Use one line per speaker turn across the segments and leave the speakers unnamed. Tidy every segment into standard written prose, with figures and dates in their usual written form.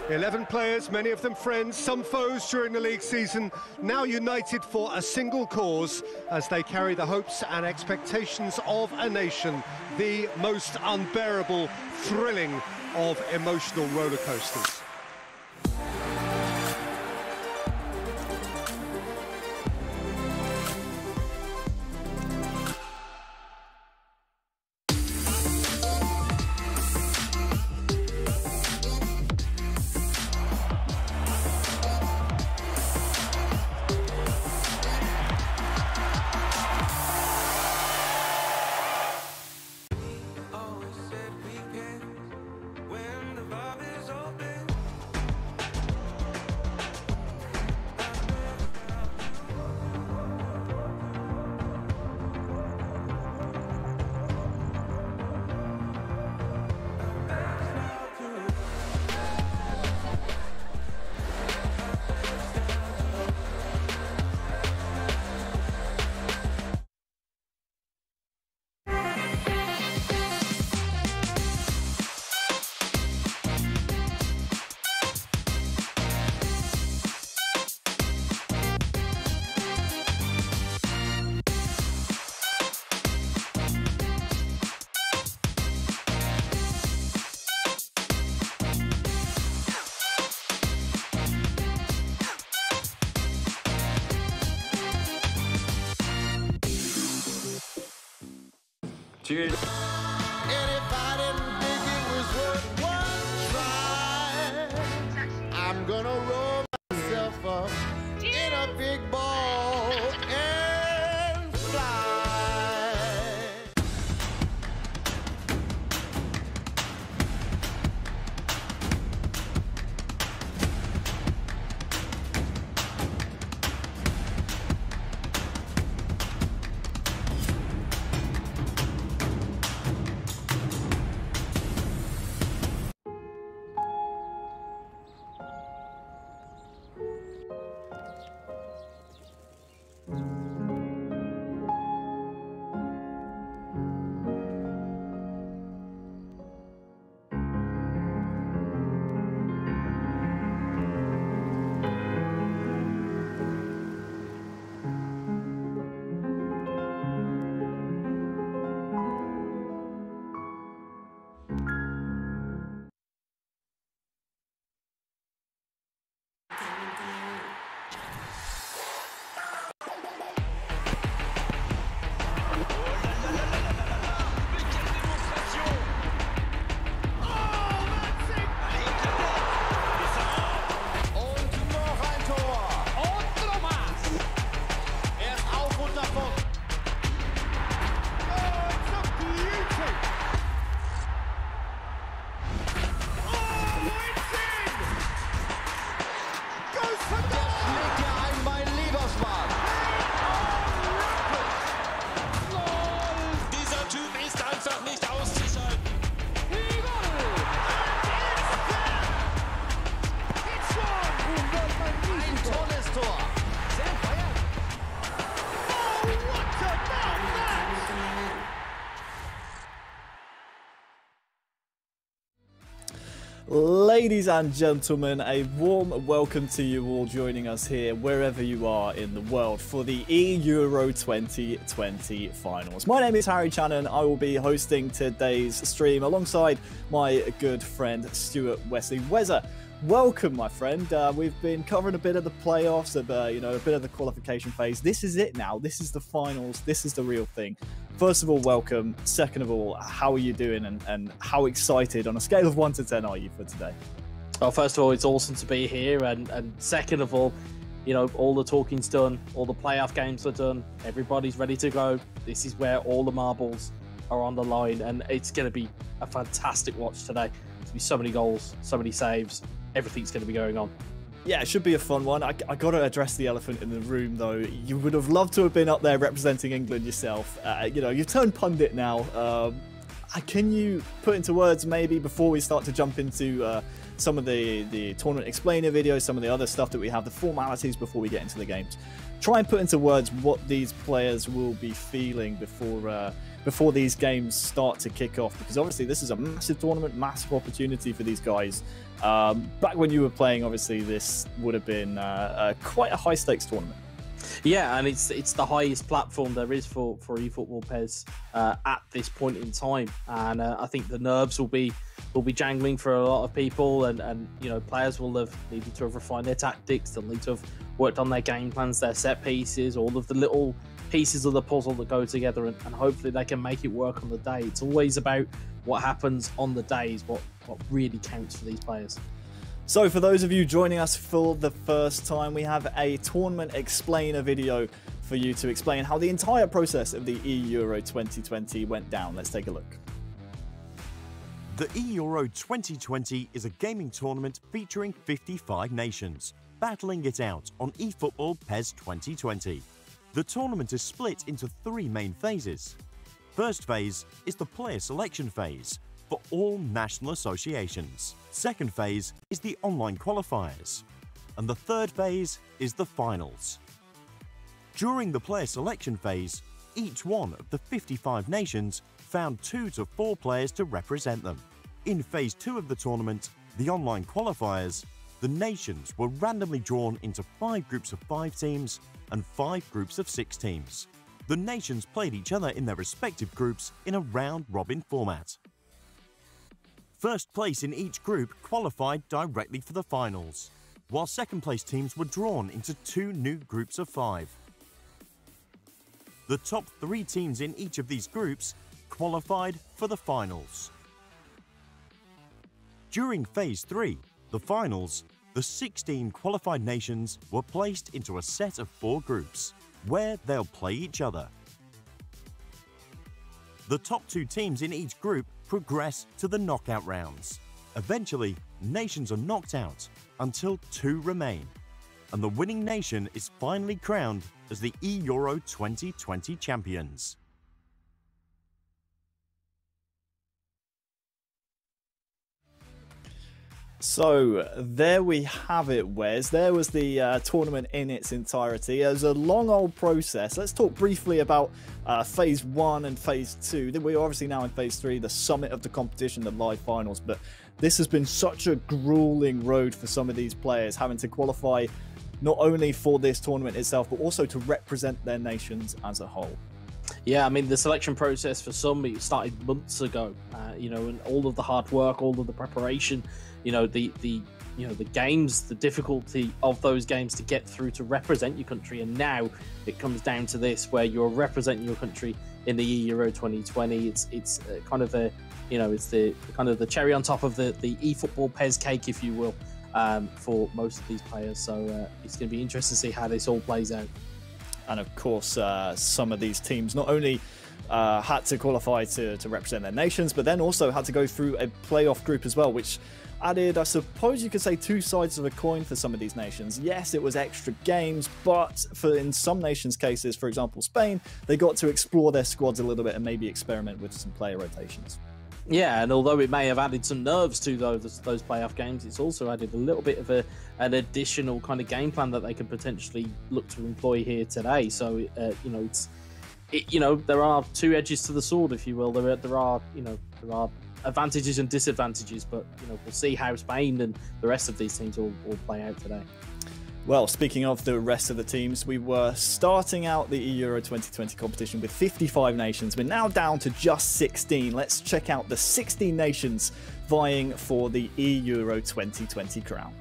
11 players, many of them friends, some foes during the league season, now united for a single cause as they carry the hopes and expectations of a nation, the most unbearable, thrilling of emotional roller coasters.
Cheers.
And if I didn't think it was worth one try, I'm gonna roll myself up in a big ball and fly.
Ladies and gentlemen, a warm welcome to you all joining us here wherever you are in the world for the eEURO 2020 finals. My name is Harry Channon. I will be hosting today's stream alongside my good friend Stuart Wesley. Wezza, welcome, my friend. We've been covering a bit of the playoffs, a bit of the qualification phase. This is it now. This is the finals. This is the real thing. First of all, welcome. Second of all, how are you doing and how excited on a scale of 1 to 10 are you for today?
Well, first of all, it's awesome to be here. And second of all, you know, all the talking's done. All the playoff games are done. Everybody's ready to go. This is where all the marbles are on the line. And it's going to be a fantastic watch today. There's going to be so many goals, so many saves. Everything's going to be going on.
Yeah, it should be a fun one. I got to address the elephant in the room, though. You would have loved to have been up there representing England yourself. You know, you've turned pundit now. Can you put into words, maybe, before we start to jump into some of the tournament explainer videos, some of the other stuff that we have, the formalities before we get into the games, try and put into words what these players will be feeling before before these games start to kick off? Because obviously this is a massive tournament, massive opportunity for these guys. Back when you were playing, obviously this would have been quite a high stakes tournament.
Yeah, and it's the highest platform there is for eFootball PES at this point in time, and I think the nerves will be jangling for a lot of people, and you know, players will have needed to have refined their tactics. They'll need to have worked on their game plans, their set pieces, all of the little pieces of the puzzle that go together, and hopefully they can make it work on the day. It's always about what happens on the day is what really counts for these players.
So for those of you joining us for the first time, we have a tournament explainer video for you to explain how the entire process of the eEURO 2020 went down. Let's take a look.
The eEURO 2020 is a gaming tournament featuring 55 nations, battling it out on eFootball PES 2020. The tournament is split into 3 main phases. First phase is the player selection phase for all national associations. Second phase is the online qualifiers. And the third phase is the finals. During the player selection phase, each one of the 55 nations found 2 to 4 players to represent them. In phase 2 of the tournament, the online qualifiers, the nations were randomly drawn into 5 groups of 5 teams and 5 groups of 6 teams. The nations played each other in their respective groups in a round-robin format. First place in each group qualified directly for the finals, while second place teams were drawn into 2 new groups of 5. The top 3 teams in each of these groups qualified for the finals. During phase 3, the finals, the 16 qualified nations were placed into a set of 4 groups, where they'll play each other. The top 2 teams in each group progress to the knockout rounds. Eventually, nations are knocked out until 2 remain, and the winning nation is finally crowned as the eEURO 2020 champions.
So there we have it, Wes. There was the tournament in its entirety. It was a long old process. Let's talk briefly about phase 1 and phase 2. We're obviously now in phase 3, the summit of the competition, the live finals. But this has been such a grueling road for some of these players, having to qualify not only for this tournament itself, but also to represent their nations as a whole.
Yeah, I mean, the selection process for some, it started months ago, you know, and all of the hard work, all of the preparation, you know, the games, the difficulty of those games to get through to represent your country. And now it comes down to this, where you're representing your country in the eEURO 2020. It's kind of a, you know, it's the kind of the cherry on top of the eFootball PES cake, if you will, for most of these players. So it's going to be interesting to see how this all plays out.
And of course, some of these teams not only had to qualify to represent their nations, but then also had to go through a playoff group as well, which added, I suppose you could say, 2 sides of a coin for some of these nations. Yes, it was extra games, but in some nations' cases, for example Spain, they got to explore their squads a little bit and maybe experiment with some player rotations.
Yeah, and although it may have added some nerves to those playoff games, it's also added a little bit of an additional kind of game plan that they could potentially look to employ here today. So, you know, there are 2 edges to the sword, if you will. There are advantages and disadvantages, but you know, we'll see how Spain and the rest of these teams all play out today.
Well, speaking of the rest of the teams, we were starting out the eEURO 2020 competition with 55 nations. We're now down to just 16. Let's check out the 16 nations vying for the eEURO 2020 crown.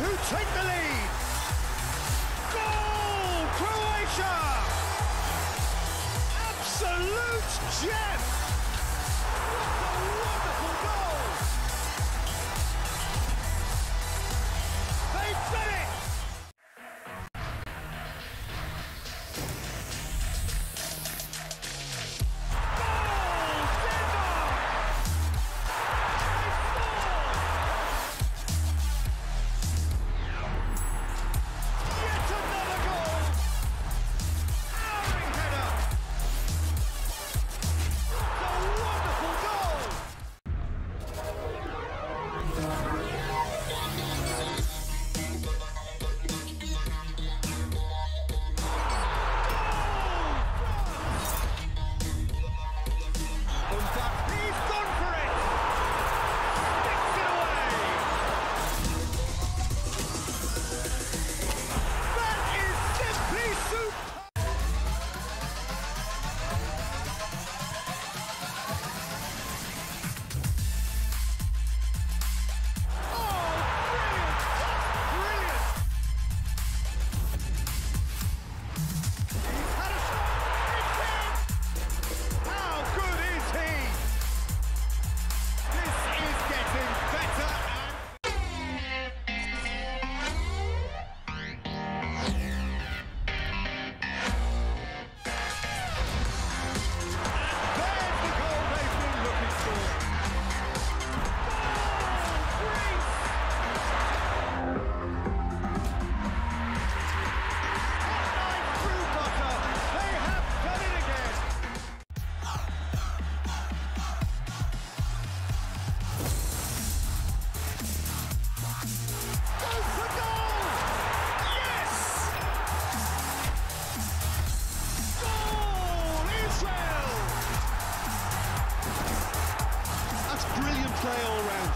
who take the lead. Goal, Croatia! Absolute gem! What a wonderful goal! They've done it! Play all round.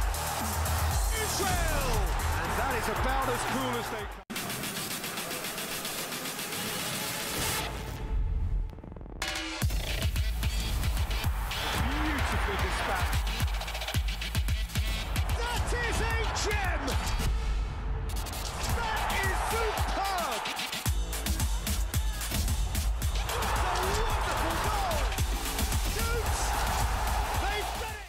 Israel! And that is about as cool as they come. Beautifully dispatched. That is a gem! That is superb! What a wonderful goal! Shoots! They've done it!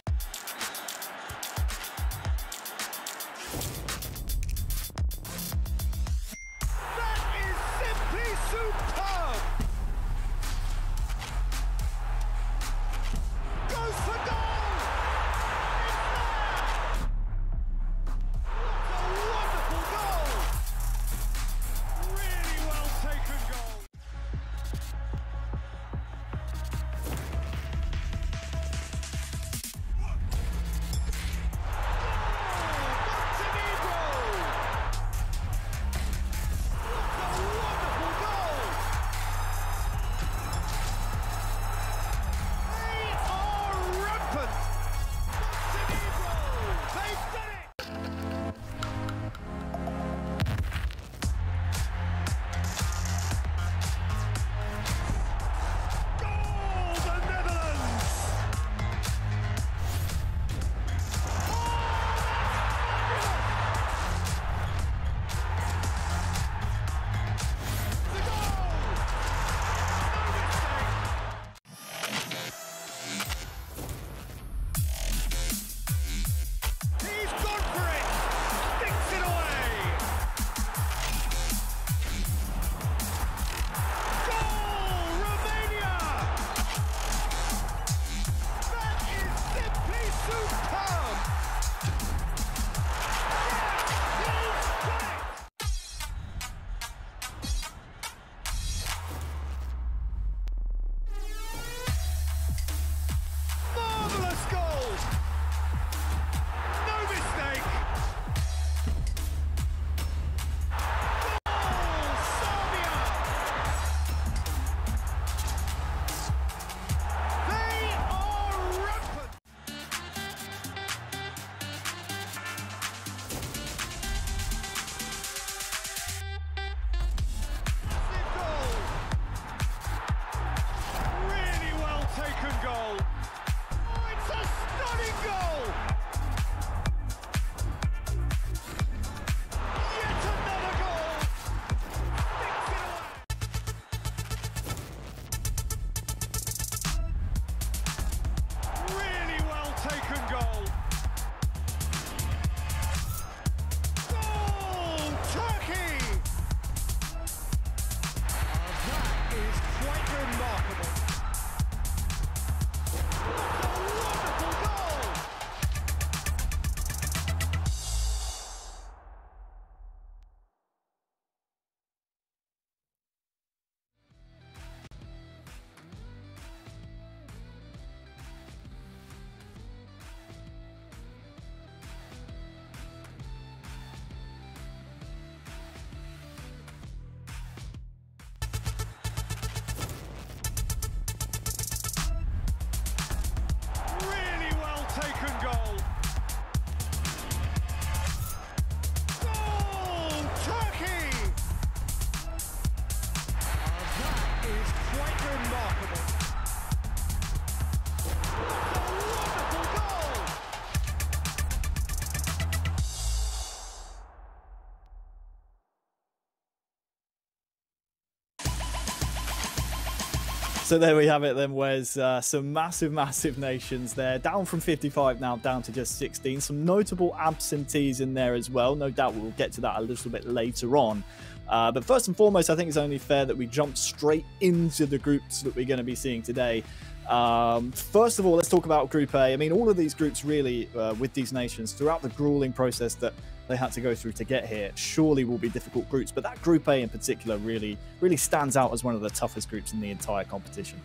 So there we have it then, Wes. Some massive nations there. Down from 55 now, down to just 16. Some notable absentees in there as well. No doubt we'll get to that a little bit later on. But first and foremost, I think it's only fair that we jump straight into the groups that we're going to be seeing today. First of all, let's talk about Group A. I mean, all of these groups really, with these nations, throughout the grueling process that they had to go through to get here, surely will be difficult groups. But that Group A in particular really stands out as one of the toughest groups in the entire competition.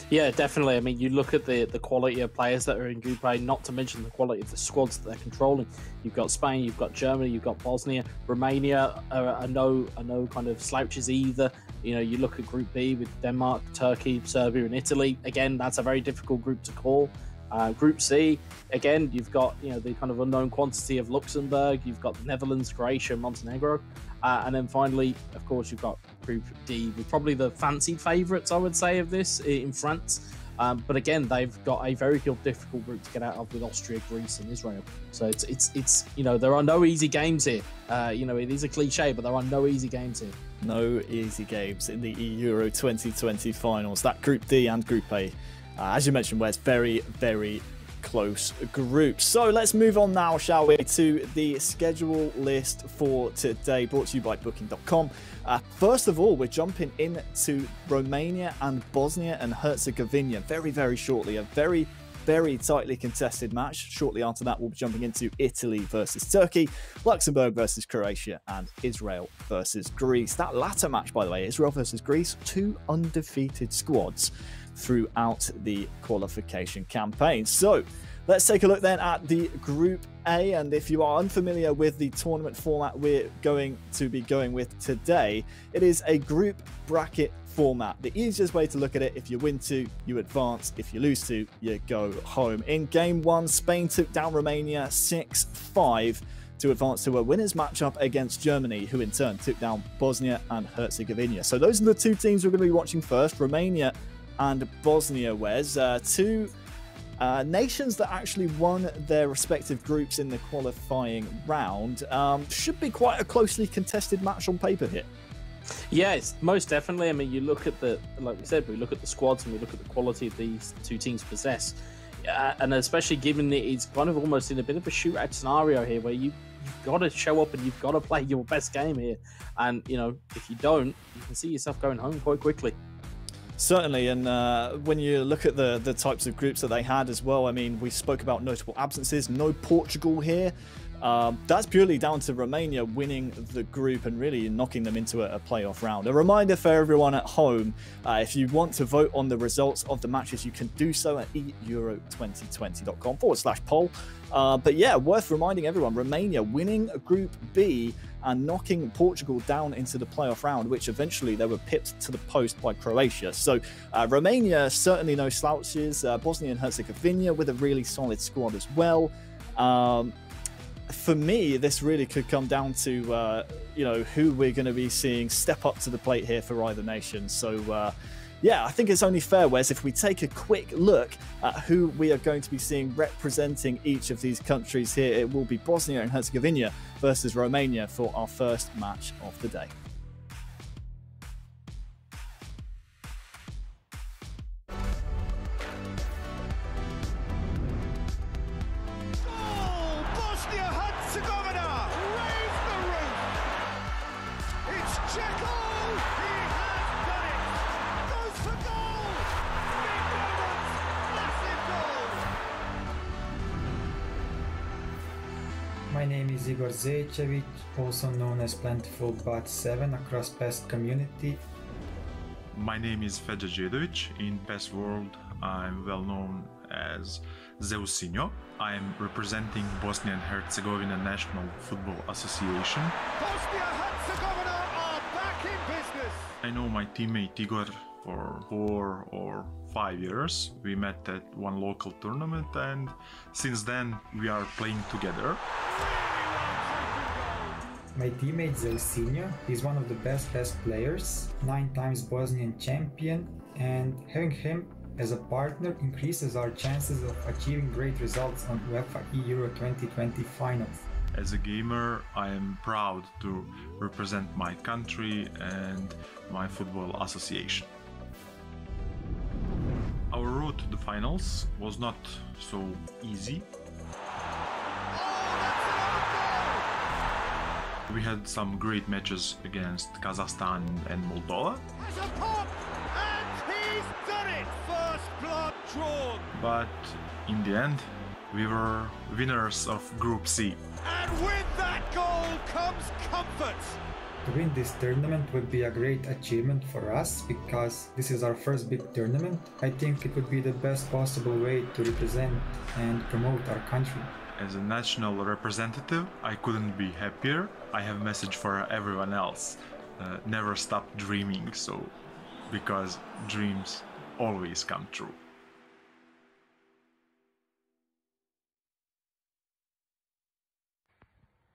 Yeah, definitely. I mean, you look at the quality of players that are in Group A, not to mention the quality of the squads that they're controlling. You've got Spain, you've got Germany, you've got Bosnia, Romania are no kind of slouches either. You know, you look at Group B with Denmark, Turkey, Serbia, and Italy. Again, that's a very difficult group to call. Group C, again, you've got, you know, the kind of unknown quantity of Luxembourg, you've got the Netherlands, Croatia, Montenegro, and then finally, of course, you've got Group D with probably the fancied favourites, I would say, of this in France. But again, they've got a very difficult group to get out of with Austria, Greece, and Israel. So it's you know, there are no easy games here. You know, it is a cliche, but there are no easy games here.
No easy games in the eEURO 2020 finals. That Group D and Group A, as you mentioned, Wes, very close groups. So let's move on now, shall we, to the schedule list for today, brought to you by Booking.com. First of all, we're jumping into Romania and Bosnia and Herzegovina very shortly. A very tightly contested match. Shortly after that, we'll be jumping into Italy versus Turkey, Luxembourg versus Croatia, and Israel versus Greece. That latter match, by the way, Israel versus Greece, 2 undefeated squads throughout the qualification campaign. So let's take a look then at the Group A, and if you are unfamiliar with the tournament format we're going to be going with today, it is a group bracket format. The easiest way to look at it: if you win 2, you advance; if you lose 2, you go home. In game 1, Spain took down Romania 6-5 to advance to a winners matchup against Germany, who in turn took down Bosnia and Herzegovina. So those are the 2 teams we're going to be watching first, Romania and Bosnia, Wes. 2 nations that actually won their respective groups in the qualifying round. Should be quite a closely contested match on paper here.
Yes, most definitely. I mean, you look at like we said, we look at the squads and we look at the quality of these 2 teams possess. And especially given it's kind of almost in a bit of a shootout scenario here, where you've got to show up and you've got to play your best game here. And, you know, if you don't, you can see yourself going home quite quickly.
Certainly, and when you look at the types of groups that they had as well, I mean, we spoke about notable absences. No Portugal here. That's purely down to Romania winning the group and really knocking them into a playoff round. A reminder for everyone at home, if you want to vote on the results of the matches, you can do so at eEURO2020.com/poll. But yeah, worth reminding everyone, Romania winning Group B and knocking Portugal down into the playoff round, which eventually they were pipped to the post by Croatia. So Romania, certainly no slouches. Bosnia and Herzegovina with a really solid squad as well. For me, this really could come down to, you know, who we're going to be seeing step up to the plate here for either nation. So, yeah, I think it's only fair, Wes, if we take a quick look at who we are going to be seeing representing each of these countries here. It will be Bosnia and Herzegovina versus Romania for our first match of the day.
My name is Igor Zejcevic, also known as Plentiful Bot 7 across PES community.
My name is Feđa Đedović. In PES world, I'm well known as Zeusinho. I'm representing Bosnia and Herzegovina National Football Association.
Bosnia and Herzegovina are back in business.
I know my teammate Igor for 4 or 5 years. We met at one local tournament, and since then we are playing together.
My teammate Zeusinho is one of the best players, 9 times Bosnian champion, and having him as a partner increases our chances of achieving great results on UEFA eEURO 2020 finals.
As a gamer, I am proud to represent my country and my football association. to the finals was not so easy. We had some great matches against Kazakhstan and Moldova.
Has a pop, and he's done it! First blood drawn.
But in the end, we were winners of Group C.
And with that goal comes comfort.
To win this tournament would be a great achievement for us because this is our first big tournament. I think it would be the best possible way to represent and promote our country.
As a national representative, I couldn't be happier. I have a message for everyone else. Never stop dreaming, because dreams always come true.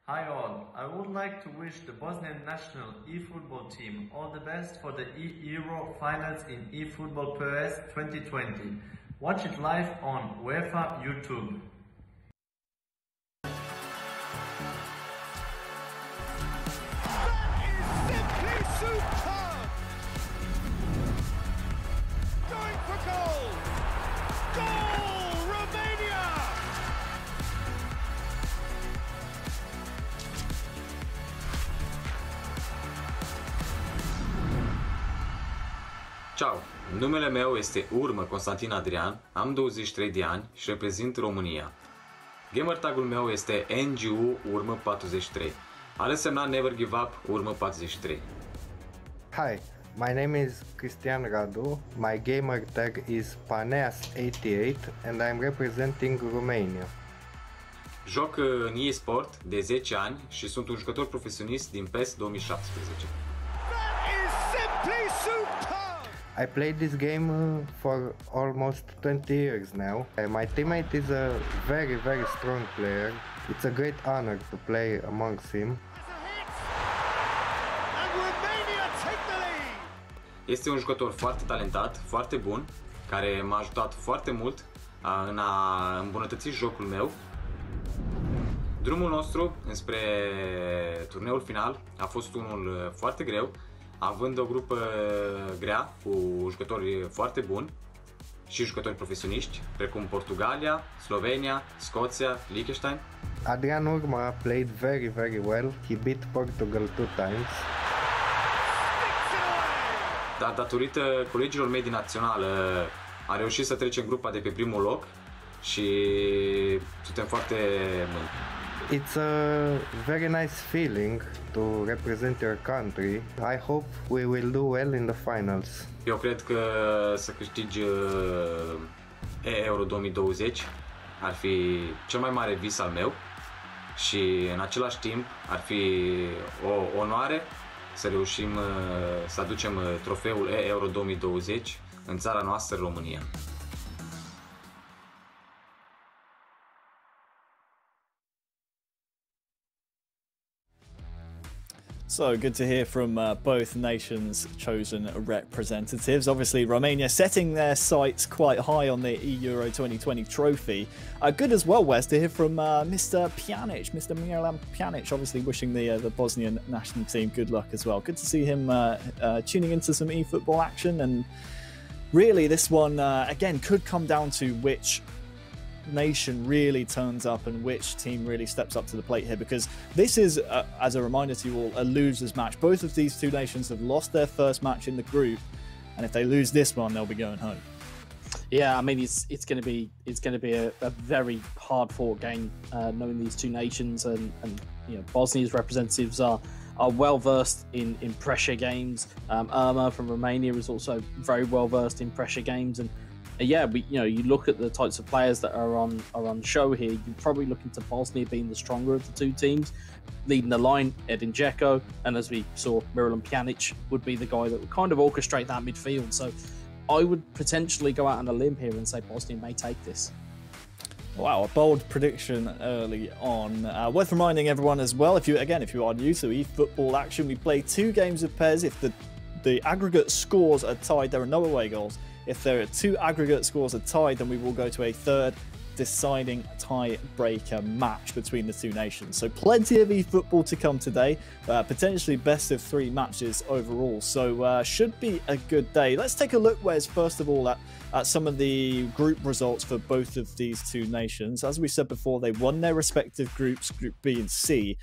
Hi all, I would like to wish the Bosnian national eFootball team all the best for the eEURO finals in eFootball PS 2020. Watch it live on UEFA YouTube.
Superb! Going for goal! Goal! Romania!
Ciao, numele meu este Urmă Constantin Adrian, am 23 de ani și reprezint România. Gamer tagul meu este NGU Urmă 43. Ales semna Never Give Up Urmă 43.
Hi, my name is Cristian Radu, my gamer tag is Paneas88 and I'm representing Romania.
Joc în eSport de 10 ani și sunt un jucător profesionist din PES 2017.
That is simply superb!
I played this game for almost 20 years now. My teammate is a very strong player. It's a great honor to play amongst him.
Este un jucător foarte talentat, foarte bun, care m-a ajutat foarte mult în a îmbunătăți jocul meu. Drumul nostru înspre turneul final a fost unul foarte greu, având o grupă grea cu jucători foarte buni și jucători profesioniști, precum Portugalia, Slovenia, Scoția, Liechtenstein.
Adrian Urma played very well. He beat Portugal 2 times.
Dar datorită colegilor mei din națională a reușit să trecem grupa de pe primul loc și suntem foarte mândri.
It's a very nice feeling to represent your country. I hope we will do well in the finals.
Eu cred că să câștigi eEURO 2020 ar fi cel mai mare vis al meu și în același timp ar fi o onoare să reușim să aducem trofeul eEURO 2020 în țara noastră, România.
So good to hear from both nations' chosen representatives. Obviously, Romania setting their sights quite high on the eEURO 2020 trophy. Good as well, Wes, to hear from Mr. Pjanic, Mr. Miralem Pjanic, obviously wishing the Bosnian national team good luck as well. Good to see him tuning into some eFootball action. And really, this one, again, could come down to which nation really turns up and which team really steps up to the plate here, because this is, as a reminder to you all, a loser's match. Both of these two nations have lost their first match in the group, and if they lose this one, they'll be going home.
Yeah, I mean it's going to be a very hard fought game, knowing these two nations, and you know, Bosnia's representatives are well versed in pressure games. Irma from Romania is also very well versed in pressure games, and yeah, you look at the types of players that are on show here. You're probably looking to Bosnia being the stronger of the two teams, leading the line, Edin Dzeko, and as we saw, Miralem Pjanic would be the guy that would kind of orchestrate that midfield. So I would potentially go out on a limb here and say Bosnia may take this.
Wow, a bold prediction early on. Worth reminding everyone as well, if you are new to eFootball action, we play 2 games of PES. If the aggregate scores are tied, there are no away goals. If there are 2 aggregate scores are tied, then we will go to a third deciding tiebreaker match between the two nations. So plenty of eFootball to come today, potentially best of 3 matches overall. So should be a good day. Let's take a look, Wes, first of all, at some of the group results for both of these two nations. As we said before, they won their respective groups, Group B and C.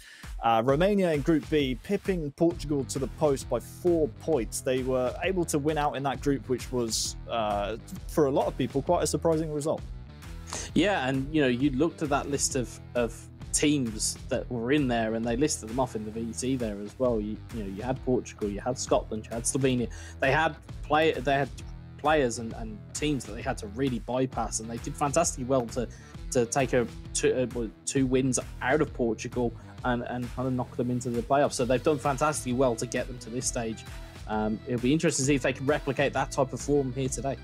Romania in Group B, pipping Portugal to the post by 4 points. They were able to win out in that group, which was, for a lot of people, quite a surprising result.
Yeah, and you looked at that list of teams that were in there, and they listed them off in the VC there as well. You had Portugal, you had Scotland, you had Slovenia. They had players and teams that they had to really bypass, and they did fantastically well to take 2 wins out of Portugal and kind of knock them into the playoffs. So they've done fantastically well to get them to this stage. It'll be interesting to see if they can replicate that type of form here today.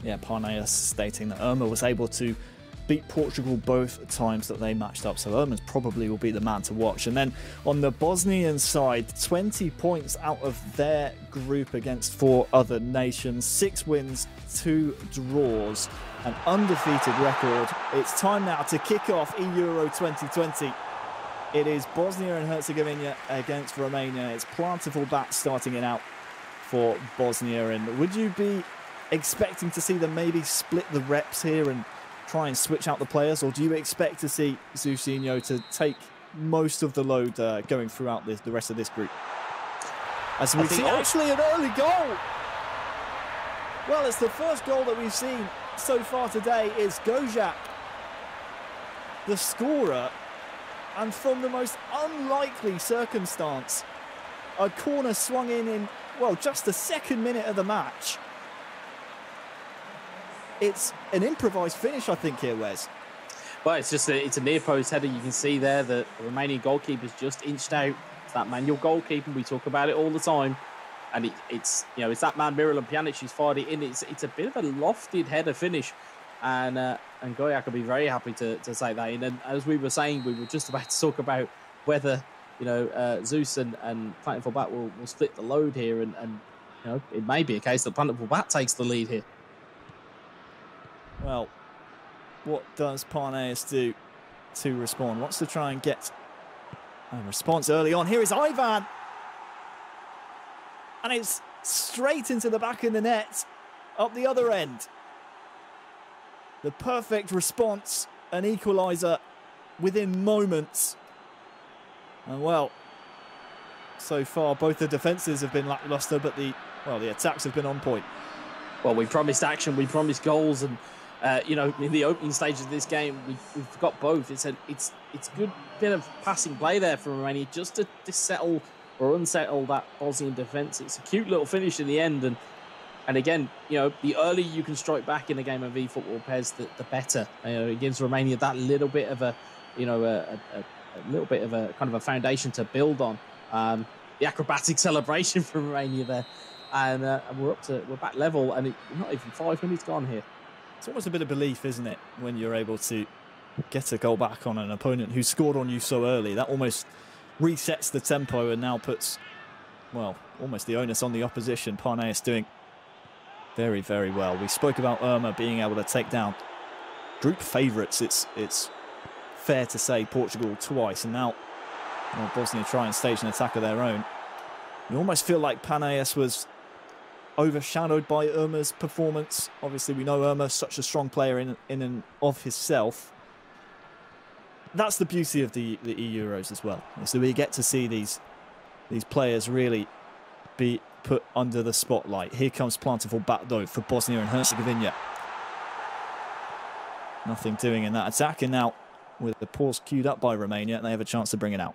Yeah, Parnaeus stating that Irma was able to beat Portugal both times that they matched up, so Irma's probably will be the man to watch. And then on the Bosnian side, 20 points out of their group against 4 other nations, 6 wins, 2 draws, an undefeated record. It's time now to kick off eEURO 2020. It is Bosnia and Herzegovina against Romania. It's Plentiful Bat starting it out for Bosnia. And would you be expecting to see them maybe split the reps here and try and switch out the players, or do you expect to see Zousinho to take most of the load going throughout the rest of this group? As we see actually an early goal. Well, it's the first goal that we've seen so far today. Is Gojak the scorer, and from the most unlikely circumstance, a corner swung in well, just the 2nd minute of the match. It's an improvised finish, I think, here, Wes.
Well, it's a near post header. You can see there that the Romanian goalkeeper's just inched out. It's that manual goalkeeping. We talk about it all the time, and it's that man Miralem Pjanic who's fired it in. It's a bit of a lofted header finish, and Gojak will be very happy to take that in. And as we were saying, we were just about to talk about whether Zeus and Plentiful Bat will split the load here, and it may be a case that Plentiful Bat takes the lead here.
Well, what does Parnaeus do to respond? Wants to try and get a response early on. Here is Ivan. And it's straight into the back of the net, up the other end. The perfect response, an equaliser within moments. And well, so far both the defences have been lacklustre, but the attacks have been on point.
Well, we promised action, we promised goals, and in the opening stages of this game, we've got both. It's a good bit of passing play there from Romania just to settle or unsettle that Bosnian defence. It's a cute little finish in the end, and again, the earlier you can strike back in a game of eFootball, Pez, the better. It gives Romania that little bit of a little bit of a kind of a foundation to build on. The acrobatic celebration from Romania there, and we're back level, and not even 5 minutes gone here.
It's almost a bit of belief, isn't it, when you're able to get a goal back on an opponent who scored on you so early. That almost resets the tempo and now puts, well, almost the onus on the opposition. Parnaeus doing very, very well. We spoke about Irma being able to take down group favourites. It's fair to say Portugal twice, and now Bosnia try and stage an attack of their own. You almost feel like Parnaeus was overshadowed by Irma's performance. Obviously, we know Irma's such a strong player in and of himself. That's the beauty of the eEuros as well. So we get to see these players really be put under the spotlight. Here comes Plentiful Bat, though, for Bosnia and Herzegovina. Nothing doing in that attack, and now with the pause queued up by Romania, they have a chance to bring it out.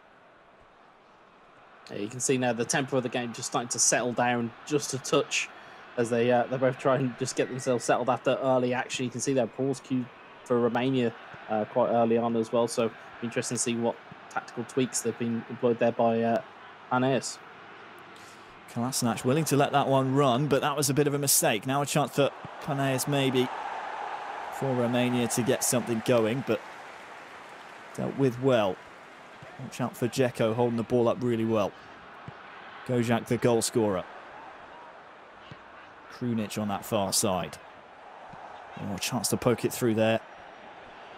Yeah, you can see now the tempo of the game just starting to settle down just a touch as they both try and just get themselves settled after early action. You can see their pause cue for Romania quite early on as well. So interesting to see what tactical tweaks they've been employed there by Parnaeus.
Kolasinac willing to let that one run, but that was a bit of a mistake. Now a chance for Parnaeus maybe for Romania to get something going, but dealt with well. Watch out for Dzeko holding the ball up really well. Gojak, the goal scorer. Krunic on that far side. Oh, a chance to poke it through there.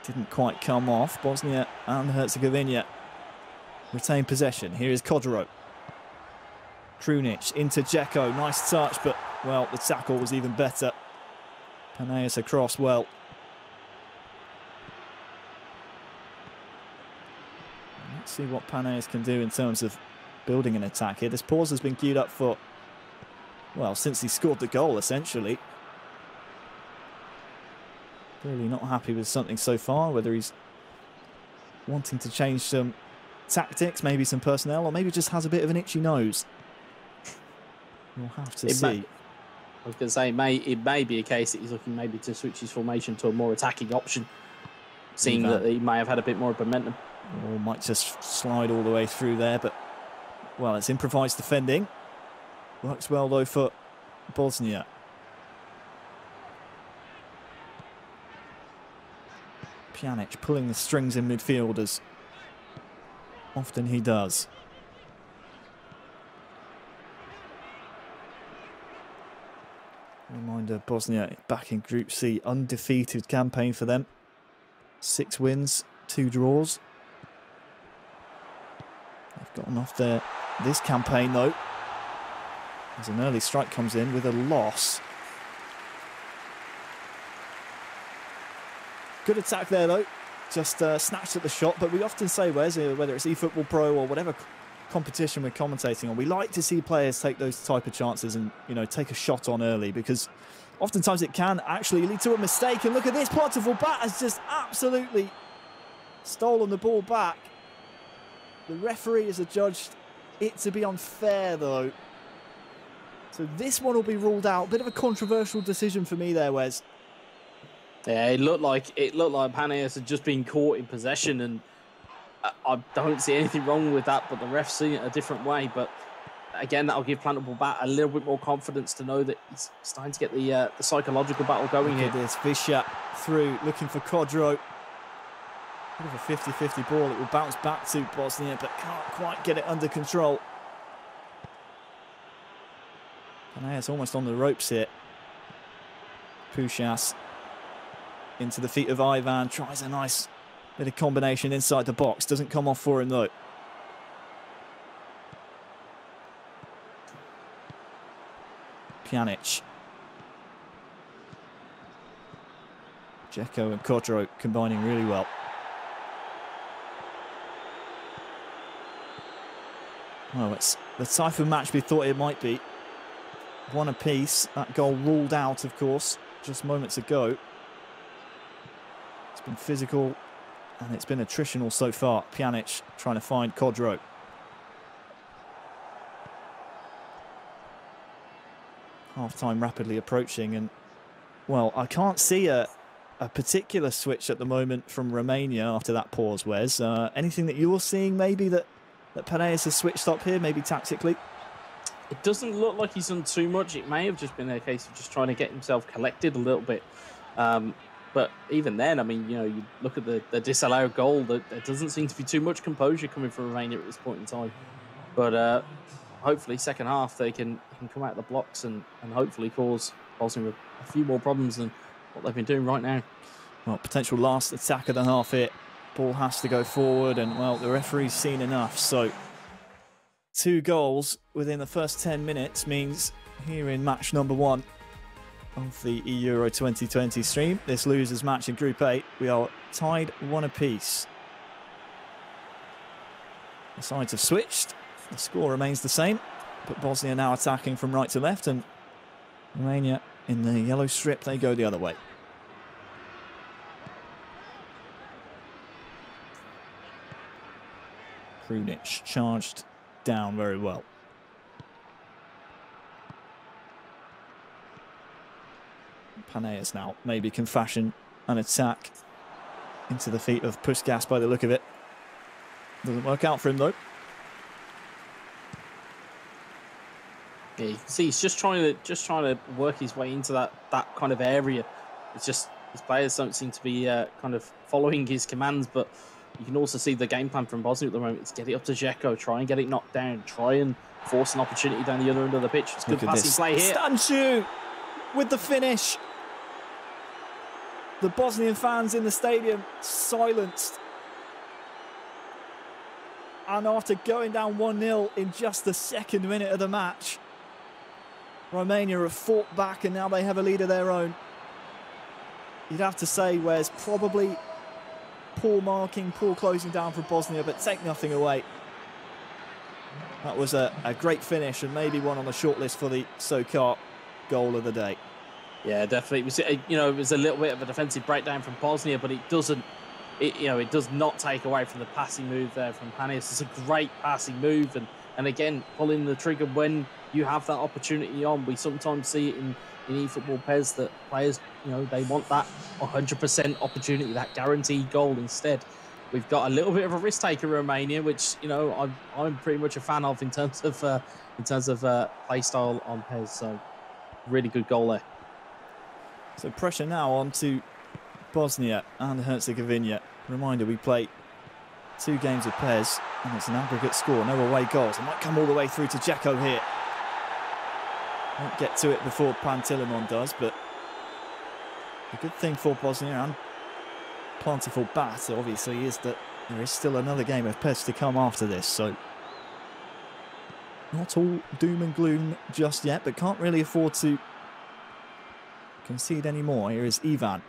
Didn't quite come off. Bosnia and Herzegovina retain possession. Here is Kodro. Krunic into Dzeko. Nice touch, but, well, the tackle was even better. Paneas across well. Let's see what Paneas can do in terms of building an attack here. This pause has been queued up for, well, since he scored the goal, essentially. Clearly not happy with something so far, whether he's wanting to change some tactics, maybe some personnel, or maybe just has a bit of an itchy nose. We'll have to see.
I was going to say, it may be a case that he's looking maybe to switch his formation to a more attacking option, seeing that he may have had a bit more of momentum.
Or might just slide all the way through there, but, well, it's improvised defending. Works well, though, for Bosnia. Pjanic pulling the strings in midfield, as often he does. Reminder, Bosnia back in Group C, undefeated campaign for them. 6 wins, 2 draws. They've gotten off there this campaign, though, as an early strike comes in with a loss. Good attack there, though. Just snatched at the shot. But we often say, Wes, whether it's eFootball Pro or whatever competition we're commentating on, we like to see players take those type of chances and, you know, take a shot on early, because oftentimes it can actually lead to a mistake. And look at this, Portugal Bat has just absolutely stolen the ball back. The referee has adjudged it to be unfair, though. So this one will be ruled out. Bit of a controversial decision for me there, Wes.
Yeah, it looked like Paneas had just been caught in possession, and I don't see anything wrong with that, but the ref's seeing it a different way. But again, that'll give Plantable Bat a little bit more confidence to know that he's starting to get the psychological battle going here.
Look at this, Visha through, looking for Kodro. Bit of a 50-50 ball. It will bounce back to Bosnia, but can't quite get it under control. Paneas almost on the ropes here. Pushas into the feet of Ivan, tries a nice bit of combination inside the box. Doesn't come off for him, though. Pjanic. Dzeko and Kodro combining really well. Oh, it's the type of match we thought it might be. 1 apiece. That goal ruled out, of course, just moments ago. It's been physical and it's been attritional so far. Pjanic trying to find Kodro. Half-time rapidly approaching, and, well, I can't see a particular switch at the moment from Romania after that pause, Wes. Anything that you're seeing maybe that Paneas has switched up here, maybe tactically?
It doesn't look like he's done too much. It may have just been a case of just trying to get himself collected a little bit. But even then, I mean, you know, you look at the disallowed goal, there doesn't seem to be too much composure coming from Romania at this point in time. But hopefully second half they can come out of the blocks and hopefully cause Bosnia a few more problems than what they've been doing right now.
Well, potential last attack of the half here. Ball has to go forward, and, well, the referee's seen enough. So 2 goals within the first 10 minutes means here in match number 1 of the eEURO 2020 stream, this losers match in Group 8, we are tied 1 apiece. The sides have switched. The score remains the same, but Bosnia now attacking from right to left, and Romania in the yellow strip, they go the other way. Krunic charged down very well. Paneas now maybe can fashion an attack into the feet of Puskas by the look of it. Doesn't work out for him, though.
Yeah, you can see he's just trying to work his way into that kind of area. It's just his players don't seem to be kind of following his commands, but you can also see the game plan from Bosnia at the moment. It's get it up to Dzeko, try and get it knocked down, try and force an opportunity down the other end of the pitch. It's good passing play here.
Stanchu with the finish. The Bosnian fans in the stadium silenced. And after going down 1-0 in just the second minute of the match, Romania have fought back and now they have a lead of their own. You'd have to say, Wes, probably poor marking, poor closing down from Bosnia, but take nothing away. That was a great finish and maybe one on the shortlist for the Sokar goal of the day.
Yeah, definitely. It was, it was a little bit of a defensive breakdown from Bosnia, but it doesn't, it does not take away from the passing move there from Panius. It's a great passing move, and again, pulling the trigger when you have that opportunity on. We sometimes see it in eFootball PES that players, they want that 100% opportunity, that guaranteed goal instead. We've got a little bit of a risk taker, Romania, which I'm pretty much a fan of in terms of play style on PES. So really good goal there.
So pressure now on to Bosnia and Herzegovina. Reminder, we play 2 games of PES and it's an aggregate score, no away goals. It might come all the way through to Dzeko here. Won't get to it before Pantilimon does, but the good thing for Bosnia and plentiful bat obviously is that there is still another game of PES to come after this, so not all doom and gloom just yet, but can't really afford to concede any more. Here is Ivan.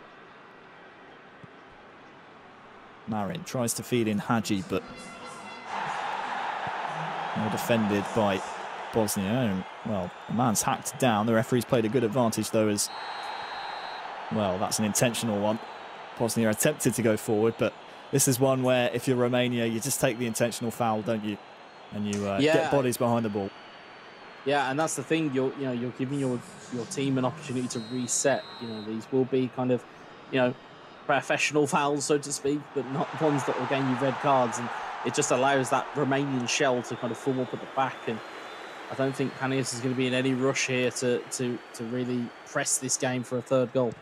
Marin tries to feed in Hadji, but well defended by Bosnia. And, well, the man's hacked down. The referee's played a good advantage, though, as well. That's an intentional one. Bosnia attempted to go forward, but this is one where if you're Romania, you just take the intentional foul, don't you? And you get bodies behind the ball.
Yeah, and that's the thing. You're giving your team an opportunity to reset. These will be kind of, professional fouls, so to speak, but not ones that will gain you red cards. And it just allows that Romanian shell to kind of form up at the back. And I don't think Panius is going to be in any rush here to really press this game for a third goal.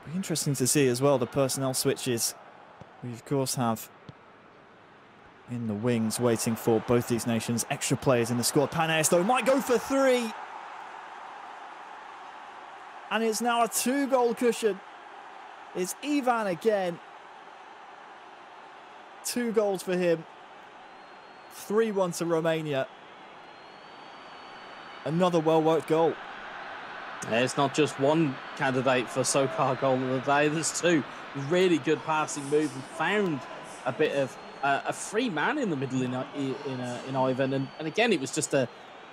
Be interesting to see as well the personnel switches. We of course have in the wings waiting for both these nations extra players in the squad. Panius though might go for 3. And it's now a 2-goal cushion. It's Ivan again. 2 goals for him. 3-1 to Romania. Another well-worked goal.
It's not just one candidate for Sokar goal of the day. There's 2. Really good passing move and found a bit of a free man in the middle in Ivan. And again, it was just a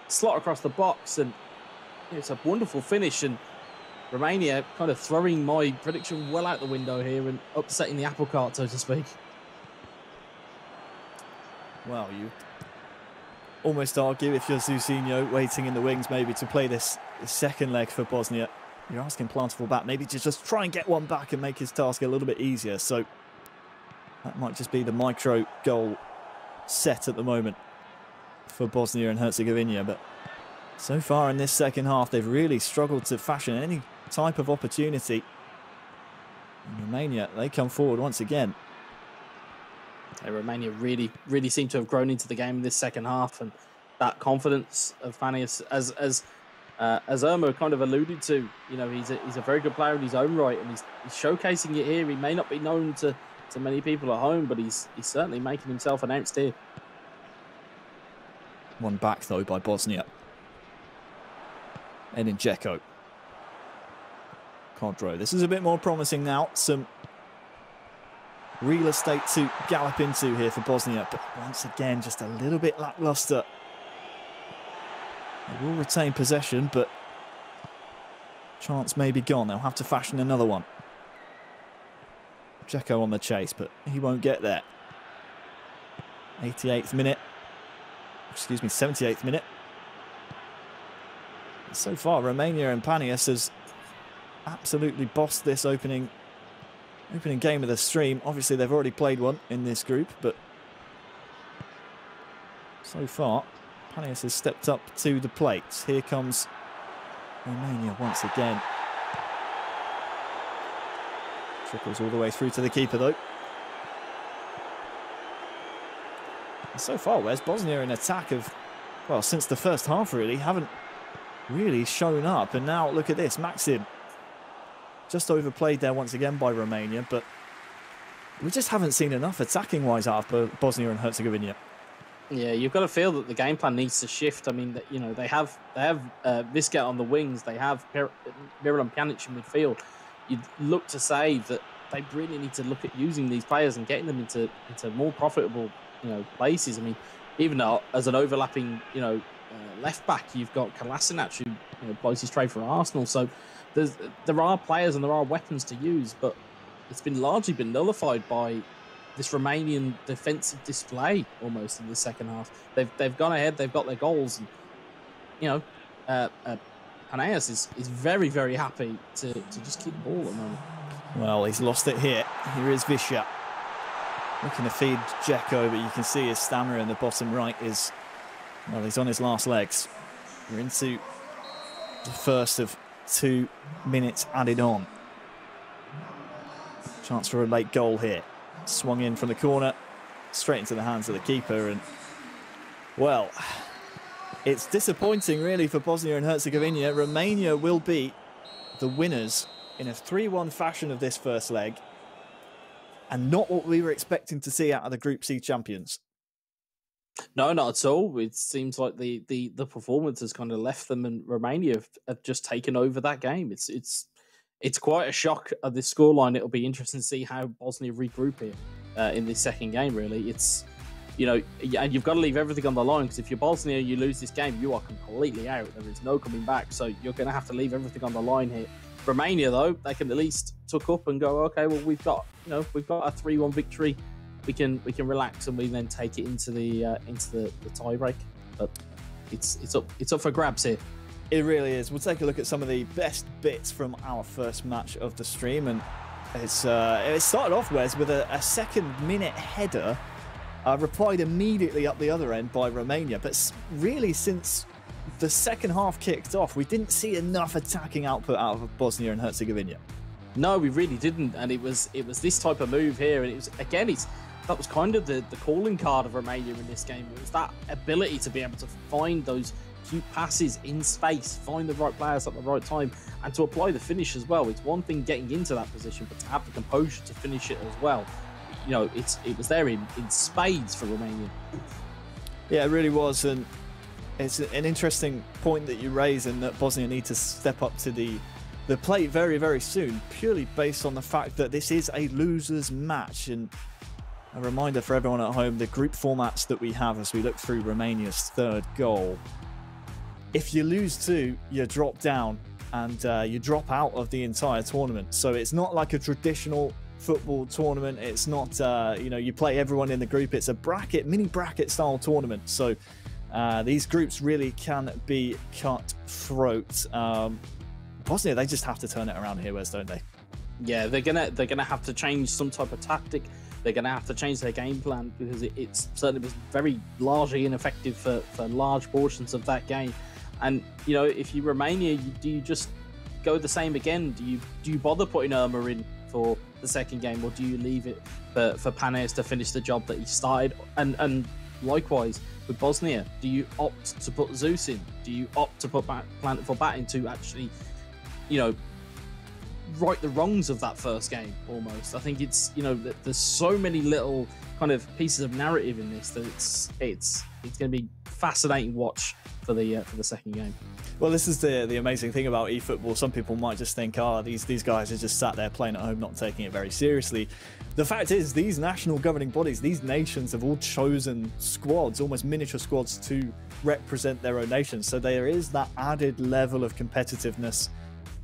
slot across the box. And it's a wonderful finish. And Romania kind of throwing my prediction well out the window here and upsetting the apple cart, so to speak.
Well, you almost argue if you're Zusinho waiting in the wings maybe to play this second leg for Bosnia. You're asking Plentiful back maybe to just try and get one back and make his task a little bit easier. So that might just be the micro goal set at the moment for Bosnia and Herzegovina. But so far in this second half, they've really struggled to fashion any type of opportunity. And Romania, they come forward once again.
Romania really seem to have grown into the game in this second half, and that confidence of Panius, as Irma kind of alluded to, he's a very good player in his own right, and he's showcasing it here. He may not be known to many people at home, but he's certainly making himself announced here.
One back though by Bosnia. And in Dzeko. Kodro. This is a bit more promising now. Some real estate to gallop into here for Bosnia, but once again just a little bit lackluster. They will retain possession, but chance may be gone. They'll have to fashion another one. Dzeko on the chase, but he won't get there. 78th minute. Excuse me, 78th minute. So far, Romania and Panius has absolutely bossed this opening game of the stream. Obviously, they've already played one in this group, but so far, Panius has stepped up to the plate. Here comes Romania once again. Trickles all the way through to the keeper, though. And so far, Wes, Bosnia in attack of, well, since the first half, really, haven't really shown up. And now look at this, Maxim. Just overplayed there once again by Romania, but we just haven't seen enough attacking-wise out of Bosnia and Herzegovina.
Yeah, you've got to feel that the game plan needs to shift. I mean, you know, they have Visca on the wings, they have Miralem Pjanic in midfield. You'd look to say that they really need to look at using these players and getting them into more profitable, you know, places. I mean, even though as an overlapping, you know, left back, you've got Kolasinac who, you know, plays his trade for Arsenal. So there are players and there are weapons to use, but it's been largely been nullified by this Romanian defensive display almost in the second half. They've gone ahead, they've got their goals, and you know, Paneas is very, very happy to just keep the ball at the moment.
Well, he's lost it here. Here is Visca. Looking to feed Dzeko, but you can see his stamina in the bottom right is, well, he's on his last legs. We're into the first of 2 minutes added on. Chance for a late goal here. Swung in from the corner, straight into the hands of the keeper, and well, it's disappointing really for Bosnia and Herzegovina. Romania will be the winners in a 3-1 fashion of this first leg, and not what we were expecting to see out of the Group C champions.
No, not at all. It seems like the performance has kind of left them, and Romania have just taken over that game. It's quite a shock at this scoreline. It'll be interesting to see how Bosnia regroup here in this second game, really. It's, you know, and you've got to leave everything on the line, because if you're Bosnia, you lose this game, you are completely out. There is no coming back. So you're going to have to leave everything on the line here. Romania, though, they can at least tuck up and go, okay, well, we've got a 3-1 victory. We can relax, and we then take it into the tiebreak. But it's up for grabs here.
It really is. We'll take a look at some of the best bits from our first match of the stream, and it started off, Wes, with a second-minute header replied immediately up the other end by Romania. But really, since the second half kicked off, we didn't see enough attacking output out of Bosnia and Herzegovina.
No, we really didn't, and it was this type of move here, and it was, again, that was kind of the calling card of Romania in this game. It was that ability to be able to find those cute passes in space, find the right players at the right time, and to apply the finish as well. It's one thing getting into that position, but to have the composure to finish it as well. You know, it was there in spades for Romania.
Yeah, it really was, and it's an interesting point that you raise, and that Bosnia need to step up to the plate very, very soon, purely based on the fact that this is a loser's match. And a reminder for everyone at home, the group formats that we have as we look through Romania's third goal. If you lose 2, you drop down, and you drop out of the entire tournament. So it's not like a traditional football tournament. It's not, you know, you play everyone in the group. It's a mini bracket style tournament. So these groups really can be cutthroat. Bosnia, they just have to turn it around here, Wes, don't they?
Yeah, they're gonna have to change some type of tactic. They're gonna have to change their game plan, because it certainly was very largely ineffective for large portions of that game. And you know, if you're Romania, do you just go the same again? Do you bother putting Irma in for the second game, or do you leave it for Paneas to finish the job that he started? And likewise with Bosnia, do you opt to put Zeus in? Do you opt to put Planet for Batting to actually, you know, right the wrongs of that first game almost? I think it's, you know, there's so many little kind of pieces of narrative in this that it's going to be fascinating watch for the second game.
Well, this is the amazing thing about eFootball. Some people might just think, these guys are just sat there playing at home, not taking it very seriously. The fact is, these national governing bodies, these nations have all chosen squads, almost miniature squads, to represent their own nations. So there is that added level of competitiveness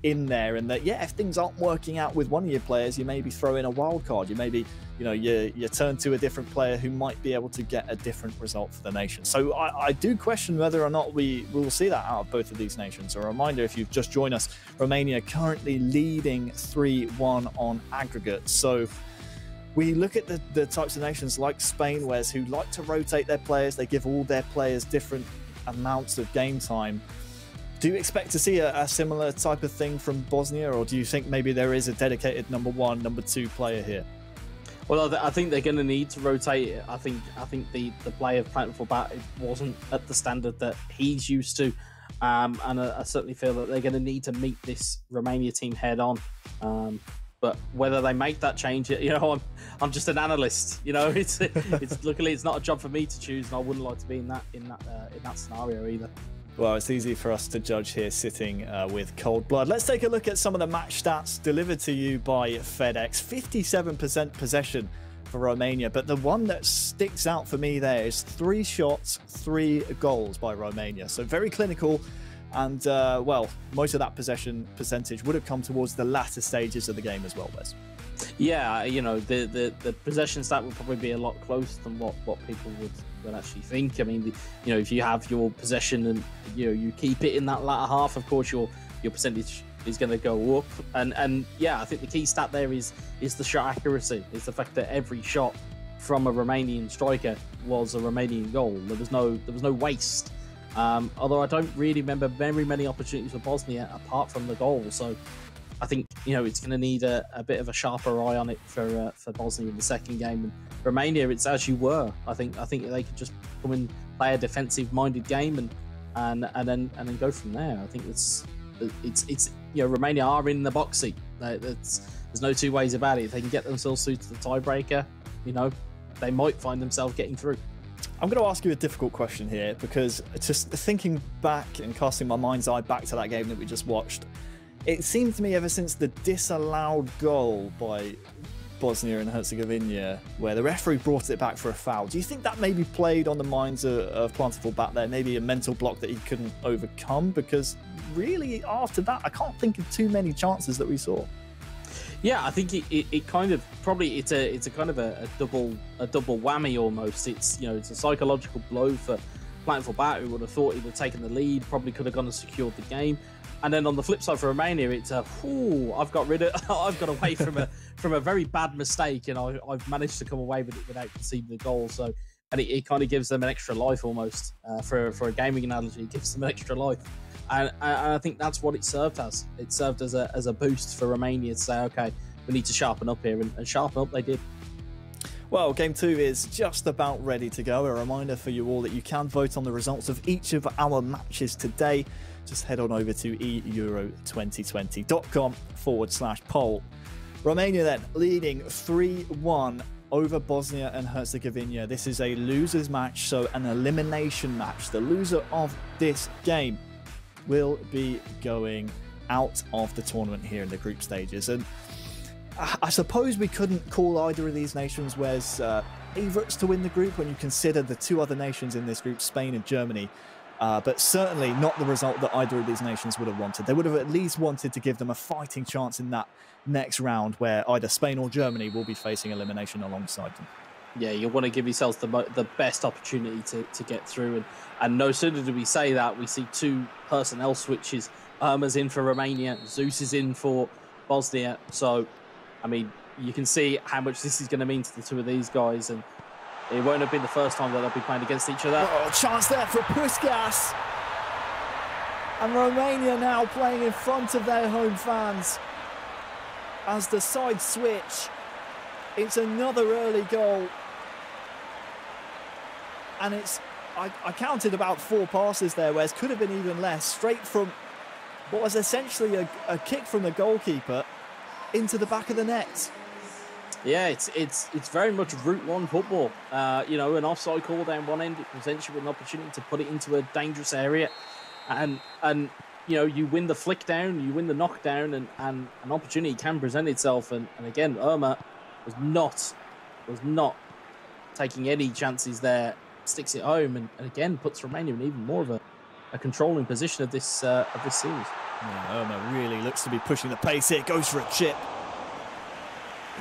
in there, and that, yeah, if things aren't working out with one of your players, you maybe throw in a wild card. You maybe, you know, you turn to a different player who might be able to get a different result for the nation. So I do question whether or not we will see that out of both of these nations. A reminder, if you've just joined us, Romania currently leading 3-1 on aggregate. So we look at the types of nations like Spain, Wes, who like to rotate their players. They give all their players different amounts of game time. Do you expect to see a similar type of thing from Bosnia, or do you think maybe there is a dedicated number 1, number 2 player here?
Well, I think they're going to need to rotate it. I think the play of Planet for Bat wasn't at the standard that he's used to. and I certainly feel that they're going to need to meet this Romania team head on. But whether they make that change, I'm just an analyst. It's luckily it's not a job for me to choose, and I wouldn't like to be in that scenario either.
Well, it's easy for us to judge here sitting with cold blood. Let's take a look at some of the match stats delivered to you by FedEx. 57% possession for Romania, but the one that sticks out for me there is 3 shots, 3 goals by Romania. So very clinical. And, well, most of that possession percentage would have come towards the latter stages of the game as well, Wes.
Yeah, the possession stat would probably be a lot closer than what people would actually think. I mean, if you have your possession and, you keep it in that latter half, of course, your percentage is going to go up. And yeah, I think the key stat there is the shot accuracy. It's the fact that every shot from a Romanian striker was a Romanian goal. There was no waste. Although I don't really remember very many opportunities for Bosnia apart from the goal. So I think, it's going to need a bit of a sharper eye on it for Bosnia in the second game. And Romania, it's as you were. I think they could just come and play a defensive-minded game and then go from there. I think it's Romania are in the box seat. There's no two ways about it. If they can get themselves through to the tiebreaker, they might find themselves getting through.
I'm going to ask you a difficult question here, because just thinking back and casting my mind's eye back to that game that we just watched, it seemed to me ever since the disallowed goal by Bosnia and Herzegovina, where the referee brought it back for a foul, do you think that maybe played on the minds of Plentiful back there? Maybe a mental block that he couldn't overcome? Because really, after that, I can't think of too many chances that we saw.
Yeah, I think it kind of probably it's a kind of a double whammy almost. It's it's a psychological blow for Plentiful Bat, who would have thought he'd have taken the lead, probably could have gone and secured the game. And then on the flip side for Romania, it's I've got away from a very bad mistake, and I've managed to come away with it without conceding the goal. So, and it kind of gives them an extra life almost. For a gaming analogy, it gives them an extra life. And I think that's what it served as. It served as a boost for Romania to say, okay, we need to sharpen up here, and sharpen up they did.
Well, Game 2 is just about ready to go. A reminder for you all that you can vote on the results of each of our matches today. Just head on over to eEURO2020.com/poll. Romania then leading 3-1 over Bosnia and Herzegovina. This is a loser's match, so an elimination match. The loser of this game will be going out of the tournament here in the group stages. And I suppose we couldn't call either of these nations favourites to win the group when you consider the 2 other nations in this group, Spain and Germany. But certainly not the result that either of these nations would have wanted. They would have at least wanted to give them a fighting chance in that next round, where either Spain or Germany will be facing elimination alongside them.
Yeah, you want to give yourselves the best opportunity to get through. And no sooner do we say that, we see 2 personnel switches. Irma's in for Romania, Zeus is in for Bosnia. So, I mean, you can see how much this is going to mean to the 2 of these guys. And it won't have been the first time that they'll be playing against each other.
Oh, chance there for Puskas. And Romania now playing in front of their home fans. As the side switch, it's another early goal. And I counted about 4 passes there, whereas could have been even less, straight from what was essentially a kick from the goalkeeper into the back of the net.
Yeah, it's very much Route 1 football. An offside call down one end, it presents you with an opportunity to put it into a dangerous area. And you win the flick down, you win the knockdown, and an opportunity can present itself. And again, Irma was not taking any chances there, sticks it home, and again puts Romania in even more of a controlling position of this series.
Yeah, Irma really looks to be pushing the pace here, goes for a chip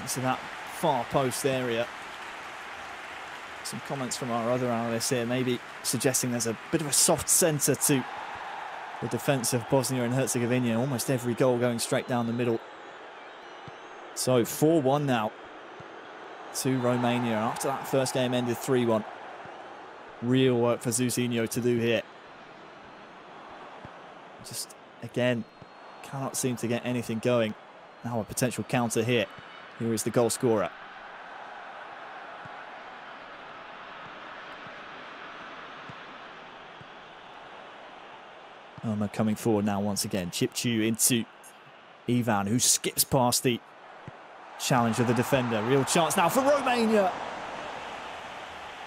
into that far post area. Some comments from our other analysts here, maybe suggesting there's a bit of a soft centre to the defence of Bosnia and Herzegovina. Almost every goal going straight down the middle. So 4-1 now to Romania after that first game ended 3-1. Real work for Zusinho to do here. Just again cannot seem to get anything going. Now a potential counter here. Here is the goal scorer. Coming forward now once again. Chip Chu into Ivan, who skips past the challenge of the defender. Real chance now for Romania.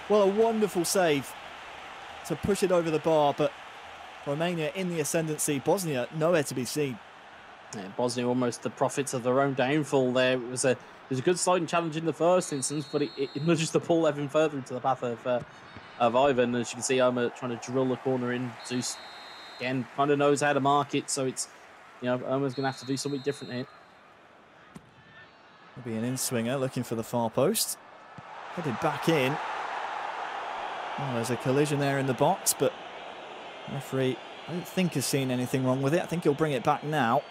Well, a wonderful save to push it over the bar, but Romania in the ascendancy. Bosnia nowhere to be seen.
Yeah, Bosnia almost the prophets of their own downfall there. It was a good sliding challenge in the first instance, but it nudges the ball even further into the path of Ivan. As you can see, Ömer trying to drill the corner in. Zeus, again, kind of knows how to mark it, so it's, you know, Ömer's going to have to do something different here.
It'll be an in-swinger looking for the far post. Headed back in. Oh, there's a collision there in the box, but the referee, I don't think has seen anything wrong with it. I think he'll bring it back now.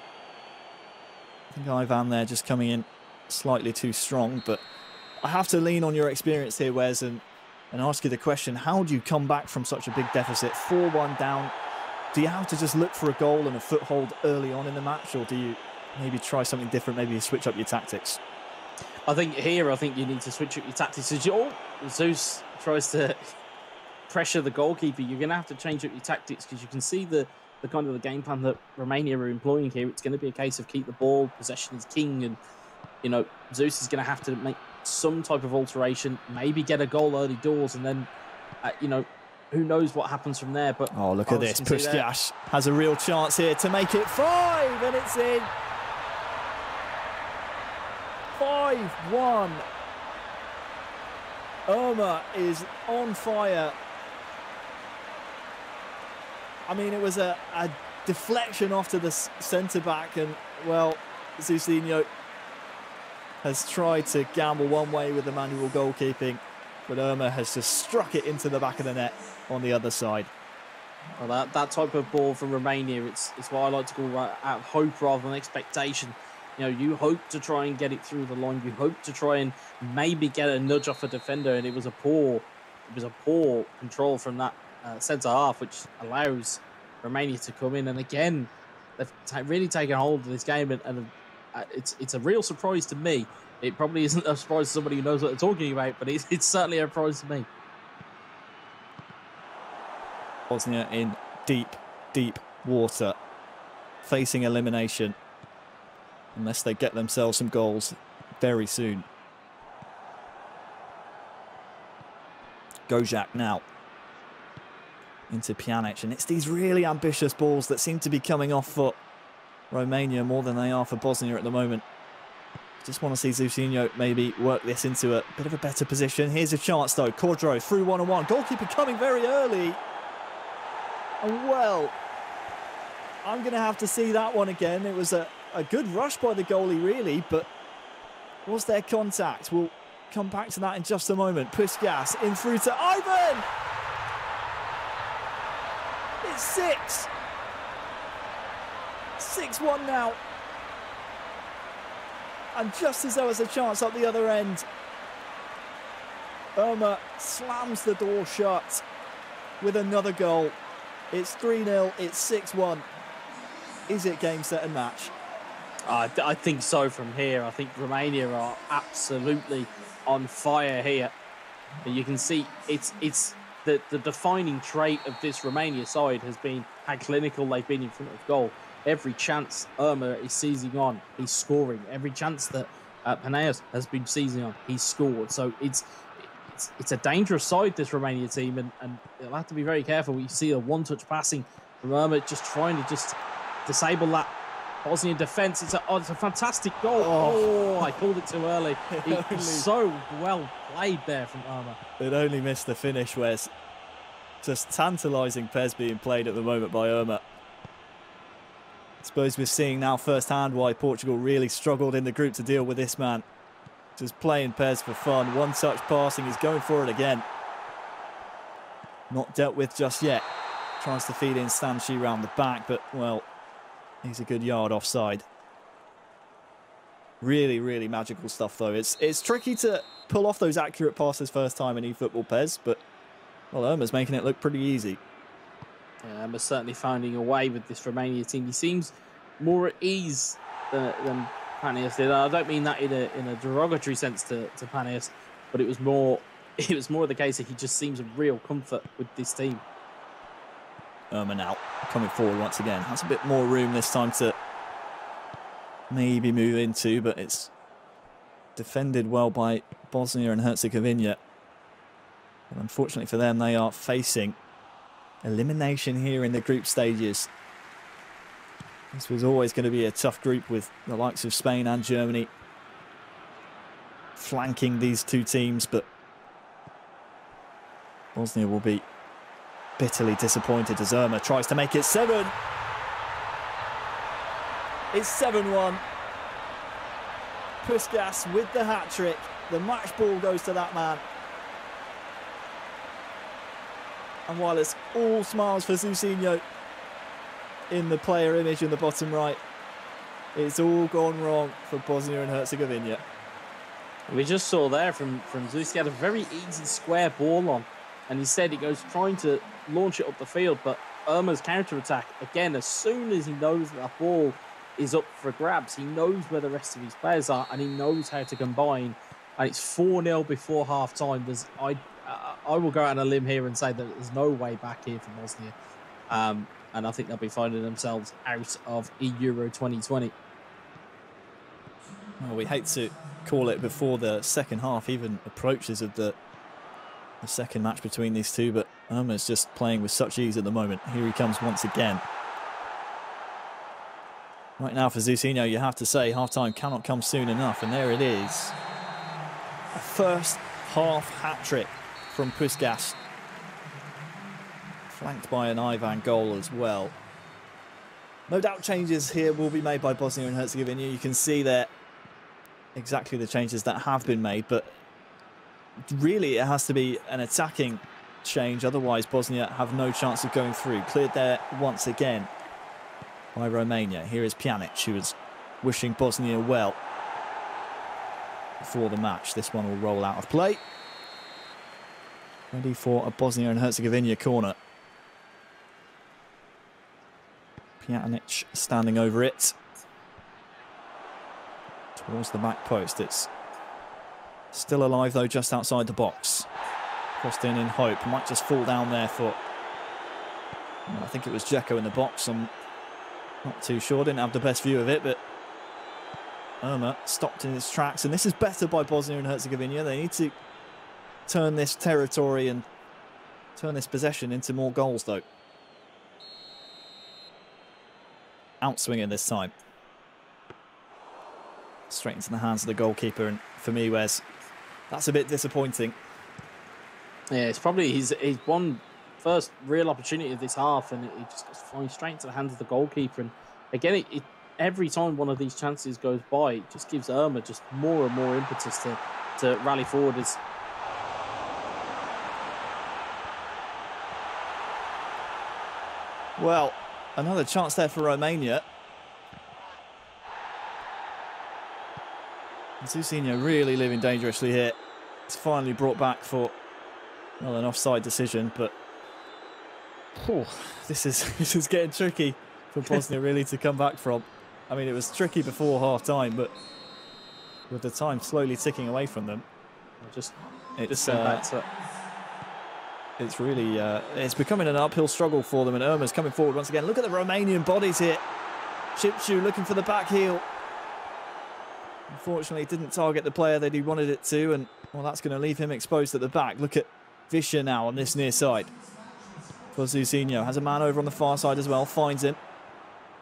I think Ivan there just coming in slightly too strong, but I have to lean on your experience here, Wes, and ask you the question, how do you come back from such a big deficit? 4-1 down. Do you have to just look for a goal and a foothold early on in the match, or do you maybe try something different, maybe switch up your tactics?
I think you need to switch up your tactics. As Zeus tries to pressure the goalkeeper, you're going to have to change up your tactics, because you can see the kind of the game plan that Romania are employing here. It's going to be a case of keep the ball, possession is king, and, you know, Zeus is going to have to make some type of alteration, maybe get a goal early doors, and then, you know, who knows what happens from there. But
oh, look at this. Puskás has a real chance here to make it 5, and it's in. 5-1. Ömer is on fire. I mean, it was a deflection off to the centre-back, and, well, Zeusinho has tried to gamble one way with the manual goalkeeping, but Ömer has just struck it into the back of the net on the other side.
Well, that type of ball from Romania, it's what I like to call out of hope rather than expectation. You know, you hope to try and get it through the line. You hope to try and maybe get a nudge off a defender, and it was a poor control from that centre half, which allows Romania to come in. And again, they've really taken hold of this game, and it's a real surprise to me. It probably isn't a surprise to somebody who knows what they're talking about, but it's certainly a surprise to me.
Bosnia in deep water, facing elimination unless they get themselves some goals very soon. Gojak now into Pjanic, and it's these really ambitious balls that seem to be coming off for Romania more than they are for Bosnia at the moment. Just want to see Zeusinho maybe work this into a bit of a better position. Here's a chance though. Cordro through 1-on-1. Goalkeeper coming very early. And well, I'm going to have to see that one again. It was a good rush by the goalie really, but was there contact? We'll come back to that in just a moment. Puskás in through to Ivan. It's 6. 6-1 now. And just as there was a chance up the other end, Ömer slams the door shut with another goal. It's 3-0, it's 6-1. Is it game, set and match?
I think so from here. I think Romania are absolutely on fire here. And you can see it's the defining trait of this Romania side has been how clinical they've been in front of goal. Every chance Ömer is seizing on, he's scoring. Every chance that Paneas has been seizing on, he's scored. So it's a dangerous side, this Romania team, and they'll have to be very careful. You see a one-touch passing from Ömer, just trying to just disable that Bosnian defence. It's a fantastic goal. Oh, I called it too early. It was so well played there from Ömer.
It only missed the finish, Wes. Just tantalising Pez being played at the moment by Ömer. I suppose we're seeing now firsthand why Portugal really struggled in the group to deal with this man. Just playing Pez for fun. One touch passing, he's going for it again. Not dealt with just yet. Tries to feed in Stanchi round the back, but, well, he's a good yard offside. Really, really magical stuff, though. It's tricky to pull off those accurate passes first time in eFootball, Pez, but, well, Ömer's making it look pretty easy.
Yeah, Ömer's certainly finding a way with this Romania team. He seems more at ease than Paneas did. I don't mean that in a derogatory sense to Paneas, but it was more the case that he just seems a real comfort with this team.
Now coming forward once again. Has a bit more room this time to maybe move into, but it's defended well by Bosnia and Herzegovina. But unfortunately for them, they are facing elimination here in the group stages. This was always going to be a tough group with the likes of Spain and Germany flanking these two teams, but Bosnia will be bitterly disappointed as Ömer tries to make it 7. It's 7-1. Puskas with the hat-trick. The match ball goes to that man. And while it's all smiles for Zousinho in the player image in the bottom right, it's all gone wrong for Bosnia and Herzegovina.
We just saw there from Zeus, he had a very easy square ball on, and instead he goes trying to launch it up the field, but Ömer's counter-attack, again, as soon as he knows that ball is up for grabs, he knows where the rest of his players are, and he knows how to combine, and it's 4-0 before half-time. I will go out on a limb here and say that there's no way back here for Bosnia, and I think they'll be finding themselves out of eEURO 2020.
Well, we hate to call it before the second half even approaches of the second match between these two, but Ömer's just playing with such ease at the moment. Here he comes once again. Right now for Zousinho, you have to say half-time cannot come soon enough, and there it is. A first half hat-trick from Puskas, flanked by an Ivan goal as well. No doubt changes here will be made by Bosnia and Herzegovina. You can see there exactly the changes that have been made, but really it has to be an attacking change, otherwise Bosnia have no chance of going through. Cleared there once again by Romania. Here is Pjanic, who is wishing Bosnia well before the match. This one will roll out of play. Ready for a Bosnia and Herzegovina corner. Pjanic standing over it towards the back post. It's still alive though, just outside the box. Crossed in hope. Might just fall down there for, I think it was Dzeko in the box. I'm not too sure, didn't have the best view of it, but Ömer stopped in his tracks, and this is better by Bosnia and Herzegovina. They need to turn this territory and turn this possession into more goals though. Outswinging this time. Straight into the hands of the goalkeeper, and for me, Wes, that's a bit disappointing.
Yeah, it's probably his one first real opportunity of this half, and it just goes flying straight into the hands of the goalkeeper. And again, every time one of these chances goes by, it just gives Ömer just more and more impetus to rally forward.
Well, another chance there for Romania. Zousinho really living dangerously here. It's finally brought back for, well, an offside decision, but this is getting tricky for Bosnia really to come back from. I mean, it was tricky before half-time, but with the time slowly ticking away from them, it's really it's becoming an uphill struggle for them, and Ömer's coming forward once again. Look at the Romanian bodies here. Chipchu looking for the back heel. Unfortunately, it didn't target the player that he wanted it to, and well, that's going to leave him exposed at the back. Look at Vischer now on this near side. For Zousinho, has a man over on the far side as well, finds him.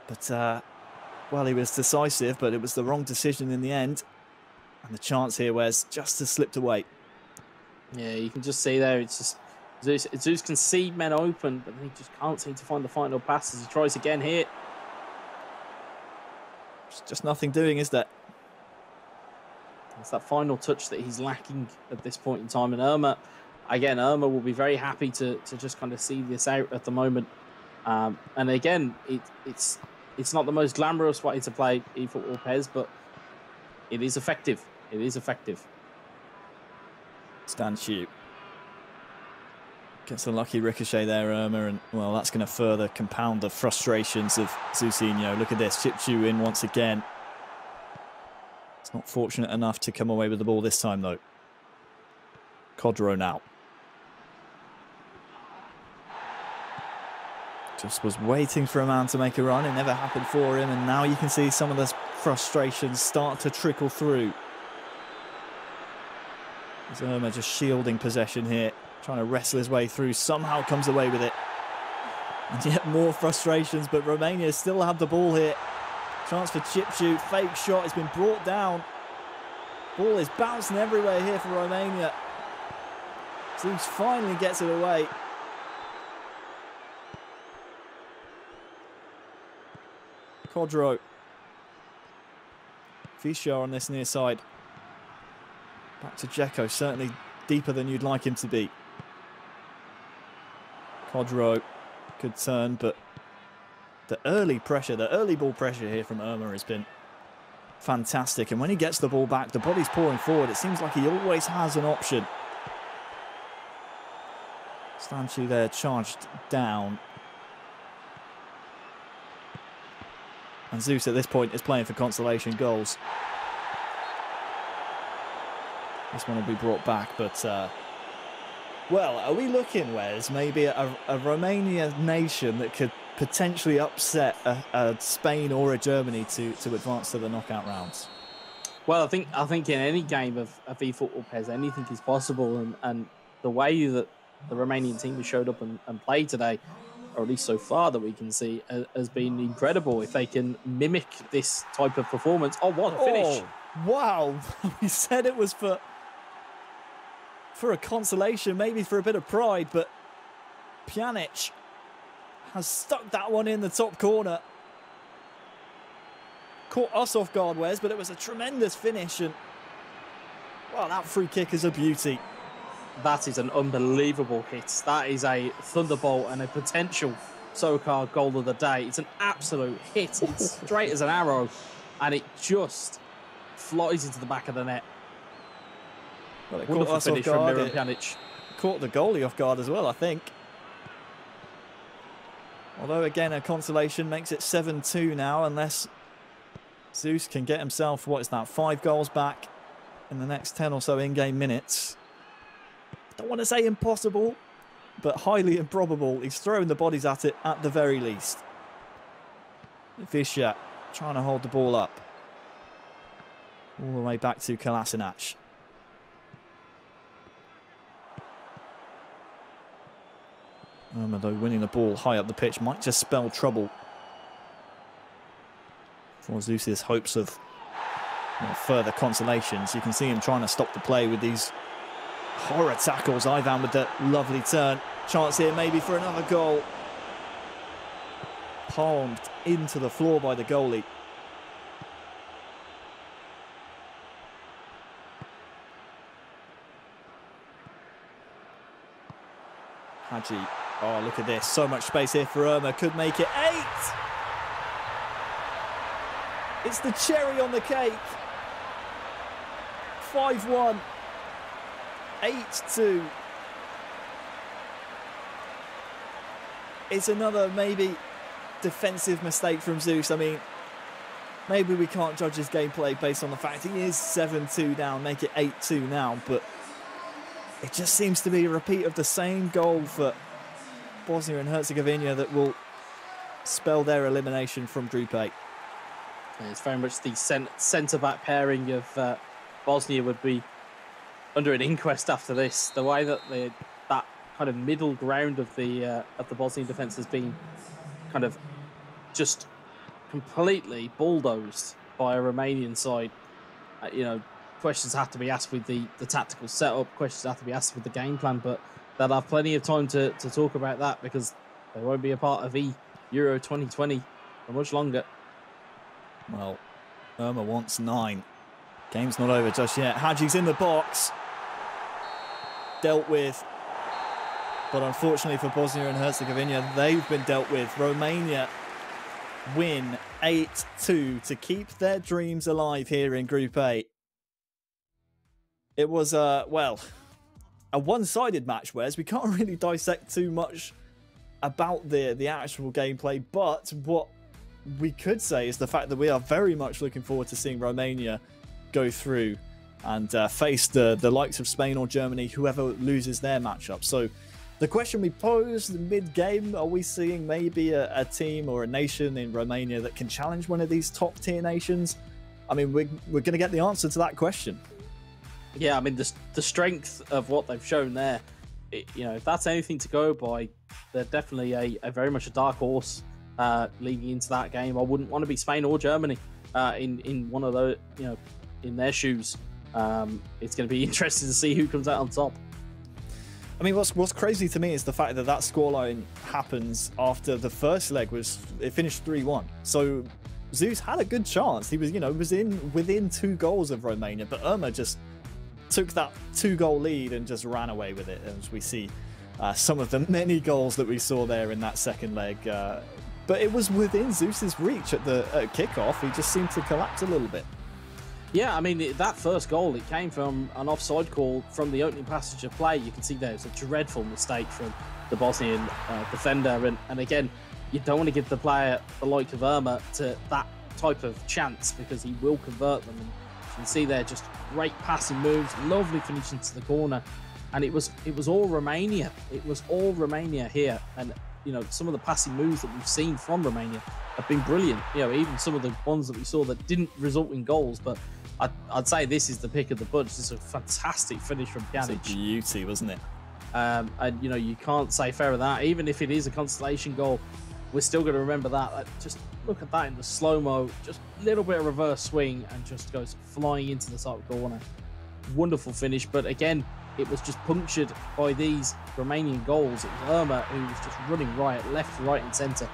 But, well, he was decisive, but it was the wrong decision in the end. And the chance here was just has slipped away.
Yeah, you can just see there, it's just Zeus can see men open, but he just can't seem to find the final pass as he tries again here.
There's just nothing doing, is there?
It's that final touch that he's lacking at this point in time. And Ömer will be very happy to just kind of see this out at the moment. And again, it's not the most glamorous way to play eFootball PES, but it is effective. It is effective.
Stand shoot. Gets a lucky ricochet there, Ömer, and well, that's going to further compound the frustrations of Zousinho. Look at this, Chipchu in once again. It's not fortunate enough to come away with the ball this time, though. Kodro now. Just was waiting for a man to make a run. It never happened for him, and now you can see some of the frustrations start to trickle through. Zerma just shielding possession here, trying to wrestle his way through, somehow comes away with it. And yet more frustrations, but Romania still have the ball here. Chance for chip shoot, fake shot has been brought down. Ball is bouncing everywhere here for Romania. Zeus finally gets it away. Kodro. Fischer on this near side. Back to Dzeko, certainly deeper than you'd like him to be. Kodro, good turn, but the early pressure, the early ball pressure here from Irma has been fantastic. And when he gets the ball back, the body's pouring forward. It seems like he always has an option. Stanchu there charged down. And Zeus at this point is playing for consolation goals. This one will be brought back, but well, are we looking, Wes, maybe a Romania nation that could potentially upset a Spain or a Germany to advance to the knockout rounds?
Well, I think in any game of eFootball PES, anything is possible, and the way that the Romanian team has showed up and played today, or at least so far that we can see, has been incredible. If they can mimic this type of performance. Oh, what a finish.
Oh, wow. We said it was for a consolation, maybe for a bit of pride, but Pjanic has stuck that one in the top corner. Caught us off guard, Wes, but it was a tremendous finish, and well, that free kick is a beauty.
That is an unbelievable hit. That is a thunderbolt and a potential SoCar goal of the day. It's an absolute hit. It's straight as an arrow, and it just flies into the back of the net.
Well, it
wonderful
caught us
finish
off guard.
from Miran Pjanic.
Caught the goalie off guard as well, I think. Although, again, a consolation makes it 7-2 now, unless Zeus can get himself, what is that, 5 goals back in the next 10 or so in-game minutes. Don't want to say impossible, but highly improbable. He's throwing the bodies at it at the very least. Fischer trying to hold the ball up. All the way back to Kolasinac. Though winning the ball high up the pitch might just spell trouble for Zeus's hopes of further consolations. You can see him trying to stop the play with these horror tackles. Ivan with the lovely turn. Chance here maybe for another goal. Palmed into the floor by the goalie. Hadji. Oh, look at this. So much space here for Irma. Could make it 8. It's the cherry on the cake. 5-1. 8-2. It's another maybe defensive mistake from Zeus. I mean, maybe we can't judge his gameplay based on the fact he is 7-2 down, make it 8-2 now, but it just seems to be a repeat of the same goal for Bosnia and Herzegovina that will spell their elimination from Group A.
It's very much the centre-back pairing of Bosnia would be under an inquest after this. The way that that kind of middle ground of the Bosnian defence has been kind of just completely bulldozed by a Romanian side. Questions have to be asked with the tactical setup, questions have to be asked with the game plan, but they'll have plenty of time to talk about that because they won't be a part of eEURO 2020 for much longer.
Well, Irma wants 9. Game's not over just yet. Hadji's in the box. Dealt with. But unfortunately for Bosnia and Herzegovina, they've been dealt with. Romania win 8-2 to keep their dreams alive here in Group A. It was, a one-sided match, Wes. We can't really dissect too much about the actual gameplay, but what we could say is the fact that we are very much looking forward to seeing Romania go through and face the likes of Spain or Germany, whoever loses their matchup. So the question we posed mid-game, are we seeing maybe a team or a nation in Romania that can challenge one of these top-tier nations? I mean, we're going to get the answer to that question.
Yeah, I mean, the strength of what they've shown there, if that's anything to go by, they're definitely a very much a dark horse leading into that game. I wouldn't want to be Spain or Germany in one of those, in their shoes. It's going to be interesting to see who comes out on top.
I mean, what's crazy to me is the fact that scoreline happens after the first leg it finished 3-1. So Zeus had a good chance. He was, within 2 goals of Romania, but Irma just took that 2-goal lead and just ran away with it, as we see some of the many goals that we saw there in that second leg. But it was within Zeus's reach at kickoff. He just seemed to collapse a little bit.
Yeah, I mean, that first goal, it came from an offside call from the opening passage of play. You can see there's a dreadful mistake from the Bosnian defender. And again, you don't want to give the player the like of Irma to that type of chance, because he will convert them. And you can see there just great passing moves, lovely finish into the corner. And it was all Romania. It was all Romania here. And, some of the passing moves that we've seen from Romania have been brilliant. Even some of the ones that we saw that didn't result in goals, but I'd say this is the pick of the bunch. This is a fantastic finish from Pjanic.
It's a beauty, wasn't it?
And you can't say fair of that. Even if it is a consolation goal, we're still going to remember that. Just look at that in the slow-mo, just a little bit of reverse swing and just goes flying into the side corner. Wonderful finish, but again, it was just punctured by these Romanian goals. It was Irma who was just running riot, left, right and centre,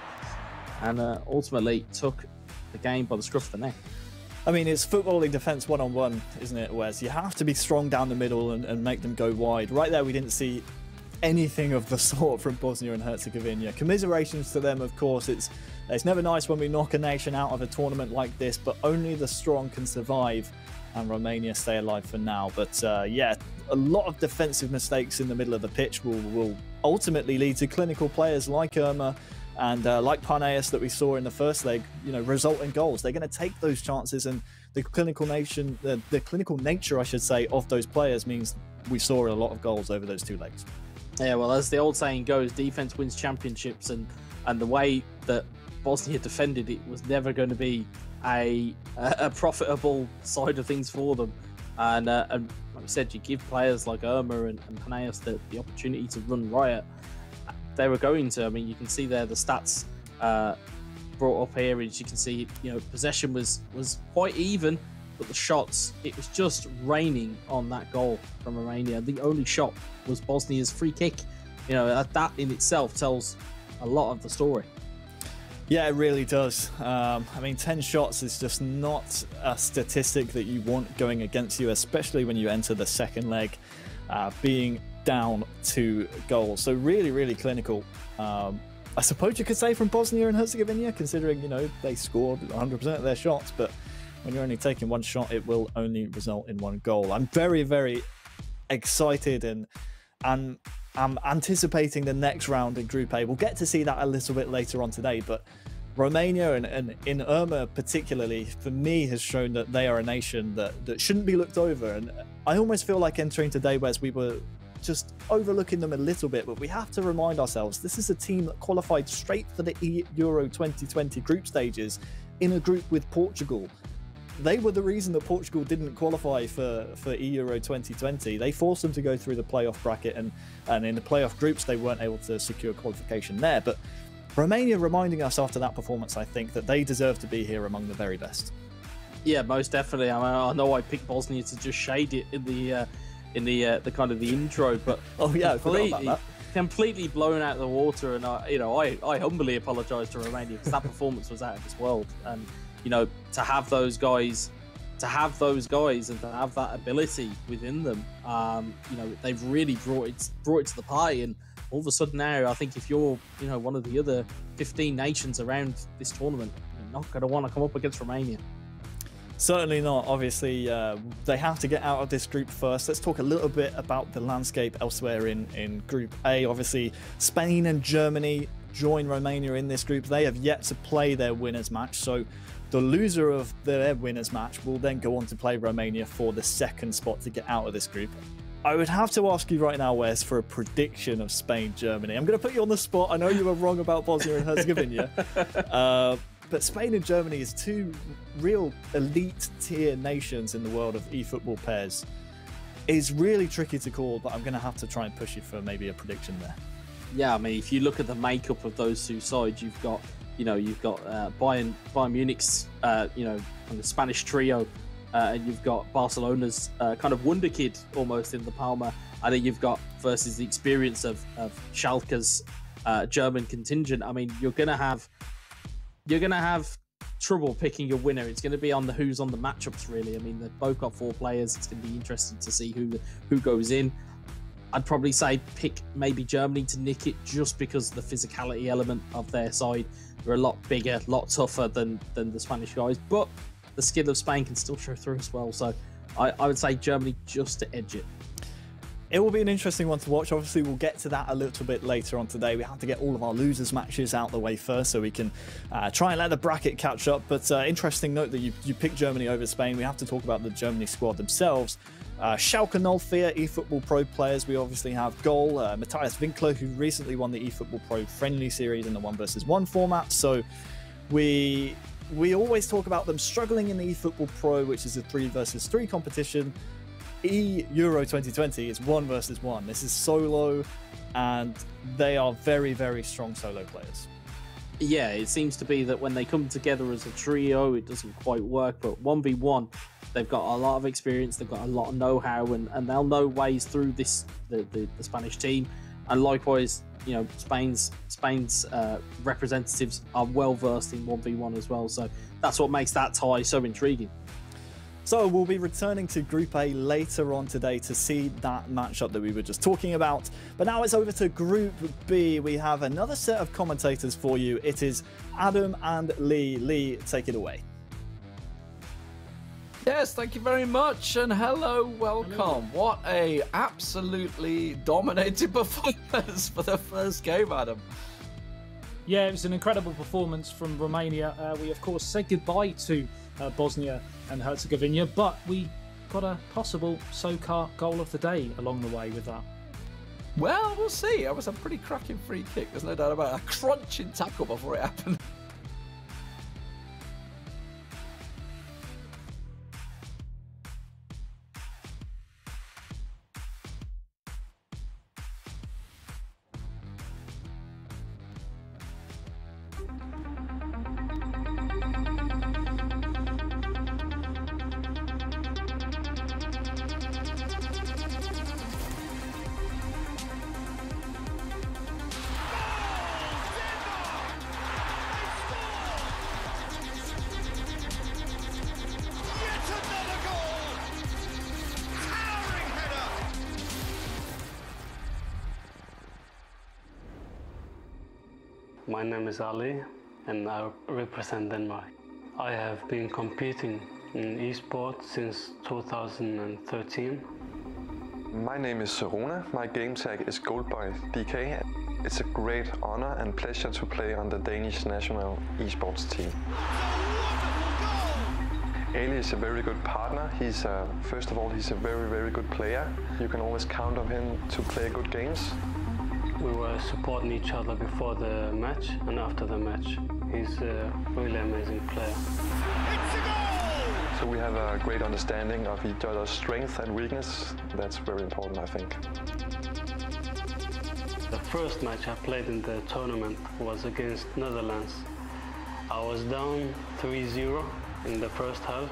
and ultimately took the game by the scruff of the neck.
I mean, it's footballing defence one-on-one, isn't it, Wes? You have to be strong down the middle and make them go wide. Right there, we didn't see anything of the sort from Bosnia and Herzegovina. Commiserations to them, of course. It's never nice when we knock a nation out of a tournament like this, but only the strong can survive, and Romania stay alive for now. But yeah, a lot of defensive mistakes in the middle of the pitch will ultimately lead to clinical players like Irma and like Parneas that we saw in the first leg, result in goals. They're going to take those chances, and the clinical nature, I should say, of those players means we saw a lot of goals over those 2 legs.
Yeah, well, as the old saying goes, defense wins championships, and the way that Bosnia defended it was never going to be a profitable side of things for them. And like I said, you give players like Irma and Parneas the opportunity to run riot. They were going to. I mean, you can see there the stats brought up here, as you can see, possession was quite even, but the shots, it was just raining on that goal from Romania. The only shot was Bosnia's free kick. That in itself tells a lot of the story.
Yeah, it really does. I mean, 10 shots is just not a statistic that you want going against you, especially when you enter the second leg being down 2 goals. So really, really clinical. I suppose you could say from Bosnia and Herzegovina, considering, they scored 100% of their shots, but when you're only taking 1 shot, it will only result in 1 goal. I'm very, very excited and I'm anticipating the next round in Group A. We'll get to see that a little bit later on today, but Romania and in Irma particularly, for me, has shown that they are a nation that shouldn't be looked over. And I almost feel like entering today, Wes, we were just overlooking them a little bit, but we have to remind ourselves this is a team that qualified straight for the eEURO 2020 group stages in a group with Portugal. They were the reason that Portugal didn't qualify for eEURO 2020. They forced them to go through the playoff bracket, and in the playoff groups they weren't able to secure qualification there. But Romania reminding us after that performance, I think, that they deserve to be here among the very best.
Yeah, most definitely. I mean, I know I picked Bosnia to just shade it in the kind of the intro, but
oh yeah, I forgot about that.
Completely blown out of the water, and I humbly apologise to Romania because that performance was out of this world. And to have those guys and to have that ability within them, they've really brought it to the party. And all of a sudden now, I think if you're one of the other 15 nations around this tournament, you're not going to want to come up against Romania.
Certainly not. Obviously, they have to get out of this group first. Let's talk a little bit about the landscape elsewhere in Group A. Obviously, Spain and Germany join Romania in this group. They have yet to play their winners match, so the loser of their winners match will then go on to play Romania for the second spot to get out of this group. I would have to ask you right now, Wes, for a prediction of Spain-Germany. I'm going to put you on the spot. I know you were wrong about Bosnia and Herzegovina. But Spain and Germany is two real elite tier nations in the world of eFootball pairs. It's really tricky to call, but I'm going to have to try and push you for maybe a prediction there.
Yeah, I mean, if you look at the makeup of those two sides, you've got Bayern Munich's, on the Spanish trio, and you've got Barcelona's kind of wonder kid almost in the Palma. I think you've got versus the experience of Schalke's German contingent. I mean, you're gonna have trouble picking your winner. It's going to be on the who's on the matchups, really. I mean, they've both got 4 players. It's going to be interesting to see who goes in. I'd probably say pick maybe Germany to nick it just because of the physicality element of their side. They're a lot bigger, a lot tougher than the Spanish guys, but the skill of Spain can still show through as well. So I would say Germany just to edge it.
It will be an interesting one to watch. Obviously, we'll get to that a little bit later on today. We have to get all of our losers matches out the way first so we can try and let the bracket catch up. But interesting note that you picked Germany over Spain. We have to talk about the Germany squad themselves. Schalke 04 eFootball Pro players. We obviously have goal Matthias Winkler, who recently won the eFootball Pro friendly series in the 1-versus-1 format. So we always talk about them struggling in the eFootball Pro, which is a 3-versus-3 competition. eEURO 2020 is 1-versus-1. This is solo, and they are very, very strong solo players.
Yeah, it seems to be that when they come together as a trio, it doesn't quite work, but 1v1, they've got a lot of experience, they've got a lot of know-how, and they'll know ways through the Spanish team. And likewise, Spain's representatives are well versed in 1v1 as well, so that's what makes that tie so intriguing.
So we'll be returning to Group A later on today to see that matchup that we were just talking about. But now it's over to Group B. We have another set of commentators for you. It is Adam and Lee. Lee, take it away.
Yes, thank you very much, and hello, welcome. Hello. What a absolutely dominated performance for the first game, Adam.
Yeah, it was an incredible performance from Romania. We, of course, said goodbye to Bosnia and Herzegovina, but we got a possible SOCAR goal of the day along the way with that.
Well, we'll see. It was a pretty cracking free kick, there's no doubt about it. A crunching tackle before it happened.
My name is Ali and I represent Denmark. I have been competing in esports since 2013.
My name is Rona. My game tag is GoldBoy.dk. It's a great honor and pleasure to play on the Danish national esports team. Ali is a very good partner. First of all, he's a very, very good player. You can always count on him to play good games.
We were supporting each other before the match and after the match. He's a really amazing player.
So we have a great understanding of each other's strength and weakness. That's very important, I think.
The first match I played in the tournament was against Netherlands. I was down 3-0 in the first half,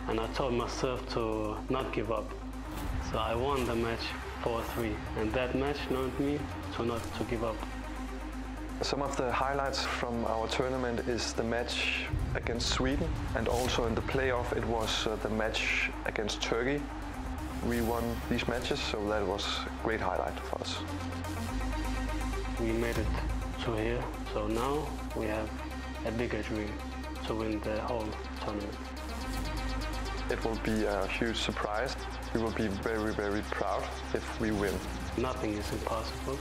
and I told myself to not give up. So I won the match 4-3, and that match knowed me to not to give up.
Some of the highlights from our tournament is the match against Sweden, and also in the playoff it was the match against Turkey. We won these matches, so that was a great highlight for us.
We made it to here, so now we have a bigger dream to win the whole tournament.
It will be a huge surprise. We will be very, very proud if we win.
Nothing is impossible.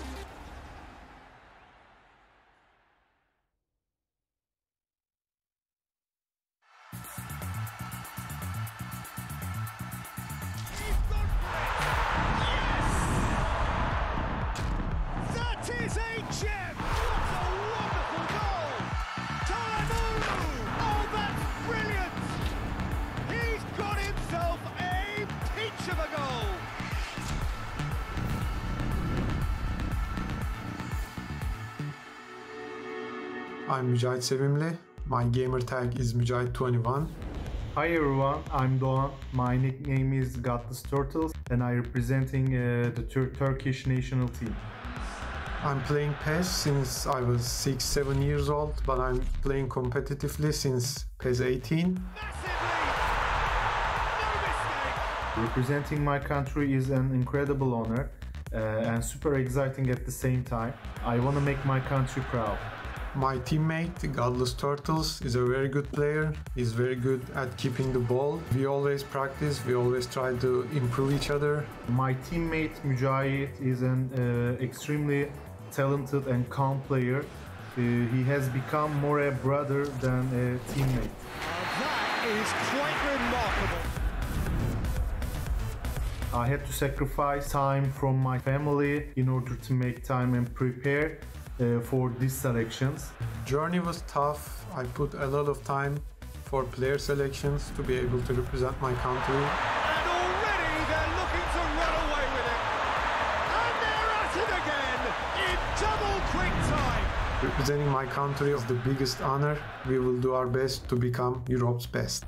I'm Mücahit Sevimli. My gamer tag is Mücahit21.
Hi everyone, I'm Doğan. My nickname is Godless Turtles and I'm representing the Turkish national team.
I'm playing PES since I was 6-7 years old, but I'm playing competitively since PES 18.
Representing my country is an incredible honor and super exciting at the same time. I want to make my country proud.
My teammate, Godless Turtles, is a very good player. He's very good at keeping the ball. We always practice, we always try to improve each other.
My teammate Mücahit is an extremely talented and calm player. He has become more a brother than a teammate.
That is quite remarkable.
I had to sacrifice time from my family in order to make time and prepare for these selections.
Journey was tough. I put a lot of time for player selections to be able to represent my country.
And already they're looking to run away with it. And they're at it again in double quick time.
Representing my country is the biggest honor. We will do our best to become Europe's best.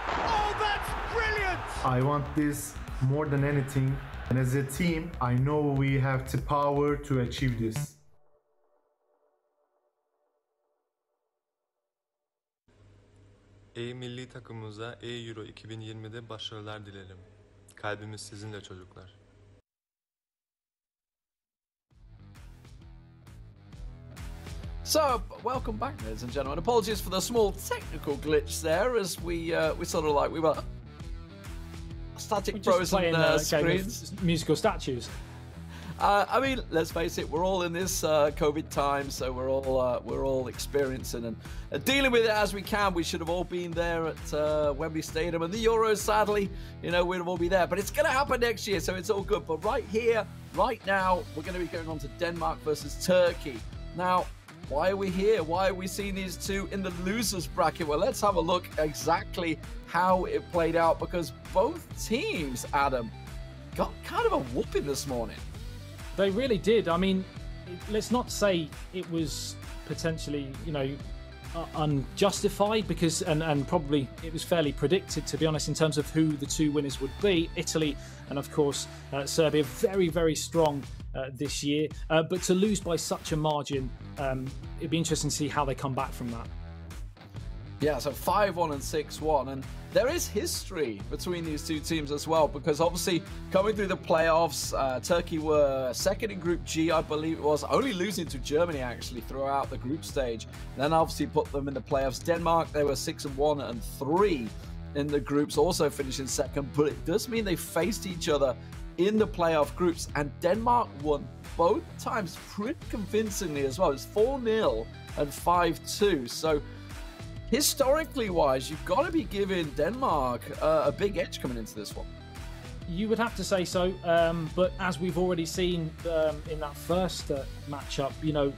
Oh, that's brilliant!
I want this more than anything, and as a team, I know we have the power to achieve this.
Milli takımımıza eEURO 2020'de başarılar dilerim. Kalbimiz sizinle çocuklar.
So, welcome back, ladies and gentlemen. Apologies for the small technical glitch there, as we sort of like we were static frozen screens,
musical statues.
I mean, let's face it, we're all in this COVID time, so we're all experiencing and dealing with it as we can. We should have all been there at Wembley Stadium, and the Euros, sadly, you know, we'd have all be there. But it's going to happen next year, so it's all good. But right here, right now, we're going to be going on to Denmark versus Turkey. Now, why are we here? Why are we seeing these two in the losers bracket? Well, let's have a look exactly how it played out, because both teams, Adam, got kind of a whooping this morning.
They really did. I mean, let's not say it was potentially, you know, unjustified, because and probably it was fairly predicted, to be honest, in terms of who the two winners would be. Italy and of course Serbia, very, very strong this year, but to lose by such a margin, it'd be interesting to see how they come back from that.
Yeah, so 5-1 and 6-1, and there is history between these two teams as well, because obviously coming through the playoffs, Turkey were second in Group G, I believe it was, only losing to Germany actually throughout the group stage. Then obviously put them in the playoffs. Denmark, they were 6-1 and 3 in the groups, also finishing second, but it does mean they faced each other in the playoff groups, and Denmark won both times pretty convincingly as well. It's 4-0 and 5-2, so historically wise, you've got to be giving Denmark a big edge coming into this one.
You would have to say so, but as we've already seen in that first matchup, you know,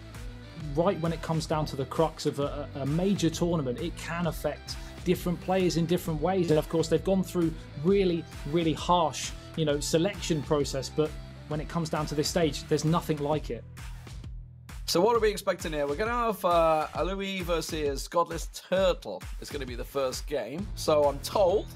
right when it comes down to the crux of a major tournament, it can affect different players in different ways. And of course, they've gone through really, really harsh, you know, selection process, but when it comes down to this stage, there's nothing like it.
So what are we expecting here? We're going to have Louis versus Godless Turtle. It's going to be the first game. So I'm told,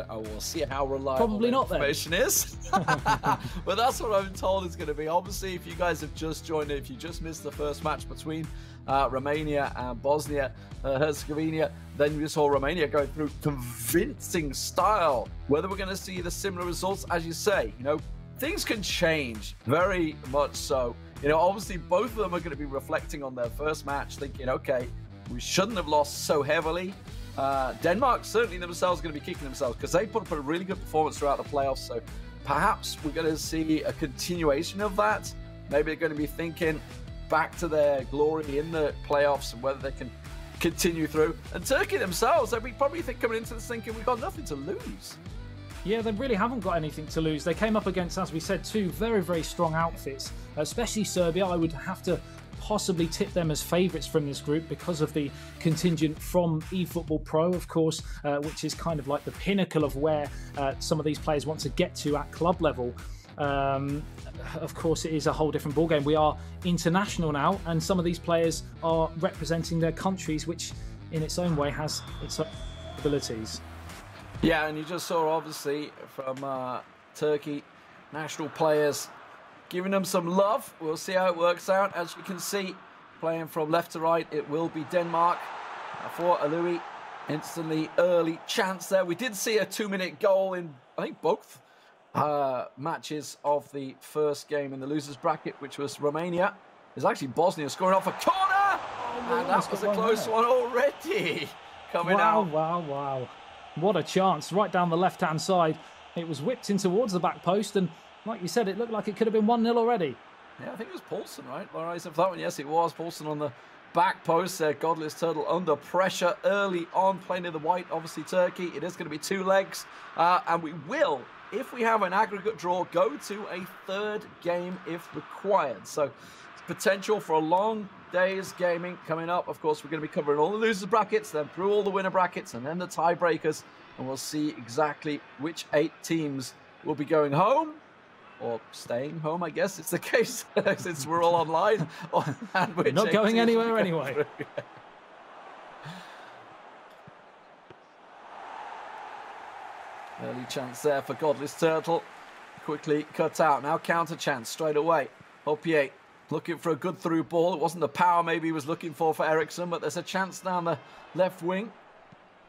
I will see how reliable
probably not
the information is. But that's what I'm told it's going to be. Obviously, if you guys have just joined it, if you just missed the first match between Romania and Bosnia-Herzegovina, then you saw Romania going through convincing style. Whether we're going to see the similar results, as you say, you know, things can change, very much so. You know, obviously both of them are going to be reflecting on their first match, thinking, okay, we shouldn't have lost so heavily. Denmark certainly themselves are going to be kicking themselves because they put up a really good performance throughout the playoffs. So perhaps we're going to see a continuation of that. Maybe they're going to be thinking back to their glory in the playoffs and whether they can continue through. And Turkey themselves, they probably think coming into this thinking we've got nothing to lose.
Yeah, they really haven't got anything to lose. They came up against, as we said, two very, very strong outfits, especially Serbia. I would have to possibly tip them as favourites from this group because of the contingent from eFootball Pro, of course, which is kind of like the pinnacle of where some of these players want to get to at club level. Of course, it is a whole different ballgame. We are international now, and some of these players are representing their countries, which in its own way has its own abilities.
Yeah, and you just saw, obviously, from Turkey, national players giving them some love. We'll see how it works out. As you can see, playing from left to right, it will be Denmark for Alui. Instantly early chance there. We did see a 2-minute goal in, I think, both matches of the first game in the losers bracket, which was Romania. There's actually Bosnia scoring off a corner, and that was a close one already coming out.
Wow. What a chance, right down the left-hand side. It was whipped in towards the back post, and like you said, it looked like it could have been 1-0 already.
Yeah, I think it was Paulson, right? Lorraine, for that one, yes, it was. Paulson on the back post there. Godless Turtle under pressure early on, playing in the white, obviously Turkey. It is going to be 2 legs, and we will, if we have an aggregate draw, go to a 3rd game if required. So potential for a long day's gaming coming up. Of course, we're going to be covering all the losers brackets, then through all the winner brackets, and then the tiebreakers, and we'll see exactly which 8 teams will be going home, or staying home, I guess it's the case, since we're all online. And
we're not going anywhere anyway.
Early chance there for Godless Turtle. Quickly cut out. Now counter chance straight away. Hopier looking for a good through ball. It wasn't the power maybe he was looking for Eriksson, but there's a chance down the left wing.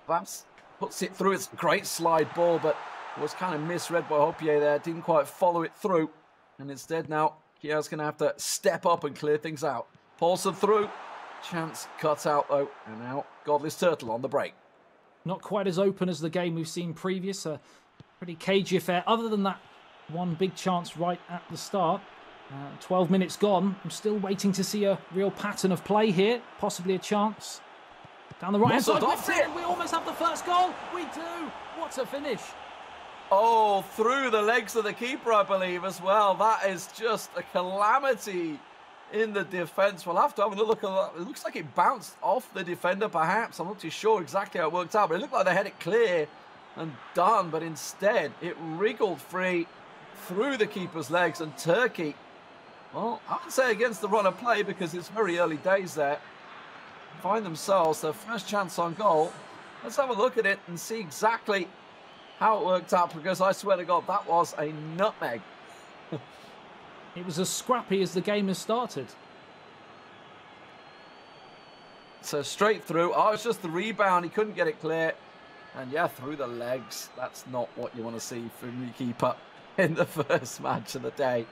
Vaps puts it through. It's a great slide ball, but was kind of misread by Hopier there. Didn't quite follow it through. And instead now, Kia's going to have to step up and clear things out. Paulson through. Chance cut out though. And now Godless Turtle on the break.
Not quite as open as the game we've seen previous. A pretty cagey affair. Other than that one big chance right at the start. 12 minutes gone. I'm still waiting to see a real pattern of play here. Possibly a chance. Down the right-hand side. We almost have the first goal. We do. What a finish.
Oh, through the legs of the keeper, I believe, as well. That is just a calamity in the defence. We'll have to have a look at that. It looks like it bounced off the defender, perhaps. I'm not too sure exactly how it worked out, but it looked like they had it clear and done, but instead it wriggled free through the keeper's legs, and Turkey, well, I would say against the run of play, because it's very early days there, find themselves their first chance on goal. Let's have a look at it and see exactly how it worked out, because I swear to God, that was a nutmeg.
It was as scrappy as the game has started.
So straight through. Oh, it's just the rebound. He couldn't get it clear. And yeah, through the legs. That's not what you want to see from your keeper in the first match of the day.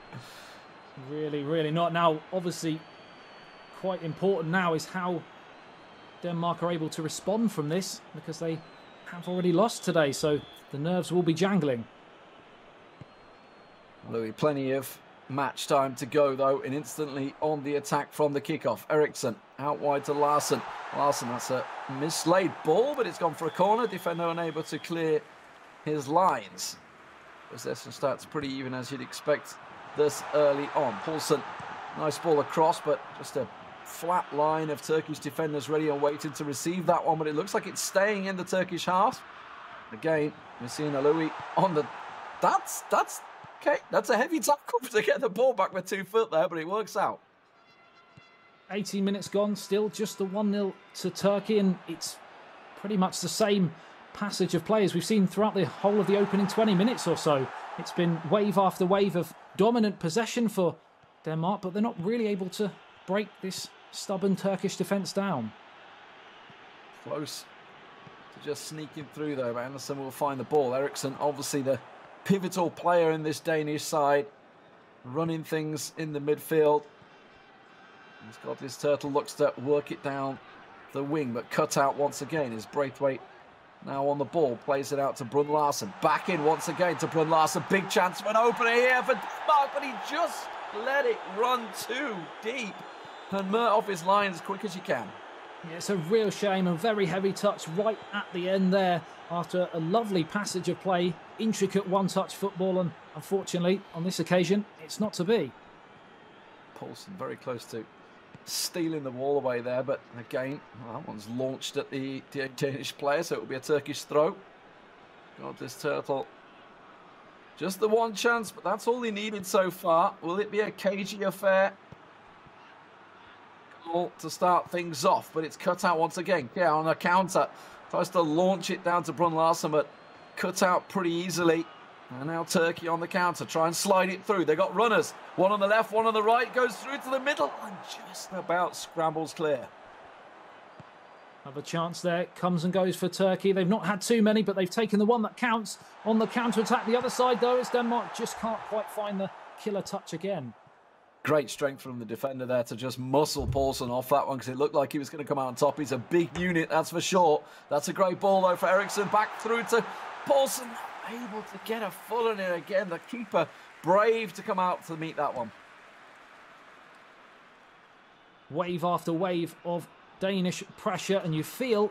Really, really not. Now, obviously, quite important now is how Denmark are able to respond from this, because they have already lost today, so the nerves will be jangling.
Louis, plenty of match time to go, though, and instantly on the attack from the kickoff. Eriksson out wide to Larsen. Larsen, that's a mislaid ball, but it's gone for a corner. Defender unable to clear his lines. Possession starts pretty even, as you'd expect this early on. Paulson, nice ball across, but just a flat line of Turkish defenders ready and waiting to receive that one, but it looks like it's staying in the Turkish half. Again, we're seeing Alui on the... That's okay. That's a heavy tackle to get the ball back with 2 foot there, but it works out.
18 minutes gone, still just the 1-0 to Turkey, and it's pretty much the same passage of play as we've seen throughout the whole of the opening 20 minutes or so. It's been wave after wave of dominant possession for Denmark, but they're not really able to break this stubborn Turkish defence down.
Close to just sneaking through though, but Anderson will find the ball. Eriksson, obviously the pivotal player in this Danish side, running things in the midfield. He's got this Turtle, looks to work it down the wing, but cut out once again is Braithwaite. Now on the ball, plays it out to Brun Larsen. Back in once again to Brun Larsen. Big chance for an opener here for Denmark, but he just let it run too deep and Mert off his line as quick as you can.
Yeah, it's a real shame, a very heavy touch right at the end there after a lovely passage of play, intricate one-touch football, and unfortunately on this occasion it's not to be.
Paulson very close to stealing the wall away there, but again, well, that one's launched at the Danish player, so it will be a Turkish throw. God, this Turtle Just the one chance, but that's all he needed so far. Will it be a cagey affair? Goal to start things off, but it's cut out once again. Yeah, on a counter. Tries to launch it down to Brun Larsen, but cut out pretty easily. And now Turkey on the counter. Try and slide it through. They got runners. One on the left, one on the right. Goes through to the middle and just about scrambles clear.
Have a chance there. Comes and goes for Turkey. They've not had too many, but they've taken the one that counts on the counter-attack. The other side, though, is Denmark just can't quite find the killer touch again.
Great strength from the defender there to just muscle Poulsen off that one because it looked like he was going to come out on top. He's a big unit, that's for sure. That's a great ball, though, for Eriksson. Back through to Poulsen. Able to get a full in it again. The keeper brave to come out to meet that one.
Wave after wave of Danish pressure, and you feel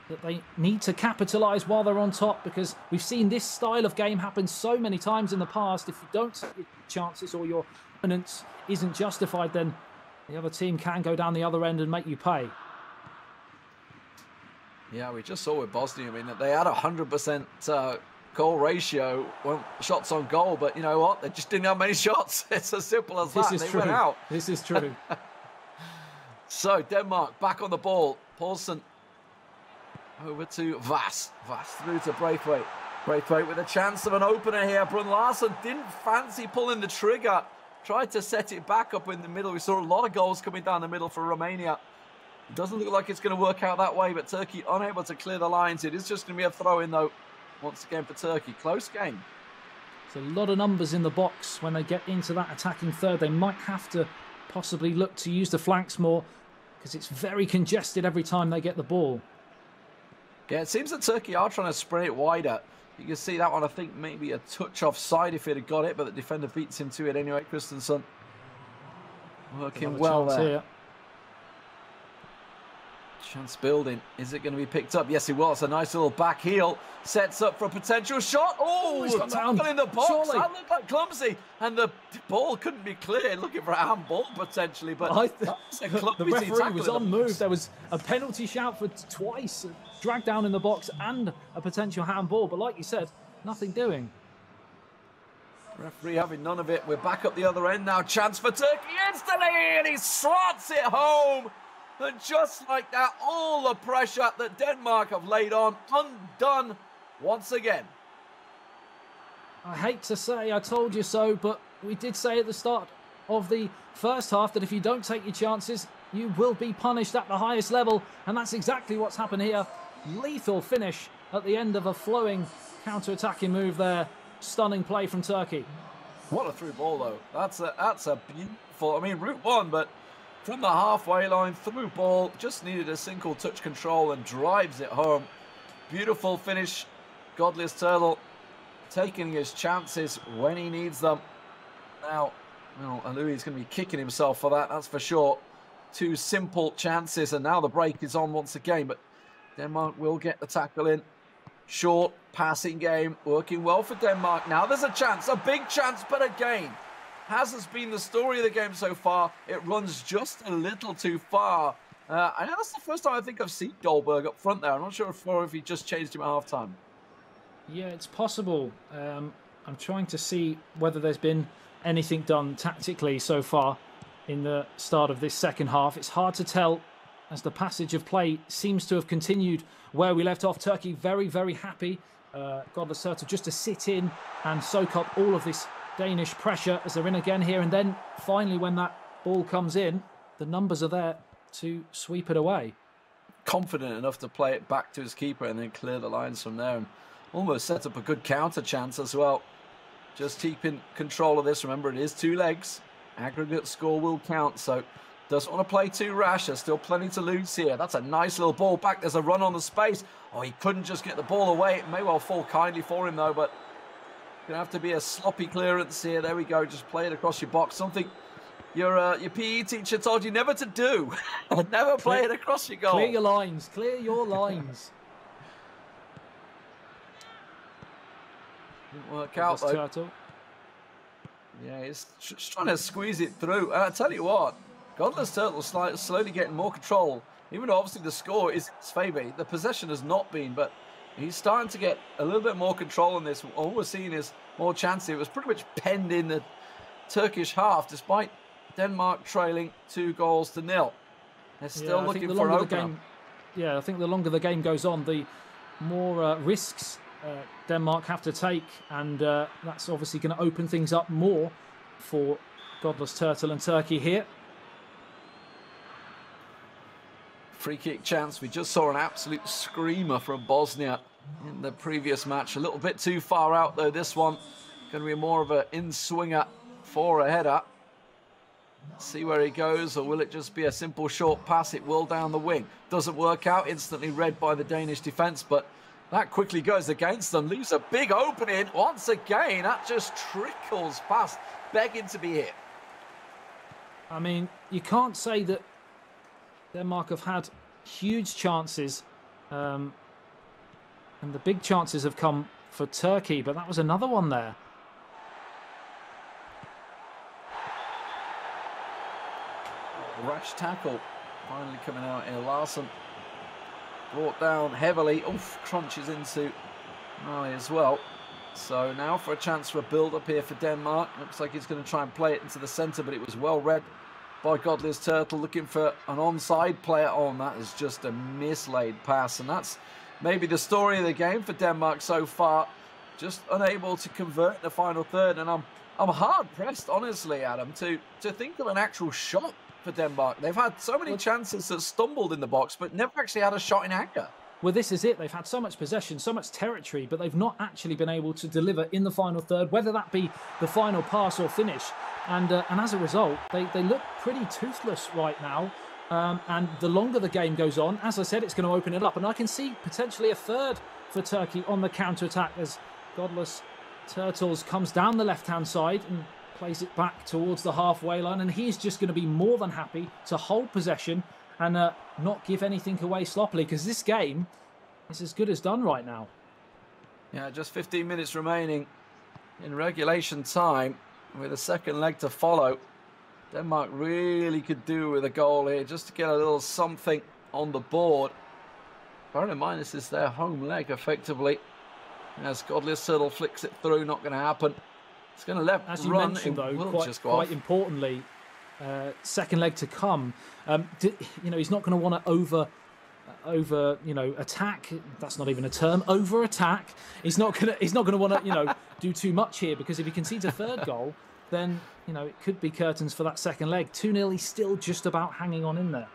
that they need to capitalise while they're on top, because we've seen this style of game happen so many times in the past. If you don't take your chances or your opponents isn't justified, then the other team can go down the other end and make you pay.
Yeah, we just saw with Bosnia, I mean, they had 100% goal ratio, well, shots on goal, but you know what? They just didn't have many shots. It's as simple as that. They went out.
This is true.
So, Denmark back on the ball. Poulsen over to Vass. Vass through to Braithwaite. Braithwaite with a chance of an opener here. Brun Larsen didn't fancy pulling the trigger. Tried to set it back up in the middle. We saw a lot of goals coming down the middle for Romania. It doesn't look like it's going to work out that way, but Turkey unable to clear the lines. It is just going to be a throw-in, though, once again for Turkey. Close game.
There's a lot of numbers in the box when they get into that attacking third. They might have to possibly look to use the flanks more, because it's very congested every time they get the ball.
Yeah, it seems that Turkey are trying to spray it wider. You can see that one, I think, maybe a touch offside if he'd have got it, but the defender beats him to it anyway. Christensen working well there. Here. Chance building. Is it going to be picked up? Yes, it was. A nice little back heel. Sets up for a potential shot. Oh, he's got tackle in the box. Surely. That looked like clumsy. And the ball couldn't be cleared. Looking for a handball potentially. But
the referee was on move. There was a penalty shout for twice. Dragged down in the box and a potential handball. But like you said, nothing doing.
Referee having none of it. We're back up the other end now. Chance for Turkey instantly. And he slots it home. And just like that, all the pressure that Denmark have laid on, undone once again.
I hate to say I told you so, but we did say at the start of the first half that if you don't take your chances, you will be punished at the highest level. And that's exactly what's happened here. Lethal finish at the end of a flowing counter-attacking move there. Stunning play from Turkey.
What a through ball, though. That's a beautiful, I mean, route one, but from the halfway line, through ball, just needed a single touch control and drives it home. Beautiful finish. Godless Turtle taking his chances when he needs them. Now, well, Alui is going to be kicking himself for that, that's for sure. Two simple chances, and now the break is on once again, but Denmark will get the tackle in. Short passing game, working well for Denmark. Now there's a chance, a big chance, but again, as has been the story of the game so far, it runs just a little too far. I know that's the first time I think I've seen Dolberg up front there. I'm not sure if he just changed him at half-time.
Yeah, it's possible. I'm trying to see whether there's been anything done tactically so far in the start of this second half. It's hard to tell, as the passage of play seems to have continued where we left off. Turkey very, very happy. Godless Turtle just to sit in and soak up all of this Danish pressure as they're in again here. And then finally, when that ball comes in, the numbers are there to sweep it away.
Confident enough to play it back to his keeper and then clear the lines from there. And almost set up a good counter chance as well. Just keeping control of this. Remember, it is two legs. Aggregate score will count, so doesn't want to play too rash. There's still plenty to lose here. That's a nice little ball back. There's a run on the space. Oh, he couldn't just get the ball away. It may well fall kindly for him, though, but gonna have to be a sloppy clearance here. There we go. Just play it across your box. Something your PE teacher told you never to do. Never play it across your goal.
Clear your lines. Clear your lines.
Didn't work out, though.
Turtle.
Yeah, he's just trying to squeeze it through. And I tell you what, Godless Turtle slowly getting more control. Even though obviously the score is his favour, the possession has not been, but he's starting to get a little bit more control in this. All we're seeing is more chances. It was pretty much penned in the Turkish half, despite Denmark trailing 2-0. They're still looking for an opener.
I think the longer the game goes on, the more risks Denmark have to take, and that's obviously going to open things up more for Godless Turtle and Turkey here.
Free kick chance. We just saw an absolute screamer from Bosnia in the previous match. A little bit too far out though, this one. Going to be more of an in-swinger for a header. See where he goes, or will it just be a simple short pass? It will down the wing. Doesn't work out, instantly read by the Danish defence, but that quickly goes against them. Leaves a big opening once again. That just trickles past, begging to be hit.
I mean, you can't say that Denmark have had huge chances, and the big chances have come for Turkey, but that was another one there.
Rash tackle finally coming out here. Larsen brought down heavily. Oof, crunches into Manuel as well. So now for a chance for a build-up here for Denmark. Looks like he's going to try and play it into the centre, but it was well read by Godless Turtle, looking for an onside player. Oh, and that is just a mislaid pass, and that's maybe the story of the game for Denmark so far. Just unable to convert in the final third, and I'm hard pressed, honestly, Adam, to think of an actual shot for Denmark. They've had so many chances that stumbled in the box, but never actually had a shot in anger.
Well, this is it. They've had so much possession, so much territory, but they've not actually been able to deliver in the final third, whether that be the final pass or finish. And as a result, they look pretty toothless right now. And the longer the game goes on, as I said, it's going to open it up. And I can see potentially a third for Turkey on the counter-attack as Godless Turtles comes down the left-hand side and plays it back towards the halfway line. And he's just going to be more than happy to hold possession and not give anything away sloppily, because this game is as good as done right now.
Yeah, just 15 minutes remaining in regulation time with a second leg to follow. Denmark really could do with a goal here just to get a little something on the board. Bear in mind, this is their home leg, effectively. As Godless Turtle flicks it through, not going to happen. It's going to let
as you
run.
mentioned, though, quite importantly, second leg to come. He's not going to want to attack. That's not even a term. Over attack. He's not going to want to do too much here, because if he concedes a third goal, then it could be curtains for that second leg. 2-0. He's still just about hanging on in there.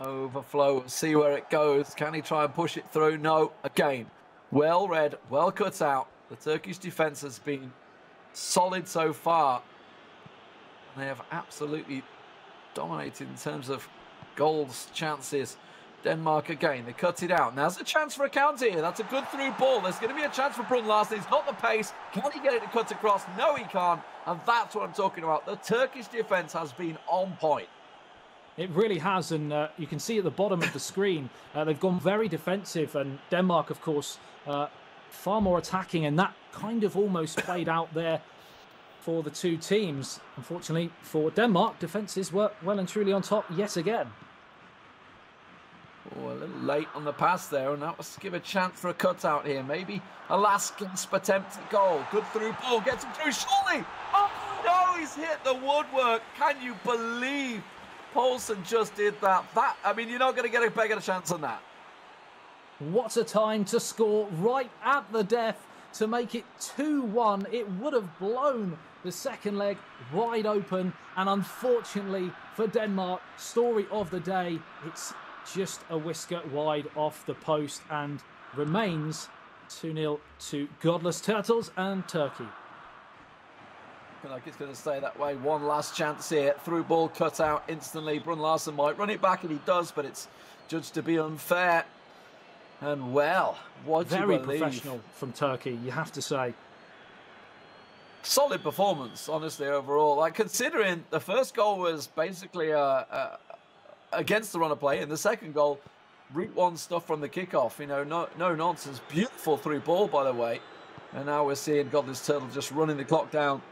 Overflow. See where it goes. Can he try and push it through? No. Again, well read, well cut out. The Turkish defence has been solid so far. They have absolutely dominated in terms of goals, chances. Denmark again, they cut it out. Now there's a chance for a counter here. That's a good through ball. There's going to be a chance for Brun Larsen. He's got the pace. Can he get it to cut across? No, he can't. And that's what I'm talking about. The Turkish defence has been on point.
It really has, and you can see at the bottom of the screen, they've gone very defensive, and Denmark, of course, far more attacking, and that kind of almost played out there for the two teams. Unfortunately for Denmark, defences were well and truly on top yet again.
Oh, a little late on the pass there, and that was to give a chance for a cutout here. Maybe a last gasp attempt at goal. Good through ball, gets him through, surely! Oh no, he's hit the woodwork. Can you believe Poulsen just did that? I mean, you're not going to get a bigger chance than that.
What a time to score right at the death to make it 2-1. It would have blown the second leg wide open, and unfortunately for Denmark, story of the day, it's just a whisker wide off the post and remains 2-0 to Godless Turtles and Turkey.
Like it's going to stay that way. One last chance here. Through ball cut out instantly. Brun Larsen might run it back, and he does, but it's judged to be unfair. And well, what do you believe?
Very professional from Turkey, you have to say.
Solid performance, honestly, overall. Like, considering the first goal was basically against the run of play, and the second goal, route one stuff from the kickoff. No nonsense. Beautiful through ball, by the way. And now we're seeing Godless Turtle just running the clock down,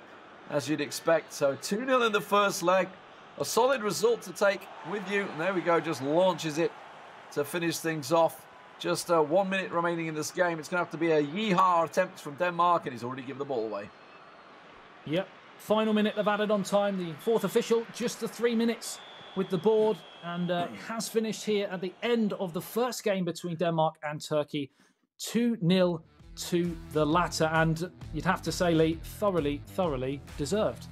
as you'd expect. So 2-0 in the first leg. A solid result to take with you. And there we go, just launches it to finish things off Just 1 minute remaining in this game. It's going to have to be a yeehaw attempt from Denmark, and he's already given the ball away.
Yep. Final minute they've added on time. The fourth official, just the 3 minutes with the board. And it has finished here at the end of the first game between Denmark and Turkey. 2-0 to the latter. And you'd have to say, Lee, thoroughly deserved.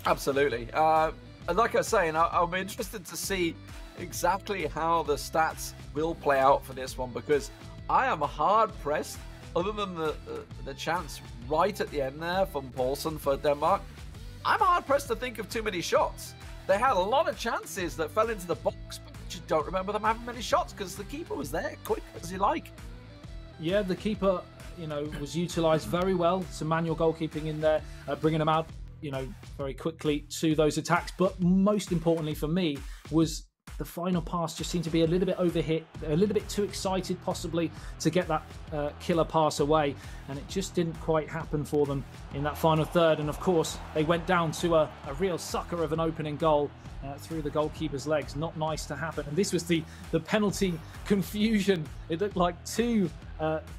Absolutely. And like I was saying, I'm interested to see exactly how the stats will play out for this one, because I am hard-pressed, other than the chance right at the end there from Poulsen for Denmark, I'm hard-pressed to think of too many shots. They had a lot of chances that fell into the box, but I just don't remember them having many shots because the keeper was there, quick as you like.
Yeah, the keeper, you know, was utilised very well. Some manual goalkeeping in there, bringing them out, you know, very quickly to those attacks. But most importantly for me was the final pass just seemed to be a little bit overhit, a little bit too excited possibly to get that killer pass away, and it just didn't quite happen for them in that final third. And of course they went down to a real sucker of an opening goal through the goalkeeper's legs. Not nice to happen. And this was the penalty confusion. It looked like two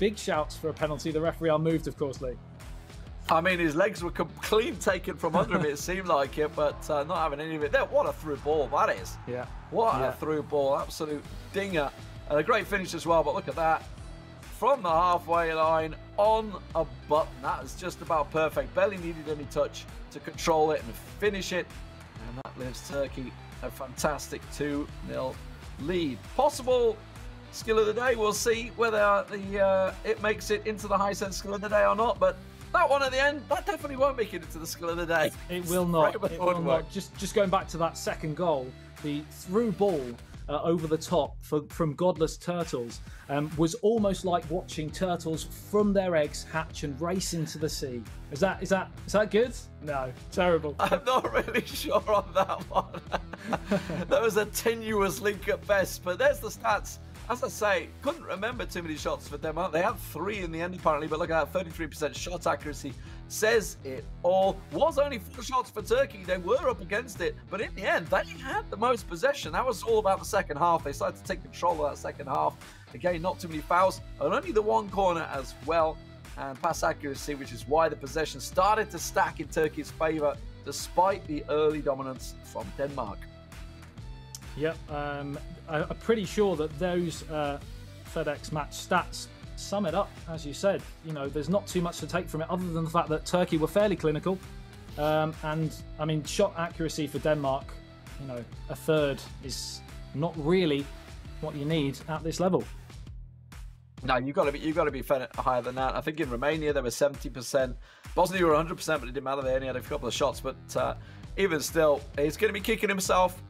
big shouts for a penalty. The referee unmoved, of course, Lee.
I mean, his legs were clean taken from under him, it seemed like it, but not having any of it there. What a through ball that is.
Yeah.
What a through ball. Absolute dinger. And a great finish as well, but look at that. From the halfway line, on a button. That is just about perfect. Barely needed any touch to control it and finish it. And that leaves Turkey a fantastic 2-0 lead. Possible skill of the day. We'll see whether it makes it into the high sense skill of the day or not, but that one at the end, that definitely won't make it into the skill of the day.
It will not. It will not. Just going back to that second goal, the through ball over the top from Godless Turtles was almost like watching turtles from their eggs hatch and race into the sea. Is that good? No, terrible.
I'm not really sure on that one. That was a tenuous link at best, but there's the stats. As I say, couldn't remember too many shots for Denmark. They had 3 in the end apparently, but look at that, 33% shot accuracy says it all. Was only 4 shots for Turkey. They were up against it, but in the end, they had the most possession. That was all about the second half. They started to take control of that second half. Again, not too many fouls, and only the one corner as well, and pass accuracy, which is why the possession started to stack in Turkey's favour, despite the early dominance from Denmark.
Yep, I'm pretty sure that those FedEx match stats sum it up, as you said. You know, there's not too much to take from it other than the fact that Turkey were fairly clinical. And, I mean, shot accuracy for Denmark, you know, a third is not really what you need at this level.
No, you've got to be higher than that. I think in Romania, they were 70%. Bosnia were 100%, but it didn't matter. They only had a couple of shots. But even still, he's going to be kicking himself.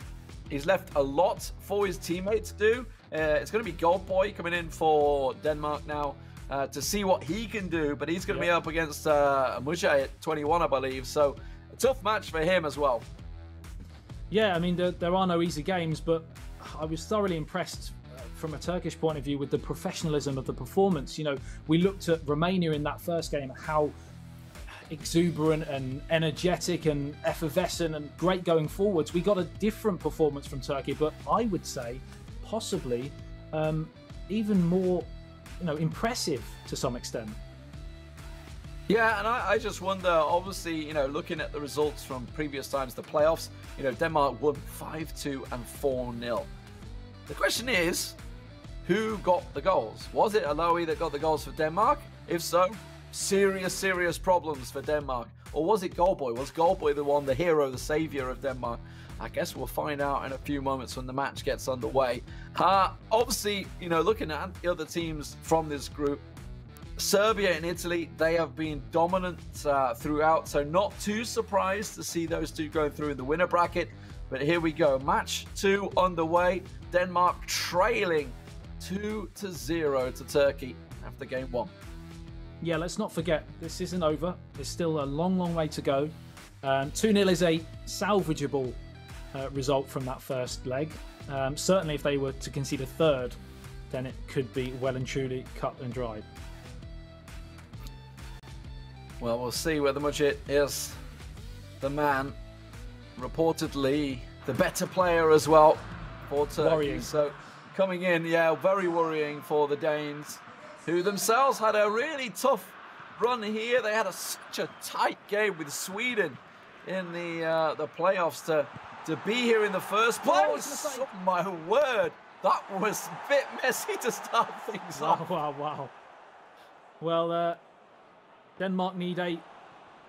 He's left a lot for his teammates to do. It's going to be Gold Boy coming in for Denmark now to see what he can do. But he's going to be up against Mujay at 21, I believe. So a tough match for him as well.
Yeah, I mean, there are no easy games, but I was thoroughly impressed from a Turkish point of view with the professionalism of the performance. You know, we looked at Romania in that first game, how exuberant and energetic and effervescent and great going forwards. We got a different performance from Turkey, but I would say possibly even more, you know, impressive to some extent.
Yeah, and I just wonder, obviously, you know, looking at the results from previous times, the playoffs, you know, Denmark won 5-2 and 4-0. The question is, who got the goals? Was it Alohi that got the goals for Denmark? If so, serious problems for Denmark. Or was it Goldboy? Was Goldboy the one, the hero, the saviour of Denmark? I guess we'll find out in a few moments when the match gets underway. Obviously, you know, looking at the other teams from this group, Serbia and Italy, they have been dominant throughout, so not too surprised to see those two going through in the winner bracket. But here we go, match 2 underway. Denmark trailing 2-0 to Turkey after game 1.
Yeah, let's not forget, this isn't over. There's still a long way to go. 2-0 is a salvageable result from that first leg. Certainly if they were to concede a third, then it could be well and truly cut and dried.
Well, we'll see whether Mujit is the man. Reportedly the better player as well for Turkey.
Worrying.
So coming in. Yeah, very worrying for the Danes, who themselves had a really tough run here. They had such a tight game with Sweden in the playoffs to be here in the first place. Oh, my word. That was a bit messy to start things off.
Wow. Well, Denmark need a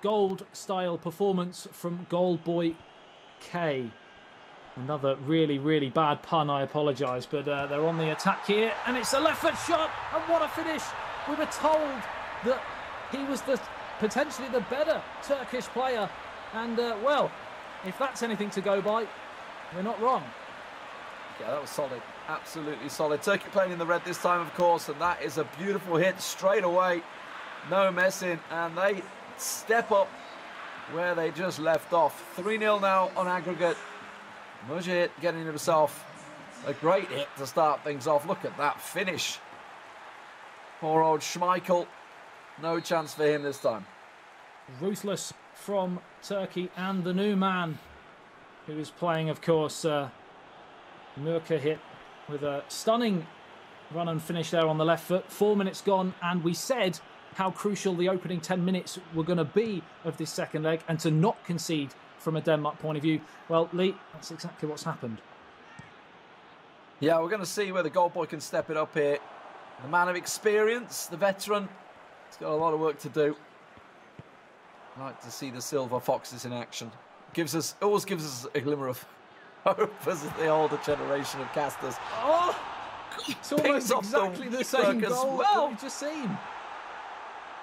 gold-style performance from Goalboy K. Another really, really bad pun, I apologise, but they're on the attack here, and it's a left-foot shot, and what a finish. We were told that he was potentially the better Turkish player, and, well, if that's anything to go by, we're not wrong.
Yeah, that was solid. Absolutely solid. Turkey playing in the red this time, of course, and that is a beautiful hit straight away. No messing, and they step up where they just left off. 3-0 now on aggregate. Mujahid getting himself a great hit to start things off. Look at that finish. Poor old Schmeichel. No chance for him this time.
Ruthless from Turkey, and the new man who is playing, of course, Murka hit with a stunning run and finish there on the left foot. 4 minutes gone, and we said how crucial the opening 10 minutes were going to be of this second leg, and to not concede from a Denmark point of view. Well, Lee, that's exactly what's happened.
Yeah, we're going to see whether Goalboy can step it up here. The man of experience, the veteran, he's got a lot of work to do. I like to see the Silver Foxes in action. Always gives us a glimmer of hope as the older generation of casters.
Oh, it's almost exactly the same goal that we've just seen.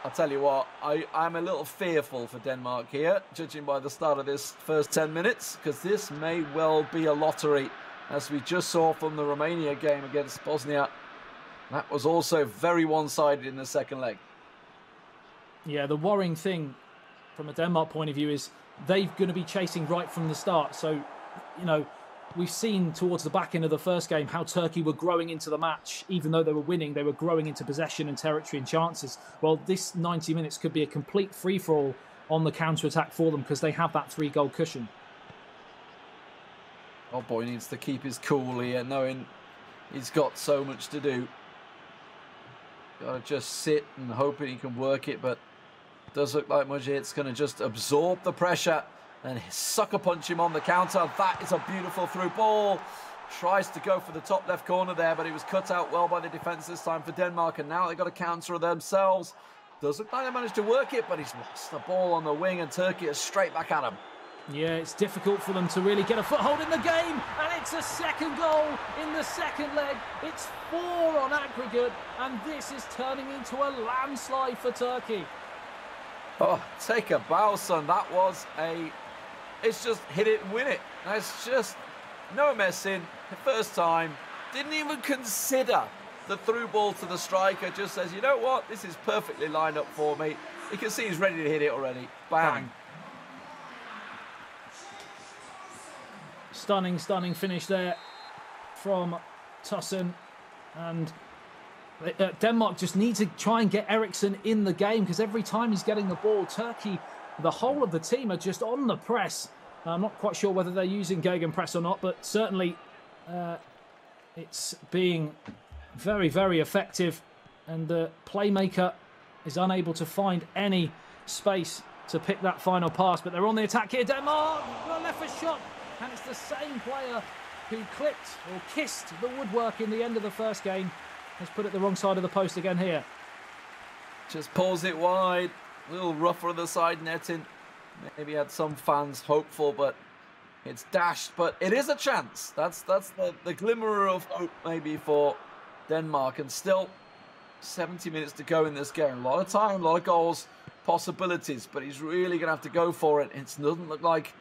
I'll tell you what, I'm a little fearful for Denmark here, judging by the start of this first 10 minutes, because this may well be a lottery, as we just saw from the Romania game against Bosnia. That was also very one-sided in the second leg.
Yeah, the worrying thing from a Denmark point of view is they're going to be chasing right from the start. So, you know, we've seen towards the back end of the first game how Turkey were growing into the match. Even though they were winning, they were growing into possession and territory and chances. Well, this 90 minutes could be a complete free-for-all on the counter-attack for them, because they have that 3-goal cushion.
Oh boy, needs to keep his cool here, knowing he's got so much to do. Got to just sit and hoping he can work it, but it does look like Mujahid's going to just absorb the pressure and sucker punch him on the counter. That is a beautiful through ball. Tries to go for the top left corner there, but it was cut out well by the defence this time for Denmark, and now they've got to counter themselves. Does look like they managed to work it, but he's lost the ball on the wing, and Turkey is straight back at him.
Yeah, it's difficult for them to really get a foothold in the game, and it's a second goal in the second leg. It's 4 on aggregate, and this is turning into a landslide for Turkey.
Oh, take a bow, son. That was it's just hit it and win it. That's just no messing. The first time, didn't even consider the through ball to the striker. Just says, you know what, this is perfectly lined up for me. You can see he's ready to hit it already. Bang.
Stunning finish there from Tussen, and Denmark just need to try and get Eriksson in the game, because every time he's getting the ball, Turkey, the whole of the team are just on the press. I'm not quite sure whether they're using gegenpress or not, but certainly it's being very, very effective, and the playmaker is unable to find any space to pick that final pass. But they're on the attack here. Denmark, left foot shot, and it's the same player who clipped or kissed the woodwork in the end of the first game has put it the wrong side of the post again here.
Just pulls it wide, a little rougher on the side netting. Maybe had some fans hopeful, but it's dashed. But it is a chance. That's the glimmer of hope maybe for Denmark. And still 70 minutes to go in this game. A lot of time, a lot of goals, possibilities, but he's really going to have to go for it. It doesn't look like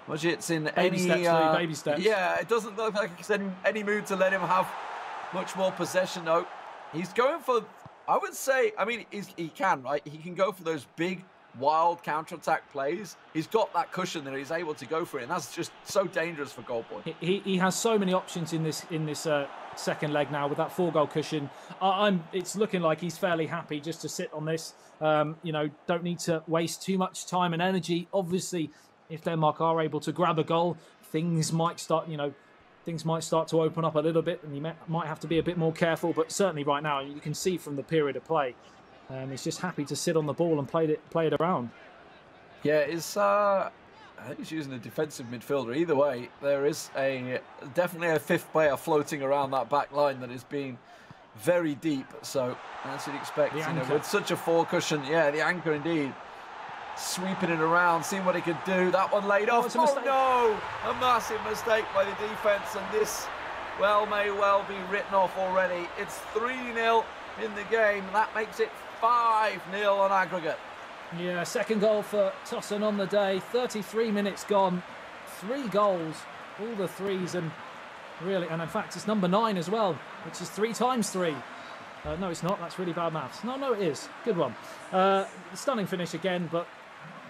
Mujahid's in
baby steps.
Yeah, it doesn't look like he's in any mood to let him have much more possession. No, he's going for, I would say, I mean, he can, right? He can go for those big, wild counter-attack plays. He's got that cushion that he's able to go for it, and that's just so dangerous for Goalboy.
He has so many options in this second leg now with that 4-goal cushion. It's looking like he's fairly happy just to sit on this. You know, don't need to waste too much time and energy. Obviously, if Denmark are able to grab a goal, things might start, you know, things might start to open up a little bit, and you might have to be a bit more careful. But certainly right now, you can see from the period of play, he's just happy to sit on the ball and play it around.
Yeah, I think he's using a defensive midfielder. Either way, there is definitely a fifth player floating around that back line that is being very deep. So, as you'd expect, with such a forward cushion, yeah, the anchor indeed. Sweeping it around, seeing what he could do. That one laid off. Oh no! A massive mistake by the defence, and this may well be written off already. It's 3-0 in the game. That makes it 5-0 on aggregate.
Yeah, second goal for Tosun on the day. 33 minutes gone. 3 goals, all the threes, and in fact, it's number 9 as well, which is 3 times 3. No, it's not. That's really bad maths. No, it is. Good one. Stunning finish again, but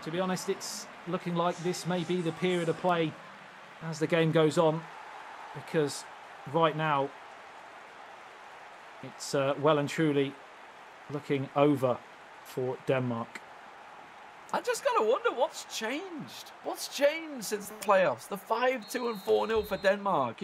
to be honest, it's looking like this may be the period of play as the game goes on, because right now it's well and truly looking over for Denmark.
I just got to wonder what's changed. What's changed since the playoffs? The 5-2 and 4-0 for Denmark.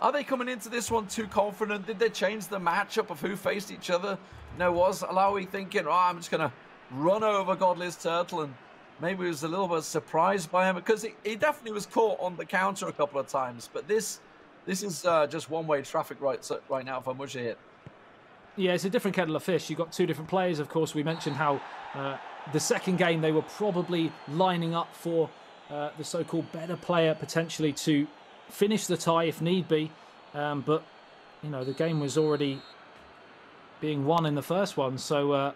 Are they coming into this one too confident? Did they change the matchup of who faced each other? Was Alawi thinking, I'm just going to run over Godless Turtle, and maybe he was a little bit surprised by him, because he definitely was caught on the counter a couple of times. But this is just one-way traffic right now for Mujahid.
Yeah, it's a different kettle of fish. You've got 2 different players. Of course, we mentioned how the second game they were probably lining up for the so-called better player potentially to finish the tie if need be. But, the game was already being won in the first one. So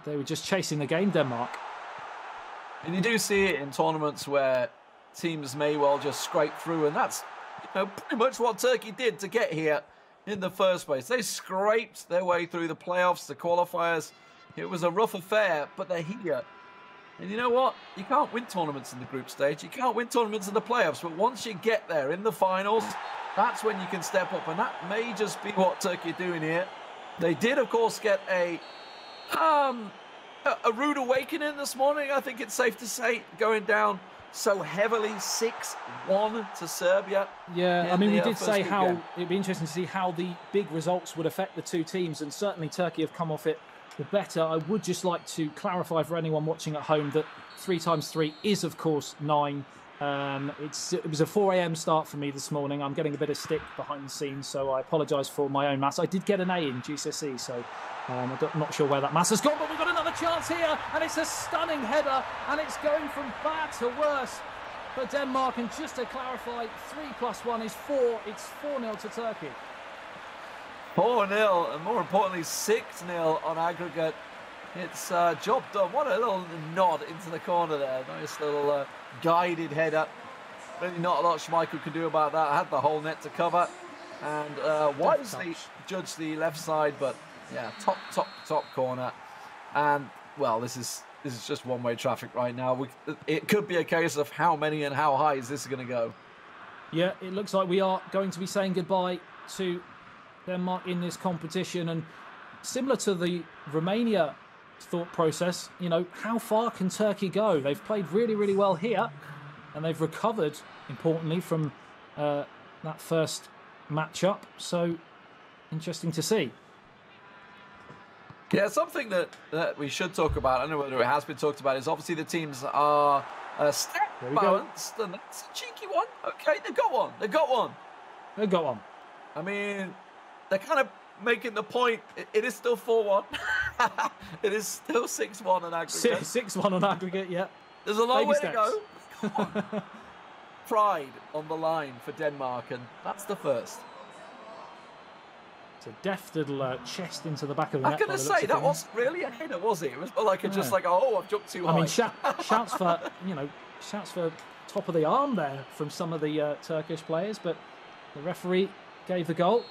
they were just chasing the game, Denmark.
And you do see it in tournaments where teams may well just scrape through, and that's pretty much what Turkey did to get here in the first place. They scraped their way through the playoffs, the qualifiers. It was a rough affair, but they're here. And you know what? You can't win tournaments in the group stage. You can't win tournaments in the playoffs, but once you get there in the finals, that's when you can step up, and that may just be what Turkey are doing here. They did, of course, get a rude awakening this morning, I think it's safe to say, going down so heavily, 6-1 to Serbia.
Yeah, I mean, we did say how it'd be interesting to see how the big results would affect the 2 teams, and certainly Turkey have come off it the better. I would just like to clarify for anyone watching at home that 3 times 3 is, of course, 9. It was a 4 a.m. start for me this morning. I'm getting a bit of stick behind the scenes, so I apologise for my own maths. I did get an A in GCSE, so I'm not sure where that maths has gone, but we've got another chance here, and it's a stunning header, and it's going from bad to worse for Denmark. And just to clarify, 3 + 1 is 4. It's 4-0 to Turkey.
4-0, and more importantly, 6-0 on aggregate. It's job done. What a little nod into the corner there. Nice little guided header. Really not a lot Schmeichel can do about that. I had the whole net to cover, and wisely judged the left side, but yeah, top corner. And well, this is just one-way traffic right now. It could be a case of how many and how high is this going to go.
Yeah, it looks like we are going to be saying goodbye to Denmark in this competition, and similar to the Romania thought process, how far can Turkey go? They've played really, really well here, and they've recovered, importantly, from that first matchup. So, interesting to see.
Yeah, something that we should talk about, I don't know whether it has been talked about, is obviously the teams are stat balanced, and that's a cheeky one. Okay, they've got one. They've got one. I mean, they're kind of making the point, it is still 4-1. It is still 6-1 on aggregate.
6-1 on aggregate, yeah.
There's a long way to go. Come on. Pride on the line for Denmark, and that's the first.
It's a deft little chest into the back of the net.
I was going to say, that wasn't really a header, was it? It was like just like, oh, I've jumped too high.
I mean, shouts for top of the arm there from some of the Turkish players, but the referee gave the goal.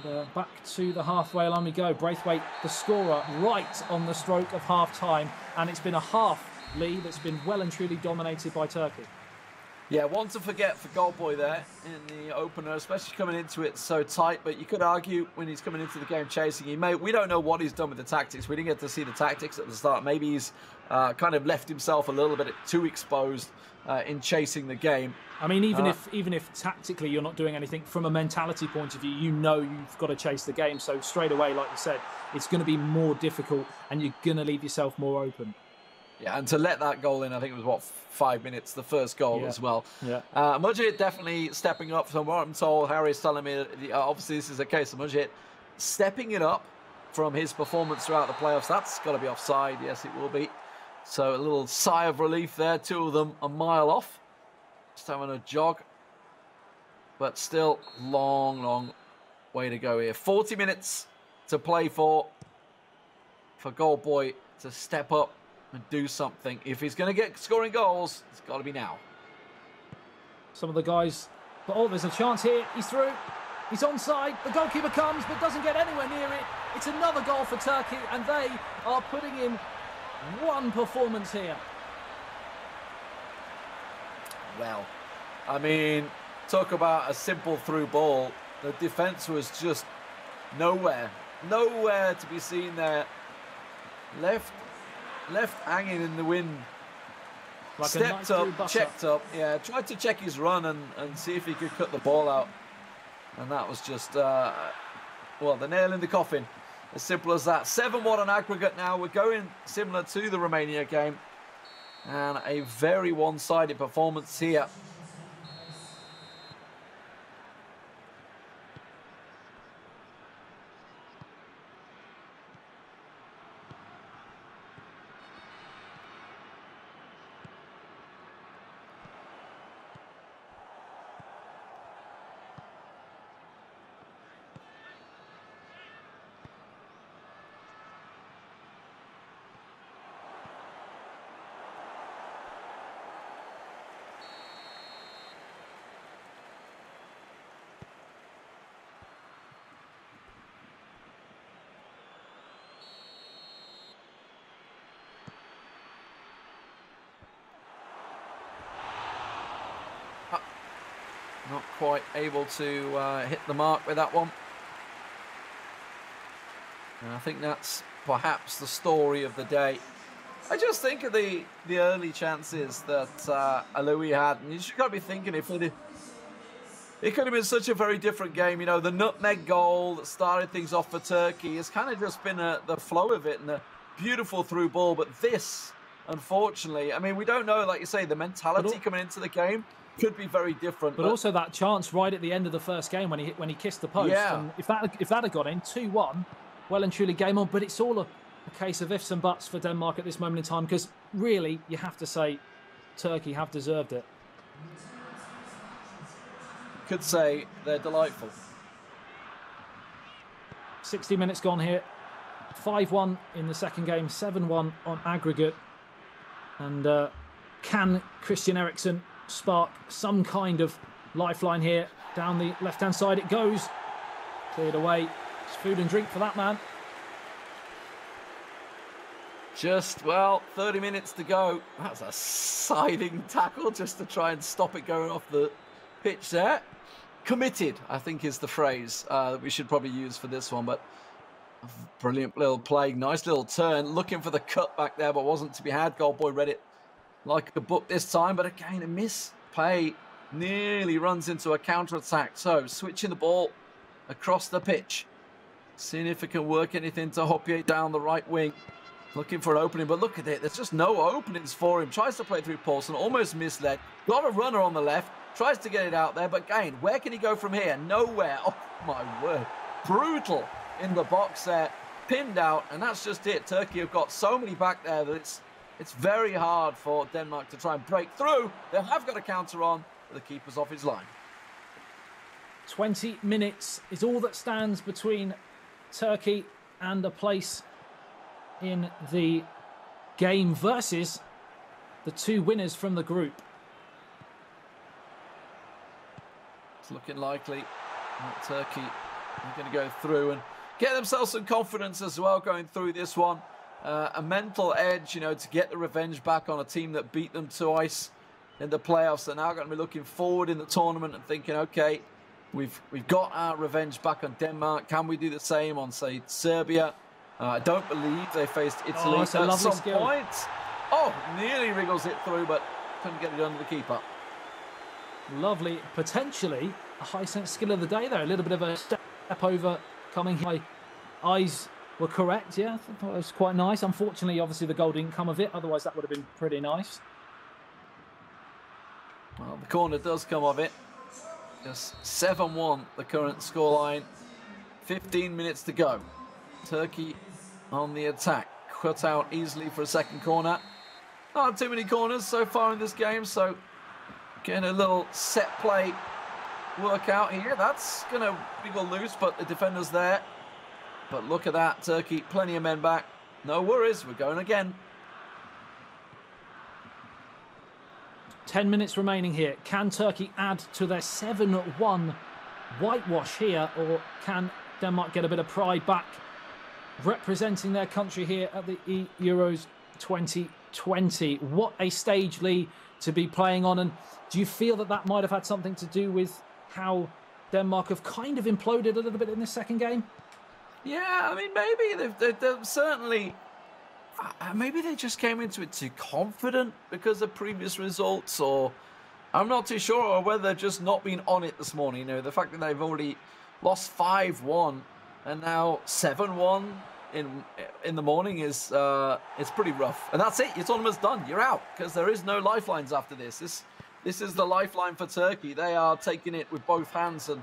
And back to the halfway line we go. Braithwaite, the scorer, right on the stroke of half-time. And it's been a half lead that's been well and truly dominated by Turkey.
Yeah, one to forget for Goldboy there in the opener, especially coming into it so tight. But you could argue when he's coming into the game chasing, we don't know what he's done with the tactics. We didn't get to see the tactics at the start. Maybe he's kind of left himself a little bit too exposed in chasing the game.
I mean, even if tactically you're not doing anything, from a mentality point of view, you know you've got to chase the game. So straight away, like you said, it's going to be more difficult and you're going to leave yourself more open.
Yeah, and to let that goal in, I think it was, what, 5 minutes, the first goal as well.
Yeah.
Mujahid definitely stepping up from what I'm told. Harry's telling me, obviously this is a case of Mujahid stepping it up from his performance throughout the playoffs. That's got to be offside. Yes, it will be. So a little sigh of relief there. Two of them a mile off. Just having a jog. But still, long way to go here. 40 minutes to play for Goldboy to step up and do something. If he's going to get scoring goals, it's got to be now.
Some of the guys, but oh, there's a chance here. He's through. He's onside. The goalkeeper comes, but doesn't get anywhere near it. It's another goal for Turkey, and they are putting in one performance here.
Well, I mean, talk about a simple through ball. The defence was just nowhere to be seen there. Left hanging in the wind.
Like
stepped up, checked up. Yeah, tried to check his run and see if he could cut the ball out. And that was just, well, the nail in the coffin. As simple as that. 7-1 on aggregate now. We're going similar to the Romania game. And a very one-sided performance here. Not quite able to hit the mark with that one. And I think that's perhaps the story of the day. I just think of the early chances that Aloui had. And you should got to be thinking if it could have been such a very different game. You know, the nutmeg goal that started things off for Turkey has kind of just been the flow of it and a beautiful through ball. But this, unfortunately, I mean, we don't know, like you say, the mentality coming into the game could be very different.
But also that chance right at the end of the first game when he kissed the post.
Yeah.
And if that had gone in, 2-1, well and truly game on. But it's all a case of ifs and buts for Denmark at this moment in time, because really you have to say Turkey have deserved it.
Could say they're delightful.
60 minutes gone here. 5-1 in the second game, 7-1 on aggregate. And can Christian Eriksen spark some kind of lifeline here? Down the left-hand side it goes. Cleared away. It's food and drink for that man.
Just, well, 30 minutes to go. That's a siding tackle just to try and stop it going off the pitch there. Committed, I think, is the phrase that we should probably use for this one. But brilliant little play. Nice little turn. Looking for the cut back there, but wasn't to be had. Goldboy read it like a book this time. But again, a misplay. Nearly runs into a counter-attack. So, switching the ball across the pitch. Seeing if it can work anything to Hopier down the right wing. Looking for an opening, but look at it. There's just no openings for him. Tries to play through Paulson, almost misled. Got a runner on the left. Tries to get it out there, but again, where can he go from here? Nowhere. Oh, my word. Brutal in the box there. Pinned out, and that's just it. Turkey have got so many back there that it's very hard for Denmark to try and break through. They have got a counter on, but the keeper's off his line.
20 minutes is all that stands between Turkey and a place in the game versus the two winners from the group.
It's looking likely that Turkey are going to go through and get themselves some confidence as well going through this one. A mental edge, you know, to get the revenge back on a team that beat them twice. in the playoffs. They're now going to be looking forward in the tournament and thinking, okay, we've got our revenge back on Denmark. Can we do the same on, say, Serbia? I don't believe they faced Italy at some point. Oh, nearly wriggles it through, but couldn't get it under the keeper.
Lovely, potentially a high sense skill of the day there. A little bit of a step over coming. My eyes were correct, yeah. I thought it was quite nice. Unfortunately, obviously, the goal didn't come of it. Otherwise, that would have been pretty nice.
Well, the corner does come of it. Just 7-1, the current scoreline. 15 minutes to go. Turkey on the attack. Cut out easily for a second corner. Not too many corners so far in this game, so getting a little set play workout here. That's going to wiggle loose, but the defender's there. But look at that, Turkey, plenty of men back. No worries, we're going again.
10 minutes remaining here. Can Turkey add to their 7-1 whitewash here, or can Denmark get a bit of pride back representing their country here at the eEUROs 2020? What a stage, Lee, to be playing on. And do you feel that that might have had something to do with how Denmark have kind of imploded a little bit in this second game?
Yeah, I mean, maybe they've certainly... Maybe they just came into it too confident because of previous results, or I'm not too sure, or whether they've just not been on it this morning. You know, the fact that they've already lost 5-1 and now 7-1 in the morning is it's pretty rough. And that's it. Your tournament's done. You're out because there is no lifelines after this. This is the lifeline for Turkey. They are taking it with both hands and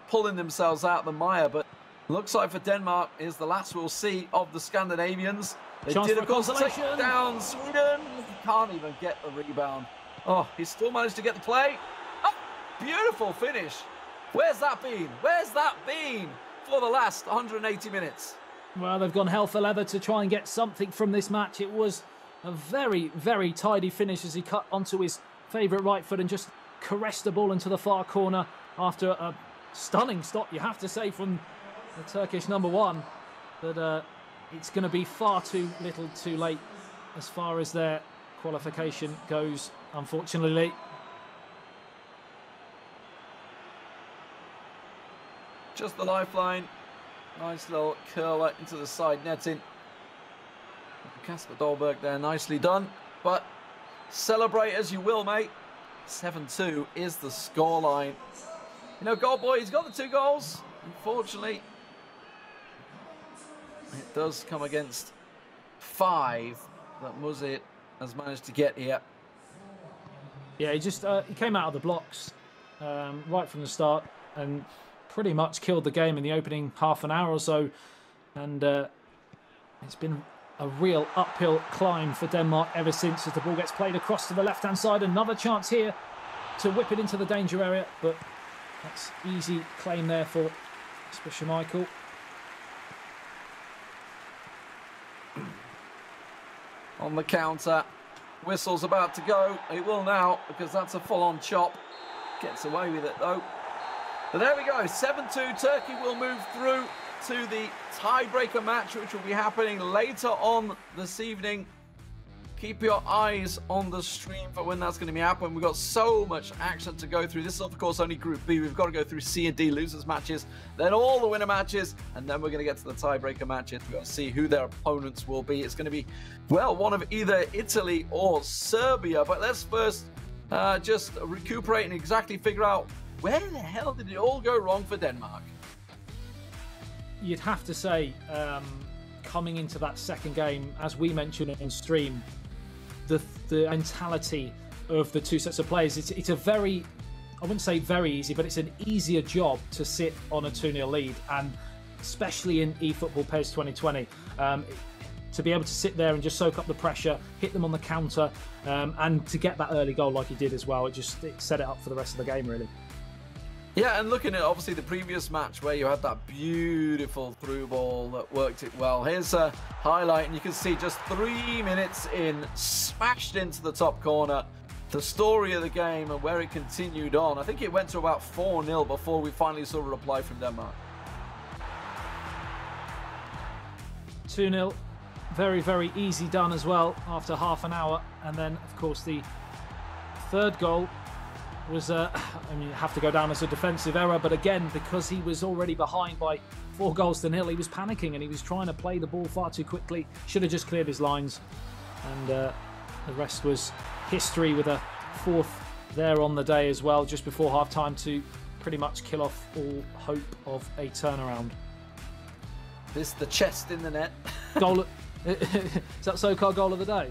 pulling themselves out of the mire. But looks like for Denmark is the last we'll see of the Scandinavians. They did, of course, take down Sweden. He can't even get the rebound. Oh, he still managed to get the play. Oh, beautiful finish. Where's that been? Where's that been for the last 180 minutes?
Well, they've gone hell for leather to try and get something from this match. It was a very, very tidy finish as he cut onto his favourite right foot and just caressed the ball into the far corner after a stunning stop, you have to say, from the Turkish number one. But it's going to be far too little too late as far as their qualification goes, unfortunately.
Just the lifeline. Nice little curler into the side netting. Kasper Dolberg there, nicely done. But celebrate as you will, mate. 7-2 is the scoreline. You know, goal boy, he's got the 2 goals. Unfortunately, it does come against 5 that Muzit has managed to get here.
Yeah, he came out of the blocks right from the start and pretty much killed the game in the opening half an hour or so. And it's been a real uphill climb for Denmark ever since as the ball gets played across to the left-hand side. Another chance here to whip it into the danger area, but that's easy claim there for Schmeichel.
On the counter, whistle's about to go. It will now, because that's a full-on chop. Gets away with it though. But there we go, 7-2. Turkey will move through to the tiebreaker match, which will be happening later on this evening. Keep your eyes on the stream for when that's going to be happening. We've got so much action to go through. This is, of course, only Group B. We've got to go through C and D losers matches, then all the winner matches, and then we're going to get to the tiebreaker matches. We've got to see who their opponents will be. It's going to be, well, one of either Italy or Serbia. But let's first just recuperate and exactly figure out where the hell did it all go wrong for Denmark?
You'd have to say, coming into that second game, as we mentioned on stream, the mentality of the 2 sets of players, it's a very, I wouldn't say very easy, but it's an easier job to sit on a 2-0 lead, and especially in eFootball PES 2020, to be able to sit there and just soak up the pressure, hit them on the counter, and to get that early goal like he did as well, it set it up for the rest of the game, really.
Yeah, and looking at obviously the previous match where you had that beautiful through ball that worked it well. Here's a highlight, and you can see just 3 minutes in, smashed into the top corner. The story of the game and where it continued on. I think it went to about 4-0 before we finally saw a reply from Denmark.
2-0, very, very easy done as well after half an hour. And then, of course, the third goal was, I mean, have to go down as a defensive error, but again, because he was already behind by 4 goals to nil, he was panicking and he was trying to play the ball far too quickly. Should have just cleared his lines, and the rest was history, with a 4th there on the day as well, just before half-time, to pretty much kill off all hope of a turnaround.
This the chest in the net.
Goal. Is that so-called goal of the day?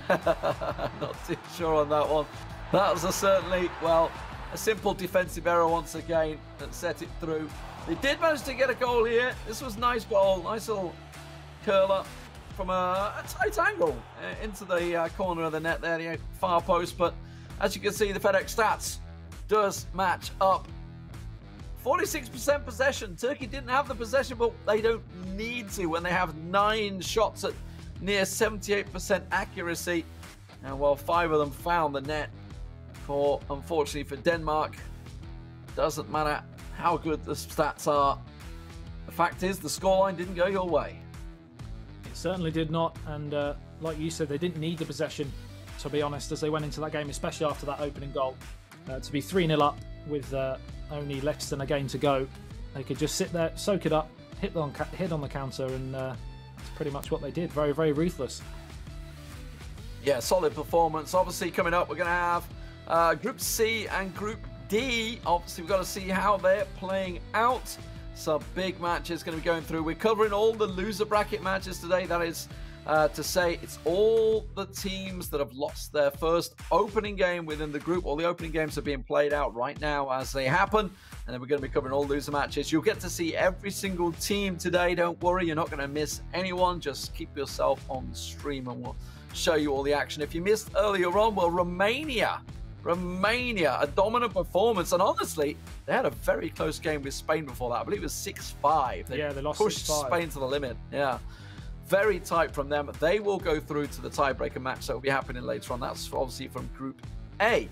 Not too sure on that one. That was certainly, well, a simple defensive error once again that set it through. They did manage to get a goal here. This was nice goal, nice little curler from a tight angle into the corner of the net there, the far post. But as you can see, the FedEx stats does match up. 46% possession. Turkey didn't have the possession, but they don't need to when they have 9 shots at near 78% accuracy. And while 5 of them found the net, unfortunately for Denmark, doesn't matter how good the stats are. The fact is, the scoreline didn't go your way.
It certainly did not, and like you said, they didn't need the possession, to be honest, as they went into that game, especially after that opening goal. To be 3-0 up with only less than a game to go, they could just sit there, soak it up, hit on the counter, and that's pretty much what they did. Very, very ruthless.
Yeah, solid performance. Obviously, coming up, we're going to have Group C and Group D. Obviously, we've got to see how they're playing out. Some big matches going to be going through. We're covering all the loser bracket matches today. That is to say, it's all the teams that have lost their first opening game within the group. All the opening games are being played out right now as they happen. And then we're going to be covering all loser matches. You'll get to see every single team today. Don't worry, you're not going to miss anyone. Just keep yourself on the stream and we'll show you all the action. If you missed earlier on, well, Romania, a dominant performance, and honestly, they had a very close game with Spain before that. I believe it was 6-5.
Yeah, they lost
pushed
6-5.
Spain to the limit. Yeah, very tight from them. They will go through to the tiebreaker match that will be happening later on. That's obviously from Group A.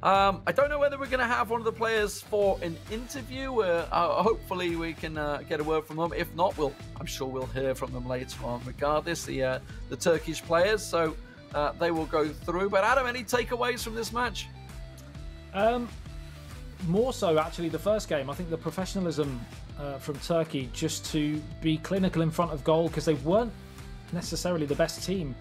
I don't know whether we're going to have one of the players for an interview. Hopefully we can get a word from them. If not, I'm sure we'll hear from them later on. Regardless, the Turkish players, so they will go through. But Adam, any takeaways from this match?
More so, actually, the first game. I think the professionalism from Turkey, just to be clinical in front of goal, because they weren't necessarily the best team.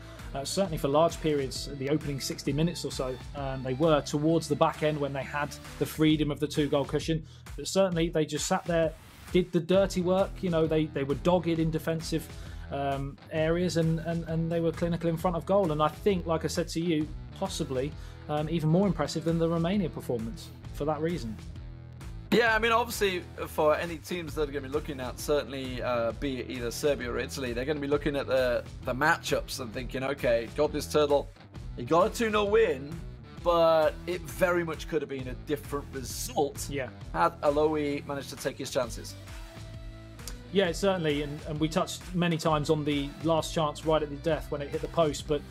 Certainly for large periods, the opening 60 minutes or so, they were towards the back end when they had the freedom of the 2-goal cushion. But certainly they just sat there, did the dirty work. You know, they were dogged in defensive areas, and they were clinical in front of goal. And I think, like I said to you, possibly even more impressive than the Romania performance for that reason.
Yeah, I mean, obviously, for any teams that are going to be looking at, certainly be it either Serbia or Italy, they're going to be looking at the matchups and thinking, okay, got this turtle, he got a 2-0 win, but it very much could have been a different result had Aloe managed to take his chances.
Yeah, certainly, and we touched many times on the last chance right at the death when it hit the post, but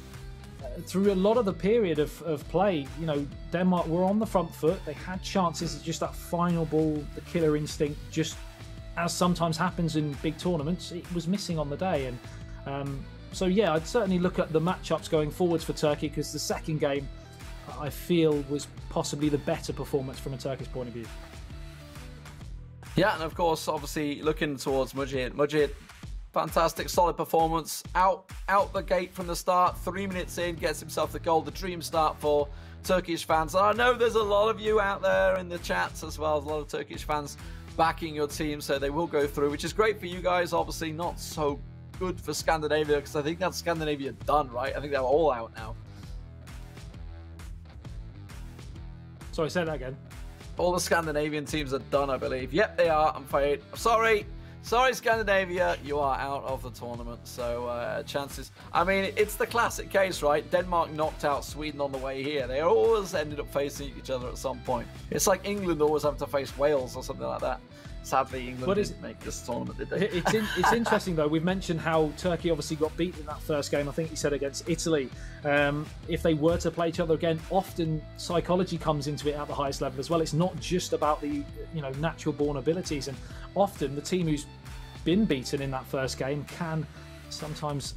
through a lot of the period of play, you know, Denmark were on the front foot. They had chances. It's just that final ball, the killer instinct, just as sometimes happens in big tournaments, it was missing on the day. And so, yeah, I'd certainly look at the matchups going forwards for Turkey, because the second game, I feel, was possibly the better performance from a Turkish point of view.
Yeah, and of course, obviously, looking towards Mujahid, fantastic, solid performance. Out the gate from the start, 3 minutes in, gets himself the goal. The dream start for Turkish fans. I know there's a lot of you out there in the chats as well, as a lot of Turkish fans backing your team, so they will go through, which is great for you guys. Obviously, not so good for Scandinavia, because I think that's Scandinavia done, right? I think they're all out now.
Sorry, say that again.
All the Scandinavian teams are done, I believe. Yep, they are. I'm afraid. Sorry, Scandinavia, you are out of the tournament. So chances. I mean, it's the classic case, right? Denmark knocked out Sweden on the way here. They always ended up facing each other at some point. It's like England always having to face Wales or something like that. Sadly, England didn't make this tournament, did they?
It's interesting, though. We've mentioned how Turkey obviously got beat in that first game. I think he said against Italy. If they were to play each other again, often psychology comes into it at the highest level as well. It's not just about the natural-born abilities, and often the team who's been beaten in that first game can sometimes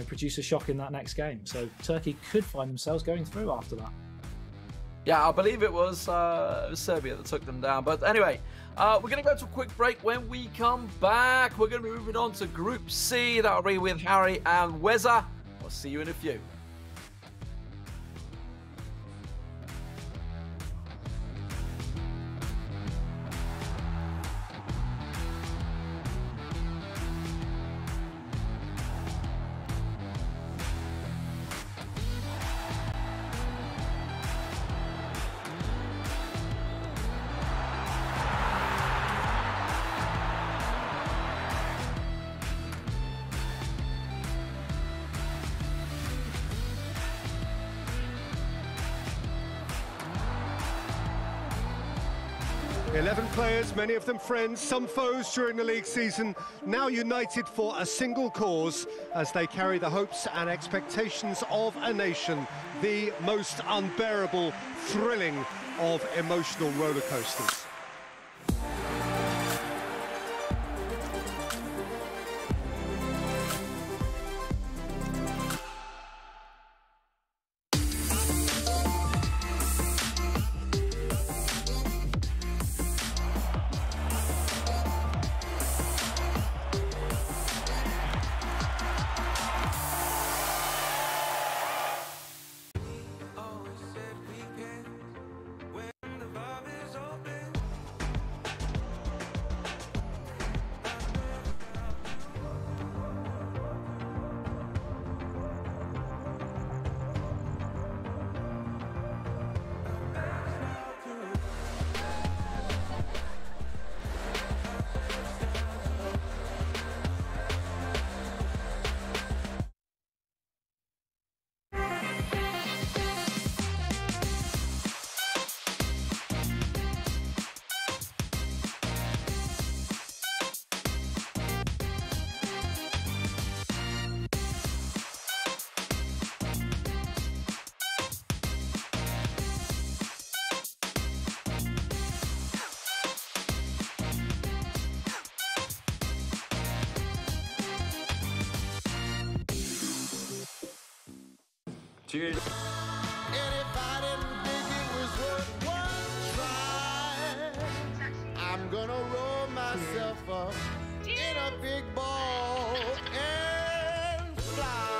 produce a shock in that next game. So Turkey could find themselves going through after that.
Yeah, I believe it was Serbia that took them down. But anyway, we're going to go to a quick break. When we come back, we're going to be moving on to Group C. That'll be with Harry and Weza. We'll see you in a few.
Players, many of them friends, some foes during the league season, now united for a single cause as they carry the hopes and expectations of a nation, the most unbearable, thrilling of emotional roller coasters.
Cheers.
And if I didn't think it was worth one try, I'm gonna roll myself up in a big ball and fly.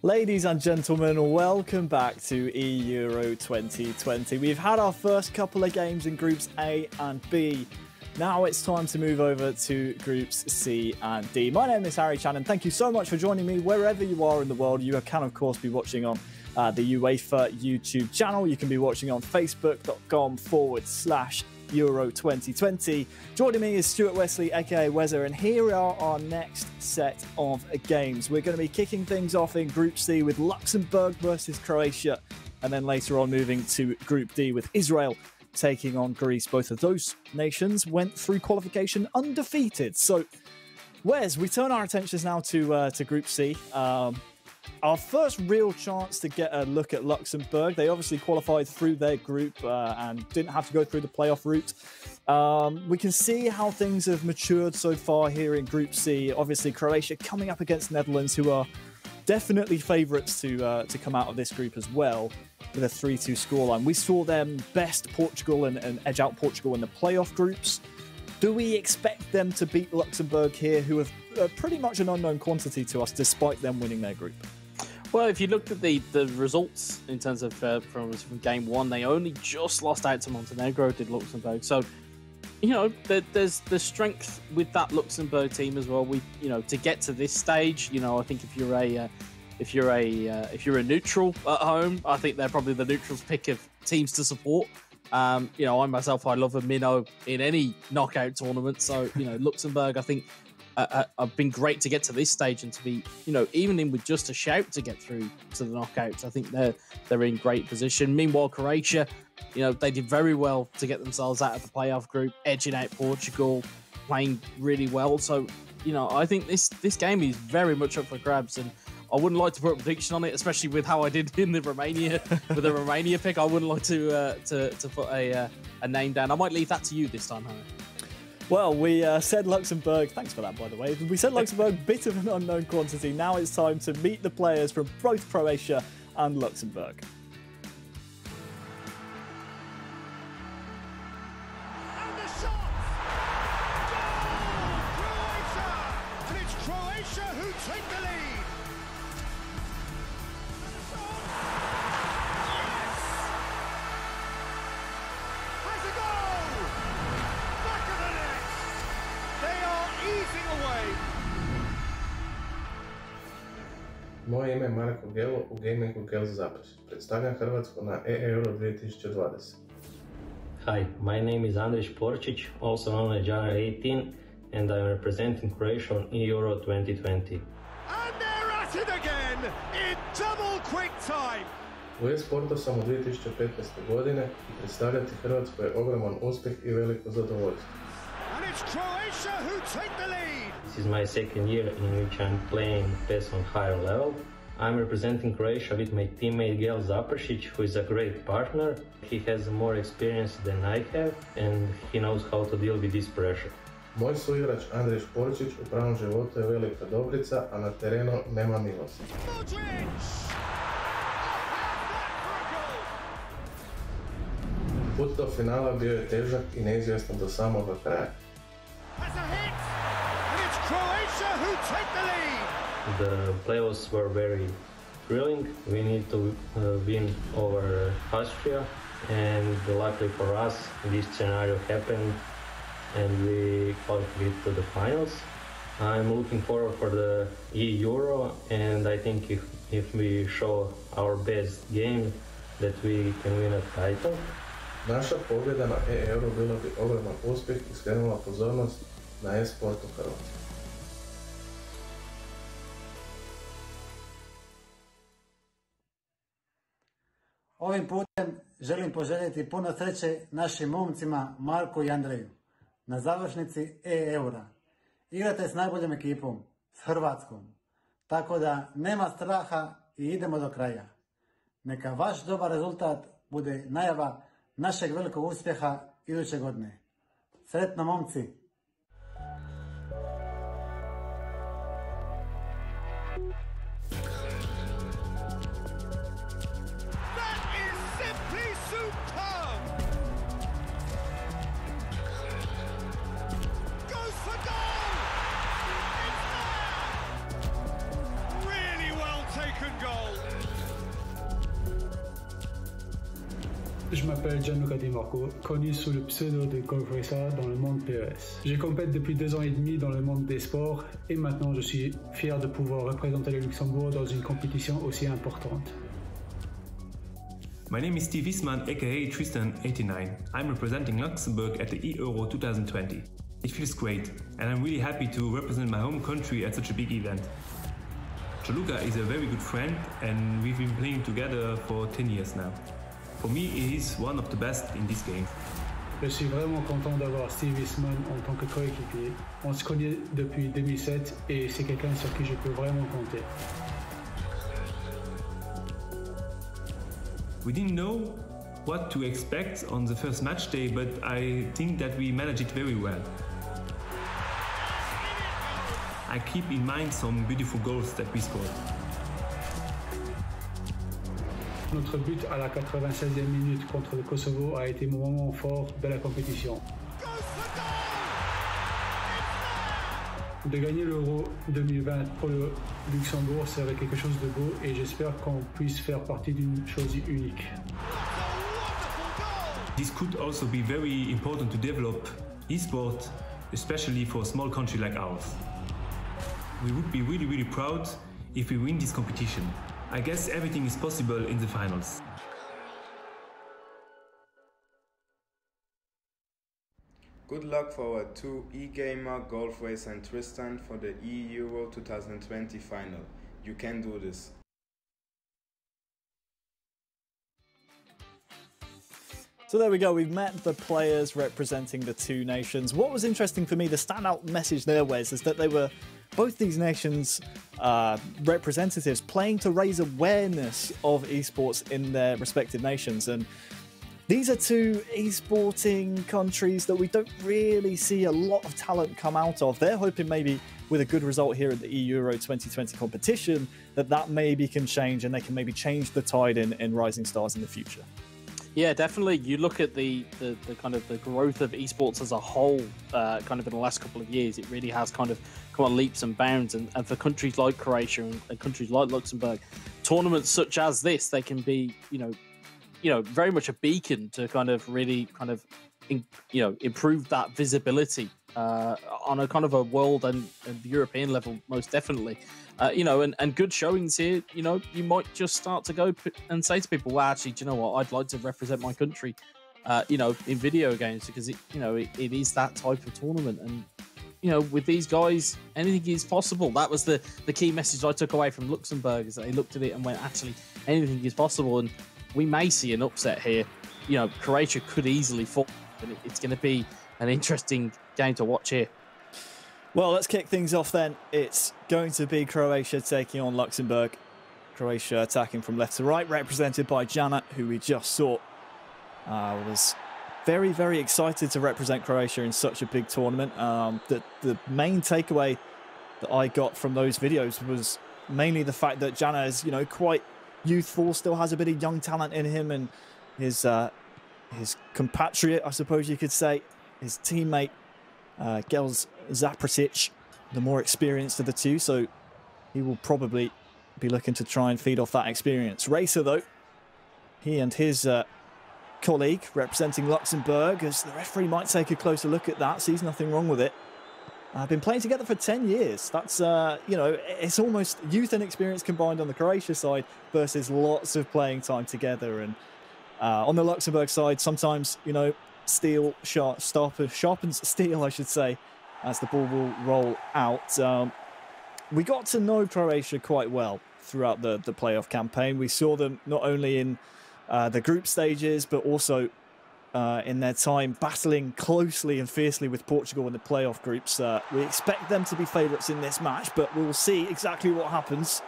Ladies and gentlemen, welcome back to eEURO 2020. We've had our first couple of games in Groups A and B. Now it's time to move over to Groups C and D. My name is Harry Channon. Thank you so much for joining me wherever you are in the world. You can, of course, be watching on the UEFA YouTube channel. You can be watching on facebook.com/Euro 2020. Joining me is Stuart Wesley, aka Wezza, and here are our next set of games. We're going to be kicking things off in Group C with Luxembourg versus Croatia, and then later on moving to Group D with Israel taking on Greece. Both of those nations went through qualification undefeated. So, Wes, we turn our attentions now to Group C. Our first real chance to get a look at Luxembourg. They obviously qualified through their group and didn't have to go through the playoff route. We can see how things have matured so far here in Group C. Obviously, Croatia coming up against Netherlands, who are definitely favourites to come out of this group as well, with a 3-2 scoreline. We saw them best Portugal and edge out Portugal in the playoff groups. Do we expect them to beat Luxembourg here, who have pretty much an unknown quantity to us, despite them winning their group?
Well, if you looked at the results in terms of from game one, they only just lost out to Montenegro, did Luxembourg. So, you know, there's the strength with that Luxembourg team as well. To get to this stage, you know, I think if you're a neutral at home, I think they're probably the neutral's pick of teams to support. I love a minnow in any knockout tournament. So, you know, Luxembourg, I think, have been great to get to this stage and to be, even in with just a shout to get through to the knockouts. I think they're in great position. Meanwhile, Croatia, they did very well to get themselves out of the playoff group, edging out Portugal, playing really well. So, I think this game is very much up for grabs, and I wouldn't like to put a prediction on it, especially with how I did in the Romania pick. I wouldn't like to put a name down. I might leave that to you this time, Harry.
Well, we said Luxembourg. Thanks for that, by the way. We said Luxembourg, bit of an unknown quantity. Now it's time to meet the players from both Croatia and Luxembourg.
And the shot! Goal! Croatia! And it's Croatia who take the lead.
Moje ime je Marko Gelo u gamingu Gel Zaprešić. Predstavljam Hrvatsku na eEURO 2020.
Hi, my name is Andriy Porčić, also known as Jar 18, and I'm representing Croatia on eEURO 2020.
And they're at it again in double quick time.
U eSportu sam od 2015. godine i predstavljati Hrvatsku je ogroman uspjeh i veliko zadovoljstvo.
And it's Croatia who take the lead.
This is my second year in which I'm playing PES on higher level. I'm representing Croatia with my teammate Gel Zaprešić, who is a great partner. He has more experience than I have and he knows how to deal with this pressure.
Moj suigrač Andriy Porčić u pravom životu je velika dobrica, a na terenu nema milosti. Put do finala bio je težak i neizvjestan do samoga kraja.
The playoffs were very thrilling. We need to win over Austria, and luckily for us, this scenario happened and we qualified to the finals. I'm looking forward for the eEURO, and I think if we show our best game, that we can win a title.
Naša pobjeda na eEURO bila bi ogroman uspjeh i skrenula pozornost na e-sportu Hrvatske.
Ovim putem želim poželjeti puno sreće našim momcima Marku i Andreju na završnici eEURA. Igrate s najboljom ekipom, s Hrvatskom, tako da nema straha i idemo do kraja. Neka vaš dobar rezultat bude najava našeg velikog uspjeha iduće godine. Sretno, momci!
Goal.
Je m'appelle Gianluca Di Marco, connu sous le pseudo de Golf Racer dans le monde PES. Je compète depuis 2 ans et demi dans le monde des sports et maintenant je suis fier de pouvoir représenter le Luxembourg dans une compétition aussi importante.
My name is Steve Wiesmann, aka Tristan89. I'm representing Luxembourg at the eEURO 2020. It feels great, and I'm really happy to represent my home country at such a big event. Gianluca is a very good friend, and we've been playing together for 10 years now. For me, he is one of the best in this game.
Je suis vraiment content d'avoir Steve Wiesmann en tant que coéquipier. On se connaît depuis 2007 et c'est quelqu'un sur qui je peux vraiment compter.
We didn't know what to expect on the first match day, but I think that we managed it very well. I keep in mind some beautiful goals that we scored.
Notre but à la 96e minute contre le Kosovo a été mon moment fort de la compétition. De gagner l'Euro 2020 pour le Luxembourg serait quelque chose de beau et j'espère qu'on puisse faire partie d'une chose unique.
This could also be very important to develop eSport, especially for a small country like ours. We would be really proud if we win this competition. I guess everything is possible in the finals.
Good luck for our two eGamer, Golfways and Tristan for the eEURO 2020 final. You can do this.
So there we go, we've met the players representing the two nations. What was interesting for me, the standout message there, Wes, is that they were both these nations' representatives playing to raise awareness of esports in their respective nations. And these are two esporting countries that we don't really see a lot of talent come out of. They're hoping maybe with a good result here at the eEURO 2020 competition that maybe can change and they can maybe change the tide in Rising Stars in the future.
Yeah, definitely. You look at the kind of the growth of esports as a whole, kind of in the last couple of years, it really has kind of come on leaps and bounds. And for countries like Croatia and countries like Luxembourg, tournaments such as this, they can be, very much a beacon to kind of really kind of, improve that visibility on a kind of a world and European level, most definitely. And good showings here, you might just start to go and say to people, well, actually, do you know what? I'd like to represent my country, in video games because, it is that type of tournament. And, with these guys, anything is possible. That was the key message I took away from Luxembourg is that they looked at it and went, actually, anything is possible. And we may see an upset here. Croatia could easily fall, and it's going to be an interesting game to watch here.
Well, let's kick things off then. It's going to be Croatia taking on Luxembourg. Croatia attacking from left to right, represented by Jana, who we just saw. Was very excited to represent Croatia in such a big tournament. The main takeaway that I got from those videos was mainly the fact that Jana is, quite youthful, still has a bit of young talent in him, and his compatriot, I suppose you could say, his teammate, Gels Zaprasic, the more experienced of the two, so he will probably be looking to try and feed off that experience. Racer, though, he and his colleague representing Luxembourg, as the referee might take a closer look at that, sees nothing wrong with it. Been playing together for 10 years. That's, it's almost youth and experience combined on the Croatia side versus lots of playing time together. And on the Luxembourg side, sometimes, steel sharpens steel, I should say, as the ball will roll out. We got to know Croatia quite well throughout the playoff campaign. We saw them not only in the group stages, but also in their time battling closely and fiercely with Portugal in the playoff groups. We expect them to be favourites in this match, but we'll see exactly what happens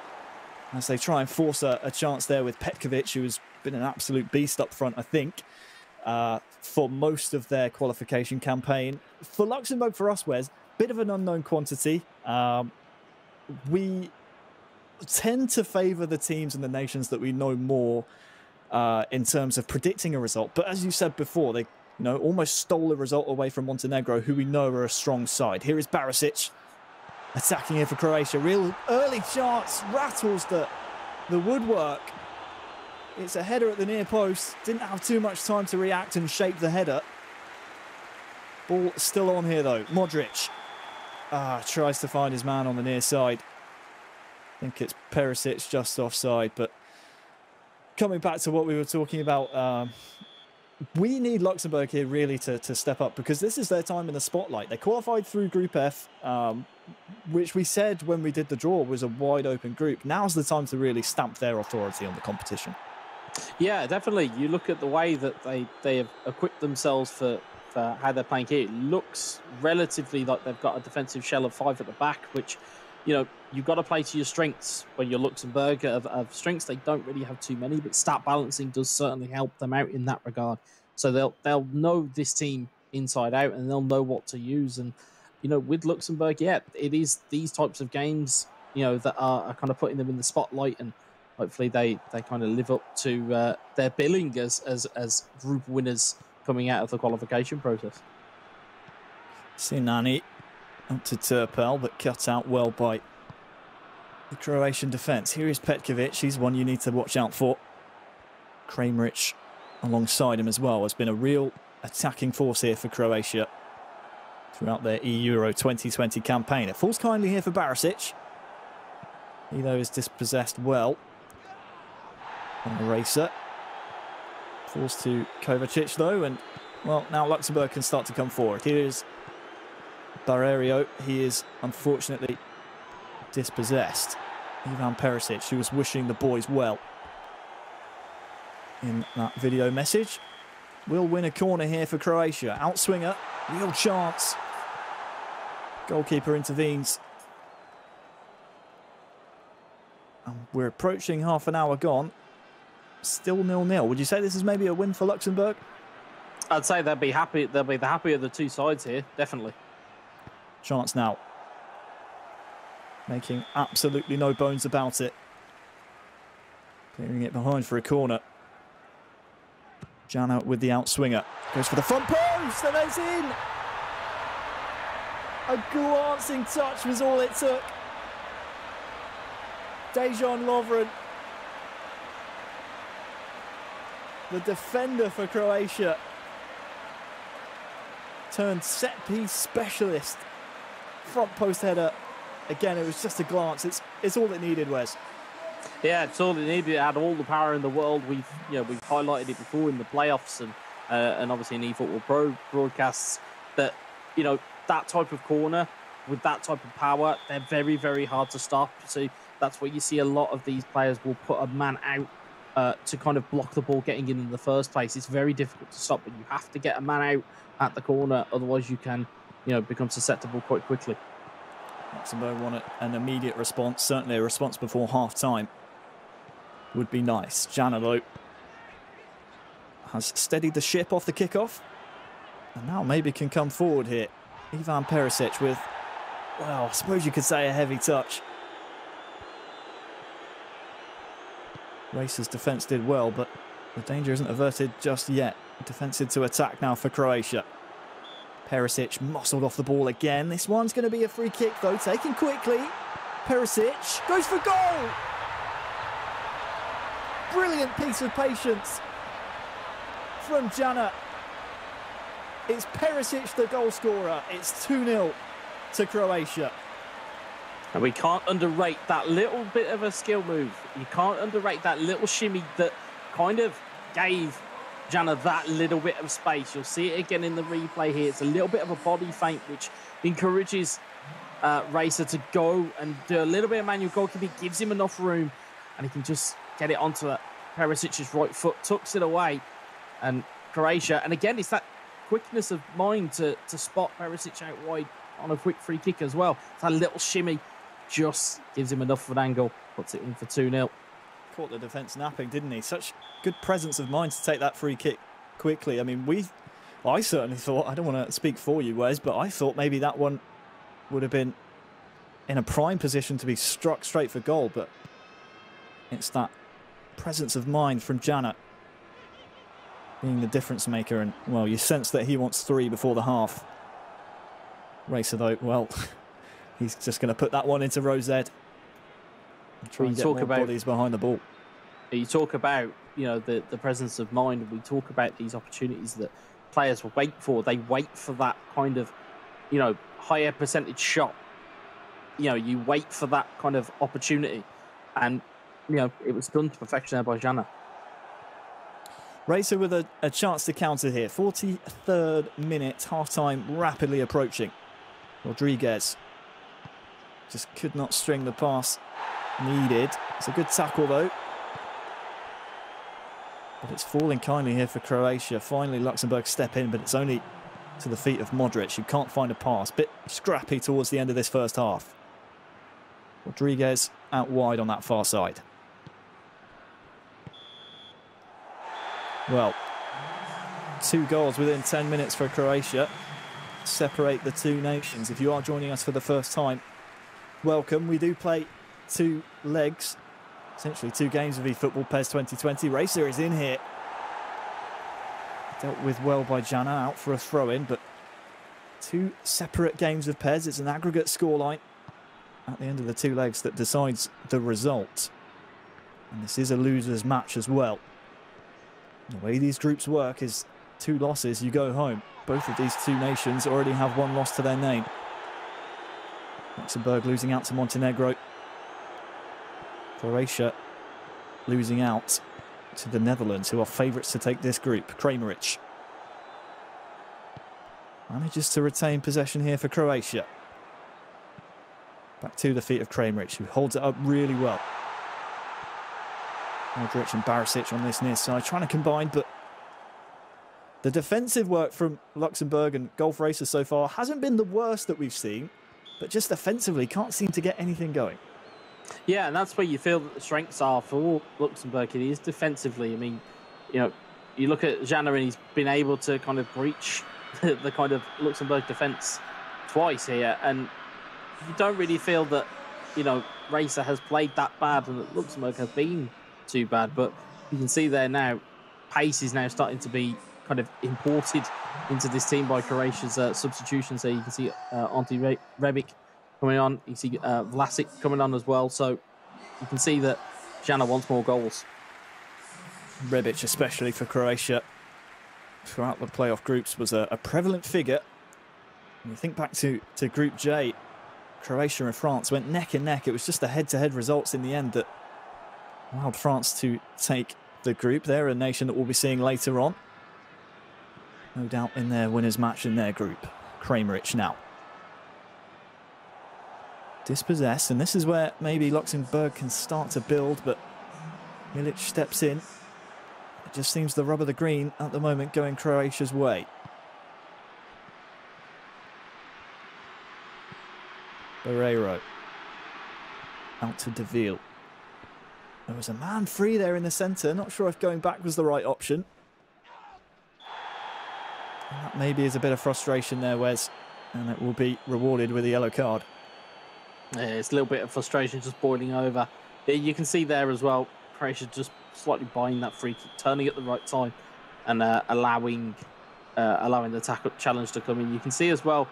as they try and force a chance there with Petkovic, who has been an absolute beast up front, I think, for most of their qualification campaign. For Luxembourg, for us, Wes, bit of an unknown quantity. We tend to favour the teams and the nations that we know more in terms of predicting a result. But as you said before, they almost stole a result away from Montenegro, who we know are a strong side. Here is Barisic attacking here for Croatia. Real early chance, rattles the woodwork. It's a header at the near post. Didn't have too much time to react and shape the header. Ball still on here though. Modric tries to find his man on the near side. I think it's Perisic just offside, but coming back to what we were talking about, we need Luxembourg here really to step up, because this is their time in the spotlight. They qualified through Group F, which we said when we did the draw was a wide open group. Now's the time to really stamp their authority on the competition.
Yeah, definitely. You look at the way that they have equipped themselves for how they're playing here. It looks relatively like they've got a defensive shell of 5 at the back, which, you know, you've got to play to your strengths. When you're Luxembourg of strengths, they don't really have too many, but stat balancing does certainly help them out in that regard. So they'll know this team inside out, and they'll know what to use. And, you know, with Luxembourg, yeah, it is these types of games, you know, that are kind of putting them in the spotlight, and hopefully they kind of live up to their billing as group winners coming out of the qualification process.
Sinani up to Turpel, but cut out well by the Croatian defence. Here is Petkovic. He's one you need to watch out for. Kramaric alongside him as well has been a real attacking force here for Croatia throughout their eEURO 2020 campaign. It falls kindly here for Barisic. He, though, is dispossessed well. And the racer falls to Kovacic, though, and, well, now Luxembourg can start to come forward. Here is Barrerio. He is unfortunately dispossessed. Ivan Perisic, who was wishing the boys well in that video message, will win a corner here for Croatia. Outswinger, real chance. Goalkeeper intervenes. And we're approaching half an hour gone. Still 0-0. Would you say this is maybe a win for Luxembourg?
I'd say they'll be happy. They'll be the happier of the two sides here, definitely.
Chance now. Making absolutely no bones about it. Clearing it behind for a corner. Jana with the outswinger. Goes for the front post, and it's in! A glancing touch was all it took. Dejan Lovren, the defender for Croatia, turned set-piece specialist. Front post header. Again, it was just a glance. It's all it needed, Wes.
Yeah, it's all it needed. It had all the power in the world. We've highlighted it before in the playoffs and obviously in eFootball Pro broadcasts that, you know, that type of corner with that type of power, they're very, very hard to stop. So that's where you see a lot of these players will put a man out to kind of block the ball getting in the first place. It's very difficult to stop, but you have to get a man out at the corner, otherwise you can, you know, become susceptible quite quickly.
Luxembourg want an immediate response, certainly a response before half-time would be nice. Janelo has steadied the ship off the kickoff, and now maybe can come forward here. Ivan Perisic with, well, I suppose you could say a heavy touch. Racer's defence did well, but the danger isn't averted just yet. Defence into attack now for Croatia. Perisic muscled off the ball again. This one's going to be a free kick, though, taken quickly. Perisic goes for goal! Brilliant piece of patience from Jana. It's Perisic, the goal scorer. It's 2-0 to Croatia.
And we can't underrate that little bit of a skill move. You can't underrate that little shimmy that kind of gave Jana that little bit of space. You'll see it again in the replay here. It's a little bit of a body feint, which encourages Racer to go and do a little bit of manual goalkeeping. Gives him enough room, and he can just get it onto Perisic's right foot, tucks it away, and Croatia. And again, it's that quickness of mind to spot Perisic out wide on a quick free kick as well. That little shimmy just gives him enough of an angle, puts it in for 2-0.
Caught the defence napping, didn't he? Such good presence of mind to take that free kick quickly. I mean, I certainly thought, I don't want to speak for you, Wes, but I thought maybe that one would have been in a prime position to be struck straight for goal, but it's that presence of mind from Jana being the difference maker, and, well, you sense that he wants 3 before the half. Racer, though, well, he's just going to put that one into Rosette. Try and get more bodies behind the ball.
You talk about, you know, the presence of mind. We talk about these opportunities that players will wait for. They wait for that kind of, you know, higher percentage shot. You know, you wait for that kind of opportunity. And, you know, it was done to perfection there by Jana.
Racer with a chance to counter here. 43rd minute, half-time rapidly approaching. Rodriguez just could not string the pass needed. It's a good tackle though. But it's falling kindly here for Croatia. Finally Luxembourg step in, but it's only to the feet of Modric, who can't find a pass. Bit scrappy towards the end of this first half. Rodriguez out wide on that far side. Well, 2 goals within 10 minutes for Croatia. Separate the two nations. If you are joining us for the first time, welcome. We do play 2 legs, essentially 2 games of eFootball PES 2020. Racer is in here. Dealt with well by Jana, out for a throw-in, but 2 separate games of PES. It's an aggregate scoreline at the end of the 2 legs that decides the result. And this is a loser's match as well. The way these groups work is 2 losses, you go home. Both of these 2 nations already have 1 loss to their name. Luxembourg losing out to Montenegro. Croatia losing out to the Netherlands, who are favourites to take this group. Kramaric manages to retain possession here for Croatia. Back to the feet of Kramaric, who holds it up really well. Modric and Barisic on this near side, trying to combine, but the defensive work from Luxembourg and Golf Racer so far hasn't been the worst that we've seen, but just offensively can't seem to get anything going.
Yeah, and that's where you feel that the strengths are for Luxembourg. It is defensively. I mean, you know, you look at Jana and he's been able to kind of breach the kind of Luxembourg defence twice here, and you don't really feel that, you know, Racer has played that bad and that Luxembourg has been too bad. But you can see there now, pace is now starting to be kind of imported into this team by Croatia's substitutions. So you can see Ante Rebic coming on. You see Vlasic coming on as well. So you can see that Jana wants more goals.
Rebic, especially for Croatia, throughout the playoff groups, was a prevalent figure. When you think back to Group J, Croatia and France went neck and neck. It was just the head-to-head results in the end that allowed France to take the group. They're a nation that we'll be seeing later on, no doubt, in their winners match in their group. Kramaric now dispossessed, and this is where maybe Luxembourg can start to build, but Milic steps in. It just seems the rub of the green at the moment going Croatia's way. Barreiro out to Deville. There was a man free there in the centre. Not sure if going back was the right option. And that maybe is a bit of frustration there, Wes, and it will be rewarded with a yellow card.
Yeah, it's a little bit of frustration just boiling over. You can see there as well, Croatia just slightly buying that free kick, turning at the right time, and allowing the tackle challenge to come in. You can see as well,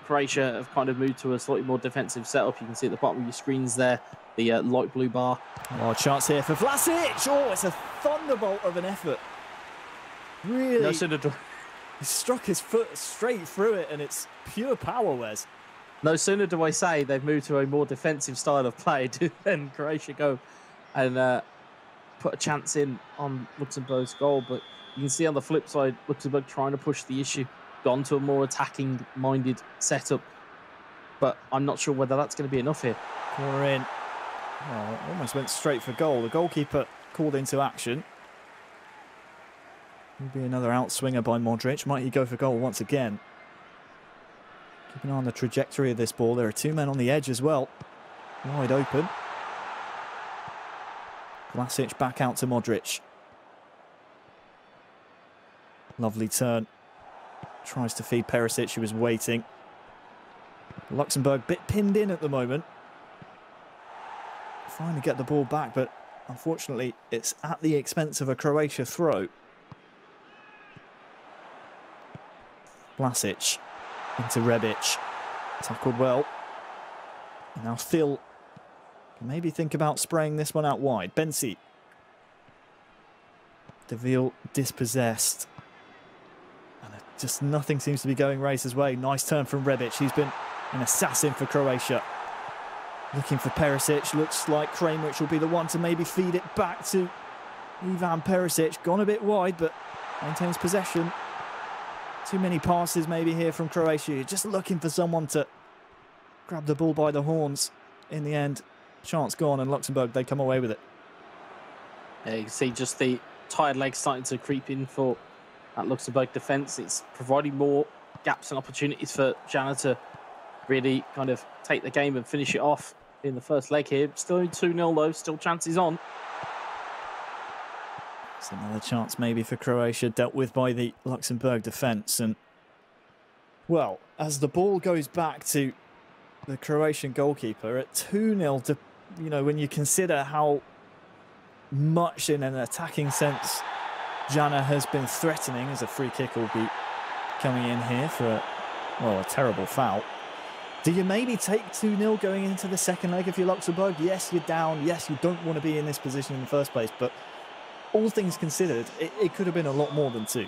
Croatia have kind of moved to a slightly more defensive setup. You can see at the bottom of your screens there, the light blue bar.
Oh, chance here for Vlasic! Oh, it's a thunderbolt of an effort. Really?
No sooner do
he struck his foot straight through it, and it's pure power, Wes.
No sooner do I say they've moved to a more defensive style of play than Croatia go and put a chance in on Luxembourg's goal. But you can see on the flip side, Luxembourg trying to push the issue, gone to a more attacking-minded setup. But I'm not sure whether that's going to be enough here.
Corner in. Oh, it almost went straight for goal. The goalkeeper called into action. Will be another outswinger by Modric. Might he go for goal once again? Keep an eye on the trajectory of this ball. There are 2 men on the edge as well. Wide open. Vlasic back out to Modric. Lovely turn. Tries to feed Perisic, who was waiting. Luxembourg bit pinned in at the moment. Trying to get the ball back, but unfortunately it's at the expense of a Croatia throw. Vlasic into Rebic. Tackled well. And now Phil can maybe think about spraying this one out wide. Bensi Deville dispossessed. And just nothing seems to be going Racer's way. Nice turn from Rebic. He's been an assassin for Croatia. Looking for Perisic. Looks like Kramaric will be the one to maybe feed it back to Ivan Perisic. Gone a bit wide, but maintains possession. Too many passes maybe here from Croatia. You're just looking for someone to grab the ball by the horns. In the end, chance gone, and Luxembourg, they come away with it.
Yeah, you can see just the tired legs starting to creep in for that Luxembourg defence. It's providing more gaps and opportunities for Jana to really kind of take the game and finish it off in the first leg here. Still 2-0 though, still chances on.
It's another chance maybe for Croatia, dealt with by the Luxembourg defence. And, well, as the ball goes back to the Croatian goalkeeper at 2-0, you know, when you consider how much in an attacking sense Jana has been threatening, as a free kick will be coming in here for a terrible foul. Do you maybe take 2-0 going into the second leg if you're Luxembourg? Yes, you're down. Yes, you don't want to be in this position in the first place, but all things considered, it could have been a lot more than 2.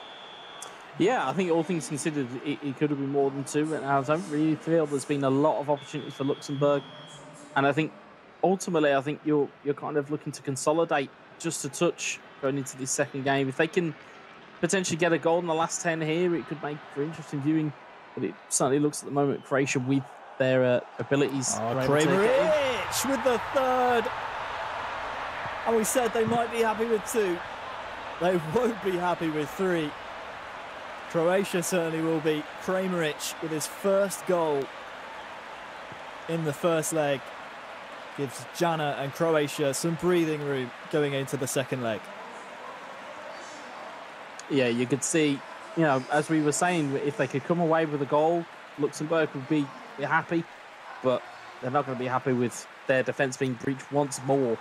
Yeah, I think all things considered, it could have been more than 2. And I don't really feel there's been a lot of opportunities for Luxembourg. And I think ultimately, I think you're kind of looking to consolidate just a touch going into this second game. If they can potentially get a goal in the last 10 here, it could make for interesting viewing. But it certainly looks at the moment Croatia with their abilities.
Kramaric with the third. And we said they might be happy with 2. They won't be happy with 3. Croatia certainly will be. Kramaric with his first goal in the first leg gives Jana and Croatia some breathing room going into the second leg.
Yeah, you could see, you know, as we were saying, if they could come away with a goal, Luxembourg would be happy, but they're not going to be happy with their defence being breached once more.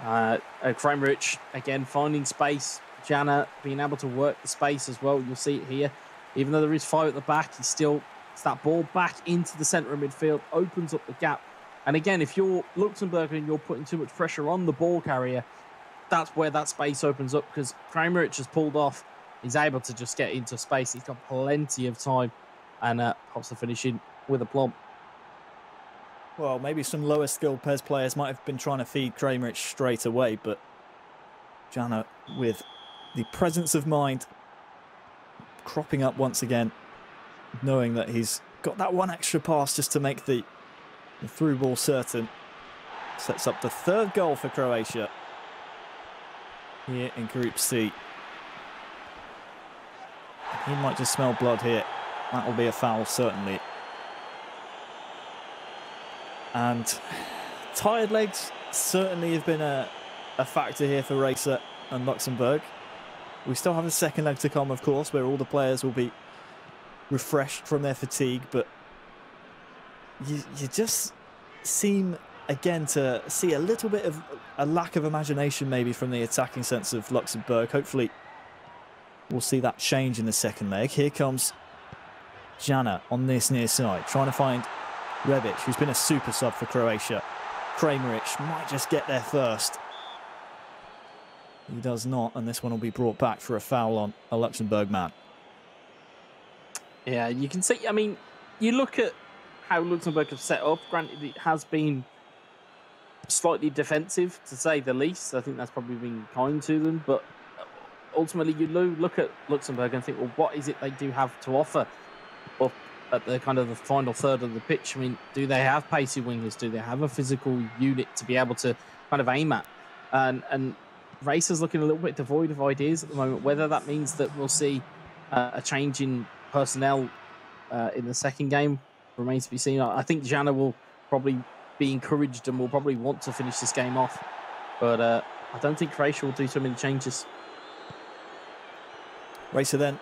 Kramaric again finding space. Jana being able to work the space as well. You'll see it here. Even though there is 5 at the back, it's that ball back into the centre of midfield, opens up the gap. And again, if you're Luxembourg and you're putting too much pressure on the ball carrier, that's where that space opens up, because Kramaric has pulled off. He's able to just get into space. He's got plenty of time, and pops the finish in with a plump.
Well, maybe some lower skilled PES players might have been trying to feed Kramaric straight away, but Jana with the presence of mind cropping up once again, knowing that he's got that one extra pass just to make the through ball certain. Sets up the 3rd goal for Croatia here in Group C. He might just smell blood here. That will be a foul, certainly. And tired legs certainly have been a factor here for Racer and Luxembourg. We still have a second leg to come, of course, where all the players will be refreshed from their fatigue, but you just seem again to see a little bit of a lack of imagination maybe from the attacking sense of Luxembourg. Hopefully we'll see that change in the second leg. Here comes Jana on this near side, trying to find Rebic, who's been a super sub for Croatia. Kramaric might just get there first. He does not, and this one will be brought back for a foul on a Luxembourg man.
Yeah, you can see, I mean, you look at how Luxembourg have set up. Granted, it has been slightly defensive, to say the least. I think that's probably been kind to them, but ultimately you look at Luxembourg and think, well, what is it they do have to offer up at the kind of the final third of the pitch? I mean, do they have pacey wingers? Do they have a physical unit to be able to kind of aim at? And Racer's looking a little bit devoid of ideas at the moment. Whether that means that we'll see a change in personnel in the second game remains to be seen. I think Jana will probably be encouraged and will probably want to finish this game off, but I don't think Croatia will do too many changes.
Racer then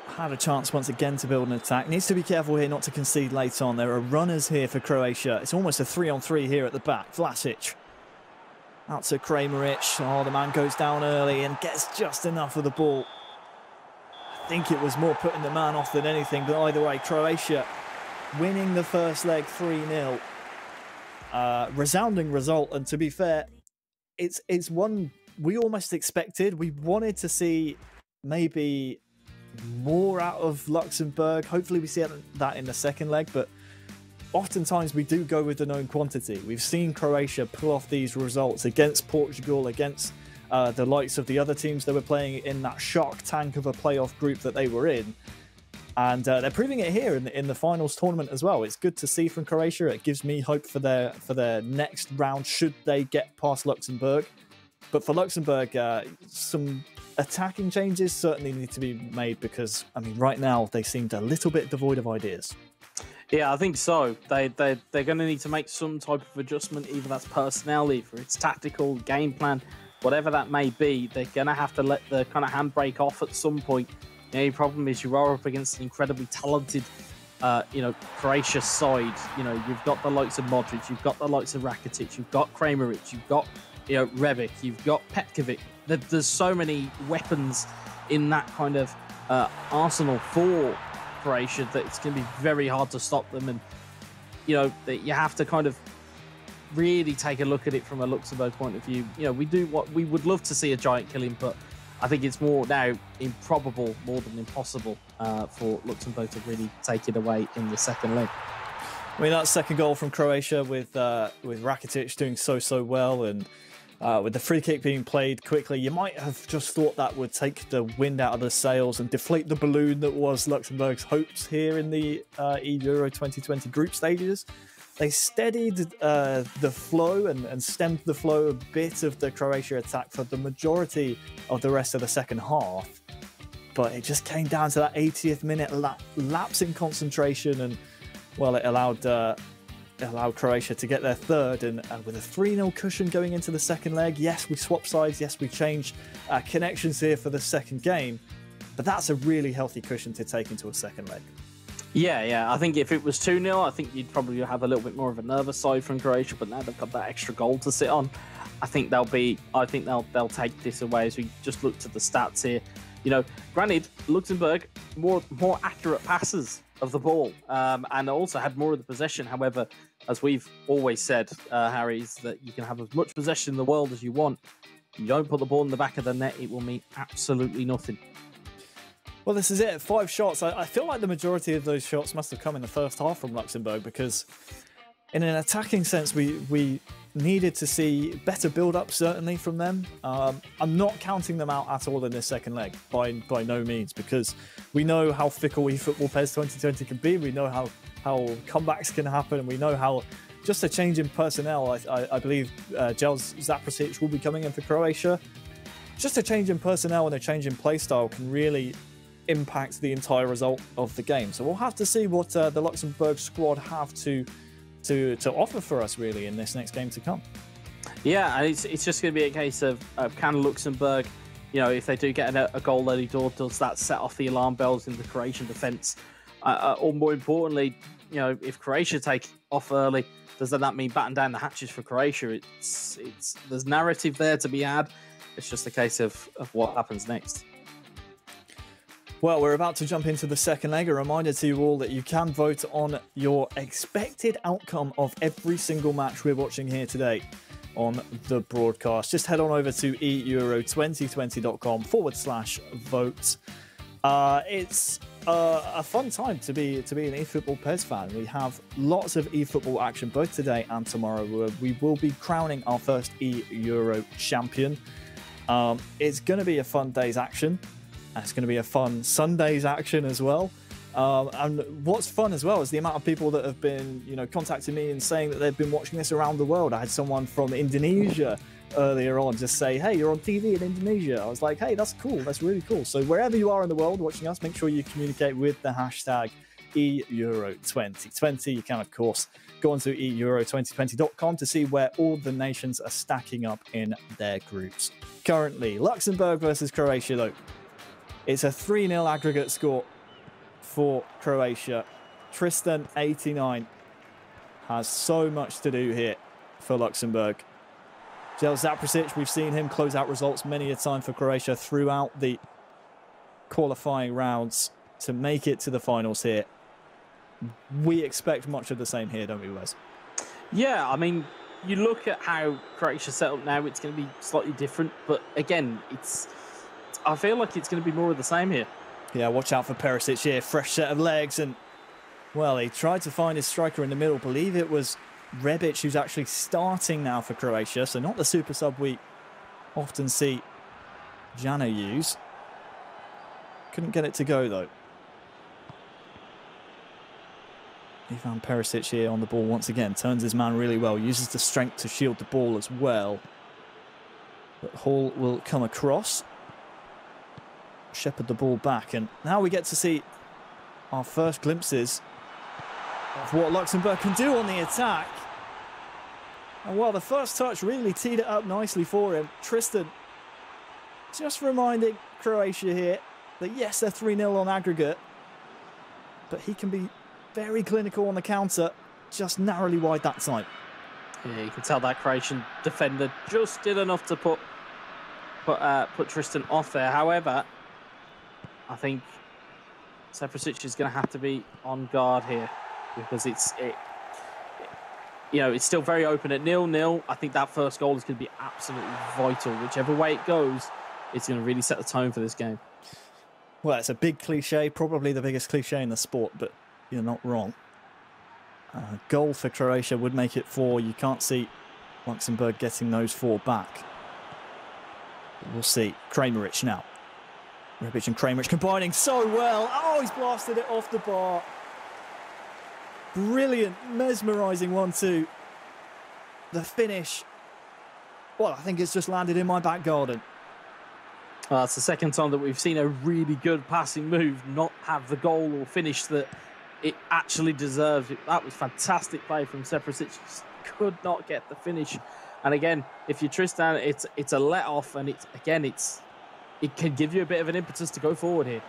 had a chance once again to build an attack. Needs to be careful here not to concede late on. There are runners here for Croatia. It's almost a 3-on-3 here at the back. Vlasic out to Kramaric. Oh, the man goes down early and gets just enough of the ball. I think it was more putting the man off than anything, but either way, Croatia winning the first leg 3-0. Resounding result, and to be fair, it's one we almost expected. We wanted to see maybe more out of Luxembourg. Hopefully we see that in the second leg, but oftentimes we do go with the known quantity. We've seen Croatia pull off these results against Portugal, against the likes of the other teams that were playing in that shark tank of a playoff group that they were in. And they're proving it here in the finals tournament as well. It's good to see from Croatia. It gives me hope for their next round should they get past Luxembourg. But for Luxembourg, some attacking changes certainly need to be made because, I mean, right now they seemed a little bit devoid of ideas.
Yeah, I think so. They're going to need to make some type of adjustment, either that's personnel, either it's tactical, game plan, whatever that may be. They're going to have to let the kind of handbrake off at some point. The only problem is you are up against an incredibly talented, Croatia side. You know, you've got the likes of Modric, you've got the likes of Rakitic, you've got Kramaric, you've got Rebic, you've got Petkovic. There's so many weapons in that kind of arsenal for Croatia that it's going to be very hard to stop them. And you have to kind of really take a look at it from a Luxembourg point of view. We would love to see a giant killing, but I think it's more now improbable more than impossible for Luxembourg to really take it away in the second leg.
I mean, that second goal from Croatia with Rakitic doing so well, and with the free kick being played quickly, you might have just thought that would take the wind out of the sails and deflate the balloon that was Luxembourg's hopes here in the eEURO 2020 group stages. They steadied the flow and stemmed the flow a bit of the Croatia attack for the majority of the rest of the second half. But it just came down to that 80th minute lapse in concentration, and well, it allowed Croatia to get their third, and with a 3-0 cushion going into the second leg. Yes, we swapped sides. Yes, we changed connections here for the second game, but that's a really healthy cushion to take into a second leg.
Yeah. I think if it was 2-0, I think you'd probably have a little bit more of a nervous side from Croatia. But now they've got that extra goal to sit on. I think they'll take this away as we just looked at the stats here. Granted, Luxembourg more accurate passes of the ball, and also had more of the possession. However, as we've always said, Harry, is that you can have as much possession in the world as you want. You don't put the ball in the back of the net, it will mean absolutely nothing.
Well, this is it. 5 shots. I feel like the majority of those shots must have come in the first half from Luxembourg, because in an attacking sense, we needed to see better build-up, certainly, from them. I'm not counting them out at all in this second leg, by no means, because we know how fickle eFootball PES 2020 can be. We know how comebacks can happen, and we know how just a change in personnel, I believe Jels Zaprasic will be coming in for Croatia. Just a change in personnel and a change in playstyle can really impact the entire result of the game. So we'll have to see what the Luxembourg squad have to offer for us, really, in this next game to come.
Yeah, and it's just going to be a case of can Luxembourg, if they do get a goal early door, does that set off the alarm bells in the Croatian defence? Or more importantly, if Croatia take off early, does that mean batten down the hatches for Croatia? There's narrative there to be had. It's just a case of what happens next.
Well, we're about to jump into the second leg. A reminder to you all that you can vote on your expected outcome of every single match we're watching here today on the broadcast. Just head on over to eEURO2020.com/vote. It's a fun time to be an eFootball PES fan. We have lots of eFootball action both today and tomorrow, where we will be crowning our first eEURO champion. It's going to be a fun day's action. It's going to be a fun Sunday's action as well. And what's fun as well is the amount of people that have been, contacting me and saying that they've been watching this around the world. I had someone from Indonesia earlier on just say, hey, you're on TV in Indonesia. I was like, hey, that's cool. That's really cool. So wherever you are in the world watching us, make sure you communicate with the hashtag eEURO2020. You can, of course, go on to eEURO2020.com to see where all the nations are stacking up in their groups. Currently, Luxembourg versus Croatia, though. It's a 3-0 aggregate score for Croatia. Tristan, 89, has so much to do here for Luxembourg. Jel Zaprasic, we've seen him close out results many a time for Croatia throughout the qualifying rounds to make it to the finals here. We expect much of the same here, don't we, Wes?
Yeah, I mean, you look at how Croatia's set up now, it's going to be slightly different. But again, I feel like it's going to be more of the same here.
Yeah, watch out for Perisic here. Fresh set of legs. And, well, he tried to find his striker in the middle. Believe it was Rebic who's actually starting now for Croatia. So not the super sub we often see Jano use. Couldn't get it to go, though. Ivan Perisic here on the ball once again. Turns his man really well. Uses the strength to shield the ball as well. But Hall will come across. Shepherd the ball back. And now we get to see our first glimpses of what Luxembourg can do on the attack. And while the first touch really teed it up nicely for him, Tristan just reminding Croatia here that yes, they're 3-0 on aggregate, but he can be very clinical on the counter, just narrowly wide that time.
Yeah, you can tell that Croatian defender just did enough to put Tristan off there. However, I think Seprasic is going to have to be on guard here because it's still very open at 0-0. I think that first goal is going to be absolutely vital. Whichever way it goes, it's going to really set the tone for this game.
Well, it's a big cliche, probably the biggest cliche in the sport, but you're not wrong. Goal for Croatia would make it 4. You can't see Luxembourg getting those 4 back. But we'll see. Kramaric now. Rebic and Kramaric combining so well. Oh, he's blasted it off the bar. Brilliant, mesmerising 1-2. The finish. Well, I think it's just landed in my back garden.
It's the second time that we've seen a really good passing move not have the goal or finish that it actually deserves. That was fantastic play from Seprasic. Just could not get the finish. And again, if you're Tristan, it's a let off, and it can give you a bit of an impetus to go forward here.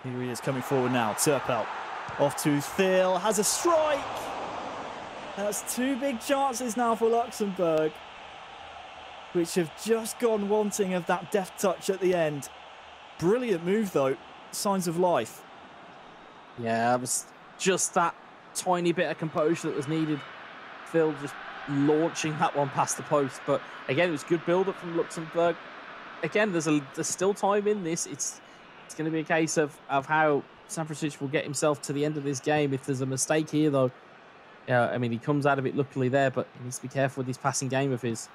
Here he is coming forward now. Turpel off to Phil, has a strike. That's 2 big chances now for Luxembourg, which have just gone wanting of that deft touch at the end. Brilliant move though, signs of life.
Yeah, it was just that tiny bit of composure that was needed. Phil just launching that one past the post. But again, it was good build-up from Luxembourg. Again, there's still time in this. It's going to be a case of how Seprasic will get himself to the end of this game. If there's a mistake here, though, I mean, he comes out of it luckily there, but he needs to be careful with this passing game of his.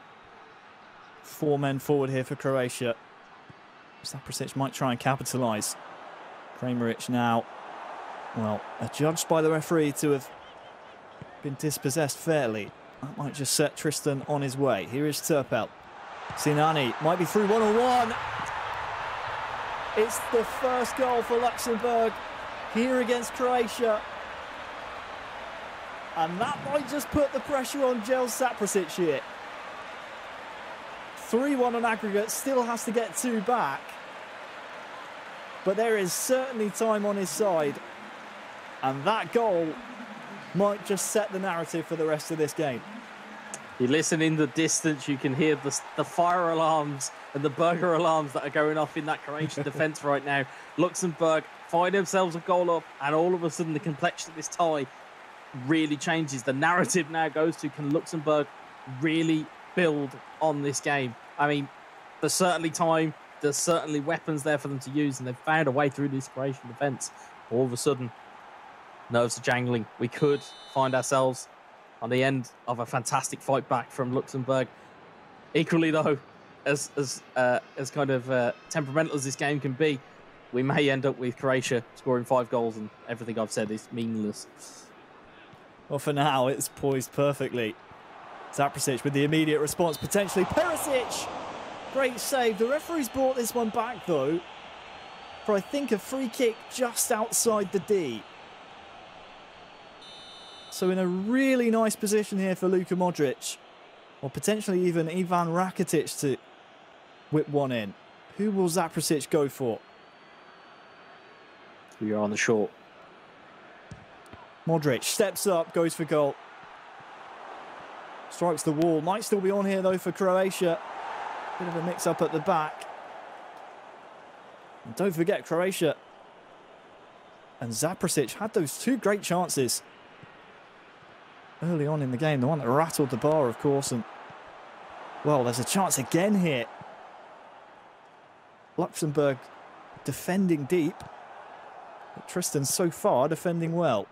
4 men forward here for Croatia. Seprasic might try and capitalise. Kramaric now, well, adjudged by the referee to have been dispossessed fairly. That might just set Tristan on his way. Here is Turpel. Sinani might be through 1-on-1. It's the first goal for Luxembourg here against Croatia. And that might just put the pressure on Jel Seprasic here. 3-1 on aggregate, still has to get 2 back. But there is certainly time on his side. And that goal might just set the narrative for the rest of this game.
You listen in the distance, you can hear the fire alarms and the burger alarms that are going off in that Croatian defence right now. Luxembourg find themselves a goal up, and all of a sudden the complexion of this tie really changes. The narrative now goes to, can Luxembourg really build on this game? I mean, there's certainly time, there's certainly weapons there for them to use, and they've found a way through this Croatian defence. All of a sudden, nerves are jangling. We could find ourselves on the end of a fantastic fight back from Luxembourg. Equally, though, as kind of temperamental as this game can be, we may end up with Croatia scoring 5 goals, and everything I've said is meaningless.
Well, for now, it's poised perfectly. Seprasic with the immediate response, potentially. Perisic! Great save. The referee's brought this one back, though, for, I think, a free kick just outside the D. So in a really nice position here for Luka Modric, or potentially even Ivan Rakitic to whip one in. Who will Seprasic go for?
You're on the short.
Modric steps up, goes for goal. Strikes the wall. Might still be on here, though, for Croatia. Bit of a mix-up at the back. And don't forget, Croatia and Seprasic had those 2 great chances early on in the game, the one that rattled the bar, of course. And, well, there's a chance again here. Luxembourg defending deep. But Tristan so far defending well.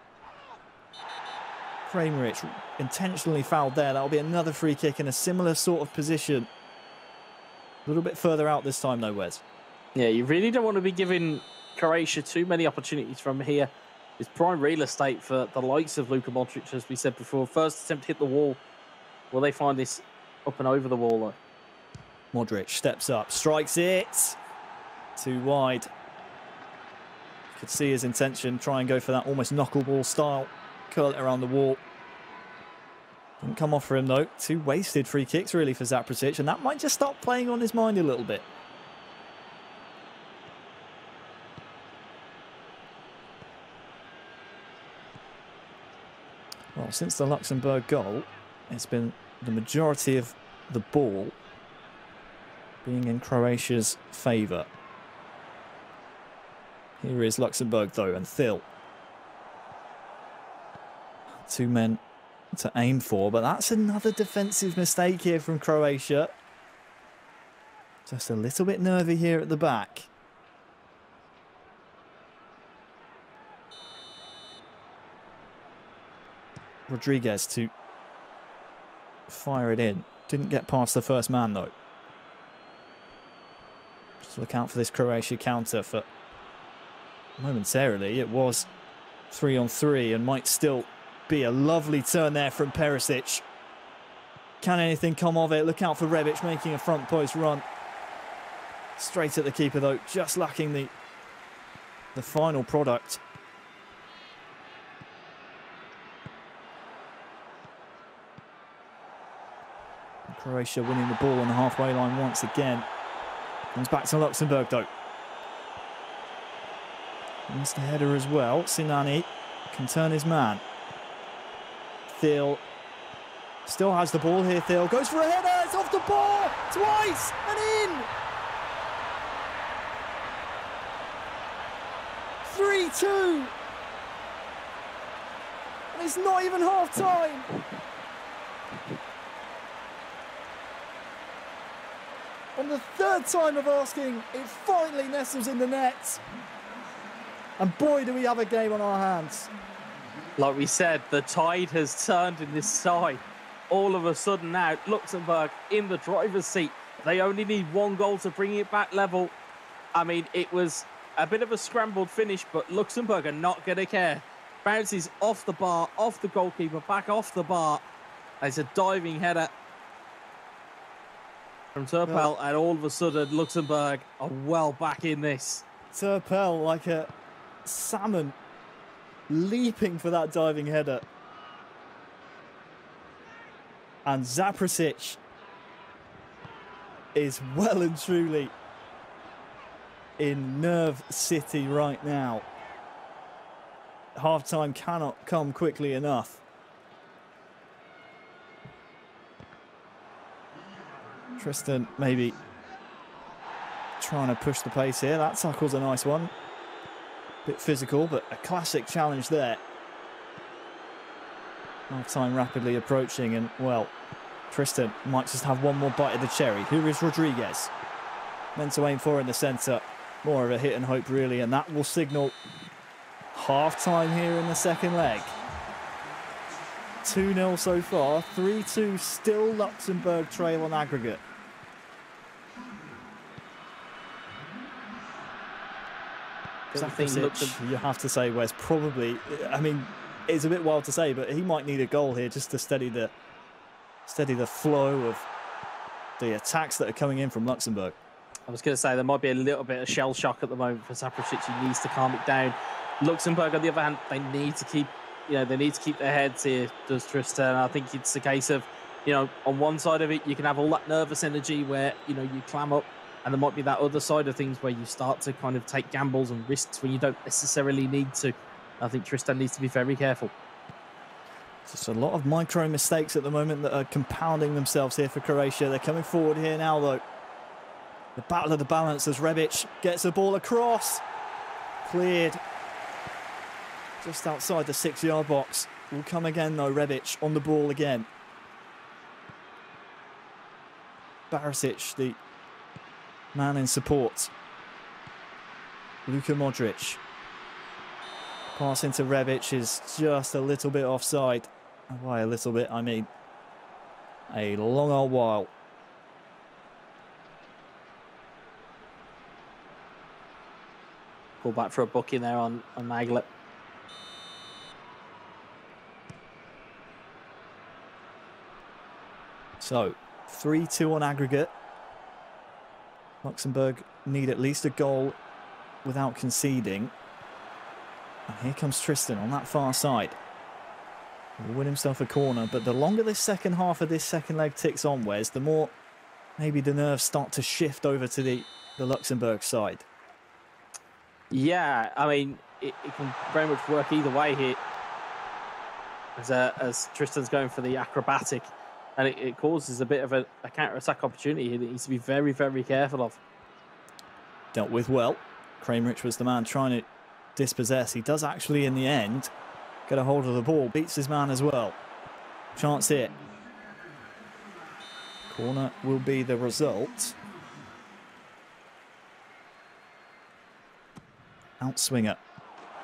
Kramerich intentionally fouled there. That'll be another free kick in a similar sort of position. A little bit further out this time, though, Wes.
Yeah, you really don't want to be giving Croatia too many opportunities from here. It's prime real estate for the likes of Luka Modric, as we said before. First attempt hit the wall. Will they find this up and over the wall, though?
Modric steps up, strikes it. Too wide. Could see his intention, try and go for that almost knuckleball style. Curl it around the wall. Didn't come off for him, though. Two wasted free kicks, really, for Zaprasic, and that might just start playing on his mind a little bit. Well, since the Luxembourg goal, it's been the majority of the ball being in Croatia's favour. Here is Luxembourg, though, and Thiel. Two men to aim for, but that's another defensive mistake here from Croatia. Just a little bit nervy here at the back. Rodriguez to fire it in. Didn't get past the first man, though. Just look out for this Croatia counter. For momentarily, it was 3-on-3 and might still be a lovely turn there from Perisic. Can anything come of it? Look out for Rebic making a front post run. Straight at the keeper, though, just lacking the final product. Croatia winning the ball on the halfway line once again. Comes back to Luxembourg, though. Missed the header as well. Sinani can turn his man. Thiel still has the ball here. Thiel goes for a header. It's off the bar twice and in. 3-2. And it's not even half time. On the third time of asking, it finally nestles in the net. And boy, do we have a game on our hands.
Like we said, the tide has turned in this side. All of a sudden now, Luxembourg in the driver's seat. They only need one goal to bring it back level. I mean, it was a bit of a scrambled finish, but Luxembourg are not going to care. Bounces off the bar, off the goalkeeper, back off the bar. It's a diving header from Turpel, and all of a sudden, Luxembourg are well back in this.
Turpel, like a salmon, leaping for that diving header. And Zaprasic is well and truly in Nerve City right now. Half-time cannot come quickly enough. Tristan maybe trying to push the pace here. That tackle's a nice one. Bit physical, but a classic challenge there. Half-time rapidly approaching, and, well, Tristan might just have one more bite of the cherry. Here is Rodriguez. Meant to aim for in the centre. More of a hit and hope, really, and that will signal half-time here in the second leg. 2-0 so far. 3-2 still Luxembourg trail on aggregate. Zaprasic, you have to say, Wes, probably, I mean, it's a bit wild to say, but he might need a goal here just to steady the flow of the attacks that are coming in from Luxembourg.
I was going to say there might be a little bit of shell shock at the moment for Zaprasic. He needs to calm it down. Luxembourg, on the other hand, they need to keep, they need to keep their heads here. Does Tristan? I think it's a case of, on one side of it, you can have all that nervous energy where you clam up, and there might be that other side of things where you start to kind of take gambles and risks when you don't necessarily need to. I think Tristan needs to be very careful.
Just a lot of micro mistakes at the moment that are compounding themselves here for Croatia. They're coming forward here now, though. The battle of the balance as Rebic gets the ball across. Cleared just outside the 6-yard box. will come again though. Rebic on the ball again. Barisic, the man in support. Luka Modric. Pass into Rebic is just a little bit offside. And by a little bit, I mean a long old while.
Pull back for a booking there on Maglet.
So, 3-2 on aggregate. Luxembourg need at least a goal without conceding. And here comes Tristan on that far side. He'll win himself a corner, but the longer this second half of this second leg ticks on, Wes, the more maybe the nerves start to shift over to the Luxembourg side.
Yeah, I mean, it can very much work either way here. As Tristan's going for the acrobatic, and it causes a bit of a counter-attack opportunity here that needs to be very, very careful of.
Dealt with well. Kramerich was the man trying to dispossess. He does actually, in the end, get a hold of the ball. Beats his man as well. Chance here. Corner will be the result. Outswinger.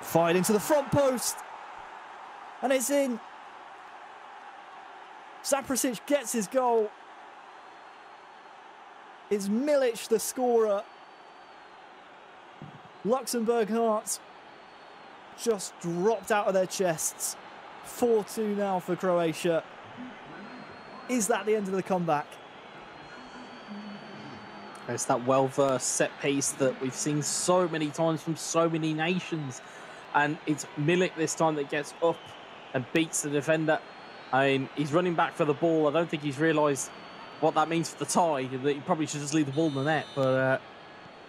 Fired into the front post. And it's in. Saprasic gets his goal. It's Milic the scorer. Luxembourg hearts just dropped out of their chests. 4-2 now for Croatia. Is that the end of the comeback?
It's that well-versed set piece that we've seen so many times from so many nations. And it's Milic this time that gets up and beats the defender. I mean, he's running back for the ball. I don't think he's realised what that means for the tie, that he probably should just leave the ball in the net. But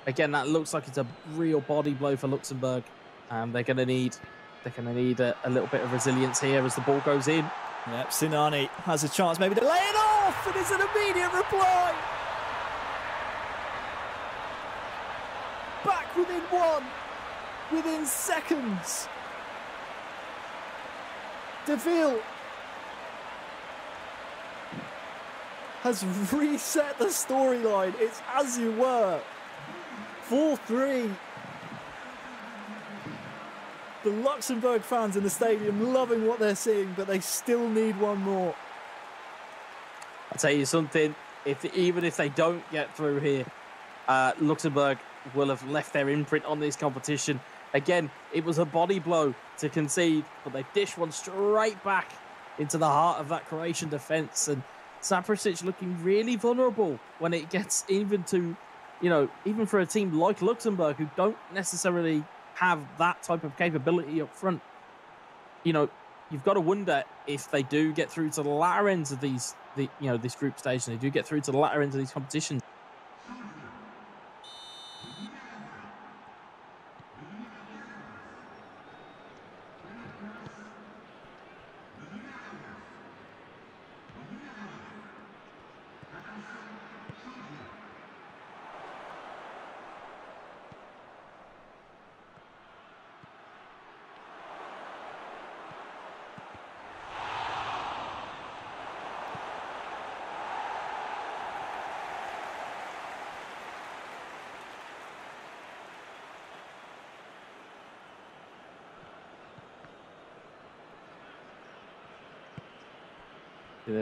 again, that looks like it's a real body blow for Luxembourg. And they're going to need a little bit of resilience here as the ball goes in.
Yep, Sinani has a chance maybe to lay it off, and it's an immediate reply. Back within one, within seconds. Deville has reset the storyline. It's as you were. 4-3. The Luxembourg fans in the stadium loving what they're seeing, but they still need one more.
I'll tell you something, even if they don't get through here, Luxembourg will have left their imprint on this competition. Again, it was a body blow to concede, but they dish one straight back into the heart of that Croatian defence. And Saprasic looking really vulnerable when it gets even to, even for a team like Luxembourg who don't necessarily have that type of capability up front. You've got to wonder if they do get through to the latter ends of this group stage, and they do get through to the latter ends of these competitions.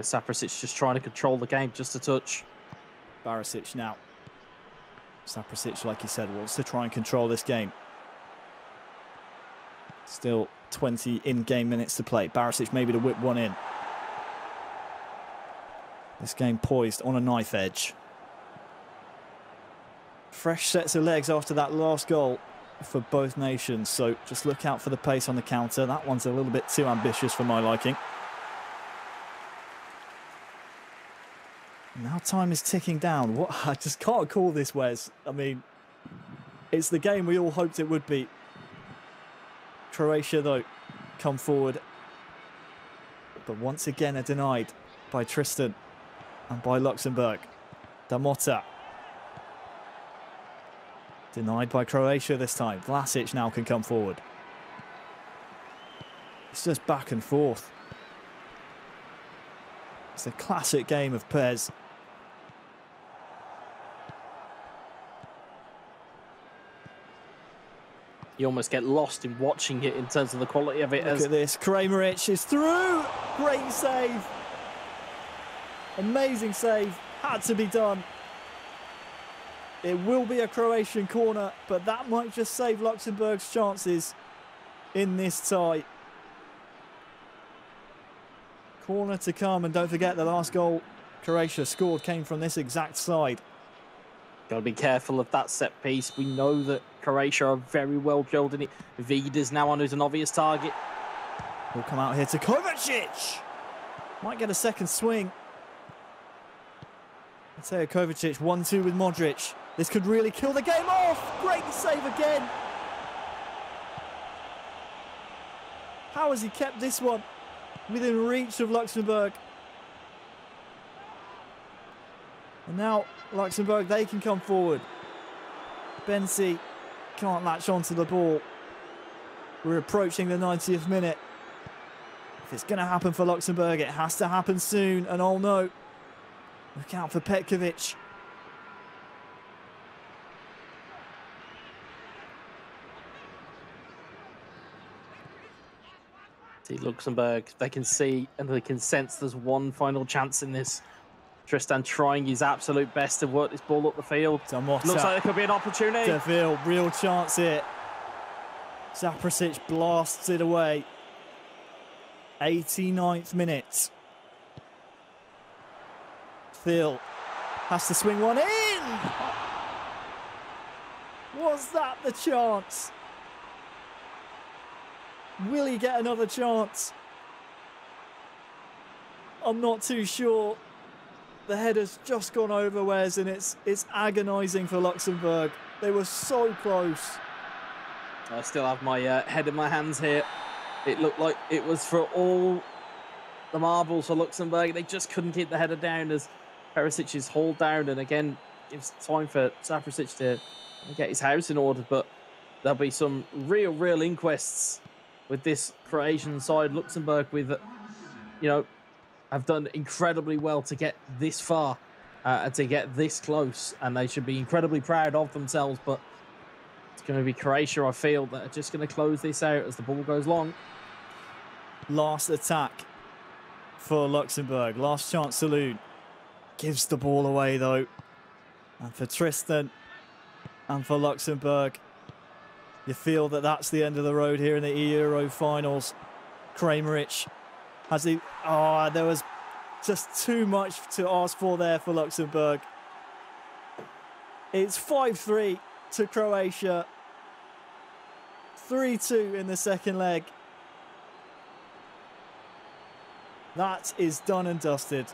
Saprasic just trying to control the game just a touch.
Barisic now. Saprasic, like you said, wants to try and control this game. Still 20 in-game minutes to play. Barisic maybe to whip one in. This game poised on a knife edge. Fresh sets of legs after that last goal for both nations, so just look out for the pace on the counter. That one's a little bit too ambitious for my liking. Now time is ticking down. What? I just can't call this, Wes. I mean, it's the game we all hoped it would be. Croatia, though, come forward. But once again are denied by Tristan and by Luxembourg. Damota. Denied by Croatia this time. Vlasic now can come forward. It's just back and forth. It's a classic game of Pez.
You almost get lost in watching it in terms of the quality of it.
Look at this. Kramaric is through. Great save. Amazing save. Had to be done. It will be a Croatian corner, but that might just save Luxembourg's chances in this tie. Corner to come, and don't forget the last goal Croatia scored came from this exact side.
Got to be careful of that set piece. We know that Croatia are very well drilled in it. Vida's now on who's an obvious target.
Will come out here to Kovacic. Might get a second swing. Mateo Kovacic, 1-2 with Modric. This could really kill the game off. Great save again. How has he kept this one within reach of Luxembourg? And now Luxembourg, they can come forward. Bensi can't latch onto the ball. We're approaching the 90th minute. If it's going to happen for Luxembourg, it has to happen soon. And oh no, look out for Petkovic.
See Luxembourg, they can see and they can sense there's one final chance in this. Tristan trying his absolute best to work this ball up the field. Looks like there could be an opportunity.
Deville, real chance here. Zaprasic blasts it away. 89th minute. Phil has to swing one in. Was that the chance? Will he get another chance? I'm not too sure. The header's just gone over Wes, and it's agonising for Luxembourg. They were so close.
I still have my head in my hands here. It looked like it was for all the marbles for Luxembourg. They just couldn't keep the header down as Perisic is hauled down, and again gives time for Zaprasic to get his house in order. But there'll be some real inquests with this Croatian side. Luxembourg with, have done incredibly well to get this far and to get this close, and they should be incredibly proud of themselves. But it's going to be Croatia, I feel, that are just going to close this out as the ball goes long.
Last attack for Luxembourg. Last chance saloon. Gives the ball away though. And for Tristan and for Luxembourg, you feel that that's the end of the road here in the eEURO finals. Kramaric has he... Oh, there was just too much to ask for there for Luxembourg. It's 5-3 to Croatia. 3-2 in the second leg. That is done and dusted.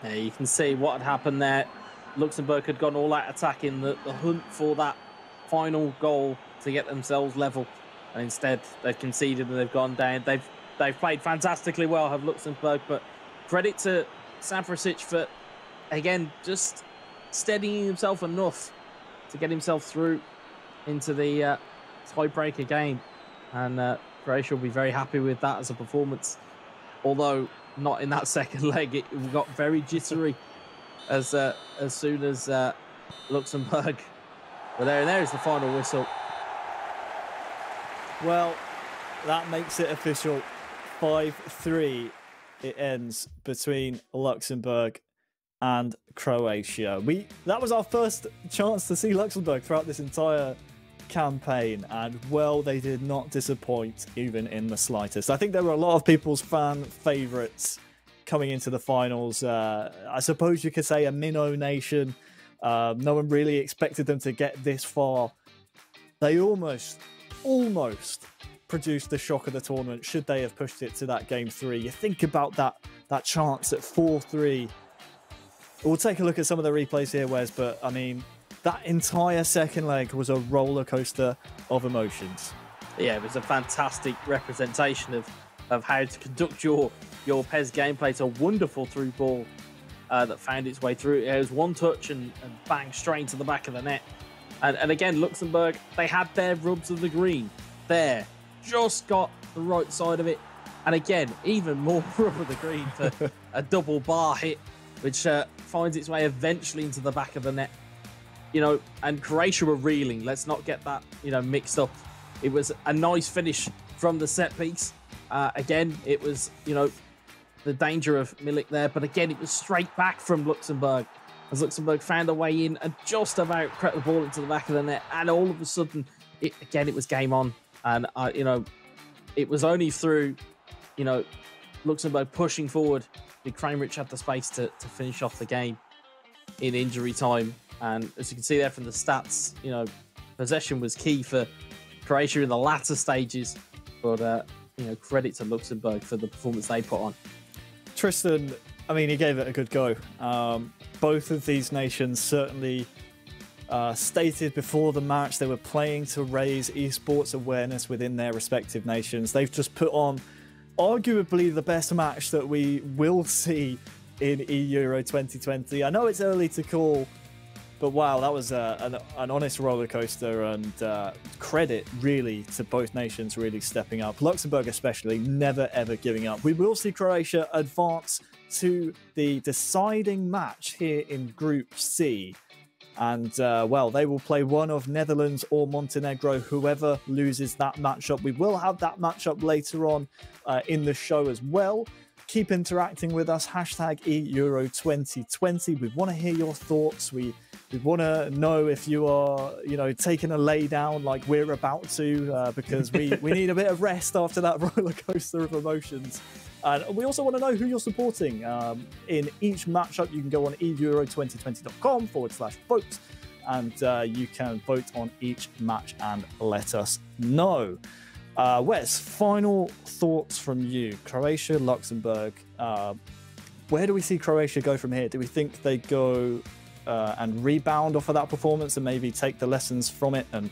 Yeah, you can see what had happened there. Luxembourg had gone all out attacking the hunt for that final goal to get themselves level, and instead they've conceded and they've gone down. They've played fantastically well, have Luxembourg, but credit to Zaprasic for, again, just steadying himself enough to get himself through into the tiebreaker game, and Croatia will be very happy with that as a performance, although not in that second leg. It got very jittery as soon as Luxembourg were there, and there's the final whistle.
Well, that makes it official. 5-3 it ends between Luxembourg and Croatia. That was our first chance to see Luxembourg throughout this entire campaign, and well, they did not disappoint even in the slightest. I think there were a lot of people's fan favourites coming into the finals. I suppose you could say a minnow nation. No one really expected them to get this far. They almost produced the shock of the tournament should they have pushed it to that game 3. You think about that chance at 4-3. We'll take a look at some of the replays here, Wes, but I mean, that entire second leg was a roller coaster of emotions.
Yeah, it was a fantastic representation of how to conduct your PES gameplay. It's a wonderful through ball that found its way through. It was one touch and bang, straight into the back of the net. And again, Luxembourg, they had their rubs of the green there. just got the right side of it. And again, even more over the green for a double bar hit, which finds its way eventually into the back of the net. You know, and Croatia were reeling. Let's not get that, you know, mixed up. It was a nice finish from the set piece. Again, it was, you know, the danger of Milik there, but again, it was straight back from Luxembourg as Luxembourg found a way in and just about crept the ball into the back of the net. And all of a sudden, it was game on. And, you know, it was only through, you know, Luxembourg pushing forward did Kramaric had the space to finish off the game in injury time. And as you can see there from the stats, you know, possession was key for Croatia in the latter stages. But, you know, credit to Luxembourg for the performance they put on.
Tristan, I mean, he gave it a good go. Both of these nations certainly stated before the match they were playing to raise esports awareness within their respective nations. They've just put on arguably the best match that we will see in eEURO 2020. I know it's early to call, but wow, that was an honest roller coaster, and credit really to both nations really stepping up. Luxembourg especially, never ever giving up. We will see Croatia advance to the deciding match here in Group C. And, well, they will play one of Netherlands or Montenegro, whoever loses that matchup. We will have that matchup later on in the show as well. Keep interacting with us, hashtag eEURO 2020. We want to hear your thoughts. We want to know if you are, you know, taking a lay down like we're about to, because we need a bit of rest after that roller coaster of emotions. And we also want to know who you're supporting in each matchup. You can go on eEURO2020.com/vote, and you can vote on each match and let us know. Wes, final thoughts from you. Croatia, Luxembourg. Where do we see Croatia go from here? Do we think they go and rebound off of that performance and maybe take the lessons from it and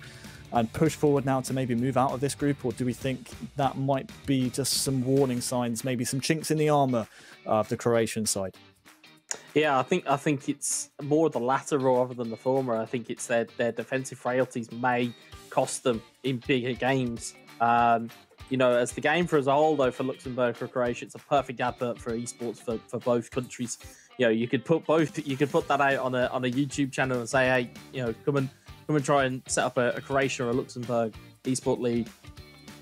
push forward now to maybe move out of this group? Or do we think that might be just some warning signs, maybe some chinks in the armour of the Croatian side?
Yeah, I think it's more the latter rather than the former. I think it's their defensive frailties may cost them in bigger games. You know, as the game as a whole, though, for Luxembourg, for Croatia, it's a perfect advert for esports for both countries. You know, you could put that out on a YouTube channel and say, hey, you know, come and try and set up a Croatia or a Luxembourg esport league.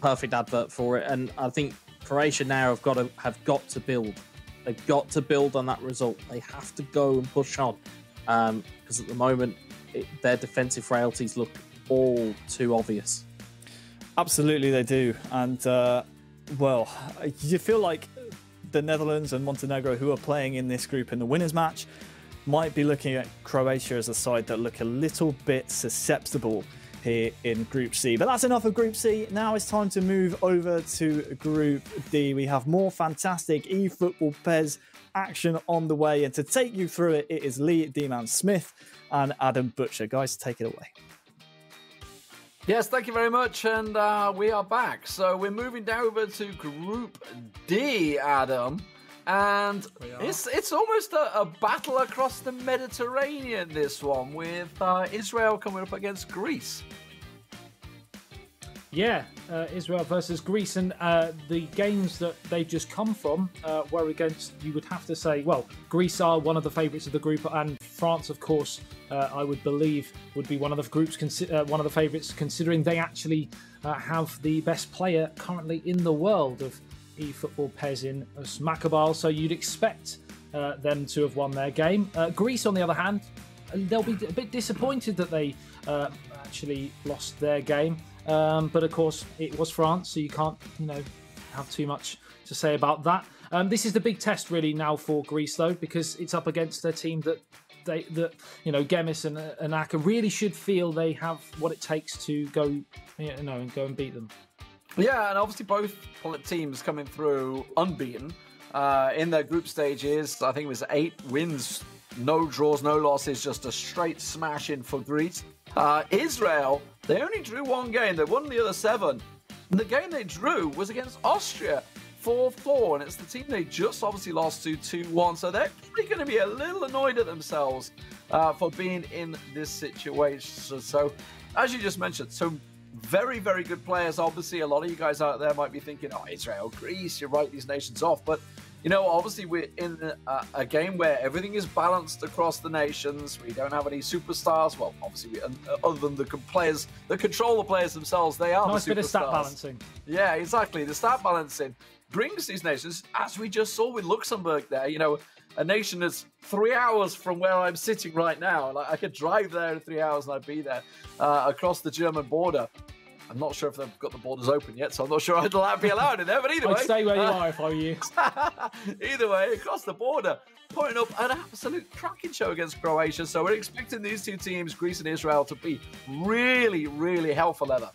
Perfect advert for it. And I think Croatia now have got to build. They've got to build on that result. They have to go and push on, because at the moment their defensive frailties look all too obvious.
Absolutely, they do. And well, you feel like the Netherlands and Montenegro, who are playing in this group in the winners match, might be looking at Croatia as a side that look a little bit susceptible here in Group C. But that's enough of Group C. Now it's time to move over to Group D. We have more fantastic eFootball PES action on the way. And to take you through it, it is Lee D-Man Smith and Adam Butcher. Guys, take it away.
Yes, thank you very much, and we are back. So we're moving down over to Group D, Adam, and it's almost a battle across the Mediterranean, this one, with Israel coming up against Greece.
Yeah, Israel versus Greece, and the games that they've just come from were against, you would have to say, well, Greece are one of the favourites of the group, and France, of course, I would believe would be one of the groups, one of the favourites, considering they actually have the best player currently in the world of eFootball PES in Öztürk. So you'd expect them to have won their game. Greece, on the other hand, they'll be a bit disappointed that they actually lost their game. But of course, it was France, so you can't, you know, have too much to say about that. This is the big test, really, now for Greece, though, because it's up against a team that you know, Gemis and Aka really should feel they have what it takes to go, you know, and go and beat them.
Yeah, and obviously both teams coming through unbeaten in their group stages. I think it was 8 wins, no draws, no losses, just a straight smash in for Greece. Israel, they only drew 1 game. They won the other 7. And the game they drew was against Austria, 4-4, and it's the team they just obviously lost to 2-1. So they're probably going to be a little annoyed at themselves for being in this situation. So, as you just mentioned, so very, very good players. Obviously, a lot of you guys out there might be thinking, oh, Israel, Greece, you write these nations off. But, you know, obviously we're in a game where everything is balanced across the nations. We don't have any superstars. Well, obviously, other than the players that control the players themselves, they are
nice
the superstars.
Bit of stat balancing.
Yeah, exactly. The stat balancing brings these nations, as we just saw with Luxembourg there, you know, a nation that's 3 hours from where I'm sitting right now. Like, I could drive there in 3 hours and I'd be there across the German border. I'm not sure if they've got the borders open yet, so I'm not sure I'd be allowed in there, but either way.
I'd stay where you are if I were you.
Either way, across the border, putting up an absolute cracking show against Croatia. So we're expecting these two teams, Greece and Israel, to be really, really hell for leather.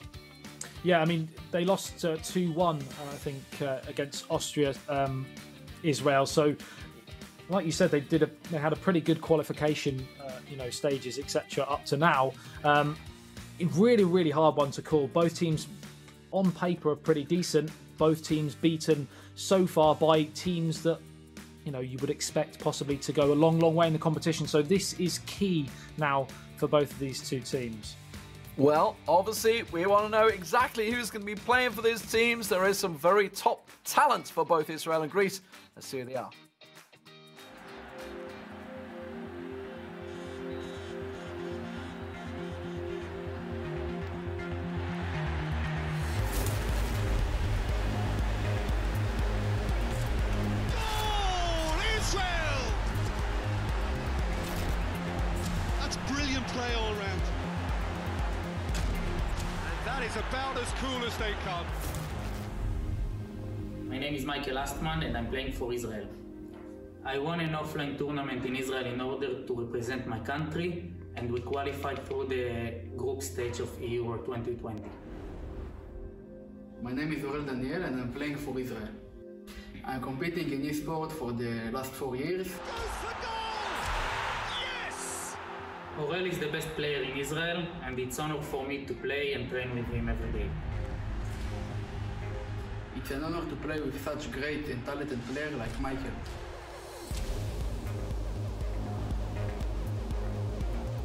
Yeah, I mean, they lost 2-1, I think, against Austria, Israel. So, like you said, they had a pretty good qualification, you know, stages, etc. up to now. Really, really hard one to call. Both teams, on paper, are pretty decent. Both teams beaten so far by teams that, you know, you would expect possibly to go a long, long way in the competition. So this is key now for both of these two teams.
Well, obviously, we want to know exactly who's going to be playing for these teams. There is some very top talent for both Israel and Greece. Let's see who they are.
Israel! That's brilliant play all round. That is about as cool as they come.
My name is Michael Astman and I'm playing for Israel. I won an offline tournament in Israel in order to represent my country, and we qualified for the group stage of eEURO 2020.
My name is Orel Daniel and I'm playing for Israel. I'm competing in eSports for the last 4 years.
Orel is the best player in Israel, and it's an honor for me to play and train with him every day.
It's an honor to play with such great and talented player like Michael.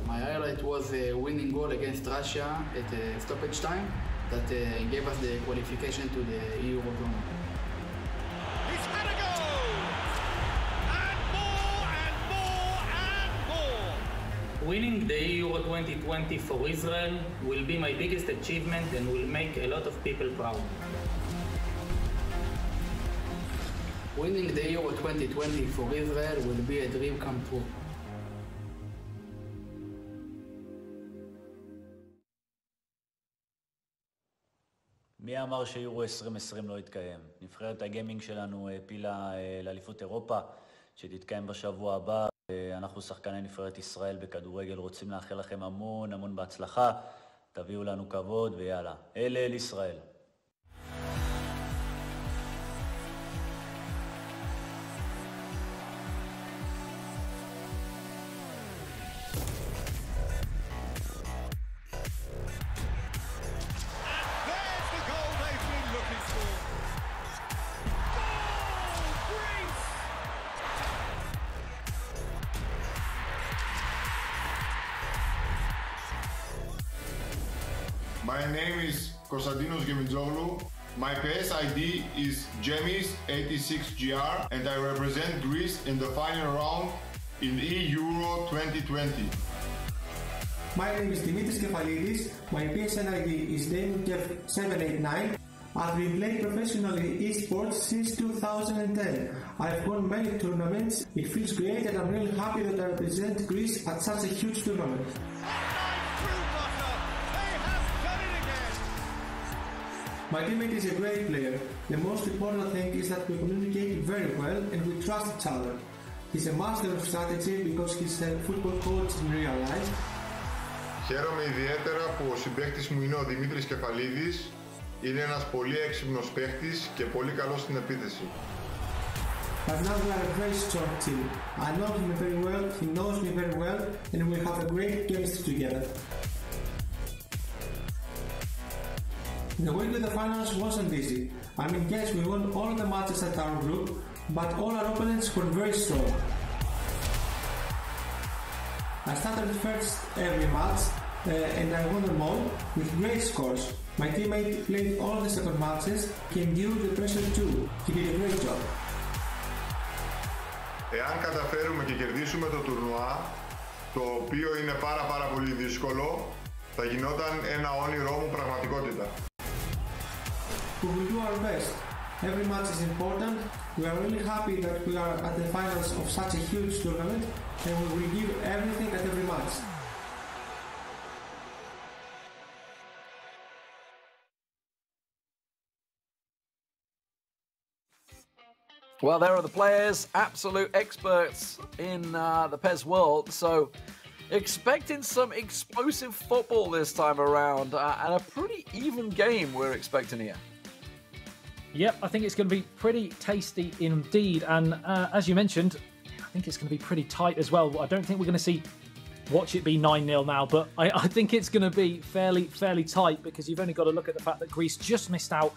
My highlight was a winning goal against Russia at a stoppage time that gave us the qualification to the eEURO tournament.
He's had a go! And more and more and more!
Winning the eEURO 2020 for Israel will be my biggest achievement and will make a lot of people proud.
Winning the eEURO 2020 for Israel will be a dream come true.
מי אמר שיורו 2020 לא יתקיים? נבחרת הגיימינג שלנו העפילה לאליפות אירופה שתתקיים בשבוע הבא. אנחנו שחקני נבחרת ישראל בכדורגל רוצים לאחל לכם המון המון בהצלחה. תביאו לנו כבוד ויאללה. אל ישראל.
My name is Konstantinos Gemidzoglou. My PS ID is Jemis86GR and I represent Greece in the final round in eEURO 2020.
My name is Dimitris Kefalidis. My PSN ID is DamonKev789. I've been playing professionally esports since 2010. I've won many tournaments. It feels great and I'm really happy that I represent Greece at such a huge tournament. My teammate is a great player. The most important thing is that we communicate very well and we trust each other. He's a master of strategy because he's a football coach in real life.
Χαίρομαι ιδιαίτερα που ο συμπαίκτης μου είναι ο Δημήτρης Κεφαλίδης. Είναι ένας πολύ έξυπνος παίκτης και πολύ καλός στην επίθεση.
But now we are a very strong team. I know him very well, he knows me very well, and we have a great chemistry together. The way to the finals wasn't easy. I mean, yes, we won all the matches at our group, but all our opponents were very strong. I started first every match, and I won them all with great scores. My teammate played all the second matches, he endured the pressure too. He did a great job.
Εάν καταφέρουμε και κερδίσουμε το τουρνουά, το οποίο είναι πάρα πολύ δύσκολο, θα γινόταν ένα όνειρό μου πραγματικότητα.
We will do our best. Every match is important. We are really happy that we are at the finals of such a huge tournament, and we will give everything at every match.
Well, there are the players, absolute experts in the PES world, so expecting some explosive football this time around, and a pretty even game we're expecting here.
Yep, I think it's going to be pretty tasty indeed, and as you mentioned, I think it's going to be pretty tight as well. I don't think we're going to watch it be 9-0 now, but I think it's going to be fairly tight, because you've only got to look at the fact that Greece just missed out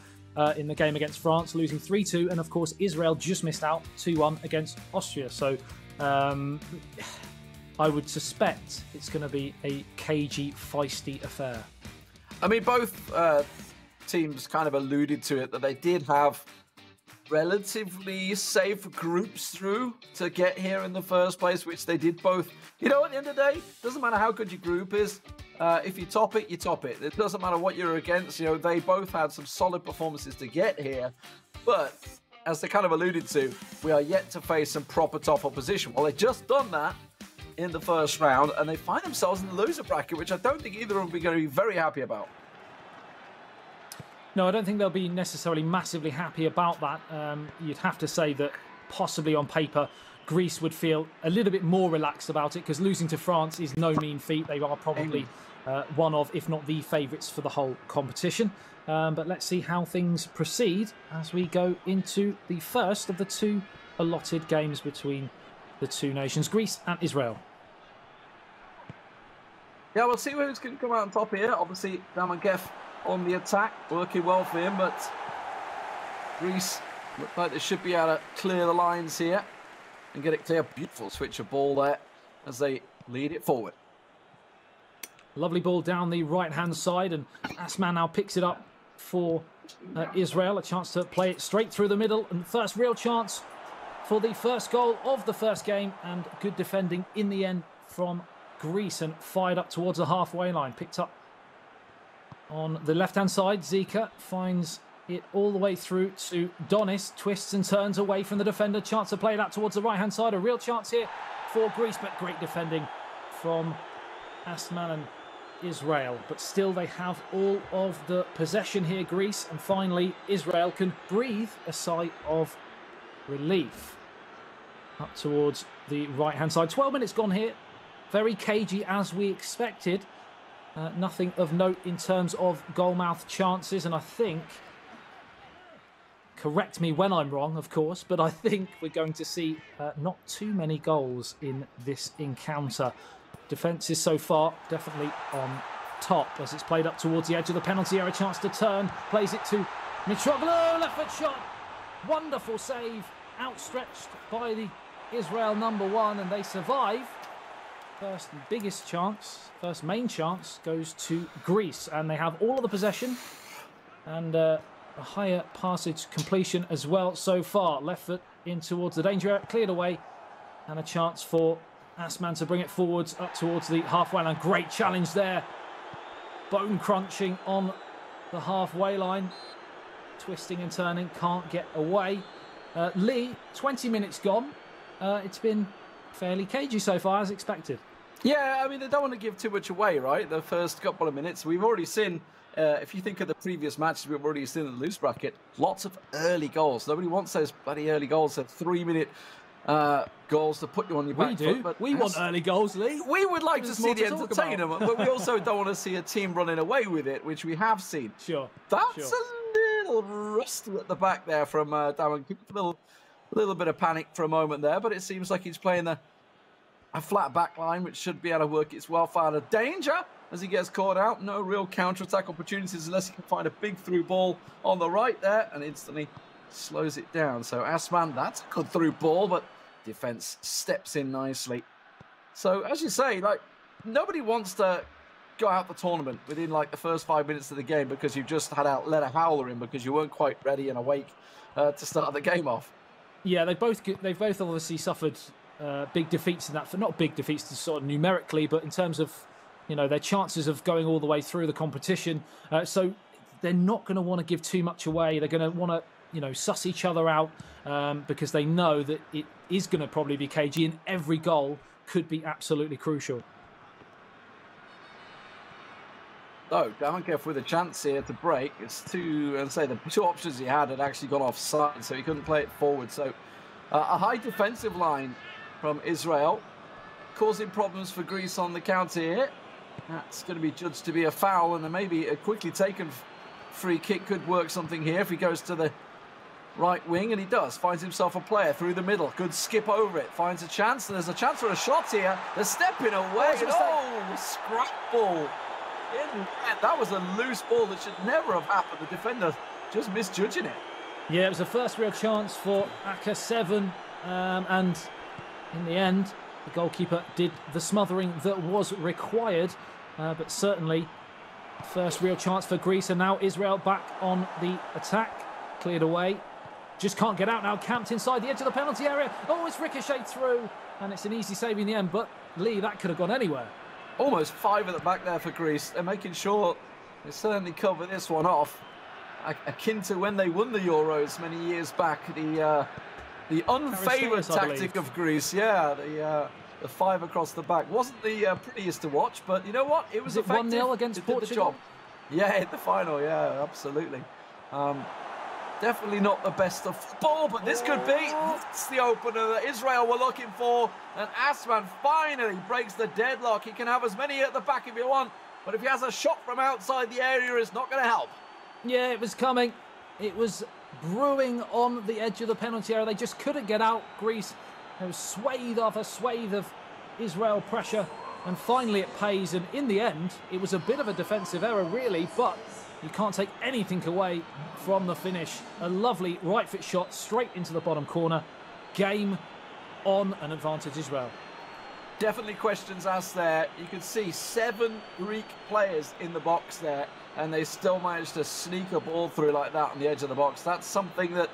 in the game against France, losing 3-2, and of course Israel just missed out 2-1 against Austria. So I would suspect it's going to be a cagey, feisty affair.
I mean, both teams kind of alluded to it, that they did have relatively safe groups through to get here in the first place, which they did both. You know, at the end of the day, doesn't matter how good your group is. If you top it, you top it. It doesn't matter what you're against. You know, they both had some solid performances to get here. But, as they kind of alluded to, we are yet to face some proper top opposition. Well, they've just done that in the first round, and they find themselves in the loser bracket, which I don't think either of them are going to be very happy about.
No, I don't think they'll be necessarily massively happy about that. You'd have to say that possibly on paper, Greece would feel a little bit more relaxed about it, because losing to France is no mean feat. They are probably one of, if not the favourites for the whole competition. But let's see how things proceed as we go into the first of the two allotted games between the two nations, Greece and Israel.
Yeah, we'll see who's going to come out on top here. Obviously, Damangev on the attack, working well for him, but Greece look like they should be able to clear the lines here and get it clear. Beautiful switch of ball there as they lead it forward.
Lovely ball down the right-hand side, and Asman now picks it up for Israel. A chance to play it straight through the middle, and first real chance for the first goal of the first game, and good defending in the end from Greece, and fired up towards the halfway line. Picked up on the left-hand side. Zika finds it all the way through to Donis, twists and turns away from the defender. Chance to play that towards the right-hand side. A real chance here for Greece, but great defending from Asman and Israel. But still, they have all of the possession here, Greece. And finally, Israel can breathe a sigh of relief. Up towards the right-hand side. 12 minutes gone here. Very cagey as we expected. Nothing of note in terms of goal-mouth chances, and I think, correct me when I'm wrong, of course, but I think we're going to see not too many goals in this encounter. Defences so far definitely on top as it's played up towards the edge of the penalty area. Chance to turn, plays it to Mitroglou, left foot shot. Wonderful save, outstretched by the Israel #1, and they survive. First and biggest chance, first main chance goes to Greece, and they have all of the possession and a higher passage completion as well so far. Left foot in towards the danger area, cleared away, and a chance for Asman to bring it forwards up towards the halfway line. Great challenge there. Bone crunching on the halfway line. Twisting and turning, can't get away. Lee, 20 minutes gone. It's been fairly cagey so far, as expected.
Yeah, I mean, they don't want to give too much away, right? The first couple of minutes. We've already seen, if you think of the previous matches, we've already seen in the loose bracket, lots of early goals. Nobody wants those bloody early goals, those 3-minute goals to put you on your back foot. But
we want early goals, Lee.
We would like to see the entertainment, but we also don't want to see a team running away with it, which we have seen.
Sure.
That's a little rusty at the back there from Damon. A little bit of panic for a moment there, but it seems like he's playing a flat back line, which should be able to work its well. Found a danger as he gets caught out. No real counter-attack opportunities unless he can find a big through ball on the right there, and instantly slows it down. So Asman, that's a good through ball, but defense steps in nicely. So as you say, like, nobody wants to go out the tournament within like the first 5 minutes of the game because you just had let a howler in because you weren't quite ready and awake to start the game off.
Yeah, they've both obviously suffered big defeats in that. For not big defeats sort of numerically, but in terms of their chances of going all the way through the competition. So they're not going to want to give too much away. They're going to want to suss each other out because they know that it is going to probably be cagey, and every goal could be absolutely crucial.
So, Damankev with a chance here to break. It's the two options he had actually gone offside, so he couldn't play it forward. So, a high defensive line from Israel, causing problems for Greece on the counter here. That's going to be judged to be a foul, and maybe a quickly taken free kick could work something here if he goes to the right wing, and he does. Finds himself a player through the middle. Good skip over it. Finds a chance, and there's a chance for a shot here. They're stepping away. Scrap ball. That was a loose ball that should never have happened. The defender just misjudging it.
Yeah, it was the first real chance for AK7, and in the end, the goalkeeper did the smothering that was required, but certainly first real chance for Greece, and now Israel back on the attack. Cleared away. Just can't get out now. Camped inside the edge of the penalty area. Oh, it's ricocheted through, and it's an easy save in the end, but Lee, that could have gone anywhere.
Almost 5 at the back there for Greece. They're making sure they certainly cover this one off. Akin to when they won the Euros many years back. The unfavoured tactic of Greece. Yeah, the 5 across the back. Wasn't the prettiest to watch, but you know what? It was effective.
1-0 against Portugal?
Did the job. Yeah, in the final. Yeah, absolutely. Definitely not the best of football, but this could be. That's the opener that Israel were looking for. And Asman finally breaks the deadlock. He can have as many at the back if you want, but if he has a shot from outside the area, it's not going to help.
Yeah, it was coming. It was brewing on the edge of the penalty area. They just couldn't get out. Greece, there was swathe after swathe of Israel pressure, and finally it pays. And in the end, it was a bit of a defensive error, really, but you can't take anything away from the finish. A lovely right foot shot straight into the bottom corner. Game on, an advantage Israel.
Definitely questions asked there. You can see 7 Greek players in the box there, and they still managed to sneak a ball through like that on the edge of the box. That's something that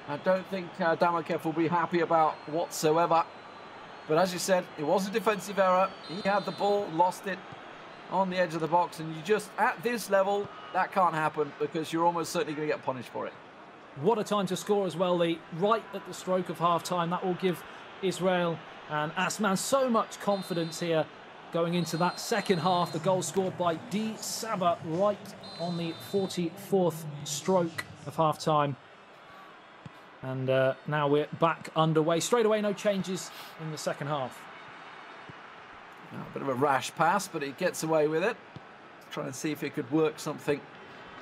I don't think Damankev will be happy about whatsoever. But as you said, it was a defensive error. He had the ball, lost it on the edge of the box, and you just, at this level, that can't happen because you're almost certainly going to get punished for it.
What a time to score as well, Lee. Right at the stroke of half-time. That will give Israel and Asman so much confidence here going into that second half. The goal scored by D. Saba right on the 44th stroke of half-time. And now we're back underway. Straight away, no changes in the second half.
Now, a bit of a rash pass, but he gets away with it. Try and see if he could work something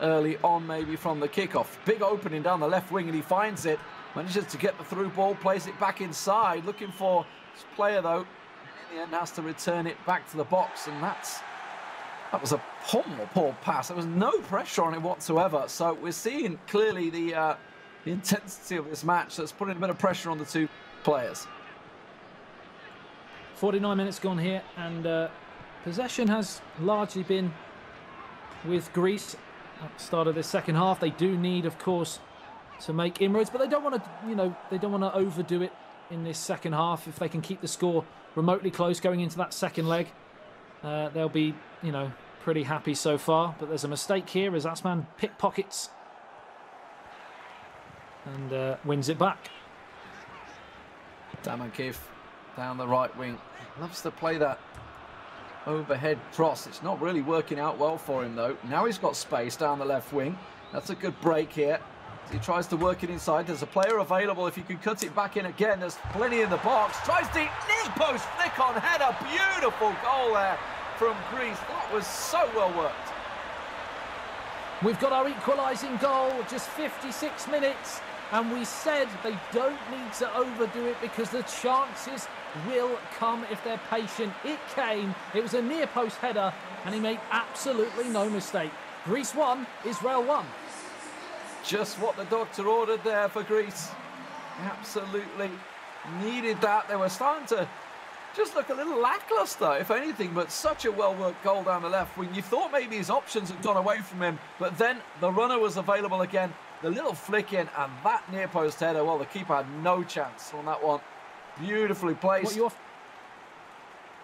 early on, maybe from the kickoff. Big opening down the left wing, and he finds it. Manages to get the through ball, plays it back inside. Looking for his player, though. In the end, has to return it back to the box, and that was a poor pass. There was no pressure on it whatsoever. So we're seeing clearly the intensity of this match that's putting a bit of pressure on the two players.
49 minutes gone here, and possession has largely been with Greece at the start of this second half. They do need, of course, to make inroads, but they don't want to, they don't want to overdo it in this second half. If they can keep the score remotely close going into that second leg, they'll be, pretty happy so far. But there's a mistake here as Asman pickpockets and wins it back.
Damankev down the right wing. Loves to play that overhead cross. It's not really working out well for him, though. Now he's got space down the left wing. That's a good break here. He tries to work it inside. There's a player available. If you can cut it back in again, there's plenty in the box. Tries deep, near post, flick on header. Beautiful goal there from Greece. That was so well worked.
We've got our equalising goal, just 56 minutes. And we said they don't need to overdo it because the chances will come if they're patient. It came. It was a near post header, and he made absolutely no mistake. Greece won, Israel won.
Just what the doctor ordered there for Greece. Absolutely needed that. They were starting to just look a little lackluster, if anything, but such a well-worked goal down the left wing. You thought maybe his options had gone away from him, but then the runner was available again. The little flick in and that near post header, well, the keeper had no chance on that one. Beautifully placed.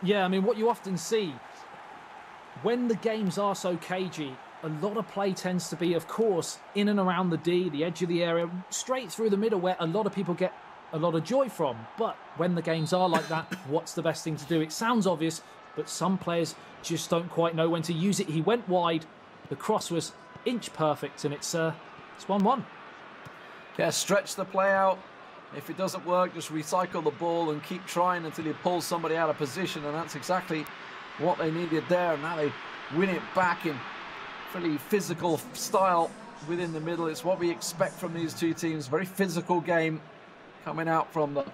Yeah, I mean, what you often see when the games are so cagey, a lot of play tends to be, of course, in and around the D, the edge of the area, straight through the middle where a lot of people get a lot of joy from. But when the games are like that, what's the best thing to do? It sounds obvious, but some players just don't quite know when to use it. He went wide, the cross was inch perfect, and it's 1-1.
Yeah, stretch the play out. If it doesn't work, just recycle the ball and keep trying until you pull somebody out of position, and that's exactly what they needed there. And now they win it back in pretty physical style within the middle. It's what we expect from these two teams. Very physical game coming out from the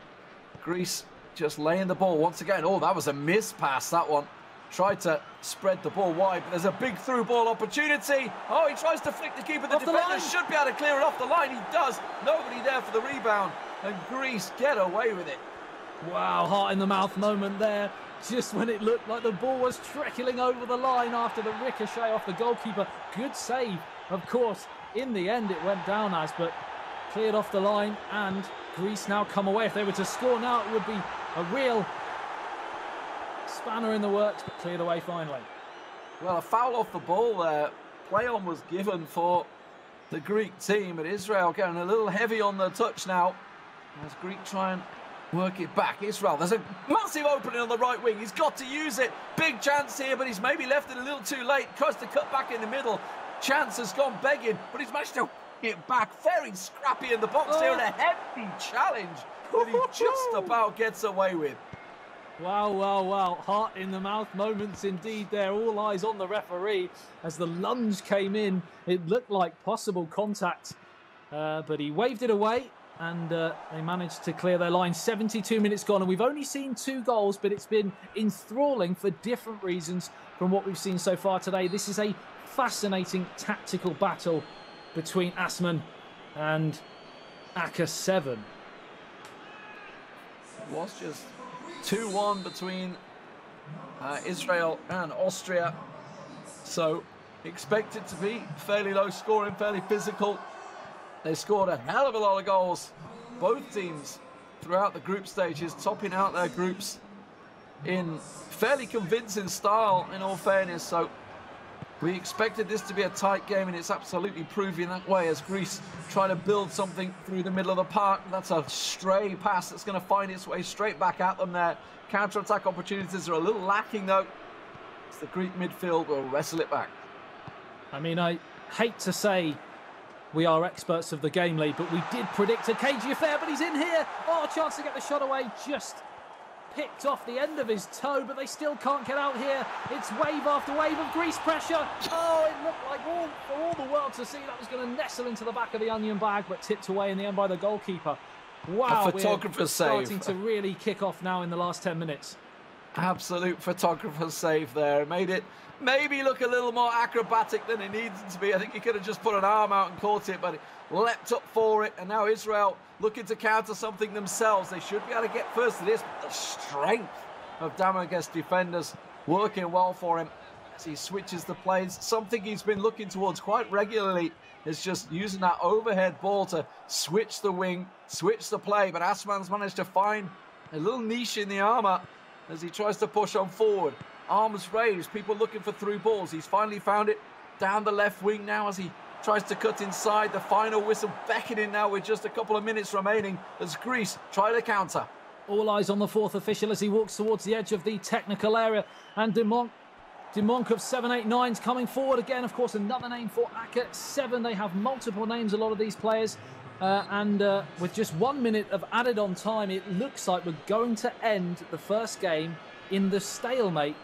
Greece, just laying the ball once again. Oh, that was a miss pass, that one. Tried to spread the ball wide, but there's a big through ball opportunity. Oh, he tries to flick the keeper. The defender should be able to clear it off the line. He does. Nobody there for the rebound, and Greece get away with it.
Wow, heart in the mouth moment there. Just when it looked like the ball was trickling over the line after the ricochet off the goalkeeper. Good save, of course. In the end, it went down as, but cleared off the line, and Greece now come away. If they were to score now, it would be a real spanner in the works, but cleared away finally.
Well, a foul off the ball there. Play on was given for the Greek team, but Israel getting a little heavy on the touch now as Greek try and work it back. Israel, there's a massive opening on the right wing. He's got to use it. Big chance here, but he's maybe left it a little too late. Tries to cut back in the middle. Chance has gone begging, but he's managed to get back. Very scrappy in the box here, and a hefty challenge that he just about gets away with.
Wow, wow, wow. Heart in the mouth moments indeed there. All eyes on the referee as the lunge came in. It looked like possible contact, but he waved it away, and they managed to clear their line. 72 minutes gone, and we've only seen 2 goals, but it's been enthralling for different reasons from what we've seen so far today. This is a fascinating tactical battle between Asman and AK7.
It was just 2-1 between Israel and Austria, so expect it to be fairly low scoring, fairly physical. They scored a hell of a lot of goals, both teams, throughout the group stages, topping out their groups in fairly convincing style, in all fairness. So we expected this to be a tight game, and it's absolutely proving that way as Greece try to build something through the middle of the park. That's a stray pass that's going to find its way straight back at them there. Counter-attack opportunities are a little lacking, though. It's the Greek midfield will wrestle it back.
I mean, I hate to say we are experts of the game lead, but we did predict a cagey affair, but he's in here. Oh, a chance to get the shot away. Just picked off the end of his toe, but they still can't get out here. It's wave after wave of Greece pressure. Oh, it looked like for all the world to see that was going to nestle into the back of the onion bag, but tipped away in the end by the goalkeeper. Wow,
a photographer's
we're starting
save.
to really kick off now in the last 10 minutes.
Absolute photographer's save there. Made it maybe look a little more acrobatic than it needed to be. I think he could have just put an arm out and caught it, but it leapt up for it. And now Israel looking to counter something themselves. They should be able to get first to this, but the strength of Damages defenders working well for him as he switches the plays. Something he's been looking towards quite regularly is just using that overhead ball to switch the wing, switch the play. But Asman's managed to find a little niche in the armour as he tries to push on forward. Arms raised, people looking for through balls. He's finally found it down the left wing now as he tries to cut inside. The final whistle beckoning now with just a couple of minutes remaining as Greece try to counter.
All eyes on the 4th official as he walks towards the edge of the technical area. And Demonk of 789's coming forward again. Of course, another name for AK7. They have multiple names, a lot of these players. With just 1 minute of added on time, it looks like we're going to end the first game in the stalemate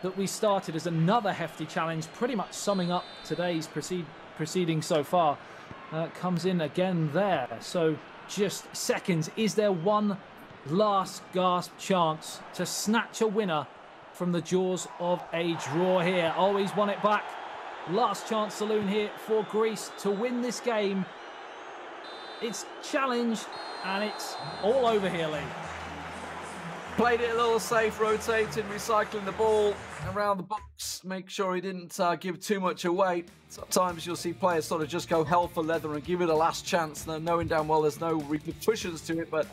that we started as another hefty challenge, pretty much summing up today's proceedings so far. Comes in again there. So just seconds. Is there one last gasp chance to snatch a winner from the jaws of a draw here? Oh, he's won it back. Last chance saloon here for Greece to win this game. It's challenge, and it's all over here, Lee.
Played it a little safe, rotating, recycling the ball around the box. Make sure he didn't give too much away. Sometimes you'll see players sort of just go hell for leather and give it a last chance, knowing damn well there's no repercussions to it. But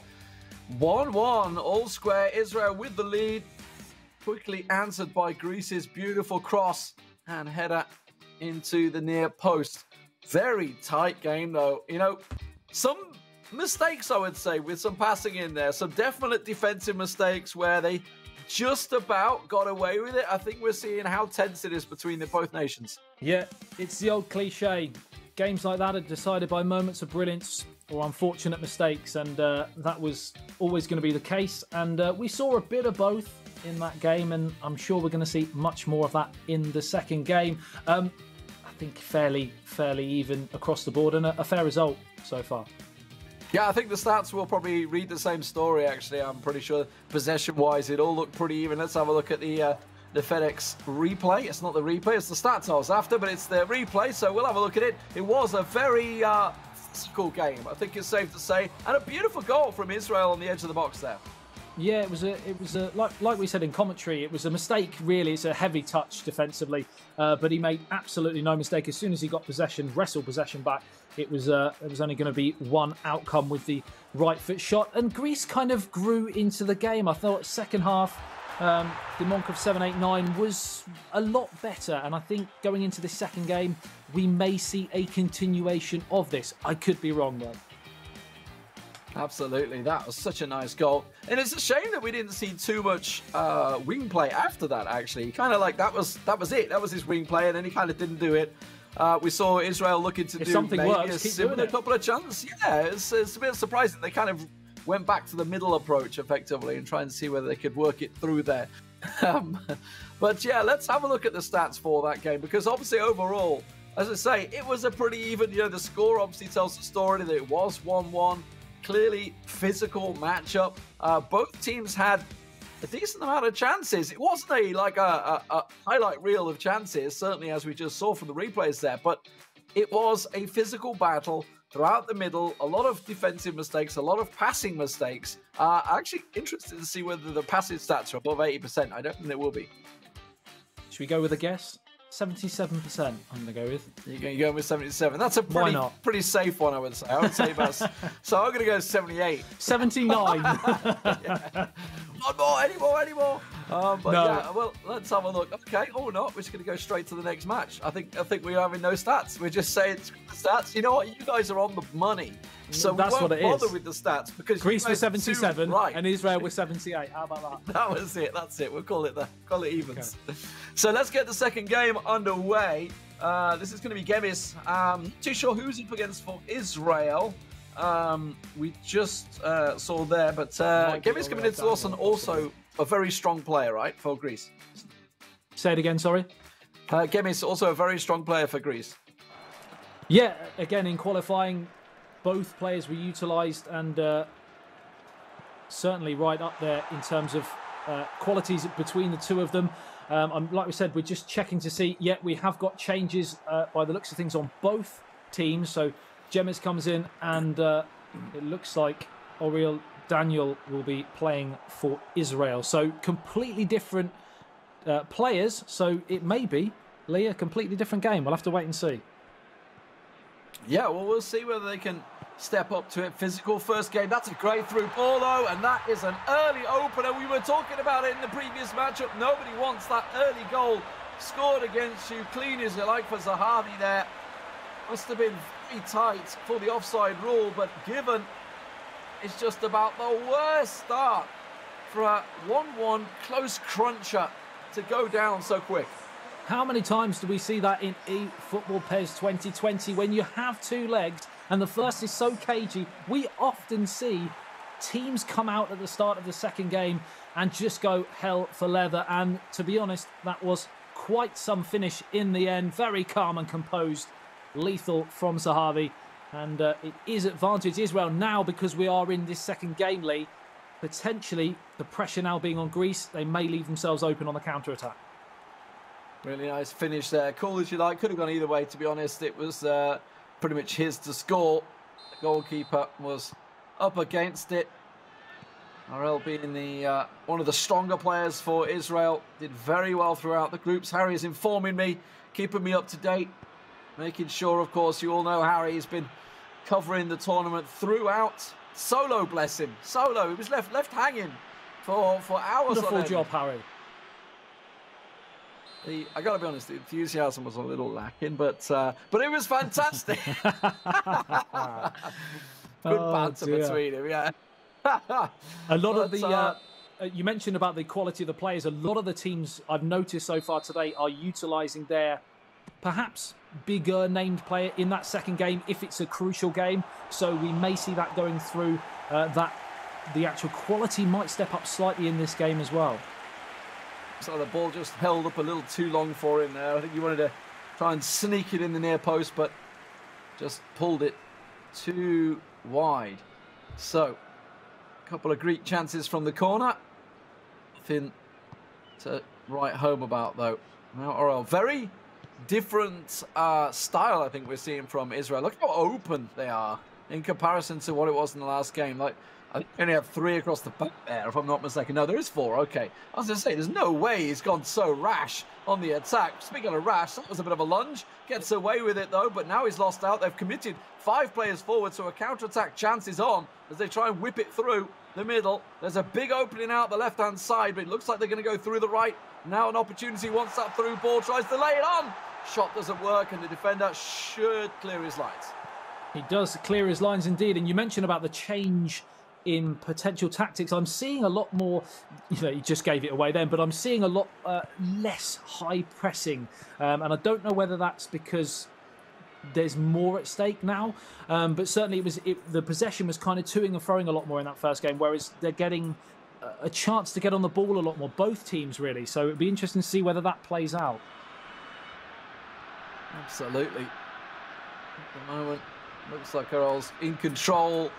1-1, all square. Israel with the lead. Quickly answered by Greece's beautiful cross and header into the near post. Very tight game, though. You know, some mistakes, I would say, with some passing in there. Some definite defensive mistakes where they just about got away with it. I think we're seeing how tense it is between both nations.
Yeah, it's the old cliche. Games like that are decided by moments of brilliance or unfortunate mistakes, and that was always going to be the case. And we saw a bit of both in that game, and I'm sure we're going to see much more of that in the second game. I think fairly even across the board, and a fair result so far.
Yeah, I think the stats will probably read the same story, actually. I'm pretty sure possession-wise, it all looked pretty even. Let's have a look at the FedEx replay. It's not the replay, it's the stats I was after, but it's the replay, so we'll have a look at it. It was a very physical game, I think it's safe to say, and a beautiful goal from Israel on the edge of the box there.
Yeah, it was a like we said in commentary, it was a mistake, really. It's a heavy touch defensively, but he made absolutely no mistake. As soon as he got possession, wrestled possession back, it was only going to be one outcome with the right foot shot. And Greece kind of grew into the game. I thought second half, the Monk of 7-8-9 was a lot better. And I think going into the second game, we may see a continuation of this. I could be wrong, though.
Absolutely, that was such a nice goal. And it's a shame that we didn't see too much wing play after that, actually. Kind of like that was it. That was his wing play, and then he kind of didn't do it. We saw Israel looking to do maybe a similar couple of chances. Yeah, it's a bit surprising. They kind of went back to the middle approach, effectively, and try and see whether they could work it through there. But yeah, let's have a look at the stats for that game, because obviously overall, as I say, it was a pretty even, the score obviously tells the story that it was 1-1. Clearly physical matchup. Both teams had a decent amount of chances. It wasn't a highlight reel of chances, certainly as we just saw from the replays there, but it was a physical battle throughout the middle. A lot of defensive mistakes, a lot of passing mistakes. Actually interested to see whether the passing stats are above 80%. I don't think they will be.
Should we go with a guess? 77% I'm going to go with.
You're going with 77. That's a pretty safe one, I would say. I would say that's... So I'm going to go 78.
79.
Yeah. Not more, anymore. But no. Yeah, well, let's have a look. Okay, or not. We're just going to go straight to the next match. I think we're having no stats. We're just saying stats. You know what? You guys are on the money. So
that's
we won't
what it
bother
is.
With the stats, because
Greece was 77
right.
and Israel was 78. How about that?
That was it. That's it. We'll call it that. Call it evens. Okay. So let's get the second game underway. This is going to be Gemis. Not too sure who's up against for Israel. We just saw there, but Gemis coming into Lawson, also a very strong player, right, for Greece.
Say it again, sorry.
Gemis, also a very strong player for Greece.
Yeah, again, in qualifying, both players were utilised, and certainly right up there in terms of qualities between the two of them. Like we said, we're just checking to see. Yeah, we have got changes by the looks of things on both teams. So Gemis comes in, and it looks like Oriel Daniel will be playing for Israel. So completely different players. So it may be, Lee, a completely different game. We'll have to wait and see.
Yeah, well, we'll see whether they can step up to it. Physical first game. That's a great through ball, though, and that is an early opener. We were talking about it in the previous matchup. Nobody wants that early goal scored against you. Clean as you like for Zahavi there. Must have been very tight for the offside rule, but given it's just about the worst start for a 1-1 close cruncher to go down so quick.
How many times do we see that in eFootball PES 2020 when you have two legs and the first is so cagey? We often see teams come out at the start of the second game and just go hell for leather. And to be honest, that was quite some finish in the end. Very calm and composed. Lethal from Zahavi. And it is advantage Israel now because we are in this second game, Lee. Potentially, the pressure now being on Greece, they may leave themselves open on the counter-attack.
Really nice finish there. Cool as you like. Could have gone either way, to be honest. It was pretty much his to score. The goalkeeper was up against it. RL being the one of the stronger players for Israel, did very well throughout the groups. Harry is informing me, keeping me up to date, making sure, of course, you all know Harry has been covering the tournament throughout. Solo, bless him, solo. He was left hanging for hours.
Wonderful job, Harry.
I gotta be honest, the enthusiasm was a little lacking, but it was fantastic. Good banter between him, yeah.
A lot of the you mentioned about the quality of the players. A lot of the teams I've noticed so far today are utilising their perhaps bigger named player in that second game if it's a crucial game. So we may see that going through. That the actual quality might step up slightly in this game as well.
So the ball just held up a little too long for him there. I think he wanted to try and sneak it in the near post, but just pulled it too wide. So a couple of Greek chances from the corner. Nothing to write home about, though. Now, RL, very different style, I think we're seeing from Israel. Look how open they are in comparison to what it was in the last game. Like, I think we only have 3 across the back there, if I'm not mistaken. No, there is 4. Okay. I was going to say, there's no way he's gone so rash on the attack. Speaking of rash, that was a bit of a lunge. Gets away with it, though, but now he's lost out. They've committed 5 players forward, so a counter-attack chance is on as they try and whip it through the middle. There's a big opening out the left-hand side, but it looks like they're going to go through the right. Now an opportunity, wants that through ball, tries to lay it on. Shot doesn't work, and the defender should clear his lines.
He does clear his lines indeed, and you mentioned about the change in potential tactics. I'm seeing a lot more, he just gave it away then, but I'm seeing a lot less high pressing. And I don't know whether that's because there's more at stake now, but certainly the possession was kind of toing and throwing a lot more in that first game, whereas they're getting a chance to get on the ball a lot more, both teams really. So it'd be interesting to see whether that plays out.
Absolutely. At the moment, looks like Errol's in control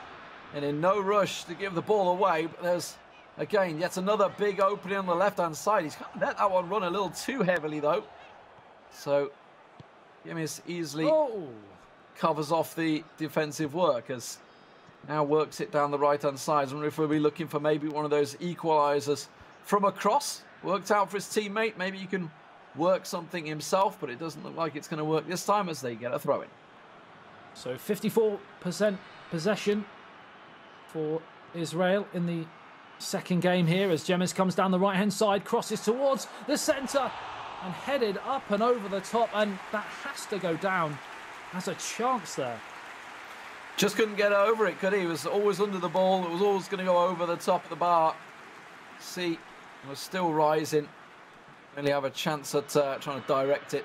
and in no rush to give the ball away, but there's, again, yet another big opening on the left-hand side. He's kind of let that one run a little too heavily, though. So, Yemis easily covers off the defensive work as now works it down the right-hand side. I wonder if we'll be looking for maybe one of those equalisers from across. Worked out for his teammate. Maybe he can work something himself, but it doesn't look like it's going to work this time as they get a throw-in.
So 54% possession for Israel in the second game here as Jemis comes down the right-hand side, crosses towards the centre and headed up and over the top, and that has to go down as a chance there.
Just couldn't get over it, could he? He was always under the ball. It was always going to go over the top of the bar. See, was still rising. Really have a chance at trying to direct it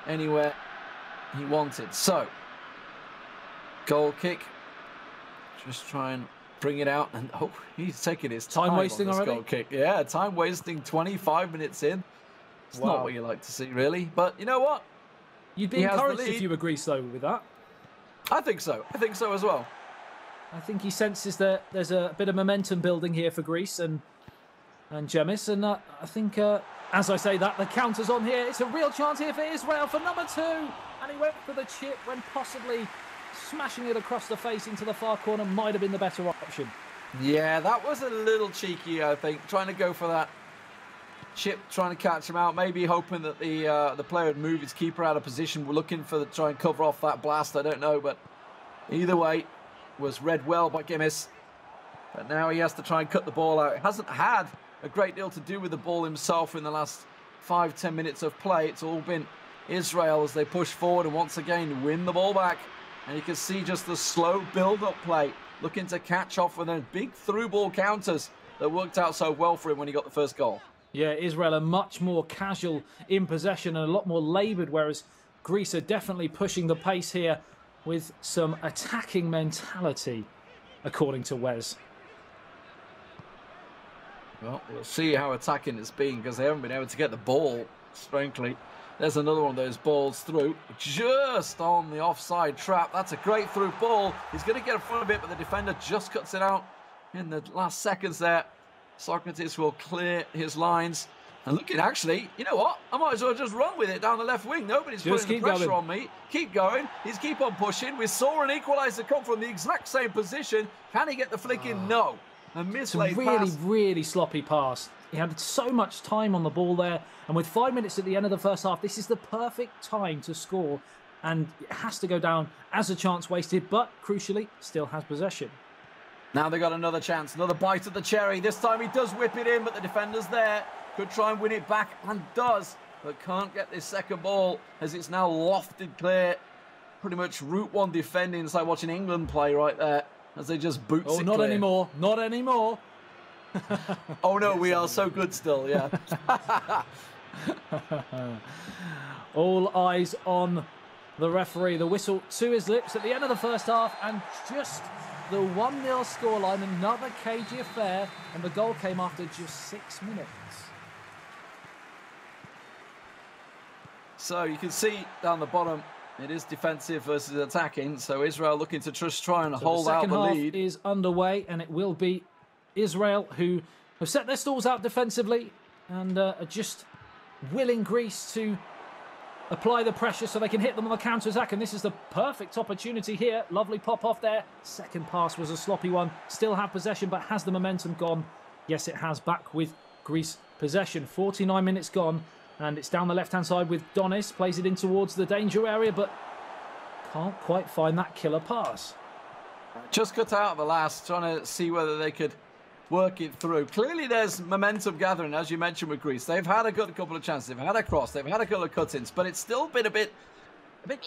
anywhere he wanted. So, goal kick. Just try and bring it out, and he's taking his time
wasting
on this
already.
Goal kick. Yeah, time wasting. 25 minutes in. It's not what you like to see, really. But you know what?
You'd be encouraged if you agree so with that. I think so.
I think so as well.
I think he senses that there's a bit of momentum building here for Greece and Jemis, and I think, as I say that, the counter's on here. It's a real chance here for Israel for number 2, and he went for the chip when possibly smashing it across the face into the far corner might have been the better option.
Yeah, that was a little cheeky, I think, trying to go for that chip, trying to catch him out, maybe hoping that the player would move his keeper out of position. We're looking for try and cover off that blast, I don't know, but either way, was read well by Gimis. But now he has to try and cut the ball out. He hasn't had a great deal to do with the ball himself in the last 5-10 minutes of play. It's all been Israel as they push forward and once again win the ball back. And you can see just the slow build-up play, looking to catch off with those big through ball counters that worked out so well for him when he got the first goal.
Yeah, Israel are much more casual in possession and a lot more laboured, whereas Greece are definitely pushing the pace here with some attacking mentality, according to Wes.
Well, we'll see how attacking it's been because they haven't been able to get the ball, frankly. There's another one of those balls through, just on the offside trap. That's a great through ball. He's going to get in front of it, but the defender just cuts it out in the last seconds there. Socrates will clear his lines. And looking, actually, you know what? I might as well just run with it down the left wing. Nobody's putting the pressure on me. Keep going. He's keep on pushing. We saw an equaliser come from the exact same position. Can he get the flick in? No. A
It's a
mislaid
really,
pass.
really sloppy pass. He had so much time on the ball there, and with 5 minutes at the end of the first half, this is the perfect time to score, and it has to go down as a chance wasted, but crucially, still has possession.
Now they got another chance, another bite at the cherry. This time he does whip it in, but the defender's there. Could try and win it back, and does, but can't get this second ball as it's now lofted clear. Pretty much Route 1 defending. It's like watching England play right there as they just boots it
not
clear.
anymore. Not anymore.
Oh no, we are so good still, yeah.
All eyes on the referee. The whistle to his lips at the end of the first half, and just the 1-0 scoreline. Another cagey affair, and the goal came after just 6 minutes.
So you can see down the bottom, it is defensive versus attacking. So Israel looking to just try and hold out the lead.
The second half is underway, and it will be Israel who have set their stalls out defensively and are just willing Greece to apply the pressure so they can hit them on the counter-attack. And this is the perfect opportunity here. Lovely pop off there. Second pass was a sloppy one. Still have possession, but has the momentum gone? Yes, it has. Back with Greece possession. 49 minutes gone. And it's down the left-hand side with Donis. Plays it in towards the danger area, but can't quite find that killer pass.
Just cut out of the last, trying to see whether they could work it through. Clearly there's momentum gathering, as you mentioned with Greece. They've had a good couple of chances. They've had a cross. They've had a couple of cut-ins, but it's still been a bit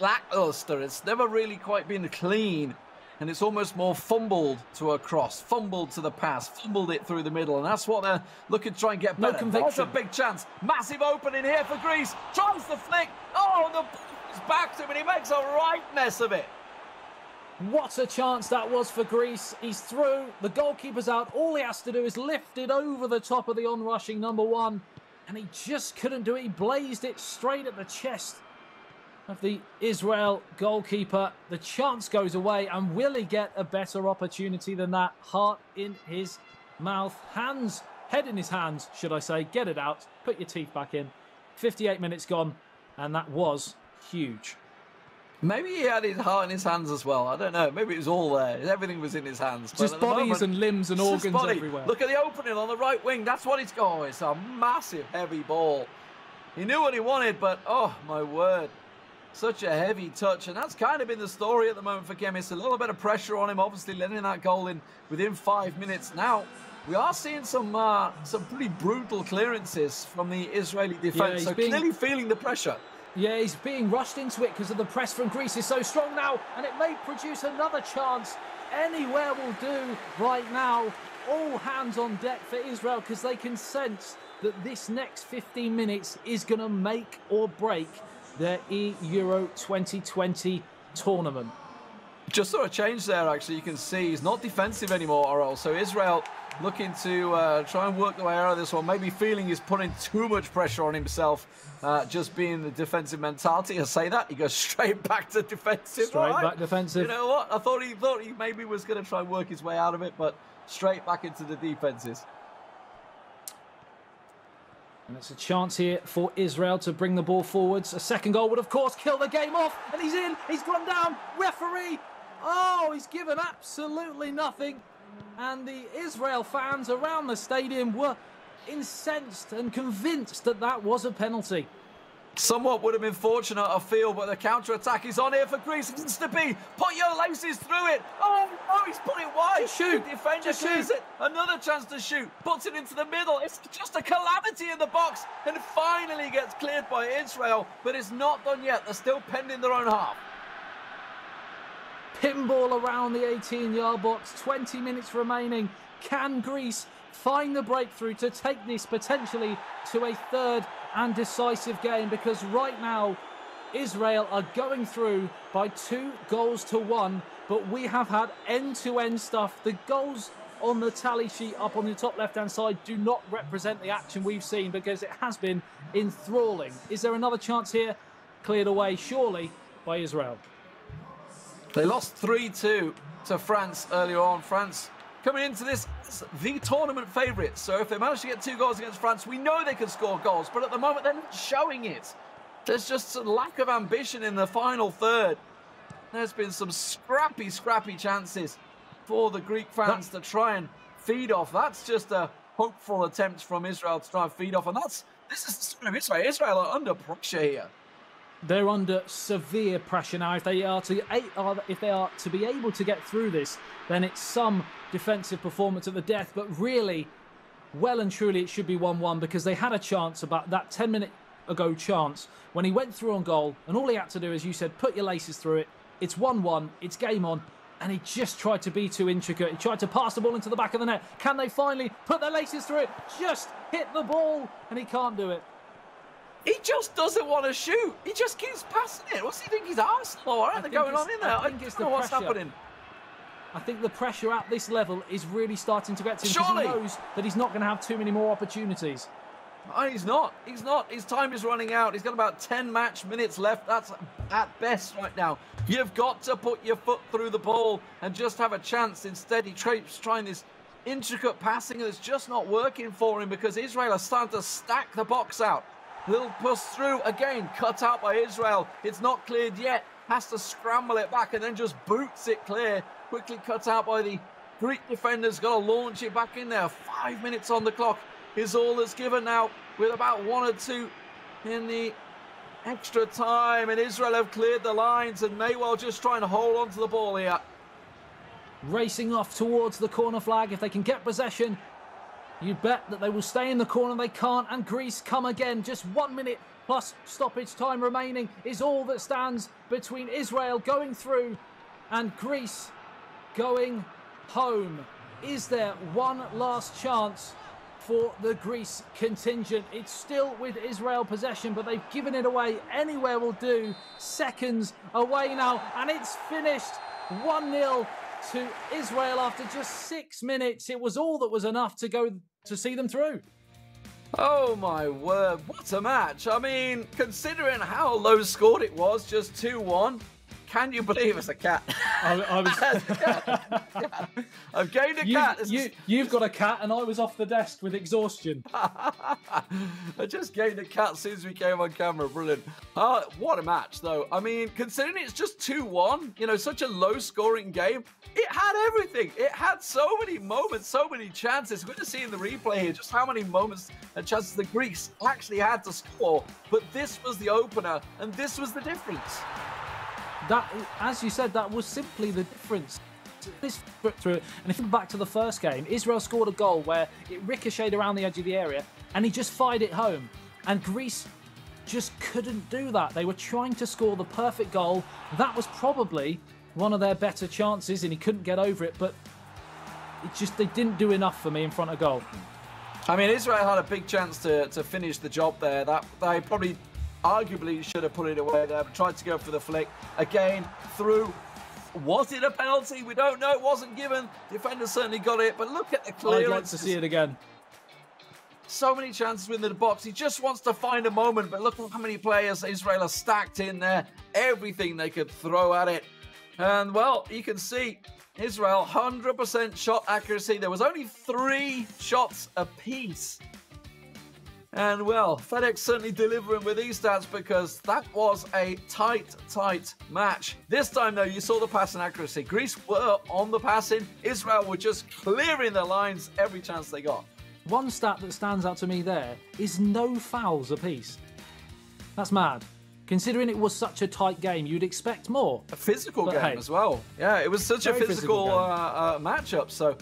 lackluster. It's never really quite been clean, and it's almost more fumbled to a cross, fumbled to the pass, fumbled it through the middle, and that's what they're looking to try and get better.
No conviction.
That's a big chance. Massive opening here for Greece. Tries the flick. Oh, the ball is back to him, and he makes a right mess of it.
What a chance that was for Greece. He's through, the goalkeeper's out. All he has to do is lift it over the top of the onrushing number one, and he just couldn't do it. He blazed it straight at the chest of the Israel goalkeeper. The chance goes away, and will he get a better opportunity than that? Heart in his mouth, head in his hands, should I say. Get it out, put your teeth back in. 58 minutes gone, and that was huge.
Maybe he had his heart in his hands as well. I don't know. Maybe it was all there. Everything was in his hands.
Just bodies and limbs and organs everywhere.
Look at the opening on the right wing. That's what it's got. Oh, it's a massive, heavy ball. He knew what he wanted, but oh, my word. Such a heavy touch. And that's kind of been the story at the moment for Gemis. A little bit of pressure on him, obviously letting that goal in within 5 minutes. Now, we are seeing some pretty brutal clearances from the Israeli defence. So clearly feeling the pressure.
Yeah, he's being rushed into it because of the press from Greece is so strong now, and it may produce another chance. Anywhere will do right now. All hands on deck for Israel because they can sense that this next 15 minutes is going to make or break their eEURO 2020 tournament.
Just sort of change there, actually. You can see he's not defensive anymore, Orel. So Israel looking to try and work the way out of this one. Maybe feeling he's putting too much pressure on himself, just being the defensive mentality. I say that, he goes straight back to defensive.
Straight back defensive.
You know what? I thought he maybe was going to try and work his way out of it, but straight back into the defenses.
And it's a chance here for Israel to bring the ball forwards. A second goal would, of course, kill the game off. And he's in. He's gone down. Referee. Oh, he's given absolutely nothing. And the Israel fans around the stadium were incensed and convinced that that was a penalty.
Somewhat would have been fortunate, I feel, but the counter-attack is on here for Greece. It needs to be. Put your laces through it. Oh, no, he's put it wide.
Just shoot.
The defender
Just
clears
shoot.
it. Another chance to shoot. Puts it into the middle. It's just a calamity in the box. And finally gets cleared by Israel. But it's not done yet. They're still pending their own half.
Pinball around the 18-yard box. 20 minutes remaining. Can Greece find the breakthrough to take this potentially to a third and decisive game? Because right now Israel are going through by 2-1, but we have had end-to-end stuff. The goals on the tally sheet up on the top left-hand side do not represent the action we've seen because it has been enthralling. Is there another chance here? Cleared away surely by Israel.
They lost 3-2 to France earlier on. France coming into this as the tournament favourites. So if they manage to get 2 goals against France, we know they can score goals. But at the moment, they're not showing it. There's just a lack of ambition in the final third. There's been some scrappy chances for the Greek fans to try and feed off. That's just a hopeful attempt from Israel to try and feed off. And this is the sort of Israel. Israel are under pressure here.
They're under severe pressure now. If they are to be able to get through this, then it's some defensive performance at the death. But really, well and truly, it should be 1-1 because they had a chance about that 10-minute ago chance when he went through on goal, and all he had to do, as you said, put your laces through it. It's 1-1. It's game on. And he just tried to be too intricate. He tried to pass the ball into the back of the net. Can they finally put their laces through it? Just hit the ball, and he can't do it.
He just doesn't want to shoot. He just keeps passing it. What's he think? He's Arsenal, or anything going on in there? I think it's the what's happening.
I think the pressure at this level is really starting to get to him
Surely.
because he knows that he's not going to have too many more opportunities.
Oh, he's not. He's not. His time is running out. He's got about 10 match minutes left. That's at best right now. You've got to put your foot through the ball and just have a chance. Instead, he keeps trying this intricate passing that's just not working for him because Israel are starting to stack the box out. He'll push through again, cut out by Israel. It's not cleared yet. Has to scramble it back and then just boots it clear. Quickly cut out by the Greek defenders. Got to launch it back in there. 5 minutes on the clock is all that's given now, with about 1 or 2 in the extra time. And Israel have cleared the lines, and Manuel just trying to hold on to the ball here.
Racing off towards the corner flag. If they can get possession, you bet that they will stay in the corner. They can't, and Greece come again. Just 1 minute plus stoppage time remaining is all that stands between Israel going through and Greece going home. Is there one last chance for the Greece contingent? It's still with Israel possession, but they've given it away. Anywhere will do. Seconds away now, and it's finished 1-0 to Israel after just 6 minutes. It was all that was enough to go to see them through.
Oh my word, what a match. I mean, considering how low scored it was, just 2-1, can you believe it's a cat? I've gained a cat.
You've got a cat, and I was off the desk with exhaustion.
I just gained a cat as soon as we came on camera. Brilliant. What a match, though. I mean, considering it's just 2-1, you know, such a low-scoring game, it had everything. It had so many moments, so many chances. We're going to see in the replay here just how many moments and chances the Greeks actually had to score. But this was the opener, and this was the difference.
That, as you said, that was simply the difference. This through it. And if you look back to the first game, Israel scored a goal where it ricocheted around the edge of the area, and he just fired it home. And Greece just couldn't do that. They were trying to score the perfect goal. That was probably one of their better chances, and he couldn't get over it. But it just, they didn't do enough for me in front of goal.
I mean, Israel had a big chance to finish the job there. That they probably arguably should have put it away there, but tried to go for the flick. Again, through. Was it a penalty? We don't know. It wasn't given. Defender certainly got it, but look at the clearance.
I'd like to see it again.
So many chances within the box. He just wants to find a moment, but look at how many players Israel are stacked in there. Everything they could throw at it. And, well, you can see Israel, 100% shot accuracy. There was only 3 shots apiece. And, well, FedEx certainly delivering with these stats because that was a tight match. This time, though, you saw the passing accuracy. Greece were on the passing. Israel were just clearing their lines every chance they got.
One stat that stands out to me there is no fouls apiece. That's mad. Considering it was such a tight game, you'd expect more.
A physical game as well. Yeah, it was such a physical matchup, so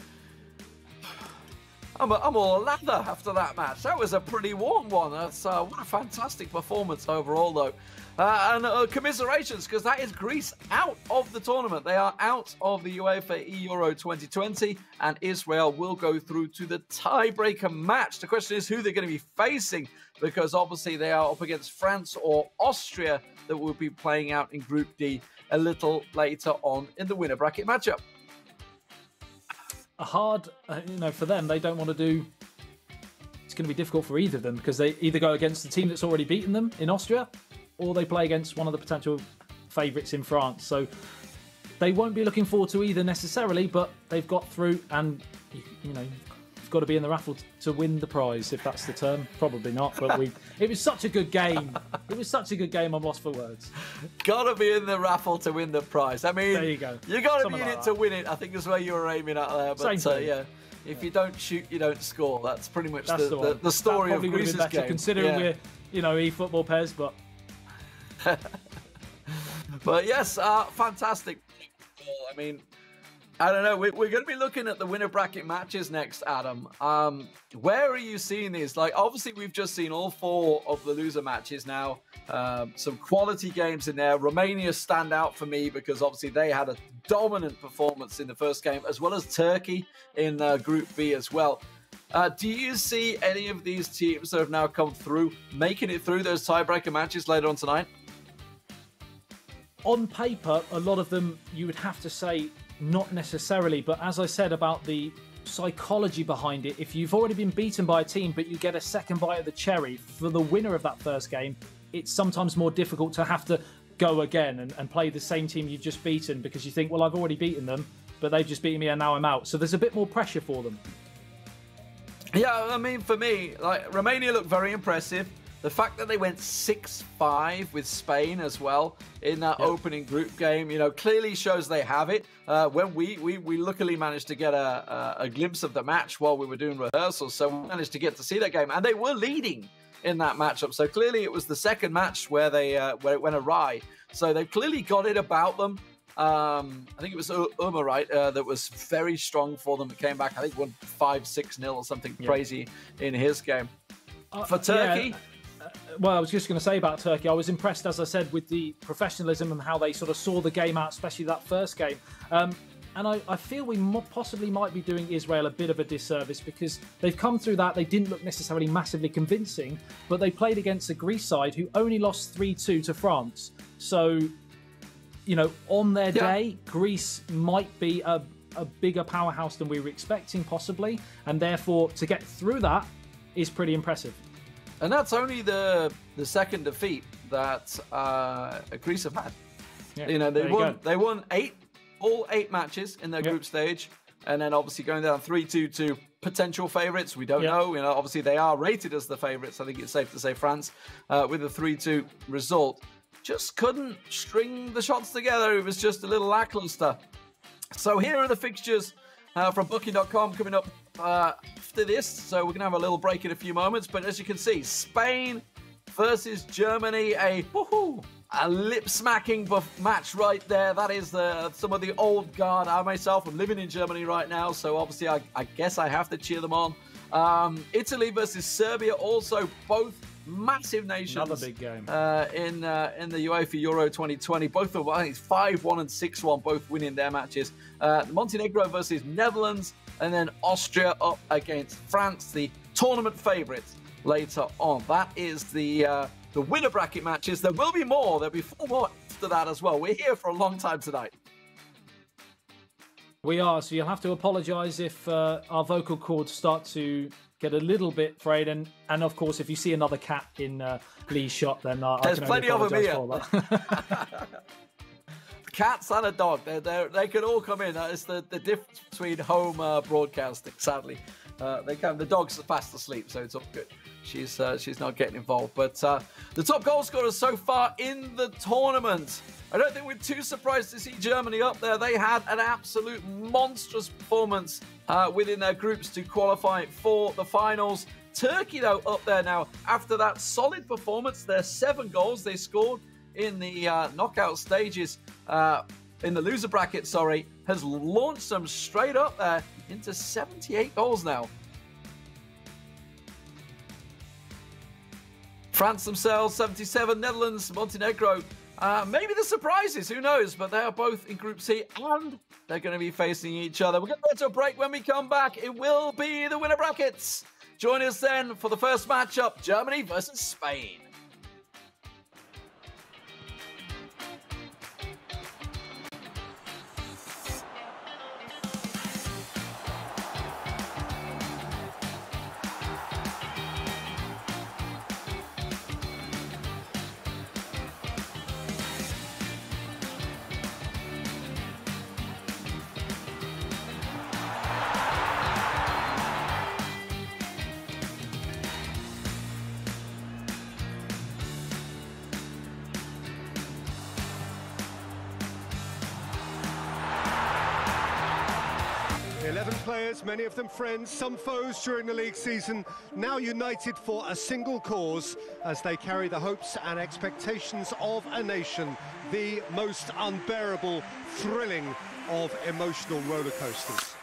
I'm all lather after that match. That was a pretty warm one. That's what a fantastic performance overall, though. And commiserations, because that is Greece out of the tournament. They are out of the UEFA eEURO 2020, and Israel will go through to the tiebreaker match. The question is who they're going to be facing, because obviously they are up against France or Austria that will be playing out in Group D a little later on in the winner bracket matchup.
A hard, for them, they don't want to do. It's going to be difficult for either of them because they either go against the team that's already beaten them in Austria, or they play against one of the potential favourites in France. So they won't be looking forward to either necessarily, but they've got through, and you've got to be in the raffle to win the prize, if that's the term. Probably not, but it was such a good game. It was such a good game, I'm lost for words.
Got to be in the raffle to win the prize. I mean,
there you go.
You got to be in it to win it, I think is where you were aiming at there. But
Same thing.
Yeah. if you don't shoot, you don't score. That's pretty much
That's
the story of
Greece's
Greece's
better,
game.
considering we're, you know, eFootball pairs, but...
But yes, fantastic. I mean, I don't know. We're going to be looking at the winner bracket matches next, Adam. Where are you seeing these? Like, obviously, we've just seen all 4 of the loser matches now. Some quality games in there. Romania stand out for me because obviously they had a dominant performance in the first game, as well as Turkey in Group B as well. Do you see any of these teams that have now come through making it through those tiebreaker matches later on tonight?
On paper, a lot of them you would have to say not necessarily, but as I said about the psychology behind it, if you've already been beaten by a team but you get a second bite of the cherry for the winner of that first game, it's sometimes more difficult to have to go again and play the same team you've just beaten because you think, well, I've already beaten them, but they've just beaten me and now I'm out. So there's a bit more pressure for them.
Yeah, I mean, for me, like, Romania looked very impressive. The fact that they went 6-5 with Spain as well in that opening group game, you know, clearly shows they have it. When we luckily managed to get a glimpse of the match while we were doing rehearsals, so we managed to get to see that game, and they were leading in that matchup. So clearly it was the second match where where it went awry. So they've clearly got it about them. I think it was Ömer, right, that was very strong for them. It came back, I think, won 5-6-0 or something crazy in his game. For Turkey...
Well, I was just going to say about Turkey, I was impressed, as I said, with the professionalism and how they sort of saw the game out, especially that first game. And I feel we possibly might be doing Israel a bit of a disservice because they've come through that. They didn't look necessarily massively convincing, but they played against a Greece side who only lost 3-2 to France. So, you know, on their day, Greece might be a bigger powerhouse than we were expecting, possibly. And therefore, to get through that is pretty impressive.
And that's only the second defeat that Greece have had.
Yeah,
you know, they won all 8 matches in their group stage, and then obviously going down 3-2 to potential favourites. We don't know. You know, obviously they are rated as the favourites. I think it's safe to say France with a 3-2 result. Just couldn't string the shots together. It was just a little lackluster. So here are the fixtures from Booking.com coming up after this. So we're going to have a little break in a few moments. But as you can see, Spain versus Germany, a lip-smacking match right there. That is some of the old guard. I myself am living in Germany right now, so obviously I guess I have to cheer them on. Italy versus Serbia, also both massive nations.
Another big game.
In the UEFA Euro 2020. Both of them, I think it's 5-1 and 6-1, both winning their matches. Montenegro versus Netherlands, and then Austria up against France, the tournament favourites later on. That is the winner bracket matches. There will be more. There'll be 4 more after that as well. We're here for a long time tonight.
We are, so you'll have to apologise if our vocal cords start to get a little bit frayed. And of course, if you see another cat in Lee's shot, then
there's
I can
plenty of them here.
for that.
Cats and a dog, they can all come in. That is the difference between home broadcasting, sadly. The dog's fast asleep, so it's all good. She's not getting involved. But the top goal scorers so far in the tournament, I don't think we're too surprised to see Germany up there. They had an absolute monstrous performance within their groups to qualify for the finals. Turkey, though, up there now. After that solid performance, their 7 goals they scored in the knockout stages, in the loser bracket, has launched them straight up there into 78 goals now. France themselves, 77. Netherlands, Montenegro. Maybe the surprises, who knows? But they are both in Group C, and they're going to be facing each other. We're going to go to a break. When we come back, it will be the winner brackets. Join us then for the first matchup, Germany versus Spain.
11 players, many of them friends, some foes during the league season, now united for a single cause as they carry the hopes and expectations of a nation, the most unbearable, thrilling of emotional roller coasters.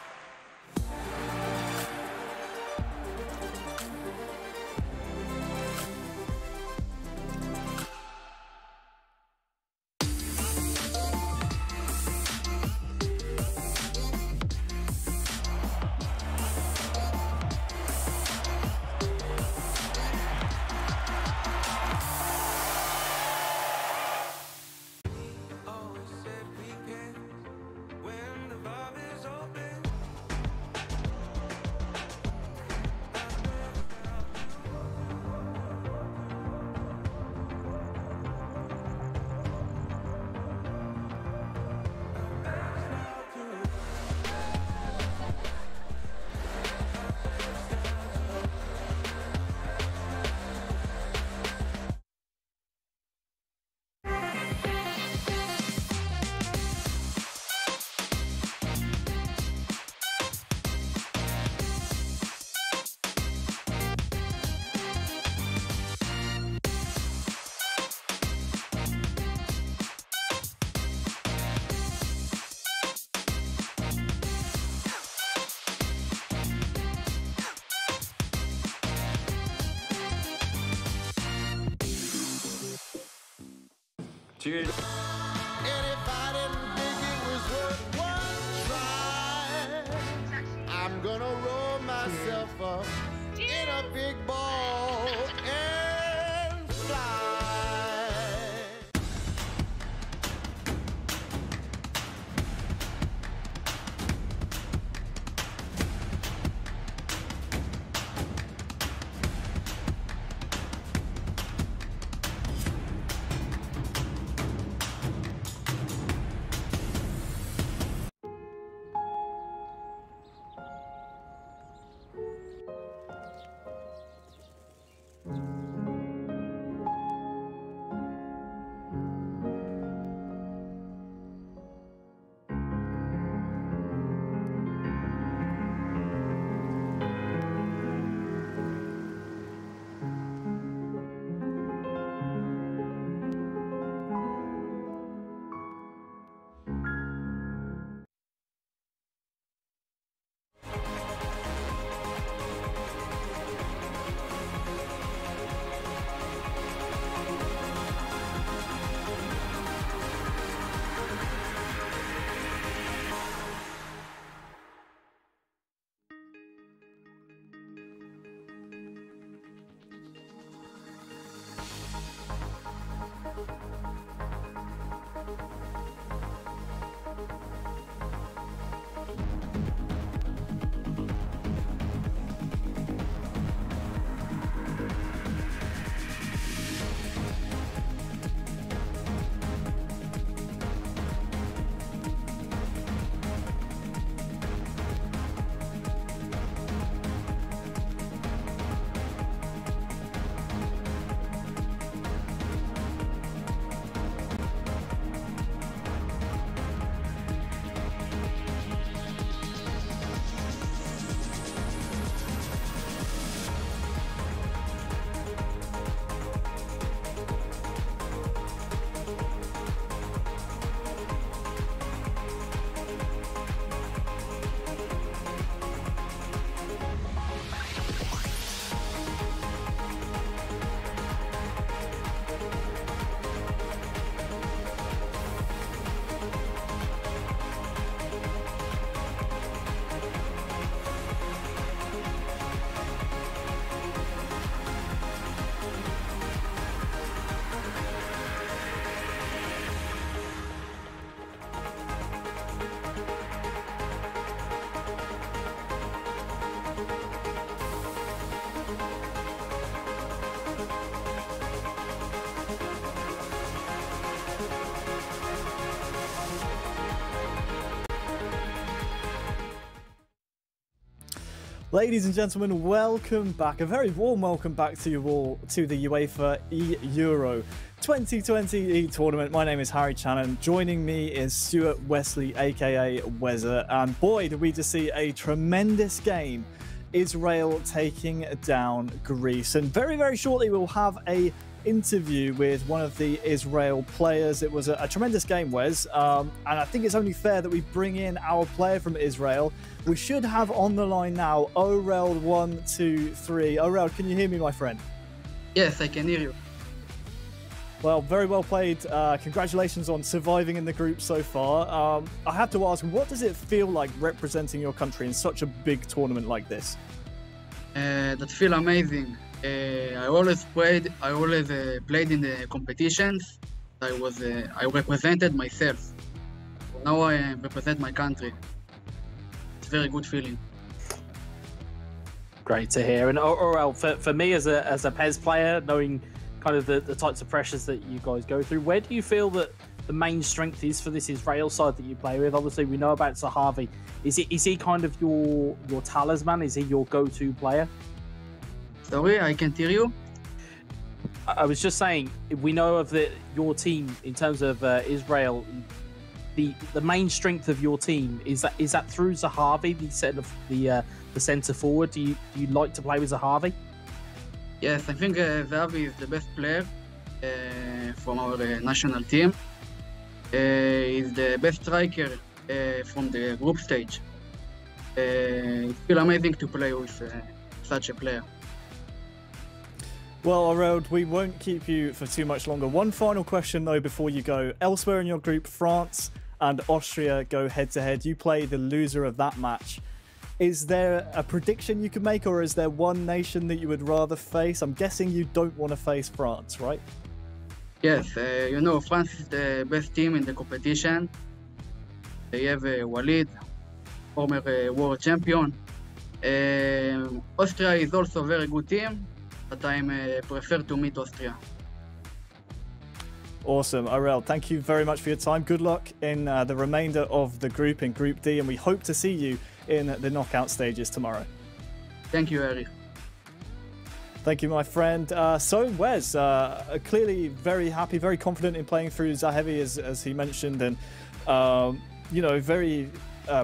Cheers.
And if I didn't think it was worth one try, I'm gonna roll myself up in a big ball and fly.
Ladies and gentlemen, welcome back. A very warm welcome back to you all to the UEFA eEURO 2020 tournament. My name is Harry Channon. Joining me is Stuart Wesley, aka Wezza. And boy, did we just see a tremendous game. Israel taking down Greece. And very, very shortly we'll have a interview with one of the Israel players. It was a tremendous game, Wes, and I think it's only fair that we bring in our player from Israel. We should have on the line now Orel123. Orel, can you hear me, my friend?
Yes, I can hear you.
Well, very well played. Congratulations on surviving in the group so far. I have to ask, what does it feel like representing your country in such a big tournament like this?
That feel amazing. I always played in the competitions. I represented myself. Now I represent my country. It's a very good feeling.
Great to hear. And Orel, for me as a PES player, knowing kind of the types of pressures that you guys go through, where do you feel that the main strength is for this Israel side that you play with? Obviously, we know about Zahavi. Is he kind of your talisman? Is he your go-to player?
Sorry, I can't hear you.
I was just saying, we know of your team in terms of Israel. The main strength of your team is that through Zahavi, the centre forward. Do you like to play with Zahavi?
Yes, I think Zahavi is the best player from our national team. He's the best striker from the group stage. It feels amazing to play with such a player.
Well, Orel, we won't keep you for too much longer. One final question, though, before you go. Elsewhere in your group, France and Austria go head-to-head. You play the loser of that match. Is there a prediction you can make, or is there one nation that you would rather face? I'm guessing you don't want to face France, right?
Yes, France is the best team in the competition. They have Walid, former world champion. Austria is also a very good team, but I prefer to meet Austria.
Awesome. Orel, thank you very much for your time. Good luck in the remainder of the group in Group D, and we hope to see you in the knockout stages tomorrow.
Thank you, Harry.
Thank you, my friend. So, Wes, clearly very happy, very confident in playing through Zahavi, as he mentioned, and, very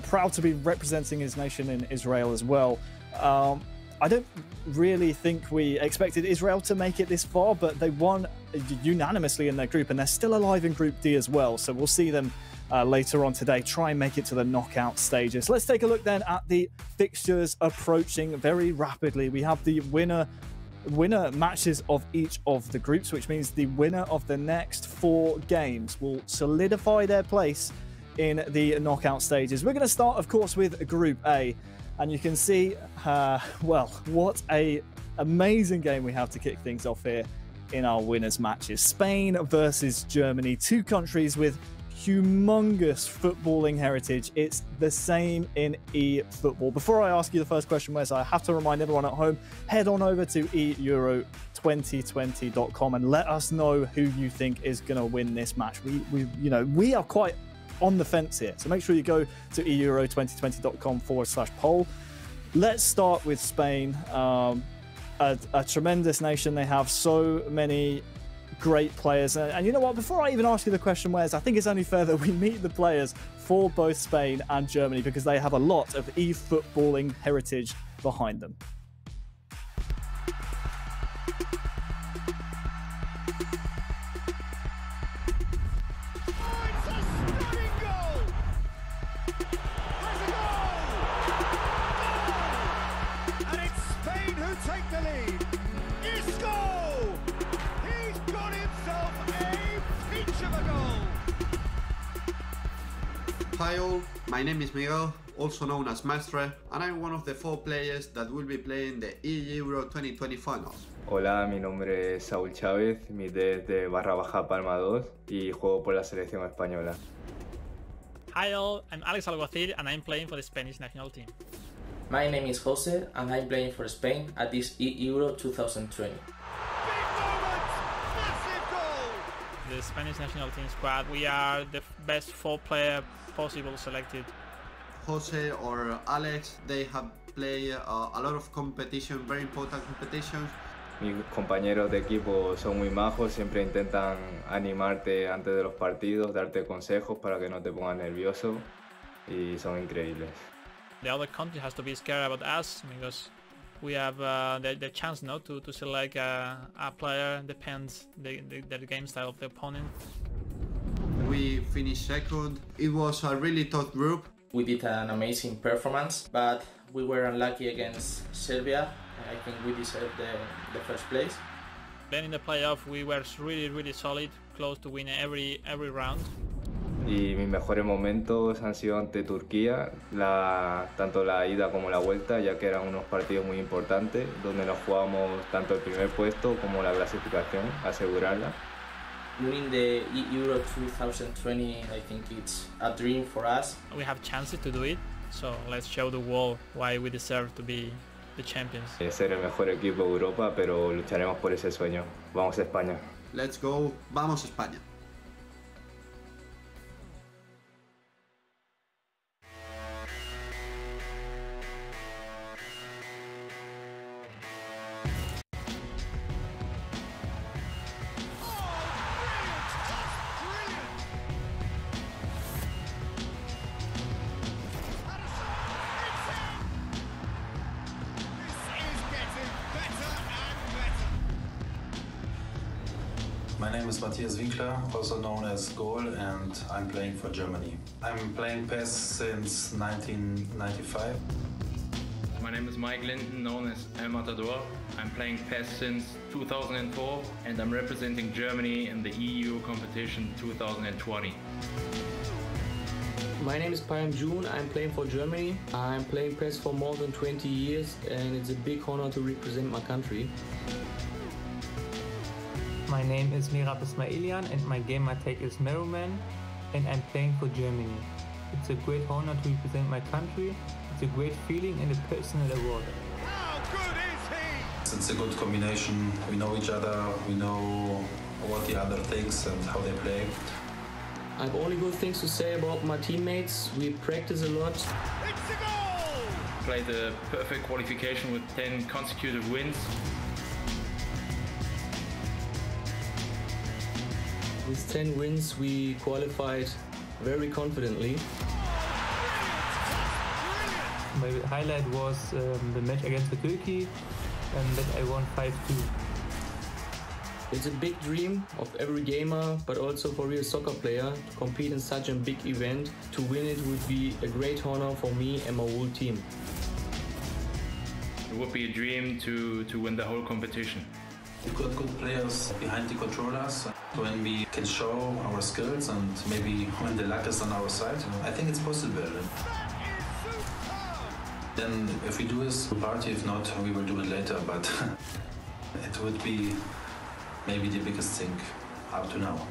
proud to be representing his nation in Israel as well. I don't really think we expected Israel to make it this far, but they won unanimously in their group, and they're still alive in Group D as well. So we'll see them later on today try and make it to the knockout stages. Let's take a look then at the fixtures approaching very rapidly. We have the winner matches of each of the groups, which means the winner of the next 4 games will solidify their place in the knockout stages. We're going to start, of course, with Group A. And you can see, what a amazing game we have to kick things off here in our winners matches. Spain versus Germany, 2 countries with humongous footballing heritage. It's the same in eFootball. Before I ask you the first question, Wes, I have to remind everyone at home, head on over to eEURO2020.com and let us know who you think is going to win this match. We are quite on the fence here, so make sure you go to eEURO2020.com/poll. Let's start with Spain, a tremendous nation. They have so many great players, and you know what, before I even ask you the question, Wes, I think it's only fair that we meet the players for both Spain and Germany, because they have a lot of e-footballing heritage behind them.
Hi all, my name is Miguel, also known as Mestre, and I'm one of the 4 players that will be playing the eEURO 2020 finals.
Hola, mi nombre es Saúl Chávez, mi ID es de _Palma 2 y juego por la selección española.
Hi all, I'm Alex Alguacil and I'm playing for the Spanish national team.
My name is Jose and I'm playing for Spain at this eEURO 2020.
The Spanish national team squad, we are the best 4-player possible selected.
Jose or Alex, they have played a lot of competition, very important competitions.
Mis compañeros de equipo son muy majos, siempre intentan animarte antes de los partidos, darte consejos para que no te pongas nervioso y son increíbles.
The other country has to be scared about us because we have the chance now to select a player, depends the game style of the opponent.
We finished second. It was a really tough group.
We did an amazing performance, but we were unlucky against Serbia. I think we deserved the first place.
Then in the playoff we were really solid, close to win every round.
Y mis mejores momentos han sido ante Turquía, tanto la ida como la vuelta, ya que eran unos partidos muy importantes, donde nos jugamos tanto el primer puesto como la clasificación, asegurarla.
Winning the eEURO 2020, I think it's a dream for us.
We have chances to do it, so let's show the world why we deserve to be the champions.
Ser el mejor equipo de Europa, pero lucharemos por ese sueño. Vamos a España.
Let's go, vamos a España.
My name is Matthias Winkler, also known as Goal, and I'm playing for Germany. I'm playing PES since 1995.
My name is Mike Linden, known as El Matador. I'm playing PES since 2004 and I'm representing Germany in the EU competition 2020.
My name is Payam June, I'm playing for Germany. I'm playing PES for more than 20 years and it's a big honor to represent my country.
My name is Mirab Ismailian and my gamer tag is Merriman and I'm playing for Germany. It's a great honor to represent my country. It's a great feeling and a personal award.
How good is he?
It's a good combination. We know each other, we know what the other thinks and how they play.
I have only good things to say about my teammates. We practice a lot.
It's a goal!
Played the perfect qualification with 10 consecutive wins.
With 10 wins, we qualified very confidently.
My highlight was the match against Turkey, and that I won 5-2.
It's a big dream of every gamer, but also for a real soccer player, to compete in such a big event. To win it would be a great honor for me and my whole team.
It would be a dream to win the whole competition.
We've got good players behind the controllers. When we can show our skills and maybe when the luck is on our side, I think it's possible. Then if we do this, we'll party. If not, we will do it later. But it would be maybe the biggest thing up to now.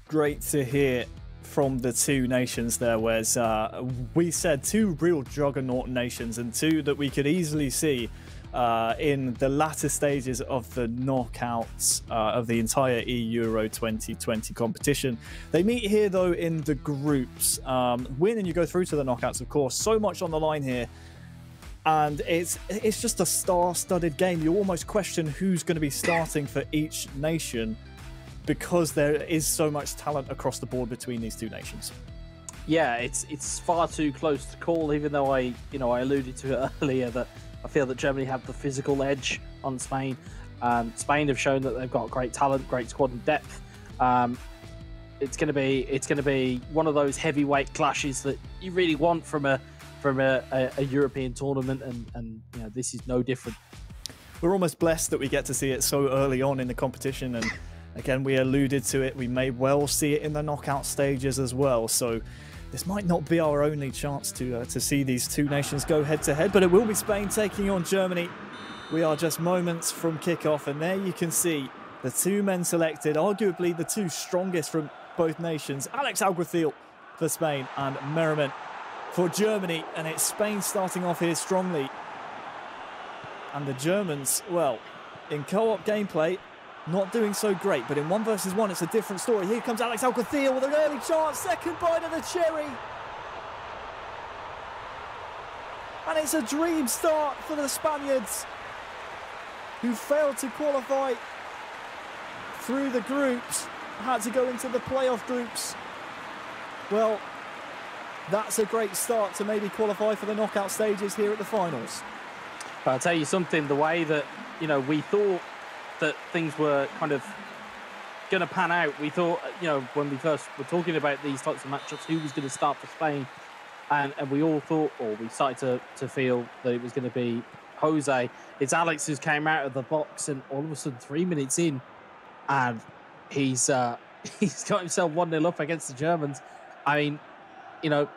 Great to hear from the two nations there, whereas we said two real juggernaut nations and two that we could easily see in the latter stages of the knockouts of the entire eEURO 2020 competition. They meet here though in the groups. Win and you go through to the knockouts, of course. So much on the line here. And it's just a star-studded game. You almost question who's going to be starting for each nation, because there is so much talent across the board between these two nations.
Yeah, it's far too close to call, even though I alluded to it earlier that I feel that Germany have the physical edge on Spain. Spain have shown that they've got great talent, great squad and depth. It's going to be one of those heavyweight clashes that you really want from a European tournament, and this is no different.
We're almost blessed that we get to see it so early on in the competition, and again, we alluded to it. We may well see it in the knockout stages as well. So this might not be our only chance to see these two nations go head-to-head, but it will be Spain taking on Germany. We are just moments from kickoff, and there you can see the two men selected, arguably the two strongest from both nations. Alex Alguacil for Spain and Merriman for Germany, and it's Spain starting off here strongly. And the Germans, well, in co-op gameplay, not doing so great, but in 1 versus 1, it's a different story. Here comes Alex Alcathil with an early chance, second bite of the cherry. And it's a dream start for the Spaniards, who failed to qualify through the groups, had to go into the playoff groups. Well, that's a great start to maybe qualify for the knockout stages here at the finals.
But I'll tell you something, the way that, you know, we thought that things were kind of going to pan out. We thought, you know, when we first were talking about these types of matchups, who was going to start for Spain, and we all thought, or we started to feel that it was going to be Jose. It's Alex who's came out of the box, and all of a sudden 3 minutes in, and he's got himself 1-0 up against the Germans. I mean, you know,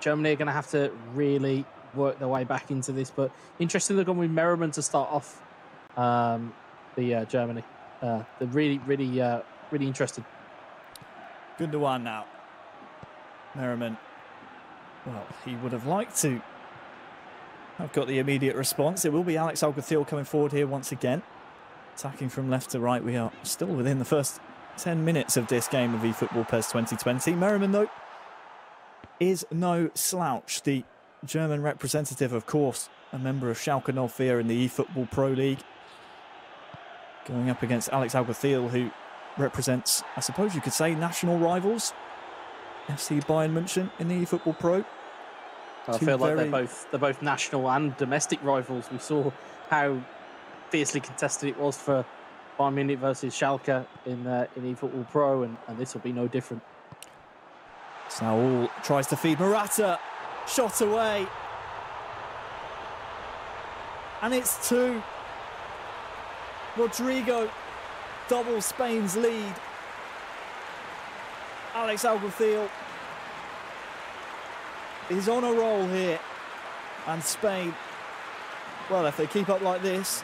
Germany are going to have to really work their way back into this, but interesting they're going with Merriman to start off Germany. They're really interested.
Gundogan now. Merriman. Well, he would have liked to have got the immediate response. It will be Alex Alcathil coming forward here once again. Attacking from left to right. We are still within the first 10 minutes of this game of eFootball PES 2020. Merriman, though, is no slouch. The German representative, of course, a member of Schalke 04 in the eFootball Pro League. Going up against Alex Alcathil, who represents, I suppose you could say, national rivals. FC Bayern München in the eFootball Pro.
I feel like they're both national and domestic rivals. We saw how fiercely contested it was for Bayern Munich versus Schalke in eFootball Pro, and this will be no different.
Saul tries to feed Morata, shot away, and it's 2. Rodrigo doubles Spain's lead. Alex Alcathil is on a roll here, and Spain, well, if they keep up like this,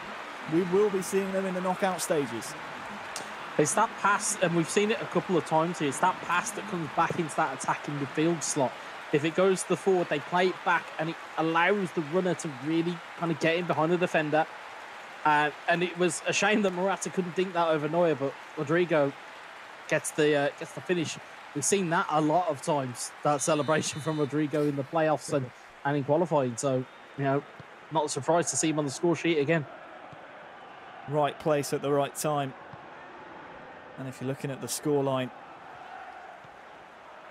we will be seeing them in the knockout stages.
It's that pass, and we've seen it a couple of times here, it's that pass that comes back into that attacking midfield slot. If it goes to the forward, they play it back, and it allows the runner to really kind of get in behind the defender. And it was a shame that Morata couldn't dink that over Neuer, but Rodrigo gets the finish. We've seen that a lot of times, that celebration from Rodrigo in the playoffs and in qualifying. So, you know, not surprised to see him on the score sheet again.
Right place at the right time. And if you're looking at the scoreline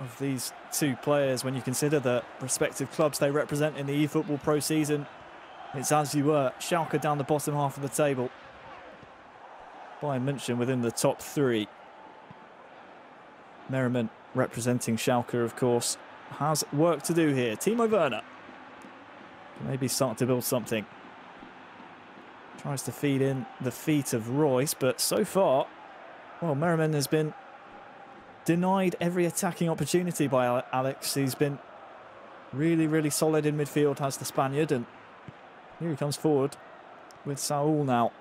of these two players, when you consider the respective clubs they represent in the eFootball Pro season, it's as you were. Schalke down the bottom half of the table. Bayern München within the top 3. Merriman representing Schalke, of course, has work to do here. Timo Werner can maybe start to build something. Tries to feed in the feet of Royce, but so far, well, Merriman has been denied every attacking opportunity by Alex. He's been really, really solid in midfield, has the Spaniard, and here he comes forward with Saul now.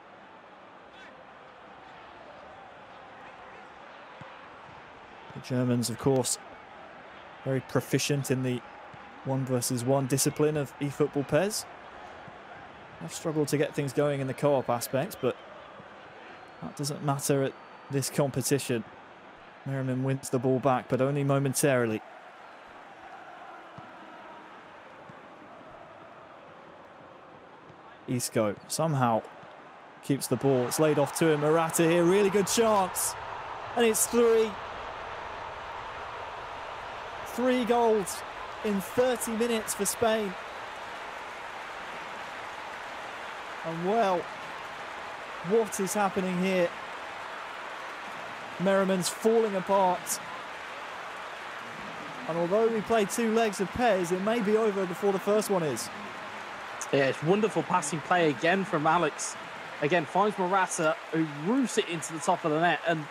The Germans, of course, very proficient in the 1 versus 1 discipline of eFootball PES. I've struggled to get things going in the co-op aspect, but that doesn't matter at this competition. Merriman wins the ball back, but only momentarily. Isco somehow keeps the ball. It's laid off to him. Morata here, really good chance. And it's 3. 3 goals in 30 minutes for Spain. And well, what is happening here? Merriman's falling apart. And although we play 2 legs of PES, it may be over before the first one is.
Yeah, it's wonderful passing play again from Alex. Again, finds Morata, who roofs it into the top of the net. And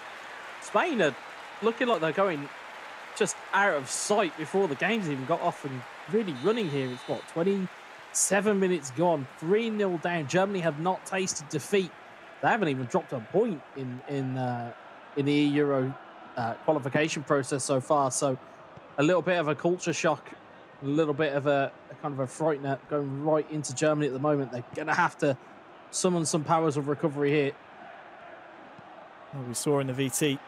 Spain are looking like they're going just out of sight before the game's even got off and really running here. It's what, 27 minutes gone, 3-0 down. Germany have not tasted defeat. They haven't even dropped a point in the eEURO qualification process so far. So a little bit of a culture shock, a little bit of a kind of a frightener going right into Germany at the moment. They're going to have to summon some powers of recovery here.
Well, we saw in the VT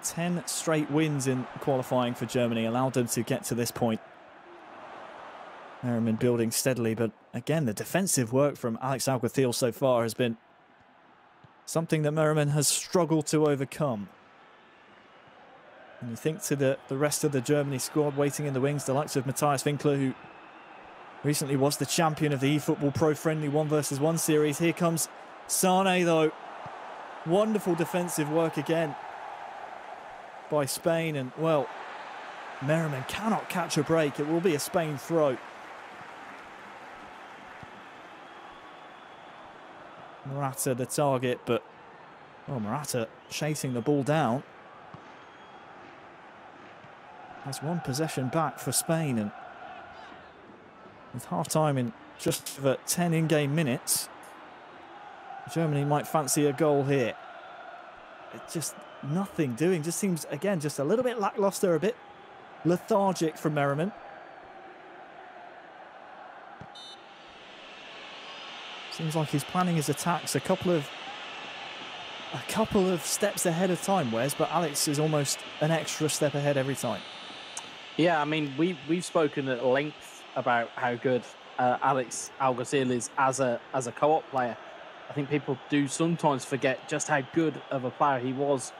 10 straight wins in qualifying for Germany allowed them to get to this point. Merriman building steadily, but again, the defensive work from Alex Alguacil so far has been something that Merriman has struggled to overcome. And you think to the rest of the Germany squad waiting in the wings, the likes of Matthias Winkler, who recently was the champion of the eFootball Pro Friendly 1v1 series. Here comes Sane, though. Wonderful defensive work again by Spain, and well, Merriman cannot catch a break. It will be a Spain throw. Morata the target, but well, Morata chasing the ball down. Has one possession back for Spain, and with half-time in just over 10 in-game minutes, Germany might fancy a goal here. It's just nothing doing. Just seems, again, just a little bit lackluster, a bit lethargic from Merriman. Seems like he's planning his attacks a couple of steps ahead of time, Wes, but Alex is almost an extra step ahead every time.
Yeah, I mean, we've spoken at length about how good Alex Alguacil is as a co-op player. I think people do sometimes forget just how good of a player he was,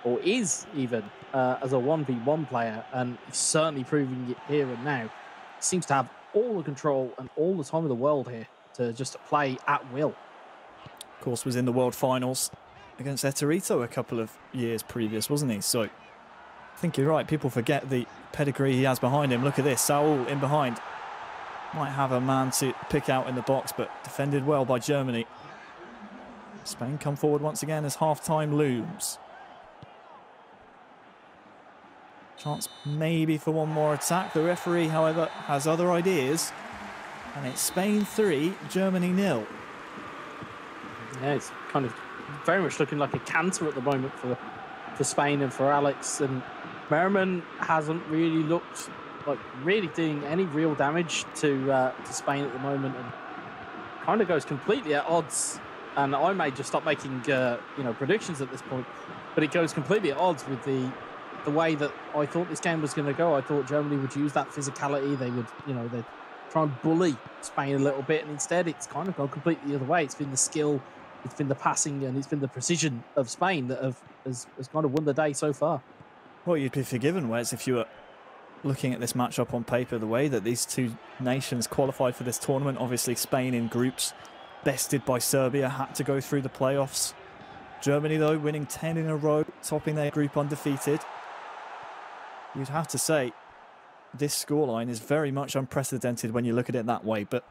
or is even, as a 1v1 player, and he's certainly proving it here and now. He seems to have all the control and all the time in the world here to just play at will.
Of course, was in the World Finals against Eterito a couple of years previous, wasn't he? So I think you're right. People forget the pedigree he has behind him. Look at this. Saul in behind. Might have a man to pick out in the box, but defended well by Germany. Spain come forward once again as half-time looms. Chance maybe for one more attack. The referee, however, has other ideas. And it's Spain 3, Germany 0.
Yeah, it's kind of very much looking like a canter at the moment for Spain and for Alex. And Merriman hasn't really looked like really doing any real damage to Spain at the moment, and kind of goes completely at odds. And I may just stop making predictions at this point, but it goes completely at odds with the way that I thought this game was going to go. I thought Germany would use that physicality. They would, they'd try and bully Spain a little bit, and instead it's kind of gone completely the other way. It's been the skill, it's been the passing, and it's been the precision of Spain that has kind of won the day so far.
Well, you'd be forgiven, Wes, if you were looking at this matchup on paper, the way that these two nations qualified for this tournament. Obviously, Spain in groups, bested by Serbia, had to go through the playoffs. Germany, though, winning 10 in a row, topping their group undefeated. You'd have to say this scoreline is very much unprecedented when you look at it that way, but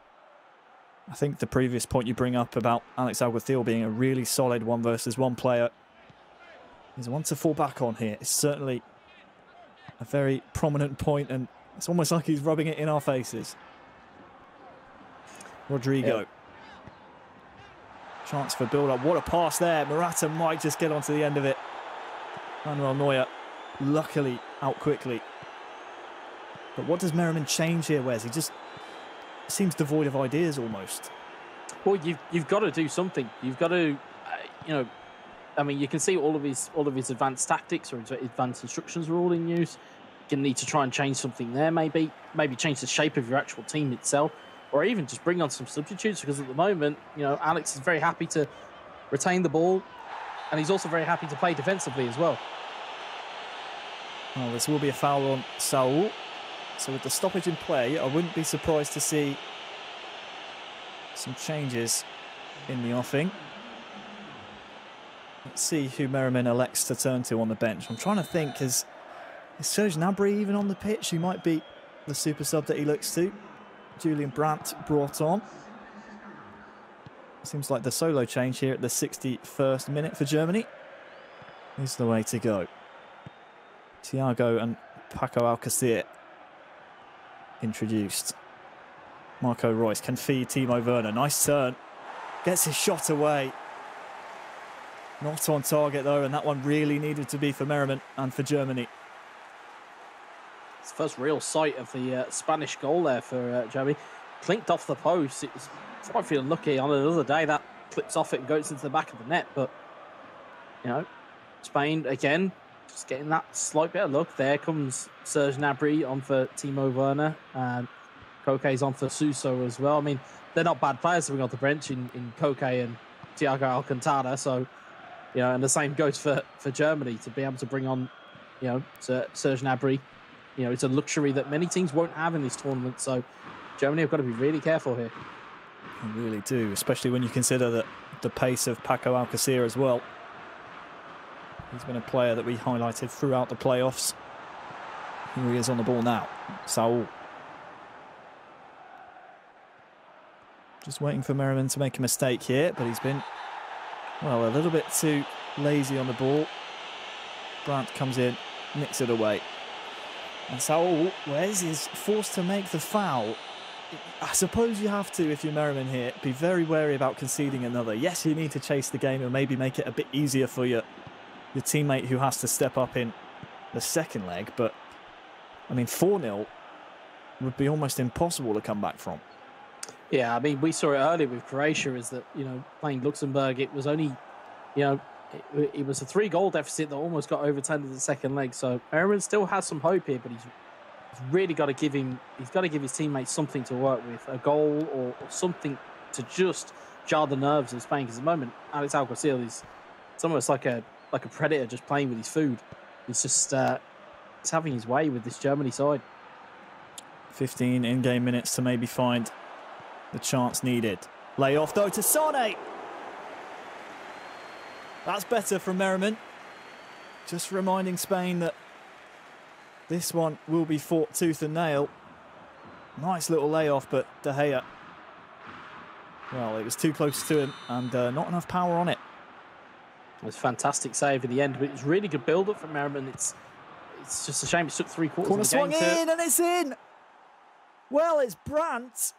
I think the previous point you bring up about Alex Alguacil being a really solid 1v1 player is one to fall back on here. It's certainly a very prominent point, and it's almost like he's rubbing it in our faces. Rodrigo. Yep. Chance for build-up. What a pass there. Morata might just get onto the end of it. Manuel Neuer, luckily, out quickly. But what does Merriman change here, Wes? He just seems devoid of ideas almost.
Well, you've got to do something. You've got to, I mean, you can see all of his advanced tactics or advanced instructions are all in use. You need to try and change something there, maybe change the shape of your actual team itself, or even just bring on some substitutes, because at the moment, Alex is very happy to retain the ball, and he's also very happy to play defensively as well.
Well, this will be a foul on Saul. So with the stoppage in play, I wouldn't be surprised to see some changes in the offing. Let's see who Merriman elects to turn to on the bench. I'm trying to think, is Serge Gnabry even on the pitch? He might be the super sub that he looks to. Julian Brandt brought on. Seems like the solo change here at the 61st minute for Germany is the way to go. Thiago and Paco Alcacer introduced. Marco Reus can feed Timo Werner. Nice turn. Gets his shot away. Not on target though, and that one really needed to be for Merriman and for Germany.
It's the first real sight of the Spanish goal there for Germany. Clinked off the post. It was quite feeling lucky. On another day that clips off it and goes into the back of the net, but you know, Spain again, just getting that slight bit of luck. There comes Serge Gnabry on for Timo Werner, and Koke's on for Suso as well. I mean, they're not bad players to bring off the bench in Koke and Thiago Alcantara. So, you know, and the same goes for Germany to be able to bring on, you know, Serge Gnabry. You know, it's a luxury that many teams won't have in this tournament. So Germany have got to be really careful here.
They really do, especially when you consider that the pace of Paco Alcacer as well. He's been a player that we highlighted throughout the playoffs. Here he is on the ball now. Saul. Just waiting for Merriman to make a mistake here, but he's been, well, a little bit too lazy on the ball. Brandt comes in, nicks it away. And Saul Wes is forced to make the foul. I suppose you have to, if you're Merriman here, be very wary about conceding another. Yes, you need to chase the game and maybe make it a bit easier for your teammate who has to step up in the second leg, but I mean 4-0 would be almost impossible to come back from.
Yeah, I mean, we saw it earlier with Croatia, is that, you know, playing Luxembourg, it was only, you know, it was a 3-goal deficit that almost got overturned in the second leg. So Merriman still has some hope here, but he's really got to give his teammates something to work with, a goal or something to just jar the nerves of Spain. Because at the moment, Alex Alguacil is, it's almost like a predator just playing with his food. He's just he's having his way with this Germany side.
15 in-game minutes to maybe find the chance needed. Lay off though to Sane. That's better from Merriman. Just reminding Spain that this one will be fought tooth and nail. Nice little layoff, but De Gea, well, it was too close to him and not enough power on it.
It was a fantastic save at the end, but it was really good build-up from Merriman. It's just a shame it took 3 quarters
Corner
of the game
swung in and it's in. Well, it's Brandt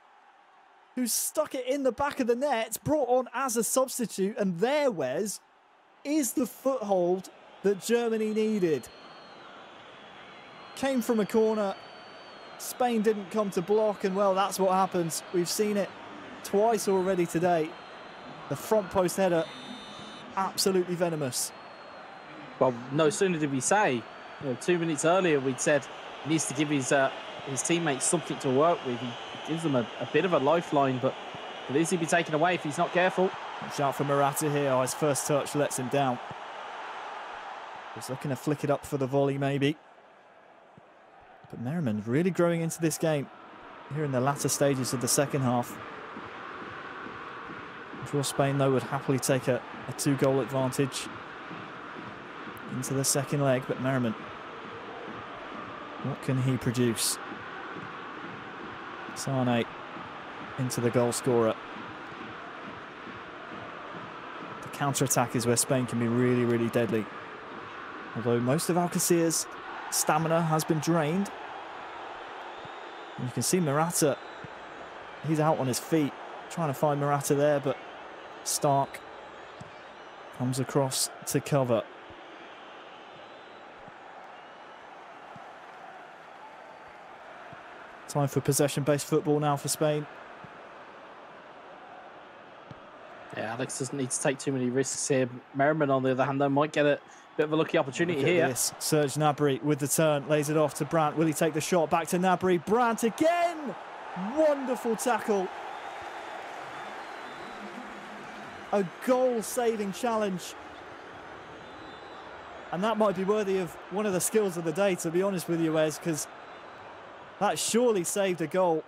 who's stuck it in the back of the net, brought on as a substitute, and there, Wes, is the foothold that Germany needed. Came from a corner, Spain didn't come to block, and well, that's what happens. We've seen it twice already today. The front post header, absolutely venomous.
Well, no sooner did we say, 2 minutes earlier, we'd said he needs to give his teammates something to work with. He gives them a bit of a lifeline, but could easily be taken away if he's not careful.
Watch out for Morata here. Oh, his first touch lets him down. He's looking to flick it up for the volley, maybe. But Merriman really growing into this game here in the latter stages of the second half. I'm sure Spain, though, would happily take a 2-goal advantage into the second leg. But Merriman, what can he produce? Sane into the goal scorer. The counter-attack is where Spain can be really, really deadly. Although most of Alcacer's stamina has been drained. And you can see Morata, he's out on his feet, trying to find Morata there, but Stark comes across to cover. Time for possession-based football now for Spain.
Yeah, Alex doesn't need to take too many risks here. Merriman, on the other hand, though, might get a bit of a lucky opportunity here.
This. Serge Gnabry with the turn, lays it off to Brandt. Will he take the shot? Back to Gnabry. Brandt again! Wonderful tackle. A goal-saving challenge. And that might be worthy of one of the skills of the day, to be honest with you, Wes, because that surely saved a goal.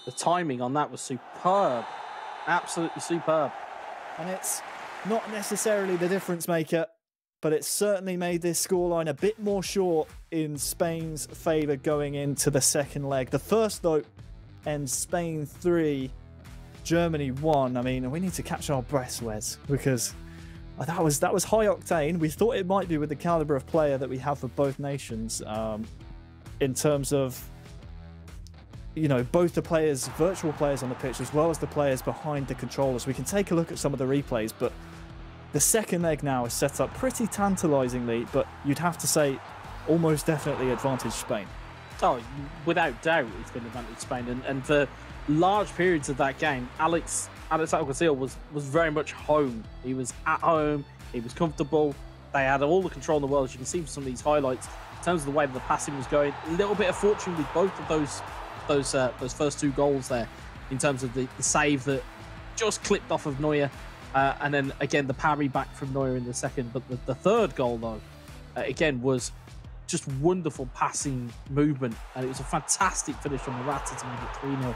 The timing on that was superb. Absolutely superb.
And it's not necessarily the difference maker, but it certainly made this scoreline a bit more short in Spain's favour going into the second leg. The first, though, ends Spain 3, Germany 1. I mean, we need to catch our breaths, Wes, because that was high octane. We thought it might be with the calibre of player that we have for both nations, in terms of, you know, both the players, virtual players on the pitch, as well as the players behind the controllers. We can take a look at some of the replays, but the second leg now is set up pretty tantalisingly, but you'd have to say almost definitely advantage Spain.
Oh, without doubt, it's been advantage Spain. And for large periods of that game, Alex Alexander Garcia was very much home. He was at home. He was comfortable. They had all the control in the world, as you can see from some of these highlights. In terms of the way that the passing was going, a little bit of fortune with both of those first 2 goals there, in terms of the save that just clipped off of Neuer, and then again the parry back from Neuer in the second. But the third goal, though, again, was just wonderful passing movement, and it was a fantastic finish from Morata to make it 3-0.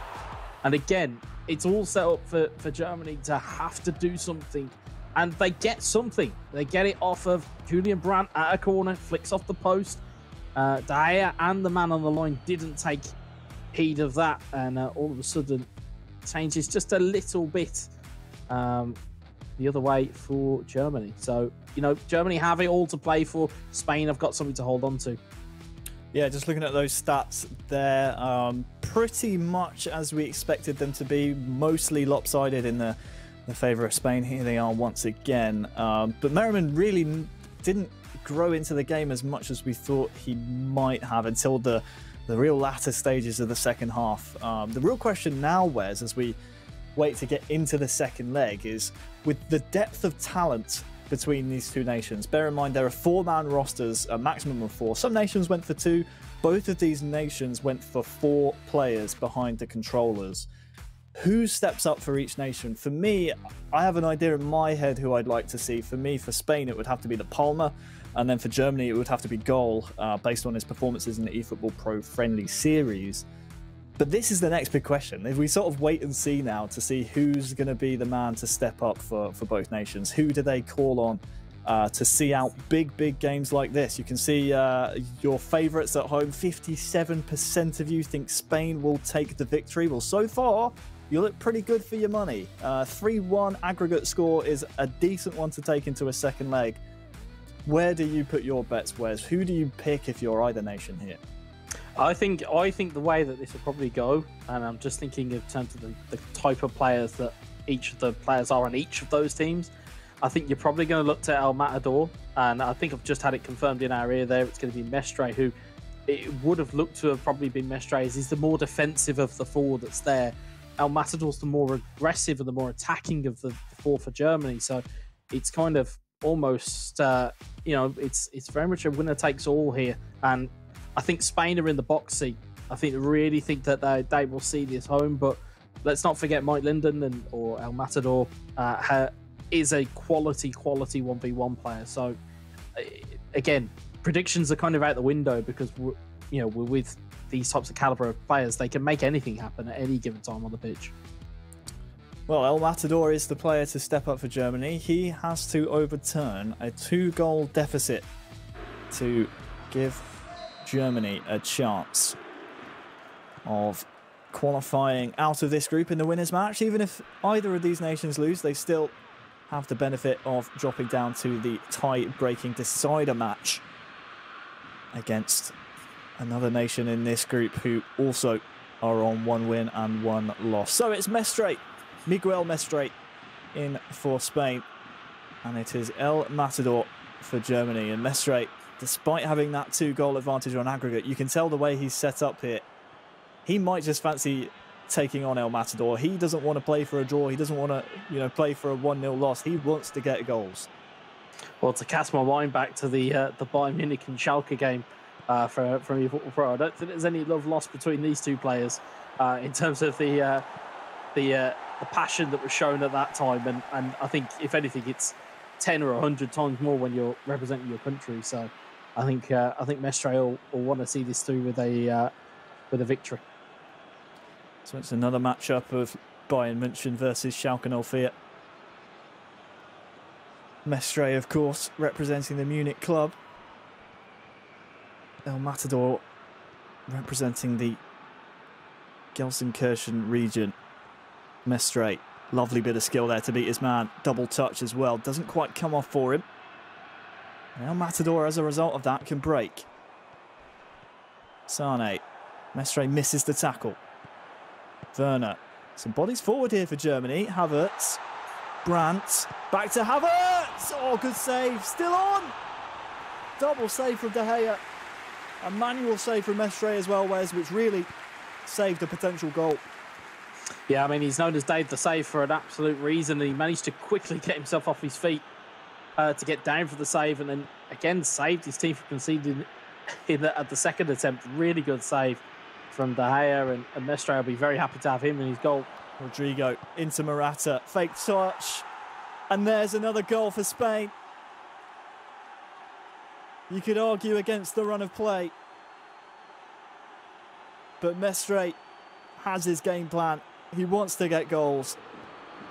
And again, it's all set up for Germany to have to do something. And they get something. They get it off of Julian Brandt at a corner, flicks off the post. De Gea and the man on the line didn't take heed of that. And all of a sudden, changes just a little bit the other way for Germany. So, you know, Germany have it all to play for. Spain have got something to hold on to.
Yeah, just looking at those stats there, pretty much as we expected them to be, mostly lopsided in the favour of Spain. Here they are once again. But Merriman really didn't grow into the game as much as we thought he might have until the real latter stages of the second half. The real question now, Wes, as we wait to get into the second leg, is with the depth of talent between these two nations. Bear in mind there are 4-man rosters, a maximum of 4. Some nations went for 2. Both of these nations went for 4 players behind the controllers. Who steps up for each nation? For me, I have an idea in my head who I'd like to see. For me, for Spain, it would have to be the Palmer. And then for Germany, it would have to be Goal, based on his performances in the eFootball Pro Friendly Series. But this is the next big question. If we sort of wait and see now to see who's going to be the man to step up for both nations, who do they call on to see out big games like this? You can see your favourites at home. 57% of you think Spain will take the victory. Well, so far, you look pretty good for your money. 3-1 aggregate score is a decent one to take into a second leg. Where do you put your bets, Wes? Who do you pick if you're either nation here?
I think the way that this will probably go, and I'm just thinking in terms of the type of players that each of the players are on each of those teams, I think you're probably going to look to El Matador, and I think I've just had it confirmed in our ear there. It's going to be Mestre, who it would have looked to have probably been Mestre, as he's the more defensive of the 4 that's there. El Matador's the more aggressive and the more attacking of the 4 for Germany, so it's kind of almost, it's very much a winner takes all here. And I think Spain are in the box seat. I really think that they will see this home, but let's not forget Mike Linden or El Matador is a quality 1v1 player. So again, predictions are kind of out the window, because we're with these types of caliber of players. They can make anything happen at any given time on the pitch.
Well, El Matador is the player to step up for Germany. He has to overturn a 2-goal deficit to give Germany a chance of qualifying out of this group in the winners' match. Even if either of these nations lose, they still have the benefit of dropping down to the tie-breaking decider match against another nation in this group who also are on 1 win and 1 loss. So it's Miguel Mestre in for Spain, and it is El Matador for Germany. And Mestre, despite having that 2-goal advantage on aggregate, you can tell the way he's set up here. He might just fancy taking on El Matador. He doesn't want to play for a draw. He doesn't want to, play for a 1-0 loss. He wants to get goals.
Well, to cast my mind back to the Bayern Munich and Schalke game from eFootball Pro, I don't think there's any love lost between these two players in terms of the passion that was shown at that time. And I think, if anything, it's 10 or 100 times more when you're representing your country. So I think Mestre will want to see this through with a victory.
So it's another matchup of Bayern München versus Schalke 04. Mestre, of course, representing the Munich club. El Matador representing the Gelsenkirchen region. Mestre, lovely bit of skill there to beat his man. Double touch as well. Doesn't quite come off for him. And El Matador, as a result of that, can break. Sane. Mestre misses the tackle. Werner. Some bodies forward here for Germany. Havertz. Brandt. Back to Havertz. Oh, good save. Still on. Double save from De Gea. A manual save from Mestre as well, Wes, which really saved a potential goal.
Yeah, I mean, he's known as Dave the Save for an absolute reason. He managed to quickly get himself off his feet to get down for the save, and then again saved his team from conceding at the second attempt. Really good save from De Gea, and Mestre will be very happy to have him in his goal.
Rodrigo into Morata, fake touch, and there's another goal for Spain. You could argue against the run of play, but Mestre has his game plan. He wants to get goals,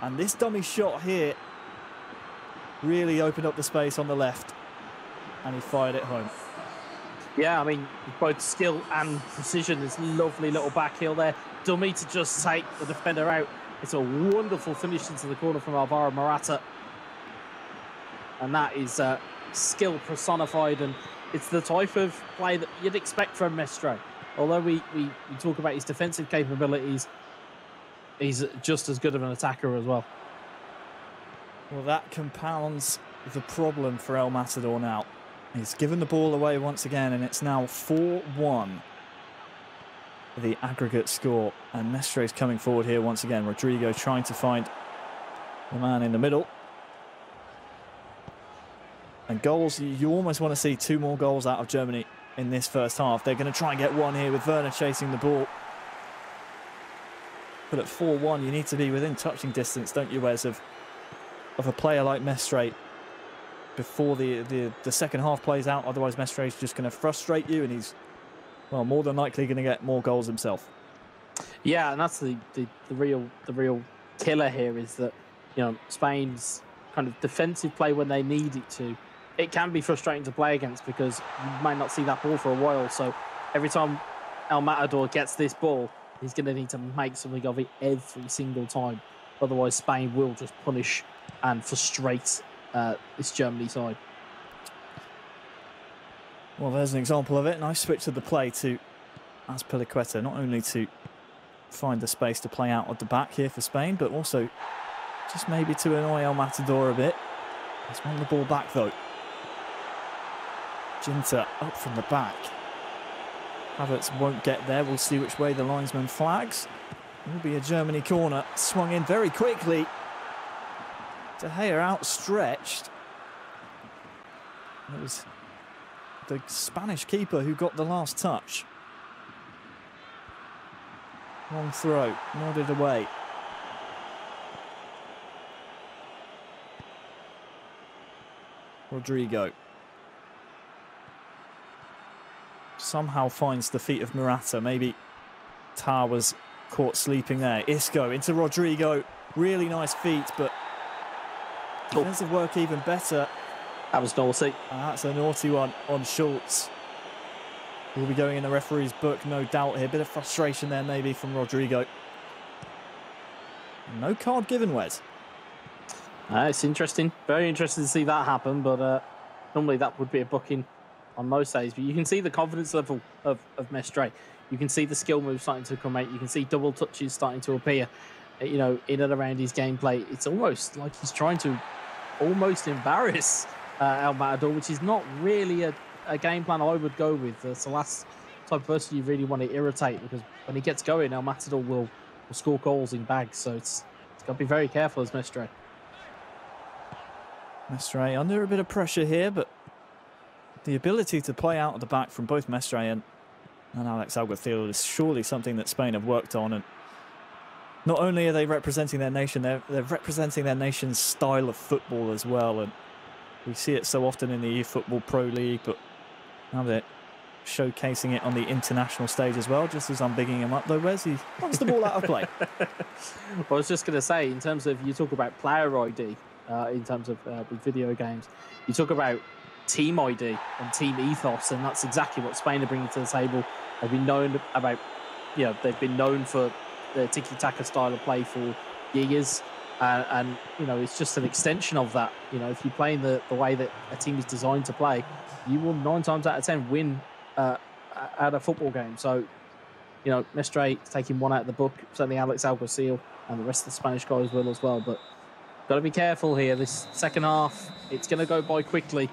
and this dummy shot here really opened up the space on the left, and he fired it home.
Yeah, I mean, both skill and precision. This lovely little back heel there. Dummy to just take the defender out. It's a wonderful finish into the corner from Alvaro Morata. And that is skill personified, and it's the type of play that you'd expect from Mestre. Although we talk about his defensive capabilities, he's just as good of an attacker as well.
Well, that compounds the problem for El Matador now. He's given the ball away once again, and it's now 4-1, the aggregate score. And Mestre is coming forward here once again. Rodrigo trying to find the man in the middle. And goals, you almost want to see 2 more goals out of Germany in this first half. They're going to try and get one here with Werner chasing the ball. But at 4-1, you need to be within touching distance, don't you, Wes, of a player like Mestre before the second half plays out. Otherwise, Mestre is just going to frustrate you, and he's, well, more than likely going to get more goals himself.
Yeah, and that's the real killer here, is that, you know, Spain's kind of defensive play when they need it to, it can be frustrating to play against because you might not see that ball for a while. So every time El Matador gets this ball, he's going to need to make something of it every single time. Otherwise, Spain will just punish and frustrate this Germany side.
Well, there's an example of it. Nice switch of the play to Azpilicueta, not only to find the space to play out at the back here for Spain, but also just maybe to annoy El Matador a bit. He's won the ball back, though. Ginter up from the back. Havertz won't get there. We'll see which way the linesman flags. It will be a Germany corner. Swung in very quickly. De Gea outstretched. It was the Spanish keeper who got the last touch. Long throw, nodded away. Rodrigo somehow finds the feet of Morata. Maybe Tar was caught sleeping there. Isco into Rodrigo. Really nice feet, but defensive work even better.
That was naughty.
That's a naughty one on Schultz. Will be going in the referee's book, no doubt here. Bit of frustration there maybe from Rodrigo. No card given, Wes.
It's interesting. Very interesting to see that happen, but normally that would be a booking on most days. But you can see the confidence level of Mestre. You can see the skill moves starting to come out. You can see double touches starting to appear, you know, in and around his gameplay. It's almost like he's trying to almost embarrass El Matador, which is not really a game plan I would go with. It's the last type of person you really want to irritate, because when he gets going, El Matador will score goals in bags. So it's got to be very careful as Mestre.
Mestre under a bit of pressure here, but the ability to play out at the back from both Mestre and Alex Alguacil is surely something that Spain have worked on. And not only are they representing their nation, they're representing their nation's style of football as well. And we see it so often in the eFootball Pro League, but now they're showcasing it on the international stage as well. Just as I'm bigging him up though, Wes, he wants the ball out of play.
Well, I was just going to say, in terms of, you talk about player ID, in terms of with video games, you talk about team ID and team ethos, and that's exactly what Spain are bringing to the table. They've been known about, you know, they've been known for the tiki-taka style of play for years, and you know, it's just an extension of that. You know, if you play in the way that a team is designed to play, you will 9 times out of 10 win at a football game. So, you know, Mestre taking one out of the book, certainly Alex Alguacil and the rest of the Spanish guys will as well, but got to be careful here. This second half, it's going to go by quickly.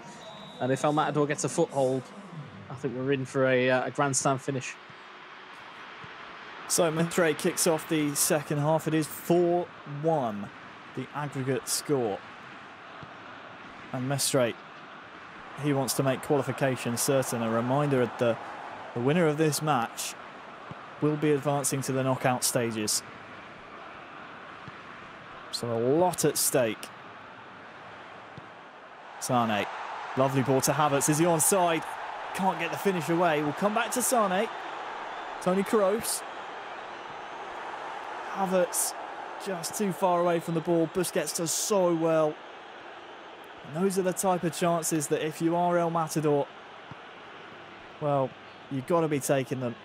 And if El Matador gets a foothold, I think we're in for a grandstand finish.
So Mestre kicks off the second half. It is 4-1, the aggregate score. And Mestre, he wants to make qualification certain. A reminder that the winner of this match will be advancing to the knockout stages. So a lot at stake. Sane, lovely ball to Havertz. Is he onside? Can't get the finish away. We'll come back to Sane. Toni Kroos. Havertz just too far away from the ball. Busquets does so well. And those are the type of chances that if you are El Matador, well, you've got to be taking them.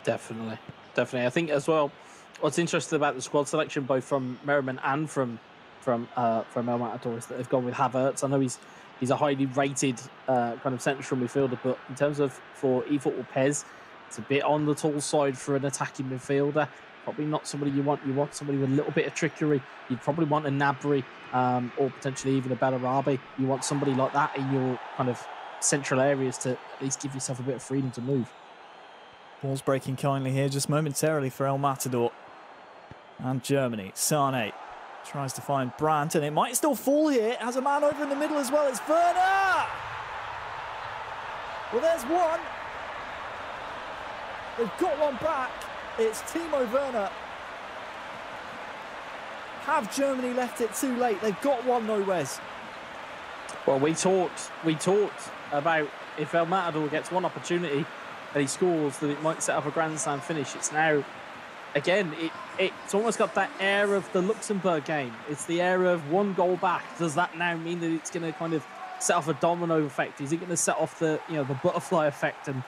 Definitely. Definitely. I think as well, what's interesting about the squad selection, both from Merriman and from El Matador, is that they've gone with Havertz. I know he's a highly rated kind of central midfielder, but in terms of for eFootball PES, it's a bit on the tall side for an attacking midfielder. Probably not somebody you want. You want somebody with a little bit of trickery. You'd probably want a Nabri or potentially even a Bellarabi. You want somebody like that in your kind of central areas to at least give yourself a bit of freedom to move.
Ball's breaking kindly here just momentarily for El Matador. And Germany. Sane tries to find Brandt, and it might still fall here. It has a man over in the middle as well. It's Werner! Well, there's one. They've got one back. It's Timo Werner. Have Germany left it too late? They've got one though, Wes.
Well, we talked about if El Matador gets one opportunity and he scores, that it might set up a grand slam finish. It's now, again, it's almost got that air of the Luxembourg game. It's the air of one goal back. Does that now mean that it's going to kind of set off a domino effect? Is it going to set off the the butterfly effect and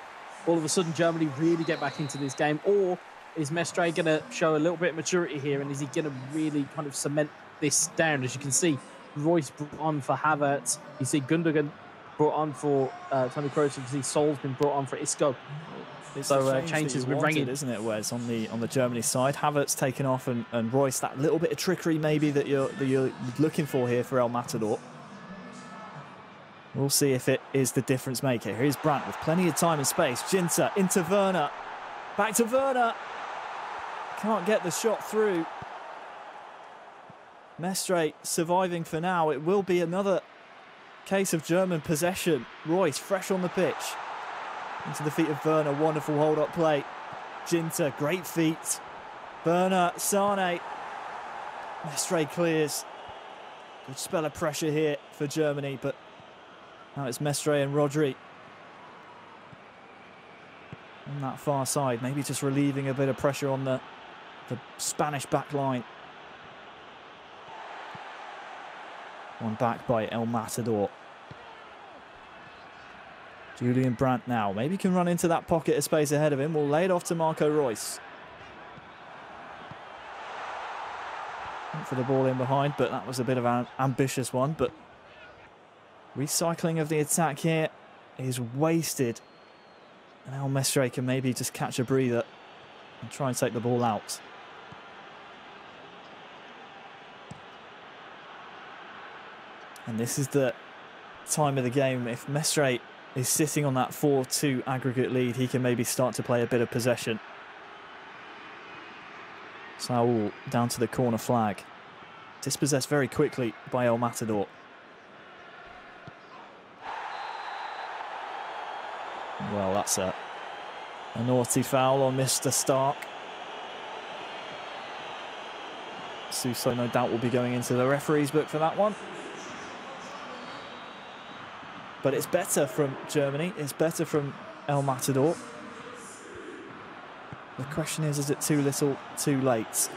all of a sudden Germany really get back into this game? Or is Mestre going to show a little bit of maturity here, and is he going to really kind of cement this down? As you can see, Royce brought on for Havertz. You see Gundogan brought on for Toni Kroos. You can see Sol's been brought on for Isco. So changes been ringing,
isn't it, Wes? On the Germany side, Havertz taken off, and Royce, that little bit of trickery maybe that you're looking for here for El Matador. We'll see if it is the difference maker. Here's Brandt with plenty of time and space. Ginter into Werner. Back to Werner. Can't get the shot through. Mestre surviving for now. It will be another case of German possession. Royce fresh on the pitch. Into the feet of Werner. Wonderful hold-up play. Ginter, great feet. Werner, Sane. Mestre clears. Good spell of pressure here for Germany, but now it's Mestre and Rodri on that far side. Maybe just relieving a bit of pressure on the Spanish back line. One back by El Matador. Julian Brandt now. Maybe can run into that pocket of space ahead of him. We'll lay it off to Marco Royce. Went for the ball in behind, but that was a bit of an ambitious one. But recycling of the attack here is wasted. And El Mestre can maybe just catch a breather and try and take the ball out. And this is the time of the game. If Mestre is sitting on that 4-2 aggregate lead, he can maybe start to play a bit of possession. Saul down to the corner flag. Dispossessed very quickly by El Matador. Well, that's a naughty foul on Mr. Stark. Suso no doubt will be going into the referee's book for that one. But it's better from Germany. It's better from El Matador. The question is it too little, too late?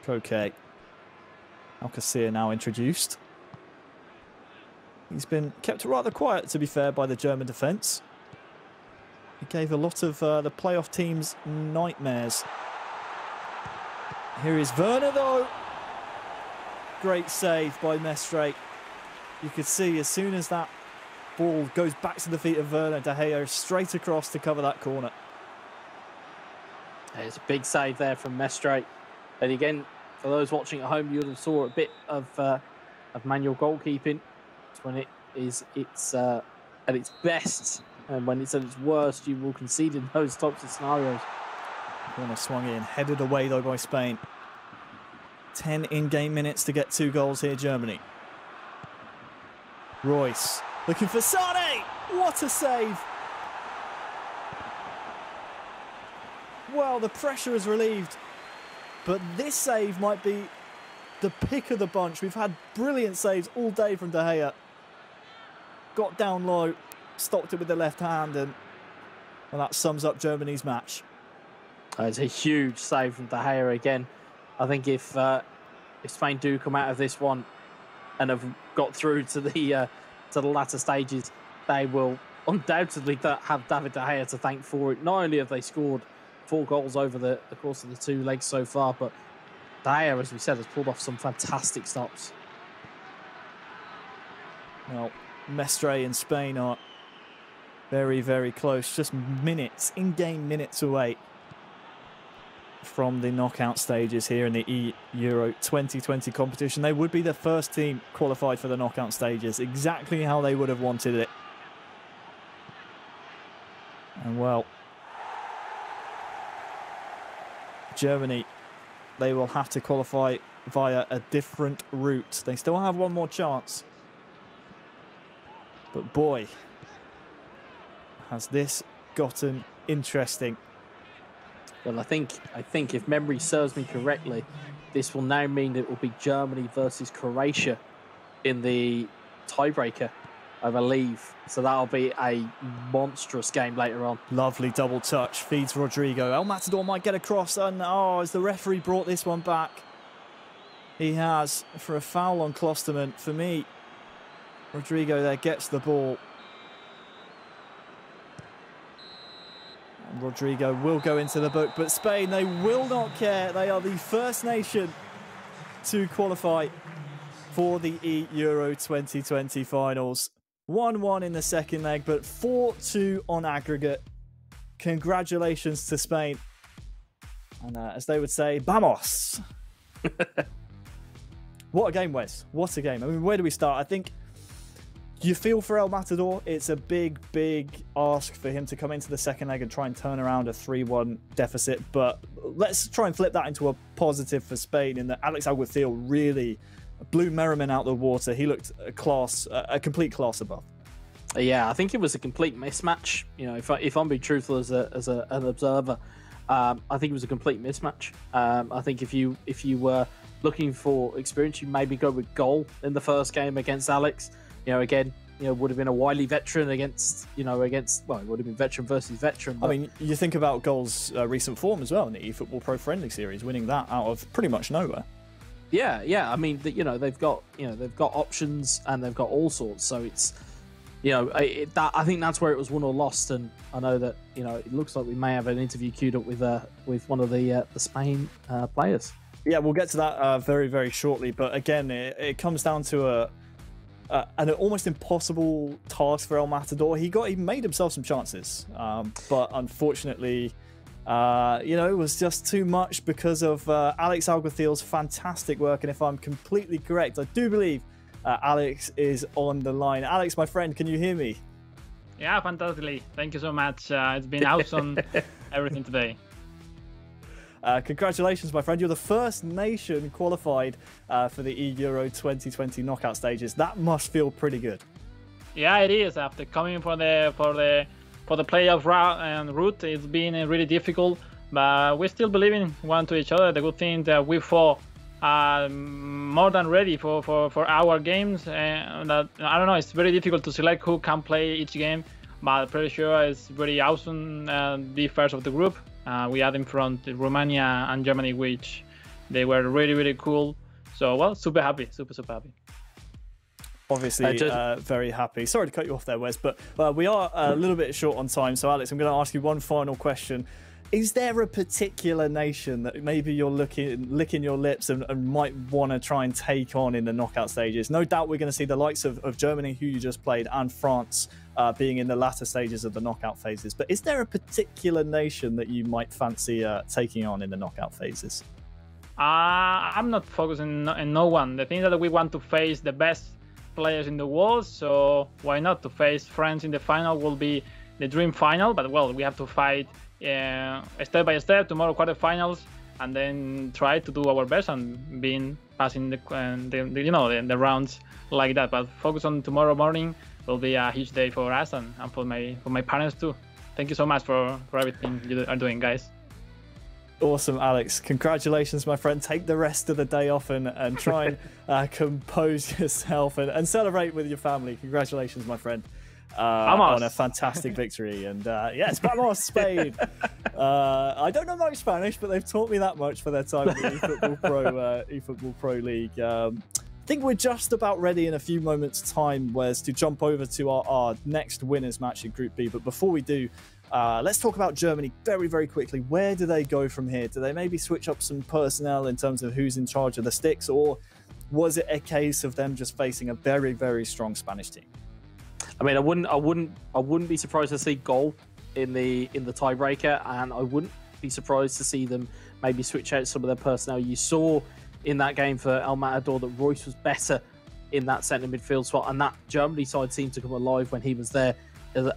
Okay. Alcacer now introduced. He's been kept rather quiet, to be fair, by the German defence. He gave a lot of the playoff teams nightmares. Here is Werner, though. Great save by Mestre. You could see as soon as that ball goes back to the feet of Werner, De Gea straight across to cover that corner.
It's a big save there from Mestre. And again, for those watching at home, you would have saw a bit of manual goalkeeping. It's when it's at its best, and when it's at its worst, you will concede in those types of scenarios.
Corner swung in, headed away though by Spain. 10 in-game minutes to get 2 goals here, Germany. Royce looking for Sane. What a save! Well, the pressure is relieved, but this save might be the pick of the bunch. We've had brilliant saves all day from De Gea. Got down low, stopped it with the left hand, and well, that sums up Germany's match.
It's a huge save from De Gea again. I think if Spain do come out of this one and have got through to the latter stages, they will undoubtedly have David De Gea to thank for it. Not only have they scored 4 goals over the course of the 2 legs so far, but De Gea, as we said, has pulled off some fantastic stops.
Well, Mestre and Spain are very, very close. Just minutes, in-game minutes away from the knockout stages here in the eEURO 2020 competition. They would be the first team qualified for the knockout stages, exactly how they would have wanted it. And well, Germany, they will have to qualify via a different route. They still have one more chance. But boy, has this gotten interesting.
Well, I think if memory serves me correctly, this will now mean that it will be Germany versus Croatia in the tiebreaker, I believe. So that'll be a monstrous game later on.
Lovely double touch, feeds Rodrigo. El Matador might get across, and oh, as the referee brought this one back, he has, for a foul on Klosterman. For me, Rodrigo there gets the ball. And Rodrigo will go into the book, but Spain, they will not care. They are the first nation to qualify for the eEURO 2020 finals. 1-1 in the second leg, but 4-2 on aggregate. Congratulations to Spain. And as they would say, vamos! What a game, Wes. What a game. I mean, where do we start? I think you feel for El Matador. It's a big, big ask for him to come into the second leg and try and turn around a 3-1 deficit. But let's try and flip that into a positive for Spain, in that Alex Alguacil really blew Merriman out the water. He looked a complete class above.
Yeah, I think it was a complete mismatch. You know, if I'm being truthful as an observer, I think it was a complete mismatch. I think if you were looking for experience, you maybe go with Goal in the first game against Alex. You know, again, would have been a wily veteran against, well, it would have been veteran versus veteran. But...
I mean, you think about Goal's recent form as well in the eFootball Pro Friendly Series, winning that out of pretty much nowhere.
Yeah. I mean, they've got options and they've got all sorts. So it's, I think that's where it was won or lost. And I know that it looks like we may have an interview queued up with one of the Spain players.
Yeah, we'll get to that very, very shortly. But again, it comes down to an almost impossible task for El Matador. He made himself some chances, but unfortunately, it was just too much because of Alex Alguacil's fantastic work. And if I'm completely correct, I do believe Alex is on the line. Alex, my friend, can you hear me?
Yeah, fantastically. Thank you so much. It's been awesome, everything today.
Congratulations, my friend. You're the first nation qualified for the eEURO 2020 knockout stages. That must feel pretty good.
Yeah, it is. After coming for the playoff route, it's been really difficult, but we still believe in one to each other. The good thing that we fought more than ready for our games, and that, I don't know, it's very difficult to select who can play each game, but I'm pretty sure it's very awesome be first of the group. We had in front Romania and Germany, which they were really, really cool. So, well, super happy, super happy.
Obviously, very happy. Sorry to cut you off there, Wes, but we are a little bit short on time. So, Alex, I'm going to ask you one final question. Is there a particular nation that maybe you're licking your lips and might want to try and take on in the knockout stages? No doubt we're going to see the likes of Germany, who you just played, and France being in the latter stages of the knockout phases. But is there a particular nation that you might fancy taking on in the knockout phases?
I'm not focusing on no one. The thing is that we want to face the best players in the world, so why not? To face France in the final will be the dream final, but well, we have to fight step by step. Tomorrow quarterfinals, and then try to do our best and passing the rounds like that. But focus on tomorrow morning. Will be a huge day for us and for my parents too. Thank you so much for everything you are doing, guys.
Awesome, Alex. Congratulations, my friend. Take the rest of the day off and try and compose yourself and celebrate with your family. Congratulations, my friend, on a fantastic victory. And yes, vamos, Spain. I don't know much Spanish, but they've taught me that much for their time in the eFootball Pro League. I think we're just about ready in a few moments' time, Wes, to jump over to our next winners match in Group B. But before we do, let's talk about Germany very, very quickly. Where do they go from here? Do they maybe switch up some personnel in terms of who's in charge of the sticks, or was it a case of them just facing a very, very strong Spanish team?
I mean, I wouldn't be surprised to see goal in the tiebreaker, and I wouldn't be surprised to see them maybe switch out some of their personnel. You saw in that game for El Matador that Royce was better in that centre midfield spot, and that Germany side seemed to come alive when he was there,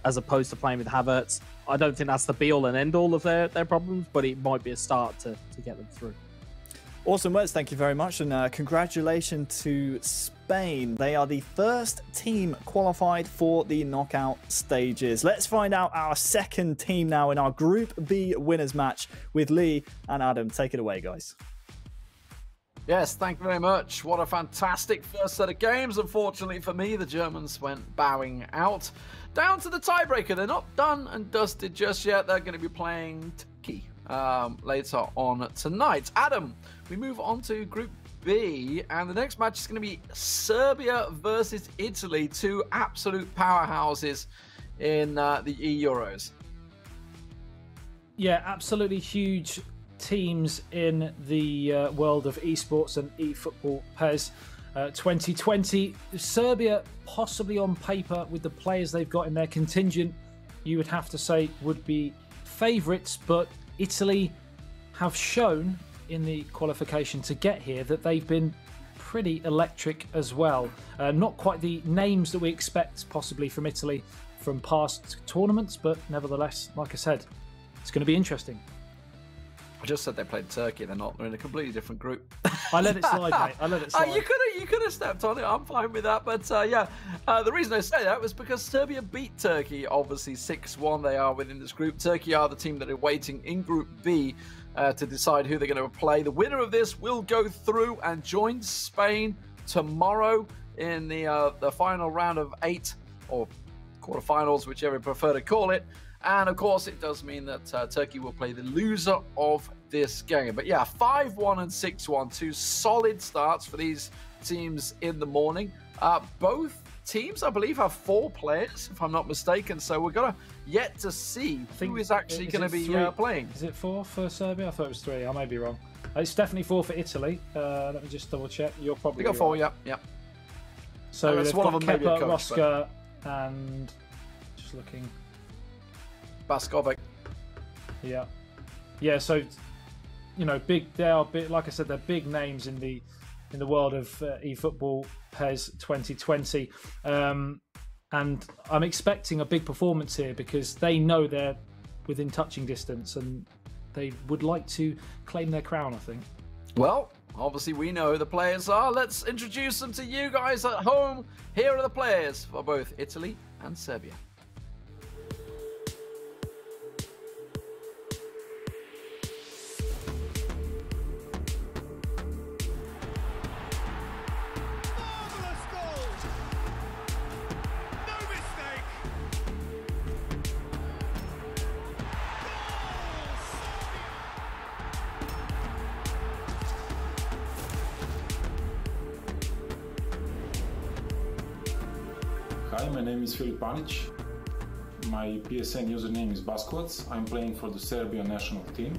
as opposed to playing with Havertz. I don't think that's the be-all and end-all of their problems, but it might be a start to get them through.
Awesome words, thank you very much, and congratulations to Spain. They are the first team qualified for the knockout stages. Let's find out our second team now in our Group B winners match with Lee and Adam. Take it away, guys.
Yes, thank you very much. What a fantastic first set of games. Unfortunately for me, the Germans went bowing out. Down to the tiebreaker. They're not done and dusted just yet. They're going to be playing Turkey later on tonight. Adam, we move on to Group B, and the next match is going to be Serbia versus Italy, two absolute powerhouses in the eEUROs.
Yeah, absolutely huge teams in the world of esports and eFootball PES 2020. Serbia, possibly on paper with the players they've got in their contingent, you would have to say would be favourites, but Italy have shown in the qualification to get here that they've been pretty electric as well. Not quite the names that we expect possibly from Italy from past tournaments, but nevertheless, like I said, it's going to be interesting.
I just said they played Turkey. They're not. They're in a completely different group.
I let it slide, mate. I let it slide.
You could have stepped on it. I'm fine with that. But yeah, the reason I say that was because Serbia beat Turkey, obviously 6-1. They are within this group. Turkey are the team that are waiting in Group B to decide who they're going to play. The winner of this will go through and join Spain tomorrow in the final round of 8 or quarterfinals, whichever you prefer to call it. And of course, it does mean that Turkey will play the loser of this game. But yeah, 5-1 and 6-1, two solid starts for these teams in the morning. Both teams, I believe, have 4 players, if I'm not mistaken. So we're going to yet to see who is actually going to be playing.
Is it 4 for Serbia? I thought it was 3. I may be wrong. It's definitely 4 for Italy. Let me just double check. You're probably
got 4, yeah.
So they've got Kepa, Roska, and just looking...
Baskovic.
Yeah. So you know, they are big. Like I said, they're big names in the world of eFootball PES 2020, and I'm expecting a big performance here because they know they're within touching distance and they would like to claim their crown, I think.
Well, obviously we know who the players are. Let's introduce them to you guys at home. Here are the players for both Italy and Serbia.
Hi, my name is Filip Panic. My PSN username is Baskovac. I'm playing for the Serbia national team.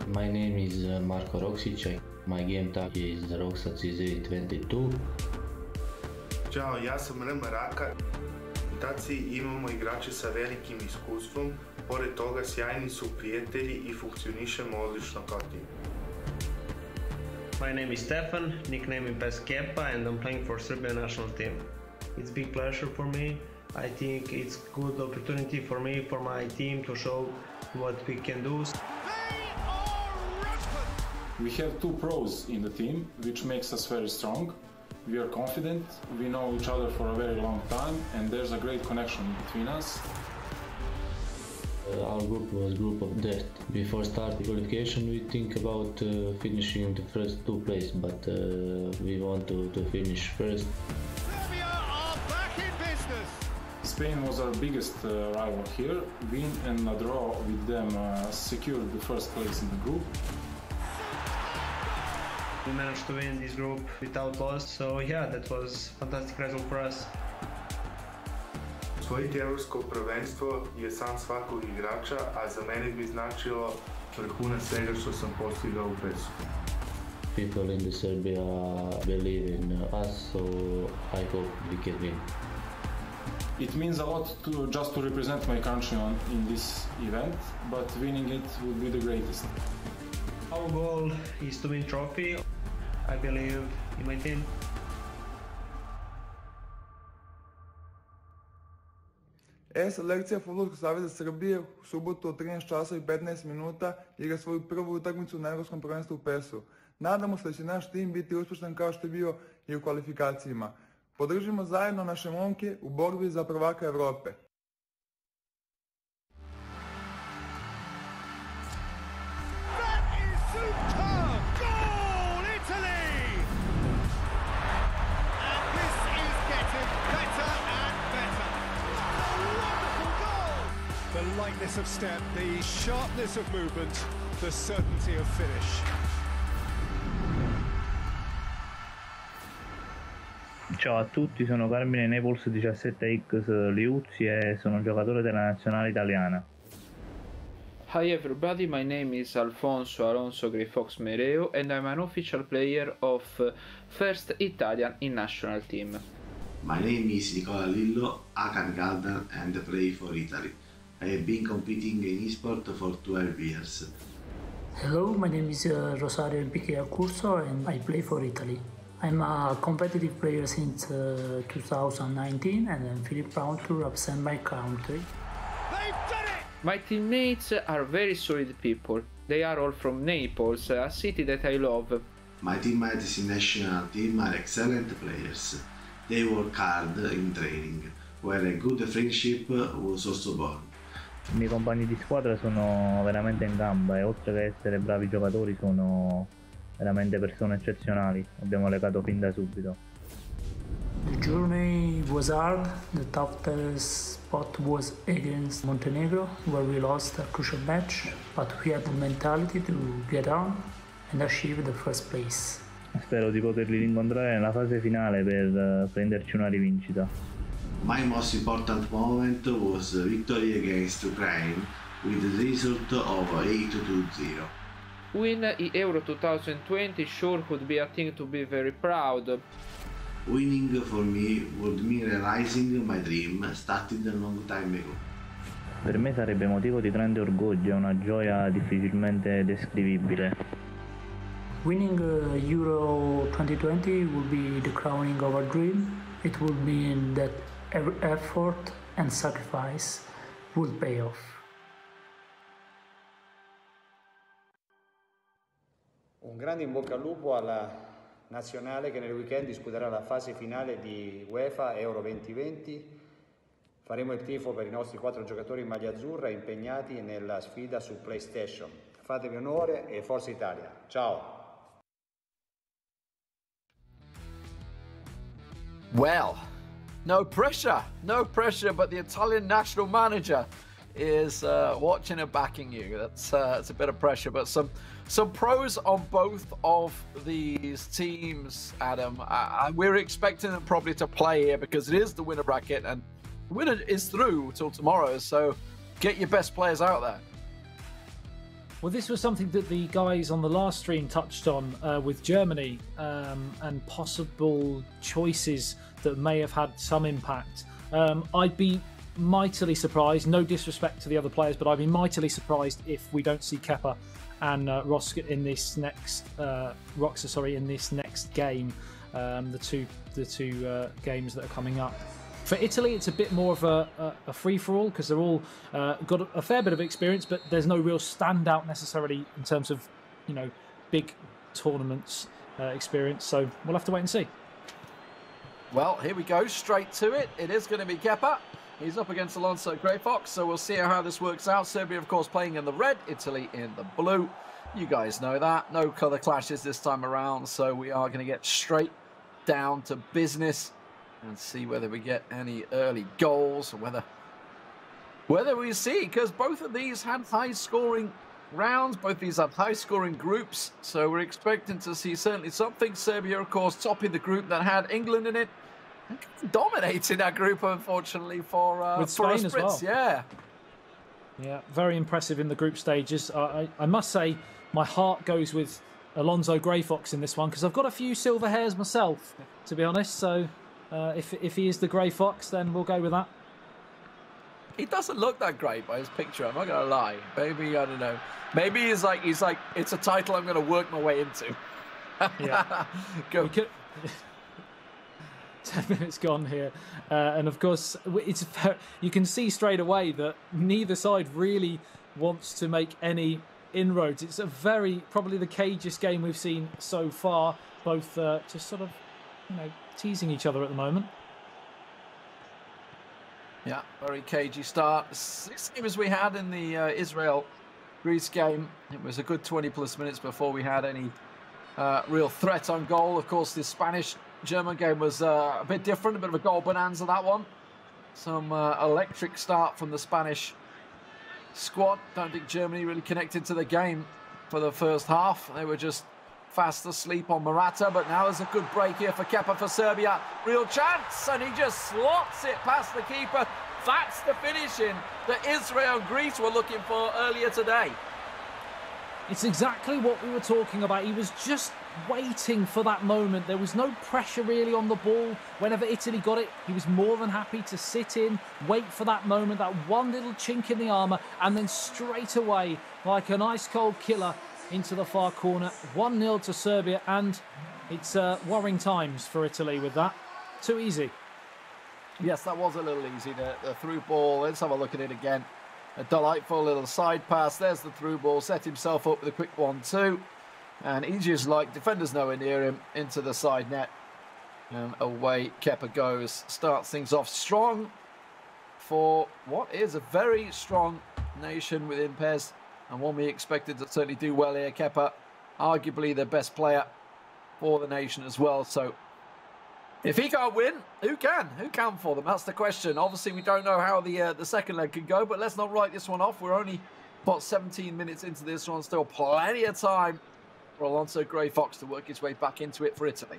My name is Marko Roksic. My game tag is Roksic22.
Ćao, ja sam Rema Raka. U taciji imamo igrače sa velikim iskustvom, pored toga sjajni su prijatelji i funkcionišemo odlično kao tim.
My name is Stefan, nickname in PES Kepa, and I'm playing for Serbia national team. It's a big pleasure for me. I think it's good opportunity for me, for my team to show what we can do.
We have two pros in the team, which makes us very strong. We are confident, we know each other for a very long time, and there's a great connection between us.
Our group was a group of death. Before starting qualification, we think about finishing the first two places, but we want to finish first.
Serbia are back in business.
Spain was our biggest rival here. Win and a draw with them secured the first place in the group.
We managed to win this group without loss, so yeah, that was a fantastic result for us.
Osvojiti evropsko prvenstvo je san svakog igrača, a za mene bi značilo vrhunac svega što sam postigao u PES-u.
People in Serbia believe in us, so I hope we can win.
It means a lot just to represent my country in this event, but winning it would be the greatest.
Our goal is to win trophy. I believe in my team.
E-selekcija Fudbalskog saveza Srbije u subotu od 13 časa i 15 minuta igra svoju prvu utakmicu na Evropskom prvenstvu u PES-u. Nadamo se da će naš tim biti uspješan kao što je bio i u kvalifikacijama. Podržimo zajedno naše momke u borbi za prvaka Evrope.
The lightness of step, the sharpness of movement, the certainty of finish.
Ciao a tutti, sono Carmine Naples 17X Liuzzi e sono giocatore della nazionale italiana.
Hi everybody, my name is Alfonso Alonso Grifox Mereo and I'm an official player of First Italian in National Team.
My name is Nicola Lillo, Akan Galdan and play for Italy. I have been competing in eSport for 12 years.
Hello, my name is Rosario Enrique Accurso and I play for Italy. I'm a competitive player since 2019 and I'm feeling proud to represent my country.
My teammates are very solid people. They are all from Naples, a city that I love.
My teammates in national team are excellent players. They work hard in training, where a good friendship was also born.
I miei compagni di squadra sono veramente in gamba e oltre che essere bravi giocatori sono veramente persone eccezionali. Abbiamo legato fin da subito.
The journey was hard. The toughest spot was against Montenegro, where we lost a crucial match, but we had the mentality to get on and achieve the first place.
Spero di poterli rincontrare nella fase finale per prenderci una rivincita.
My most important moment was victory against Ukraine with the result of 8-2-0.
Win eEURO 2020 sure would be a thing to be very proud of.
Winning for me would mean realizing my dream started a long time ago.
Per me sarebbe motivo di grande orgoglio e una gioia difficilmente descrivibile.
Winning Euro 2020 will be the crowning of our dream. It will mean that every effort and sacrifice will pay off.
Un grande in bocca al lupo alla nazionale che nel weekend disputerà la fase finale di UEFA Euro 2020. Faremo il tifo per i nostri 4 giocatori in maglia azzurra impegnati nella sfida su PlayStation. Fatevi onore e Forza Italia. Ciao!
Well, no pressure, but the Italian national manager is watching and backing you. That's a bit of pressure, but some pros on both of these teams, Adam. We're expecting them probably to play here because it is the winner bracket and the winner is through till tomorrow, so get your best players out there.
Well, this was something that the guys on the last stream touched on with Germany and possible choices that may have had some impact. I'd be mightily surprised, no disrespect to the other players, but I'd be mightily surprised if we don't see Kepa and Roska in this next in this next game. The two games that are coming up. For Italy, it's a bit more of a free-for-all because they're all got a fair bit of experience, but there's no real standout necessarily in terms of, you know, big tournaments experience. So we'll have to wait and see.
Well, here we go, straight to it. It is going to be Kepa. He's up against Alonso Greyfox, so we'll see how this works out. Serbia, of course, playing in the red, Italy in the blue. You guys know that. No colour clashes this time around, so we are going to get straight down to business and see whether we get any early goals, or whether we see, because both of these had high-scoring rounds, both of these have high-scoring groups, so we're expecting to see certainly something. Serbia, of course, topping the group that had England in it, dominating that group, unfortunately, for
with Spain as well.
Yeah,
very impressive in the group stages. I must say, my heart goes with Alonso Greyfox in this one because I've got a few silver hairs myself, to be honest. So if he is the Grey Fox, then we'll go with that.
He doesn't look that great by his picture, I'm not going to lie. Maybe, I don't know. Maybe he's like, it's a title I'm going to work my way into.
Yeah.
Go.
10 minutes gone here. And of course, you can see straight away that neither side really wants to make any inroads. It's probably the cagiest game we've seen so far. Both just sort of, you know, teasing each other at the moment.
Yeah, very cagey start. Same as we had in the Israel-Greece game. It was a good 20+ minutes before we had any real threat on goal. Of course, this Spanish-German game was a bit different, a bit of a goal bonanza, that one. Some electric start from the Spanish squad. Don't think Germany really connected to the game for the first half. They were just fast asleep on Morata, but now there's a good break here for Kepa for Serbia. Real chance, and he just slots it past the keeper. That's the finishing that Israel and Greece were looking for earlier today.
It's exactly what we were talking about. He was just waiting for that moment. There was no pressure really on the ball. Whenever Italy got it, he was more than happy to sit in, wait for that moment, that one little chink in the armour, and then straight away, like an ice-cold killer, into the far corner. 1-0 to Serbia, and it's worrying times for Italy with that. Too easy.
Yes, that was a little easy, the through ball. Let's have a look at it again. A delightful little side pass. There's the through ball. Set himself up with a quick 1-2. And he just, like, defenders nowhere near him, into the side net. And away Kepa goes. Starts things off strong for what is a very strong nation within PES. And one we expected to certainly do well here. Kepa, arguably the best player for the nation as well. So if he can't win, who can? Who can for them? That's the question. Obviously, we don't know how the second leg can go, but let's not write this one off. We're only, what, 17 minutes into this one. Still plenty of time for Alonso Greyfox to work his way back into it for Italy.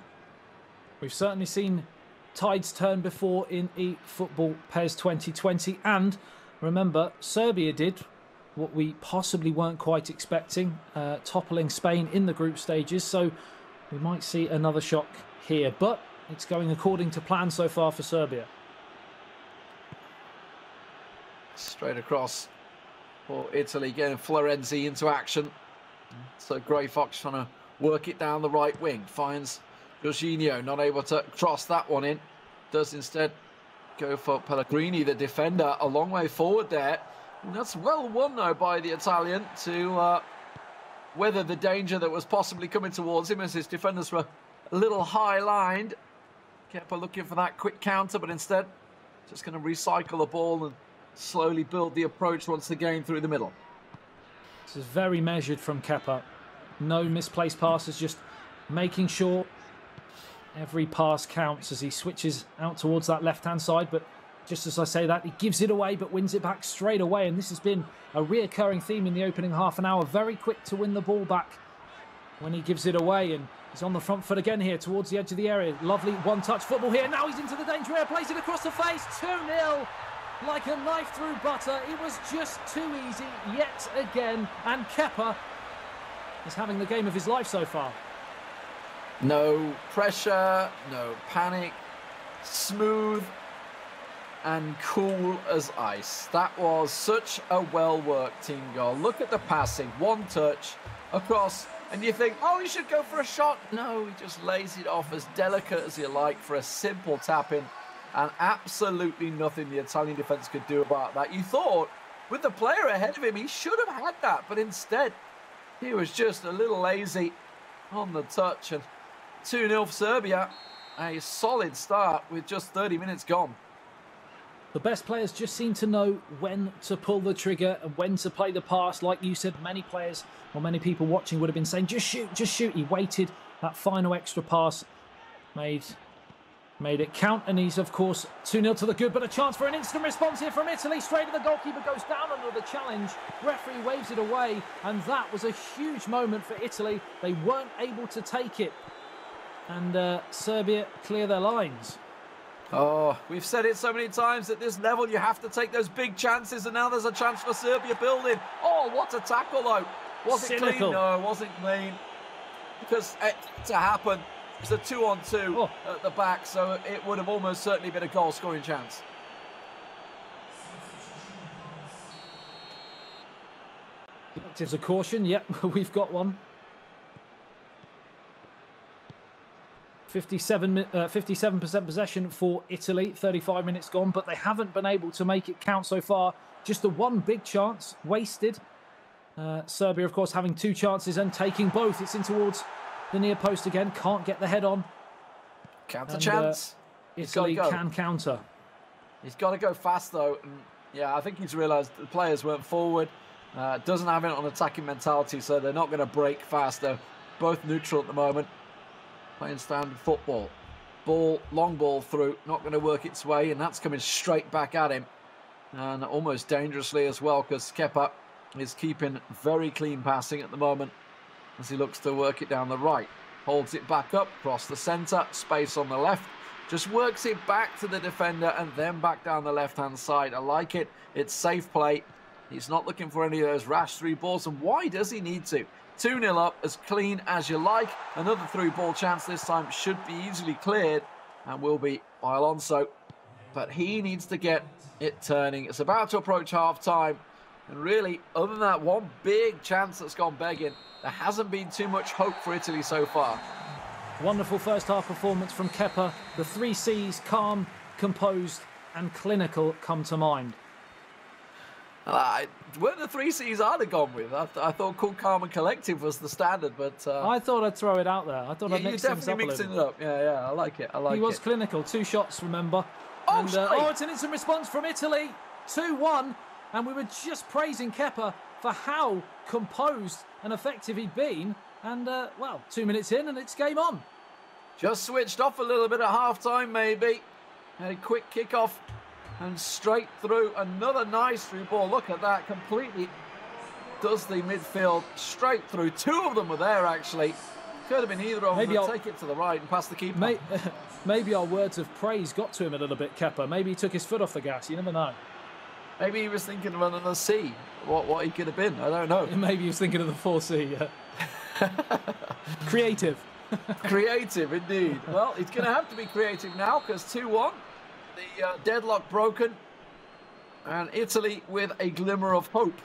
We've certainly seen tides turn before in eFootball PES 2020. And remember, Serbia did what we possibly weren't quite expecting, toppling Spain in the group stages. So we might see another shock here. But it's going according to plan so far for Serbia.
Straight across for Italy, getting Florenzi into action. So Greyfox trying to work it down the right wing. Finds Jorginho, not able to cross that one in. Does instead go for Pellegrini, the defender, a long way forward there. And that's well won, though, by the Italian to weather the danger that was possibly coming towards him as his defenders were a little high-lined. Kepa looking for that quick counter, but instead just going to recycle the ball and slowly build the approach once again through the middle.
This is very measured from Kepa. No misplaced passes, just making sure every pass counts as he switches out towards that left-hand side. But just as I say that, he gives it away but wins it back straight away. And this has been a reoccurring theme in the opening half an hour. Very quick to win the ball back when he gives it away. And he's on the front foot again here towards the edge of the area. Lovely one-touch football here. Now he's into the danger area, plays it across the face. 2-0. Like a knife through butter. It was just too easy yet again. And Kepa is having the game of his life so far.
No pressure, no panic. Smooth. and cool as ice. That was such a well-worked team goal. Look at the passing, one touch across, and you think, oh, he should go for a shot. No, he just lays it off as delicate as you like for a simple tap-in, and absolutely nothing the Italian defence could do about that. You thought, with the player ahead of him, he should have had that, but instead, he was just a little lazy on the touch, and 2-0 for Serbia. A solid start with just 30 minutes gone.
The best players just seem to know when to pull the trigger and when to play the pass. Like you said, many players or many people watching would have been saying, just shoot, just shoot. He waited. That final extra pass made it count. And he's, of course, 2-0 to the good. But a chance for an instant response here from Italy. Straight to the goalkeeper, goes down under the challenge. Referee waves it away. And that was a huge moment for Italy. They weren't able to take it. And Serbia clear their lines.
Oh, we've said it so many times at this level, you have to take those big chances, and now there's a chance for Serbia building. Oh, what a tackle, though. Was it clean? No, it wasn't clean. Because to happen, it's a 2-on-2 at the back, so it would have almost certainly been a goal-scoring chance.
It's a caution. Yep, we've got one. 57% possession for Italy, 35 minutes gone, but they haven't been able to make it count so far. Just the one big chance wasted. Serbia, of course, having two chances and taking both. It's in towards the near post again. Can't get the head on.
Counter chance.
Italy can counter.
He's got to go fast, though. And yeah, I think he's realised the players weren't forward. Doesn't have it on attacking mentality, so they're not going to break fast. They're both neutral at the moment. Playing standard football. Long ball through, not going to work its way, and that's coming straight back at him. And almost dangerously as well, because Kepa is keeping very clean passing at the moment as he looks to work it down the right. Holds it back up, across the centre, space on the left. Just works it back to the defender and then back down the left-hand side. I like it. It's safe play. He's not looking for any of those rash through balls, and why does he need to? 2-0 up, as clean as you like. Another through ball chance this time should be easily cleared and will be by Alonso. But he needs to get it turning. It's about to approach half-time. And really, other than that one big chance that's gone begging, there hasn't been too much hope for Italy so far.
Wonderful first-half performance from Kepa. The 3 C's, calm, composed and clinical, come to mind.
Weren't the 3 C's I'd have gone with? I thought cool, calm and collective was the standard, but...
I thought I'd throw it out there. I thought I'd mix things up a little.
You're definitely mixing it up. Yeah, I like it. He
was clinical. 2 shots, remember.
Oh,
and, it's an instant response from Italy. 2-1. And we were just praising Kepa for how composed and effective he'd been. And, 2 minutes in and it's game on.
Just switched off a little bit at half-time, maybe. A quick kick-off. And straight through, another nice through ball. Look at that, completely does the midfield straight through. 2 of them were there, actually. Could have been either of them. Take it to the right and pass the keeper.
Maybe our words of praise got to him a little bit, Kepa. Maybe he took his foot off the gas. You never know.
Maybe he was thinking of another C. What he could have been. I don't know.
Maybe he was thinking of the 4C. Yeah. Creative.
Creative, indeed. Well, it's going to have to be creative now because 2-1. The deadlock broken, and Italy with a glimmer of hope.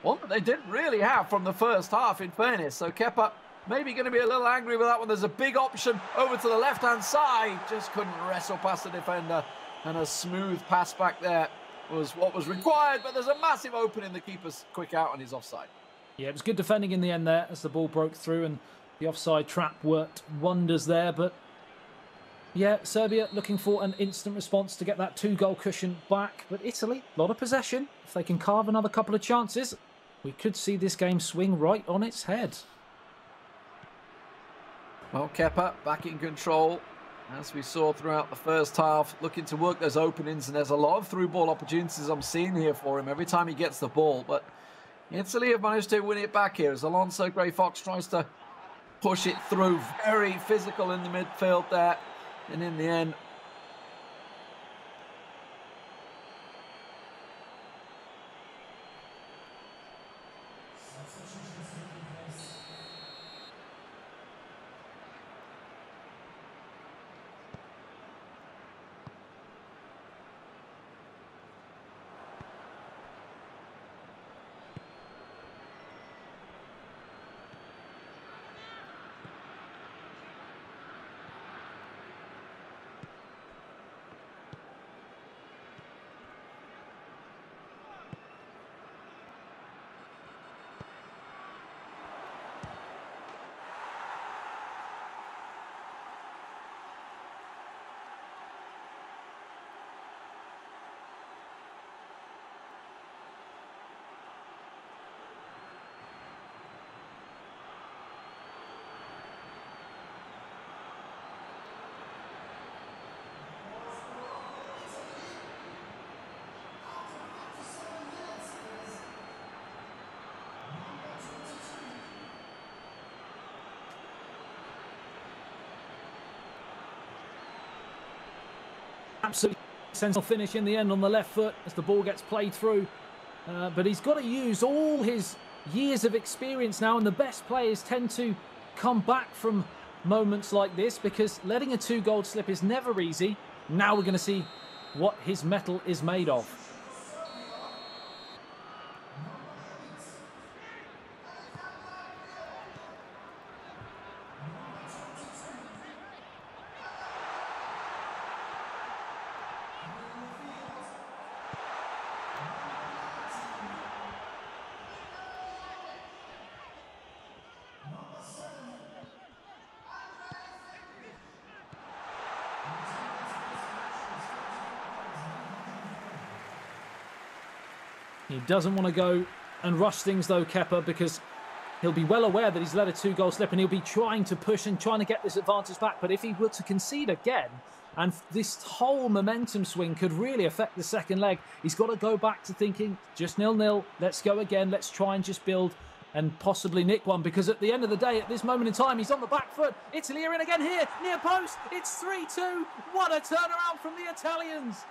One that they didn't really have from the first half, in fairness. So Kepa maybe going to be a little angry with that one. There's a big option over to the left-hand side. Just couldn't wrestle past the defender, and a smooth pass back there was what was required, but there's a massive opening. The keeper's quick out and he's offside.
Yeah, it was good defending in the end there as the ball broke through, and the offside trap worked wonders there, but yeah, Serbia looking for an instant response to get that 2-goal cushion back. But Italy, a lot of possession. If they can carve another couple of chances, we could see this game swing right on its head.
Well, Kepa back in control, as we saw throughout the first half, looking to work those openings. And there's a lot of through-ball opportunities I'm seeing here for him every time he gets the ball. But Italy have managed to win it back here as Alonso Grey Fox tries to push it through. Very physical in the midfield there. And in the end,
Absolutely sensational finish in the end on the left foot as the ball gets played through. But he's got to use all his years of experience now, and the best players tend to come back from moments like this because letting a 2-goal slip is never easy. Now we're going to see what his mettle is made of. He doesn't want to go and rush things though, Kepa, because he'll be well aware that he's let a 2-goal slip and he'll be trying to push and trying to get this advantage back. But if he were to concede again, and this whole momentum swing could really affect the second leg, he's got to go back to thinking just 0-0, let's go again, let's try and just build and possibly nick one, because at the end of the day, at this moment in time, he's on the back foot. Italy are in again here, near post, it's 3-2. What a turnaround from the Italians.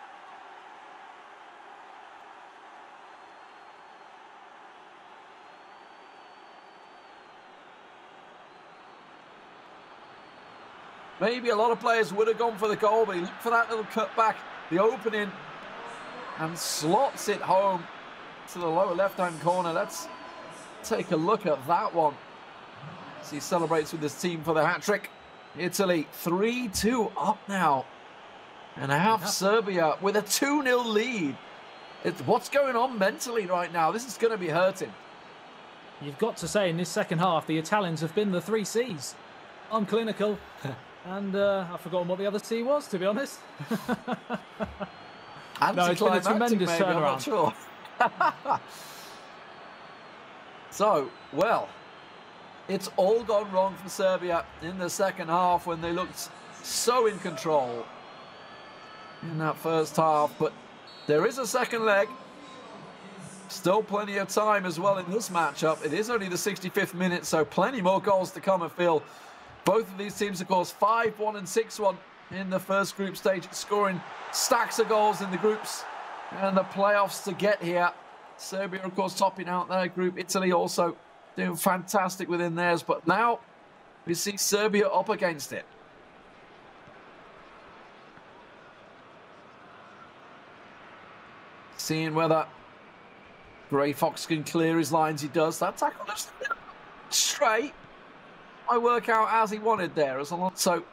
Maybe a lot of players would have gone for the goal, but he looked for that little cut back, the opening, and slots it home to the lower left-hand corner. Let's take a look at that one as he celebrates with his team for the hat-trick. Italy 3-2 up now, and have Serbia with a 2-0 lead. What's going on mentally right now? This is going to be hurting.
You've got to say, in this second half, the Italians have been the 3 C's. Unclinical. And I've forgotten what the other C was, to be honest. No, it's been a tremendous turnaround. I'm not sure.
So, well, it's all gone wrong for Serbia in the second half when they looked so in control in that first half. But there is a second leg. Still plenty of time as well in this matchup. It is only the 65th minute, so plenty more goals to come, I feel. Both of these teams, of course, 5-1 and 6-1 in the first group stage, scoring stacks of goals in the groups and the playoffs to get here. Serbia, of course, topping out their group. Italy also doing fantastic within theirs. But now we see Serbia up against it. Seeing whether Grey Fox can clear his lines. He does. That tackle just straight. I work out as he wanted there, as Alonso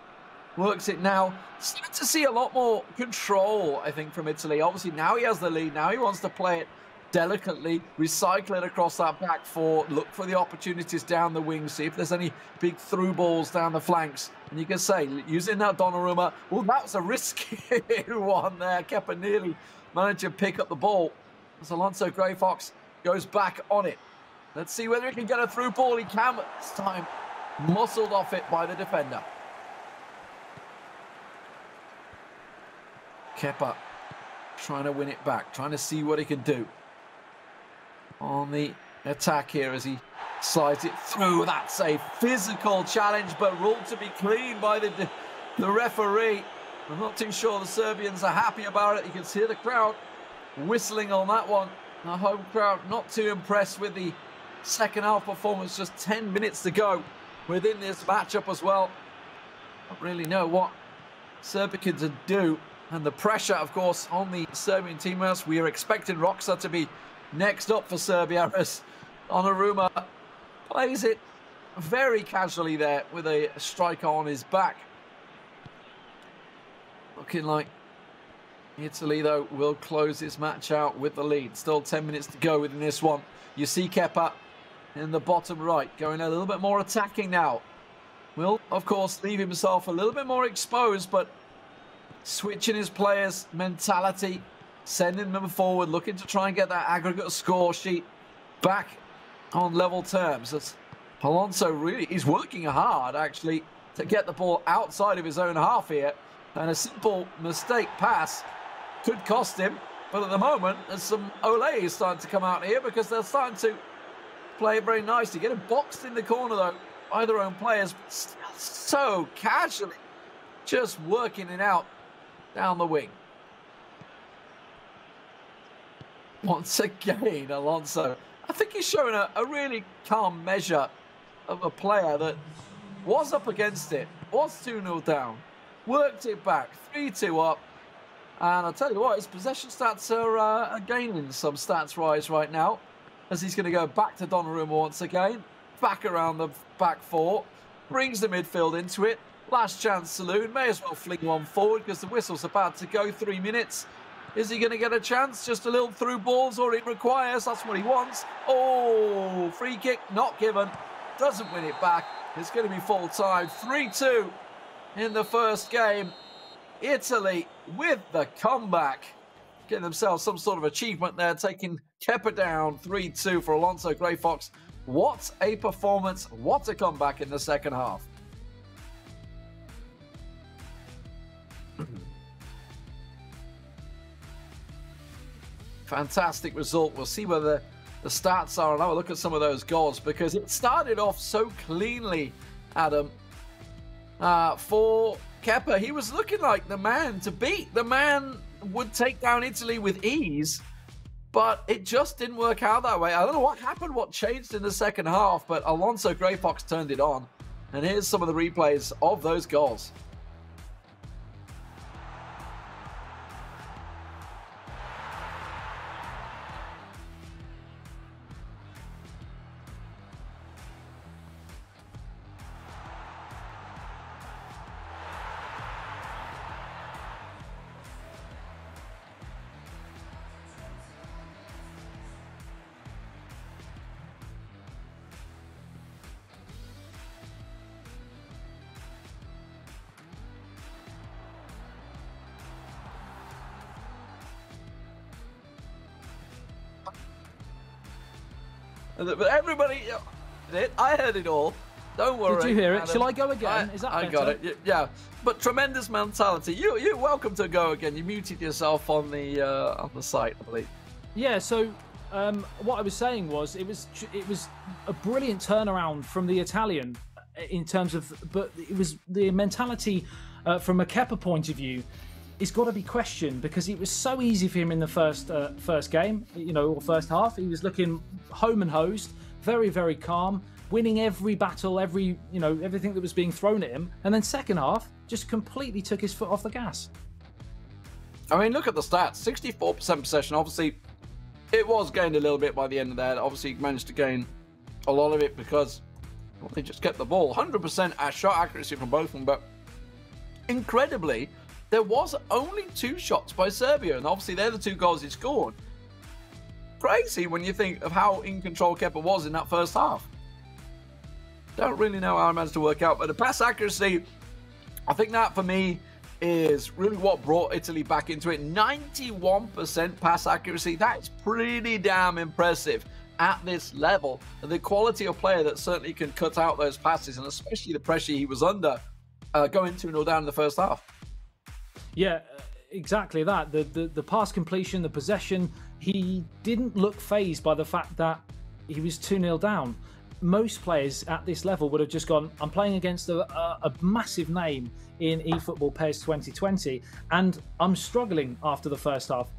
works it now. Starting to see a lot more control, I think, from Italy. Obviously, now he has the lead. Now he wants to play it delicately, recycle it across that back four, look for the opportunities down the wing, see if there's any big through balls down the flanks. And you can say, using that Donnarumma, well, that was a risky one there. Kepa nearly managed to pick up the ball as Alonso Grey Fox goes back on it. Let's see whether he can get a through ball. He can, but this time muscled off it by the defender. Kepa trying to win it back, trying to see what he can do on the attack here as he slides it through. That's a physical challenge, but ruled to be clean by the referee. I'm not too sure the Serbians are happy about it. You can see the crowd whistling on that one. The home crowd not too impressed with the second half performance. Just 10 minutes to go within this matchup as well. Don't really know what Serbia can do. And the pressure, of course, on the Serbian team. As we are expecting Roxa to be next up for Serbia, as Donnarumma plays it very casually there with a striker on his back. Looking like Italy, though, will close this match out with the lead. Still 10 minutes to go within this one. You see Kepa in the bottom right, going a little bit more attacking now. Will, of course, leave himself a little bit more exposed, but switching his players' mentality, sending them forward, looking to try and get that aggregate score sheet back on level terms. As Alonso really is working hard, actually, to get the ball outside of his own half here. And a simple mistake pass could cost him. But at the moment, there's some Olé starting to come out here because they're starting to play it very nicely. Getting boxed in the corner, though, by their own players. But still so casually just working it out down the wing. once again, Alonso. I think he's showing a really calm measure of a player that was up against it, was 2-0 down, worked it back, 3-2 up. And I'll tell you what, his possession stats are gaining some stats rise right now, as he's going to go back to Donnarumma once again, back around the back four, brings the midfield into it. Last chance saloon, may as well fling one forward because the whistle's about to go. 3 minutes. Is he going to get a chance? Just a little through balls, or it requires, that's what he wants. Oh, free kick, not given. Doesn't win it back. It's going to be full time. 3-2 in the first game. Italy with the comeback. Getting themselves some sort of achievement there, taking Kepa down 3-2 for Alonso Grey Fox. What a performance. What a comeback in the second half. Fantastic result. We'll see whether the stats are, and have a look at some of those goals, because it started off so cleanly, Adam, for Kepa. He was looking like the man to beat. The man would take down Italy with ease, but it just didn't work out that way. I don't know what happened, what changed in the second half, but Alonso Grey Fox turned it on. And here's some of the replays of those goals. But everybody, I heard it all. Don't worry.
Did you hear it?
Adam.
Shall I go again? Is that better?
I got it. Yeah, but tremendous mentality. You're welcome to go again. You muted yourself on the site, I believe.
Yeah. So what I was saying was it was a brilliant turnaround from the Italian in terms of, but it was the mentality from a Kepa point of view. It's got to be questioned because it was so easy for him in the first game, or first half. He was looking home and hosed, very, very calm, winning every battle, everything that was being thrown at him. And then second half, just completely took his foot off the gas.
I mean, look at the stats. 64% possession. Obviously, it was gained a little bit by the end of that. Obviously, he managed to gain a lot of it because they just kept the ball. 100% shot accuracy from both of them, but incredibly, there was only 2 shots by Serbia, and obviously they're the 2 goals he scored. Crazy when you think of how in control Kepa was in that first half. Don't really know how I managed to work out, but the pass accuracy, I think that for me is really what brought Italy back into it. 91% pass accuracy, that's pretty damn impressive at this level. And the quality of player that certainly can cut out those passes, and especially the pressure he was under going 2-0 down in the first half.
Yeah, exactly that. The pass completion, the possession, he didn't look fazed by the fact that he was 2-0 down. Most players at this level would have just gone, I'm playing against a massive name in eFootball PES 2020, and I'm struggling after the first half.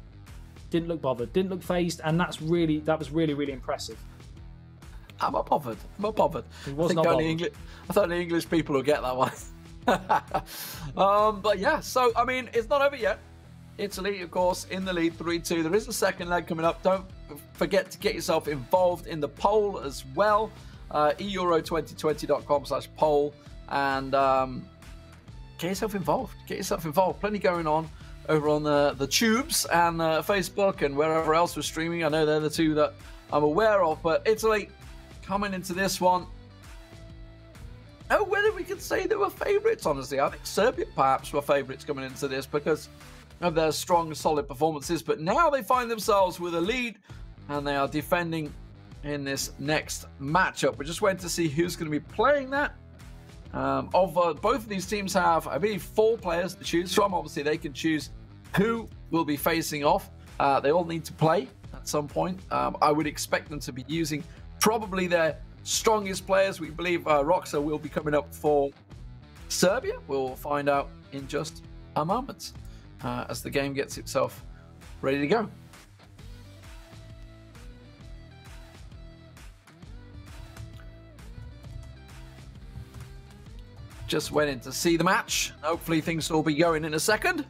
Didn't look bothered, didn't look fazed, and that was really, really impressive.
I'm not bothered.
He was not bothered.
I thought the English people would get that one. But yeah, so I mean, it's not over yet. Italy, of course, in the lead, 3-2. There is a second leg coming up. Don't forget to get yourself involved in the poll as well. eEURO2020.com/poll, and get yourself involved. Plenty going on over on the tubes and Facebook and wherever else we're streaming. I know they're the 2 that I'm aware of, but Italy coming into this one. Oh, whether we could say they were favourites, honestly. I think Serbia perhaps were favourites coming into this because of their strong, solid performances. But now they find themselves with a lead and they are defending in this next matchup. We're just waiting to see who's going to be playing that. Both of these teams have, I believe, 4 players to choose from. Obviously, they can choose who will be facing off. They all need to play at some point. I would expect them to be using probably their strongest players. We believe Roxa will be coming up for Serbia. We'll find out in just a moment as the game gets itself ready to go. just went in to see the match. Hopefully things will be going in a second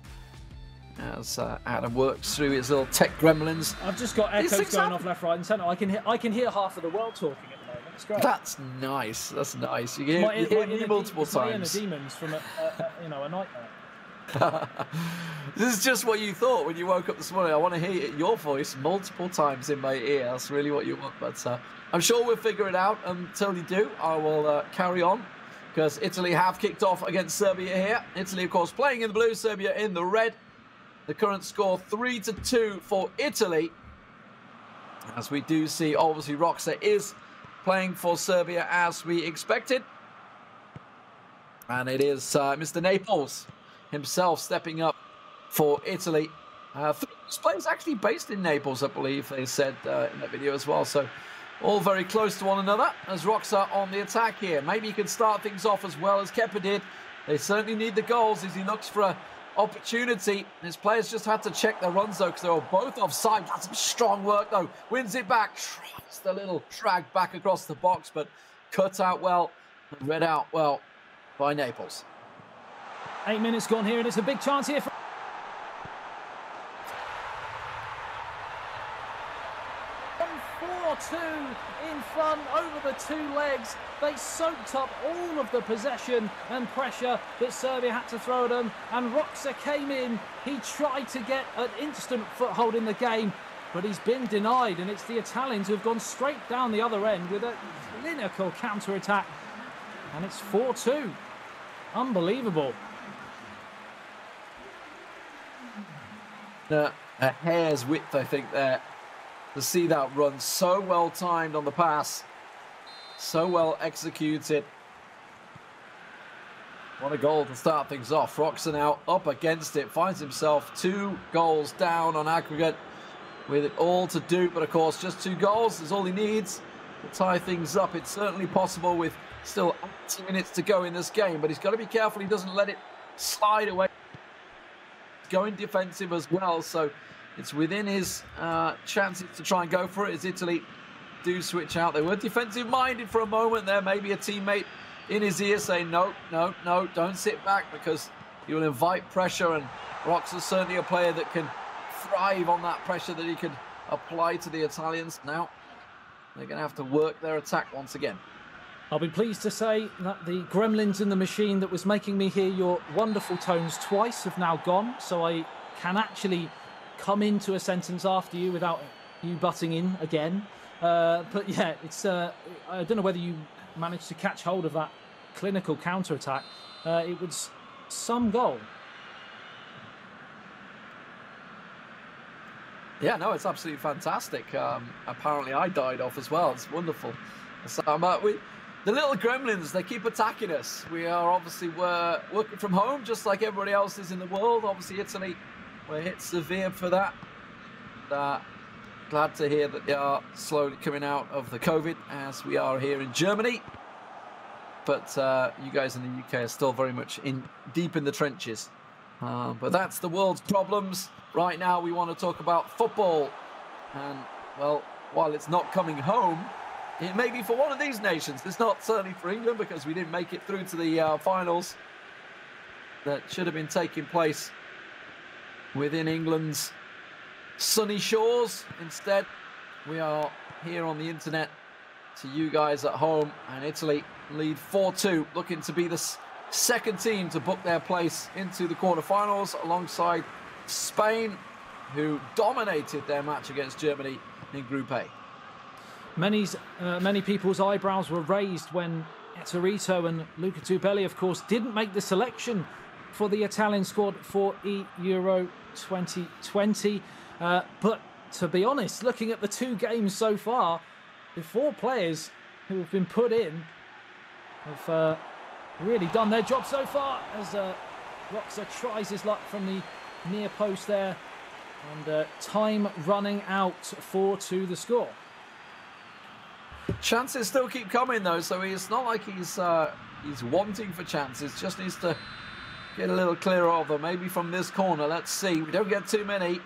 as Adam works through his little tech gremlins.
I've just got echoes going off left, right, and centre. I can hear half of the world talking at the moment. It's great.
That's nice. That's nice. You hear me multiple times.
My inner demons from a nightmare.
This is just what you thought when you woke up this morning. I want to hear your voice multiple times in my ear. That's really what you want. But I'm sure we'll figure it out. Until you do, I will carry on, because Italy have kicked off against Serbia here. Italy, of course, playing in the blue, Serbia in the red. The current score 3-2 for Italy. As we do see, obviously, Roxa is playing for Serbia as we expected. And it is Mr. Naples himself stepping up for Italy. This player is actually based in Naples, I believe they said in that video as well. So all very close to one another as Roxa on the attack here. Maybe he can start things off as well as Kepa did. They certainly need the goals as he looks for a opportunity. His players just had to check their runs though, because they were both offside. That's some strong work though. Wins it back. Tries the little drag back across the box, but cut out well and read out well by Naples.
8 minutes gone here, and it's a big chance here for 4-2 in front over the two legs. They soaked up all of the possession and pressure that Serbia had to throw at them, and Roxa came in. He tried to get an instant foothold in the game, but he's been denied, and it's the Italians who have gone straight down the other end with a clinical counter-attack, and it's 4-2. Unbelievable.
A hair's width, I think, there. To see that run so well timed on the pass, so well executed. What a goal to start things off. Roxa now up against it, finds himself 2 goals down on aggregate with it all to do, but of course just 2 goals is all he needs to tie things up. It's certainly possible with still 80 minutes to go in this game, but he's got to be careful he doesn't let it slide away. Going defensive as well, so it's within his chances to try and go for it as Italy do switch out. They were defensive-minded for a moment there. Maybe a teammate in his ear saying, no, no, no, don't sit back, because you'll invite pressure. And Roxa's certainly a player that can thrive on that pressure that he can apply to the Italians. Now they're going to have to work their attack once again.
I'll be pleased to say that the gremlins in the machine that was making me hear your wonderful tones twice have now gone, so I can actually come into a sentence after you without you butting in again. But yeah, it's I don't know whether you managed to catch hold of that clinical counter-attack. It was some goal.
Yeah, no, it's absolutely fantastic. Apparently I died off as well. It's wonderful. So, the little gremlins, they keep attacking us. We are obviously working from home, just like everybody else is in the world. Obviously, Italy were hit severe for that. Glad to hear that they are slowly coming out of the COVID, as we are here in Germany. But you guys in the UK are still very much deep in the trenches. But that's the world's problems. Right now, we want to talk about football. And, well, while it's not coming home, it may be for one of these nations. It's not certainly for England, because we didn't make it through to the finals that should have been taking place within England's sunny shores. Instead, we are here on the internet to you guys at home, and Italy lead 4-2, looking to be the second team to book their place into the quarterfinals alongside Spain, who dominated their match against Germany in Group A.
Many people's eyebrows were raised when Etorito and Luca Tupelli, of course, didn't make the selection for the Italian squad for eEURO 2020. But to be honest, looking at the 2 games so far, the 4 players who have been put in have really done their job so far, as Roxa tries his luck from the near post there, and time running out, 4-2 the score.
Chances still keep coming though, so it's not like he's wanting for chances. Just needs to get a little clearer of them. Maybe from this corner. Let's see. We don't get too many.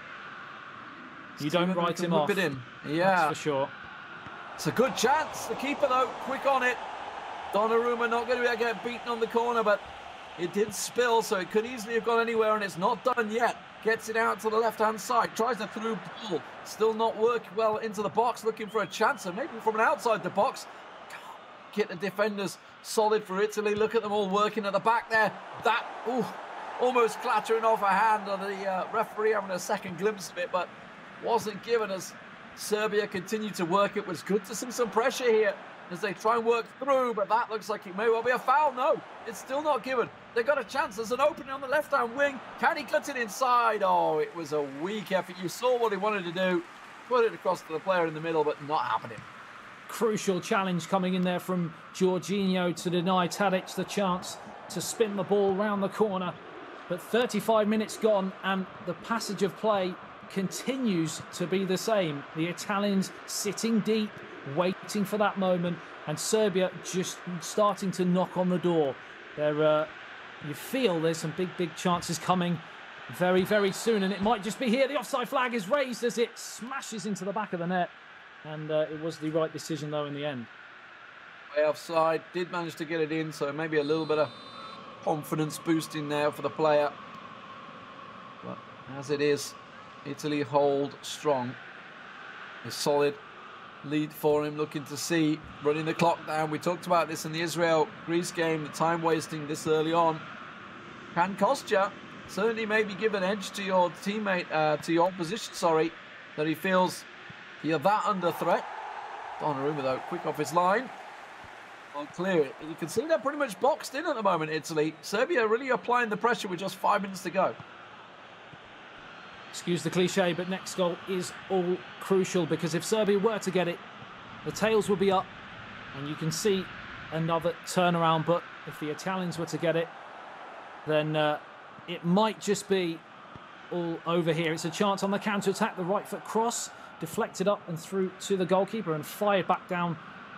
You don't write him off.
It in. Yeah,
that's for sure.
It's a good chance. The keeper though, quick on it. Donnarumma not going to get beaten on the corner, but it did spill, so it could easily have gone anywhere, and it's not done yet. Gets it out to the left-hand side, tries a through ball, still not working well into the box, looking for a chance, and maybe from an outside the box. Get the defenders solid for Italy. Look at them all working at the back there. That, almost clattering off a hand on the referee having a second glimpse of it, but wasn't given as Serbia continued to work. It was good to see some pressure here as they try and work through, but that looks like it may well be a foul. No, it's still not given. They got a chance. There's an opening on the left-hand wing. Can he cut it inside? Oh, it was a weak effort. You saw what he wanted to do. Put it across to the player in the middle, but not happening.
Crucial challenge coming in there from Jorginho to deny Tadic the chance to spin the ball round the corner. But 35 minutes gone, and the passage of play continues to be the same. The Italians sitting deep, waiting for that moment, and Serbia just starting to knock on the door. You feel there's some big chances coming very, very soon, and it might just be here. The offside flag is raised as it smashes into the back of the net, and it was the right decision, though, in the end.
Way offside, did manage to get it in, so maybe a little bit of confidence boosting there for the player. But as it is, Italy hold strong. A solid lead for him, looking to see, running the clock down. We talked about this in the Israel-Greece game, the time wasting this early on can cost you. Certainly maybe give an edge to your teammate, to your opposition, sorry, that he feels you're that under threat. Donnarumma, though, quick off his line. I'll clear it. You can see they're pretty much boxed in at the moment, Italy. Serbia really applying the pressure with just 5 minutes to go.
Excuse the cliche, but next goal is all crucial, because if Serbia were to get it, the tails will be up, and you can see another turnaround. But if the Italians were to get it, then it might just be all over here. It's a chance on the counter-attack, the right foot cross, deflected up and through to the goalkeeper and fired back down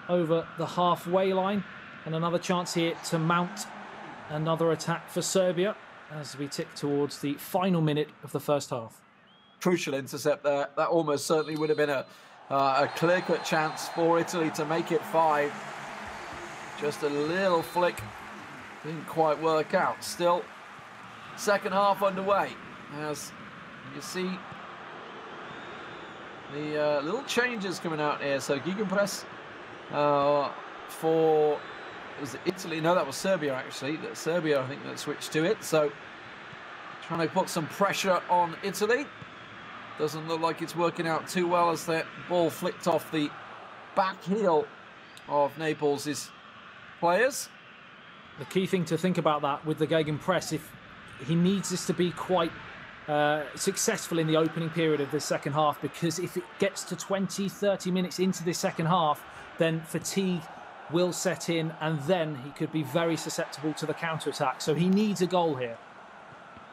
over the halfway line. And another chance here to mount another attack for Serbia as we tick towards the final minute of the first half.
Crucial intercept there. That almost certainly would have been a clear-cut chance for Italy to make it 5. Just a little flick. Didn't quite work out. Still, second half underway. As you see the little changes coming out here. So gegenpress for, was it Italy? No, that was Serbia actually. Serbia, I think, that switched to it. So trying to put some pressure on Italy. Doesn't look like it's working out too well as that ball flicked off the back heel of Naples' players.
The key thing to think about that with the gegenpress, if he needs this to be quite successful in the opening period of the second half, because if it gets to 20-30 minutes into the second half, then fatigue will set in, and then he could be very susceptible to the counter-attack. So he needs a goal here.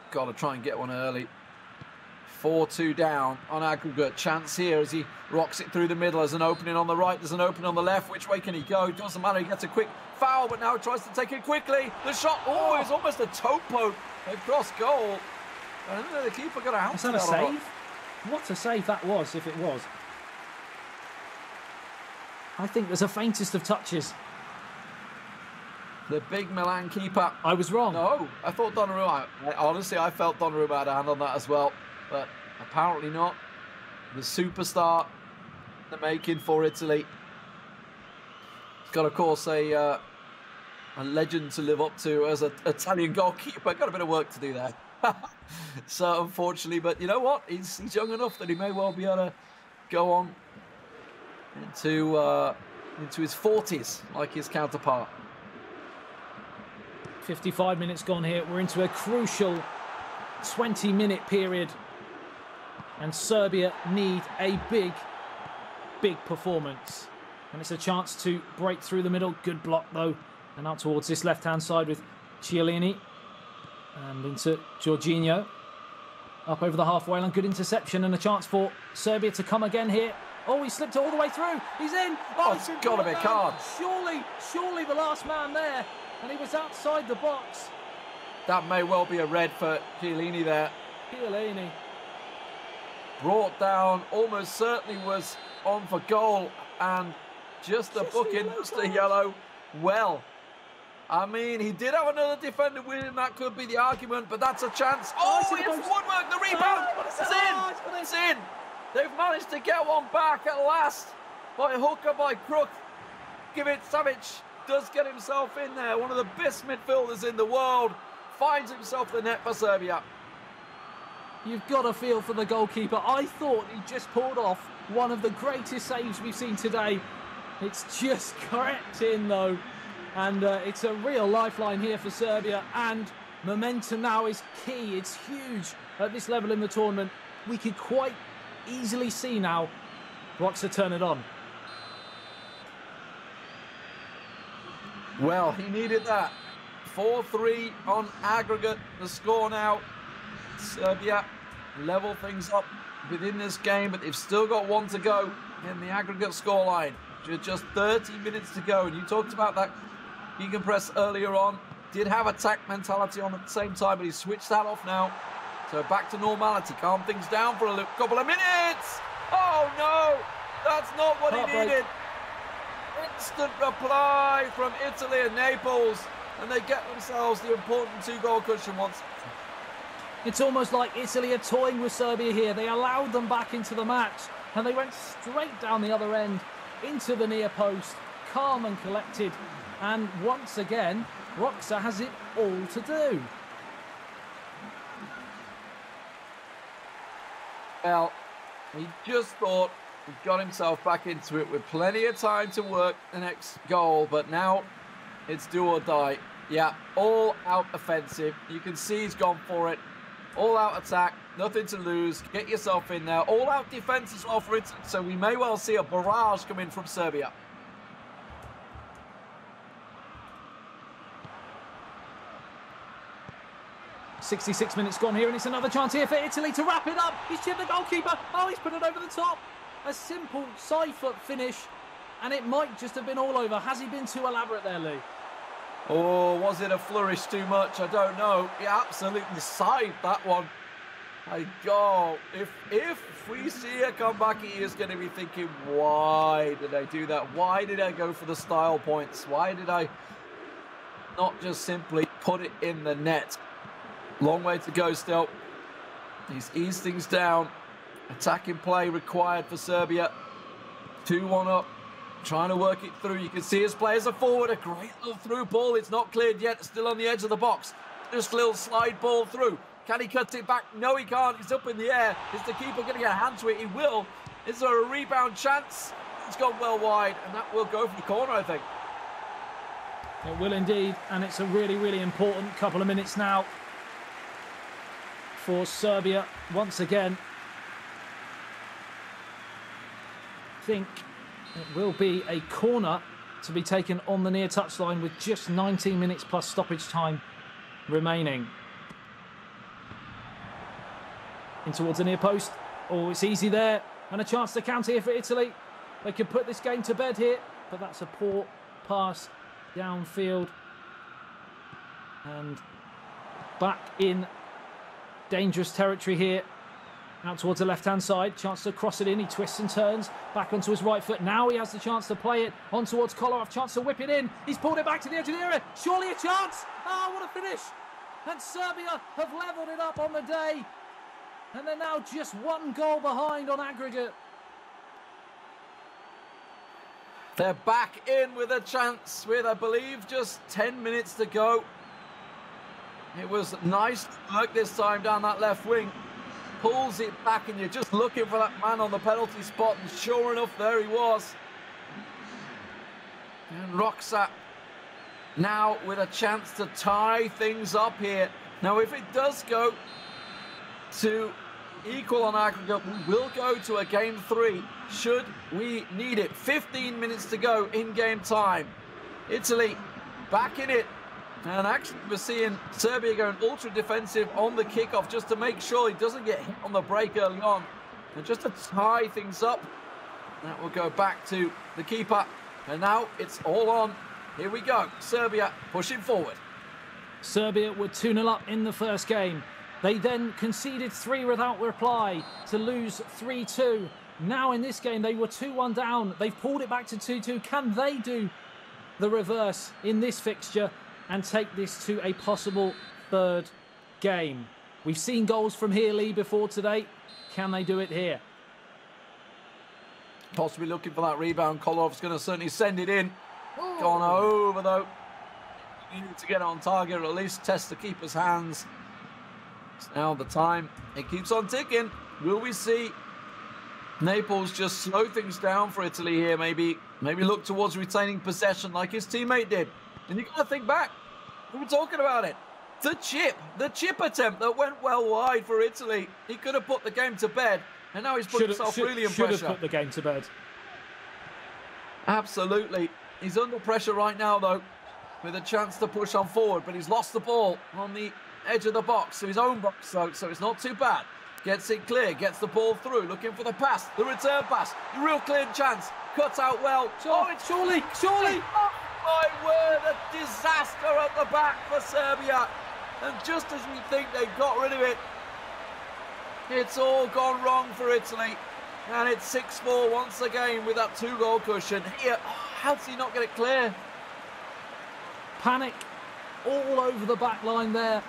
Got to try and get one early. 4-2 down on aggregate. Chance here as he rocks it through the middle. There's an opening on the right, there's an opening on the left. Which way can he go? It doesn't matter. He gets a quick foul, but now he tries to take it quickly. The shot, it's almost a toe poke across goal. I don't know, the keeper got a house.
Is that a save? What a save that was, if it was. I think there's a faintest of touches.
The big Milan keeper.
I was wrong.
No, I thought Donnarumma. Honestly, I felt Donnarumma had a hand on that as well, but apparently not. The superstar, the making for Italy. He's got, of course, a legend to live up to as an Italian goalkeeper. Got a bit of work to do there. So unfortunately, but you know what? He's young enough that he may well be able to go on into his 40s like his counterpart.
55 minutes gone here. We're into a crucial 20-minute period, and Serbia need a big performance. And it's a chance to break through the middle. Good block though, and out towards this left-hand side with Chiellini. And into Jorginho. Up over the halfway line. Good interception and a chance for Serbia to come again here. Oh, he slipped it all the way through. He's in.
Oh, it's got to be a card.
Surely the last man there. And he was outside the box.
That may well be a red for Chiellini there.
Chiellini.
Brought down, almost certainly was on for goal. And just a booking, just a yellow. Well I mean, he did have another defender with him. That could be the argument, but that's a chance. Oh, it's woodwork. The rebound. It's in. They've managed to get one back at last. By hook or by crook. Savic does get himself in there. One of the best midfielders in the world. Finds himself the net for Serbia.
You've got to feel for the goalkeeper. I thought he just pulled off one of the greatest saves we've seen today. It's just crept in, though. And it's a real lifeline here for Serbia. And momentum now is key. It's huge at this level in the tournament. We could quite easily see now Roksa turn it on.
Well, he needed that. 4-3 on aggregate. The score now. Serbia level things up within this game, but they've still got one to go in the aggregate scoreline. Just 30 minutes to go. And you talked about that gegenpress earlier on. Did have attack mentality on at the same time, but he's switched that off now. So back to normality. Calm things down for a couple of minutes. Oh no, that's not what he needed. Instant reply from Italy and Naples, and they get themselves the important 2-goal cushion once.
It's almost like Italy are toying with Serbia here. They allowed them back into the match, and they went straight down the other end into the near post, calm and collected. And once again, Roksa has it all to do.
Well, he just thought he got himself back into it with plenty of time to work the next goal, but now it's do or die. Yeah, all out offensive. You can see he's gone for it. All out attack, nothing to lose. Get yourself in there. All out defense as well for it. So we may well see a barrage come in from Serbia.
.66 minutes gone here, and it's another chance here for Italy to wrap it up. He's chipped the goalkeeper. Oh, he's put it over the top. A simple side foot finish, and it might just have been all over. Has he been too elaborate there, Lee?
Oh, was it a flourish too much? I don't know. He absolutely side that one. My God, if we see a comeback, he is going to be thinking, why did I do that? Why did I go for the style points? Why did I not just simply put it in the net? Long way to go still. He's eased things down. Attacking play required for Serbia. 2-1 up. Trying to work it through. You can see his players are forward. A great little through ball. It's not cleared yet. Still on the edge of the box. Just a little slide ball through. Can he cut it back? No, he can't. He's up in the air. Is the keeper going to get a hand to it? He will. Is there a rebound chance? It's gone well wide, and that will go for the corner, I think.
It will indeed, and it's a really, really important couple of minutes now for Serbia once again. I think it will be a corner to be taken on the near touchline with just 19 minutes plus stoppage time remaining. In towards the near post. Oh, it's easy there. And a chance to counter here for Italy. They could put this game to bed here, but that's a poor pass downfield. And back in dangerous territory here. Out towards the left-hand side. Chance to cross it in. He twists and turns. Back onto his right foot. Now he has the chance to play it on towards Kolarov. Chance to whip it in. He's pulled it back to the edge of the area. Surely a chance. Ah, what a finish. And Serbia have levelled it up on the day. And they're now just 1 goal behind on aggregate.
They're back in with a chance with, I believe, just 10 minutes to go. It was nice work this time down that left wing. Pulls it back, and you're just looking for that man on the penalty spot, and sure enough, there he was. And Roksa now with a chance to tie things up here. Now, if it does go to equal on aggregate, we will go to a game 3 should we need it. 15 minutes to go in game time. Italy back in it. And actually, we're seeing Serbia going ultra defensive on the kickoff just to make sure he doesn't get hit on the break early on. And just to tie things up, that will go back to the keeper. And now it's all on. Here we go. Serbia pushing forward.
Serbia were 2-0 up in the first game. They then conceded 3 without reply to lose 3-2. Now in this game, they were 2-1 down. They've pulled it back to 2-2. Can they do the reverse in this fixture and take this to a possible third game. We've seen goals from here, Lee, before today. Can they do it here?
Possibly looking for that rebound. Kolorov's going to certainly send it in. Gone over, though. Needed to get on target, or at least test the keeper's hands. It's now the time. It keeps on ticking. Will we see Naples just slow things down for Italy here? Maybe look towards retaining possession like his teammate did. And you got to think back. We were talking about it. The chip attempt that went well wide for Italy. He could have put the game to bed, and now he's put himself really in pressure.
Should have put the game to bed.
Absolutely. He's under pressure right now, though, with a chance to push on forward, but he's lost the ball on the edge of the box, so his own box, so it's not too bad. Gets it clear, gets the ball through, looking for the pass, the return pass, the real clear chance, cuts out well. It's surely! Oh my word, a disaster at the back for Serbia. And just as we think they got rid of it, it's all gone wrong for Italy. And it's 6-4 once again with that 2-goal cushion. Here, how does he not get it clear?
Panic all over the back line there.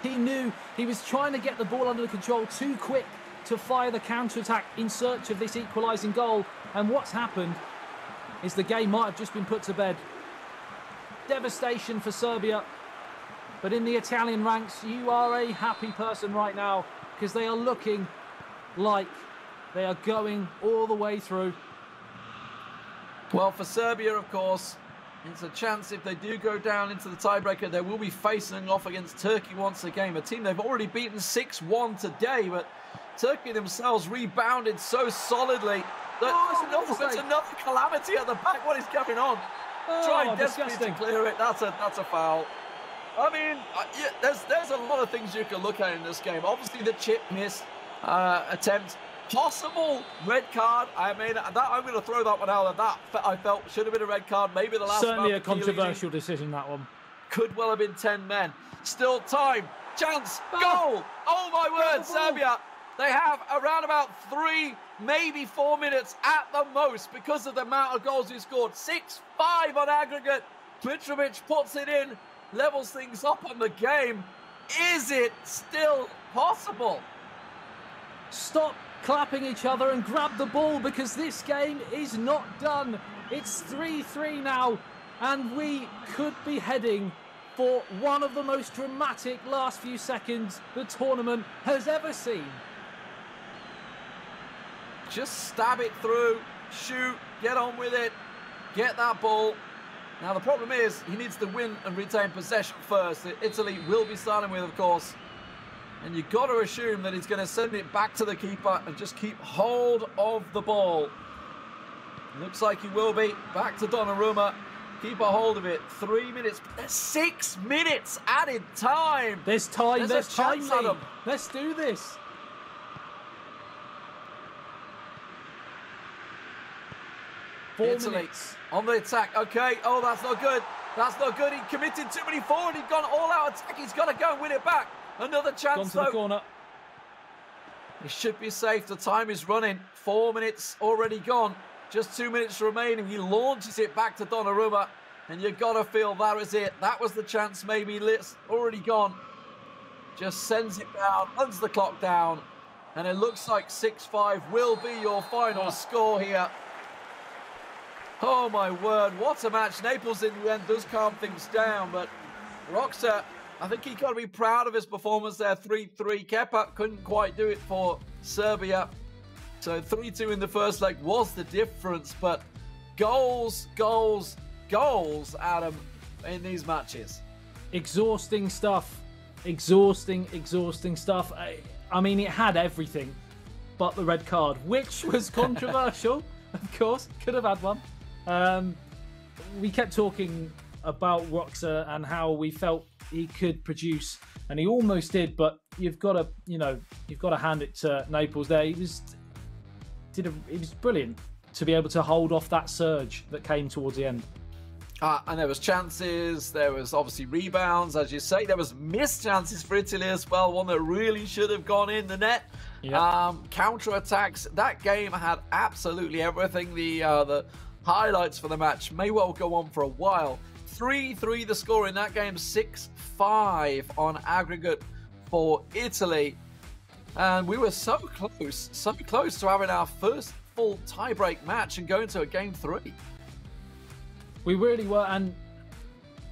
He knew he was trying to get the ball under control too quick to fire the counter-attack in search of this equalising goal. And what's happened is the game might have just been put to bed. Devastation for Serbia. But in the Italian ranks, you are a happy person right now, because they are looking like they are going all the way through.
Well, for Serbia, of course, it's a chance if they do go down into the tiebreaker. They will be facing off against Turkey once again, a team they've already beaten 6-1 today, but Turkey themselves rebounded so solidly that it's another calamity at the back. What is going on? Trying desperately to clear it. That's a foul. I mean, yeah, there's a lot of things you can look at in this game. Obviously, the chip miss attempt. Possible red card. I mean, I'm going to throw that one out. That I felt should have been a red card. Maybe the last.
Certainly a controversial decision, that one.
Could well have been 10 men. Still time. Chance. Goal. Oh my word, Serbia. They have around about 3, maybe 4 minutes at the most because of the amount of goals he scored. 6-5 on aggregate. Mitrovic puts it in. Levels things up on the game. Is it still possible?
Stop clapping each other and grab the ball, because this game is not done. It's 3-3 now, and we could be heading for one of the most dramatic last few seconds the tournament has ever seen.
Just stab it through, shoot, get on with it, get that ball. Now, the problem is he needs to win and retain possession first. Italy will be starting with, of course. And you've got to assume that he's going to send it back to the keeper and just keep hold of the ball. Looks like he will be. Back to Donnarumma. Keep a hold of it. 3 minutes. There's 6 minutes added time.
There's time. There's time,
Adam.
Let's do this.
Italy on the attack. Okay. Oh, that's not good. That's not good. He committed too many forward. He's gone all-out attack. He's got to go and win it back. Another chance,
though. The corner.
He should be safe. The time is running. 4 minutes already gone. Just 2 minutes remaining. He launches it back to Donnarumma. And you've got to feel that is it. That was the chance maybe. Already gone. Just sends it down. Runs the clock down. And it looks like 6-5 will be your final score here. Oh my word, what a match. Naples in the end does calm things down, but Roxa, I think he got to be proud of his performance there. 3-3. Kepa couldn't quite do it for Serbia. So 3-2 in the first leg was the difference, but goals, Adam, in these matches.
Exhausting stuff. Exhausting stuff. I mean, it had everything but the red card, which was controversial, of course. Could have had one. We kept talking about Roxa and how we felt he could produce, and he almost did, but you've got to hand it to Naples there. He was brilliant to be able to hold off that surge that came towards the end.
And there was chances, there was obviously rebounds, as you say. There was missed chances for Italy as well, one that really should have gone in the net. Yep. Counter-attacks, that game had absolutely everything. The highlights for the match may well go on for a while. 3-3 the score in that game, 6-5 on aggregate for Italy. And we were so close to having our first full tie-break match and going to a game 3.
We really were, and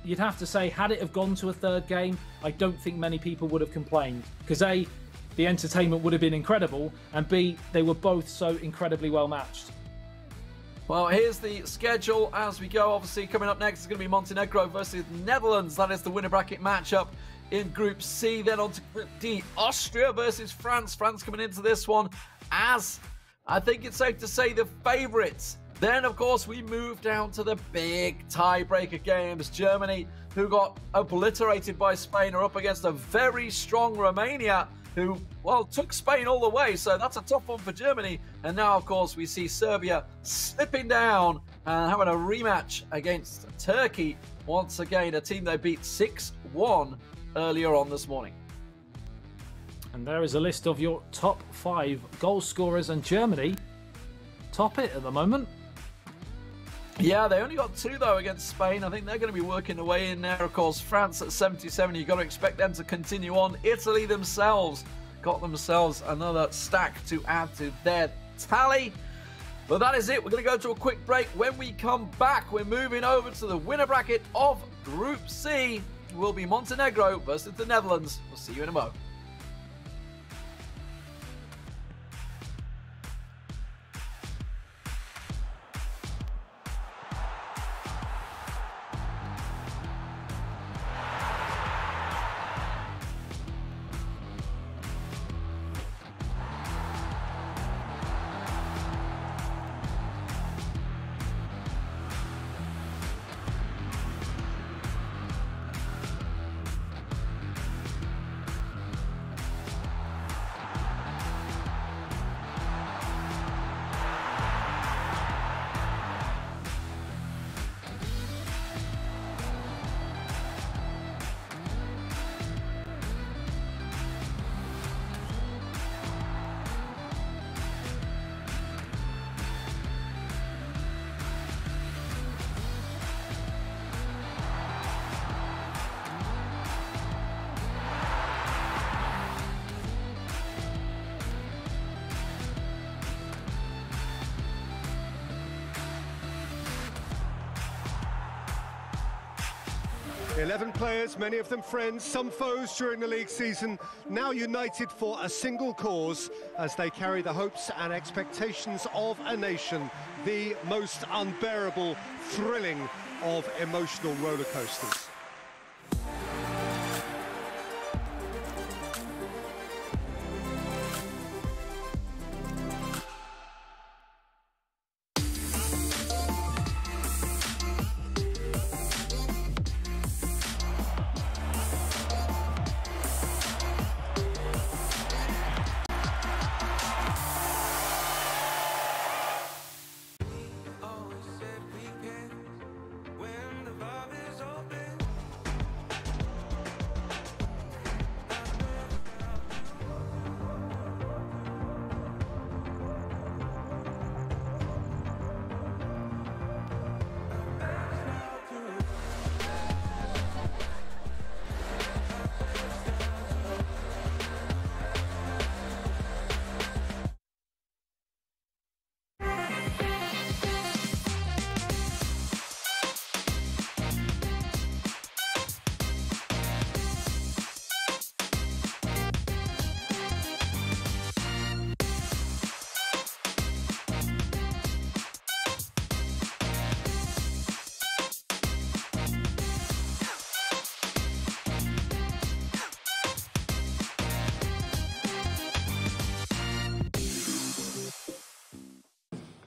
you'd have to say, had it have gone to a third game, I don't think many people would have complained. Because A, the entertainment would have been incredible, and B, they were both so incredibly well matched.
Well, here's the schedule as we go. Obviously, coming up next is going to be Montenegro versus Netherlands. That is the winner bracket matchup in Group C. Then on to Group D, Austria versus France. France coming into this one as, I think it's safe to say, the favourites. Then, of course, we move down to the big tiebreaker games. Germany, who got obliterated by Spain, are up against a very strong Romania, who, well, took Spain all the way, so that's a tough one for Germany. And now, of course, we see Serbia slipping down and having a rematch against Turkey. Once again, a team they beat 6-1 earlier on this morning.
And there is a list of your top 5 goal scorers, and Germany top it at the moment.
Yeah, they only got 2, though, against Spain. I think they're going to be working their way in there. Of course, France at 77. You've got to expect them to continue on. Italy themselves got themselves another stack to add to their tally. But that is it. We're going to go to a quick break. When we come back, we're moving over to the winner bracket of Group C. It will be Montenegro versus the Netherlands. We'll see you in a moment.
$11 players, many of them friends, some foes during the league season, now united for a single cause as they carry the hopes and expectations of a nation, the most unbearable, thrilling of emotional roller coasters.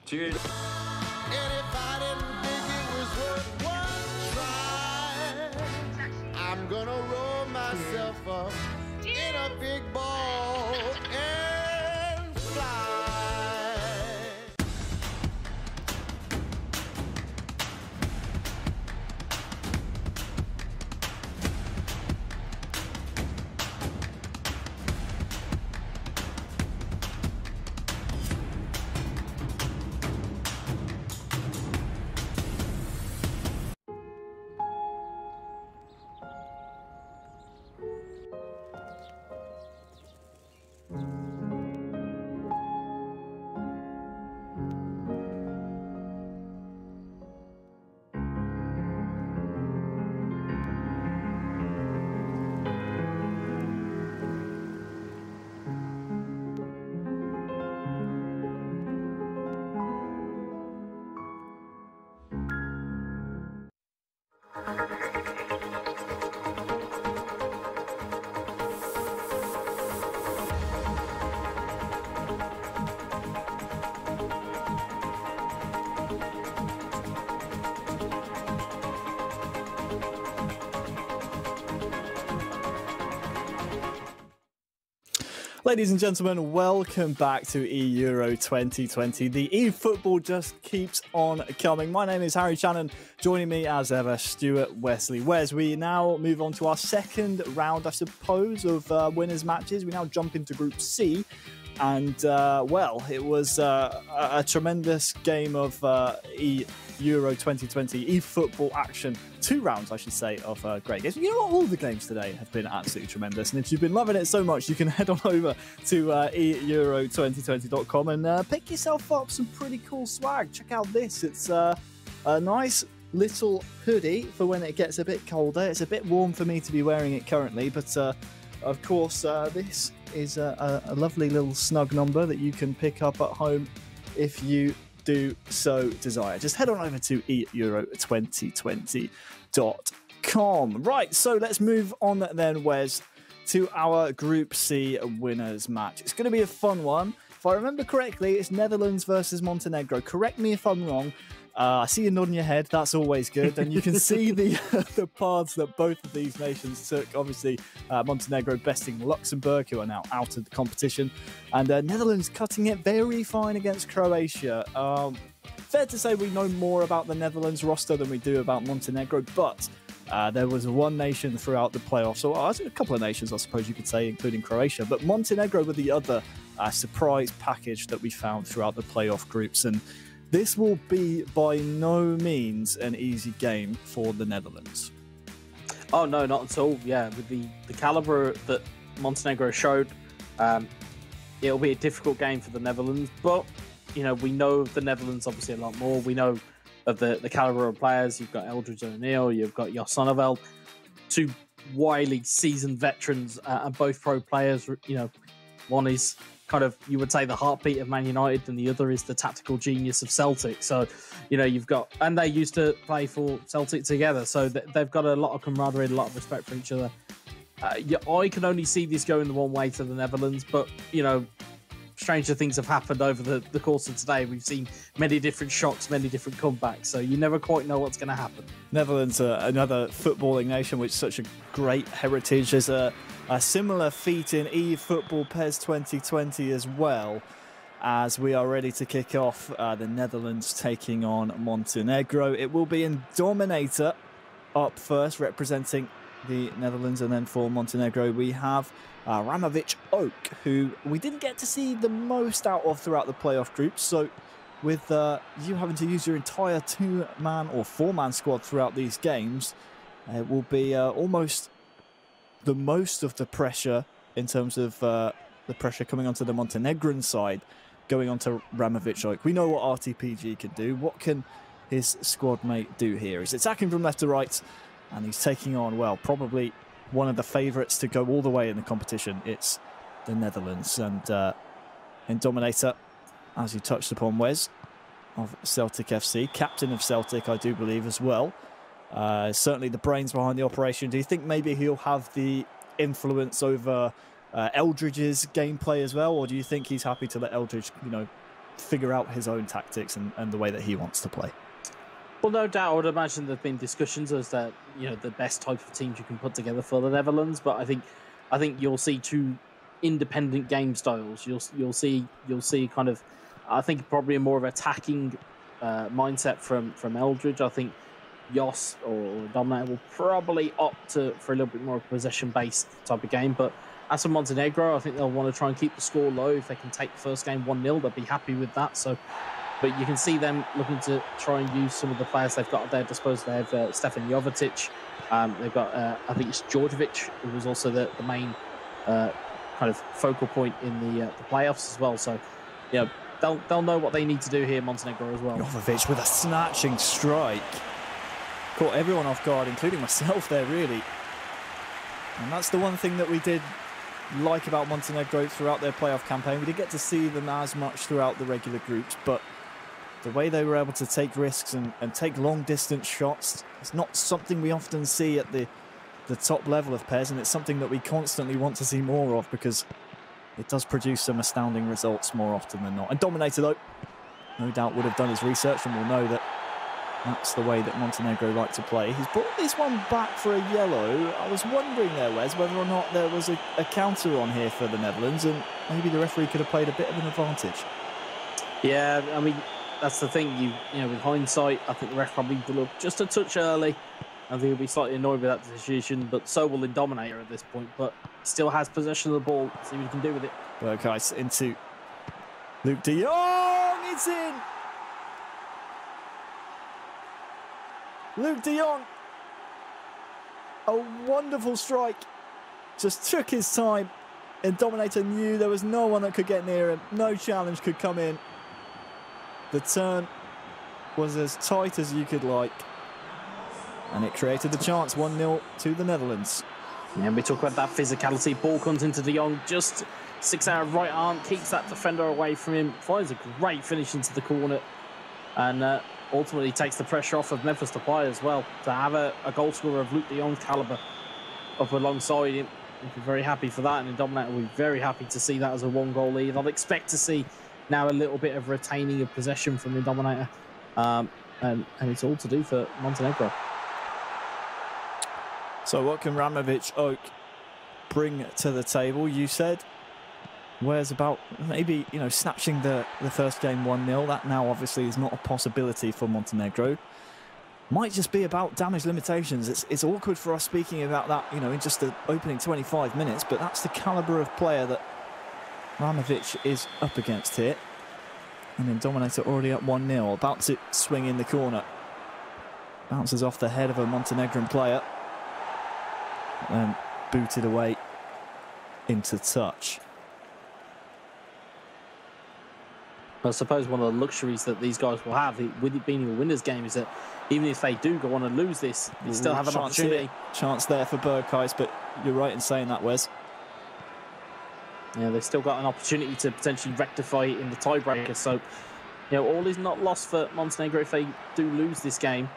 Cheers.
I'm gonna roll myself up in a big ball and fly.
Ladies and gentlemen, welcome back to eEURO 2020. The eFootball just keeps on coming. My name is Harry Shannon. Joining me as ever, Stuart Wesley. Wes, we now move on to our second round, I suppose, of winners' matches. We now jump into Group C. And, well, it was a tremendous game of eEURO 2020 eFootball action. 2 rounds, I should say, of great games. You know what? All the games today have been absolutely tremendous. And if you've been loving it so much, you can head on over to eEURO2020.com and pick yourself up some pretty cool swag. Check out this. It's a nice little hoodie for when it gets a bit colder. It's a bit warm for me to be wearing it currently, but of course, this is a lovely little snug number that you can pick up at home if you do so desire. Just head on over to eEURO2020.com. Right, so let's move on then, Wes, to our Group C winners match. It's going to be a fun one. If I remember correctly, it's Netherlands versus Montenegro. Correct me if I'm wrong. I see you nodding your head. That's always good. And you can see the paths that both of these nations took. Obviously, Montenegro besting Luxembourg, who are now out of the competition. And Netherlands cutting it very fine against Croatia. Fair to say we know more about the Netherlands roster than we do about Montenegro, but there was one nation throughout the playoffs, or a couple of nations, I suppose you could say, including Croatia. But Montenegro were the other surprise package that we found throughout the playoff groups. And this will be by no means an easy game for the Netherlands.
Oh, no, not at all. Yeah, with the calibre that Montenegro showed, it'll be a difficult game for the Netherlands. But, you know, we know of the Netherlands obviously a lot more. We know of the calibre of players. You've got Eldridge O'Neill, you've got Jos Sonneveld, 2 wily seasoned veterans and both pro players. You know, one is kind of, you would say, the heartbeat of Man United, and the other is the tactical genius of Celtic. So, you know, you've got, and they used to play for Celtic together, so they've got a lot of camaraderie, a lot of respect for each other. Yeah, I can only see this going the one way to the Netherlands, but, you know, stranger things have happened over the course of today. We've seen many different shocks, many different comebacks, so you never quite know what's going to happen.
Netherlands, another footballing nation with such a great heritage. There's a similar feat in eFootball PES 2020 as well, as we are ready to kick off the Netherlands taking on Montenegro. It will be in Dominator up first, representing the Netherlands, and then for Montenegro we have Ramovic Oak, who we didn't get to see the most out of throughout the playoff groups. So with you having to use your entire 2-man or 4-man squad throughout these games, it will be almost the most of the pressure in terms of the pressure coming onto the Montenegrin side, going onto Ramovic Oak. We know what RTPG can do. What can his squad mate do here? He's attacking from left to right, and he's taking on, well, probably one of the favourites to go all the way in the competition. It's the Netherlands. And in Dominator, as you touched upon, Wes, of Celtic FC, captain of Celtic, I do believe, as well. Certainly the brains behind the operation. Do you think maybe he'll have the influence over Eldridge's gameplay as well, or do you think he's happy to let Eldridge, you know, figure out his own tactics and the way that he wants to play?
Well, no doubt, I would imagine there've been discussions as that, you know, the best type of teams you can put together for the Netherlands. But I think you'll see 2 independent game styles. You'll see kind of, I think, probably a more of attacking mindset from Eldridge. I think Jos or Dominator will probably opt for a little bit more possession-based type of game. But as for Montenegro, I think they'll want to try and keep the score low. If they can take the first game 1-0, they'll be happy with that. So. But you can see them looking to try and use some of the players they've got at their disposal. They have Stefan Jovetic. They've got, I think it's Djordjevic, who was also the main kind of focal point in the playoffs as well. So, you know, they'll know what they need to do here, Montenegro, as well.
Jovetic with a snatching strike. Caught everyone off guard, including myself there, really. And that's the one thing that we did like about Montenegro throughout their playoff campaign. We didn't get to see them as much throughout the regular groups, but the way they were able to take risks and take long-distance shots, it's not something we often see at the top level of PES, and it's something that we constantly want to see more of because it does produce some astounding results more often than not. And Dominator, though, no doubt would have done his research and will know that That's the way that Montenegro like to play. He's brought this one back for a yellow. I was wondering there, Wes, whether or not there was a counter on here for the Netherlands, and maybe the referee could have played a bit of an advantage.
Yeah, I mean, that's the thing. You know, with hindsight, I think the ref probably did look just a touch early. I think he'll be slightly annoyed with that decision, but so will Indominator at this point. But he still has possession of the ball. See what he can do with it.
Berghuis into Luke de Jong. It's in. Luke de Jong. A wonderful strike. Just took his time. Indominator knew there was no one that could get near him. No challenge could come in. The turn was as tight as you could like. And it created the chance, 1-0 to the Netherlands.
Yeah, we talk about that physicality. Ball comes into de Jong, just sticks out a right arm, keeps that defender away from him, finds a great finish into the corner, and ultimately takes the pressure off of Memphis Depay as well. To have a goal scorer of Luke de Jong's calibre up alongside him, we'd be very happy for that, and Indominator will be very happy to see that as a 1-goal lead. I'd expect to see now a little bit of retaining of possession from Indominator, and it's all to do for Montenegro.
So what can Ramovic Oak bring to the table? You said, where's about maybe, you know, snatching the first game 1-0. That now obviously is not a possibility for Montenegro. Might just be about damage limitations. It's awkward for us speaking about that, you know, in just the opening 25 minutes, but that's the calibre of player that Ramovic is up against here. And Indominator already up 1-0, about to swing in the corner. Bounces off the head of a Montenegrin player. And booted away into touch.
I suppose one of the luxuries that these guys will have, with it being a winners' game, is that even if they do go on and lose this, they still have an opportunity.
Chance there for Berghuis, but you're right in saying that, Wes.
Yeah, they've still got an opportunity to potentially rectify it in the tiebreaker. So, you know, all is not lost for Montenegro if they do lose this game.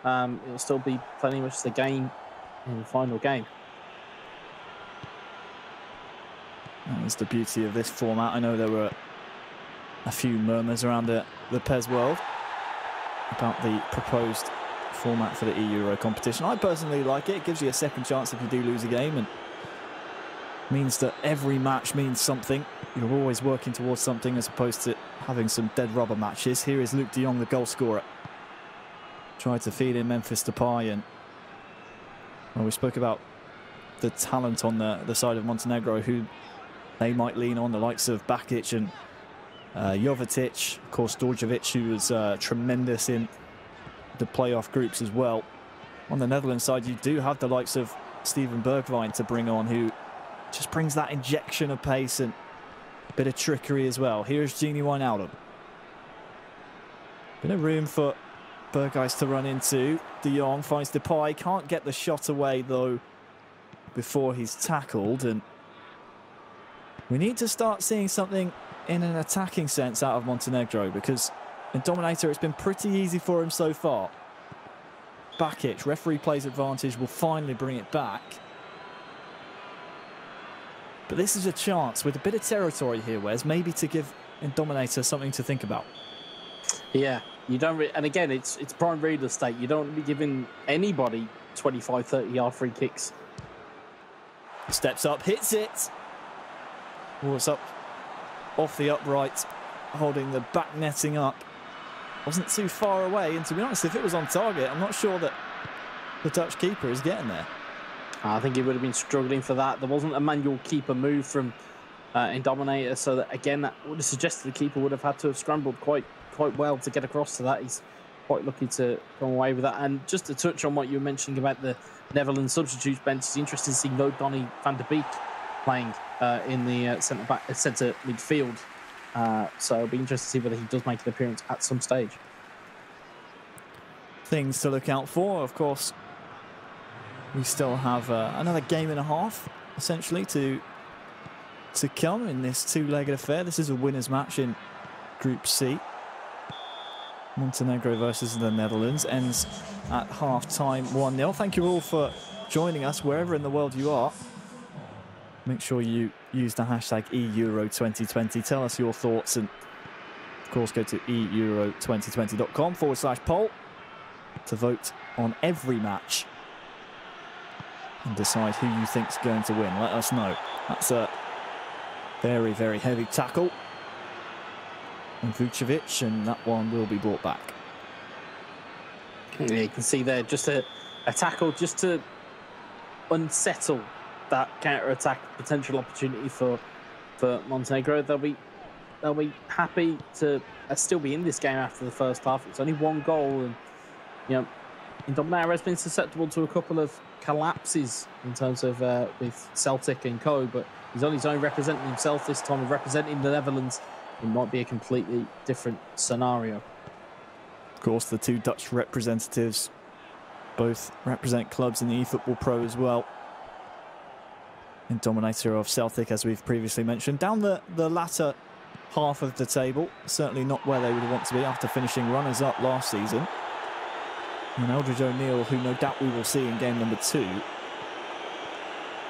It'll still be plenty much the game in the final game.
That was the beauty of this format. I know there were a few murmurs around the PES world about the proposed format for the eEURO competition. I personally like it. It gives you a second chance if you do lose a game, and means that every match means something. You're always working towards something as opposed to having some dead rubber matches. Here is Luke de Jong, the goal scorer. Tried to feed in Memphis Depay, and well, we spoke about the talent on the side of Montenegro, who they might lean on, the likes of Bakic and Jovetic, of course Dorjevic, who was tremendous in the playoff groups as well. On the Netherlands side, you do have the likes of Steven Bergwijn to bring on, who just brings that injection of pace and a bit of trickery as well. Here's Gini Wijnaldum. Bit of room for Berghuis to run into. De Jong finds Depay, can't get the shot away though before he's tackled, and we need to start seeing something in an attacking sense out of Montenegro, because in Dominator it's been pretty easy for him so far. Bakic, referee plays advantage, will finally bring it back. But this is a chance with a bit of territory here, Wes, maybe to give Indominator something to think about.
Yeah, you don't, and again, it's prime real estate. You don't be giving anybody 25, 30-yard free kicks.
Steps up, hits it. Oh, it's up off the upright, holding the back netting up. Wasn't too far away, and to be honest, if it was on target, I'm not sure that the Dutch keeper is getting there.
I think he would have been struggling for that. There wasn't a manual keeper move from Indominator, so that again, that would have suggested the keeper would have had to have scrambled quite well to get across to that. He's quite lucky to come away with that. And just to touch on what you were mentioning about the Netherlands substitutes bench, it's interesting to see no Donny van der Beek playing in the centre midfield. So it'll be interesting to see whether he does make an appearance at some stage.
Things to look out for, of course. We still have another game and a half, essentially, to come in this two-legged affair. This is a winner's match in Group C. Montenegro versus the Netherlands ends at half-time 1-0. Thank you all for joining us wherever in the world you are. Make sure you use the hashtag eEURO2020. Tell us your thoughts, and of course go to eEURO2020.com/poll. to vote on every match and decide who you think's going to win. Let us know. That's a very, very heavy tackle on Vucevic, and that one will be brought back.
Yeah, you can see there just a tackle just to unsettle that counter-attack potential opportunity for Montenegro. They'll be happy to still be in this game after the first half. It's only one goal, and you know, Indominata has been susceptible to a couple of collapses in terms of with Celtic and co, but he's on his own representing himself this time, representing the Netherlands. It might be a completely different scenario.
Of course, the two Dutch representatives both represent clubs in the eFootball Pro as well. Indominator of Celtic, as we've previously mentioned, down the latter half of the table, certainly not where they would want to be after finishing runners-up last season. And Eldridge O'Neill, who no doubt we will see in game number 2,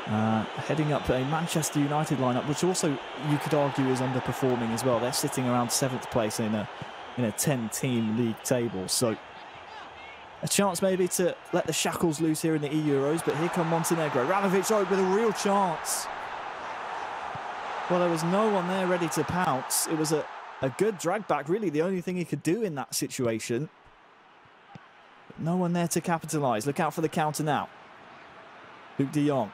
heading up a Manchester United lineup, which also you could argue is underperforming as well. They're sitting around 7th place in a 10-team league table, so a chance maybe to let the shackles loose here in the eEuros. But here come Montenegro. Ramovic with a real chance. Well, there was no one there ready to pounce. It was a good drag back, really the only thing he could do in that situation. But no one there to capitalise. Look out for the counter now. Luuk de Jong.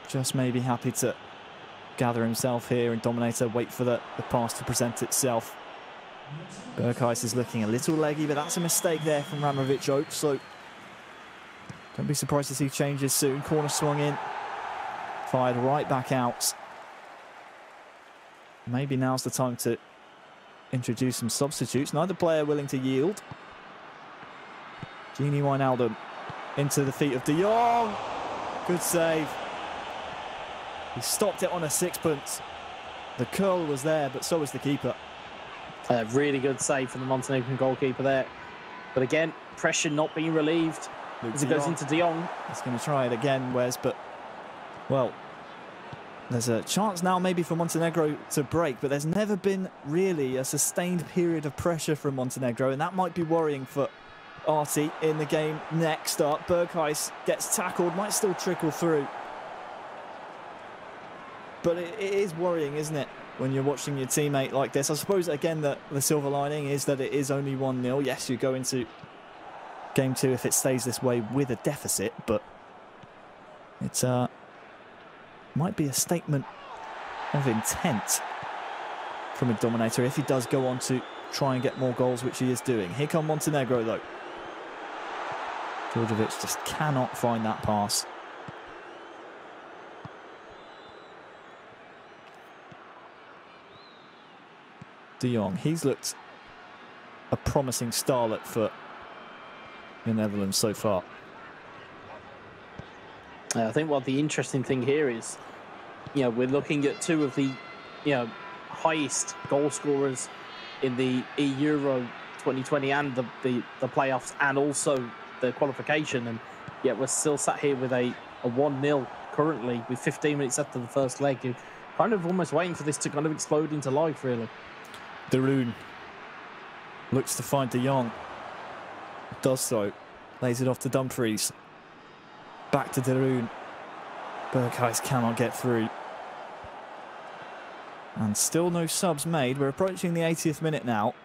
Just maybe happy to gather himself here and Dominator wait for the pass to present itself. Berghuis is looking a little leggy, but that's a mistake there from Ramovic, so don't be surprised to see changes soon. Corner swung in, fired right back out. Maybe now's the time to introduce some substitutes. Neither player willing to yield. Gini Wijnaldum into the feet of de Jong. Good save. He stopped it on a sixpence. The curl was there, but so was the keeper.
Really good save from the Montenegrin goalkeeper there. But again, pressure not being relieved as it goes into de Jong.
He's going to try it again, Wes, but, well, there's a chance now maybe for Montenegro to break, but there's never been really a sustained period of pressure from Montenegro, and that might be worrying for Arti in the game next up. Berghuis gets tackled, might still trickle through. But it is worrying, isn't it, when you're watching your teammate like this? I suppose, again, the silver lining is that it is only 1-0. Yes, you go into game 2 if it stays this way with a deficit, but it might be a statement of intent from a Dominator if he does go on to try and get more goals, which he is doing. Here come Montenegro, though. Djordjevic just cannot find that pass. De Jong, he's looked a promising starlet for the Netherlands so far.
I think what the interesting thing here is, we're looking at two of the, highest goal scorers in the eEURO 2020 and the playoffs and also the qualification, and yet we're still sat here with a 1-0 currently with 15 minutes after the first leg. You're kind of almost waiting for this to kind of explode into life, really.
De Roon looks to find de Jong. Does so. Lays it off to Dumfries. Back to De Roon. Berghuis cannot get through. And still no subs made. We're approaching the 80th minute now.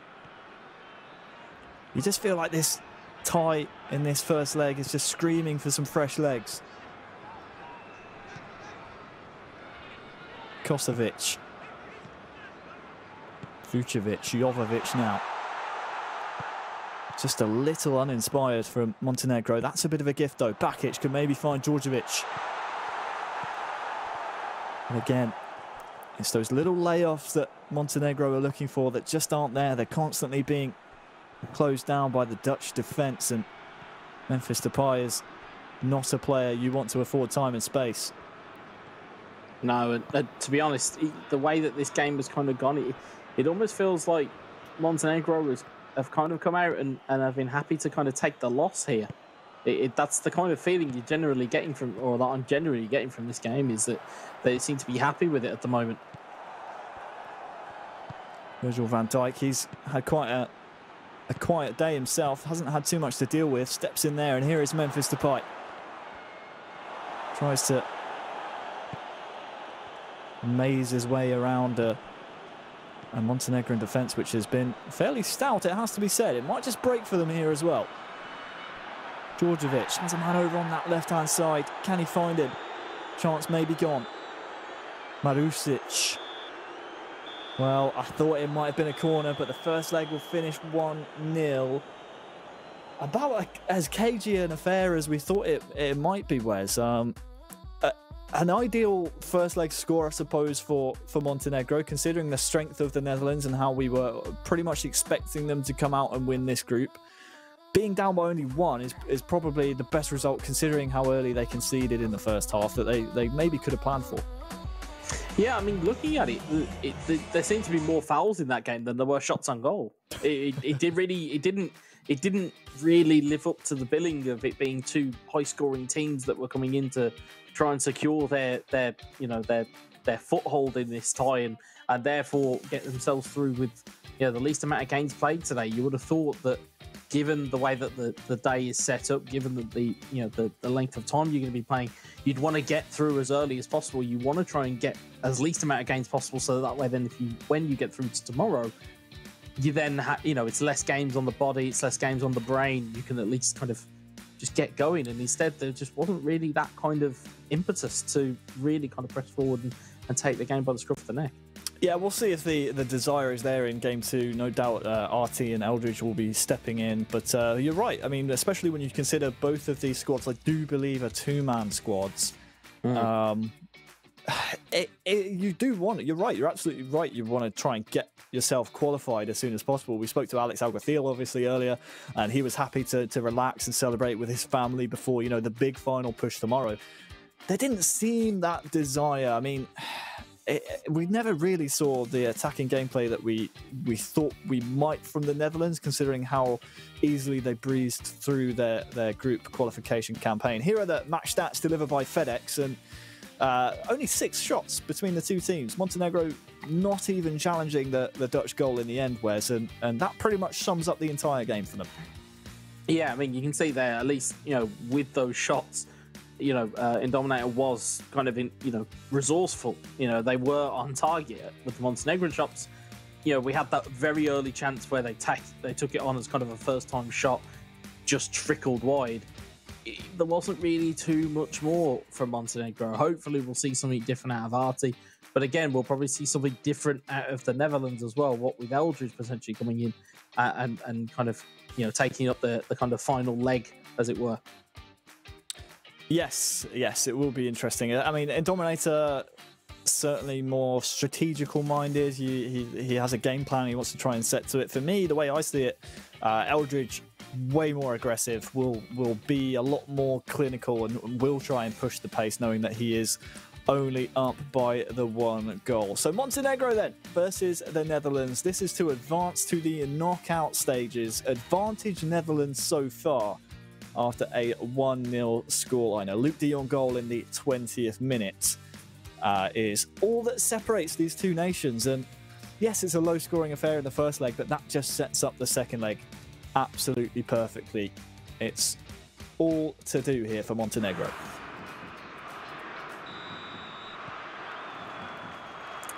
You just feel like this tie in this first leg is just screaming for some fresh legs. Kosovic. Vucevic, Jovovic now. Just a little uninspired from Montenegro. That's a bit of a gift, though. Bakic can maybe find Djordjevic. And again, it's those little layoffs that Montenegro are looking for that just aren't there. They're constantly being closed down by the Dutch defence, and Memphis Depay is not a player you want to afford time and space.
No, and to be honest, the way that this game has kind of gone, it almost feels like Montenegro have kind of come out and have been happy to kind of take the loss here. That's the kind of feeling you're generally getting from, or that I'm generally getting from this game, is that they seem to be happy with it at the moment.
Virgil van Dijk, he's had quite a quiet day himself, hasn't had too much to deal with, steps in there, and here is Memphis Depay. Tries to maze his way around a Montenegrin defence, which has been fairly stout, it has to be said. It might just break for them here as well. Djordjevic has a man over on that left-hand side. Can he find him? Chance may be gone. Marusic. Well, I thought it might have been a corner, but the first leg will finish 1-0. About as cagey an affair as we thought it might be, Wes. An ideal first leg score, I suppose, for Montenegro, considering the strength of the Netherlands and how we were pretty much expecting them to come out and win this group. Being down by only 1 is probably the best result, considering how early they conceded in the first half, that they maybe could have planned for.
Yeah, I mean, looking at it, there seemed to be more fouls in that game than there were shots on goal. It didn't really live up to the billing of it being two high-scoring teams that were coming in to try and secure their foothold in this tie and therefore get themselves through with the least amount of games played today. You would have thought that, given the way that the day is set up, given that the length of time you're going to be playing, you'd want to get through as early as possible. You want to try and get as least amount of games possible, so that way then when you get through to tomorrow, you then it's less games on the body, it's less games on the brain. You can at least kind of just get going, and instead there just wasn't really that kind of impetus to really kind of press forward and take the game by the scruff of the neck.
Yeah, we'll see if the desire is there in Game 2. No doubt Artie and Eldridge will be stepping in. But you're right. I mean, especially when you consider both of these squads, I do believe, are two-man squads. You do want it. You're right. You're absolutely right. You want to try and get yourself qualified as soon as possible. We spoke to Alex Alguacil, obviously, earlier, and he was happy to relax and celebrate with his family before, the big final push tomorrow. There didn't seem that desire. I mean, we never really saw the attacking gameplay that we thought we might from the Netherlands, considering how easily they breezed through their group qualification campaign. Here are the match stats delivered by FedEx, and only 6 shots between the two teams. Montenegro not even challenging the Dutch goal in the end, Wes, and that pretty much sums up the entire game for them.
Yeah, I mean, you can see there, at least, with those shots, Indominator was kind of resourceful. They were on target with the Montenegrin shots. We had that very early chance where they took it on as kind of a first-time shot, just trickled wide. There wasn't really too much more from Montenegro. Hopefully we'll see something different out of Artie, but again, we'll probably see something different out of the Netherlands as well, what with Eldridge potentially coming in and kind of taking up the kind of final leg, as it were.
Yes, it will be interesting. I mean, Indominator certainly more strategical minded. He has a game plan he wants to try and set to it. For me, the way I see it, Eldridge way more aggressive, will be a lot more clinical and will try and push the pace, knowing that he is only up by the 1 goal. So Montenegro then versus the Netherlands. This is to advance to the knockout stages. Advantage Netherlands so far, after a 1-0 scoreline. A Luke de Jong goal in the 20th minute is all that separates these two nations. And yes, it's a low-scoring affair in the first leg, but that just sets up the second leg absolutely perfectly. It's all to do here for Montenegro.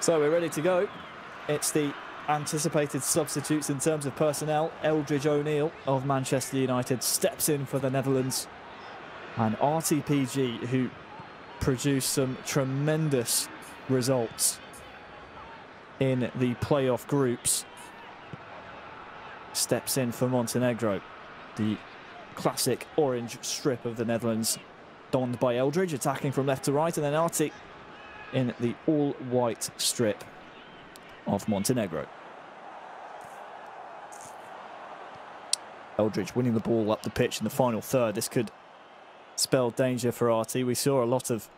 So we're ready to go. It's the anticipated substitutes in terms of personnel. Eldridge O'Neill of Manchester United steps in for the Netherlands, and RTPG, who produced some tremendous results in the playoff groups, steps in for Montenegro. The classic orange strip of the Netherlands donned by Eldridge, attacking from left to right, and then Artie in the all-white strip of Montenegro. Eldridge winning the ball up the pitch in the final third. This could spell danger for Artie. We saw a lot of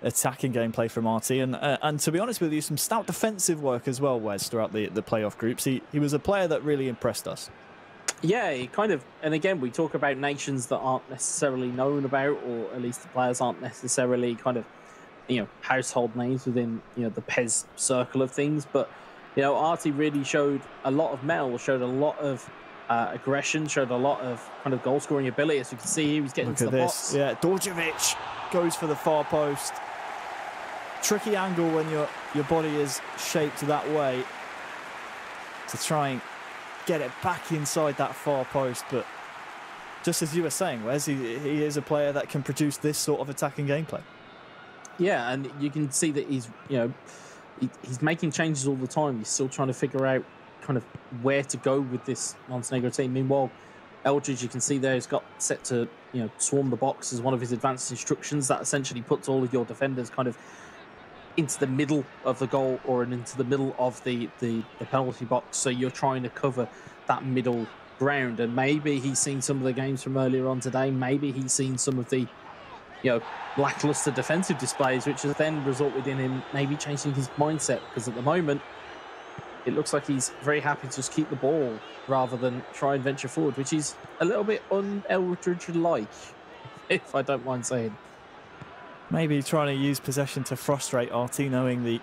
attacking gameplay from Artie, and to be honest with you, some stout defensive work as well, Wes, throughout the playoff groups. He was a player that really impressed us.
Yeah, he kind of, and again, we talk about nations that aren't necessarily known about, or at least the players aren't necessarily kind of, household names within, the PES circle of things. But, Artie really showed a lot of mettle, showed a lot of aggression, showed a lot of kind of goal-scoring ability. As you can see, he was getting to the box.
Yeah, Đorđević goes for the far post. Tricky angle when your body is shaped that way to try and get it back inside that far post. But just as you were saying, Wes, he is a player that can produce this sort of attacking gameplay.
Yeah, and you can see that he's making changes all the time. He's still trying to figure out kind of where to go with this Montenegro team. Meanwhile, Eldridge, you can see there, has got set to swarm the box as one of his advanced instructions. That essentially puts all of your defenders kind of into the middle of the goal or into the middle of the penalty box. So you're trying to cover that middle ground. And maybe he's seen some of the games from earlier on today. Maybe he's seen some of the lackluster defensive displays, which has then resulted in him maybe changing his mindset, because at the moment it looks like he's very happy to just keep the ball rather than try and venture forward, which is a little bit un-Eldridge-like, if I don't mind saying.
Maybe trying to use possession to frustrate RT, knowing the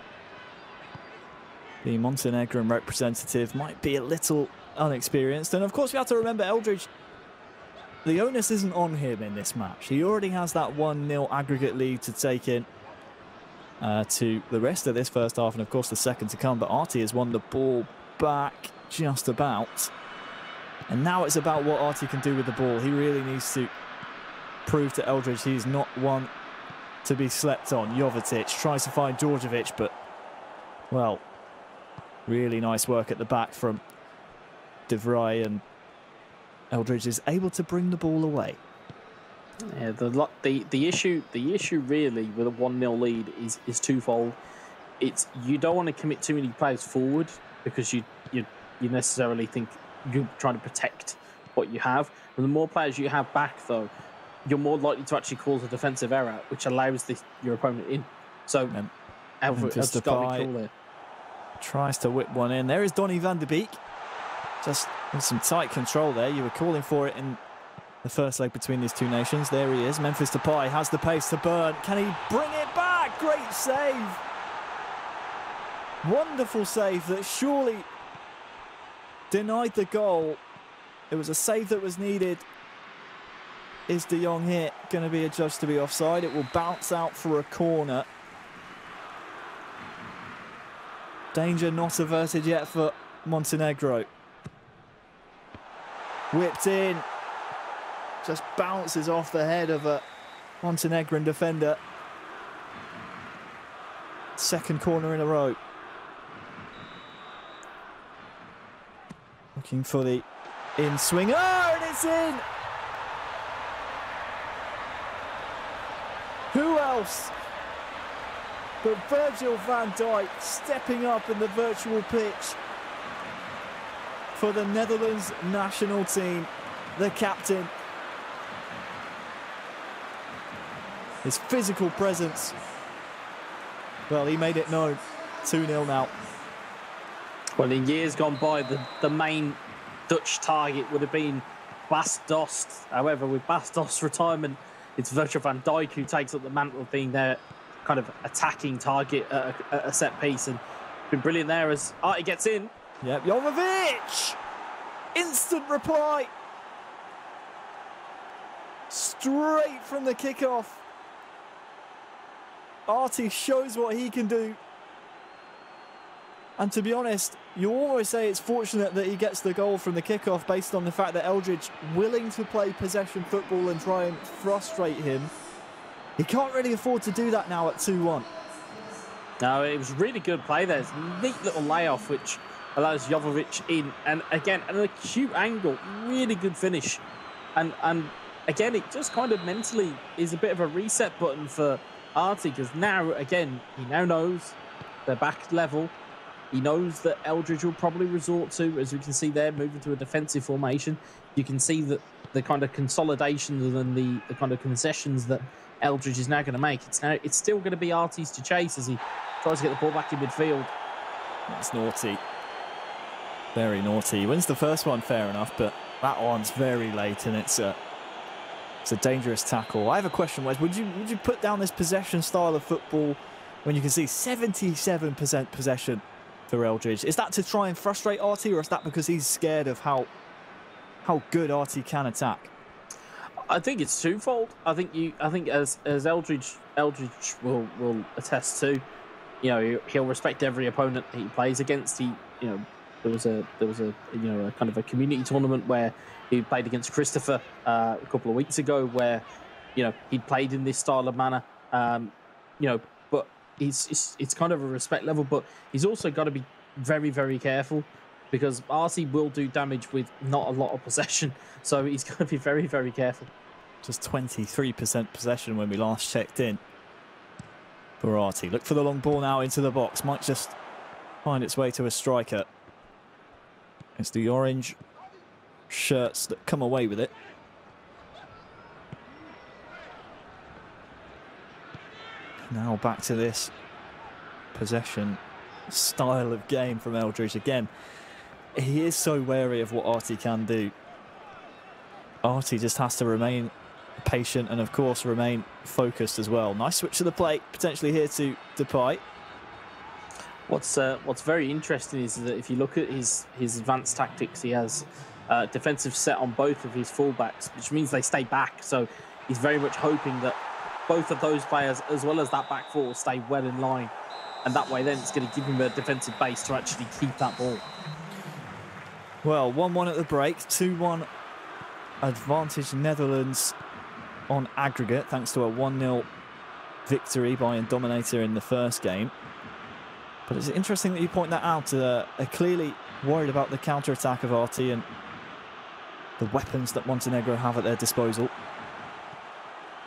Montenegrin representative might be a little unexperienced. And of course, we have to remember Eldridge, the onus isn't on him in this match. He already has that 1-0 aggregate lead to take in to the rest of this first half, and of course the second to come. But RT has won the ball back just about. And now it's about what RT can do with the ball. He really needs to prove to Eldridge he's not one to be slept on. Jovetic tries to find Đorđević, but, well, really nice work at the back from De Vrij, and Eldridge is able to bring the ball away.
Yeah, the issue really with a 1-0 lead is twofold. It's you don't want to commit too many players forward because you necessarily think you're trying to protect what you have. And the more players you have back, though, you're more likely to actually cause a defensive error, which allows your opponent in. So, Eldridge got to be cool there.
Tries to whip one in. There is Donny van de Beek. Just with some tight control there. You were calling for it in the first leg between these two nations. There he is. Memphis Depay has the pace to burn. Can he bring it back? Great save. Wonderful save that surely denied the goal. It was a save that was needed. Is De Jong here going to be adjudged to be offside? It will bounce out for a corner. Danger not averted yet for Montenegro. Whipped in. Just bounces off the head of a Montenegrin defender. Second corner in a row. Looking for the in-swing. Oh, and it's in! Who else but Virgil van Dijk stepping up in the virtual pitch for the Netherlands national team, the captain. His physical presence, well, he made it known. 2-0 now.
Well, in years gone by, the main Dutch target would have been Bas Dost. However, with Bas Dost's retirement, it's Virgil van Dijk who takes up the mantle of being their kind of attacking target at a set piece, and been brilliant there as Artie gets in.
Yep, Jovetic! Instant reply! Straight from the kickoff. Artie shows what he can do. And to be honest, you almost say it's fortunate that he gets the goal from the kickoff based on the fact that Eldridge, willing to play possession football and try and frustrate him, he can't really afford to do that now at 2-1.
No, it was really good play there. It's a neat little layoff which allows Jovetic in. And again, an acute angle, really good finish. And again, it just kind of mentally is a bit of a reset button for Artie, because now, again, he now knows they're back level. He knows that Eldridge will probably resort to, as we can see there, moving to a defensive formation. You can see that the kind of consolidations and the kind of concessions that Eldridge is now going to make. It's still going to be Artie's to chase as he tries to get the ball back in midfield.
That's naughty. Very naughty. He wins the first one, fair enough, but that one's very late, and it's a dangerous tackle. I have a question, Wes. Would you put down this possession style of football when you can see 77% possession for Eldridge? Is that to try and frustrate Artie, or is that because he's scared of how how good Artie can attack?
I think it's twofold. I think as Eldridge will attest to, you know, he'll respect every opponent he plays against. There was a kind of a community tournament where he played against Christopher a couple of weeks ago, where, you know, he'd played in this style of manner. But it's kind of a respect level, but he's also got to be very, very careful, because Artie will do damage with not a lot of possession, so he's got to be very, very careful.
Just 23% possession when we last checked in for Artie. Look for the long ball now into the box. Might just find its way to a striker. It's the orange shirts that come away with it. Now back to this possession style of game from Eldridge. Again, he is so wary of what Artie can do. Artie just has to remain patient and, of course, remain focused as well. Nice switch to the plate, potentially here to Depay.
What's very interesting is that if you look at his advanced tactics, he has defensive set on both of his fullbacks, which means they stay back. So he's very much hoping that both of those players, as well as that back four, stay well in line. And that way then it's going to give him a defensive base to actually keep that ball.
Well, 1-1 at the break, 2-1 advantage Netherlands on aggregate, thanks to a 1-0 victory by Dominator in the first game. But it's interesting that you point that out. They're clearly worried about the counter-attack of Artie and the weapons that Montenegro have at their disposal.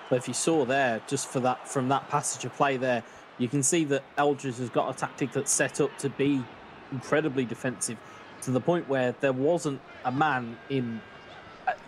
But if you saw there, just for that, from that passage of play there, you can see that Eldridge has got a tactic that's set up to be incredibly defensive, to the point where there wasn't a man in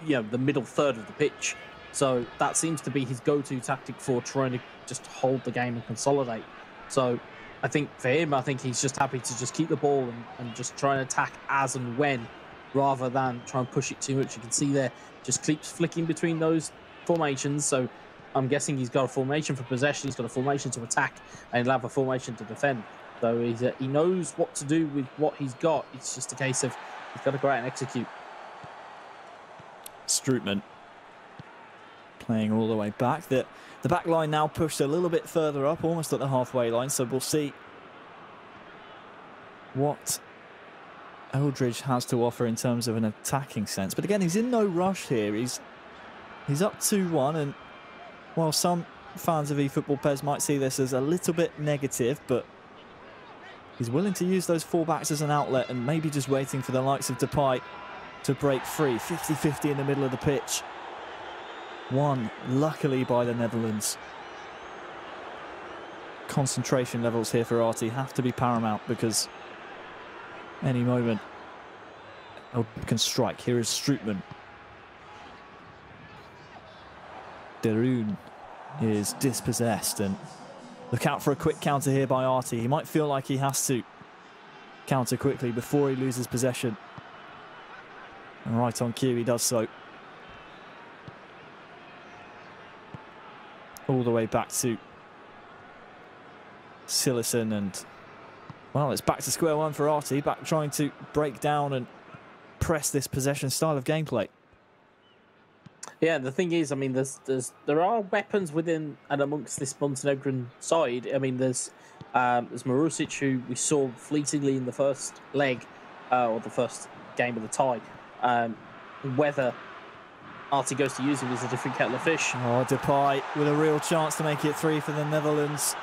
the middle third of the pitch. So that seems to be his go-to tactic for trying to just hold the game and consolidate. So I think for him, I think he's just happy to just keep the ball and just try and attack as and when, rather than try and push it too much. You can see there, just keeps flicking between those formations. So I'm guessing he's got a formation for possession, he's got a formation to attack, and he'll have a formation to defend. So he knows what to do with what he's got. It's just a case of he's got to go out and execute.
Strootman playing all the way back. The back line now pushed a little bit further up, almost at the halfway line. So we'll see what Eldridge has to offer in terms of an attacking sense. But again, he's in no rush here. He's up 2-1, and while some fans of eFootball PES might see this as a little bit negative, but he's willing to use those fullbacks as an outlet and maybe just waiting for the likes of Depay to break free. 50-50 in the middle of the pitch. Won, luckily, by the Netherlands. Concentration levels here for Artie have to be paramount, because any moment can strike. Here is Strootman. Derun is dispossessed, and look out for a quick counter here by Artie. He might feel like he has to counter quickly before he loses possession. And right on cue, he does so. All the way back to Sillison, and well, it's back to square one for Artie, back trying to break down and press this possession style of gameplay.
Yeah, the thing is, I mean, there are weapons within and amongst this Montenegrin side. I mean, there's Marusic, who we saw fleetingly in the first leg, or the first game of the tie. Whether Artie goes to use him is a different kettle of fish.
Oh, Depay with a real chance to make it 3 for the Netherlands.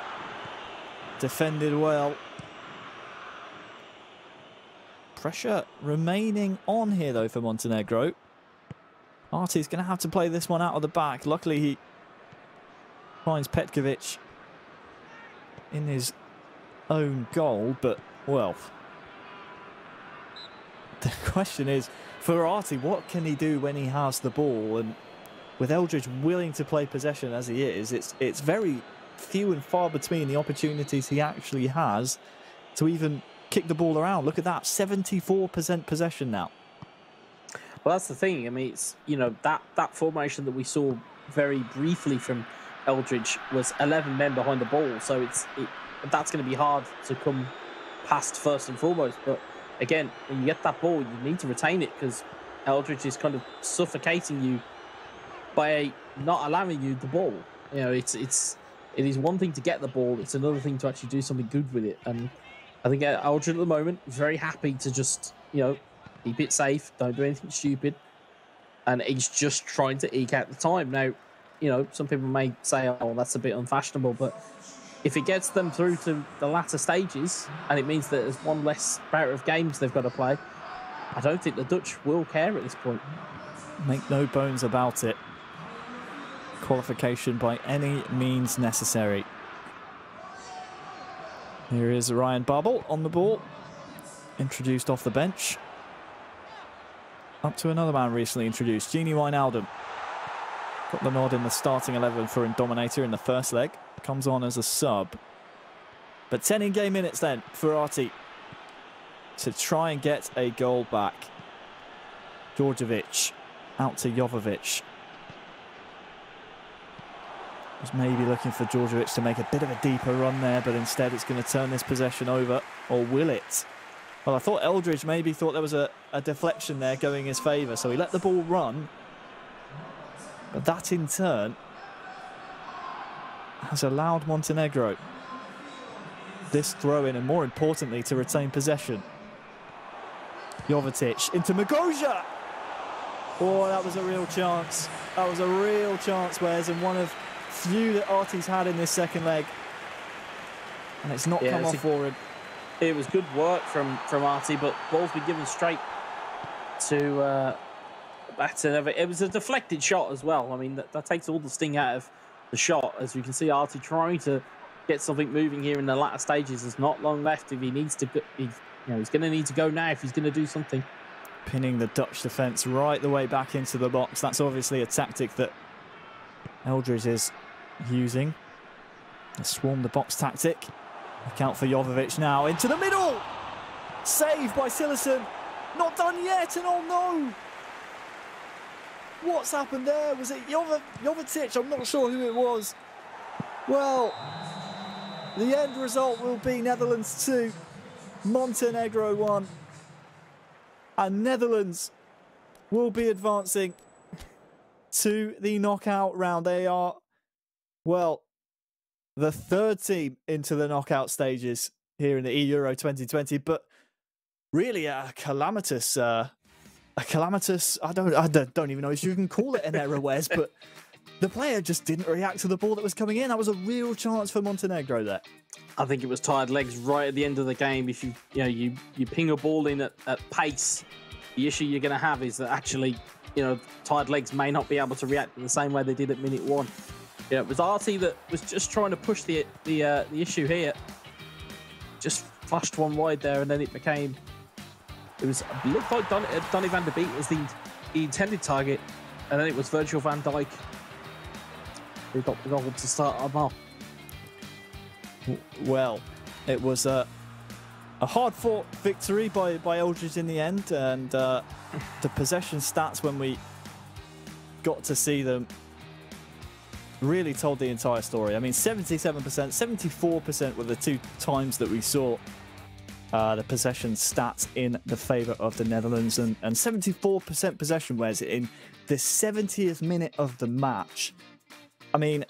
Defended well. Pressure remaining on here, though, for Montenegro. Artie's going to have to play this one out of the back. Luckily, he finds Petkovic in his own goal, but, well, the question is, for Artie, what can he do when he has the ball? And with Eldridge willing to play possession as he is, it's very few and far between the opportunities he actually has to even kick the ball around. Look at that, 74% possession now.
Well, that's the thing. I mean, it's, you know, that formation that we saw very briefly from Eldridge was 11 men behind the ball. So that's going to be hard to come past first and foremost. But again, when you get that ball, you need to retain it, because Eldridge is kind of suffocating you by not allowing you the ball. You know, it is one thing to get the ball, it's another thing to actually do something good with it. And I think Eldridge at the moment is very happy to just, you know, keep it safe, don't do anything stupid, and he's just trying to eke out the time. Now, you know, some people may say, oh, that's a bit unfashionable, but if it gets them through to the latter stages, and it means that there's one less bout of games they've got to play, I don't think the Dutch will care at this point.
Make no bones about it. Qualification by any means necessary. Here is Ryan Babel on the ball, introduced off the bench. Up to another man recently introduced, Gini Wijnaldum. Got the nod in the starting 11 for Indominator in the first leg. Comes on as a sub. But 10 in-game minutes then for Arti to try and get a goal back. Djordjevic out to Jovovic. Was maybe looking for Djordjevic to make a bit of a deeper run there, but instead it's going to turn this possession over. Or will it? Well, I thought Eldridge maybe thought there was a deflection there going his favour, so he let the ball run. But that in turn has allowed Montenegro this throw-in, and more importantly, to retain possession. Jovetic into Magoja. Oh, that was a real chance. That was a real chance, Wes, and one of few that Arti's had in this second leg. And it's not come off for him.
It was good work from Arti, but ball's been given straight to Batanova. It was a deflected shot as well. I mean, that takes all the sting out of the shot. As you can see, Arti trying to get something moving here in the latter stages. There's not long left. If he needs to, he's going to need to go now if he's going to do something.
Pinning the Dutch defence right the way back into the box. That's obviously a tactic that Eldridge is using. The swarm the box tactic. Look out for Jovovic now, into the middle! Saved by Silerson. Not done yet, and oh no! What's happened there? Was it Jovetic? I'm not sure who it was. Well, the end result will be Netherlands 2, Montenegro 1. And Netherlands will be advancing to the knockout round. They are, well, the third team into the knockout stages here in the eEURO 2020, but really a calamitous, I don't even know if you can call it an error, Wes, but the player just didn't react to the ball that was coming in. That was a real chance for Montenegro there.
I think it was tired legs right at the end of the game. If you ping a ball in at pace, the issue you're going to have is that actually, tired legs may not be able to react in the same way they did at minute 1. It was Arti that was just trying to push the issue here. Just flashed one wide there, and then it looked like Donny van der Beek was the intended target, and then it was Virgil van Dijk who got the goal to start our off.
Well, it was a hard-fought victory by Eldridge in the end, and the possession stats, when we got to see them, really told the entire story. I mean, 77%, 74% were the two times that we saw the possession stats in the favour of the Netherlands, and 74% possession, whereas in the 70th minute of the match. I mean,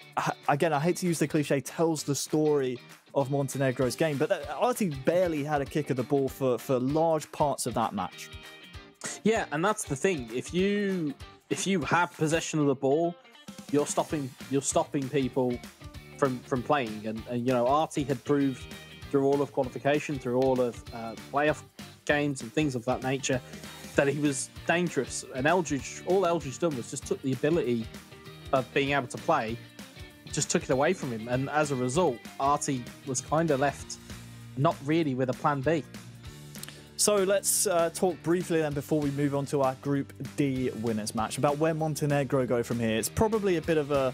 again, I hate to use the cliche, tells the story of Montenegro's game, but Arti barely had a kick of the ball for large parts of that match.
Yeah, and that's the thing. If you have possession of the ball, you're stopping people from playing, and Arti had proved through all of qualification, through all of playoff games and things of that nature, that he was dangerous. And all Eldridge done was just took the ability of being able to play, just took it away from him, and as a result, Arti was kind of left not really with a plan B.
So let's talk briefly then, before we move on to our Group D winners match, about where Montenegro go from here. It's probably a bit of a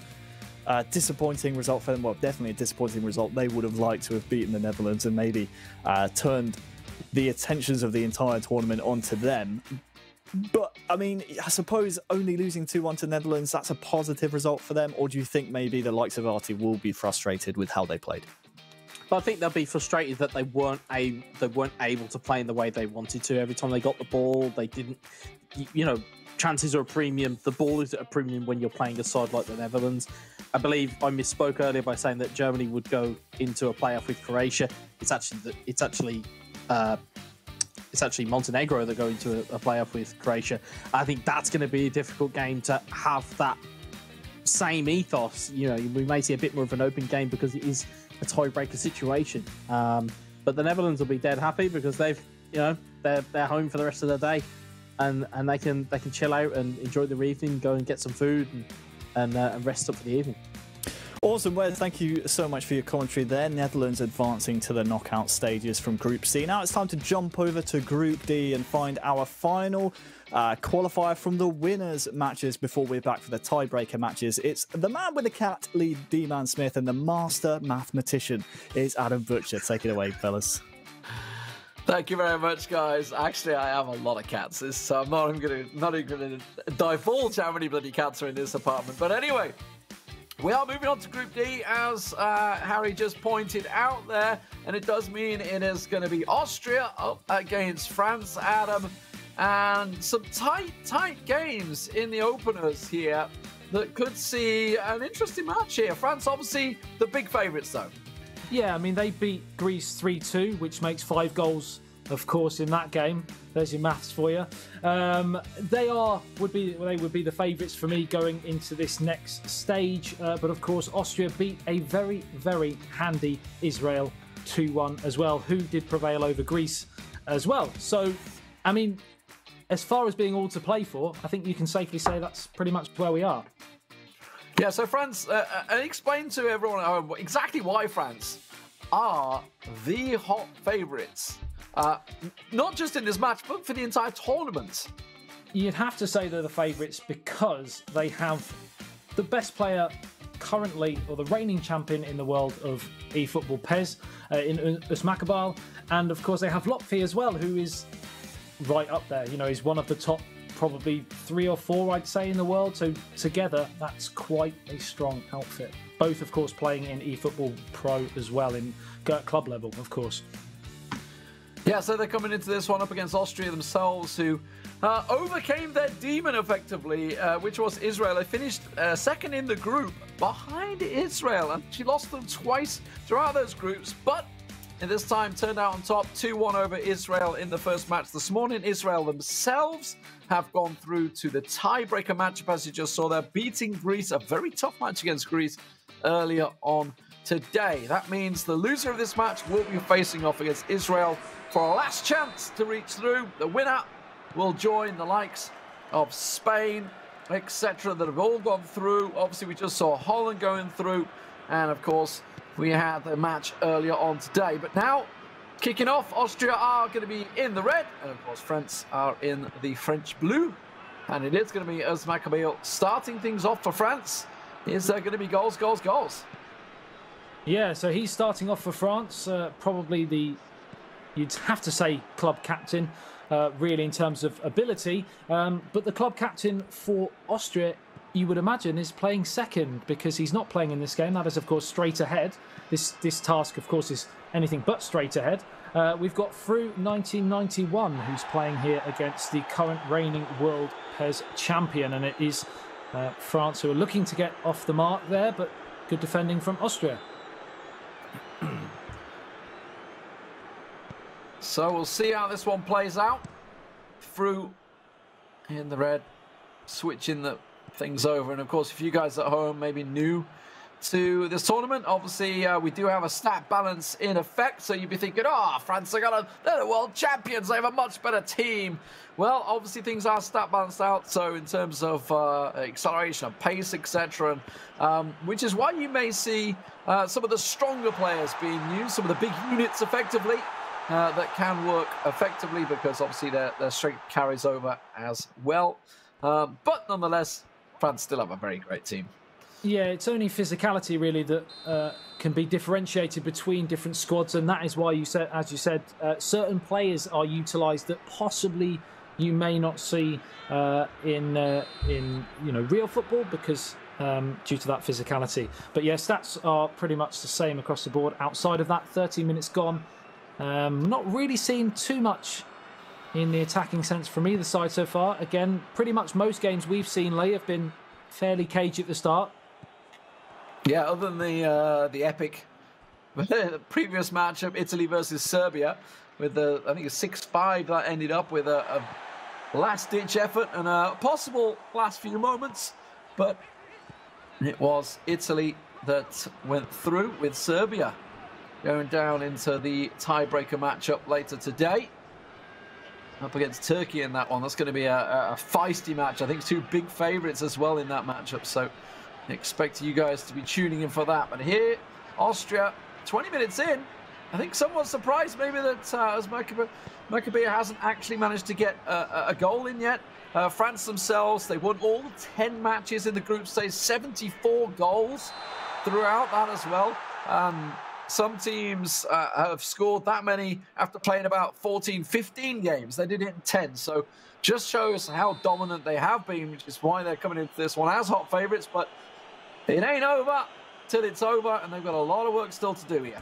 disappointing result for them. Well, definitely a disappointing result. They would have liked to have beaten the Netherlands and maybe turned the attentions of the entire tournament onto them. But, I mean, I suppose only losing 2-1 to Netherlands, that's a positive result for them? Or do you think maybe the likes of Arti will be frustrated with how they played?
But I think they'll be frustrated that they weren't able to play in the way they wanted to. Every time they got the ball, they didn't. You know, chances are a premium. The ball is at a premium when you're playing a side like the Netherlands. I believe I misspoke earlier by saying that Germany would go into a playoff with Croatia. It's actually Montenegro that go into a playoff with Croatia. I think that's going to be a difficult game to have that same ethos. You know, we may see a bit more of an open game because it is a tiebreaker situation. But the Netherlands will be dead happy because they're home for the rest of the day, and they can chill out and enjoy their evening, go and get some food and rest up for the evening.
Awesome, Wes. Thank you so much for your commentary there. Netherlands advancing to the knockout stages from Group C. Now it's time to jump over to Group D and find our final qualifier from the winners matches before we're back for the tiebreaker matches. It's the man with the cat, lead D-Man Smith, and the master mathematician is Adam Butcher. Take it away, fellas.
Thank you very much, guys. Actually, I have a lot of cats, so I'm not even going to divulge how many bloody cats are in this apartment. But anyway, we are moving on to Group D, as Harry just pointed out there, and it does mean it is going to be Austria up against France, Adam, and some tight games in the openers here that could see an interesting match here. France, obviously, the big favourites, though.
Yeah, I mean, they beat Greece 3-2, which makes 5 goals, of course, in that game. There's your maths for you. They would be the favourites for me going into this next stage. But of course, Austria beat a very, very handy Israel 2-1 as well, who did prevail over Greece as well. So, I mean, as far as being all to play for, I think you can safely say that's pretty much where we are.
Yeah, so France, explain to everyone at home exactly why France are the hot favourites. Not just in this match, but for the entire tournament.
You'd have to say they're the favourites because they have the best player currently, or the reigning champion in the world of eFootball, PES, in Öztürk, and of course they have Lotfi as well, who is right up there. You know, he's one of the top probably 3 or 4, I'd say, in the world. So together, that's quite a strong outfit. Both, of course, playing in eFootball Pro as well, in club level, of course.
Yeah, so they're coming into this one up against Austria themselves, who overcame their demon effectively, which was Israel. They finished second in the group behind Israel, and she lost them twice throughout those groups, but in this time turned out on top 2-1 over Israel in the first match this morning. Israel themselves have gone through to the tiebreaker matchup, as you just saw there, beating Greece, a very tough match against Greece earlier on today. That means the loser of this match will be facing off against Israel for a last chance to reach through. The winner will join the likes of Spain, etc., that have all gone through. Obviously, we just saw Holland going through, and of course, we had the match earlier on today. But now, kicking off, Austria are going to be in the red, and of course, France are in the French blue. And it is going to be Öztürk starting things off for France. Is there going to be goals, goals, goals?
Yeah, so he's starting off for France, probably you'd have to say club captain, really, in terms of ability. But the club captain for Austria, you would imagine, is playing second, because he's not playing in this game. That is, of course, straight ahead. This task, of course, is anything but straight ahead. We've got through 1991, who's playing here against the current reigning world PES champion, and it is France who are looking to get off the mark there, but good defending from Austria.
So we'll see how this one plays out. Through in the red, switching the things over. And of course, if you guys at home may be new to this tournament, obviously we do have a stat balance in effect. So you'd be thinking, oh, France are they're the world champions, they have a much better team. Well, obviously things are stat balanced out, so in terms of acceleration and pace, etc., which is why you may see some of the stronger players being used, some of the big units effectively, that can work effectively, because obviously their strength carries over as well. But nonetheless, France still have a very great team.
Yeah, it's only physicality really that can be differentiated between different squads, and that is why you said, as you said, certain players are utilised that possibly you may not see in real football, because due to that physicality. But yeah, stats are pretty much the same across the board. Outside of that, 13 minutes gone. Not really seen too much in the attacking sense from either side so far. Again, pretty much most games we've seen, Lee, have been fairly cagey at the start.
Yeah, other than the epic the previous matchup, Italy versus Serbia, with I think a 6-5 that ended up with a last-ditch effort and a possible last few moments, but it was Italy that went through, with Serbia going down into the tiebreaker matchup later today. Up against Turkey in that one. That's going to be a feisty match. I think two big favourites as well in that matchup, so expect you guys to be tuning in for that. But here, Austria, 20 minutes in, I think someone's surprised maybe that Maccabi hasn't actually managed to get a goal in yet. France themselves, they won all 10 matches in the group stage, 74 goals throughout that as well. Some teams have scored that many after playing about 14, 15 games. They did it in 10, so just shows how dominant they have been, which is why they're coming into this one as hot favourites. But it ain't over till it's over, and they've got a lot of work still to do here.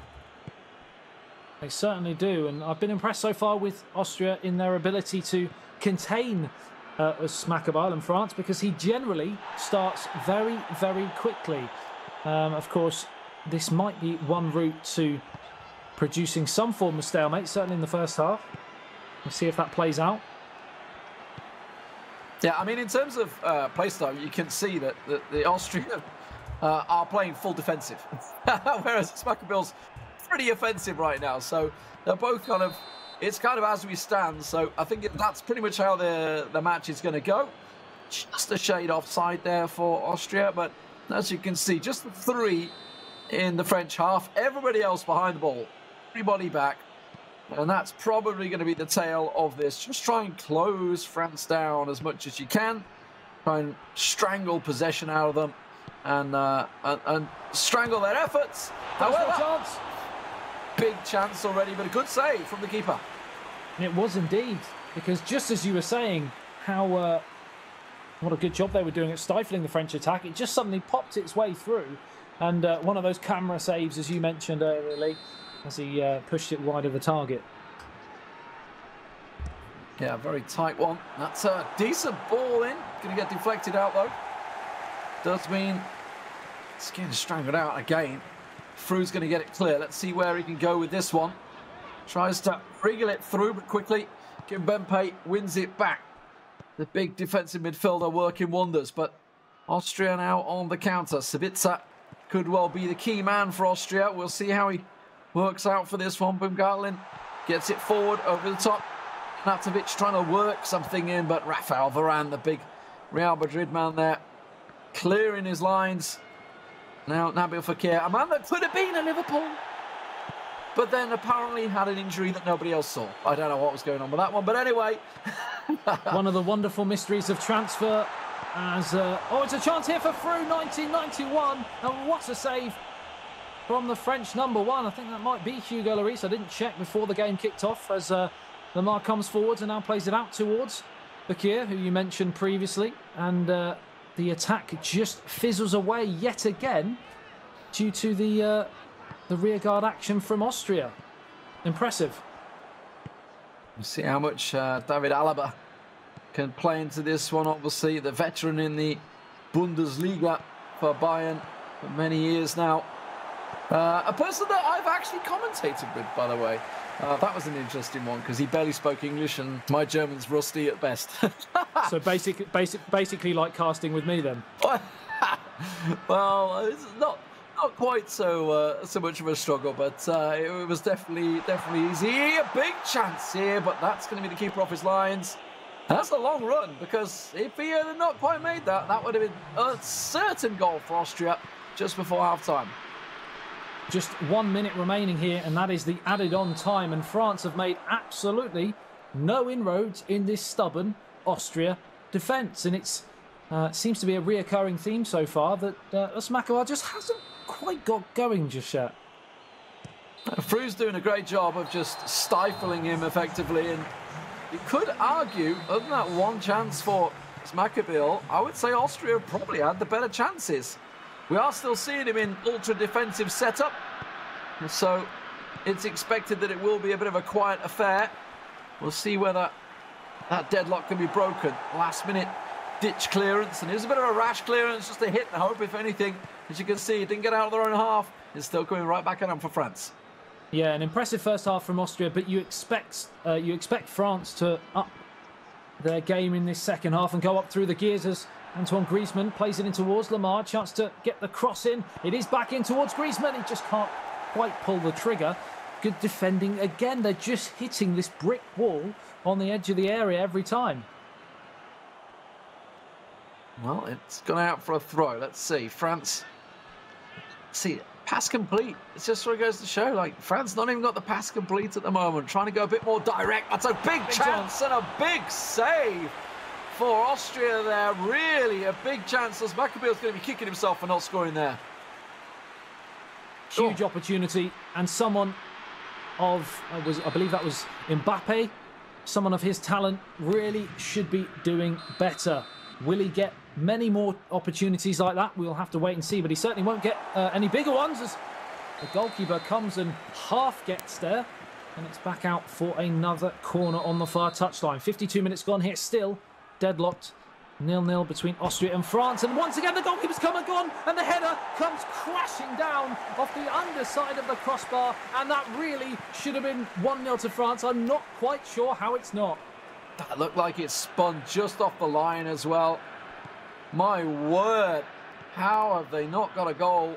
They certainly do, and I've been impressed so far with Austria in their ability to contain Maccabi and France, because he generally starts very, very quickly. Of course, this might be one route to producing some form of stalemate, certainly in the first half. We'll see if that plays out.
Yeah, I mean, in terms of play style, you can see that the Austrians are playing full defensive, whereas Maccabi's pretty offensive right now. So they're both kind of, it's kind of as we stand. So I think that's pretty much how the match is going to go. Just a shade offside there for Austria, but as you can see, just the 3 in the French half. Everybody else behind the ball, everybody back. And that's probably going to be the tail of this. Just try and close France down as much as you can. Try and strangle possession out of them and strangle their efforts. However,
chance.
Big chance already, but a good save from the keeper.
It was indeed, because just as you were saying how what a good job they were doing at stifling the French attack, it just suddenly popped its way through. And one of those camera saves, as you mentioned earlier, Lee, as he pushed it wide of the target.
Yeah, very tight one. That's a decent ball in. Going to get deflected out, though. Does mean it's getting strangled out again. Fru's going to get it clear. Let's see where he can go with this one. Tries to wriggle it through, but quickly Kimpembe wins it back. The big defensive midfielder working wonders, but Austria now on the counter. Sabitzer could well be the key man for Austria. We'll see how he works out for this one. Baumgartling gets it forward over the top. Natovic trying to work something in, but Rafael Varane, the big Real Madrid man there, clearing his lines. Now Nabil Fekir, a man that could have been at Liverpool, but then apparently had an injury that nobody else saw. I don't know what was going on with that one, but anyway.
One of the wonderful mysteries of transfer. As oh, it's a chance here for Fru, 1991, and what a save from the French number 1. I think that might be Hugo Lloris. I didn't check before the game kicked off, as Lamar comes forwards and now plays it out towards Fekir, who you mentioned previously, and the attack just fizzles away yet again due to the rearguard action from Austria. Impressive.
We'll see how much David Alaba can play into this one. Obviously, the veteran in the Bundesliga for Bayern for many years now. A person that I've actually commentated with, by the way. That was an interesting one, because he barely spoke English and my German's rusty at best.
So basically like casting with me then?
Well, it's not quite so much of a struggle, but it was definitely easy. A big chance here, but that's going to be the keeper off his lines. That's a long run, because if he had not quite made that, that would have been a certain goal for Austria just before half-time.
Just 1 minute remaining here, and that is the added-on time, and France have made absolutely no inroads in this stubborn Austria defence, and it seems to be a reoccurring theme so far that Maccabi just hasn't quite got going just yet.
Fru's doing a great job of just stifling him effectively, and you could argue, other than that one chance for Maccabeel, I would say Austria probably had the better chances. We are still seeing him in ultra-defensive setup, so it's expected that it will be a bit of a quiet affair. We'll see whether that deadlock can be broken. Last-minute ditch clearance, and it was a bit of a rash clearance, just a hit and hope, if anything. As you can see, it didn't get out of their own half. It's still coming right back at them for France.
Yeah, an impressive first half from Austria, but you expect France to up their game in this second half and go up through the gears as Antoine Griezmann plays it in towards Lamar. Chance to get the cross in. It is back in towards Griezmann. He just can't quite pull the trigger. Good defending again. They're just hitting this brick wall on the edge of the area every time.
Well, it's gone out for a throw. Let's see. France. See, pass complete. It's just where it goes to show, like, France not even got the pass complete at the moment. Trying to go a bit more direct. That's a big chance and a big save for Austria there. Really a big chance, as Maccabeel's going to be kicking himself for not scoring there.
Huge opportunity, and someone of, I believe that was Mbappe, someone of his talent really should be doing better. Will he get many more opportunities like that? We'll have to wait and see, but he certainly won't get any bigger ones as the goalkeeper comes and half gets there, and it's back out for another corner on the far touchline. 52 minutes gone here, still deadlocked 0-0 between Austria and France, and once again the goalkeeper's come and gone, and the header comes crashing down off the underside of the crossbar, and that really should have been 1-0 to France. I'm not quite sure how it's not.
That looked like it spun just off the line as well. My word, how have they not got a goal?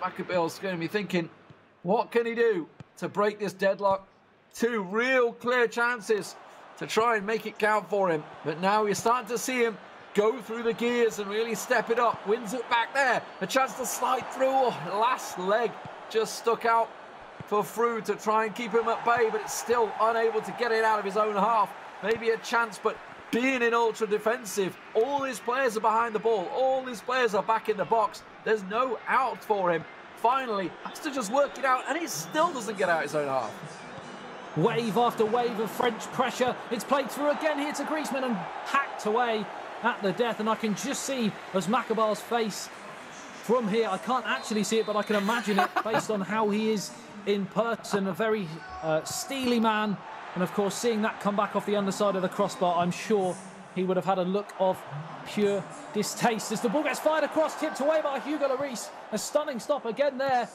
Maccabeel's going to be thinking, what can he do to break this deadlock? Two real clear chances to try and make it count for him. But now you're starting to see him go through the gears and really step it up. Wins it back there. A chance to slide through. Oh, last leg just stuck out for Friedl to try and keep him at bay, but it's still unable to get it out of his own half. Maybe a chance, but being in ultra defensive, all his players are behind the ball. All his players are back in the box. There's no out for him. Finally, has to just work it out, and he still doesn't get out his own half.
Wave after wave of French pressure. It's played through again here to Griezmann and hacked away at the death. And I can just see as Maccabeel's face from here. I can't actually see it, but I can imagine it based on how he is in person. A very steely man. And of course, seeing that come back off the underside of the crossbar, I'm sure he would have had a look of pure distaste as the ball gets fired across, tipped away by Hugo Lloris. A stunning stop again there.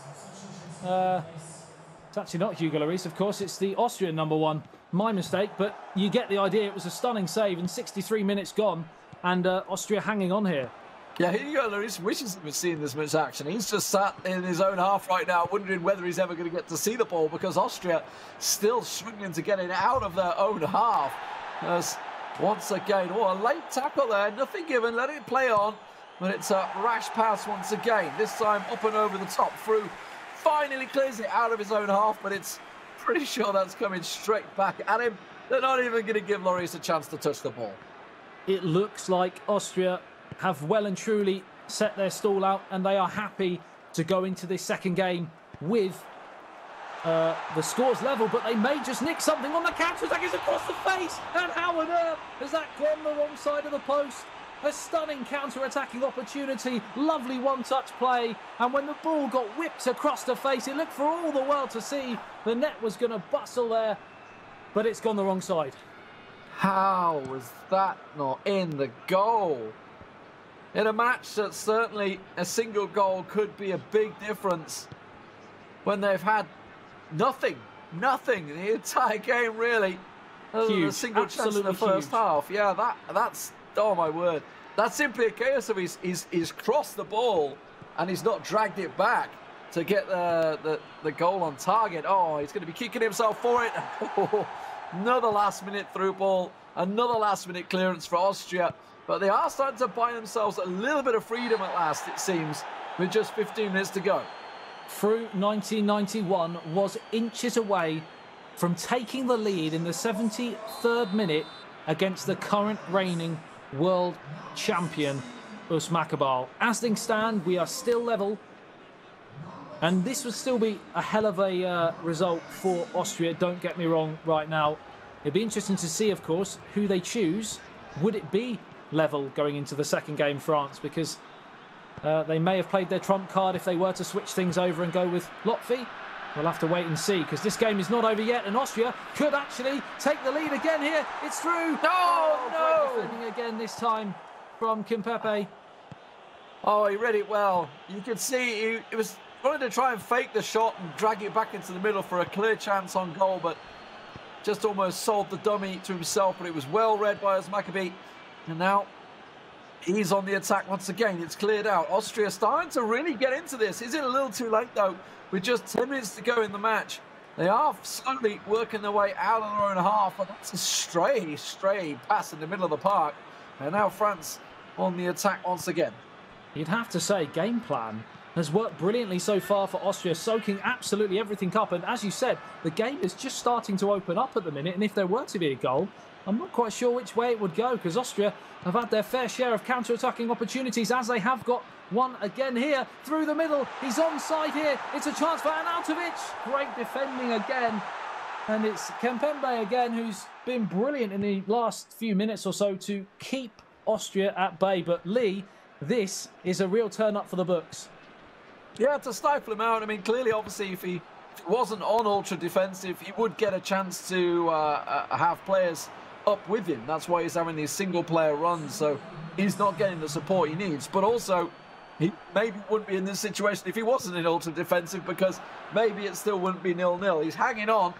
It's actually not Hugo Lloris, of course, it's the Austrian number one. My mistake, but you get the idea. It was a stunning save, and 63 minutes gone, and Austria hanging on here.
Yeah, Hugo Lloris wishes he was seeing this much action. He's just sat in his own half right now, wondering whether he's ever going to get to see the ball, because Austria still struggling to get it out of their own half. As once again, a late tackle there, nothing given, let it play on, but it's a rash pass once again. This time up and over the top. Friedl finally clears it out of his own half, but it's pretty sure that's coming straight back at him. They're not even going to give Lloris a chance to touch the ball.
It looks like Austria have well and truly set their stall out, and they are happy to go into this second game with the scores level, but they may just nick something on the counter-attack. It's across the face, and how on earth has that gone the wrong side of the post? A stunning counter-attacking opportunity, lovely one-touch play, and when the ball got whipped across the face, it looked for all the world to see. The net was going to bustle there, but it's gone the wrong side.
How was that not in the goal? In a match that certainly a single goal could be a big difference, when they've had nothing the entire game really, other than a single chance in the first half. Yeah, that's, oh my word, that's simply a case of he's crossed the ball and he's not dragged it back to get the goal on target. Oh, he's going to be kicking himself for it. Another last minute through ball, another last minute clearance for Austria. But they are starting to buy themselves a little bit of freedom at last, it seems, with just 15 minutes to go.
Through 1991 was inches away from taking the lead in the 73rd minute against the current reigning world champion, Maccabeel. As things stand, we are still level, and this would still be a hell of a result for Austria, don't get me wrong right now. It'd be interesting to see, of course, who they choose. Would it be level going into the second game, France, because they may have played their trump card if they were to switch things over and go with Lotfi. We'll have to wait and see, because this game is not over yet, and Austria could actually take the lead again here. It's through.
No!
Great defending again this time from Kimpepe.
Oh, he read it well. You could see he was wanted to try and fake the shot and drag it back into the middle for a clear chance on goal, but just almost sold the dummy to himself. But it was well read by Öztürk, and now he's on the attack once again. It's cleared out. Austria starting to really get into this. Is it a little too late though? With just 10 minutes to go in the match, they are slowly working their way out of their own half, but that's a stray pass in the middle of the park. And now France on the attack once again.
You'd have to say game plan has worked brilliantly so far for Austria, soaking absolutely everything up. And as you said, the game is just starting to open up at the minute. And if there were to be a goal, I'm not quite sure which way it would go, because Austria have had their fair share of counter-attacking opportunities, as they have got one again here through the middle. He's onside here. It's a chance for Arnautovic. Great defending again. And it's Kempembe again, who's been brilliant in the last few minutes or so to keep Austria at bay. But Lee, this is a real turn up for the books.
Yeah, to stifle him out. I mean, clearly, obviously, if he wasn't on ultra defensive, he would get a chance to have players up with him. That's why he's having these single player runs. So he's not getting the support he needs. But also, he maybe wouldn't be in this situation if he wasn't in ultra defensive, because maybe it still wouldn't be 0-0. He's hanging on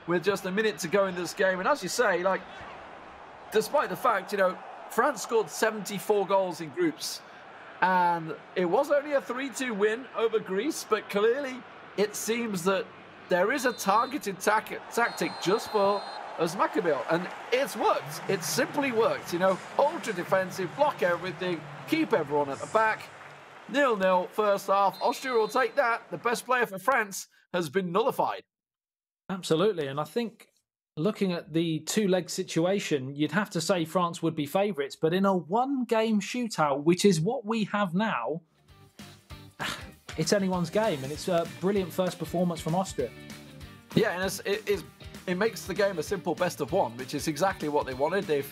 with just a minute to go in this game. And as you say, like, despite the fact, you know, France scored 74 goals in groups, and it was only a 3-2 win over Greece, but clearly it seems that there is a targeted tactic just for Öztürk, and it's worked. It's simply worked, you know, ultra defensive, block everything, keep everyone at the back. 0-0 first half. Austria will take that. The best player for France has been nullified.
Absolutely, and I think looking at the two-leg situation, you'd have to say France would be favourites, but in a one-game shootout, which is what we have now, it's anyone's game, and it's a brilliant first performance from Austria.
Yeah, and it makes the game a simple best of one, which is exactly what they wanted.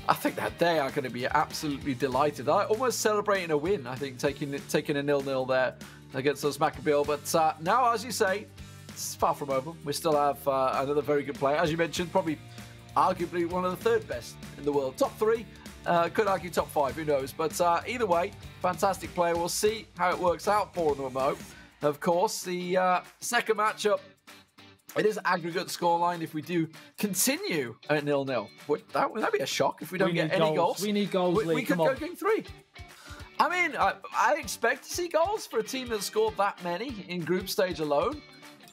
I think that they are going to be absolutely delighted. Almost celebrating a win, I think, taking a 0-0 there against Öztürk. But now, as you say, it's far from over. We still have another very good player. As you mentioned, probably arguably one of the third best in the world. Top 3, could argue top 5, who knows. But either way, fantastic player. We'll see how it works out for them. Of course, the second matchup, it is aggregate scoreline if we do continue at 0-0. Would that be a shock if we don't get any goals?
We need goals, Lee.
We could go game 3. I mean, I expect to see goals for a team that scored that many in group stage alone.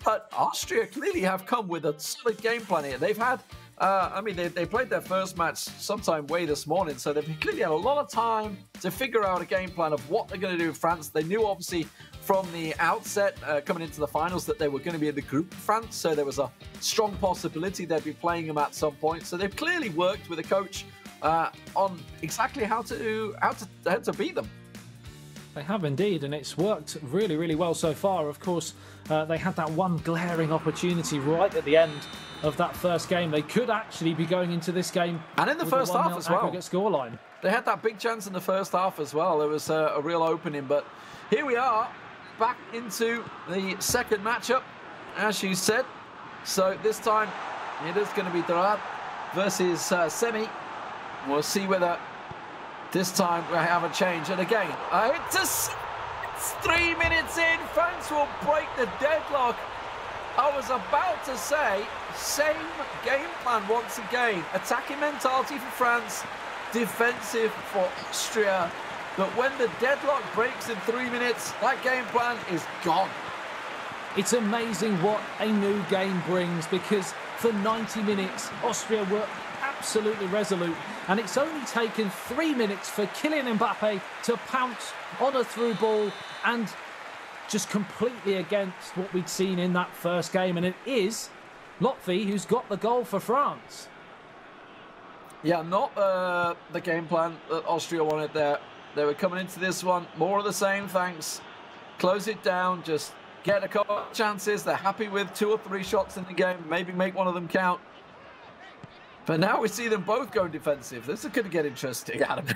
But Austria clearly have come with a solid game plan here. They've had, I mean, they played their first match sometime way this morning, so they've clearly had a lot of time to figure out a game plan of what they're going to do with France. They knew, obviously, from the outset, coming into the finals, that they were going to be in the group with France, so there was a strong possibility they'd be playing them at some point. So they've clearly worked with a coach on exactly how to beat them.
They have indeed, and it's worked really, really well so far. Of course, they had that one glaring opportunity right at the end of that first game. They could actually be going into this game
and in the first half as well.
Aggregate scoreline.
They had that big chance in the first half as well. There was a real opening, but here we are back into the second matchup, as you said. So this time it is going to be Dorad versus Semih. We'll see whether this time we have a change. And again, it's 3 minutes in. France will break the deadlock. I was about to say, same game plan once again. Attacking mentality for France, defensive for Austria. But when the deadlock breaks in 3 minutes, that game plan is gone.
It's amazing what a new game brings, because for 90 minutes, Austria were absolutely resolute, and it's only taken 3 minutes for Kylian Mbappe to pounce on a through ball and just completely against what we'd seen in that first game. And it is Lotfi who's got the goal for France.
Yeah, not the game plan that Austria wanted there. They were coming into this one, more of the same, thanks. Close it down, just get a couple of chances. They're happy with 2 or 3 shots in the game, maybe make one of them count. But now we see them both going defensive. This is going to get interesting, Adam.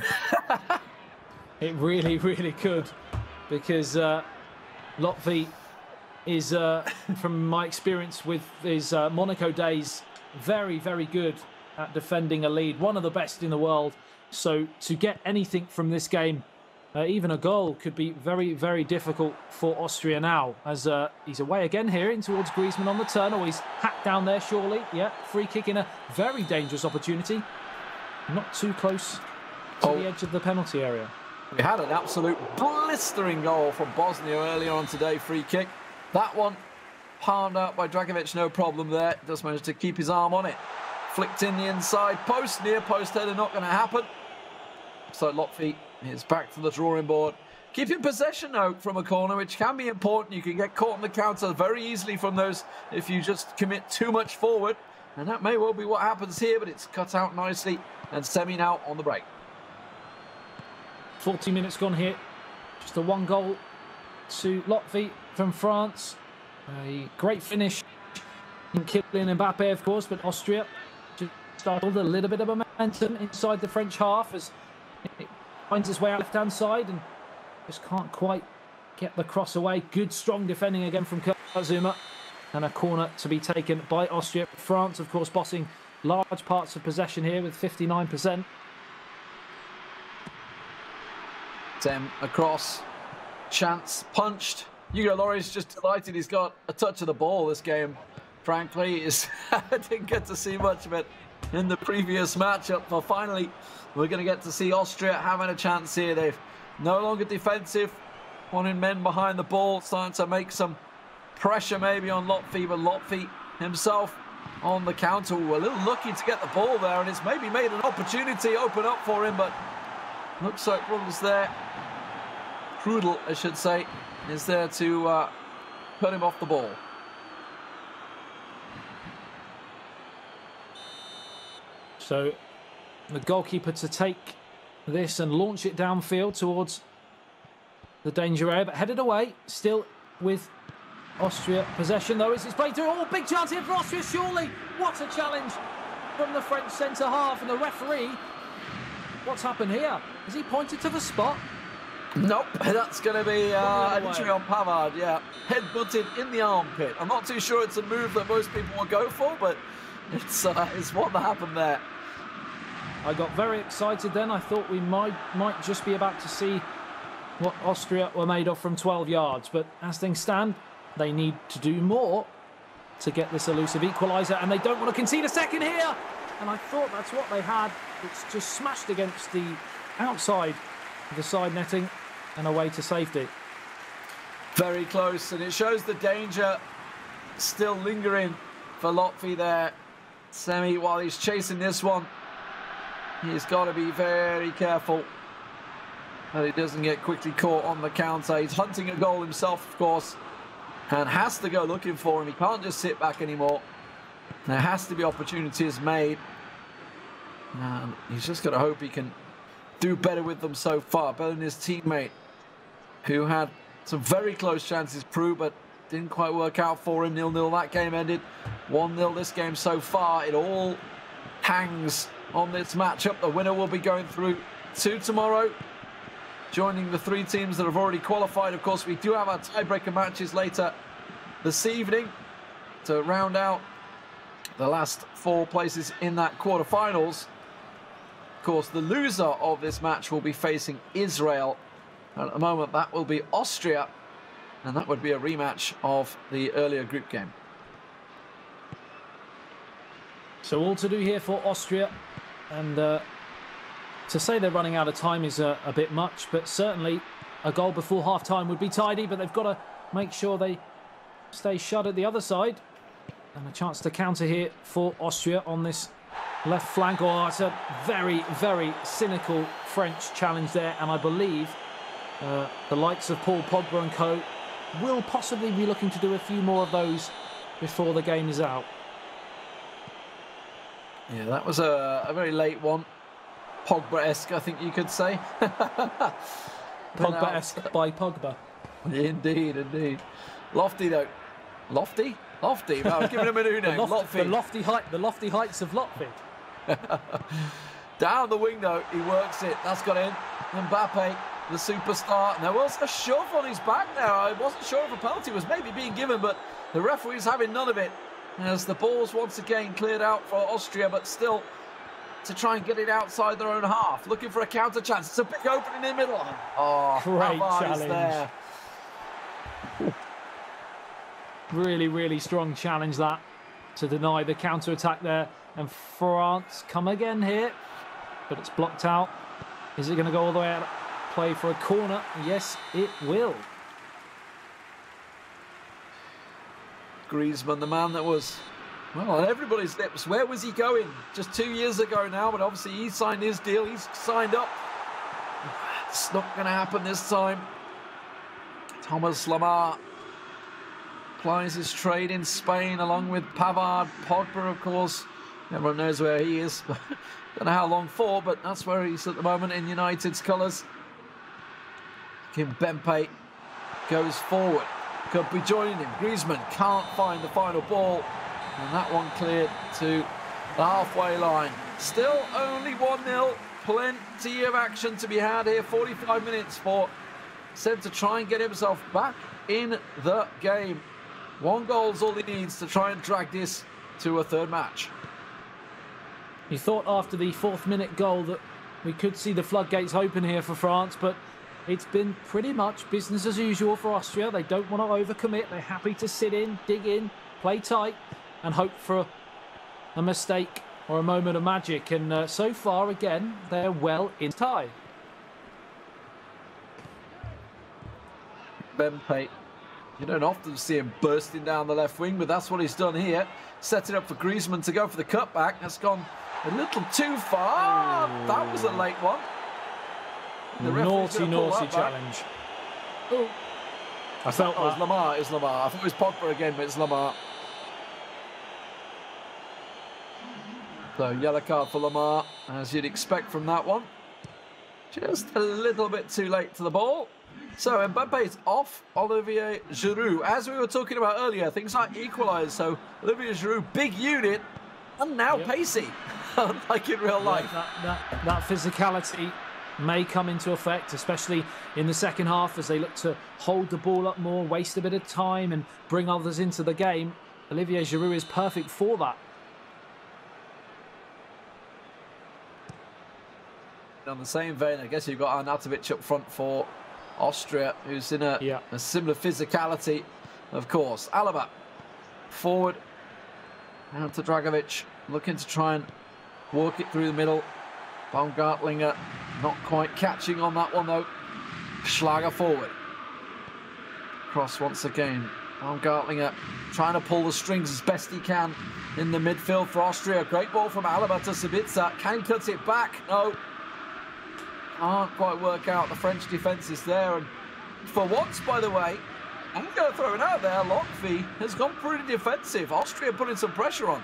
It really, really could, because Lotfi is, from my experience with his Monaco days, very, very good at defending a lead. One of the best in the world. So to get anything from this game, even a goal, could be very, very difficult for Austria now, as he's away again here in towards Griezmann on the turn. Oh, he's hacked down there, surely. Yeah, free kick in a very dangerous opportunity. Not too close to the edge of the penalty area.
We had an absolute blistering goal from Bosnia earlier on today, free kick. That one palmed out by Dragovic, no problem there. Just managed to keep his arm on it. Flicked in the inside post, near post header, not going to happen. So Lotfi is back to the drawing board. Keeping possession though from a corner, which can be important. You can get caught on the counter very easily from those if you just commit too much forward. And that may well be what happens here, but it's cut out nicely. And Semih now on the break.
40 minutes gone here. Just a 1 goal to Lotfi from France. A great finish in Kylian Mbappe, of course, but Austria just started a little bit of momentum inside the French half as it finds its way out left-hand side and just can't quite get the cross away. Good, strong defending again from Zuma. And a corner to be taken by Austria. France, of course, bossing large parts of possession here with 59%.
Sem across, chance punched. Hugo Lloris just delighted he's got a touch of the ball this game. Frankly, I didn't get to see much of it in the previous matchup. But finally, we're going to get to see Austria having a chance here. They've no longer defensive, wanting men behind the ball, starting to make some pressure maybe on Lotfi, but Lotfi himself on the counter. Ooh, a little lucky to get the ball there, and it's maybe made an opportunity open up for him, but looks like what was there. Friedl, I should say, is there to put him off the ball.
So the goalkeeper to take this and launch it downfield towards the danger area, but headed away, still with Austria possession though. It's played through. Oh, big chance here for Austria, surely. What a challenge from the French centre half, and the referee. What's happened here? Has he pointed to the spot?
Nope, that's going to be an injury on Pavard, yeah. Head butted in the armpit. I'm not too sure it's a move that most people will go for, but it's what happened there.
I got very excited then. I thought we might just be about to see what Austria were made of from 12 yards. But as things stand, they need to do more to get this elusive equaliser, and they don't want to concede a second here. And I thought that's what they had. It's just smashed against the outside of the side netting and away to safety.
Very close, and it shows the danger still lingering for Lotfi there. Semih, while he's chasing this one, he's got to be very careful that he doesn't get quickly caught on the counter. He's hunting a goal himself, of course, and has to go looking for him. He can't just sit back anymore. There has to be opportunities made. And he's just got to hope he can do better with them so far, better than his teammate, who had some very close chances, Prue, but didn't quite work out for him. 0-0 that game ended. 1-0 this game so far. It all hangs on this matchup. The winner will be going through to tomorrow, joining the 3 teams that have already qualified. Of course, we do have our tiebreaker matches later this evening to round out the last 4 places in that quarterfinals. Of course, the loser of this match will be facing Israel. At the moment, that will be Austria, and that would be a rematch of the earlier group game.
So all to do here for Austria, and to say they're running out of time is a bit much, but certainly a goal before half-time would be tidy, but they've got to make sure they stay shut at the other side. And a chance to counter here for Austria on this left flank. Oh, it's a very, very cynical French challenge there, and I believe the likes of Paul Pogba and co will possibly be looking to do a few more of those before the game is out.
Yeah, that was a very late one. Pogba-esque, I think you could say.
Pogba-esque by Pogba.
Indeed, indeed. Lofty, though. Lofty? Lofty. Well, I was giving him a new name.
The lofty heights of Lotfi.
Down the wing, though, he works it. That's got in. Mbappe, the superstar. And there was a shove on his back there. I wasn't sure if a penalty was maybe being given, but the referee's having none of it. As the ball's once again cleared out for Austria, but still to try and get it outside their own half. Looking for a counter chance. It's a big opening in the middle. Oh,
great challenge.
There.
Really, really strong challenge that to deny the counter-attack there. And France come again here, but it's blocked out. Is it going to go all the way out? Play for a corner? Yes, it will.
Griezmann, the man that was, well, on everybody's lips. Where was he going? Just 2 years ago now, but obviously he signed his deal. He's signed up. It's not going to happen this time. Thomas Lemar plies his trade in Spain along with Pavard. Pogba, of course. Everyone knows where he is. Don't know how long for, but that's where he's at the moment in United's colours. Kimpembe goes forward. Could be joining him. Griezmann can't find the final ball. And that one cleared to the halfway line. Still only 1-0. Plenty of action to be had here. 45 minutes for Seb to try and get himself back in the game. 1 goal's all he needs to try and drag this to a third match.
You thought after the 4th minute goal that we could see the floodgates open here for France, but it's been pretty much business as usual for Austria. They don't want to overcommit. They're happy to sit in, dig in, play tight, and hope for a mistake or a moment of magic. And so far, again, they're well in tie.
Kimpembe, you don't often see him bursting down the left wing, but that's what he's done here. Set it up for Griezmann to go for the cutback. That's gone a little too far. Oh. That was a late one.
Naughty challenge.
Oh.
I felt
it was Lemar. It's Lemar. I thought it was Pogba again, but it's Lemar. So yellow card for Lemar, as you'd expect from that one. Just a little bit too late to the ball. So Mbappe's off Olivier Giroud. As we were talking about earlier, things are equalised. So Olivier Giroud, big unit, and now pacey, like in real life.
That physicality may come into effect, especially in the second half as they look to hold the ball up more, waste a bit of time and bring others into the game. Olivier Giroud is perfect for that.
On the same vein, I guess you've got Arnautovic up front for Austria, who's in a similar physicality, of course. Alaba forward, down to Dragovic, looking to try and work it through the middle. Baumgartlinger not quite catching on that one though. Schlager forward. Cross once again. Baumgartlinger trying to pull the strings as best he can in the midfield for Austria. Great ball from Alaba to Sabitzer. Can he cut it back? No. Can't quite work out. The French defence is there. And for once, by the way, I'm going to throw it out there. Lotfi has gone pretty defensive. Austria putting some pressure on.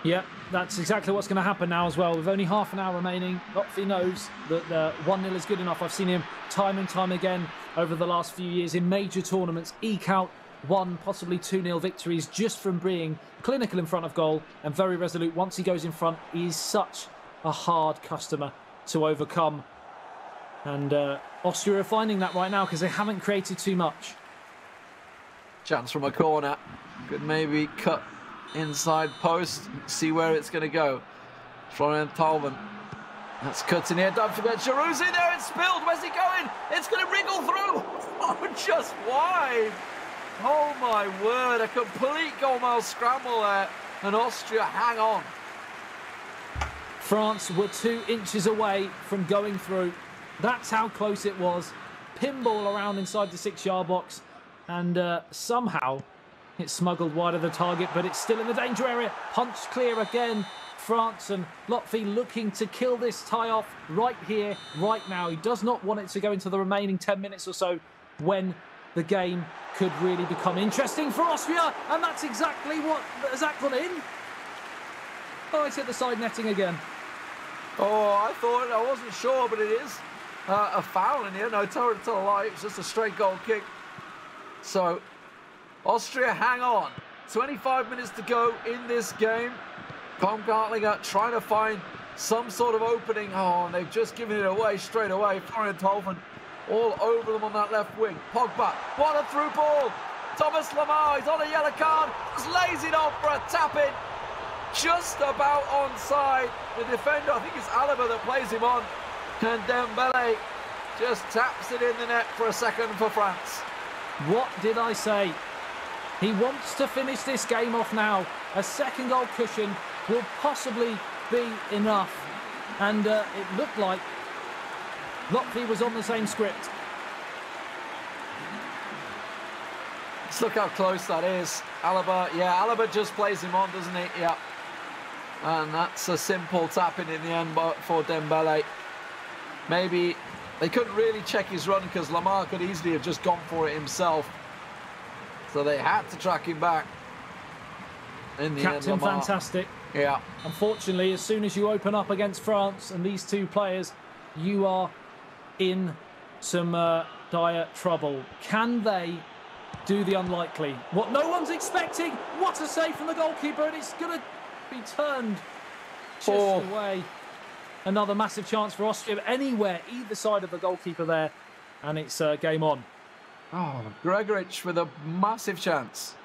Yeah, that's exactly what's going to happen now as well. With only half an hour remaining, Lotfi knows that 1-0 is good enough. I've seen him time and time again over the last few years in major tournaments eke out 1, possibly 2-0 victories just from being clinical in front of goal and very resolute. Once he goes in front, he is such a hard customer to overcome. And Austria are finding that right now because they haven't created too much.
Chance from a corner. Could maybe cut inside post. See where it's going to go. Florian Thauvin. That's cutting here. Don't forget Giroud's in there. It's spilled. Where's he going? It's going to wriggle through. Oh, just wide. Oh my word. A complete goal-mile scramble there. And Austria hang on.
France were 2 inches away from going through. That's how close it was. Pinball around inside the 6-yard box. And somehow it's smuggled wide of the target, but it's still in the danger area. Punch clear again. France and Lotfi looking to kill this tie off right here, right now. He does not want it to go into the remaining 10 minutes or so when the game could really become interesting for Austria. And that's exactly what has that gone in. Oh, it's hit the side netting again.
Oh, I wasn't sure, but it is a foul in here. No, tell a lie. It's just a straight goal kick. So, Austria hang on. 25 minutes to go in this game. Baumgartlinger trying to find some sort of opening. Oh, and they've just given it away straight away. Florian Tolman all over them on that left wing. Pogba, what a through ball. Thomas Lemar, he's on a yellow card. Just lays it off for a tap-in. Just about onside. The defender, I think it's Alaba that plays him on. And Dembele just taps it in the net for a second for France.
What did I say? He wants to finish this game off now. A second goal cushion will possibly be enough. And it looked like Lotfi was on the same script.
Let's look how close that is. Alaba, yeah, Alaba just plays him on, doesn't he? Yeah. And that's a simple tapping in the end for Dembele. Maybe they couldn't really check his run because Lemar could easily have just gone for it himself. So they had to track him back. In the
Captain
end, Lemar.
Fantastic.
Yeah.
Unfortunately, as soon as you open up against France and these two players, you are in some dire trouble. Can they do the unlikely? What no one's expecting. What a save from the goalkeeper, and it's going to be turned just away. Another massive chance for Austria anywhere, either side of the goalkeeper there, and it's game on.
Oh, Gregorich with a massive chance.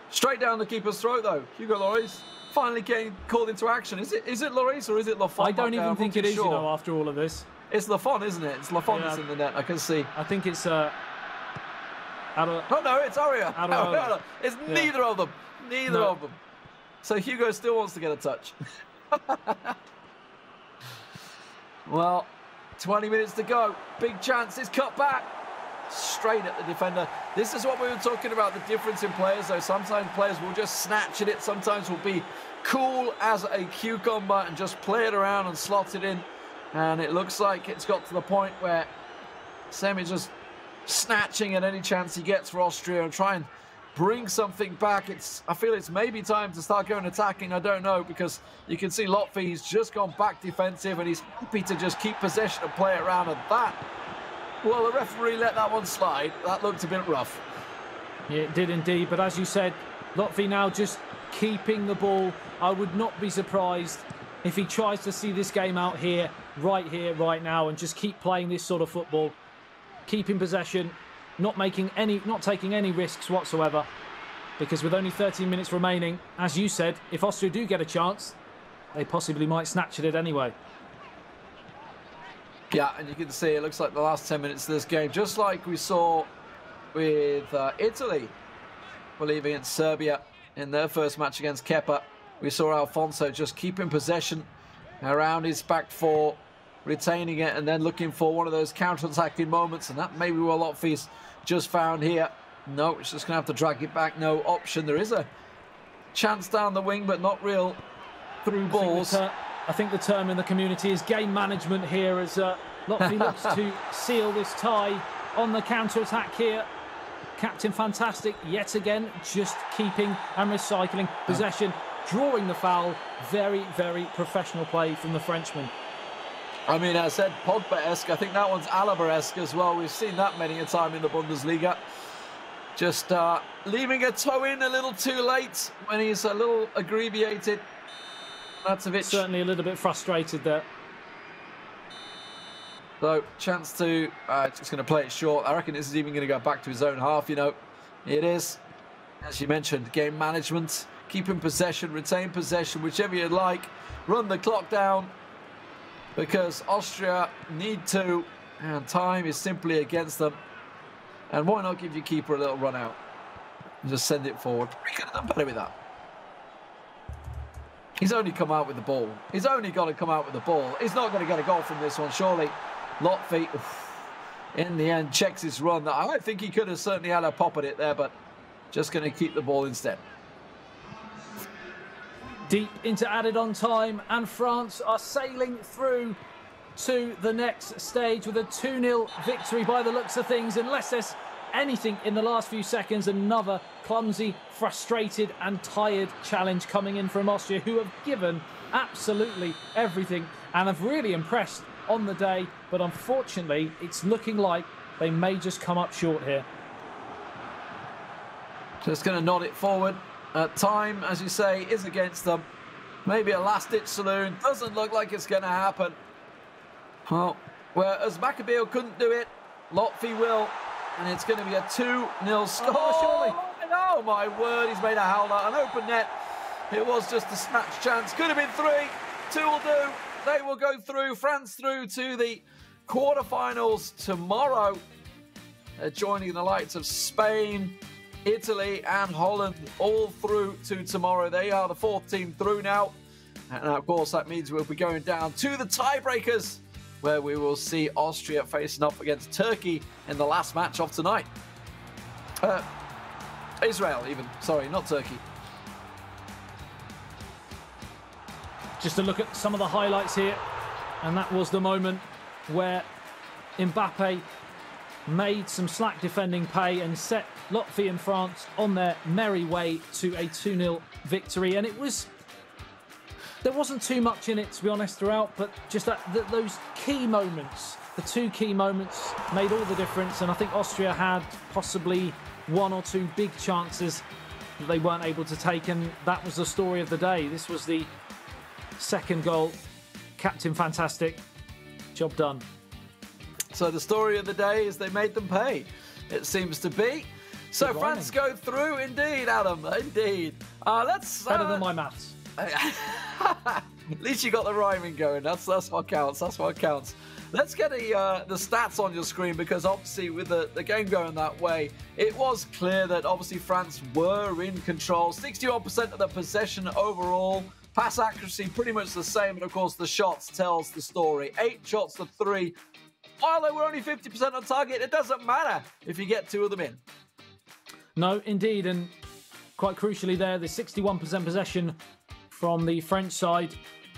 Straight down the keeper's throat, though. Hugo Lloris finally getting called into action. Is it Lloris or is it Lafont?
I don't even think it is, you know, after all of this.
It's Lafont, isn't it? It's Lafont that's in the net, I can see.
I think it's...
oh, no, it's Aria. It's neither of them. Neither of them. So Hugo still wants to get a touch. Well, 20 minutes to go. Big chance. It's cut back. Straight at the defender. This is what we were talking about, the difference in players, though. Sometimes players will just snatch at it. Sometimes will be cool as a cucumber and just play it around and slot it in. And it looks like it's got to the point where Semih just snatching at any chance he gets for Austria and try and bring something back. I feel it's maybe time to start going attacking. I don't know, because you can see Lotfi, he's just gone back defensive and he's happy to just keep possession and play it around. And that, well, the referee let that one slide. That looked a bit rough.
Yeah, it did indeed. But as you said, Lotfi now just keeping the ball. I would not be surprised if he tries to see this game out here, right now, and just keep playing this sort of football, keeping possession, not taking any risks whatsoever, because with only 13 minutes remaining, as you said, if Austria do get a chance, they possibly might snatch at it anyway.
Yeah, and you can see it looks like the last 10 minutes of this game, just like we saw with Italy, I believe, against Serbia in their first match against Kepa. We saw Alfonso just keeping possession around his back four, retaining it, and then looking for one of those counter-attacking moments, and that may be what Lotfi's just found here. No, it's just going to have to drag it back. No option. There is a chance down the wing, but not real through balls.
I think the term in the community is game management here, as Lotfi looks to seal this tie on the counter-attack here. Captain Fantastic, yet again, just keeping and recycling possession, drawing the foul. Very, very professional play from the Frenchman.
I mean, I said Pogba-esque. I think that one's Alaba-esque as well. We've seen that many a time in the Bundesliga. Just leaving a toe in a little too late when he's a little abbreviated. Natovic.
Certainly a little bit frustrated there.
So, chance to... just going to play it short. I reckon this is even going to go back to his own half, you know. It is. As you mentioned, game management. Keeping possession, retain possession, whichever you'd like. Run the clock down, because Austria need to, and time is simply against them. And why not give your keeper a little run out and just send it forward? He could have done better with that. He's only come out with the ball. He's only got to come out with the ball. He's not going to get a goal from this one, surely. Lotfi, in the end, checks his run. I think he could have certainly had a pop at it there, but just going to keep the ball instead.
Deep into added on time, and France are sailing through to the next stage with a 2-0 victory by the looks of things. Unless there's anything in the last few seconds, another clumsy, frustrated and tired challenge coming in from Austria, who have given absolutely everything and have really impressed on the day. But unfortunately, it's looking like they may just come up short here.
Just going to nod it forward. Time, as you say, is against them. Maybe a last-ditch saloon. Doesn't look like it's going to happen. Well, whereas Maccabeal couldn't do it, Lotfi will. And it's going to be a 2-0 score. Oh, my word. He's made a howler. An open net. It was just a snatch chance. Could have been 3. 2 will do. They will go through. France through to the quarterfinals tomorrow. They're joining the likes of Spain, Italy and Holland all through to tomorrow. They are the 4th team through now. And of course, that means we'll be going down to the tiebreakers, where we will see Austria facing off against Turkey in the last match of tonight. Israel even. Sorry, not Turkey.
Just to look at some of the highlights here. And that was the moment where Mbappe made some slack defending pay and set Lotfi and France on their merry way to a 2-0 victory. And there wasn't too much in it, to be honest, throughout, but just those key moments, the 2 key moments made all the difference. And I think Austria had possibly 1 or 2 big chances that they weren't able to take, and that was the story of the day. This was the 2nd goal. Captain fantastic. Job done.
So the story of the day is they made them pay, it seems to be. So France go through, indeed, Adam, indeed.
Better than my maths.
At least you got the rhyming going. That's what counts. That's what counts. Let's get the stats on your screen, because obviously with the game going that way, it was clear that obviously France were in control. 61% of the possession overall. Pass accuracy pretty much the same, and of course the shots tells the story. 8 shots to 3. While they were only 50% on target, it doesn't matter if you get 2 of them in.
No, indeed, and quite crucially there, the 61% possession from the French side,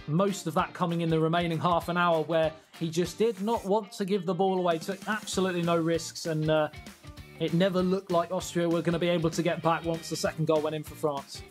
most of that coming in the remaining half an hour, where he just did not want to give the ball away, took absolutely no risks, and it never looked like Austria were going to be able to get back once the 2nd goal went in for France.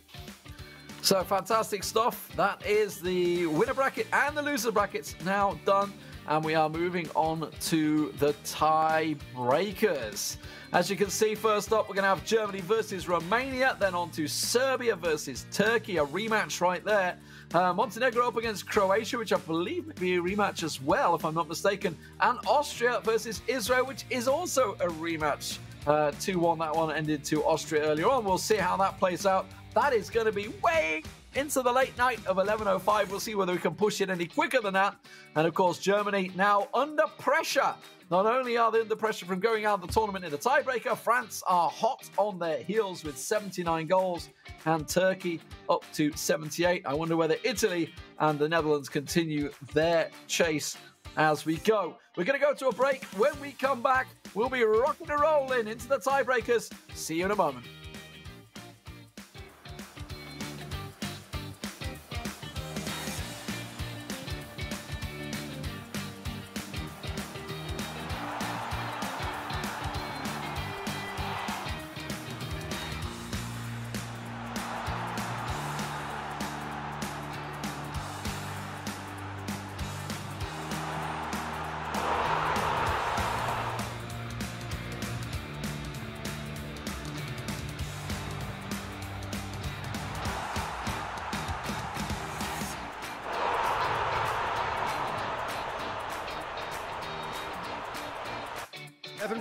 So fantastic stuff. That is the winner bracket and the loser brackets now done. And we are moving on to the tiebreakers. As you can see, first up, we're going to have Germany versus Romania, then on to Serbia versus Turkey, a rematch right there. Montenegro up against Croatia, which I believe may be a rematch as well, if I'm not mistaken. And Austria versus Israel, which is also a rematch. 2-1, that one ended to Austria earlier on. We'll see how that plays out. That is going to be way into the late night of 11:05. We'll see whether we can push it any quicker than that. And of course, Germany now under pressure. Not only are they under pressure from going out of the tournament in the tiebreaker, France are hot on their heels with 79 goals and Turkey up to 78. I wonder whether Italy and the Netherlands continue their chase as we go. We're going to go to a break. When we come back, we'll be rocking and rolling into the tiebreakers. See you in a moment.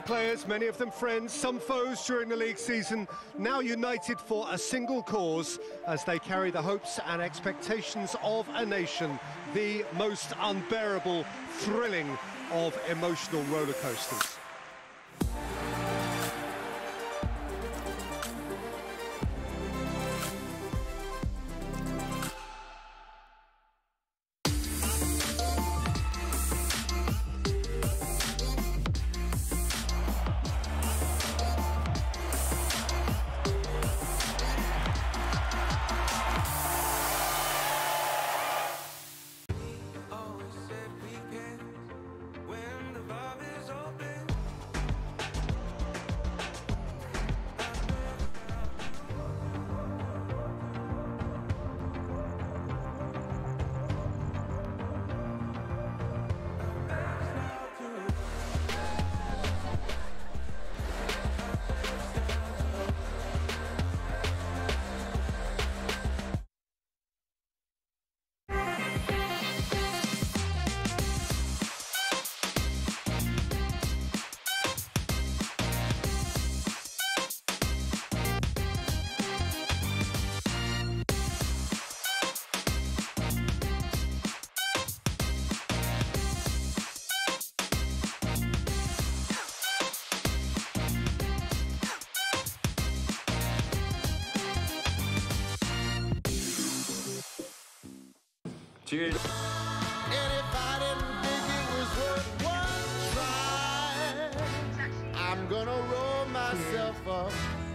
Players, many of them friends, some foes during the league season, now united for a single cause as they carry the hopes and expectations of a nation, the most unbearable, thrilling of emotional roller coasters.
Cheers.
And if I didn't think it was worth one try, I'm gonna roll myself up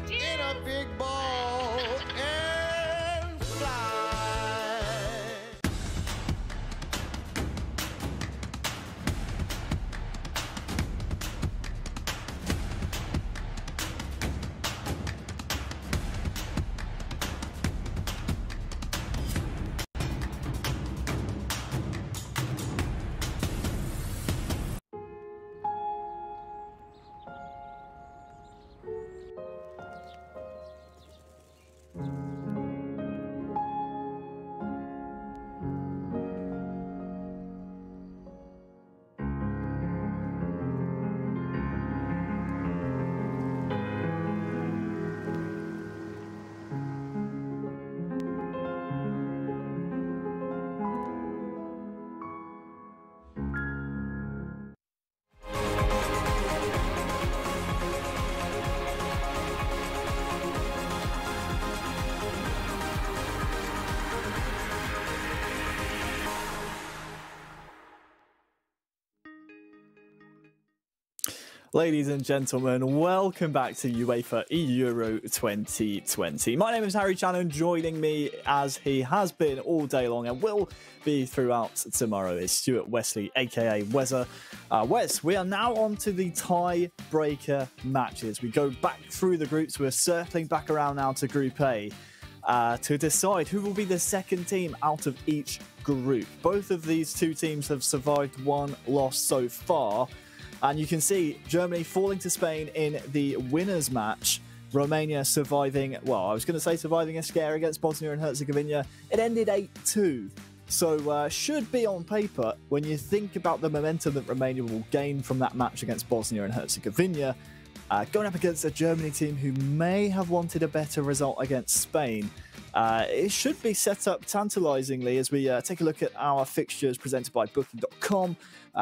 in a big ball and fly.
Ladies and gentlemen, welcome back to UEFA eEURO 2020. My name is Harry Channon. Joining me, as he has been all day long and will be throughout tomorrow, is Stuart Wesley, aka Wezza. Wes, we are now on to the tiebreaker matches. We go back through the groups. We're circling back around now to Group A to decide who will be the second team out of each group. Both of these two teams have survived one loss so far. And you can see Germany falling to Spain in the winners match. Romania surviving, well, I was going to say surviving a scare against Bosnia and Herzegovina. It ended 8-2. So should be on paper, when you think about the momentum that Romania will gain from that match against Bosnia and Herzegovina, going up against a Germany team who may have wanted a better result against Spain. It should be set up tantalisingly as we take a look at our fixtures presented by Booking.com.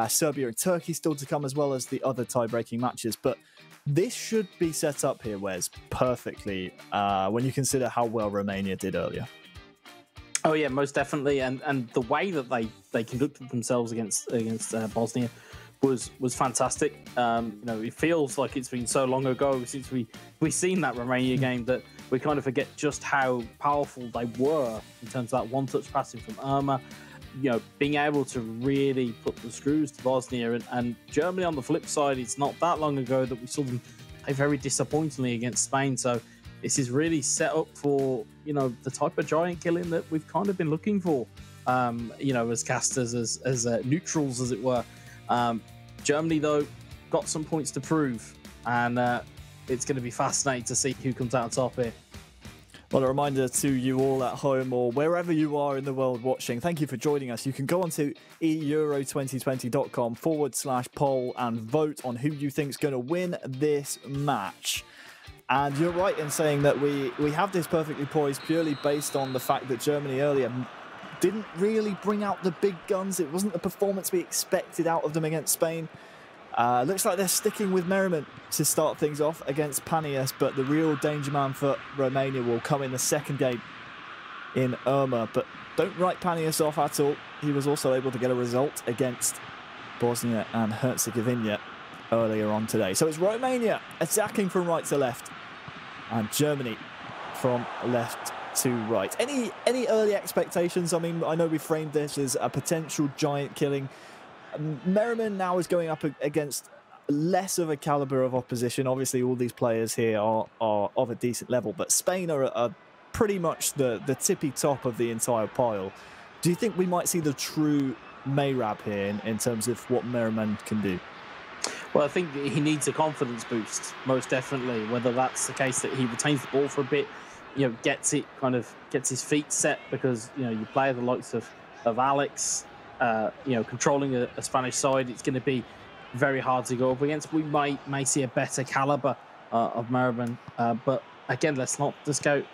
Serbia and Turkey still to come, as well as the other tie-breaking matches. But this should be set up here, Wes, perfectly when you consider how well Romania did earlier.
Oh yeah, most definitely, and the way that they conducted themselves against Bosnia was fantastic. You know, it feels like it's been so long ago since we seen that Romania game that we kind of forget just how powerful they were in terms of that one-touch passing from Irma. You know, being able to really put the screws to Bosnia, and Germany on the flip side, it's not that long ago that we saw them play very disappointingly against Spain. So this is really set up for, you know, the type of giant killing that we've kind of been looking for, you know, as casters, as neutrals, as it were. Germany, though, got some points to prove, and it's going to be fascinating to see who comes out on top here.
Well, a reminder to you all at home or wherever you are in the world watching, thank you for joining us. You can go onto eEURO2020.com/poll and vote on who you think is going to win this match. And you're right in saying that we have this perfectly poised purely based on the fact that Germany earlier didn't really bring out the big guns. It wasn't the performance we expected out of them against Spain. Looks like they're sticking with Merriman to start things off against Panias, but the real danger man for Romania will come in the second game in Irma. But don't write Panias off at all. He was also able to get a result against Bosnia and Herzegovina earlier on today. So it's Romania attacking from right to left and Germany from left to right. Any early expectations? I mean, I know we framed this as a potential giant killing. Merriman now is going up against less of a calibre of opposition. Obviously, all these players here are of a decent level, but Spain are pretty much the tippy top of the entire pile. Do you think we might see the true Mehrab here in terms of what Merriman can do?
Well, I think he needs a confidence boost, most definitely. Whether that's the case that he retains the ball for a bit, you know, gets his feet set, because, you know, you play the likes of Alex, you know, controlling a Spanish side, it's going to be very hard to go up against. We may see a better caliber of Merriman, but again, let's not discount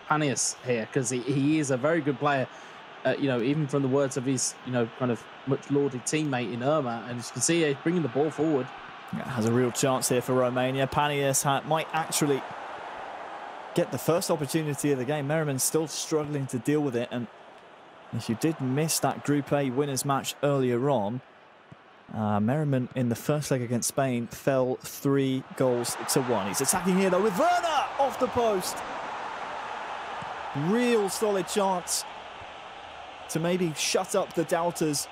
Panias here, because he is a very good player. You know, even from the words of his, you know, kind of much lauded teammate in Irma, and as you can see, he's bringing the ball forward.
Yeah, has a real chance here for Romania. Panias might actually get the first opportunity of the game. Merriman's still struggling to deal with it, and If you did miss that Group A winners match earlier on, Merriman in the first leg against Spain fell 3-1. He's attacking here though with Werner off the post. Real solid chance to maybe shut up the doubters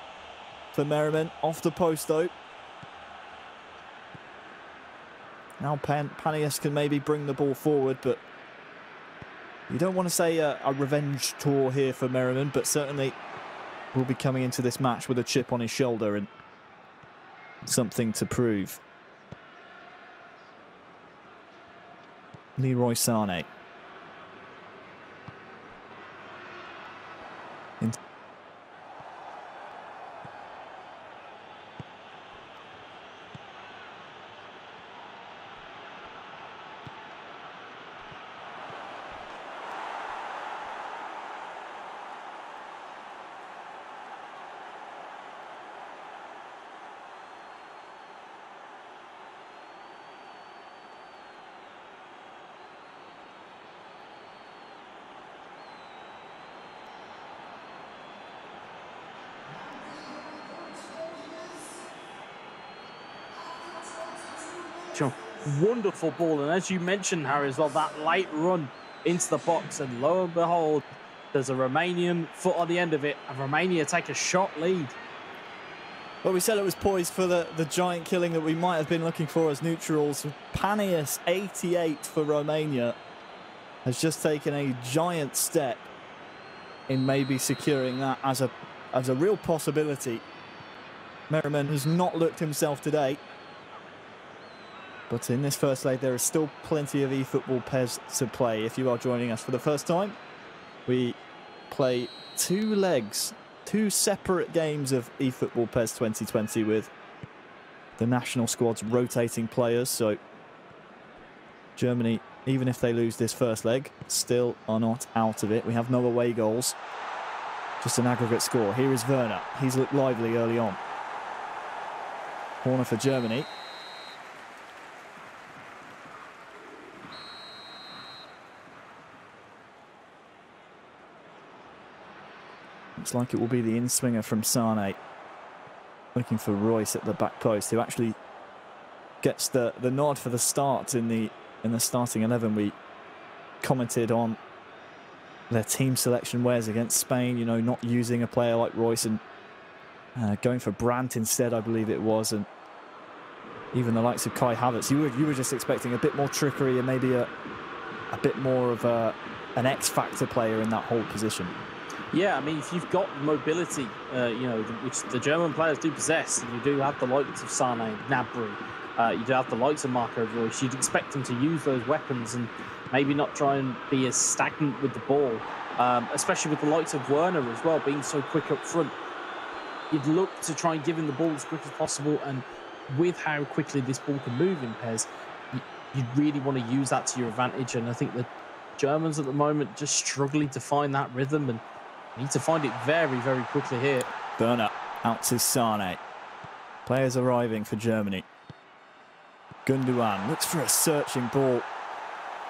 for Merriman. Off the post though. Now Panias can maybe bring the ball forward, but you don't want to say a revenge tour here for Merriman, but certainly will be coming into this match with a chip on his shoulder and something to prove. Leroy Sané.
Wonderful ball, and as you mentioned, Harry, as well, that late run into the box, and lo and behold, there's a Romanian foot on the end of it, and Romania take a shot lead.
Well, we said it was poised for the giant killing that we might have been looking for as neutrals. Panias, 88 for Romania, has just taken a giant step in maybe securing that as a real possibility. Merriman has not looked himself today. But in this first leg, there is still plenty of eFootball PES to play. If you are joining us for the first time, we play 2 legs, 2 separate games of eFootball PES 2020 with the national squad's rotating players. So Germany, even if they lose this first leg, still are not out of it. We have no away goals, just an aggregate score. Here is Werner. He's looked lively early on. Corner for Germany. Looks like it will be the in-swinger from Sané. Looking for Royce at the back post, who actually gets the nod for the start in the starting 11. We commented on their team selection wares against Spain, you know, not using a player like Royce and going for Brandt instead, I believe it was, and even the likes of Kai Havertz. You were just expecting a bit more trickery and maybe a bit more of an X-factor player in that whole position.
Yeah, I mean, if you've got mobility, you know, which the German players do possess, you do have the likes of Sané, Gnabry, you do have the likes of Marco Reus, you'd expect them to use those weapons and maybe not try and be as stagnant with the ball, especially with the likes of Werner as well, being so quick up front. You'd look to try and give him the ball as quick as possible, and with how quickly this ball can move in PES, you'd really want to use that to your advantage, and I think the Germans at the moment just struggling to find that rhythm and need to find it very, very quickly here.
Werner out to Sané. Players arriving for Germany. Gundogan looks for a searching ball,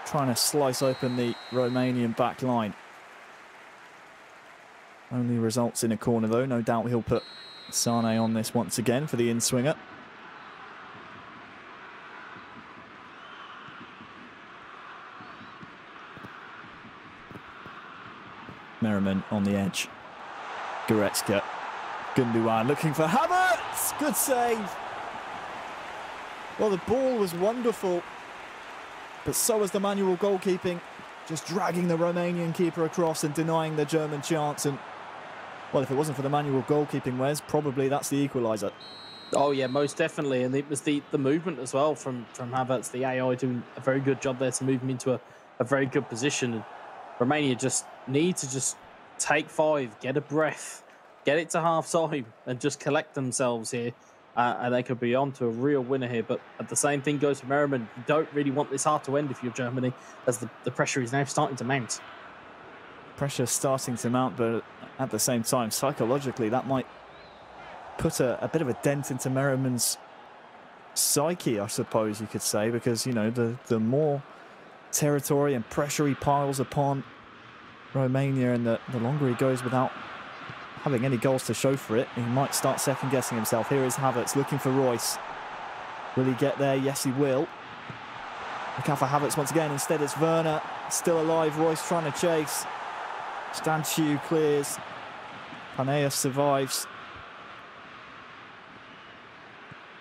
trying to slice open the Romanian back line. Only results in a corner though. No doubt he'll put Sané on this once again for the in-swinger. Merriman on the edge. Goretzka. Gundogan looking for Havertz. Good save. Well, the ball was wonderful, but so was the manual goalkeeping, just dragging the Romanian keeper across and denying the German chance. And well, if it wasn't for the manual goalkeeping, Wes, probably that's the equaliser.
Oh yeah, most definitely, and it was the movement as well from Havertz, the AI doing a very good job there to move him into a very good position. And Romania just need to just take 5, get a breath, get it to half-time and just collect themselves here. And they could be on to a real winner here. But the same thing goes for Merriman. You don't really want this hard to end if you're Germany, as the pressure is now starting to mount.
Pressure starting to mount, but at the same time, psychologically, that might put a bit of a dent into Merriman's psyche, I suppose you could say, because, you know, the more territory and pressure he piles upon Romania and the longer he goes without having any goals to show for it. He might start second-guessing himself. Here is Havertz looking for Royce. Will he get there? Yes, he will. Look out for Havertz once again. Instead, it's Werner. Still alive. Royce trying to chase. Stanciu clears. Paneas survives.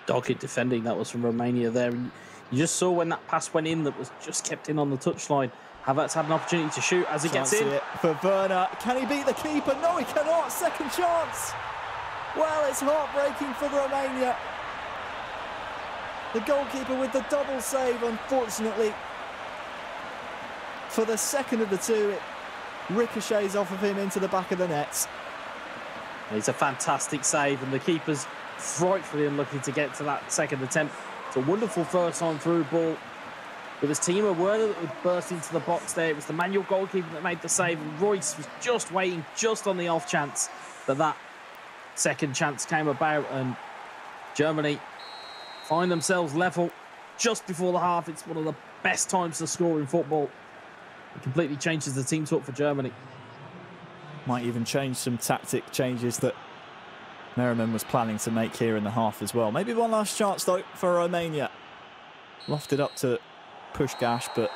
Dogged defending that was from Romania there. And you just saw when that pass went in that was just kept in on the touchline. Havertz had an opportunity to shoot as he gets in.
For Werner. Can he beat the keeper? No, he cannot. Second chance. Well, it's heartbreaking for Romania. The goalkeeper with the double save, unfortunately. For the second of the two, it ricochets off of him into the back of the nets.
It's a fantastic save, and the keeper's frightfully unlucky to get to that second attempt. It's a wonderful first time through ball. With his team aware that would burst into the box there. It was the manual goalkeeper that made the save, and Royce was just waiting just on the off chance that second chance came about, and Germany find themselves level just before the half. It's one of the best times to score in football. It completely changes the team talk for Germany.
Might even change some tactic changes that Merriman was planning to make here in the half as well. Maybe one last chance though for Romania. Lofted up to Puskás, but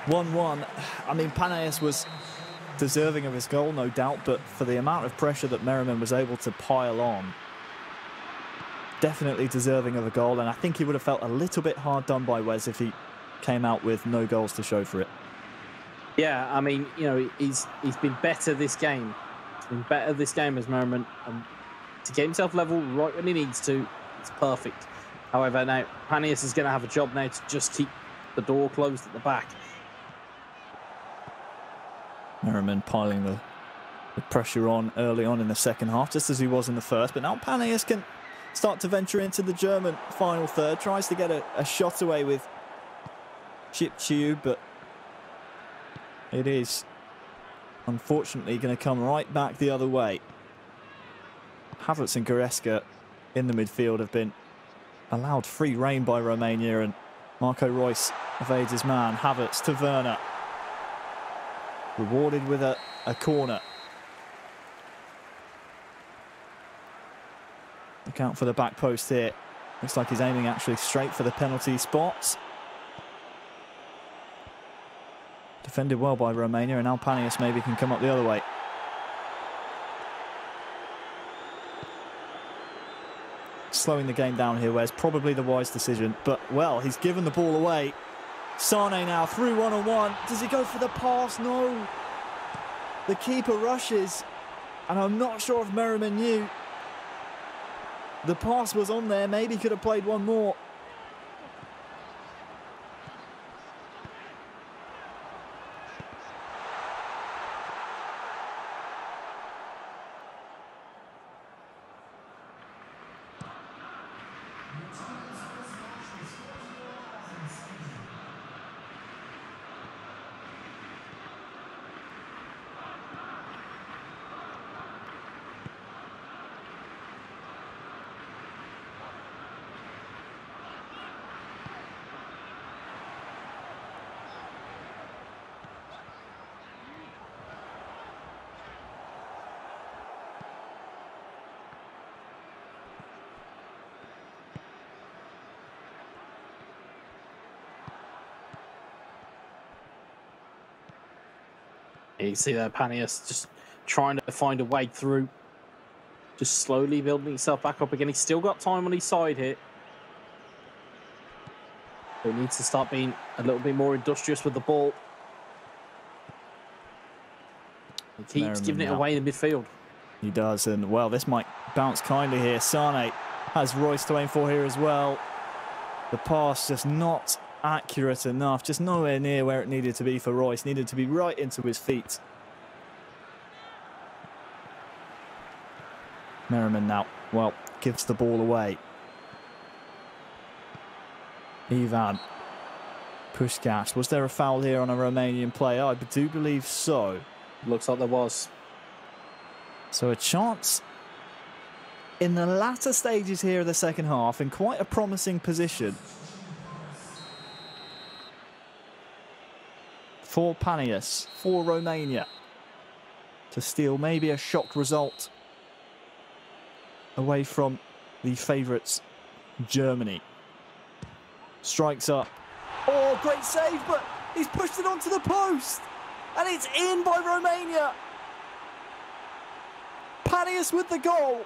1-1. I mean, Paneas was deserving of his goal, no doubt, but for the amount of pressure that Merriman was able to pile on, definitely deserving of a goal, and I think he would have felt a little bit hard done by Wes if he came out with no goals to show for it.
Yeah, I mean, you know, he's been better this game. He's been better this game as Merriman. To get himself level right when he needs to, it's perfect. However, now Paneas is going to have a job now to just keep the door closed at the back.
Merriman piling the pressure on early on in the second half, just as he was in the first, but now Paneas can start to venture into the German final third. Tries to get a shot away with Chipchiu, but it is unfortunately going to come right back the other way. Havertz and Goretzka in the midfield have been allowed free rein by Romania, and Marco Reus evades his man. Havertz to Werner. Rewarded with a corner. Look out for the back post here. Looks like he's aiming actually straight for the penalty spots. Defended well by Romania, and now Paneas maybe can come up the other way. Slowing the game down here, Wes, probably the wise decision, but well, he's given the ball away. Sane now through one-on-one. Does he go for the pass? No. The keeper rushes, and I'm not sure if Merriman knew the pass was on there. Maybe could have played one more.
You can see that Paneas just trying to find a way through. Just slowly building himself back up again. He's still got time on his side here. He needs to start being a little bit more industrious with the ball. He keeps giving it away in the midfield.
He does, and well, this might bounce kindly here. Sane has Royce to aim for here as well. The pass just not accurate enough, just nowhere near where it needed to be for Royce. Needed to be right into his feet. Merriman now, well, gives the ball away. Ivan Puskás. Was there a foul here on a Romanian player? I do believe so.
Looks like there was.
So a chance in the latter stages here of the second half, in quite a promising position for Paneas, for Romania. to steal maybe a shock result away from the favourites, Germany. Strikes up. Oh, great save, but he's pushed it onto the post. And it's in by Romania. Panius with the goal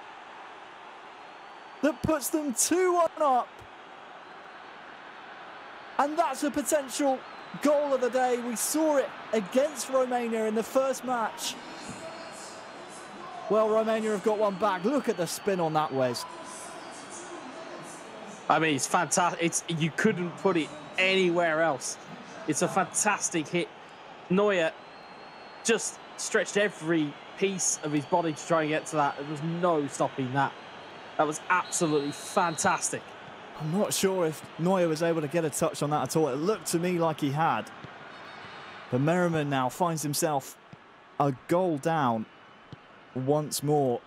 that puts them 2-1 up. And that's a potential goal of the day. We saw it against Romania in the first match. Well, Romania have got one back. Look at the spin on that, Wes.
I mean, it's fantastic. You couldn't put it anywhere else. It's a fantastic hit. Neuer just stretched every piece of his body to try and get to that. There was no stopping that. That was absolutely fantastic.
I'm not sure if Neuer was able to get a touch on that at all. It looked to me like he had. But Merriman now finds himself a goal down once more,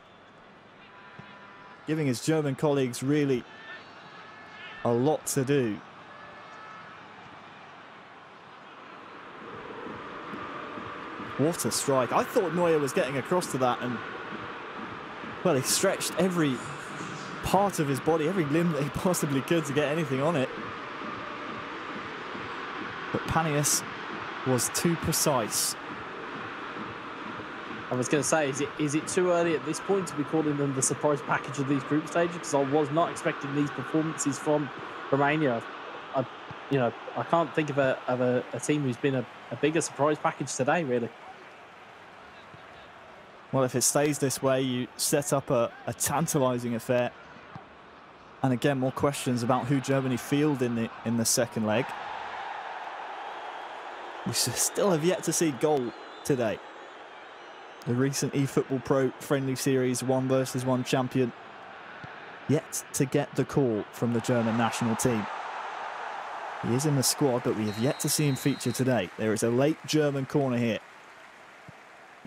giving his German colleagues really a lot to do. What a strike. I thought Neuer was getting across to that, and well, he stretched every part of his body, every limb that he possibly could to get anything on it. But Panius was too precise.
I was going to say, is it too early at this point to be calling them the surprise package of these group stages? Because I was not expecting these performances from Romania. I can't think of a team who's been a bigger surprise package today, really.
Well, if it stays this way, you set up a tantalising affair. And again, more questions about who Germany field in the second leg. We still have yet to see goal today. The recent eFootball Pro friendly series 1-versus-1 champion yet to get the call from the German national team. He is in the squad, but we have yet to see him feature today. There is a late German corner here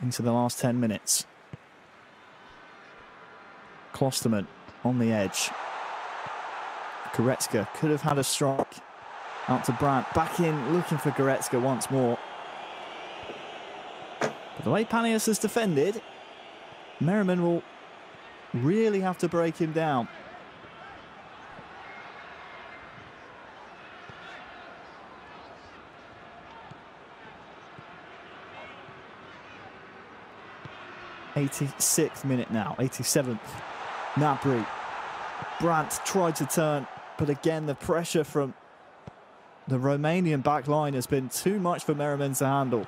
into the last 10 minutes. Klostermann on the edge. Goretzka could have had a strike. Out to Brandt, back in, looking for Goretzka once more. But the way Panius has defended, Merriman will really have to break him down. '86th minute now, 87th. Gnabry. Brandt tried to turn, but again, the pressure from the Romanian back line has been too much for Merriman to handle.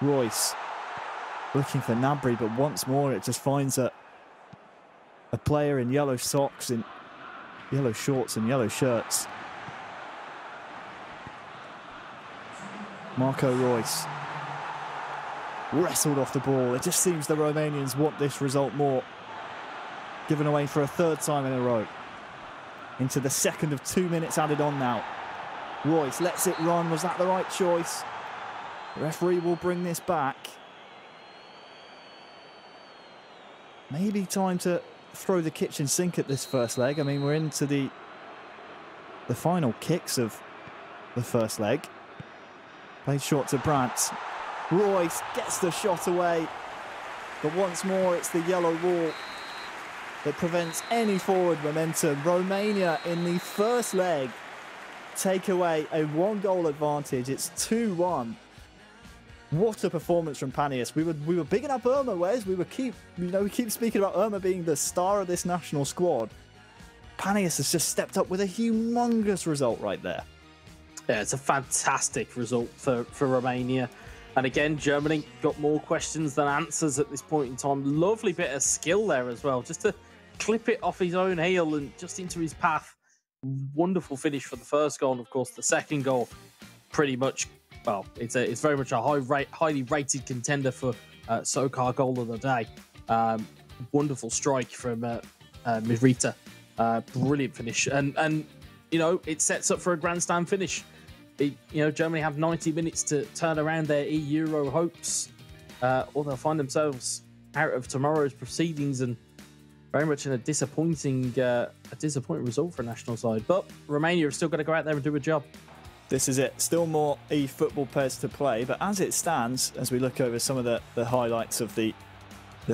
Royce looking for Gnabry, but once more it just finds a player in yellow socks, in yellow shorts and yellow shirts. Marco Royce wrestled off the ball. It just seems the Romanians want this result more. Given away for a third time in a row. Into the second of 2 minutes added on now. Royce lets it run. Was that the right choice? The referee will bring this back. Maybe time to throw the kitchen sink at this first leg. I mean, we're into the final kicks of the first leg. Played short to Brandt. Royce gets the shot away. But once more, it's the yellow wall that prevents any forward momentum. Romania in the first leg take away a 1-goal advantage. It's 2-1. What a performance from Panius. We were bigging up Irma, Wes. We keep speaking about Irma being the star of this national squad. Panius has just stepped up with a humongous result right there.
Yeah, it's a fantastic result for Romania. And again, Germany got more questions than answers at this point in time. Lovely bit of skill there as well, just to clip it off his own heel and just into his path. Wonderful finish for the first goal, and of course the second goal, pretty much, well, it's very much a highly rated contender for SOCAR goal of the day. Wonderful strike from Mivrita. Brilliant finish, and it sets up for a grandstand finish. Germany have 90 minutes to turn around their eEURO hopes, or they'll find themselves out of tomorrow's proceedings and very much in a disappointing result for a national side. But Romania have still got to go out there and do a job.
This is it. Still more eFootball PES to play, but as it stands, as we look over some of the highlights of the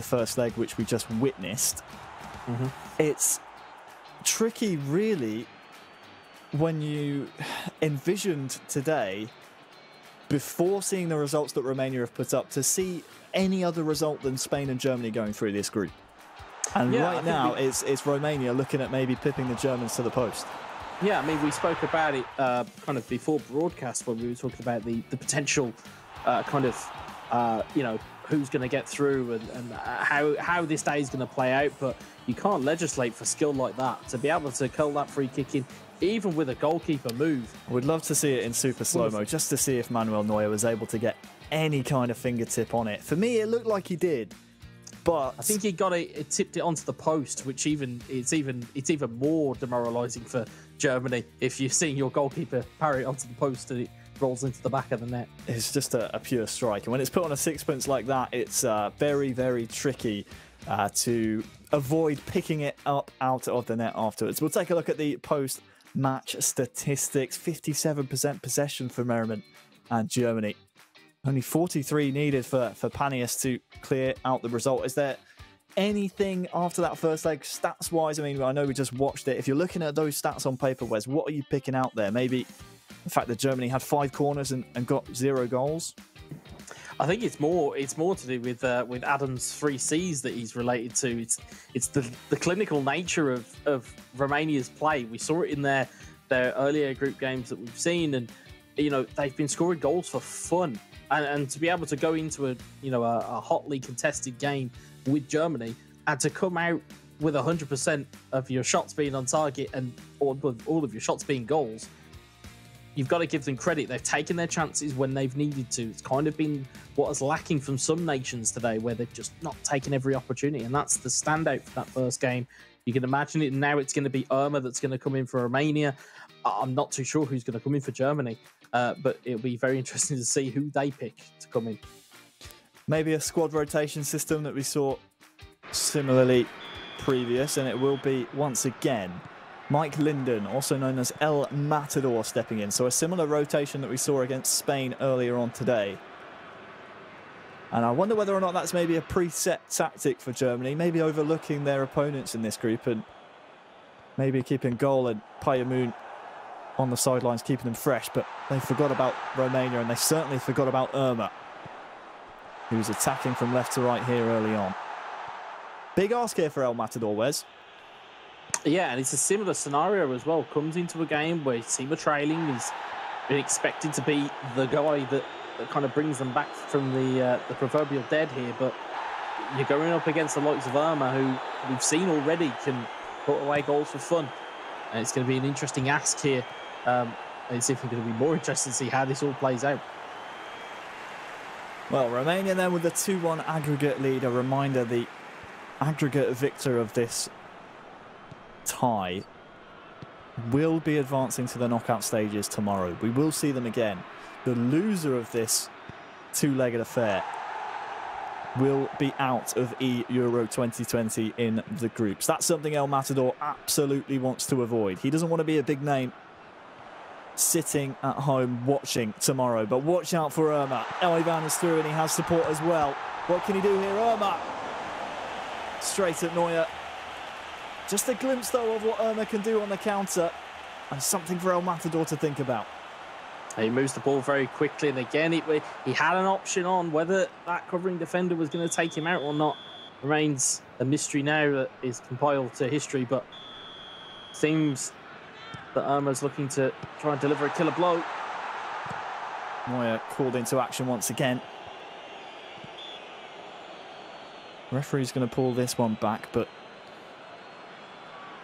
first leg, which we just witnessed, it's tricky, really, when you envisioned today, before seeing the results that Romania have put up, to see any other result than Spain and Germany going through this group. And right now, it's Romania looking at maybe pipping the Germans to the post.
Yeah, I mean, we spoke about it kind of before broadcast when we were talking about the potential you know, who's going to get through and how this day is going to play out. But you can't legislate for skill like that. To be able to curl that free kick in, even with a goalkeeper move.
I would love to see it in super slow-mo, just to see if Manuel Neuer was able to get any kind of fingertip on it. For me, it looked like he did. But
I think he got it tipped it onto the post, which it's even more demoralising for Germany if you're seeing your goalkeeper parry it onto the post and it rolls into the back of the net. It's just a pure strike, and when it's put on a sixpence like that, it's very, very tricky to avoid picking it up out of the net afterwards. We'll take a look at the post-match statistics. 57% possession for Merriment and Germany. Only 43 needed for Panias to clear out the result. Is there anything after that first leg, stats-wise? I mean, I know we just watched it. If you're looking at those stats on paper, Wes, what are you picking out there? Maybe the fact that Germany had 5 corners and got 0 goals? I think it's more to do with Adam's 3 C's that he's related to. It's the clinical nature of Romania's play. We saw it in their earlier group games that we've seen, and you know, they've been scoring goals for fun. And to be able to go into a hotly contested game with Germany and to come out with 100% of your shots being on target and all of your shots being goals, you've got to give them credit. They've taken their chances when they've needed to. It's kind of been what is lacking from some nations today, where they've just not taken every opportunity, and that's the standout for that first game. You can imagine it. Now it's going to be Irma that's going to come in for Romania. I'm not too sure who's going to come in for Germany. But it'll be very interesting to see who they pick to come in. Maybe a squad rotation system that we saw similarly previous, and it will be once again Mike Linden, also known as El Matador, stepping in. So a similar rotation that we saw against Spain earlier on today. And I wonder whether or not that's maybe a preset tactic for Germany, maybe overlooking their opponents in this group and maybe keeping Goal and Payamoon on the sidelines, keeping them fresh. But they forgot about Romania, and they certainly forgot about Irma, who's attacking from left to right here early on. Big ask here for El Matador, Wes. Yeah, and it's a similar scenario as well. Comes into a game where his team are trailing. He's been expected to be the guy that kind of brings them back from the proverbial dead here. But you're going up against the likes of Irma, who we've seen already can put away goals for fun. And it's going to be an interesting ask here. It's even going to be more interesting to see how this all plays out. Well, Romania then with a 2-1 aggregate lead. A reminder, the aggregate victor of this tie will be advancing to the knockout stages tomorrow. We will see them again. The loser of this 2-legged affair will be out of eEURO 2020 in the groups. That's something El Matador absolutely wants to avoid. He doesn't want to be a big name sitting at home watching tomorrow. But watch out for Irma. Ivan is through and he has support as well. What can he do here? Irma straight at Neuer. Just a glimpse, though, of what Irma can do on the counter, and something for El Matador to think about. He moves the ball very quickly, and again, he had an option on. Whether that covering defender was going to take him out or not remains a mystery now that is compiled to history, but seems that Irma's looking to try and deliver a killer blow. Neuer called into action once again. Referee's going to pull this one back, but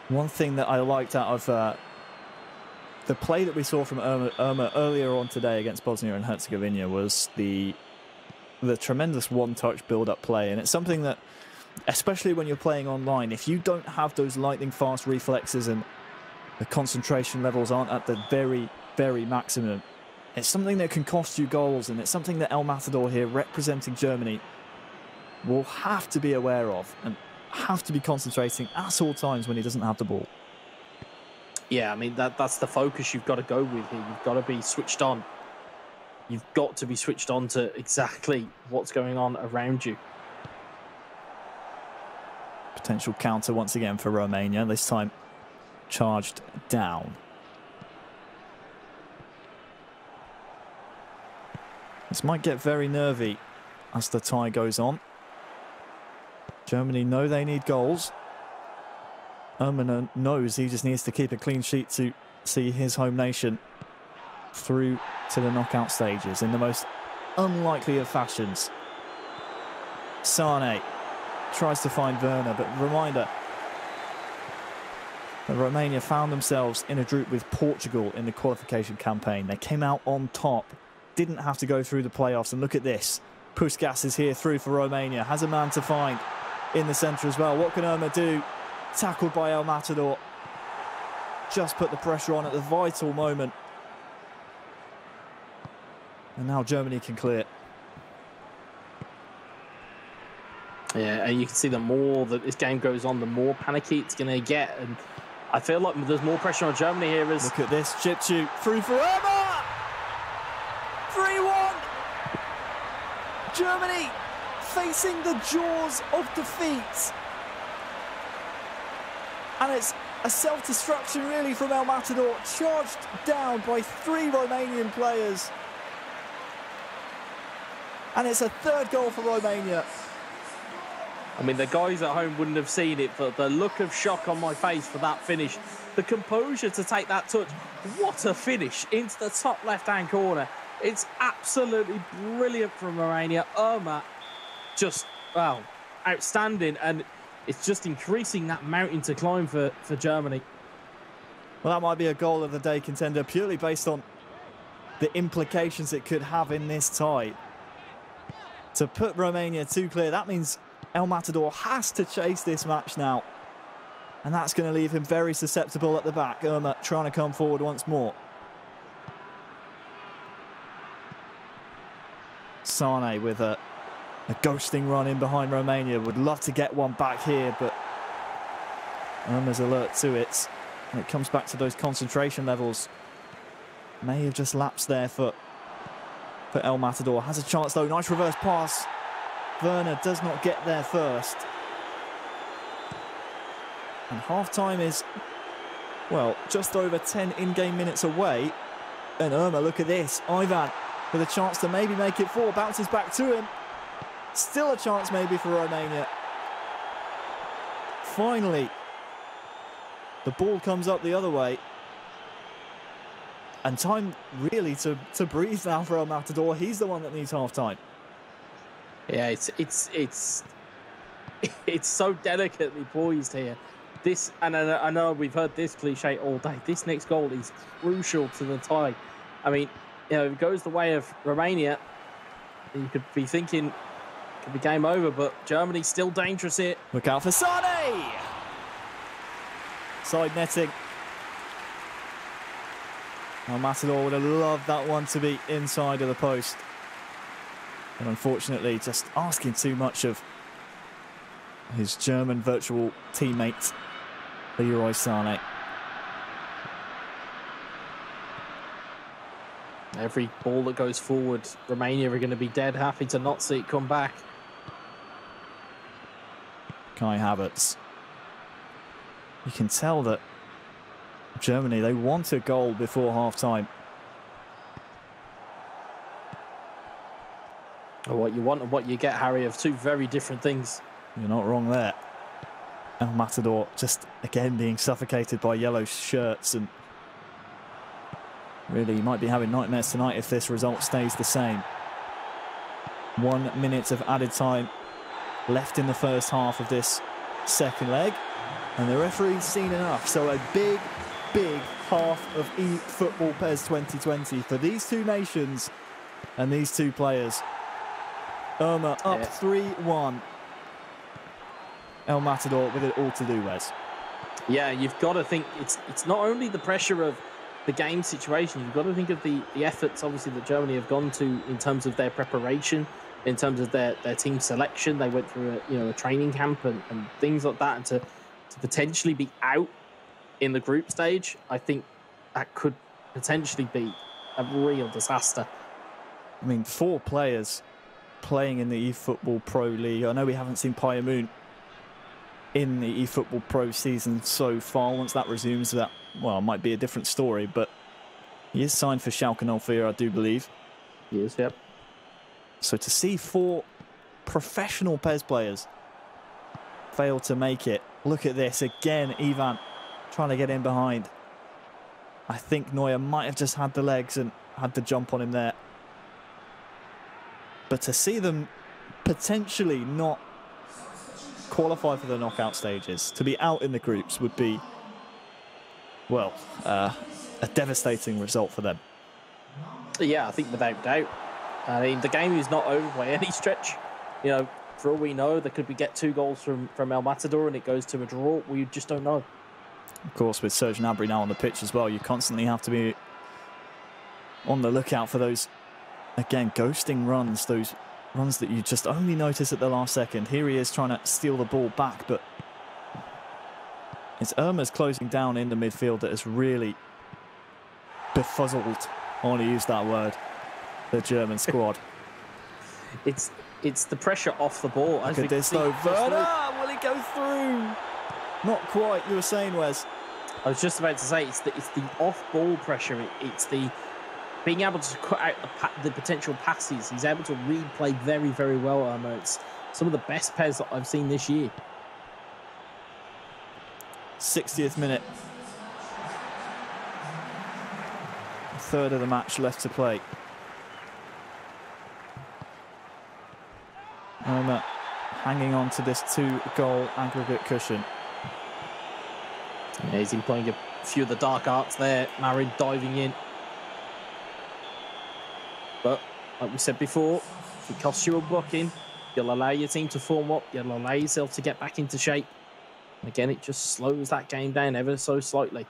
one thing that I liked out of the play that we saw from Irma earlier on today against Bosnia and Herzegovina was the tremendous one-touch build-up play. And it's something that, especially when you're playing online, if you don't have those lightning-fast reflexes and the concentration levels aren't at the very, very maximum, it's something that can cost you goals. And it's something that El Matador here, representing Germany, will have to be aware of and have to be concentrating at all times when he doesn't have the ball. Yeah, I mean, that's the focus you've got to go with here. You've got to be switched on. You've got to be switched on to exactly what's going on around you.
Potential counter once again for Romania, this time charged down. This might get very nervy as the tie goes on. Germany know they need goals. Ömer knows he just needs to keep a clean sheet to see his home nation through to the knockout stages in the most unlikely of fashions. Sane tries to find Werner, but reminder that Romania found themselves in a group with Portugal in the qualification campaign. They came out on top, didn't have to go through the playoffs, and look at this. Puskas is here through for Romania, has a man to find in the centre as well. What can Ömer do? Tackled by El Matador. Just put the pressure on at the vital moment. And now Germany can clear.
Yeah, and you can see the more that this game goes on, the more panicky it's going to get. And I feel like there's more pressure on Germany here.
Look at this, Chipchu through for Ömer! 3-1! Germany facing the jaws of defeat. And it's a self-destruction really from El Matador, charged down by 3 Romanian players. And it's a third goal for Romania.
I mean, the guys at home wouldn't have seen it, but the look of shock on my face for that finish, the composure to take that touch, what a finish into the top left-hand corner. It's absolutely brilliant from Romania. Ömer, just, well, outstanding, and it's just increasing that mountain to climb for Germany.
Well, that might be a goal of the day contender, purely based on the implications it could have in this tie. To put Romania 2 clear, that means El Matador has to chase this match now. And that's going to leave him very susceptible at the back. Ömer trying to come forward once more. Sane with a ghosting run in behind Romania. Would love to get one back here, but Ömer's alert to it. And it comes back to those concentration levels. May have just lapsed there for El Matador. Has a chance though. Nice reverse pass. Werner does not get there first. And half-time is, well, just over 10 in-game minutes away. And Ömer, look at this. Ivan with a chance to maybe make it 4. Bounces back to him. Still a chance maybe for Romania. Finally, the ball comes up the other way. And time really to breathe now for El Matador. He's the one that needs half-time.
Yeah, it's so delicately poised here. This, and I know we've heard this cliche all day. This next goal is crucial to the tie. I mean, you know, if it goes the way of Romania, you could be thinking it could be game over, but Germany's still dangerous here.
Look out for Sane! Side netting. El Matador would have loved that one to be inside of the post. And unfortunately, just asking too much of his German virtual teammate, Leroy Sane.
Every ball that goes forward, Romania are going to be dead happy to not see it come back.
Kai Havertz. You can tell that Germany, they want a goal before half-time.
What you want and what you get, Harry, are 2 very different things.
You're not wrong there. El Matador just, again, being suffocated by yellow shirts, and really, you might be having nightmares tonight if this result stays the same. 1 minute of added time left in the first half of this second leg, and the referee's seen enough. So a big half of eFootball PES 2020 for these 2 nations and these 2 players. Ömer up 3-1. El Matador with it all to do, Wes.
Yeah, you've got to think it's not only the pressure of the game situation, you've got to think of the efforts, obviously, that Germany have gone to in terms of their preparation, in terms of their team selection. They went through a training camp and things like that, and to potentially be out in the group stage, I think that could potentially be a real disaster.
I mean, 4 players playing in the eFootball Pro League. I know we haven't seen Payamut in the eFootball Pro season so far. Once that resumes, that, well, it might be a different story, but he is signed for Schalke 04, I do believe.
He is, yep.
So to see 4 professional PES players fail to make it. Look at this again, Ivan trying to get in behind. I think Neuer might have just had the legs and had the jump on him there. But to see them potentially not qualify for the knockout stages, to be out in the groups would be, well, a devastating result for them.
Yeah, I think without doubt. I mean, the game is not over by any stretch. You know, for all we know, there could be get 2 goals from El Matador and it goes to a draw. We just don't know.
Of course, with Serge Gnabry now on the pitch as well, you constantly have to be on the lookout for those, again, ghosting runs, those runs that you just only notice at the last second. Here he is trying to steal the ball back, but it's Irma's closing down in the midfield that has really befuzzled, I want to use that word, the German squad.
It's the pressure off the ball.
Look at this though, Werner, will it go through? Not quite, you were saying, Wes.
I was just about to say, it's the off-ball pressure. It's the being able to cut out the potential passes. He's able to read play very, very well, Irma. It's some of the best PES that I've seen this year.
60th minute. A third of the match left to play. Irma hanging on to this 2-goal aggregate cushion.
Yeah, he's been playing a few of the dark arts there. Marin diving in. But, like we said before, if it costs you a booking, you'll allow your team to form up, you'll allow yourself to get back into shape. And again, it just slows that game down ever so slightly.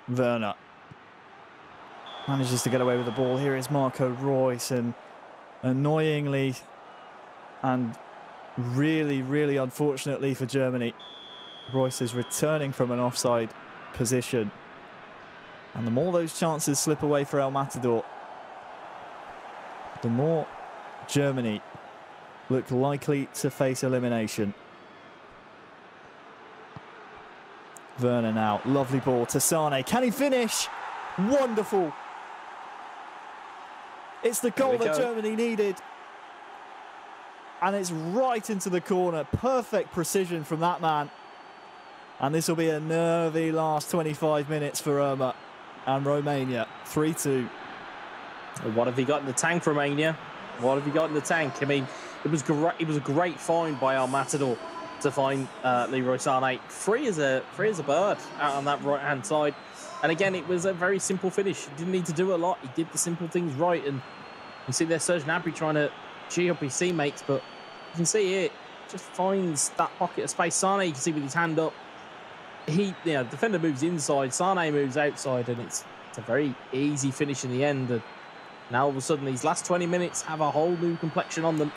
Werner manages to get away with the ball. Here is Marco Reus, and annoyingly and really, really unfortunately for Germany, Reus is returning from an offside position. And the more those chances slip away for El Matador, the more Germany look likely to face elimination. Werner now, lovely ball to Sane. Can he finish? Wonderful. It's the goal that Germany needed. And it's right into the corner. Perfect precision from that man. And this will be a nervy last 25 minutes for Irma and Romania. 3-2.
What have you got in the tank, Romania? What have you got in the tank? I mean, it was a great find by El Matador to find Leroy Sane free as a bird out on that right-hand side. And again, it was a very simple finish. He didn't need to do a lot. He did the simple things right. And you see there, Serge Gnabry trying to G up his teammates, but you can see here, just finds that pocket of space. Sane, you can see with his hand up, defender moves inside, Sane moves outside, and it's a very easy finish in the end. And now all of a sudden, these last 20 minutes have a whole new complexion on them.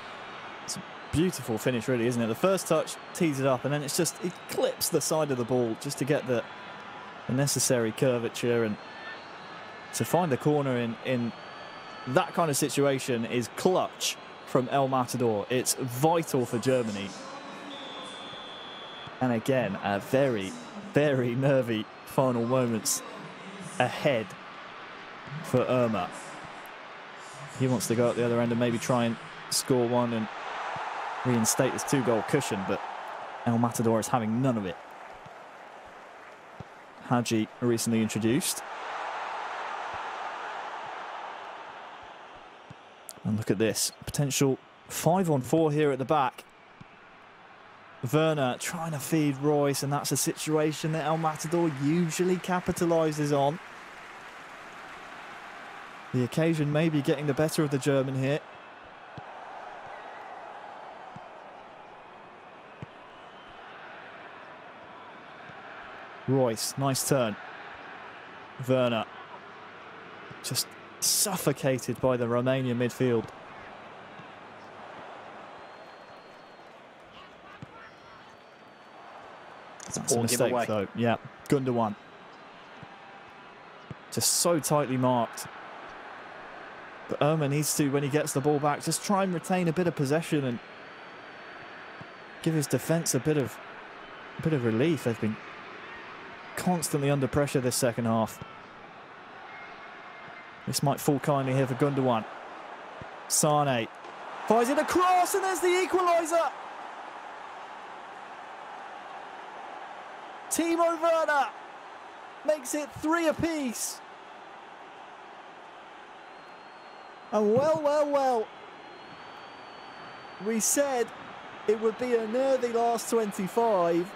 It's a beautiful finish, really, isn't it? The first touch tees it up, and then it clips the side of the ball just to get the necessary curvature, and to find the corner in that kind of situation is clutch from El Matador. It's vital for Germany. And again, a very, very nervy final moments ahead for Irma. He wants to go at the other end and maybe try and score one and reinstate his 2-goal cushion, but El Matador is having none of it. Hadji recently introduced. And look at this. Potential 5-on-4 here at the back. Werner trying to feed Reus, and that's a situation that El Matador usually capitalises on. The occasion may be getting the better of the German here. Reus, nice turn. Werner just suffocated by the Romanian midfield. That's a mistake, though. Yeah, Gundogan. Just so tightly marked. But Ömer needs to, when he gets the ball back, just try and retain a bit of possession and give his defence a bit of relief. They've been constantly under pressure this second half. This might fall kindly here for Gundogan. Sane fires it across, and there's the equaliser. Timo Werner makes it 3 apiece. And well, we said it would be a nervy last 25.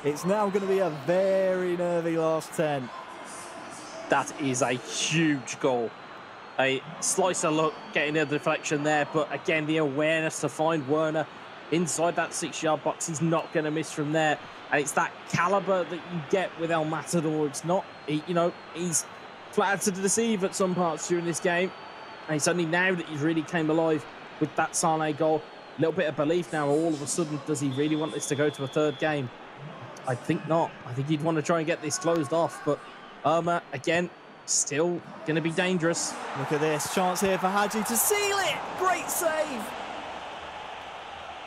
It's now going to be a very nervy last 10.
That is a huge goal. A slicer look, getting a deflection there, but again, the awareness to find Werner inside that 6-yard box. He's not going to miss from there. And it's that caliber that you get with El Matador. It's not, he's flattered to deceive at some parts during this game. And it's only now that he's really came alive with that Sane goal. A little bit of belief now. All of a sudden, does he really want this to go to a third game? I think not. I think he'd want to try and get this closed off. But Ömer, again, still going to be dangerous.
Look at this. Chance here for Hadji to seal it. Great save.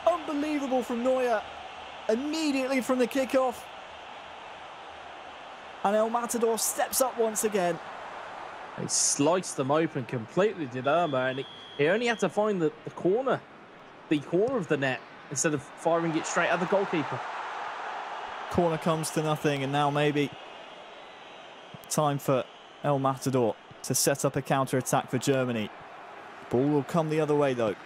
Unbelievable from Neuer. Immediately from the kickoff. And El Matador steps up once again.
He sliced them open completely, did Ömer, and he only had to find the corner of the net instead of firing it straight at the goalkeeper.
Corner comes to nothing, and now maybe time for El Matador to set up a counter-attack for Germany. Ball will come the other way, though.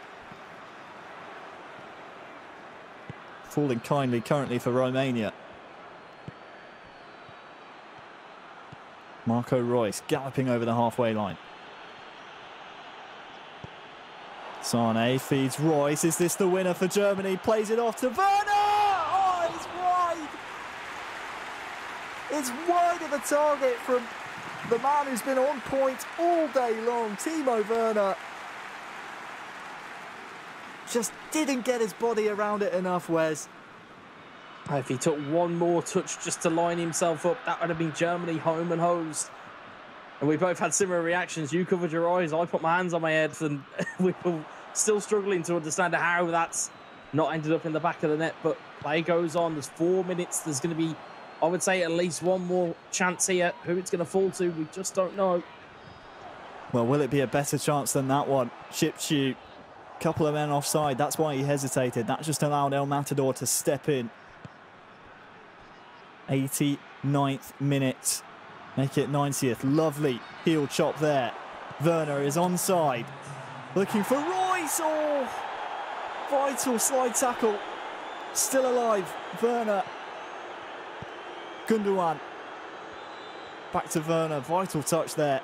Falling kindly currently for Romania. Marco Reus galloping over the halfway line. Sane feeds Reus. Is this the winner for Germany? Plays it off to Werner! Oh, it's wide! It's wide of the target from the man who's been on point all day long, Timo Werner. Just didn't get his body around it enough, Wes.
If he took one more touch just to line himself up, that would have been Germany home and hosed. And we both had similar reactions. You covered your eyes, I put my hands on my head, and we were still struggling to understand how that's not ended up in the back of the net. But play goes on. There's 4 minutes. There's going to be, I would say, at least one more chance here. Who it's going to fall to, we just don't know.
Well, will it be a better chance than that one? Chip shoot. Couple of men offside. That's why he hesitated. That just allowed El Matador to step in. 89th minute. Make it 90th. Lovely heel chop there. Werner is onside. Looking for Reus. Oh, vital slide tackle. Still alive. Werner. Gundogan. Back to Werner. Vital touch there.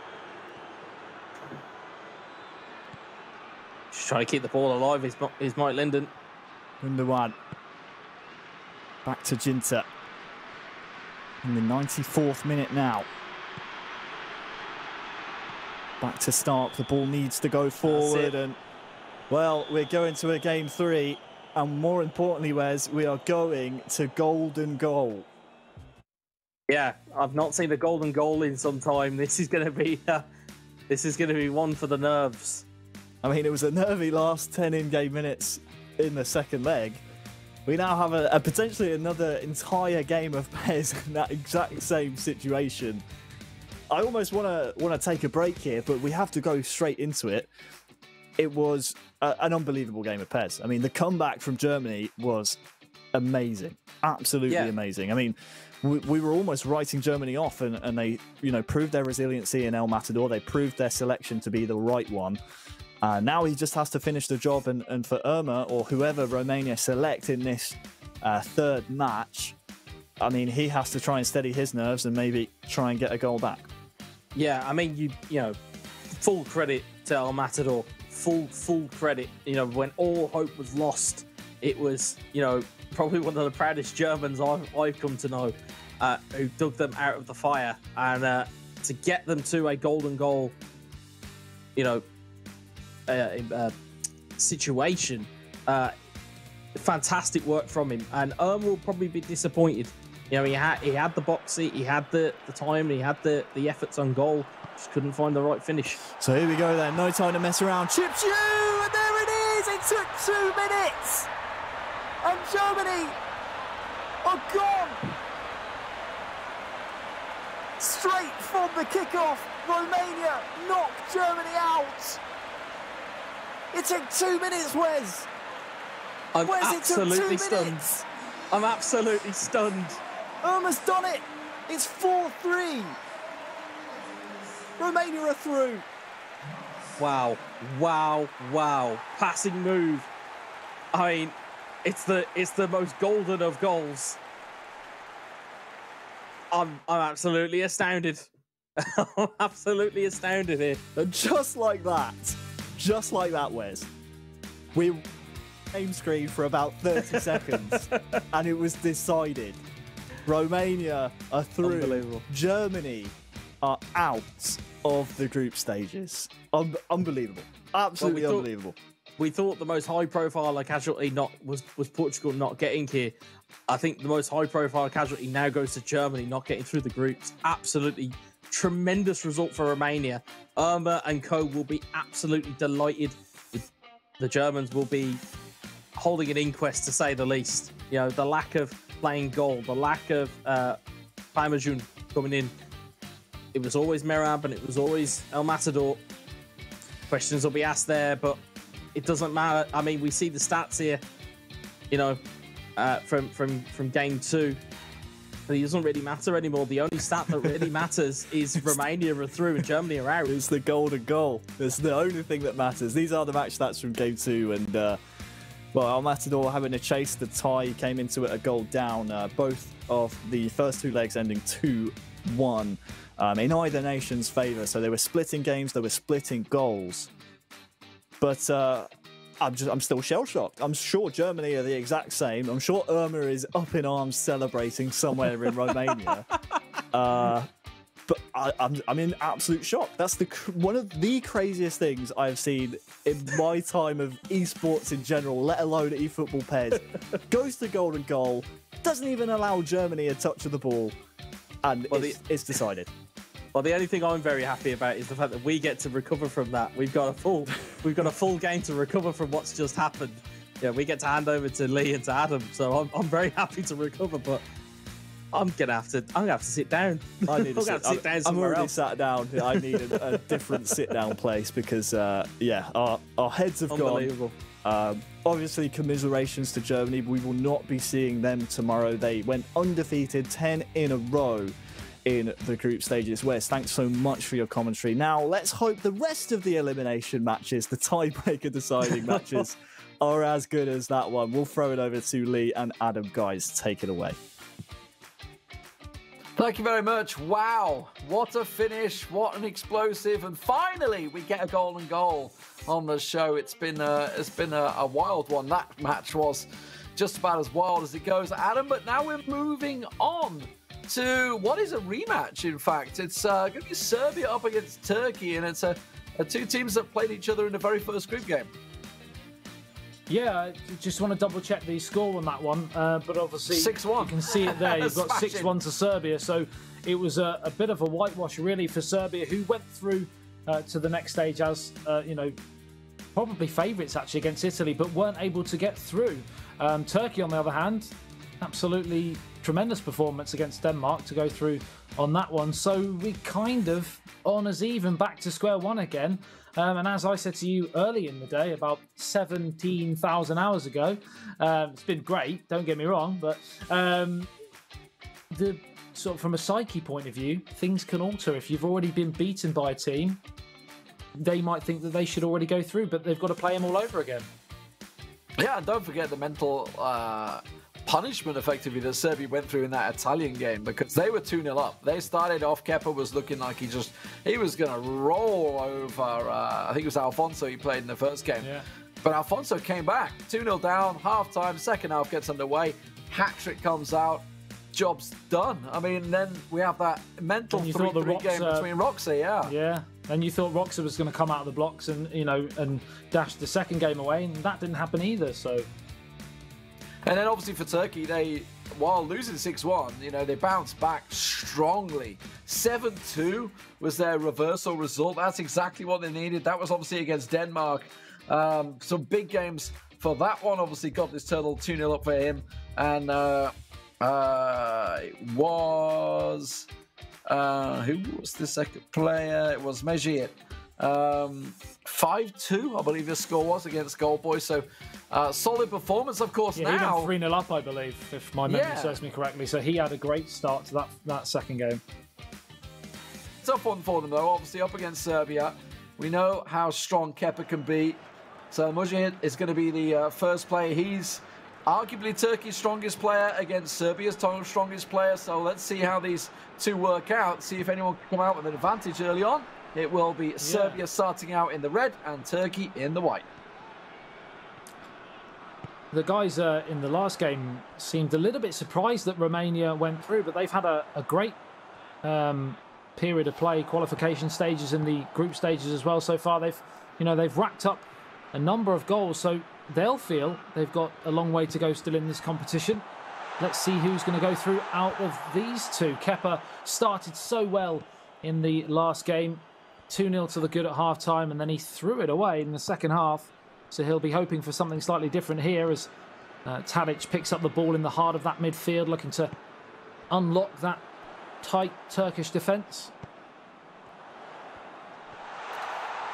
Just trying to keep the ball alive is Mike Linden.
Gundogan. Back to Ginter. In the 94th minute now. Back to Stark. The ball needs to go forward. And, well, we're going to a game 3. And more importantly, Wes, we are going to golden goal.
Yeah, I've not seen a golden goal in some time. This is going to be one for the nerves.
I mean, it was a nervy last 10 in-game minutes in the second leg. We now have a potentially another entire game of pairs in that exact same situation. I almost want to take a break here, but we have to go straight into it. It was an unbelievable game of pairs. I mean, the comeback from Germany was amazing, absolutely amazing. I mean, we were almost writing Germany off, and they, proved their resiliency in El Matador. They proved their selection to be the right one. Now he just has to finish the job, and for Ömer or whoever Romania select in this third match, I mean, he has to try and steady his nerves and maybe try and get a goal back.
Yeah, I mean, you full credit to El Matador, full credit. When all hope was lost, it was, probably one of the proudest Germans I've come to know, who dug them out of the fire, and to get them to a golden goal, situation. Fantastic work from him, and will probably be disappointed You know, he had the box seat, he had the time, he had the efforts on goal. Just couldn't find the right finish.
So here we go then. No time to mess around. Chips you, and there it is. It took 2 minutes, and Germany are gone. Straight from the kickoff, Romania knocked Germany out. It took 2 minutes, Wes.
I'm
Wes,
absolutely
it took 2
stunned.
minutes.
I'm absolutely stunned.
Almost done it. It's 4-3. Romania are through.
Wow, wow, wow. Passing move. I mean, it's the most golden of goals. I'm absolutely astounded. I'm absolutely astounded here.
And just like that, Wes, we game screen for about 30 seconds, and it was decided. Romania are through.
Unbelievable.
Germany are out of the group stages. Unbelievable. Absolutely unbelievable.
We thought the most high-profile casualty was Portugal not getting here. I think the most high-profile casualty now goes to Germany not getting through the groups. Absolutely tremendous result for Romania. Irma and co will be absolutely delighted. The Germans will be holding an inquest, to say the least. You know, the lack of playing goal, the lack of Pfeifer coming in. It was always Merab and it was always El Matador. Questions will be asked there, but it doesn't matter. I mean, we see the stats here, you know, from game 2. But it doesn't really matter anymore. The only stat that really matters is Romania are through and Germany are out.
It's the golden goal. It's the only thing that matters. These are the match stats from game 2, and well, El Matador having to chase the tie. He came into it a goal down. Both of the first 2 legs ending 2-1 in either nation's favour. So they were splitting games. They were splitting goals. But I'm still shell-shocked. I'm sure Germany are the exact same. I'm sure Irma is up in arms celebrating somewhere in Romania. But I'm in absolute shock. That's one of the craziest things I've seen in my time of esports in general, let alone eFootball PES. Goes to golden goal, doesn't even allow Germany a touch of the ball, and it's decided.
Well, the only thing I'm very happy about is the fact that we get to recover from that. We've got a full game to recover from what's just happened. Yeah, we get to hand over to Lee and to Adam, so I'm very happy to recover. But I'm gonna have to sit down.
I need to sit
down somewhere
I'm already
else.
sat down. I need a different sit-down place because yeah, our heads have gone. Obviously, commiserations to Germany. We will not be seeing them tomorrow. They went undefeated 10 in a row in the group stages. Wes, thanks so much for your commentary. Now, let's hope the rest of the elimination matches, the tiebreaker deciding matches, are as good as that one. We'll throw it over to Lee and Adam. Guys, take it away.
Thank you very much. Wow, what a finish, what an explosive, and finally we get a golden goal on the show. It's been a wild one. That match was just about as wild as it goes, Adam, but now we're moving on to what is a rematch, in fact. It's going to be Serbia up against Turkey, and it's two teams that played each other in the very first group game.
Yeah, I just want to double-check the score on that one, but obviously
6-1.
You can see it there. You've got 6-1 to Serbia, so it was a bit of a whitewash, really, for Serbia, who went through to the next stage as, you know, probably favourites, actually, against Italy, but weren't able to get through. Turkey, on the other hand, absolutely tremendous performance against Denmark to go through on that one. So we kind of on as even, back to square one again. And as I said to you early in the day, about 17,000 hours ago, it's been great, don't get me wrong, but the sort of from a psyche point of view, things can alter. If you've already been beaten by a team, they might think that they should already go through, but they've got to play them all over again.
Yeah, and don't forget the mental punishment, effectively, that Serbia went through in that Italian game, because they were 2-0 up. They started off, Kepa was looking like he was going to roll over, I think it was Alfonso he played in the first game.
Yeah.
But Alfonso came back, 2-0 down, half-time, second half gets underway, hat-trick comes out, job's done. I mean, then we have that mental 3-3 game between Roxa,
Yeah, and you thought Roxa was going to come out of the blocks and, you know, and dash the second game away, and that didn't happen either, so...
And then obviously for Turkey, they, while losing 6-1, you know, they bounced back strongly. 7-2 was their reversal result. That's exactly what they needed. That was obviously against Denmark. Some big games for that one. Obviously got this total 2-0 up for him. And it was... who was the second player? It was Mejit. 5-2, I believe the score was against Goldboy. So solid performance, of course.
Yeah,
now
he went 3-0 up, I believe, if my memory serves me correctly. So he had a great start to that second game.
Tough one for them, though. Obviously up against Serbia. We know how strong Kepa can be. So Mujahid is going to be the first player. He's arguably Turkey's strongest player against Serbia's strongest player. So let's see how these two work out. See if anyone can come out with an advantage early on. It will be Serbia starting out in the red and Turkey in the white.
The guys in the last game seemed a little bit surprised that Romania went through, but they've had a great period of play, qualification stages and the group stages as well so far. They've racked up a number of goals, so they'll feel they've got a long way to go still in this competition. Let's see who's going to go through out of these two. Kepa started so well in the last game. 2-0 to the good at half-time, and then he threw it away in the second half. So he'll be hoping for something slightly different here as Tadic picks up the ball in the heart of that midfield, looking to unlock that tight Turkish defence.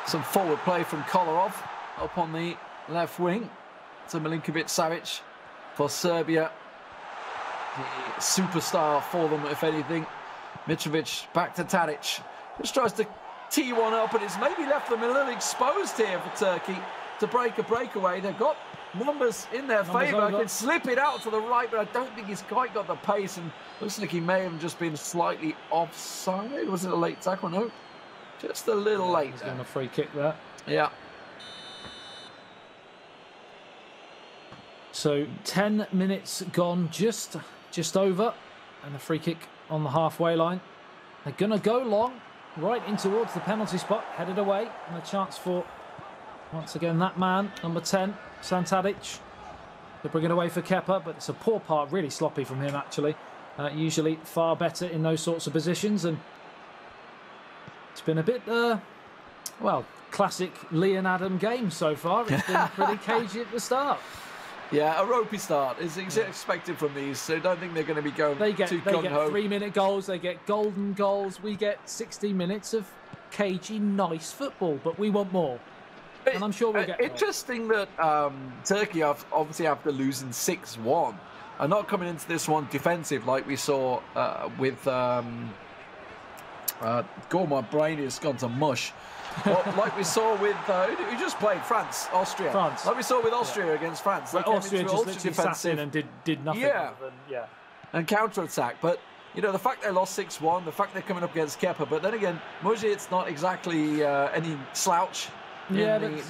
Some forward play from Kolarov up on the left wing to Milinkovic-Savic for Serbia. The superstar for them, if anything. Mitrovic back to Tadic. Just tries to tee one up, and it's maybe left them a little exposed here for Turkey to break a breakaway. They've got numbers in their favour. Can slip it out to the right, but I don't think he's quite got the pace, and looks like he may have just been slightly offside. Was it a late tackle? No, just a little late.
He's going a free kick there.
Yeah.
So 10 minutes gone, just over, and a free kick on the halfway line. They're going to go long, right in towards the penalty spot, headed away, and a chance for, once again, that man, number 10, Santadic. They bring it away for Kepa, but it's a poor part, really sloppy from him, actually. Usually far better in those sorts of positions, and it's been a bit, well, classic Leon Adam game so far. It's been pretty cagey at the start.
Yeah, a ropey start is expected from these, so I don't think they're going to be going
They get
too gung-ho.
3-minute goals, they get golden goals, we get 60 minutes of cagey, nice football, but we want more. And I'm sure we'll get more.
Interesting that Turkey, obviously after losing 6-1, are not coming into this one defensive like we saw with... my brain has gone to mush. Well, like we saw with who just played France. Like we saw with Austria against France.
Well, Austria just literally sat in and did nothing.
And counter-attack. But you know, the fact they lost 6-1, the fact they're coming up against Kepa, but then again, Mujahid's not exactly any slouch.
Yeah, but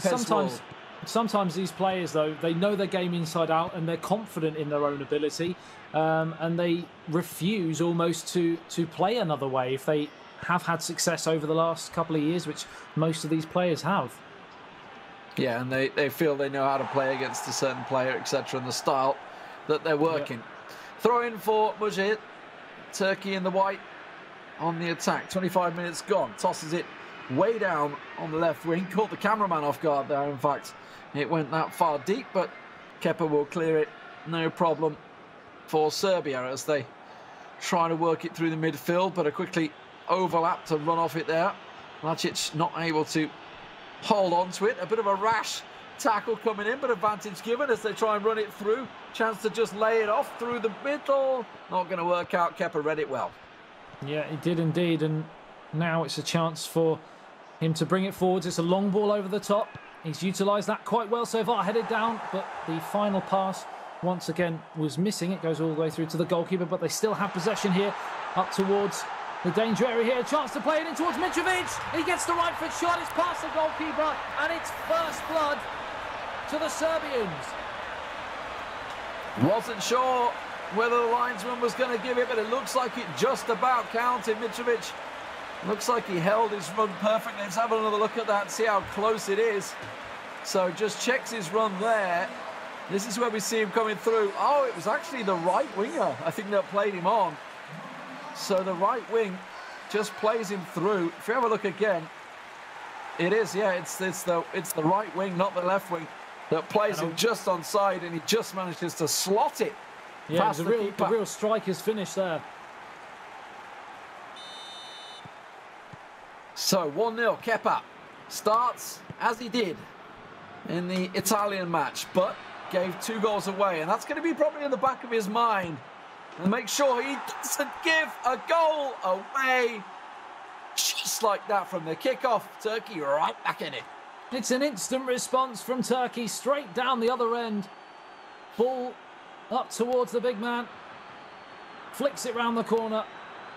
sometimes these players, though, they know their game inside out and they're confident in their own ability, and they refuse almost to play another way if they have had success over the last couple of years, which most of these players have.
Yeah, and they feel they know how to play against a certain player, etc., and the style that they're working. Yeah. Throw in for Mujahid. Turkey in the white on the attack. 25 minutes gone. Tosses it way down on the left wing. Caught the cameraman off guard there, in fact. It went that far deep, but Kepa will clear it. No problem for Serbia as they try to work it through the midfield, but a quickly overlap to run off it there. Lacic not able to hold on to it. A bit of a rash tackle coming in, but advantage given as they try and run it through. Chance to just lay it off through the middle. Not going to work out. Kepa read it well.
Yeah, he did indeed, and now it's a chance for him to bring it forwards. It's a long ball over the top. He's utilised that quite well so far, headed down, but the final pass once again was missing. It goes all the way through to the goalkeeper, but they still have possession here up towards the danger area here. A chance to play it in towards Mitrovic. He gets the right foot shot. It's past the goalkeeper, and it's first blood to the Serbians.
Wasn't sure whether the linesman was going to give it, but it looks like it just about counted. Mitrovic looks like he held his run perfectly. Let's have another look at that and see how close it is. So just checks his run there. This is where we see him coming through. Oh, it was actually the right winger, I think, that played him on. So the right wing just plays him through. If you have a look again, it is, yeah, it's the right wing, not the left wing, that plays him just onside, and he just manages to slot it.
Yeah,
past
it was a real striker's finish there.
So 1-0, Kepa starts as he did in the Italian match, but gave 2 goals away, and that's going to be probably in the back of his mind. And make sure he doesn't give a goal away. Just like that from the kickoff. Turkey right back in it.
It's an instant response from Turkey, straight down the other end. Ball up towards the big man. Flicks it round the corner.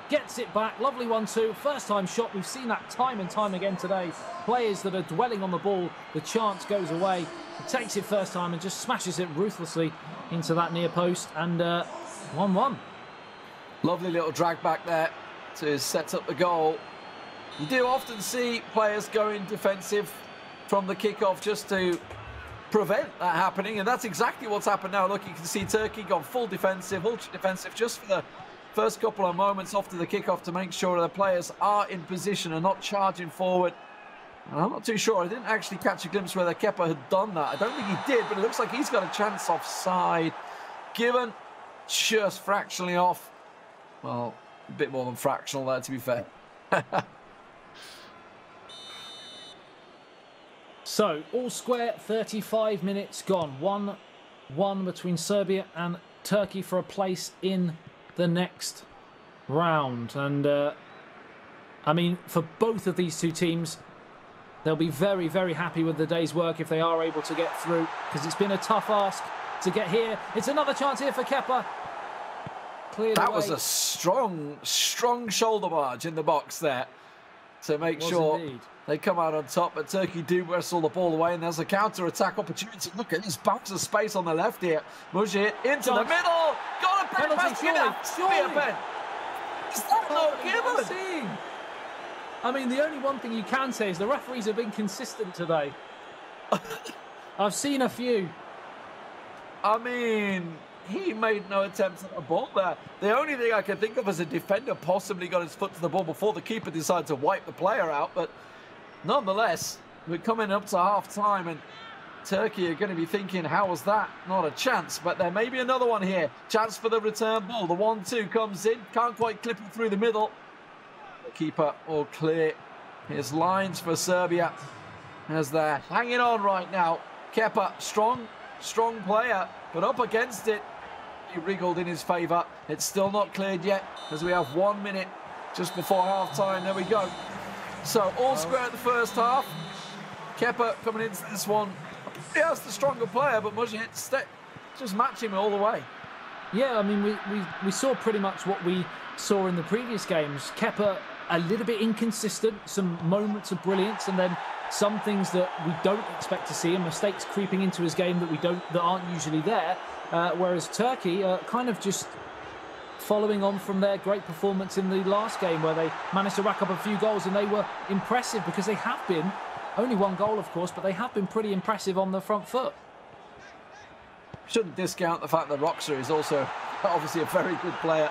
Gets it back. Lovely 1-2. First time shot. We've seen that time and time again today. Players that are dwelling on the ball, the chance goes away. He takes it first time and just smashes it ruthlessly into that near post. And 1-1.
Lovely little drag back there to set up the goal. You do often see players going defensive from the kickoff just to prevent that happening, and that's exactly what's happened now. Look, you can see Turkey gone full defensive, ultra defensive, just for the first couple of moments after the kickoff to make sure the players are in position and not charging forward. And I'm not too sure. I didn't actually catch a glimpse whether Kepa had done that. I don't think he did, but it looks like he's got a chance offside. Given just fractionally off. Well, a bit more than fractional there, to be fair.
So, all square, 35 minutes gone. 1-1 between Serbia and Turkey for a place in the next round. And, I mean, for both of these two teams, they'll be very, very happy with the day's work if they are able to get through, because it's been a tough ask to get here. It's another chance here for Kepa. Cleared away.
That was a strong shoulder barge in the box there to make sure
indeed.
They come out on top, but Turkey do wrestle the ball away, and there's a counter-attack opportunity. Look at this bounce of space on the left here. Mujit into the middle. Got a pen pass.
Surely.
Is that not given?
I mean, the only one thing you can say is the referees have been consistent today. I've seen a few.
I mean, he made no attempt at a ball there. The only thing I can think of as a defender possibly got his foot to the ball before the keeper decided to wipe the player out. But nonetheless, we're coming up to half-time, and Turkey are going to be thinking, how was that? Not a chance, but there may be another one here. Chance for the return ball. The 1-2 comes in. Can't quite clip it through the middle. The keeper all clear. Here's lines for Serbia as they're hanging on right now. Kepa, strong player, but up against it. He wriggled in his favour. It's still not cleared yet, as we have 1 minute just before half-time. There we go. So, all square at the first half. Kepa coming into this one. He has the stronger player, but Mujit just match him all the way.
Yeah, I mean, we saw pretty much what we saw in the previous games. Kepa a little bit inconsistent, some moments of brilliance, and then some things that we don't expect to see, and mistakes creeping into his game that aren't usually there. Whereas Turkey kind of just following on from their great performance in the last game, where they managed to rack up a few goals, and they were impressive because they have been, only 1 goal of course, but they have been pretty impressive on the front foot.
Shouldn't discount the fact that Roxa is also obviously a very good player,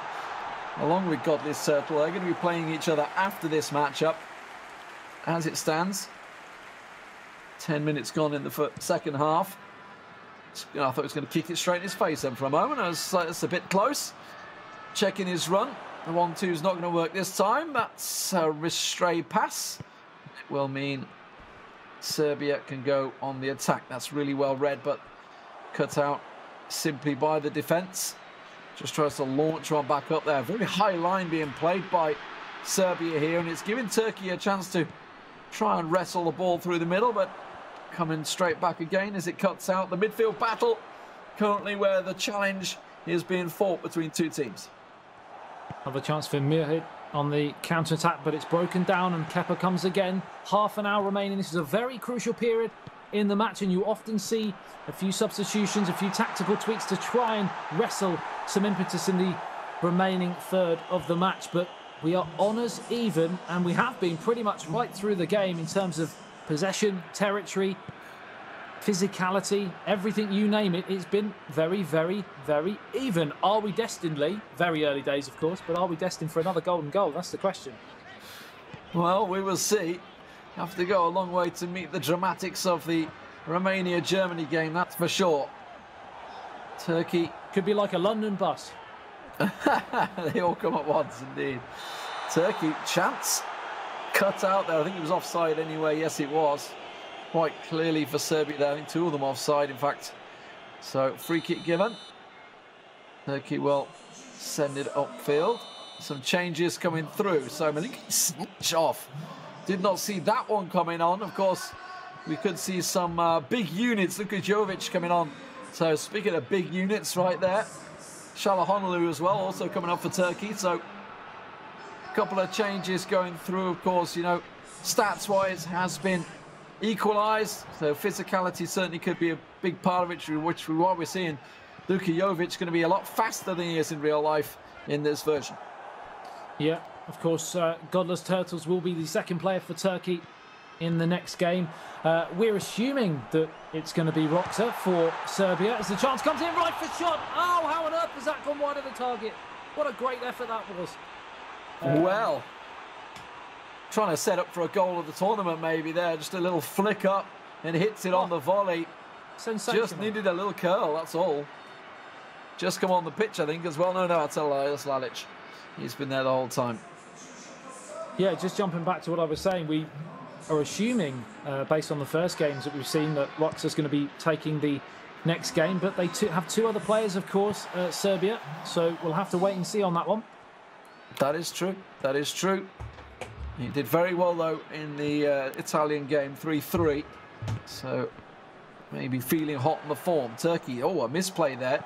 along with Godless Turtle. They're going to be playing each other after this matchup. As it stands, 10 minutes gone in the second half. I thought he was going to kick it straight in his face then for a moment. It's a bit close. Checking his run. The 1-2 is not going to work this time. That's a stray pass. It will mean Serbia can go on the attack. That's really well read, but cut out simply by the defence. Just tries to launch one back up there. Very high line being played by Serbia here, and it's giving Turkey a chance to try and wrestle the ball through the middle, but coming straight back again as it cuts out the midfield battle, currently where the challenge is being fought between two teams.
Another chance for Mirhit on the counter-attack, but it's broken down, and Kepa comes again. Half an hour remaining. This is a very crucial period in the match, and you often see a few substitutions, a few tactical tweaks to try and wrestle some impetus in the remaining third of the match. But we are honours even, and we have been pretty much right through the game in terms of possession, territory. physicality, everything, you name it, it's been very, very, very even. Are we destined, Lee? Very early days, of course, but are we destined for another golden goal? That's the question.
Well, we will see. Have to go a long way to meet the dramatics of the Romania-Germany game, that's for sure. Turkey.
Could be like a London bus.
They all come at once, indeed. Turkey, chance cut out there. I think it was offside anyway. Yes, it was. Quite clearly for Serbia there. I think two of them offside, in fact. So, free kick given. Turkey will send it upfield. Some changes coming through. So, Malik snatch off. Did not see that one coming on. Of course, we could see some big units. Look at Jovic coming on. So, speaking of big units right there. Çalhanoğlu as well, also coming up for Turkey. So, a couple of changes going through, of course, you know, stats-wise has been equalised. So, physicality certainly could be a big part of it, which what we're seeing. Luka Jovic going to be a lot faster than he is in real life in this version.
Yeah, of course, Godless Turtles will be the second player for Turkey in the next game. We're assuming that it's going to be Roxa for Serbia as the chance comes in, right for shot. Oh, how on earth has that gone wide of the target? What a great effort that was.
Well, trying to set up for a goal of the tournament maybe there. Just a little flick up and hits it on the volley.
Sensational.
Just needed a little curl, that's all. Just come on the pitch, I think, as well. No, I'll tell that's Lalic. He's been there the whole time.
Yeah, just jumping back to what I was saying, we are assuming, based on the first games that we've seen, that Roxa's going to be taking the next game, but they have two other players, of course, Serbia, so we'll have to wait and see on that one.
That is true. That is true. He did very well, though, in the Italian game, 3-3. So, maybe feeling hot on the form. Turkey, oh, a misplay there.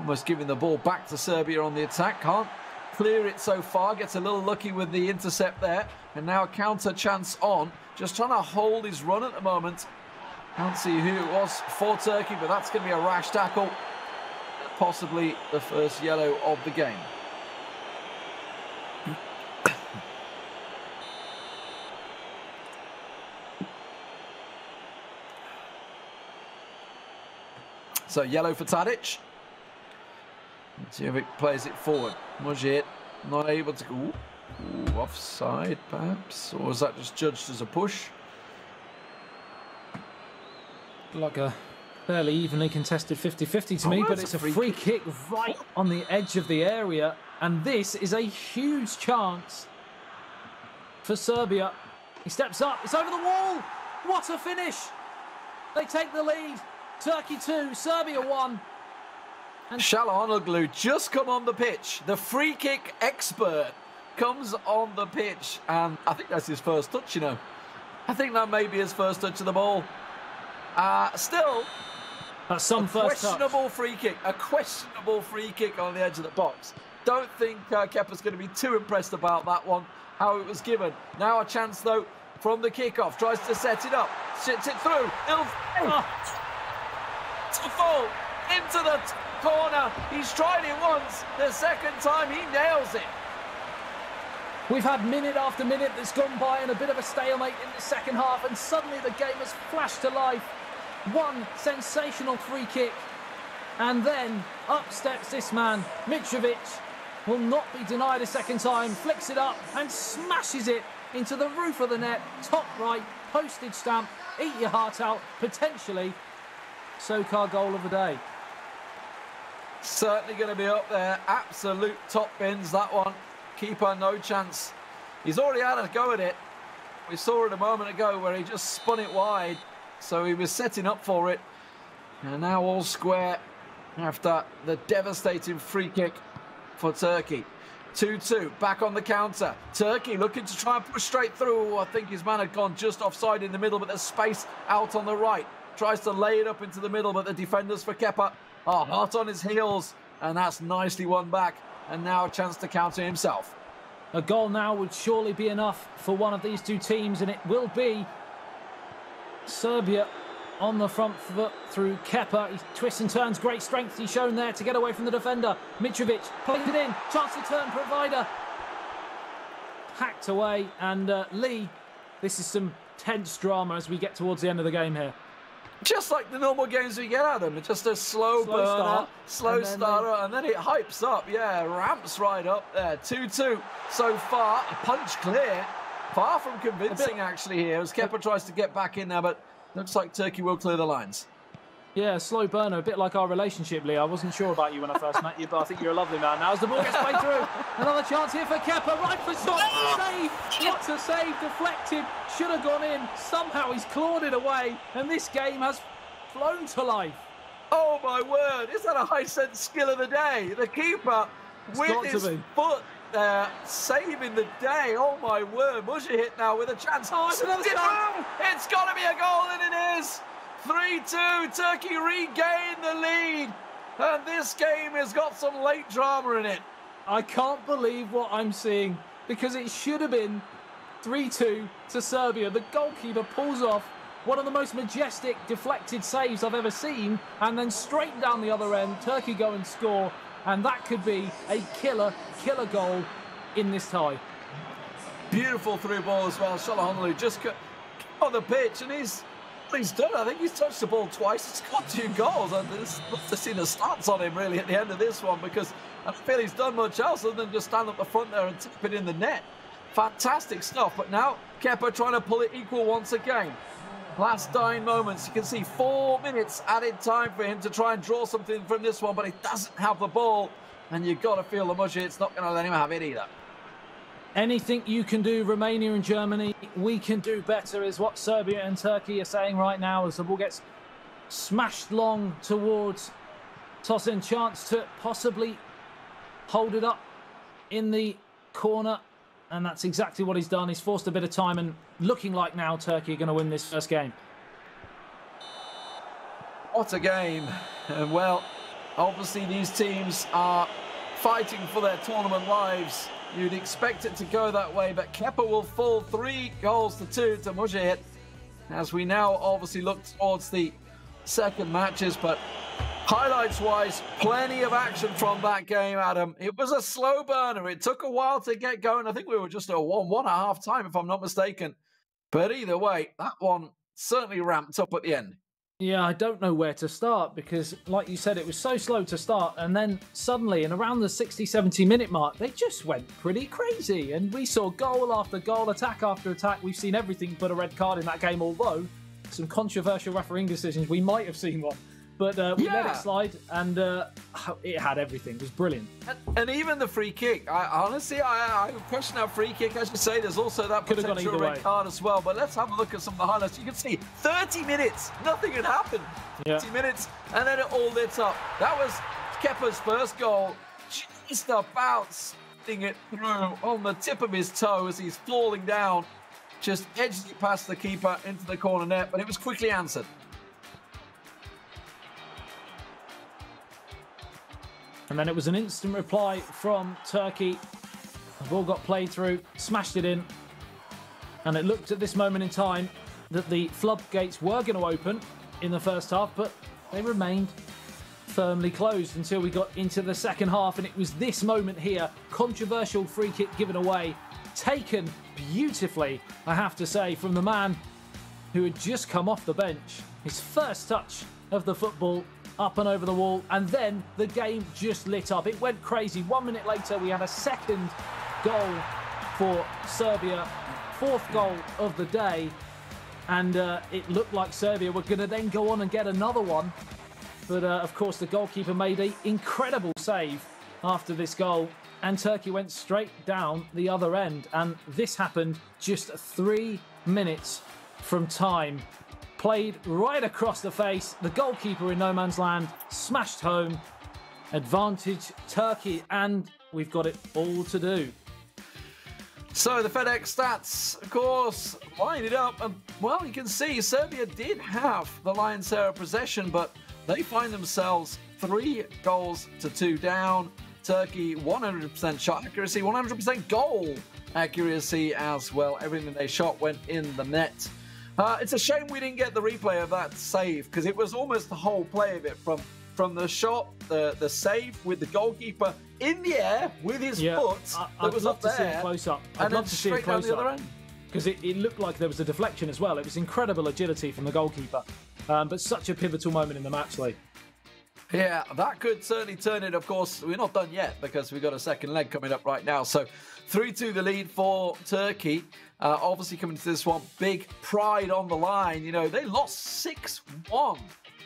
Almost giving the ball back to Serbia on the attack. Can't clear it so far. Gets a little lucky with the intercept there. And now a counter chance on. Just trying to hold his run at the moment. Can't see who it was for Turkey, but that's going to be a rash tackle. Possibly the first yellow of the game. So yellow for Tadic. Jovic plays it forward. Mujir not able to go. Ooh, offside perhaps, or was that just judged as a push?
Like a fairly evenly contested 50-50 to me, but it's a free kick right on the edge of the area, and this is a huge chance for Serbia. He steps up, it's over the wall. What a finish! They take the lead. Turkey 2, Serbia 1.
And Çalhanoğlu just come on the pitch. The free kick expert comes on the pitch, and I think that's his first touch, you know. I think that may be his first touch of the ball. Still,
that's some first
questionable free kick. A questionable free kick on the edge of the box. Don't think Kepa's going to be too impressed about that one, how it was given. Now a chance, though, from the kickoff. Tries to set it up. Sits it through. To fall into the corner. He's tried it once. The second time he nails it.
We've had minute after minute that's gone by and a bit of a stalemate in the second half, and suddenly the game has flashed to life. One sensational free kick, and then up steps this man. Mitrovic will not be denied a second time, flicks it up and smashes it into the roof of the net. Top right, postage stamp, eat your heart out, potentially Sokar goal of the day.
Certainly going to be up there. Absolute top bins, that one. Keeper, no chance. He's already had a go at it. We saw it a moment ago where he just spun it wide. So he was setting up for it. And now all square after the devastating free kick for Turkey. 2-2, back on the counter. Turkey looking to try and push straight through. I think his man had gone just offside in the middle, but there's space out on the right. Tries to lay it up into the middle, but the defenders for Kepa are hot on his heels. And that's nicely won back. And now a chance to counter himself.
A goal now would surely be enough for one of these two teams, and it will be. Serbia on the front foot through Kepa. He twists and turns, great strength he's shown there to get away from the defender. Mitrovic played it in, chance to turn, provider. Hacked away, and Lee, this is some tense drama as we get towards the end of the game here.
Just like the normal games we get at them. It's just a slow burner, slow starter, and then it hypes up. Yeah, ramps right up there. 2-2 so far. A punch clear. Far from convincing, actually, here, as Kepa tries to get back in there, but looks like Turkey will clear the lines.
Yeah, slow burner, a bit like our relationship, Lee. I wasn't sure about you when I first met you, but I think you're a lovely man now. As the ball gets played through, another chance here for Kepa, right for shot, save, what a save, deflected, should have gone in. Somehow he's clawed it away, and this game has flown to life.
Oh my word, is that a high-sense skill of the day? The keeper with his foot there, saving the day. Oh my word, Mujahid now with a chance.
Oh, it's another chance.
It's got to be a goal, and it is. 3-2, Turkey regain the lead, and this game has got some late drama in it.
I can't believe what I'm seeing, because it should have been 3-2 to Serbia. The goalkeeper pulls off one of the most majestic deflected saves I've ever seen, and then straight down the other end, Turkey go and score, and that could be a killer goal in this tie.
Beautiful through ball as well. Çalhanoğlu just got on the pitch, and he's done. I think he's touched the ball twice. He's got 2 goals. I'd love to see the stats on him really at the end of this one, because I don't feel he's done much else other than just stand up the front there and tip it in the net. Fantastic stuff. But now Kepa trying to pull it equal once again. Last dying moments. You can see 4 minutes added time for him to try and draw something from this one, but he doesn't have the ball. And you've got to feel the Mujahid's not going to let him have it either.
Anything you can do, Romania and Germany, we can do better, is what Serbia and Turkey are saying right now, as the ball gets smashed long towards Tosin. Chance to possibly hold it up in the corner, and that's exactly what he's done. He's forced a bit of time, and looking like now Turkey are going to win this first game.
What a game. And well, obviously these teams are fighting for their tournament lives. You'd expect it to go that way, but Kepa will fall 3-2 to Mujahid, as we now obviously look towards the second matches. But highlights-wise, plenty of action from that game, Adam. It was a slow burner. It took a while to get going. I think we were just at 1-1 at half-time, if I'm not mistaken. But either way, that one certainly ramped up at the end.
Yeah, I don't know where to start, because, like you said, it was so slow to start, and then suddenly, and around the 60-70 minute mark, they just went pretty crazy, and we saw goal after goal, attack after attack. We've seen everything but a red card in that game, although some controversial refereeing decisions, we might have seen one. But we let it slide, and it had everything. It was brilliant.
And even the free kick. Honestly, I question that free kick. As you say, there's also that potential red card as well. But let's have a look at some of the highlights. You can see 30 minutes. Nothing had happened. 30 minutes, and then it all lit up. That was Kepa's first goal. Just about sticking it through on the tip of his toe as he's falling down. Just edged it past the keeper into the corner net, but it was quickly answered.
And then it was an instant reply from Turkey. The ball got played through, smashed it in. And it looked at this moment in time that the floodgates were going to open in the first half, but they remained firmly closed until we got into the second half. And it was this moment here, controversial free kick given away, taken beautifully, I have to say, from the man who had just come off the bench. His first touch of the football, up and over the wall, and then the game just lit up. It went crazy. 1 minute later, we had a second goal for Serbia, 4th goal of the day, and it looked like Serbia were going to then go on and get another one. But of course, the goalkeeper made an incredible save after this goal, and Turkey went straight down the other end. And this happened just 3 minutes from time. Played right across the face. The goalkeeper in no man's land smashed home. Advantage Turkey, and we've got it all to do.
So the FedEx stats, of course, line it up. And, well, you can see Serbia did have the lion's share of possession, but they find themselves 3-2 down. Turkey, 100% shot accuracy, 100% goal accuracy as well. Everything they shot went in the net. It's a shame we didn't get the replay of that save, because it was almost the whole play of it, from the shot, the save with the goalkeeper in the air with his foot that was up there.
I'd love to see it close up. I'd love to see it close up, because it looked like there was a deflection as well. It was incredible agility from the goalkeeper. but such a pivotal moment in the match, Lee.
Yeah, that could certainly turn it. Of course, we're not done yet because we've got a second leg coming up right now. So 3-2 the lead for Turkey. Obviously coming to this one, big pride on the line. You know, they lost 6-1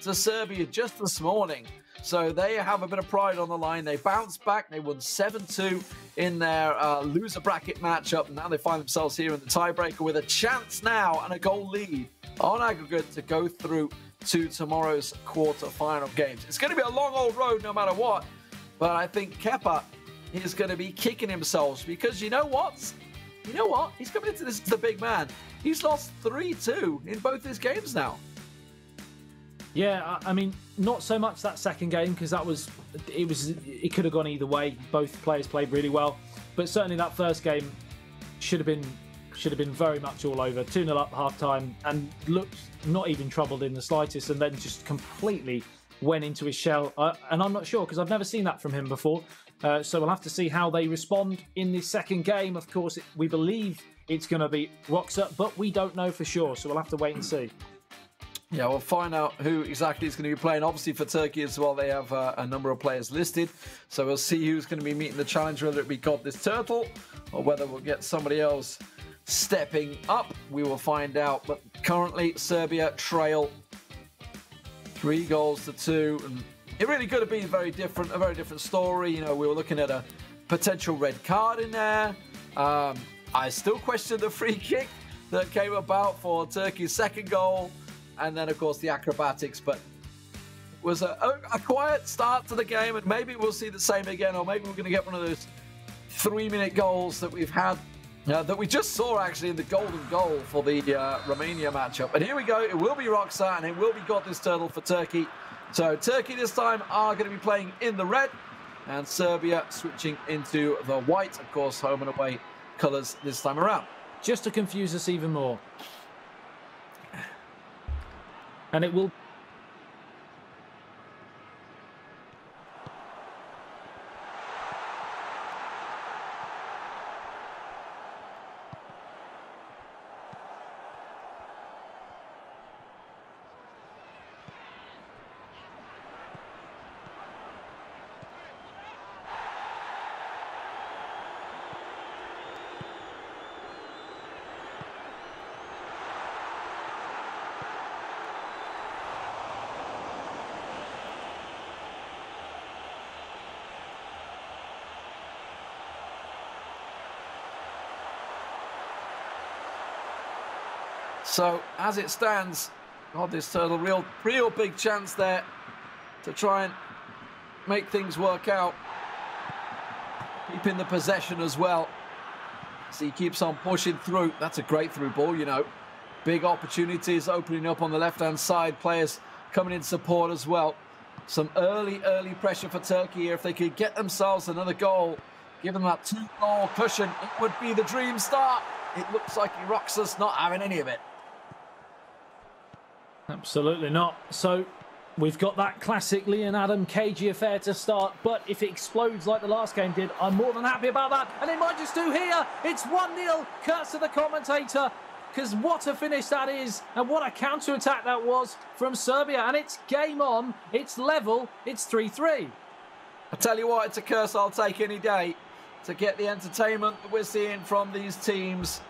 to Serbia just this morning. So they have a bit of pride on the line. They bounced back. They won 7-2 in their loser bracket matchup. And now they find themselves here in the tiebreaker with a chance now and a goal lead on aggregate to go through to tomorrow's quarter-final games. It's going to be a long old road no matter what. But I think Kepa is going to be kicking himself because you know what? You know what? He's coming into this as the big man. He's lost 3-2 in both his games now.
Yeah, I mean, not so much that second game because it could have gone either way. Both players played really well, but certainly that first game should have been very much all over. 2-0 up half-time and looked not even troubled in the slightest, and then just completely went into his shell. And I'm not sure because I've never seen that from him before. So we'll have to see how they respond in this second game. Of course, we believe it's going to be Roxa, but we don't know for sure. So we'll have to wait and see.
Yeah, we'll find out who exactly is going to be playing. Obviously, for Turkey as well, they have a number of players listed. So we'll see who's going to be meeting the challenge, whether it be God This Turtle or whether we'll get somebody else stepping up. We will find out. But currently, Serbia trail 3-2. And it really could have been a very different story. You know, we were looking at a potential red card in there. I still question the free kick that came about for Turkey's second goal. And then, of course, the acrobatics. But it was a quiet start to the game, and maybe we'll see the same again, or maybe we're going to get one of those 3-minute goals that we've had, that we just saw, actually, in the golden goal for the Romania matchup. And here we go. It will be Roxa, and it will be God This Turtle for Turkey. So Turkey this time are going to be playing in the red, and Serbia switching into the white, of course, home and away colours this time around.
Just to confuse us even more. And it will...
So, as it stands, God This Turtle, real big chance there to try and make things work out. Keeping the possession as well. So he keeps on pushing through. That's a great through ball, you know. Big opportunities opening up on the left-hand side. Players coming in support as well. Some early pressure for Turkey here. If they could get themselves another goal, give them that 2-goal cushion, it would be the dream start. It looks like Roxa's not having any of it.
Absolutely not. So we've got that classic Lee and Adam cagey affair to start, but if it explodes like the last game did, I'm more than happy about that. And it might just do here. It's 1-0. Curse to the commentator, because what a finish that is, and what a counter-attack that was from Serbia. And it's game on. It's level. It's 3-3.
I tell you what, it's a curse I'll take any day to get the entertainment that we're seeing from these teams.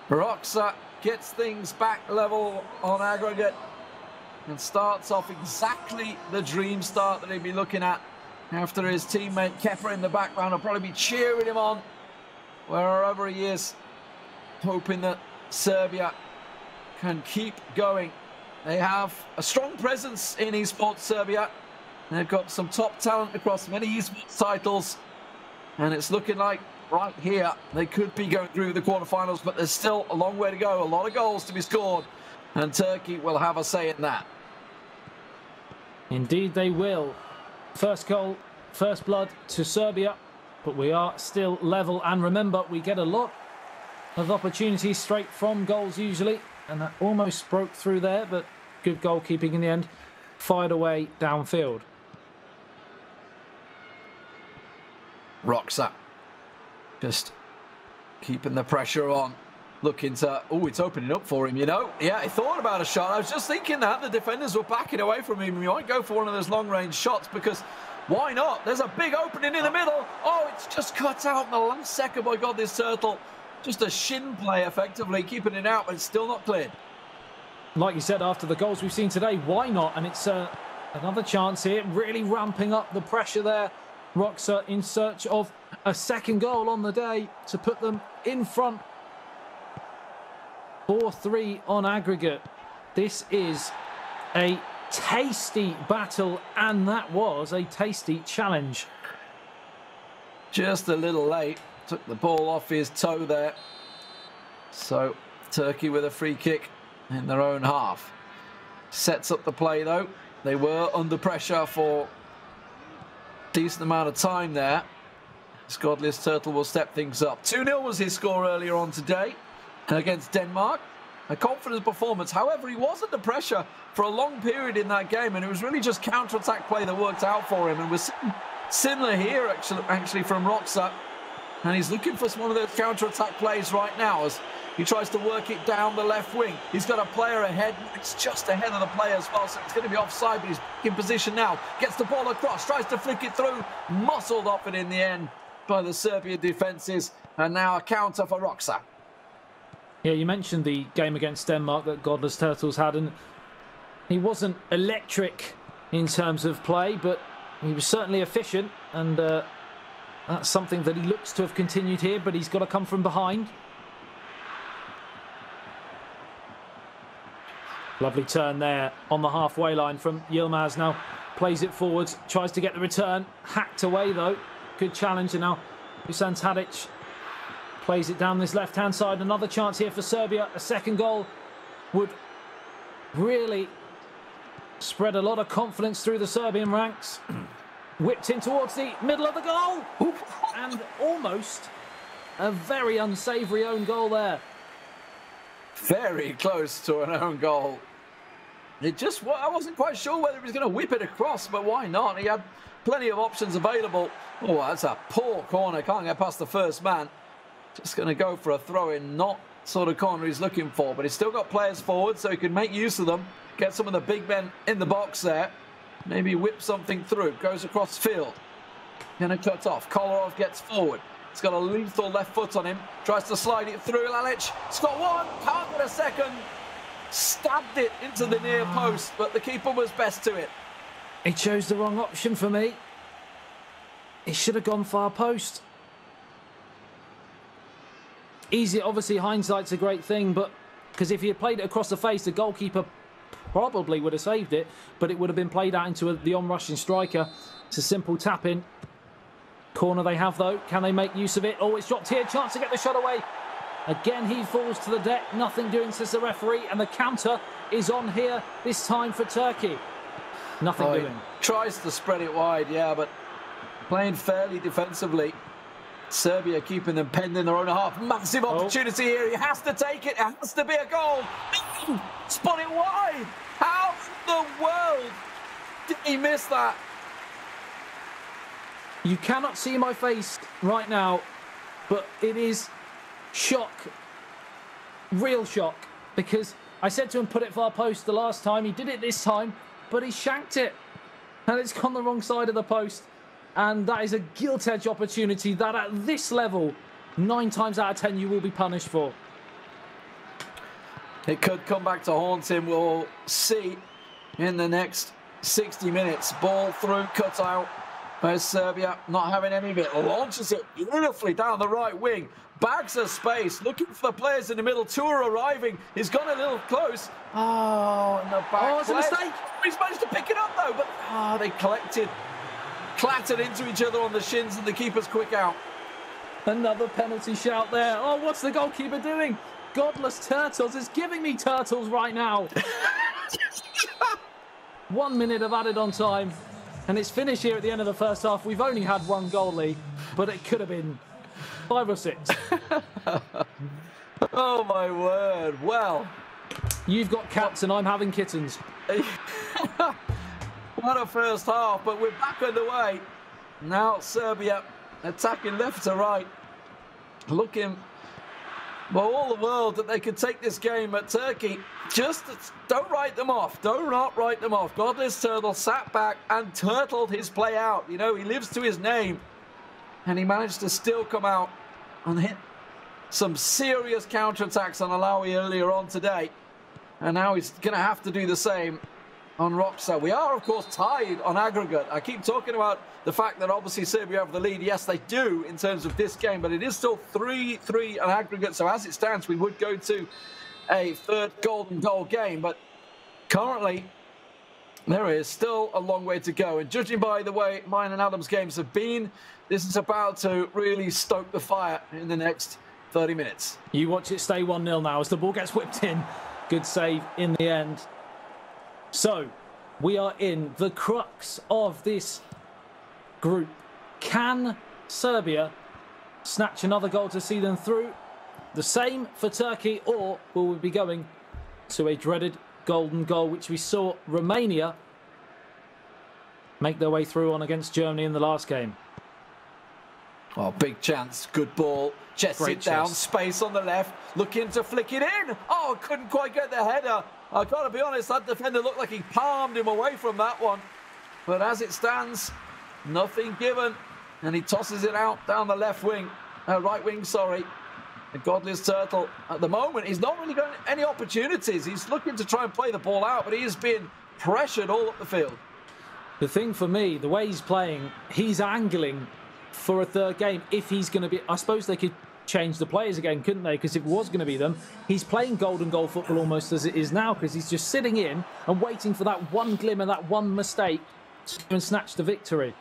Roxa gets things back level on aggregate and starts off exactly the dream start that he'd be looking at after his teammate Kepa in the background will probably be cheering him on wherever he is, hoping that Serbia can keep going. They have a strong presence in eSports Serbia. They've got some top talent across many eSports titles, and it's looking like right here they could be going through the quarterfinals, but there's still a long way to go, a lot of goals to be scored, and Turkey will have a say in that.
Indeed they will. First goal, first blood to Serbia, but we are still level. And remember, we get a lot of opportunities straight from goals usually, and that almost broke through there, but good goalkeeping in the end. Fired away downfield.
Roxa just keeping the pressure on. looking to... Oh, it's opening up for him, you know. Yeah, he thought about a shot. I was just thinking that. The defenders were backing away from him. He might go for one of those long-range shots because why not? There's a big opening in the middle. Oh, it's just cut out in the last second by God, this turtle. Just a shin play, effectively, keeping it out, but it's still not cleared.
Like you said, after the goals we've seen today, why not? And it's another chance here, really ramping up the pressure there. Roxa in search of a second goal on the day to put them in front. 4-3 on aggregate. This is a tasty battle, and that was a tasty challenge.
Just a little late. Took the ball off his toe there. So Turkey with a free kick in their own half. Sets up the play though. They were under pressure for a decent amount of time there. Godless Turtle will step things up. 2-0 was his score earlier on today against Denmark. A confident performance. However, he was under pressure for a long period in that game, and it was really just counter-attack play that worked out for him. And we're similar here actually from Roxa. And he's looking for one of those counter-attack plays right now as he tries to work it down the left wing. He's got a player ahead. It's just ahead of the player as well, so it's going to be offside, but he's in position now. Gets the ball across, tries to flick it through. Muscled off it in the end by the Serbian defences. And now a counter for Roxa.
Yeah, you mentioned the game against Denmark that Godless Turtles had, and he wasn't electric in terms of play, but he was certainly efficient, and that's something that he looks to have continued here, but he's got to come from behind. Lovely turn there on the halfway line from Yilmaz. Now plays it forwards, tries to get the return. Hacked away though. Good challenge, and now Dusan Tadic plays it down this left-hand side. Another chance here for Serbia. A second goal would really spread a lot of confidence through the Serbian ranks. Whipped in towards the middle of the goal. And almost a very unsavoury own goal there.
Very close to an own goal. I wasn't quite sure whether he was going to whip it across, but why not? He had plenty of options available. Oh, that's a poor corner. Can't get past the first man. Just going to go for a throw-in. Not sort of corner he's looking for, but he's still got players forward, so he can make use of them. Get some of the big men in the box there. Maybe whip something through. Goes across field. Going to cut off. Kolarov gets forward. He's got a lethal left foot on him. Tries to slide it through. Lalic. He's got one. Can't get a second. Stabbed it into the near post, but the keeper was best to it.
He chose the wrong option for me. He should have gone far post. Easy, obviously hindsight's a great thing, but because if he had played it across the face, the goalkeeper probably would have saved it, but it would have been played out into the on-rushing striker. It's a simple tap-in. Corner they have though. Can they make use of it? Oh, it's dropped here. Chance to get the shot away. Again, he falls to the deck. Nothing doing, says the referee. And the counter is on here, this time for Turkey. Nothing doing.
Tries to spread it wide, yeah, but playing fairly defensively. Serbia keeping them penned in their own half. Massive opportunity here. He has to take it. It has to be a goal. Spun it wide. How in the world did he miss that?
You cannot see my face right now, but it is shock. Real shock. Because I said to him, put it far post the last time. He did it this time, but he shanked it. And it's gone the wrong side of the post. And that is a gilt-edge opportunity that at this level, 9 times out of 10, you will be punished for.
It could come back to haunt him. We'll see in the next 60 minutes. Ball through, cut out. Where's Serbia not having any of it? Launches it beautifully down the right wing. Bags of space, looking for the players in the middle. 2 are arriving. He's gone a little close. Oh, in the back.
Oh, it's a mistake.
He's managed to pick it up, though. But they clattered into each other on the shins, and the keeper's quick out.
Another penalty shout there. Oh, what's the goalkeeper doing? Godless Turtles is giving me turtles right now. 1 minute of added on time. And it's finished here at the end of the first half. We've only had 1 goalie, but it could have been 5 or 6.
Oh, my word. Well.
You've got cats and I'm having kittens.
What a first half, but we're back underway. Now Serbia attacking left to right. Looking well, all the world that they could take this game, but Turkey just don't write them off. Do not write them off. Godless Turtle sat back and turtled his play out. You know, he lives to his name, and he managed to still come out and hit some serious counterattacks on Alawi earlier on today. And now he's going to have to do the same on Roxa. We are, of course, tied on aggregate. I keep talking about the fact that obviously Serbia have the lead. Yes, they do in terms of this game, but it is still 3-3 on aggregate. So as it stands, we would go to a third golden goal game. But currently, there is still a long way to go. And judging by the way mine and Adam's games have been, this is about to really stoke the fire in the next 30 minutes.
You watch it stay 1-0 now as the ball gets whipped in. Good save in the end. So, we are in the crux of this group. Can Serbia snatch another goal to see them through? The same for Turkey, or will we be going to a dreaded golden goal, which we saw Romania make their way through on against Germany in the last game?
Oh, big chance. Good ball. Chest it down. Space on the left. Looking to flick it in. Oh, couldn't quite get the header. I've got to be honest, that defender looked like he palmed him away from that one. But as it stands, nothing given. And he tosses it out down the left wing. Right wing, sorry. The Godless Turtle, at the moment, he's not really got any opportunities. He's looking to try and play the ball out, but he is being pressured all up the field.
The thing for me, the way he's playing, he's angling for a third game. If he's going to be, I suppose they could change the players again, couldn't they? Because if it was going to be them, he's playing golden goal football almost as it is now, because he's just sitting in and waiting for that one glimmer, that one mistake to snatch the victory.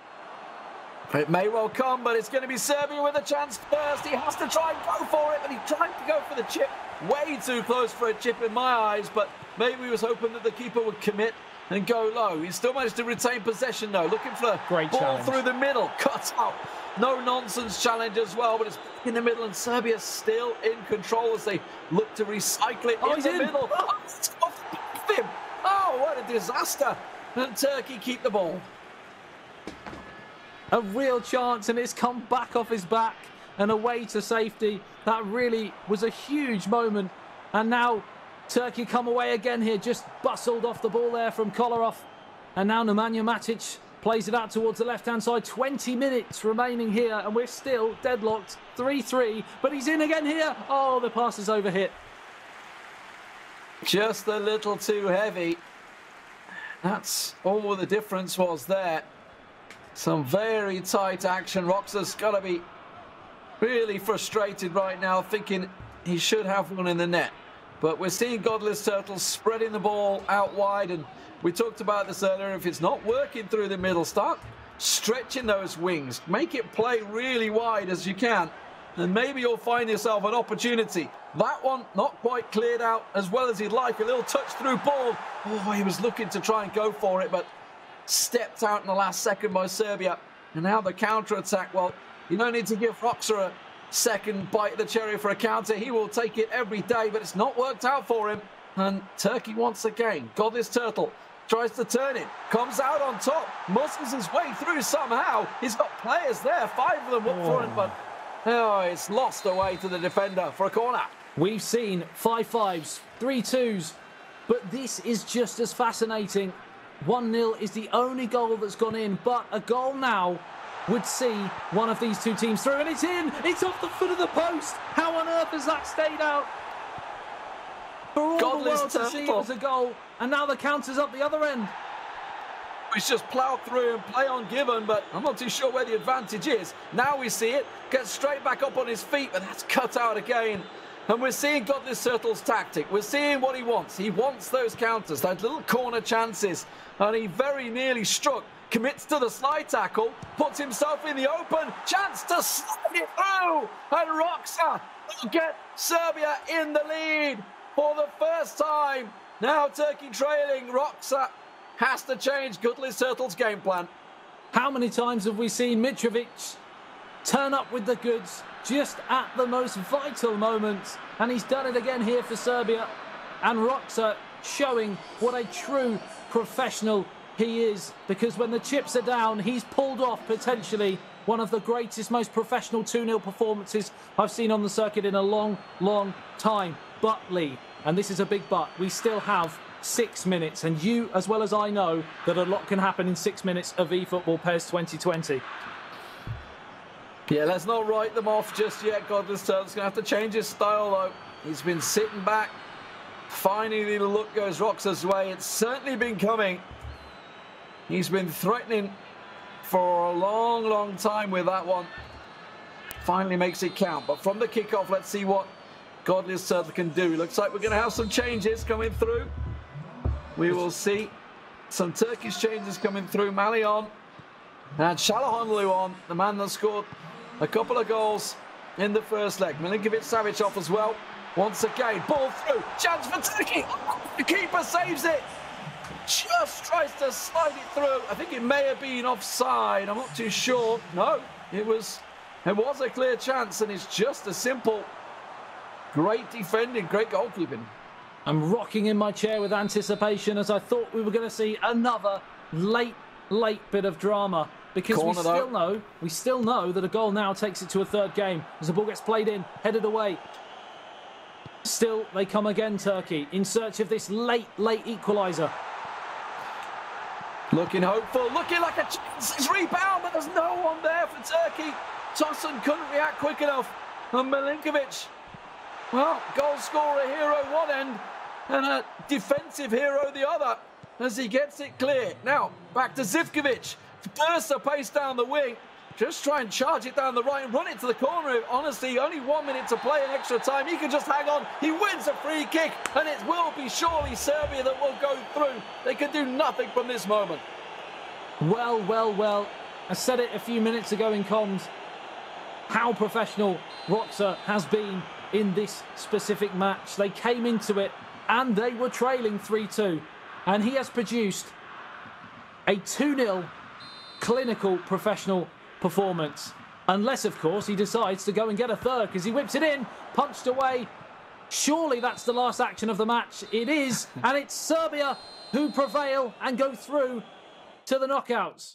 It may well come, but it's going to be Serbia with a chance first. He has to try and go for it, but he tried to go for the chip. Way too close for a chip in my eyes, but maybe he was hoping that the keeper would commit and go low. He still managed to retain possession, though. Looking for a ball
challenge
through the middle. Cut out. No-nonsense challenge as well, but it's in the middle, and Serbia's still in control as they look to recycle it in the middle. Oh, it's off him. Oh, what a disaster. And Turkey keep the ball.
A real chance, and it's come back off his back and away to safety. That really was a huge moment. And now Turkey come away again here, just bustled off the ball there from Kolarov. And now Nemanja Matic plays it out towards the left-hand side. 20 minutes remaining here, and we're still deadlocked. 3-3, but he's in again here. Oh, the pass is overhit.
Just a little too heavy. That's all the difference was there. Some very tight action. Roxa's got to be really frustrated right now, thinking he should have one in the net. But we're seeing Godless Turtle spreading the ball out wide, and we talked about this earlier. If it's not working through the middle, start stretching those wings. Make it play really wide as you can, and maybe you'll find yourself an opportunity. That one not quite cleared out as well as he'd like. A little touch through ball. Oh, he was looking to try and go for it, but stepped out in the last second by Serbia. And now the counter-attack. Well, you don't need to give Roxa a second bite of the cherry for a counter. He will take it every day, but it's not worked out for him. And Turkey once again. Godless Turtle tries to turn it. Comes out on top. Muscles his way through somehow. He's got players there. 5 of them up front, but oh, it's lost away to the defender for a corner.
We've seen 5-5s, 3-2s, but this is just as fascinating. 1-0 is the only goal that's gone in, but a goal now would see one of these two teams through, and it's in! It's off the foot of the post! How on earth has that stayed out? For all
Godless
the world to see, it was a goal, and now the counter's up the other end.
He's just ploughed through and play on given, but I'm not too sure where the advantage is. Now we see it, gets straight back up on his feet, but that's cut out again. And we're seeing Godless Turtle's tactic. We're seeing what he wants. He wants those counters, those little corner chances. And he very nearly struck. Commits to the slide tackle. Puts himself in the open. Chance to slide it through. And Roxa will get Serbia in the lead for the first time. Now Turkey trailing. Roxa has to change Godless Turtle's game plan.
How many times have we seen Mitrovic turn up with the goods just at the most vital moments, and he's done it again here for Serbia. And Roxa showing what a true professional he is, because when the chips are down, he's pulled off potentially one of the greatest, most professional 2-0 performances I've seen on the circuit in a long, long time. But, Lee, and this is a big but, we still have 6 minutes, and you, as well as I, know that a lot can happen in 6 minutes of eFootball PES 2020.
Yeah, let's not write them off just yet. Godless Turtle's going to have to change his style, though. He's been sitting back. Finally, the look goes Roxa's way. It's certainly been coming. He's been threatening for a long, long time with that one. Finally makes it count. But from the kickoff, let's see what Godless Turtle can do. Looks like we're going to have some changes coming through. We will see some Turkish changes coming through. Mali on and Şalahanlu on, the man that scored a couple of goals in the first leg. Milinkovic-Savic off as well. Once again, ball through, chance for Turkey. The keeper saves it. Just tries to slide it through. I think it may have been offside. I'm not too sure. No, it was a clear chance, and it's just a simple. Great defending, great goalkeeping.
I'm rocking in my chair with anticipation as I thought we were going to see another late bit of drama. Because we still know that a goal now takes it to a third game as the ball gets played in, headed away. Still, they come again, Turkey, in search of this late equaliser.
Looking hopeful, looking like a chance. It's rebound, but there's no one there for Turkey. Tosun couldn't react quick enough. And Milinkovic, well, goal scorer hero one end and a defensive hero the other as he gets it clear. Now, back to Zivkovic. Bursts the pace down the wing. Just try and charge it down the right and run it to the corner. Honestly, only 1 minute to play in extra time. He can just hang on. He wins a free kick, and it will be surely Serbia that will go through. They can do nothing from this moment.
Well. I said it a few minutes ago in comms. How professional Roxa has been in this specific match. They came into it, and they were trailing 3-2. And he has produced a 2-0 clinical professional performance. Unless, of course, he decides to go and get a third because he whips it in, punched away. Surely that's the last action of the match. It is, and it's Serbia who prevail and go through to the knockouts.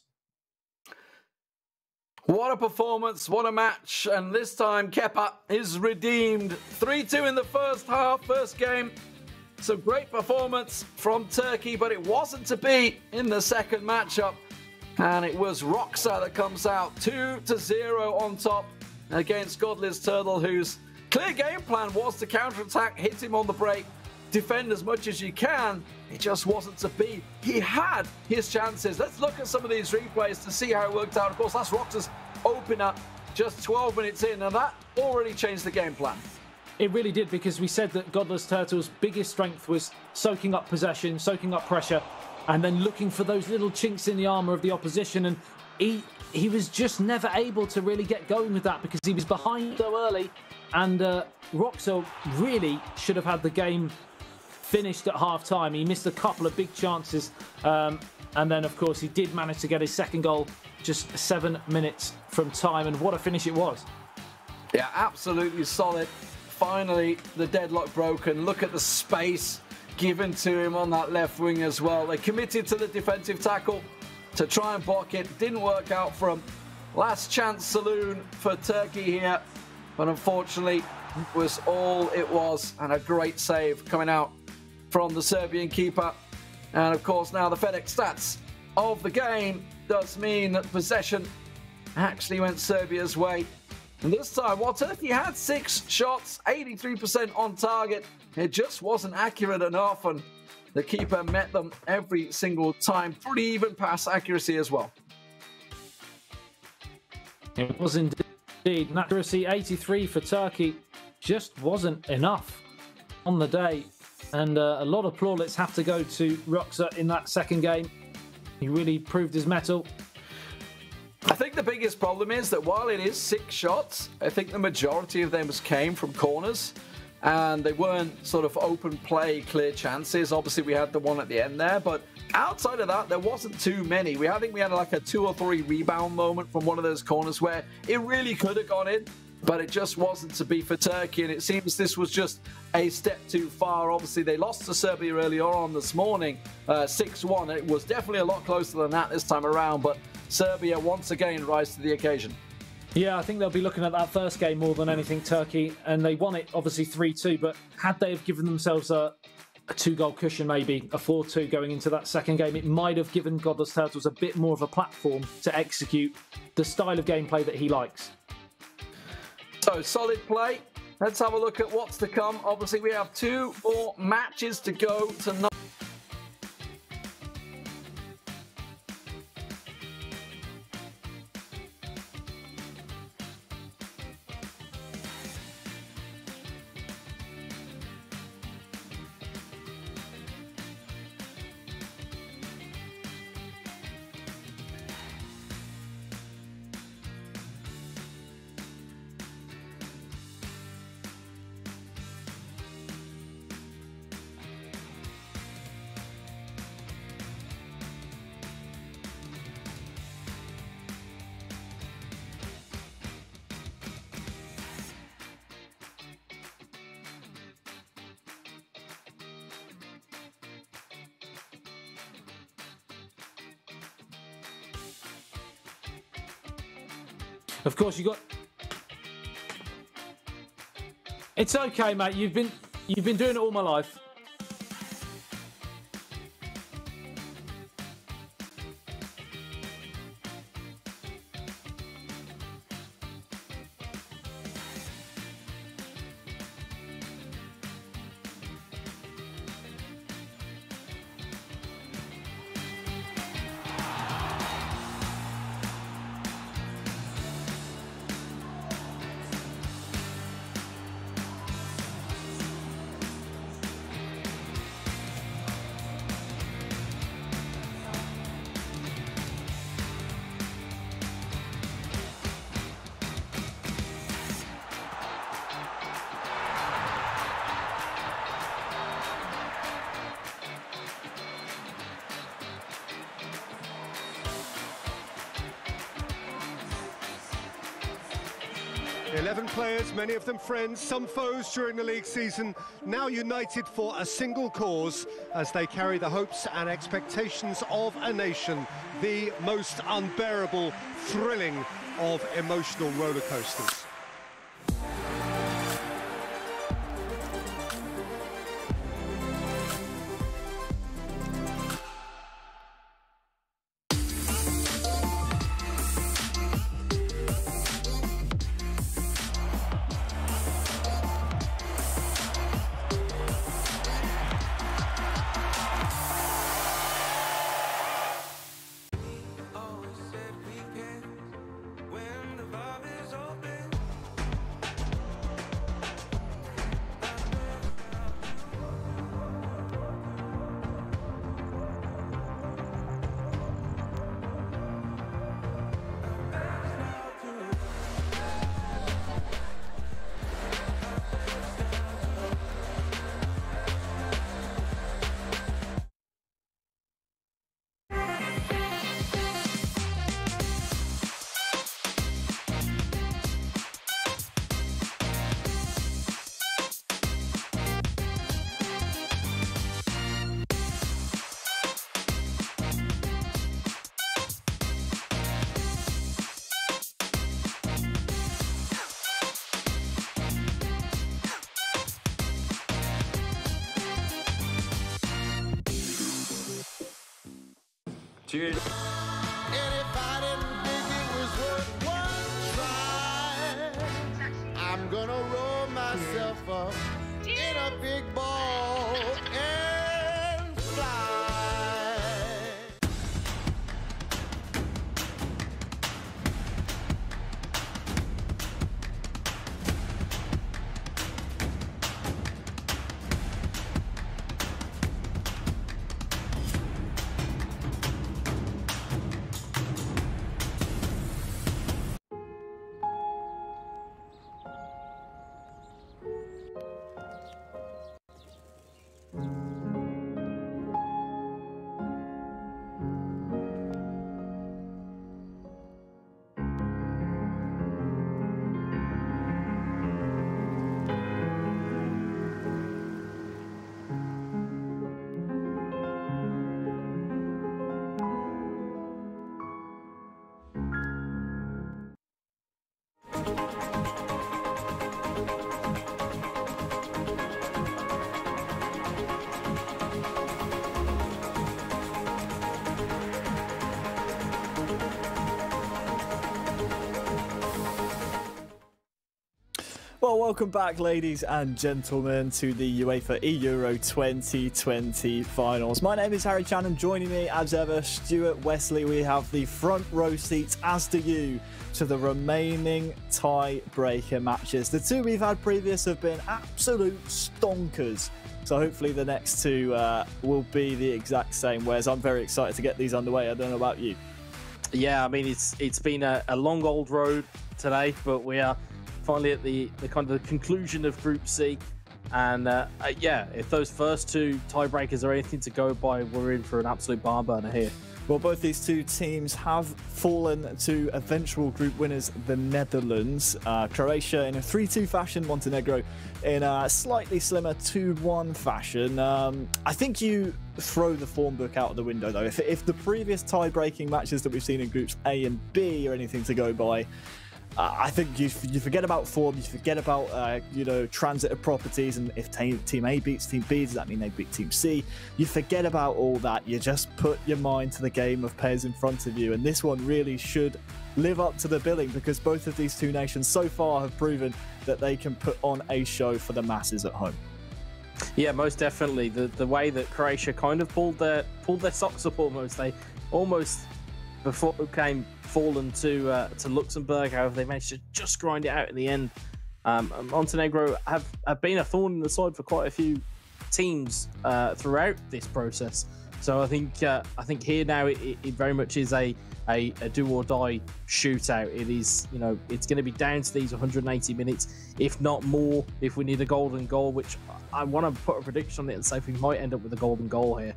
What a performance, what a match. And this time, Kepa is redeemed. 3-2 in the first half, first game. Some great performance from Turkey, but it wasn't to be in the second matchup. And it was Roxa that comes out 2-0 on top against Godless Turtle, whose clear game plan was to counter-attack, hit him on the break, defend as much as you can. It just wasn't to be. He had his chances. Let's look at some of these replays to see how it worked out. Of course, that's Roxa's opener just 12 minutes in, and that already changed the game plan.
It really did, because we said that Godless Turtle's biggest strength was soaking up possession, soaking up pressure, and then looking for those little chinks in the armour of the opposition. And he was just never able to really get going with that because he was behind so early. And Roxa really should have had the game finished at half-time. He missed a couple of big chances. And then, of course, he did manage to get his second goal just 7 minutes from time. And what a finish it was.
Yeah, absolutely solid. Finally, the deadlock broken. Look at the space given to him on that left wing as well. They committed to the defensive tackle to try and block it. Didn't work out for him. Last chance saloon for Turkey here. But unfortunately, it was all it was. And a great save coming out from the Serbian keeper. And of course, now the FedEx stats of the game does mean that possession actually went Serbia's way. And this time, while Turkey had 6 shots, 83% on target, it just wasn't accurate enough, and the keeper met them every single time. Pretty even pass accuracy as well.
It was indeed. And accuracy 83 for Turkey just wasn't enough on the day. And a lot of plaudits have to go to Roxa in that second game. He really proved his mettle.
I think the biggest problem is that while it is 6 shots, I think the majority of them came from corners, and they weren't sort of open play, clear chances. Obviously, we had the one at the end there, but outside of that, there wasn't too many. I think we had like a 2 or 3 rebound moment from one of those corners where it really could have gone in, but it just wasn't to be for Turkey, and it seems this was just a step too far. Obviously, they lost to Serbia earlier on this morning, 6-1. It was definitely a lot closer than that this time around, but Serbia once again rise to the occasion.
Yeah, I think they'll be looking at that first game more than anything, Turkey, and they won it obviously 3-2, but had they have given themselves a 2-goal cushion, maybe a 4-2 going into that second game, it might have given Godless Turtles a bit more of a platform to execute the style of gameplay that he likes.
So, solid play. Let's have a look at what's to come. Obviously, we have 2 more matches to go tonight.
Of course, you got. It's okay, mate. You've been doing it all my life.
Eleven players, many of them friends, some foes during the league season, now united for a single cause as they carry the hopes and expectations of a nation, the most unbearable, thrilling of emotional roller coasters.
Cheers.
And if I didn't think it was worth one try, I'm gonna roll myself up in a big ball and fly.
Well, welcome back, ladies and gentlemen, to the UEFA eEURO 2020 finals. My name is Harry Chan, and joining me, as ever, Stuart Wesley. We have the front row seats, as do you, to the remaining tiebreaker matches. The two we've had previous have been absolute stonkers. So hopefully the next two will be the exact same. Whereas I'm very excited to get these underway. I don't know about you.
Yeah, I mean, it's been a long old road today, but we are finally at the kind of the conclusion of Group C. And yeah, if those first two tiebreakers are anything to go by, we're in for an absolute barn burner here.
Well, both these two teams have fallen to eventual group winners, the Netherlands. Croatia in a 3-2 fashion, Montenegro in a slightly slimmer 2-1 fashion. I think you throw the form book out of the window, though. If the previous tie-breaking matches that we've seen in groups A and B are anything to go by, I think you forget about form, you forget about transitive properties, and if Team A beats Team B, does that mean they beat Team C? You forget about all that. You just put your mind to the game of pairs in front of you, and this one really should live up to the billing, because both of these two nations so far have proven that they can put on a show for the masses at home.
Yeah, most definitely. The way that Croatia kind of pulled their socks up almost. They almost before came fallen to Luxembourg. However, they managed to just grind it out in the end. Montenegro have been a thorn in the side for quite a few teams throughout this process. So I think here now it very much is a do or die shootout. It is, it's going to be down to these 180 minutes, if not more, if we need a golden goal, which I want to put a prediction on it and say we might end up with a golden goal here.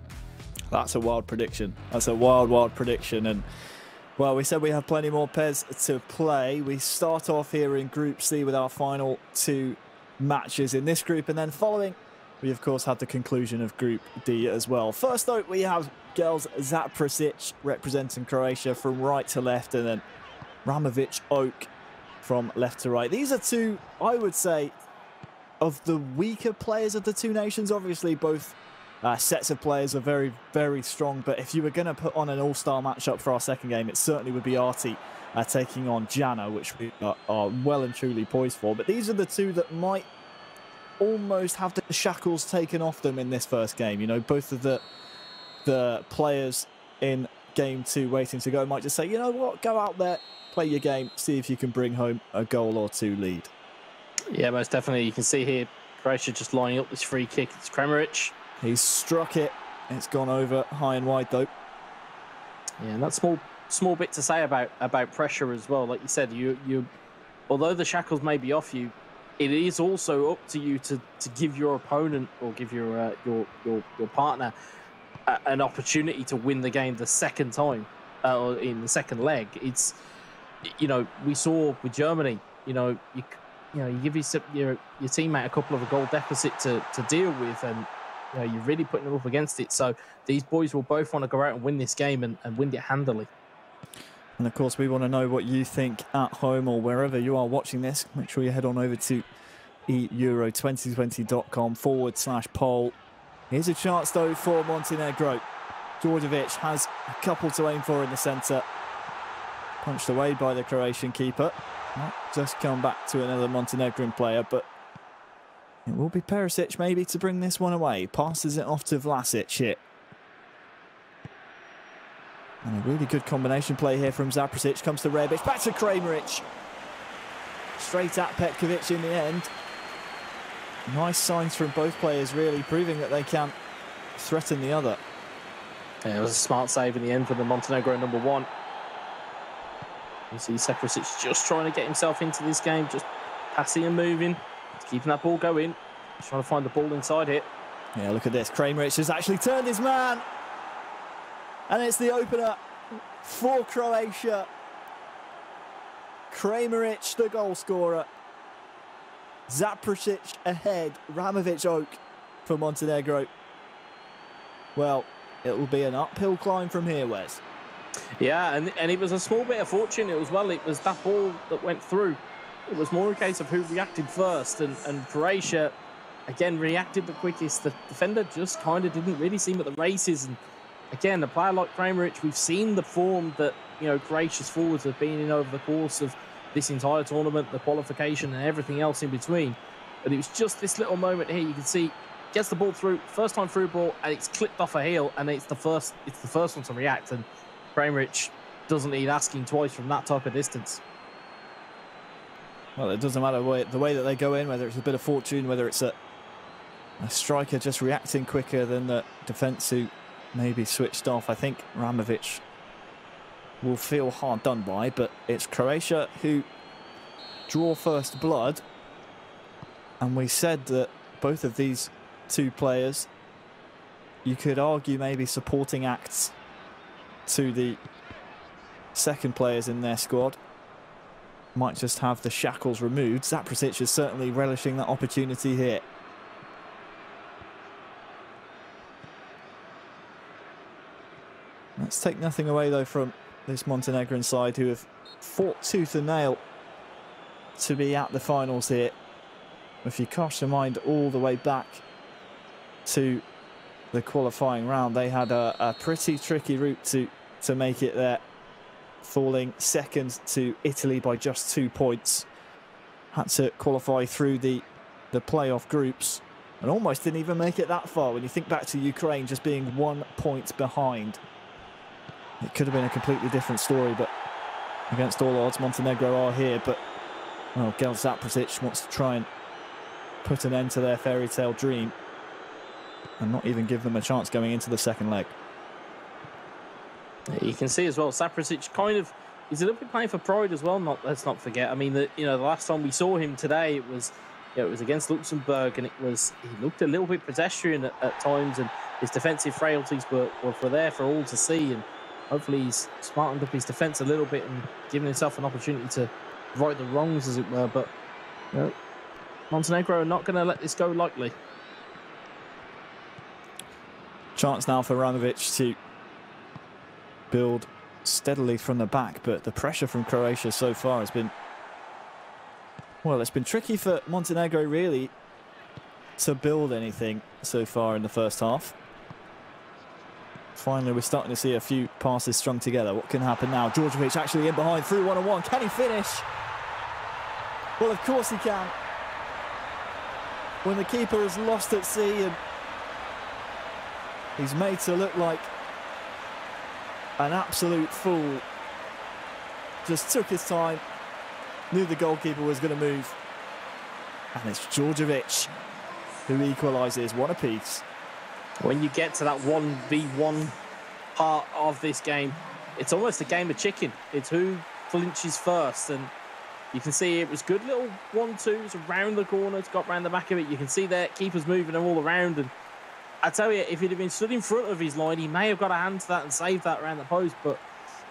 That's a wild prediction. That's a wild prediction. And well, we said we have plenty more pairs to play. We start off here in Group C with our final two matches in this group, and then following, we of course had the conclusion of Group D as well. First though, we have girls Zaprasic representing Croatia from right to left, and then Ramovic Oak from left to right. These are two, I would say, of the weaker players of the two nations. Obviously, both sets of players are very, very strong, but if you were going to put on an all-star matchup for our second game, it certainly would be Arti taking on Jana, which we are well and truly poised for. But these are the two that might almost have the shackles taken off them in this first game. Both of the players in game two waiting to go might just say, you know what, go out there, play your game, see if you can bring home a goal or two lead.
Yeah, most definitely. You can see here Croatia just lining up this free kick. It's Kramaric.
He's struck it. It's gone over high and wide though.
Yeah, and that's small bit to say about pressure as well. Like you said, you although the shackles may be off you, it is also up to you to give your opponent or give your partner an opportunity to win the game the second time, or in the second leg. It's, we saw with Germany, you give your teammate a couple of a goal deficit to deal with, and you're really putting them up against it. So these boys will both want to go out and win this game and win it handily.
And of course, we want to know what you think at home or wherever you are watching this. Make sure you head on over to eEURO2020.com/poll. Here's a chance though for Montenegro. Djordjevic has a couple to aim for in the centre. Punched away by the Croatian keeper. Might just come back to another Montenegrin player, but it will be Perisic maybe to bring this one away. Passes it off to Vlasic here. And a really good combination play here from Zaprasic. Comes to Rebic, back to Kramaric. Straight at Petkovic in the end. Nice signs from both players, really, proving that they can threaten the other.
Yeah, it was a smart save in the end for the Montenegro number one. You see Zaprasic just trying to get himself into this game, just passing and moving, keeping that ball going. Just trying to find the ball inside here.
Yeah, look at this. Kramaric has actually turned his man. And it's the opener for Croatia. Kramaric, the goal scorer. Zaprasic ahead. Ramovic Oak for Montenegro. Well, it will be an uphill climb from here, Wes.
Yeah, and it was a small bit of fortune. It was that ball that went through it was more a case of who reacted first, and Croatia, again, reacted the quickest. The defender just kind of didn't really seem at the races, and again, a player like Kramaric, we've seen the form that, you know, Croatia's forwards have been in over the course of this entire tournament, the qualification and everything else in between. But it was just this little moment here. You can see, gets the ball through, first time through ball, and it's clipped off a heel, and it's the first one to react. And Kramaric doesn't need asking twice from that type of distance.
Well, it doesn't matter the way that they go in, whether it's a bit of fortune, whether it's a striker just reacting quicker than the defence who maybe switched off. I think Ramovic will feel hard done by, but it's Croatia who draw first blood. And we said that both of these two players, you could argue maybe supporting acts to the second players in their squad, might just have the shackles removed. Zaprasic is certainly relishing that opportunity here. Let's take nothing away, though, from this Montenegrin side, who have fought tooth and nail to be at the finals here. If you cast your mind all the way back to the qualifying round, they had a pretty tricky route to make it there, falling second to Italy by just 2 points. Had to qualify through the playoff groups and almost didn't even make it that far when you think back to Ukraine just being 1 point behind. It could have been a completely different story, but against all odds, Montenegro are here. But, well, Gel Zaprasic wants to try and put an end to their fairy tale dream and not even give them a chance going into the second leg.
You can see as well, Zaprasic kind of, he's a little bit playing for pride as well. Let's not forget. I mean, the last time we saw him today, it was against Luxembourg, and he looked a little bit pedestrian at times, and his defensive frailties were there for all to see. And hopefully he's smartened up his defence a little bit and given himself an opportunity to right the wrongs, as it were. But Montenegro are not going to let this go lightly.
Chance now for Ramovic to build steadily from the back, but the pressure from Croatia so far has been, well, it's been tricky for Montenegro really to build anything so far in the first half. Finally, we're starting to see a few passes strung together. What can happen now? Djordjevic actually in behind, through 1-on-1. Can he finish? Well, of course he can. When the keeper is lost at sea and he's made to look like an absolute fool. Just took his time, knew the goalkeeper was going to move. And it's Djordjevic who equalises, one apiece.
When you get to that 1v1 part of this game, it's almost a game of chicken. It's who flinches first, and you can see it was good little 1-2s around the corners, got round the back of it. You can see their keepers moving them all around, and I tell you, if he'd have been stood in front of his line, he may have got a hand to that and saved that around the post, but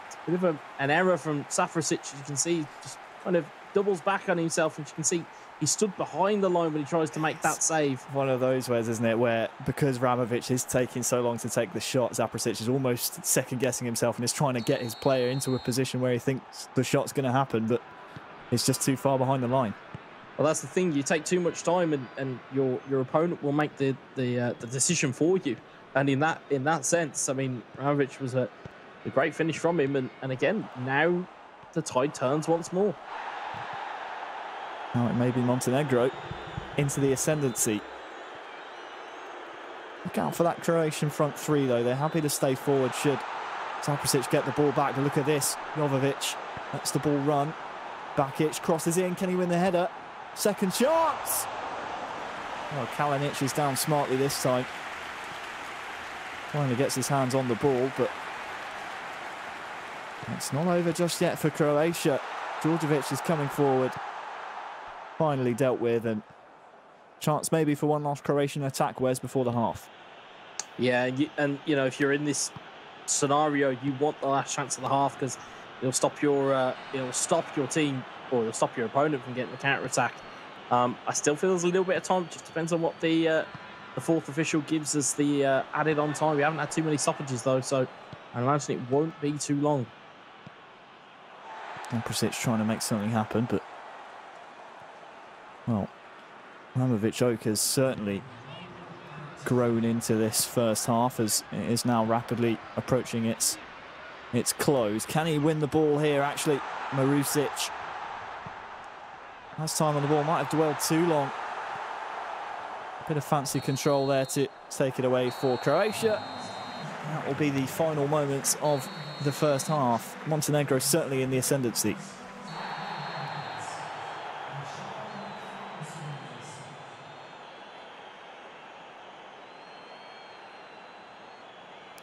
it's a bit of an error from Zaprasic. As you can see, just kind of doubles back on himself, and you can see he stood behind the line when he tries to make that save.
One of those ways, isn't it, where because Ramovic is taking so long to take the shot, Zaprasic is almost second-guessing himself and is trying to get his player into a position where he thinks the shot's going to happen, but it's just too far behind the line.
Well, that's the thing. You take too much time, and your opponent will make the decision for you. And in that sense, I mean, Ramovic was a great finish from him, and again, now the tide turns once more.
Now it may be Montenegro into the ascendancy. Look out for that Croatian front three, though. They're happy to stay forward should Zaprasic get the ball back. But look at this. Jovovic lets the ball run. Bakic crosses in. Can he win the header? Second chance. Oh, Kalinic is down smartly this time. Finally gets his hands on the ball, but it's not over just yet for Croatia. Djordjevic is coming forward. Finally dealt with, and chance maybe for one last Croatian attack, Wes, before the half.
Yeah, and you know, if you're in this scenario, you want the last chance of the half, because it'll stop your team, or it'll stop your opponent from getting the counter attack. I still feel there's a little bit of time. Just depends on what the fourth official gives us the added on time. We haven't had too many stoppages though, so I imagine it won't be too long.
Zaprasic trying to make something happen, but Well, Ramovic Oak has certainly grown into this first half as it is now rapidly approaching its close. Can he win the ball here? Actually, Marusic has time on the ball, might have dwelled too long. A bit of fancy control there to take it away for Croatia. That will be the final moments of the first half. Montenegro certainly in the ascendancy.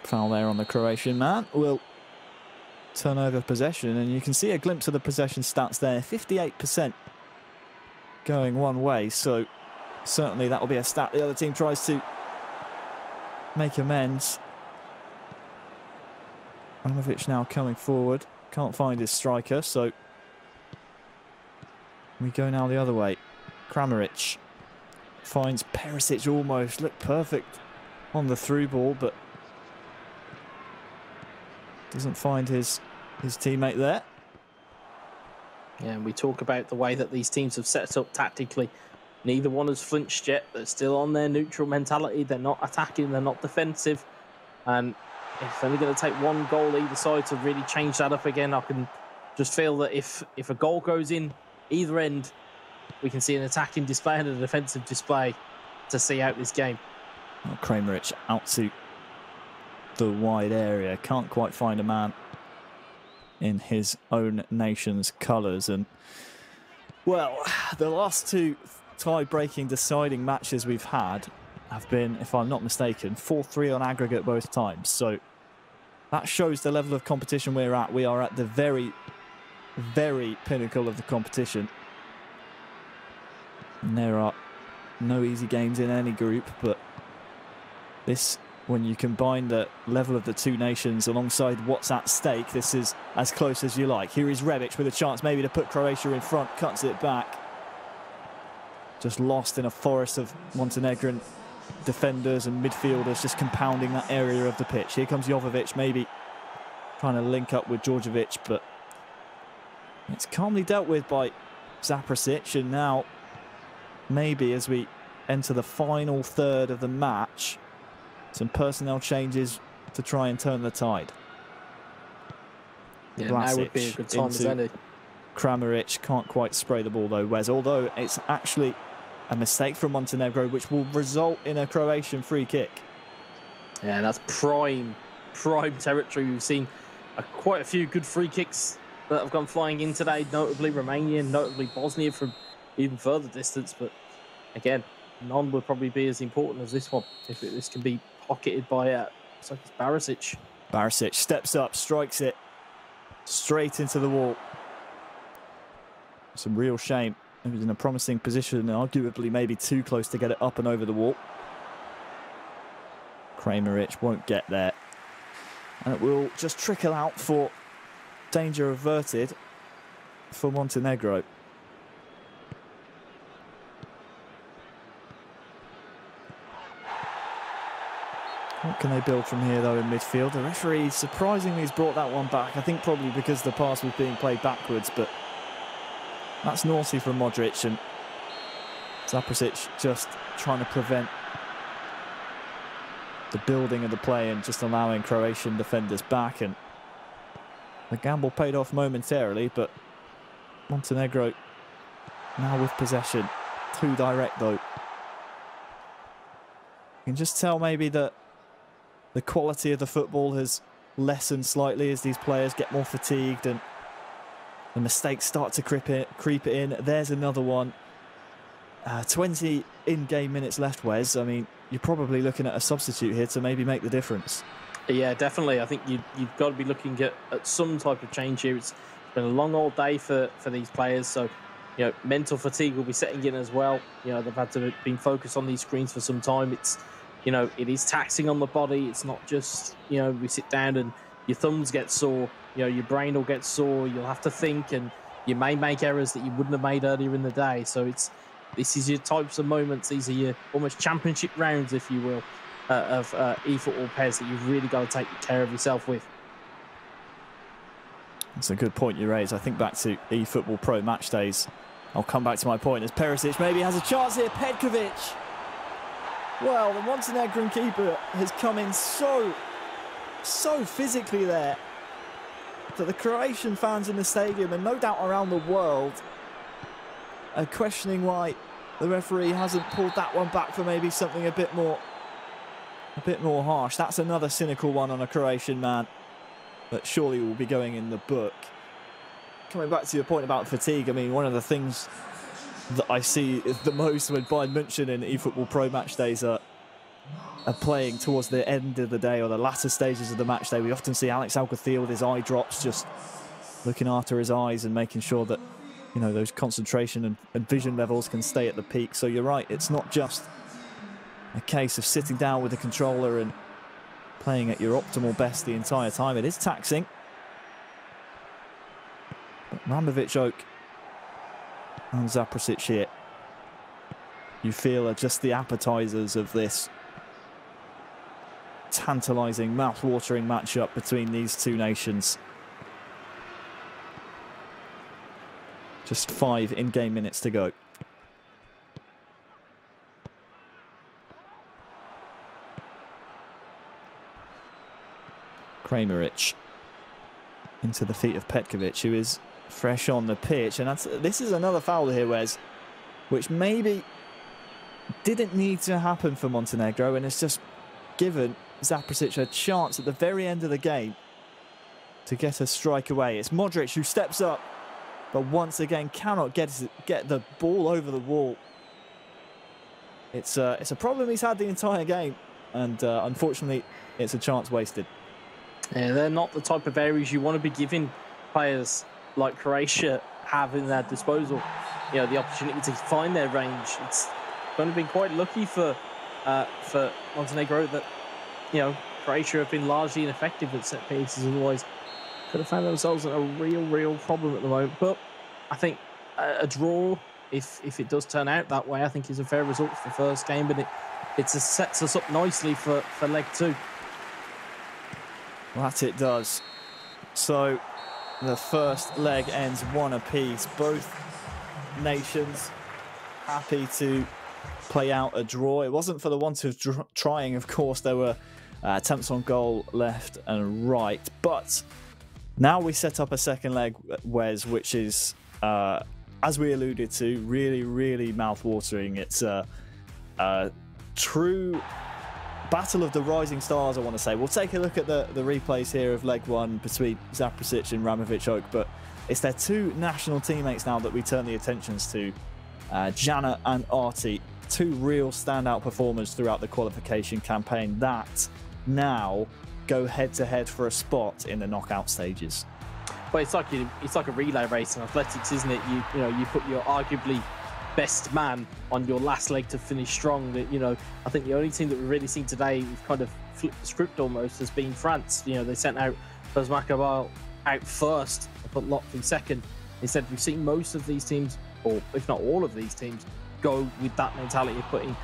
Foul there on the Croatian man. Will turn over possession, and you can see a glimpse of the possession stats there. 58% going one way, so certainly that will be a stat the other team tries to make amends. Ramovic now coming forward, can't find his striker, so we go now the other way. Kramaric finds Perisic, almost looked perfect on the through ball, but doesn't find his teammate there.
Yeah, and we talk about the way that these teams have set up tactically. Neither one has flinched yet. They're still on their neutral mentality. They're not attacking, they're not defensive. And it's only going to take one goal either side to really change that up again. I can just feel that if a goal goes in either end, we can see an attacking display and a defensive display to see out this game.
Well, Kramaric out to the wide area, can't quite find a man in his own nation's colours. And well, the last two tie-breaking deciding matches we've had have been, if I'm not mistaken, 4-3 on aggregate both times. So that shows the level of competition we're at. We are at the very, very pinnacle of the competition. And there are no easy games in any group, but this, when you combine the level of the two nations alongside what's at stake, this is as close as you like. Here is Rebic with a chance maybe to put Croatia in front, cuts it back. Just lost in a forest of Montenegrin defenders and midfielders, just compounding that area of the pitch. Here comes Jovovic, maybe trying to link up with Djordjevic, but it's calmly dealt with by Zaprasic. And now, maybe as we enter the final third of the match, some personnel changes to try and turn the tide.
Yeah, now would be a good time as any.
Kramaric can't quite spray the ball though, Wes, although it's actually a mistake from Montenegro which will result in a Croatian free kick.
Yeah, that's prime territory. We've seen quite a few good free kicks that have gone flying in today, notably Romania, notably Bosnia from even further distance, but again, none would probably be as important as this one if this can be pocketed by looks like it's Barisic.
Barisic steps up, strikes it straight into the wall. Some real shame. He was in a promising position, arguably maybe too close to get it up and over the wall. Kramaric won't get there. And it will just trickle out for danger averted for Montenegro. What can they build from here, though, in midfield? The referee surprisingly has brought that one back. I think probably because the pass was being played backwards, but that's naughty from Modric, and Zaprasic just trying to prevent the building of the play and just allowing Croatian defenders back. And the gamble paid off momentarily, but Montenegro now with possession. Too direct, though. You can just tell maybe that the quality of the football has lessened slightly as these players get more fatigued and the mistakes start to creep in. There's another one. 20 in-game minutes left, Wes. I mean, you're probably looking at a substitute here to maybe make the difference.
Yeah, definitely. I think you've got to be looking at some type of change here. It's been a long old day for these players, so you know, mental fatigue will be setting in as well. You know, they've had to been focused on these screens for some time. It's, you know, it is taxing on the body. It's not just, you know, we sit down and your thumbs get sore, you know, your brain will get sore, you'll have to think, and you may make errors that you wouldn't have made earlier in the day. So this is your types of moments, these are your almost championship rounds, if you will, of eFootball PES that you've really got to take care of yourself with.
That's a good point you raise. I think back to eFootball Pro match days I'll come back to my point as Perisic maybe has a chance here. Petkovic. Well, the Montenegrin keeper has come in so physically there that the Croatian fans in the stadium, and no doubt around the world, are questioning why the referee hasn't pulled that one back for maybe something a bit more harsh. That's another cynical one on a Croatian man that surely will be going in the book. Coming back to your point about fatigue, I mean, one of the things that I see the most when Bayern München in eFootball Pro match days are playing towards the end of the day or the latter stages of the match day, we often see Alex Alcathil with his eye drops, just looking after his eyes and making sure that, you know, those concentration and vision levels can stay at the peak. So you're right, it's not just a case of sitting down with the controller and playing at your optimal best the entire time. It is taxing. But Ramovic, Oak and Zaprosic here, you feel, are just the appetizers of this tantalizing, mouth-watering matchup between these two nations. Just 5 in-game minutes to go. Kramaric into the feet of Petkovic, who is fresh on the pitch, and this is another foul here, Wes, which maybe didn't need to happen for Montenegro, and it's just given Zaprosic a chance at the very end of the game to get a strike away. It's Modric who steps up, but once again cannot get the ball over the wall. It's a problem he's had the entire game, and unfortunately it's a chance wasted.
Yeah, they're not the type of areas you want to be giving players like Croatia have in their disposal. You know, the opportunity to find their range. It's going to be quite lucky for Montenegro that, you know, Croatia have been largely ineffective at set pieces. Otherwise, could have found themselves in a real problem at the moment. But I think a draw, if it does turn out that way, I think is a fair result for the first game. But it sets us up nicely for leg 2.
That it does. So the first leg ends 1 apiece. Both nations happy to play out a draw. It wasn't for the want of trying, of course. There were attempts on goal left and right. But now we set up a second leg, Wes, which is, as we alluded to, really mouth-watering. It's a true battle of the rising stars, I want to say. We'll take a look at the replays here of leg 1 between Zaprosic and Ramovic Oak, but it's their 2 national teammates now that we turn the attentions to. Jana and Arti, 2 real standout performers throughout the qualification campaign that now go head-to-head for a spot in the knockout stages.
Well, it's like a relay race in athletics, isn't it? You know, you put your arguably best man on your last leg to finish strong. That, you know, I think the only team that we've really seen today, we've kind of flipped the script almost, has been France. You know, they sent out Bosmakabal out first and put Lotley second. Instead, we've seen most of these teams, or if not all of these teams, go with that mentality of putting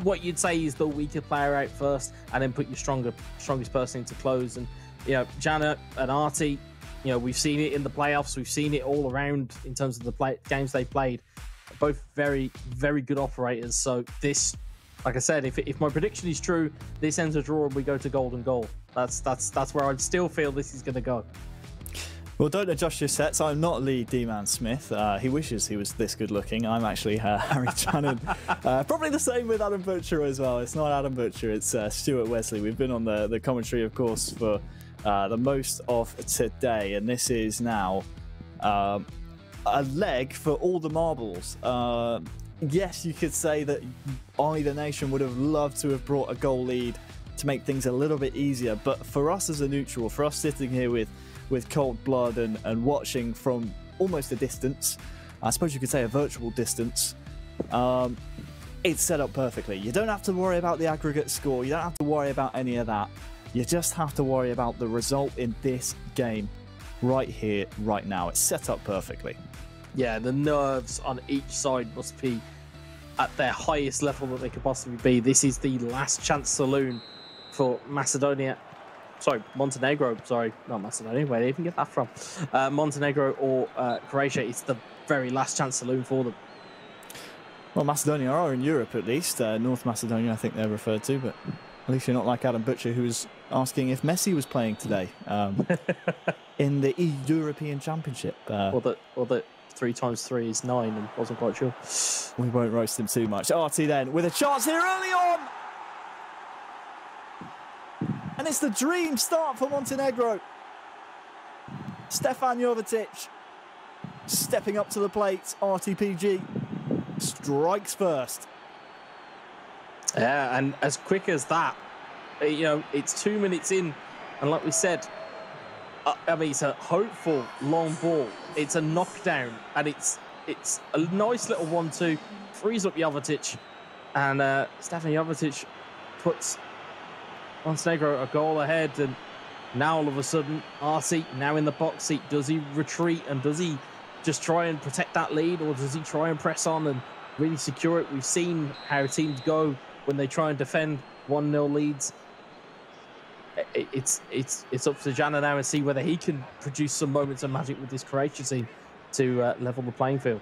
what you'd say is the weaker player out first and then put your strongest person into close. And, you know, Jana and Arti, you know, we've seen it in the playoffs, we've seen it all around in terms of the games they played. Both very good operators. So this, like I said, if my prediction is true, this ends a draw and we go to golden goal. That's where I'd still feel this is going to go.
Well, don't adjust your sets. I'm not Lee D-Man Smith. He wishes he was this good looking. I'm actually Harry Channon. Probably the same with Adam Butcher as well. It's not Adam Butcher, it's Stuart Wesley. We've been on the commentary, of course, for the most of today, and this is now a leg for all the marbles. Yes, you could say that either nation would have loved to have brought a goal lead to make things a little bit easier, but for us as a neutral, for us sitting here with cold blood and watching from almost a distance, I suppose you could say a virtual distance, it's set up perfectly. You don't have to worry about the aggregate score, you don't have to worry about any of that, you just have to worry about the result in this game right here, right now. It's set up perfectly.
Yeah, the nerves on each side must be at their highest level that they could possibly be. This is the last chance saloon for Montenegro. Sorry, not Macedonia. Where did I even get that from? Montenegro or Croatia. It's the very last chance saloon for them.
Well, Macedonia are in Europe at least. North Macedonia, I think they're referred to, but at least you're not like Adam Butcher, who was asking if Messi was playing today in the European Championship.
Or that 3 times 3 is 9, and wasn't quite sure.
We won't roast him too much. RT then with a chance here early on. And it's the dream start for Montenegro. Stefan Jovetic stepping up to the plate. RTPG strikes first.
Yeah, and as quick as that, you know, it's 2 minutes in, and like we said, I mean, it's a hopeful long ball. It's a knockdown, and it's a nice little 1-2, frees up Jovetic, and Stefan Jovetic puts Montenegro a goal ahead, and now all of a sudden, RC now in the box seat. Does he retreat, and does he just try and protect that lead, or does he try and press on and really secure it? We've seen how teams go when they try and defend 1-0 leads. It's up to Jana now and see whether he can produce some moments of magic with this Croatia team to level the playing field.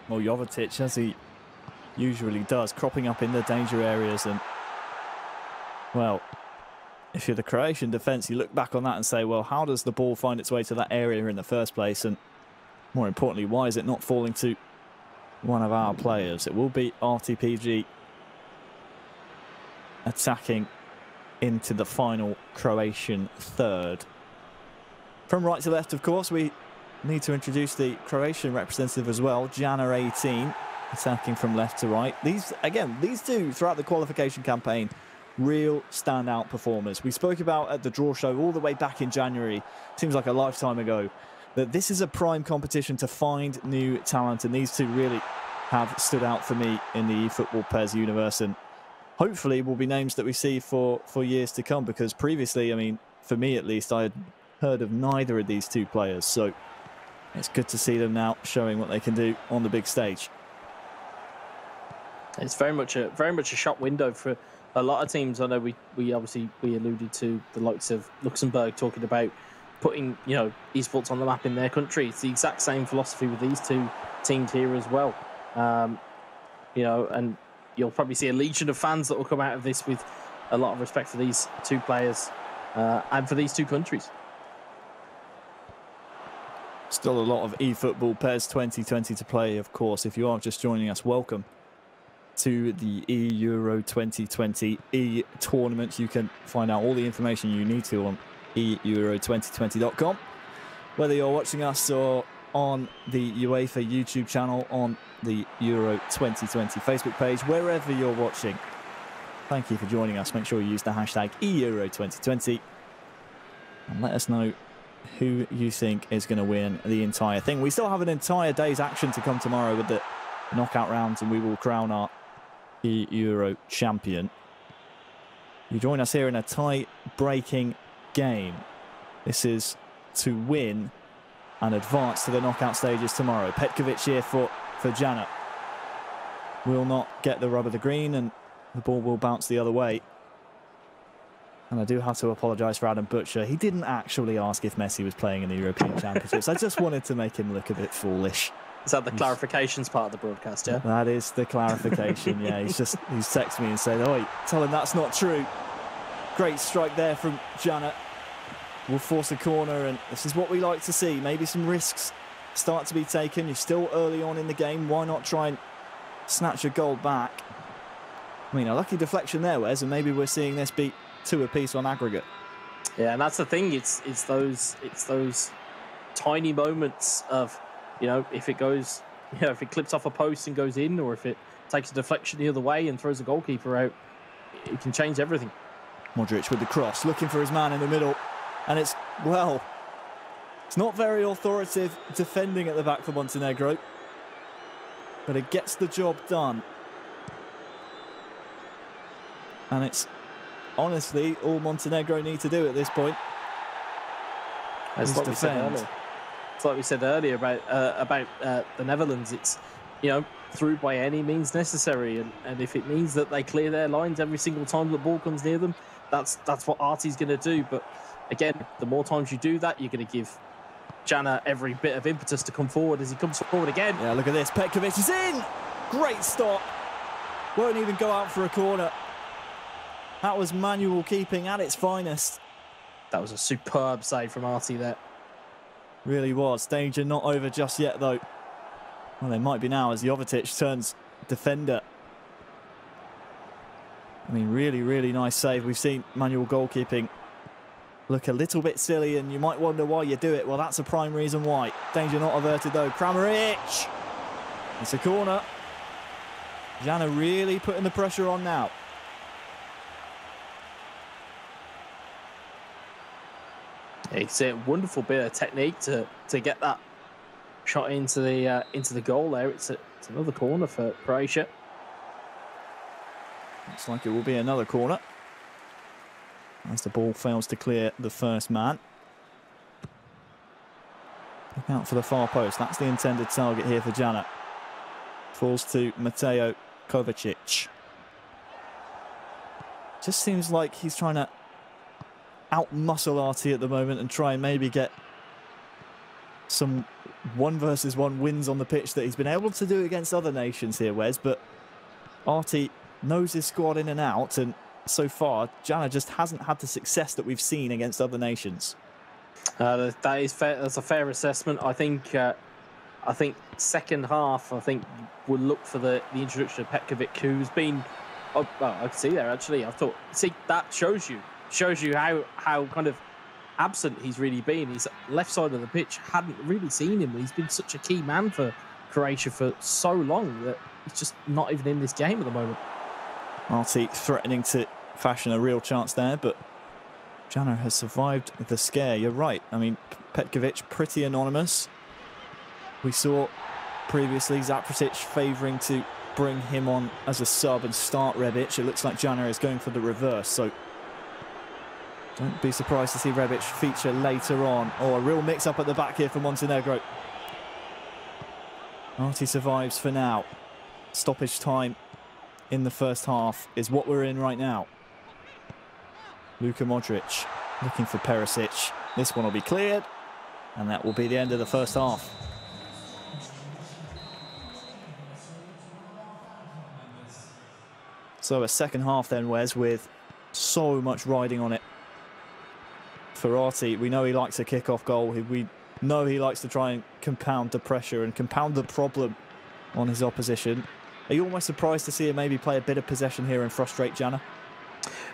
Well, Jovetic, as he usually does, cropping up in the danger areas, and well, if you're the Croatian defence, you look back on that and say, well, how does the ball find its way to that area in the first place? And more importantly, why is it not falling to one of our players? It will be RTPG attacking into the final Croatian third. From right to left, of course, we need to introduce the Croatian representative as well, Jana 18, attacking from left to right. These two, throughout the qualification campaign, real standout performers. We spoke about at the draw show all the way back in January, seems like a lifetime ago, that this is a prime competition to find new talent, and these two really have stood out for me in the eFootball PES universe, and hopefully will be names that we see for years to come, because previously, I mean, for me at least, I had heard of neither of these two players, so it's good to see them now showing what they can do on the big stage.
It's very much a shop window for a lot of teams. I know we obviously alluded to the likes of Luxembourg talking about putting, you know, esports on the map in their country. It's the exact same philosophy with these two teams here as well. You know, and you'll probably see a legion of fans that will come out of this with a lot of respect for these two players and for these two countries.
Still a lot of eFootball PES 2020 to play, of course. If you are just joining us, welcome to the eEURO 2020 e-tournament. You can find out all the information you need to on eEURO2020.com. Whether you're watching us or on the UEFA YouTube channel, on the Euro 2020 Facebook page, wherever you're watching, thank you for joining us. Make sure you use the hashtag eEURO2020 and let us know who you think is going to win the entire thing. We still have an entire day's action to come tomorrow with the knockout rounds, and we will crown our eEURO champion. You join us here in a tie-breaking game. This is to win and advance to the knockout stages tomorrow. Petkovic here for Jana. Will not get the rub of the green, and the ball will bounce the other way. And I do have to apologise for Adam Butcher. He didn't actually ask if Messi was playing in the European Championships. I just wanted to make him look a bit foolish.
Is that the clarifications part of the broadcast, yeah?
That is the clarification, yeah. He's texted me and said, "Oi, tell him that's not true." Great strike there from Jana. Will force a corner, and this is what we like to see. Maybe some risks start to be taken. You're still early on in the game. Why not try and snatch a goal back? I mean, a lucky deflection there, Wes, and maybe we're seeing this beat 2 apiece on aggregate.
Yeah, and that's the thing. It's those tiny moments of, you know, if it goes, you know, if it clips off a post and goes in, or if it takes a deflection the other way and throws the goalkeeper out, it can change everything.
Modric with the cross, looking for his man in the middle, and it's not very authoritative defending at the back for Montenegro, but it gets the job done. And it's honestly all Montenegro need to do at this point.
It's like we said earlier about the Netherlands. It's, you know, through by any means necessary, and if it means that they clear their lines every single time the ball comes near them, that's what Artie's going to do. But again, the more times you do that, you're going to give Jana every bit of impetus to come forward as he comes forward again.
Yeah, look at this. Petkovic is in. Great stop. Won't even go out for a corner. That was Manuel keeping at its finest.
That was a superb save from Artie there.
Really was. Danger not over just yet, though. Well, they might be now as Jovetic turns defender. I mean, really, really nice save. We've seen Manuel goalkeeping look a little bit silly, and you might wonder why you do it. Well, that's a prime reason why. Danger not averted, though. Kramaric! It's a corner. Jana really putting the pressure on now.
It's a wonderful bit of technique to get that shot into the goal there. It's another corner for Croatia.
Looks like it will be another corner as the ball fails to clear the first man. Look out for the far post. That's the intended target here for Jana. Falls to Mateo Kovacic. Just seems like he's trying to out-muscle Artie at the moment and try and maybe get some 1-versus-1 wins on the pitch that he's been able to do against other nations here, Wes. But Artie knows his squad in and out, and so far Jana just hasn't had the success that we've seen against other nations.
That is fair. That's a fair assessment. I think second half, we'll look for the introduction of Petkovic, who's been. Oh, I can see there actually. I thought, see, that shows you how kind of absent he's really been. He's left side of the pitch, hadn't really seen him. He's been such a key man for Croatia for so long that he's just not even in this game at the moment.
Artie threatening to fashion a real chance there, but Jana has survived the scare. You're right. I mean, Petkovic, pretty anonymous. We saw previously Zaprasic favouring to bring him on as a sub and start Rebic. It looks like Jana is going for the reverse, so don't be surprised to see Rebic feature later on. Oh, a real mix-up at the back here for Montenegro. Artie survives for now. Stoppage time in the first half is what we're in right now. Luka Modric looking for Perisic. This one will be cleared, and that will be the end of the first half. So a second half then, Wes, with so much riding on it for Artie. We know he likes a kick-off goal. We know he likes to try and compound the pressure and compound the problem on his opposition. Are you almost surprised to see him maybe play a bit of possession here and frustrate Jana?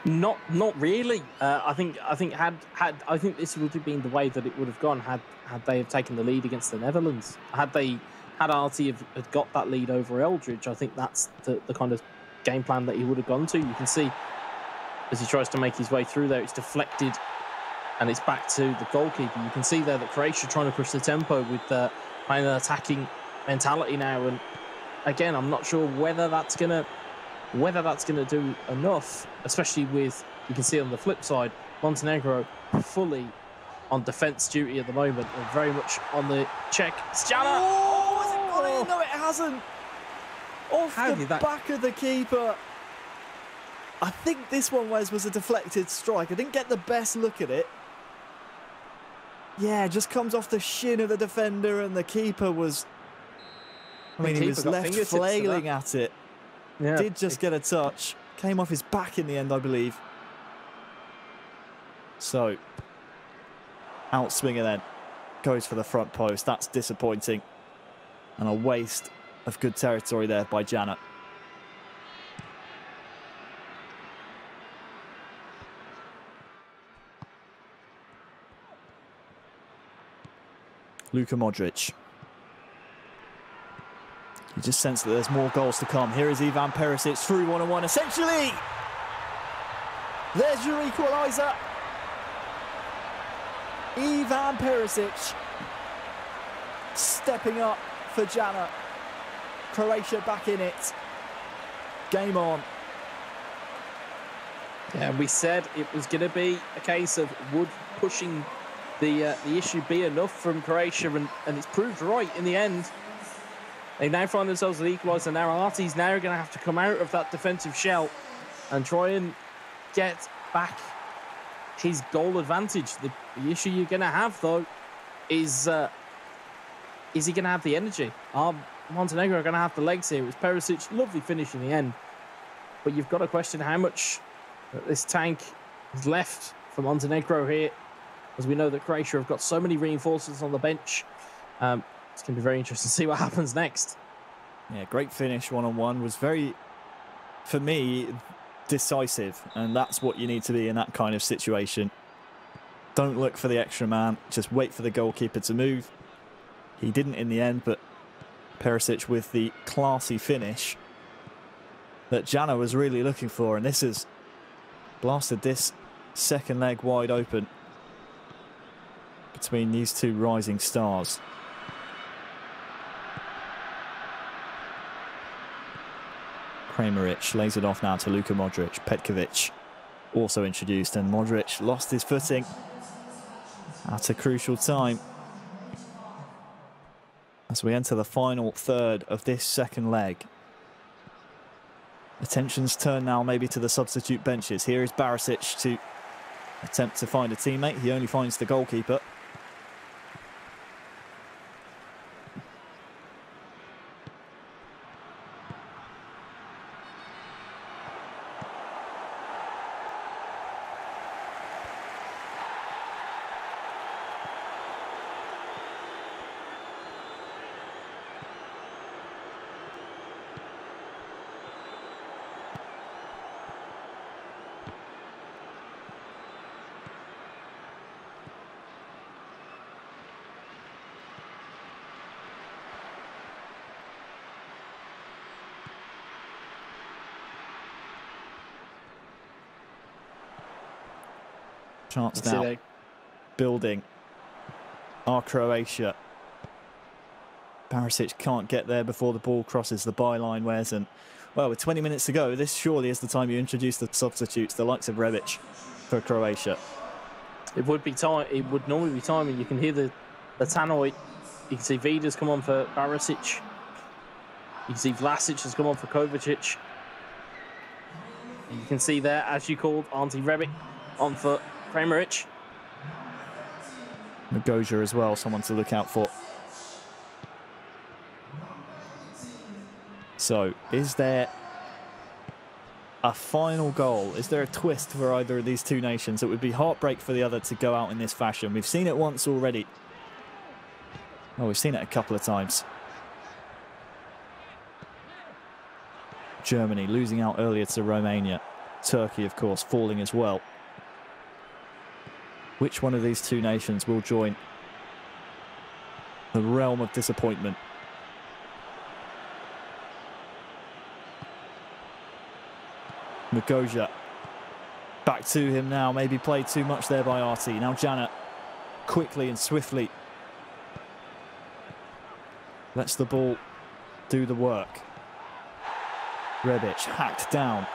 Not really. I think this would have been the way that it would have gone had they have taken the lead against the Netherlands. Had Artie had got that lead over Eldridge, I think that's the kind of game plan that he would have gone to. You can see as he tries to make his way through there, it's deflected and it's back to the goalkeeper. You can see there that Croatia trying to push the tempo with playing an attacking mentality now, and again, I'm not sure whether that's gonna do enough, especially with, you can see on the flip side, Montenegro fully on defence duty at the moment and very much on the check. Jana!
Oh, has it gone in? No, it hasn't. Off the back of the keeper. I think this one, Wes, was a deflected strike. I didn't get the best look at it. Yeah, just comes off the shin of the defender, and the keeper was... I mean, he was left flailing at it. Yeah. Did just get a touch. Came off his back in the end, I believe. So, outswinger then. Goes for the front post. That's disappointing. And a waste of good territory there by Jana. Luka Modric. You just sense that there's more goals to come. Here is Ivan Perisic through 1-on-1. Essentially, there's your equaliser. Ivan Perisic stepping up for Jana. Croatia back in it. Game on.
Yeah, we said it was going to be a case of would pushing the issue be enough from Croatia, and it's proved right in the end. They now find themselves at equaliser. Now Artie's now going to have to come out of that defensive shell and try and get back his goal advantage. The issue you're going to have, though, is he going to have the energy? Are Montenegro going to have the legs here? It was Perisic, lovely finish in the end. But you've got to question how much this tank is left for Montenegro here, as we know that Croatia have got so many reinforcements on the bench. It's going to be very interesting to see what happens next.
Yeah, great finish one-on-one. Was very, for me, decisive. And that's what you need to be in that kind of situation. Don't look for the extra man. Just wait for the goalkeeper to move. He didn't in the end, but Perisic with the classy finish that Jana was really looking for. And this has blasted this second leg wide open between these two rising stars. Kramaric lays it off now to Luka Modric. Petkovic also introduced, and Modric lost his footing at a crucial time as we enter the final third of this second leg. Attention's turned now maybe to the substitute benches. Here is Barisic to attempt to find a teammate. He only finds the goalkeeper. Chance now, building. Our Croatia. Barisic can't get there before the ball crosses the byline, Wes. And, well, with 20 minutes to go, this surely is the time you introduce the substitutes, the likes of Rebic for Croatia.
It would be time. It would normally be time, and you can hear the tannoy. You can see Vida's come on for Barisic. You can see Vlasic has come on for Kovacic. And you can see there, as you called, Auntie Rebic on for Kramaric.
Magoja as well, someone to look out for. So, is there a final goal? Is there a twist for either of these two nations? It would be heartbreak for the other to go out in this fashion. We've seen it once already. Oh, we've seen it a couple of times. Germany losing out earlier to Romania. Turkey, of course, falling as well. Which one of these two nations will join the realm of disappointment? Magoja. Back to him now. Maybe played too much there by Arti. Now Jana quickly and swiftly lets the ball do the work. Rebic hacked down.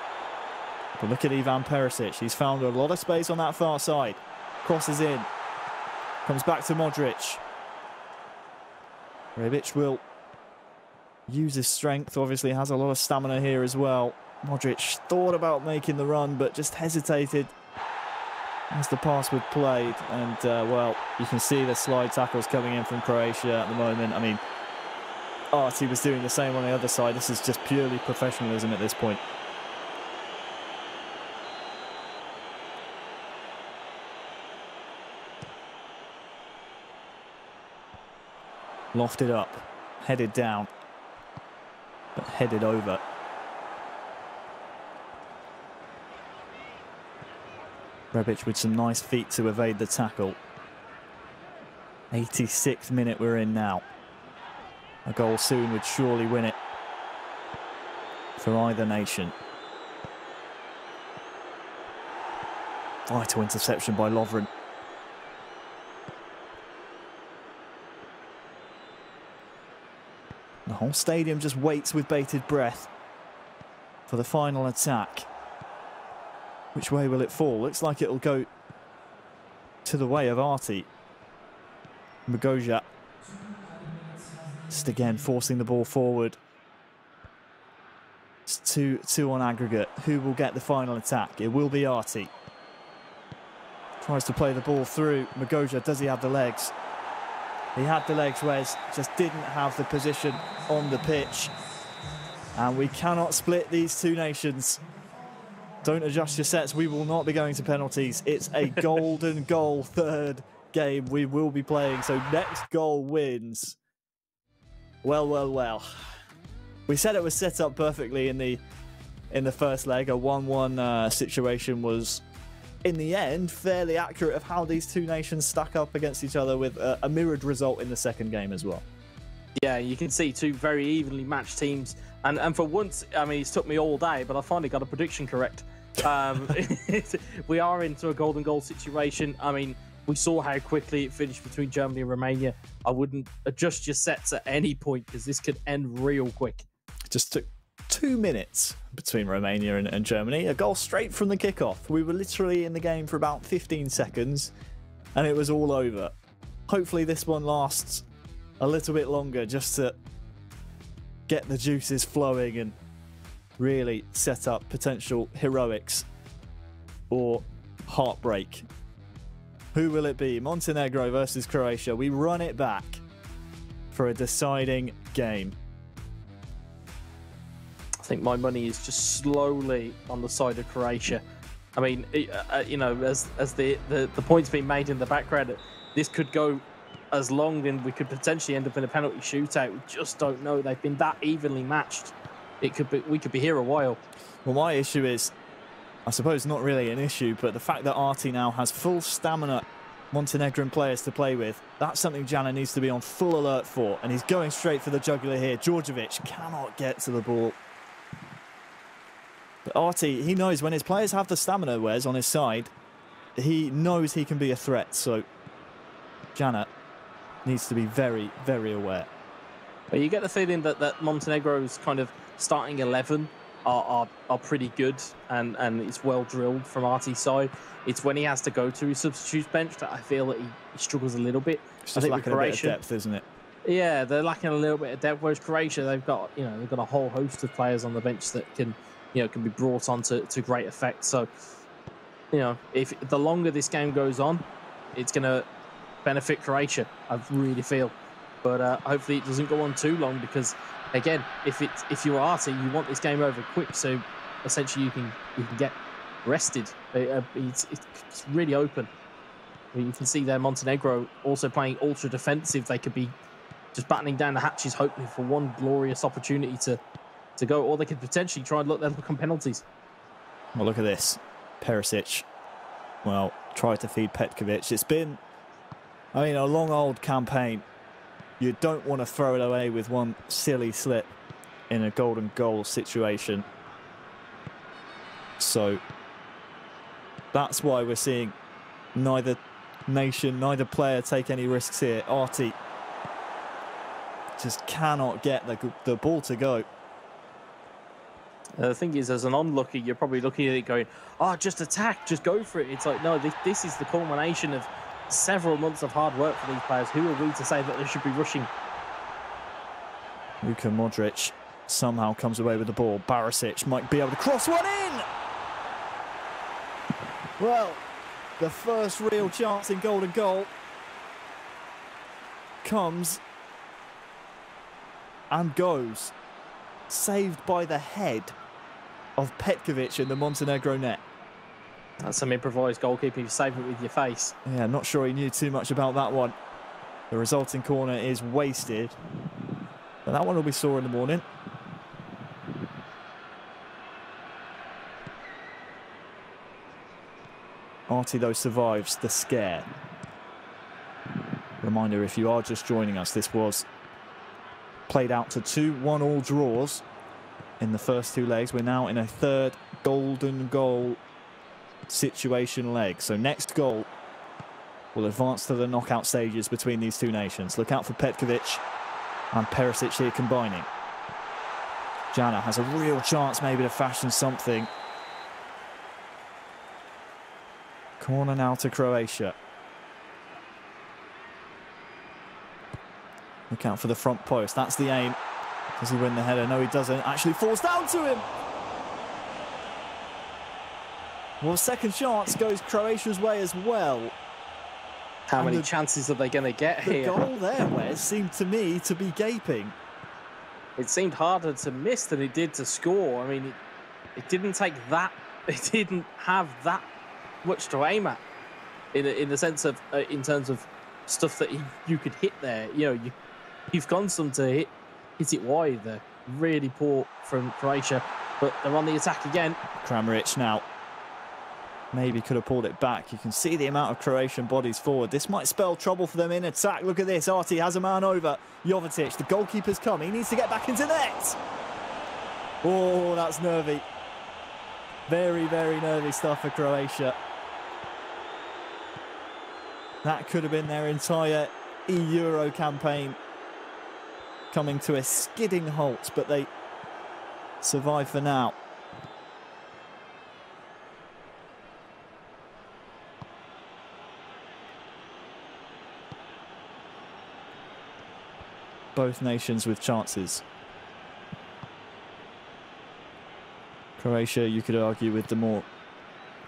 But look at Ivan Perisic. He's found a lot of space on that far side. Crosses in. Comes back to Modric. Rebic will use his strength. Obviously has a lot of stamina here as well. Modric thought about making the run, but just hesitated as the pass was played. And, well, you can see the slide tackles coming in from Croatia at the moment. I mean, Arti was doing the same on the other side. This is just purely professionalism at this point. Lofted up, headed down, but headed over. Rebic with some nice feet to evade the tackle. 86th minute we're in now. A goal soon would surely win it for either nation. Vital interception by Lovren. The whole stadium just waits with bated breath for the final attack. Which way will it fall? Looks like it'll go to the way of Arti. Magoja just again forcing the ball forward. It's 2-2 on aggregate. Who will get the final attack? It will be Arti. Tries to play the ball through. Magoja, does he have the legs? He had the legs, Wes, just didn't have the position on the pitch. And we cannot split these two nations. Don't adjust your sets. We will not be going to penalties. It's a golden goal third game we will be playing. So next goal wins. Well, well, well. We said it was set up perfectly in the first leg. A 1-1 situation was, in the end, fairly accurate of how these two nations stack up against each other, with a mirrored result in the second game as well.
Yeah, you can see two very evenly matched teams. And for once, I mean, it's took me all day, but I finally got a prediction correct. We are into a golden goal situation. I mean, we saw how quickly it finished between Germany and Romania. I wouldn't adjust your sets at any point because this could end real quick.
Just took 2 minutes between Romania and Germany. A goal straight from the kickoff. We were literally in the game for about 15 seconds and it was all over. Hopefully this one lasts a little bit longer just to get the juices flowing and really set up potential heroics or heartbreak. Who will it be? Montenegro versus Croatia. We run it back for a deciding game.
I think my money is just slowly on the side of Croatia. I mean, you know, as the point's been made in the background, this could go as long and we could potentially end up in a penalty shootout. We just don't know. They've been that evenly matched. We could be here a while.
Well, my issue is, I suppose not really an issue, but the fact that Arti now has full stamina Montenegrin players to play with, that's something Jana needs to be on full alert for, and he's going straight for the jugular here. Djordjevic cannot get to the ball. But Arti, he knows when his players have the stamina, Wes, on his side, he knows he can be a threat, so Jana needs to be very, very aware.
But you get the feeling that Montenegro's kind of starting 11 are pretty good and it's well drilled from Arti's side. It's when he has to go to his substitutes bench that I feel that he struggles a little bit.
It's just lacking a bit of depth, isn't it?
Yeah, they're lacking a little bit of depth. Whereas Croatia, they've got a whole host of players on the bench that can be brought on to great effect. So, if the longer this game goes on, it's going to benefit Croatia, I really feel. But hopefully it doesn't go on too long, because again, if you're Arti, you want this game over quick, so essentially you can get rested. It's really open. I mean, you can see there Montenegro also playing ultra defensive. They could be just battening down the hatches, hoping for one glorious opportunity to go, or they could potentially try and look on penalties.
Well, look at this. Perisic, well, tried to feed Petkovic. It's been, a long old campaign. You don't want to throw it away with one silly slip in a golden goal situation. So that's why we're seeing neither nation, neither player take any risks here. Arti just cannot get the ball to go.
The thing is, as an onlooker, you're probably looking at it going, just attack, just go for it. It's like, no, this is the culmination of several months of hard work for these players. Who are we to say that they should be rushing?
Luka Modric somehow comes away with the ball. Barisic might be able to cross one in! Well, the first real chance in golden goal comes and goes. Saved by the head of Petkovic in the Montenegro net.
That's some improvised goalkeeping. You save it with your face.
Yeah, I'm not sure he knew too much about that one. The resulting corner is wasted. But that one will be sore in the morning. Arti, though, survives the scare. Reminder, if you are just joining us, this was played out to 2-1 all draws in the first two legs. We're now in a third golden goal situation leg. So next goal will advance to the knockout stages between these two nations. Look out for Petkovic and Perisic here combining. Jana has a real chance maybe to fashion something. Corner now to Croatia. Look out for the front post. That's the aim. Does he win the header? No, he doesn't. Actually falls down to him. Well, second chance goes Croatia's way as well.
How many chances are they going to get here?
The goal there, Wes, seemed to me to be gaping.
It seemed harder to miss than it did to score. I mean, it didn't take that. It didn't have that much to aim at, in the sense of in terms of stuff that you could hit there. You know, you've gone some to hit it wide. They're really poor from Croatia, but they're on the attack again.
Kramaric now. Maybe could have pulled it back. You can see the amount of Croatian bodies forward. This might spell trouble for them in attack. Look at this. Arti has a man over Jovetic. The goalkeeper's come. He needs to get back into net. Oh, that's nervy. Very, very nervy stuff for Croatia. That could have been their entire eEURO campaign coming to a skidding halt, but they survive for now. Both nations with chances. Croatia, you could argue, with the more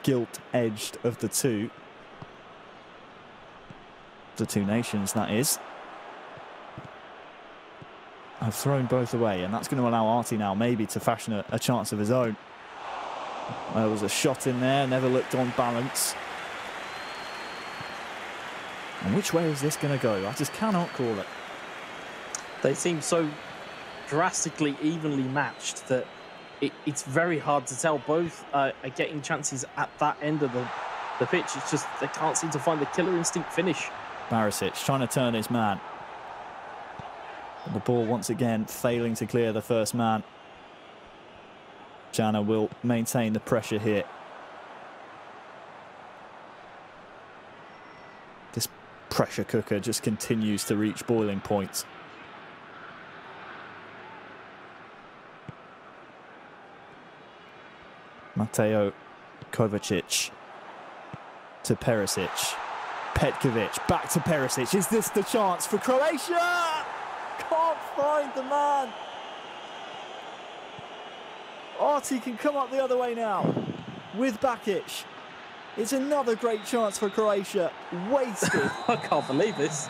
gilt-edged of the two. The two nations, that is. Have thrown both away, and that's going to allow Arti now maybe to fashion a chance of his own. There was a shot in there, never looked on balance. And which way is this going to go? I just cannot call it.
They seem so drastically evenly matched that it's very hard to tell. Both are getting chances at that end of the pitch. It's just they can't seem to find the killer instinct finish.
Barisic trying to turn his man. The ball once again failing to clear the first man. Jana will maintain the pressure here. This pressure cooker just continues to reach boiling points. Mateo Kovacic to Perisic. Petkovic back to Perisic. Is this the chance for Croatia? Can't find the man. Arti can come up the other way now with Bakic. It's another great chance for Croatia. Wasted.
I can't believe this.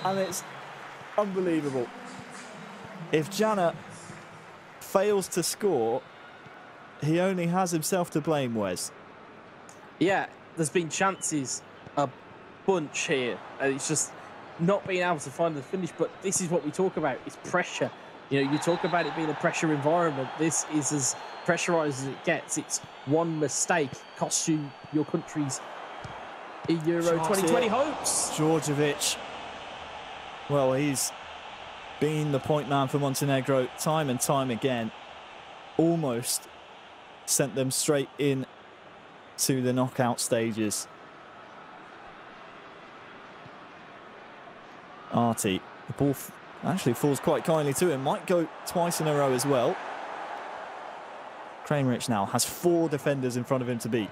And it's unbelievable. If Jana fails to score, he only has himself to blame, Wes.
Yeah, there's been chances a bunch here, and it's just not being able to find the finish. But this is what we talk about, it's pressure. You know, you talk about it being a pressure environment. This is as pressurised as it gets. It's one mistake costs you your country's eEURO 2020 hopes.
Djordjevic. Well, he's been the point man for Montenegro time and time again. Almost sent them straight in to the knockout stages. Arti, the ball actually falls quite kindly to him. Might go twice in a row as well. Kramaric now has 4 defenders in front of him to beat.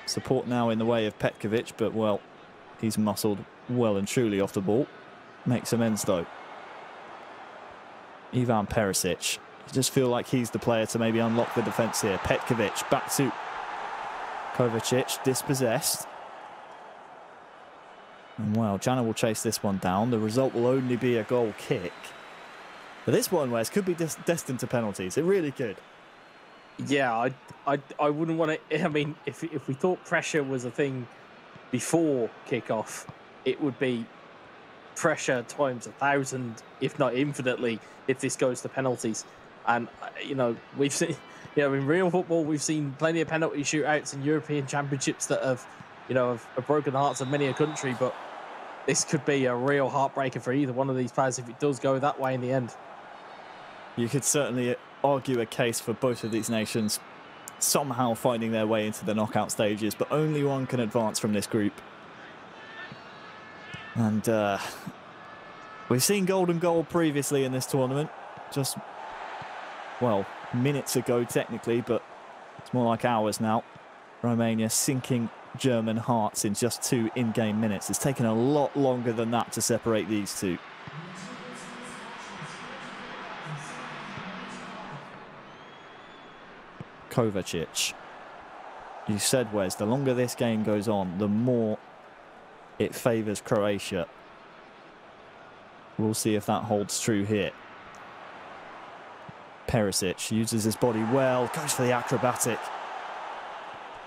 Support now in the way of Petkovic, but well, he's muscled well and truly off the ball. Makes amends though. Ivan Perisic. I just feel like he's the player to maybe unlock the defence here. Petkovic back to Kovacic, dispossessed. And well, Jana will chase this one down. The result will only be a goal kick. But this one, Wes, could be destined to penalties. It really could.
Yeah, I wouldn't want to. I mean, if we thought pressure was a thing before kickoff, it would be pressure times 1,000, if not infinitely, if this goes to penalties. And you know, we've seen, you know, in real football, we've seen plenty of penalty shootouts in European championships that have, you know, have broken the hearts of many a country. But this could be a real heartbreaker for either one of these players if it does go that way in the end.
You could certainly argue a case for both of these nations somehow finding their way into the knockout stages, but only one can advance from this group. And we've seen golden goal previously in this tournament, just, well, minutes ago technically, but it's more like hours now. Romania sinking German hearts in just 2 in-game minutes. It's taken a lot longer than that to separate these two. Kovacic. you said, Wes, the longer this game goes on, the more it favours Croatia. We'll see if that holds true here. Perisic uses his body well, goes for the acrobatic.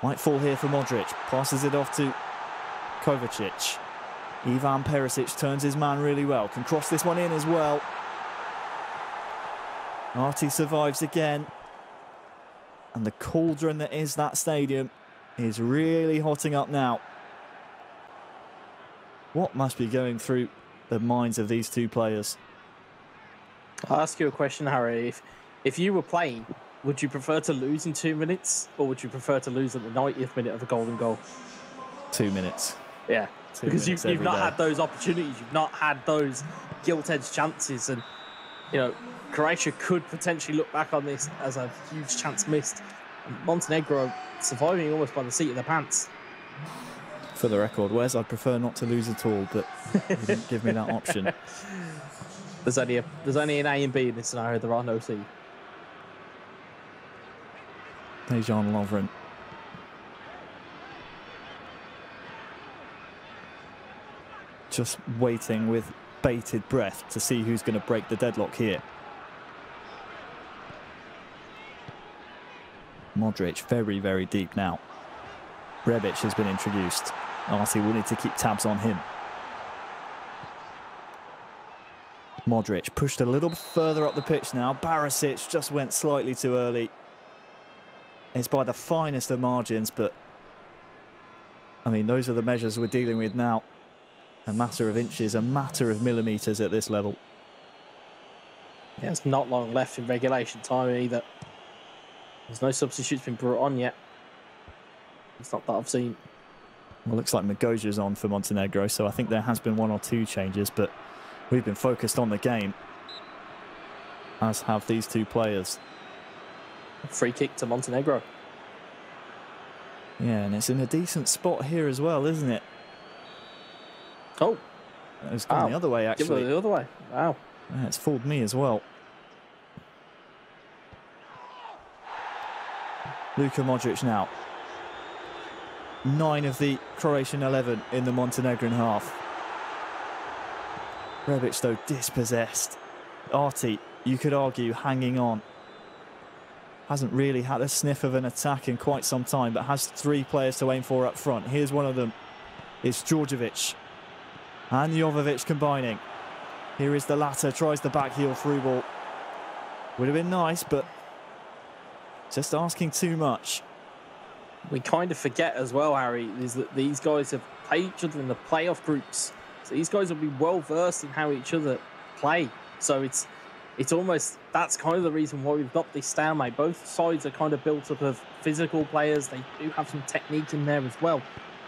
Might fall here for Modric, passes it off to Kovacic. Ivan Perisic turns his man really well, can cross this one in as well. Arti survives again. And the cauldron that is that stadium is really hotting up now. What must be going through the minds of these two players?
I'll ask you a question, Harry. If you were playing, would you prefer to lose in 2 minutes, or would you prefer to lose at the 90th minute of a golden goal?
2 minutes.
Yeah,
2
because
minutes
you've not
every day.
had those opportunities. You've not had those gilt-edged chances. And, you know, Croatia could potentially look back on this as a huge chance missed. And Montenegro surviving almost by the seat of their pants.
For the record, Wes, I'd prefer not to lose at all, but you didn't give me that option.
There's only an A and B in this scenario. There are no C.
Dejan Lovren. Just waiting with bated breath to see who's going to break the deadlock here. Modric very, very deep now. Rebic has been introduced. Arti will need to keep tabs on him. Modric pushed a little further up the pitch now. Barisic just went slightly too early. It's by the finest of margins, but I mean, those are the measures we're dealing with now. A matter of inches, a matter of millimetres at this level.
Yeah, it's not long left in regulation time either. There's no substitutes been brought on yet. It's not that I've seen.
Well, looks like Magoja's on for Montenegro, so I think there has been 1 or 2 changes, but we've been focused on the game, as have these two players.
Free kick to Montenegro.
Yeah, and it's in a decent spot here as well, isn't it?
Oh.
It's gone the other way, actually.
Give it the other way. Wow.
Yeah, it's fooled me as well. Luka Modric now. 9 of the Croatian 11 in the Montenegrin half. Rebic, though, dispossessed. Arti, you could argue, hanging on. Hasn't really had a sniff of an attack in quite some time, but has 3 players to aim for up front. Here's one of them. It's Djordjevic and Jovovic combining. Here is the latter, tries the back heel through ball. Would have been nice, but just asking too much.
We kind of forget as well, Harry, is that these guys have played each other in the playoff groups. So these guys will be well versed in how each other play. So it's almost, that's kind of the reason why we've got this stalemate. Both sides are kind of built up of physical players. They do have some technique in there as well.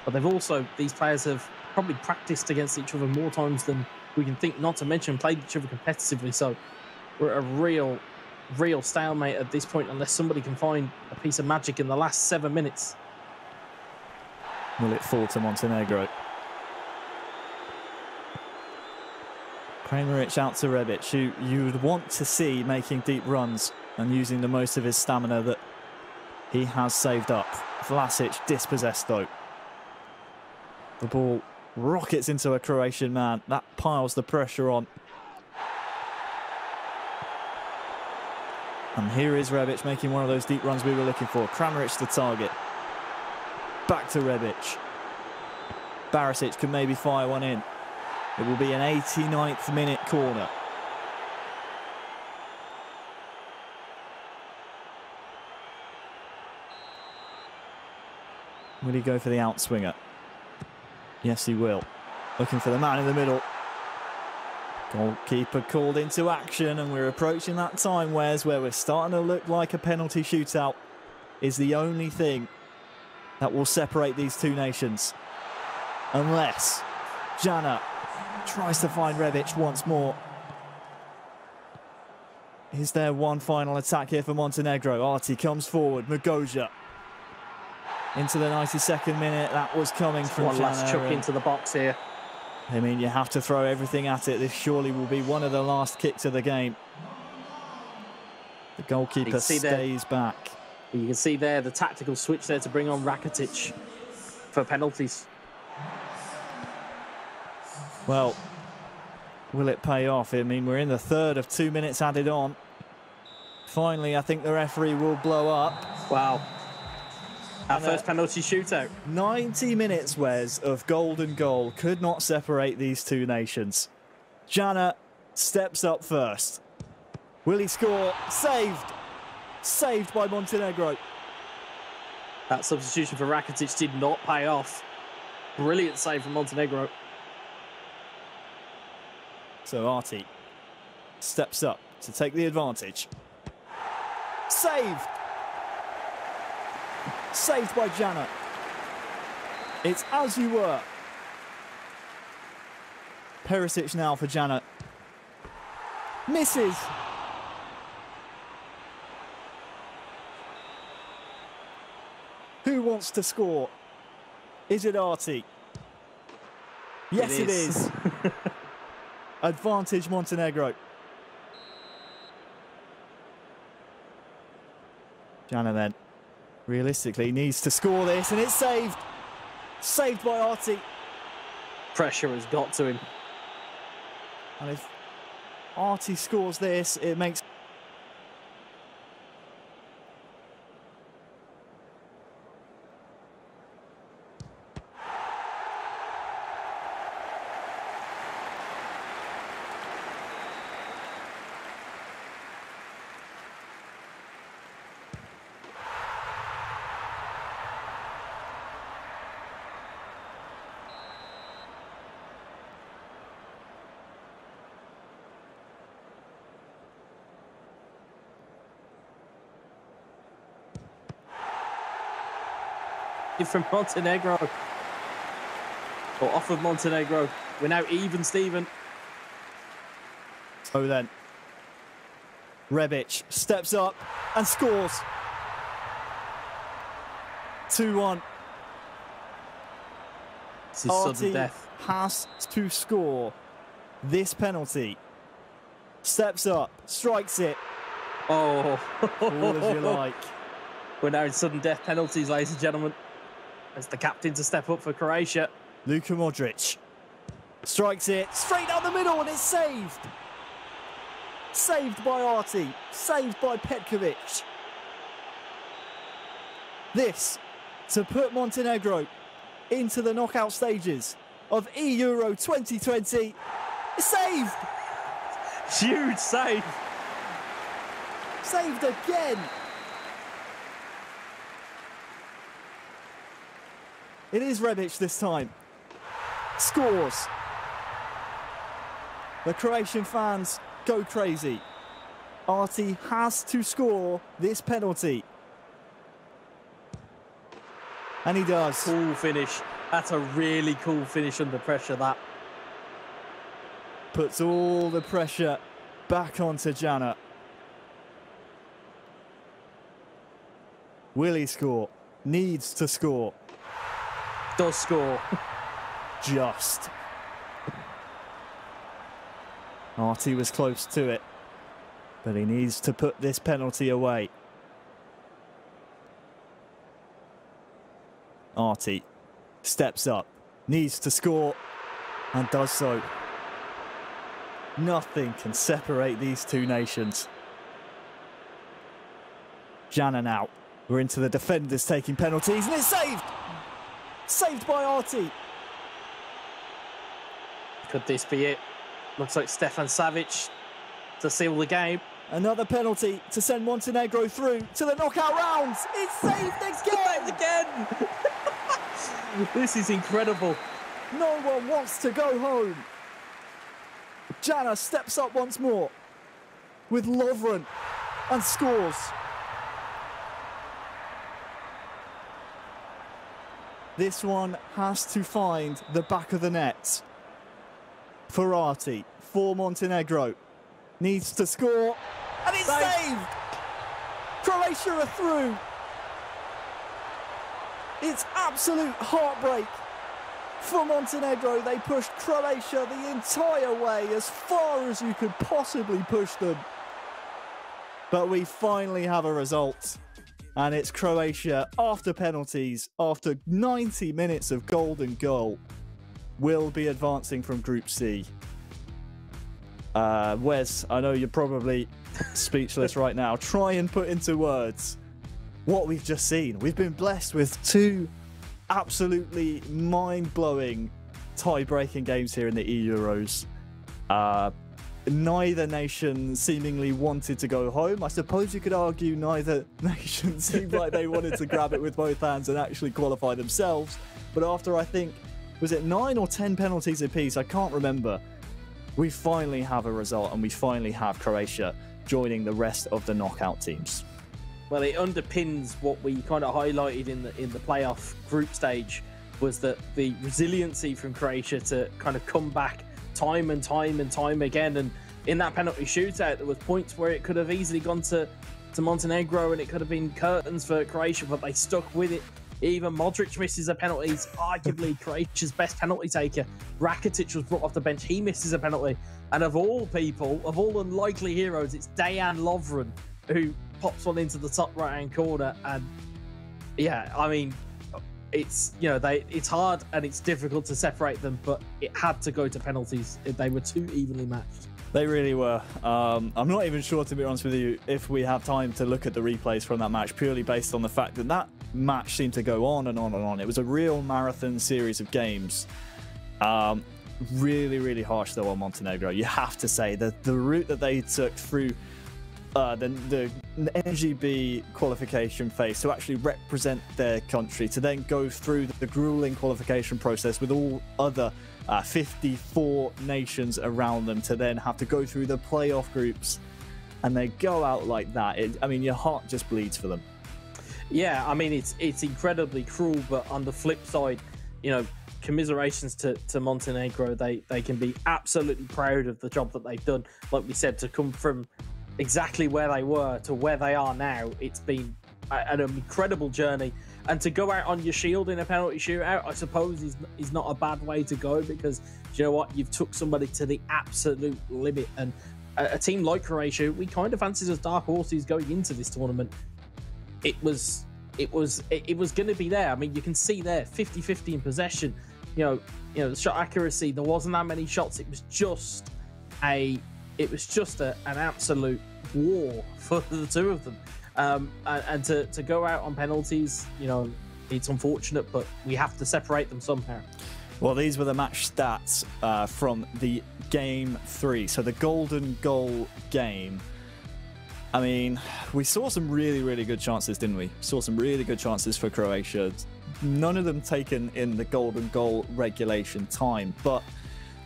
But they've also, these players have probably practiced against each other more times than we can think, not to mention played each other competitively. So we're at a real stalemate at this point, unless somebody can find a piece of magic in the last 7 minutes.
Will it fall to Montenegro? Kramaric out to Rebic, who you would want to see making deep runs and using the most of his stamina that he has saved up. Vlasic dispossessed though. The ball rockets into a Croatian man. That piles the pressure on. And here is Rebic making one of those deep runs we were looking for. Kramaric the target. Back to Rebic. Barisic can maybe fire one in. It will be an 89th minute corner. Will he go for the outswinger? Yes, he will. Looking for the man in the middle. Goalkeeper called into action, and we're approaching that time, Wes, where we're starting to look like a penalty shootout is the only thing that will separate these two nations. Unless Jana tries to find Rebic once more. Is there one final attack here for Montenegro? Arti comes forward, Magoja. Into the 92nd minute, that was coming from
one
Jana.
last chuck into the box here.
I mean, you have to throw everything at it. This surely will be one of the last kicks of the game. The goalkeeper stays back.
You can see there the tactical switch there to bring on Rakitic for penalties.
Well, will it pay off? I mean, we're in the third of 2 minutes added on. Finally, I think the referee will blow up.
Wow. Our first penalty shootout.
90 minutes, Wes, of golden goal could not separate these two nations. Jana steps up first. Will he score? Saved! Saved by Montenegro.
That substitution for Rakitic did not pay off. Brilliant save from Montenegro.
So Arti steps up to take the advantage. Saved! Saved by Jana. It's as you were. Perisic now for Jana. Misses. Who wants to score? Is it Arti? Yes, it is. Advantage Montenegro. Jana then, realistically, needs to score this, and it's saved. Saved by Arti.
Pressure has got to him.
And if Arti scores this, it makes...
From Montenegro, or off of Montenegro. We're now even, Steven.
So then, Rebic steps up and scores. 2-1.
This is
Arti
sudden death.
Has to score this penalty. Steps up, strikes it.
Oh,
all as you like.
We're now in sudden death penalties, ladies and gentlemen. As the captain to step up for Croatia.
Luka Modric strikes it straight down the middle, and it's saved. Saved by Arti. Saved by Petkovic. This to put Montenegro into the knockout stages of eEURO 2020. Saved.
Huge save.
Saved again. It is Rebic this time. Scores. The Croatian fans go crazy. Arti has to score this penalty. And he does.
Cool finish. That's a really cool finish under pressure, that.
Puts all the pressure back onto Jana. Will he score? Needs to score.
Does score.
Just. Arti was close to it, but he needs to put this penalty away. Arti steps up, needs to score, and does so. Nothing can separate these two nations. Jana now. We're into the defenders taking penalties, and it's saved! Saved by Arti.
Could this be it? Looks like Stefan Savic to seal the game.
Another penalty to send Montenegro through to the knockout rounds. It's saved again!
Saved again! This is incredible.
No one wants to go home. Jana steps up once more with Lovren and scores. This one has to find the back of the net. For Arti, for Montenegro. Needs to score. And it's saved! Croatia are through. It's absolute heartbreak for Montenegro. They pushed Croatia the entire way, as far as you could possibly push them. But we finally have a result. and it's Croatia after penalties, after 90 minutes of golden goal, will be advancing from Group C. Wes, I know you're probably speechless right now. Try and put into words what we've just seen. We've been blessed with two absolutely mind-blowing tie-breaking games here in the eEUROs. Neither nation seemingly wanted to go home. I suppose you could argue neither nation seemed like they wanted to grab it with both hands and actually qualify themselves. But after, I think, was it 9 or 10 penalties apiece? I can't remember. We finally have a result, and we finally have Croatia joining the rest of the knockout teams.
Well, it underpins what we kind of highlighted in the playoff group stage, was that the resiliency from Croatia to kind of come back time and time again. And in that penalty shootout, there was points where it could have easily gone to Montenegro and it could have been curtains for Croatia, but they stuck with it. Even Modric misses a penalty. He's arguably Croatia's best penalty taker. Rakitic was brought off the bench. He misses a penalty. And of all people, of all unlikely heroes, it's Dejan Lovren who pops one into the top right-hand corner. And yeah, I mean, it's, you know, it's hard and it's difficult to separate them, but it had to go to penalties. They were too evenly matched.
They really were. I'm not even sure, to be honest with you, if we have time to look at the replays from that match, purely based on the fact that that match seemed to go on and on and on. It was a real marathon series of games. Really, really harsh, though, on Montenegro. You have to say that the route that they took through the NGB qualification phase to actually represent their country, to then go through the grueling qualification process with all other 54 nations around them, to then have to go through the playoff groups, and they go out like that. I mean, your heart just bleeds for them.
Yeah, I mean, it's incredibly cruel, but on the flip side, you know, commiserations to Montenegro. They can be absolutely proud of the job that they've done. Like we said, to come from exactly where they were to where they are now, it's been an incredible journey. And to go out on your shield in a penalty shootout, I suppose is not a bad way to go, because you know what, you've took somebody to the absolute limit. And a team like Croatia, we kind of fancied as dark horses going into this tournament. It was going to be there. I mean, you can see there 50-50 in possession. You know, the shot accuracy, there wasn't that many shots. It was just an absolute war for the two of them. And to go out on penalties, you know, it's unfortunate, but we have to separate them somehow.
Well, these were the match stats from the game 3. So the golden goal game. I mean, we saw some really, really good chances, didn't we? Saw some really good chances for Croatia. None of them taken in the golden goal regulation time, but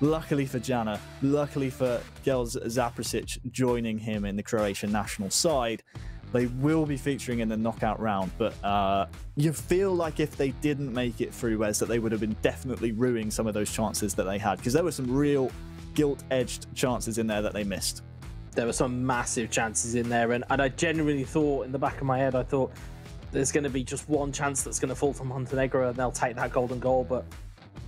luckily for Jana, luckily for Gels Zaprasic joining him in the Croatian national side, they will be featuring in the knockout round. But you feel like if they didn't make it through, Wes, that they would have been definitely ruining some of those chances that they had, because there were some real gilt-edged chances in there that they missed.
There were some massive chances in there, and I genuinely thought, in the back of my head, I thought there's going to be just one chance that's going to fall from Montenegro and they'll take that golden goal. But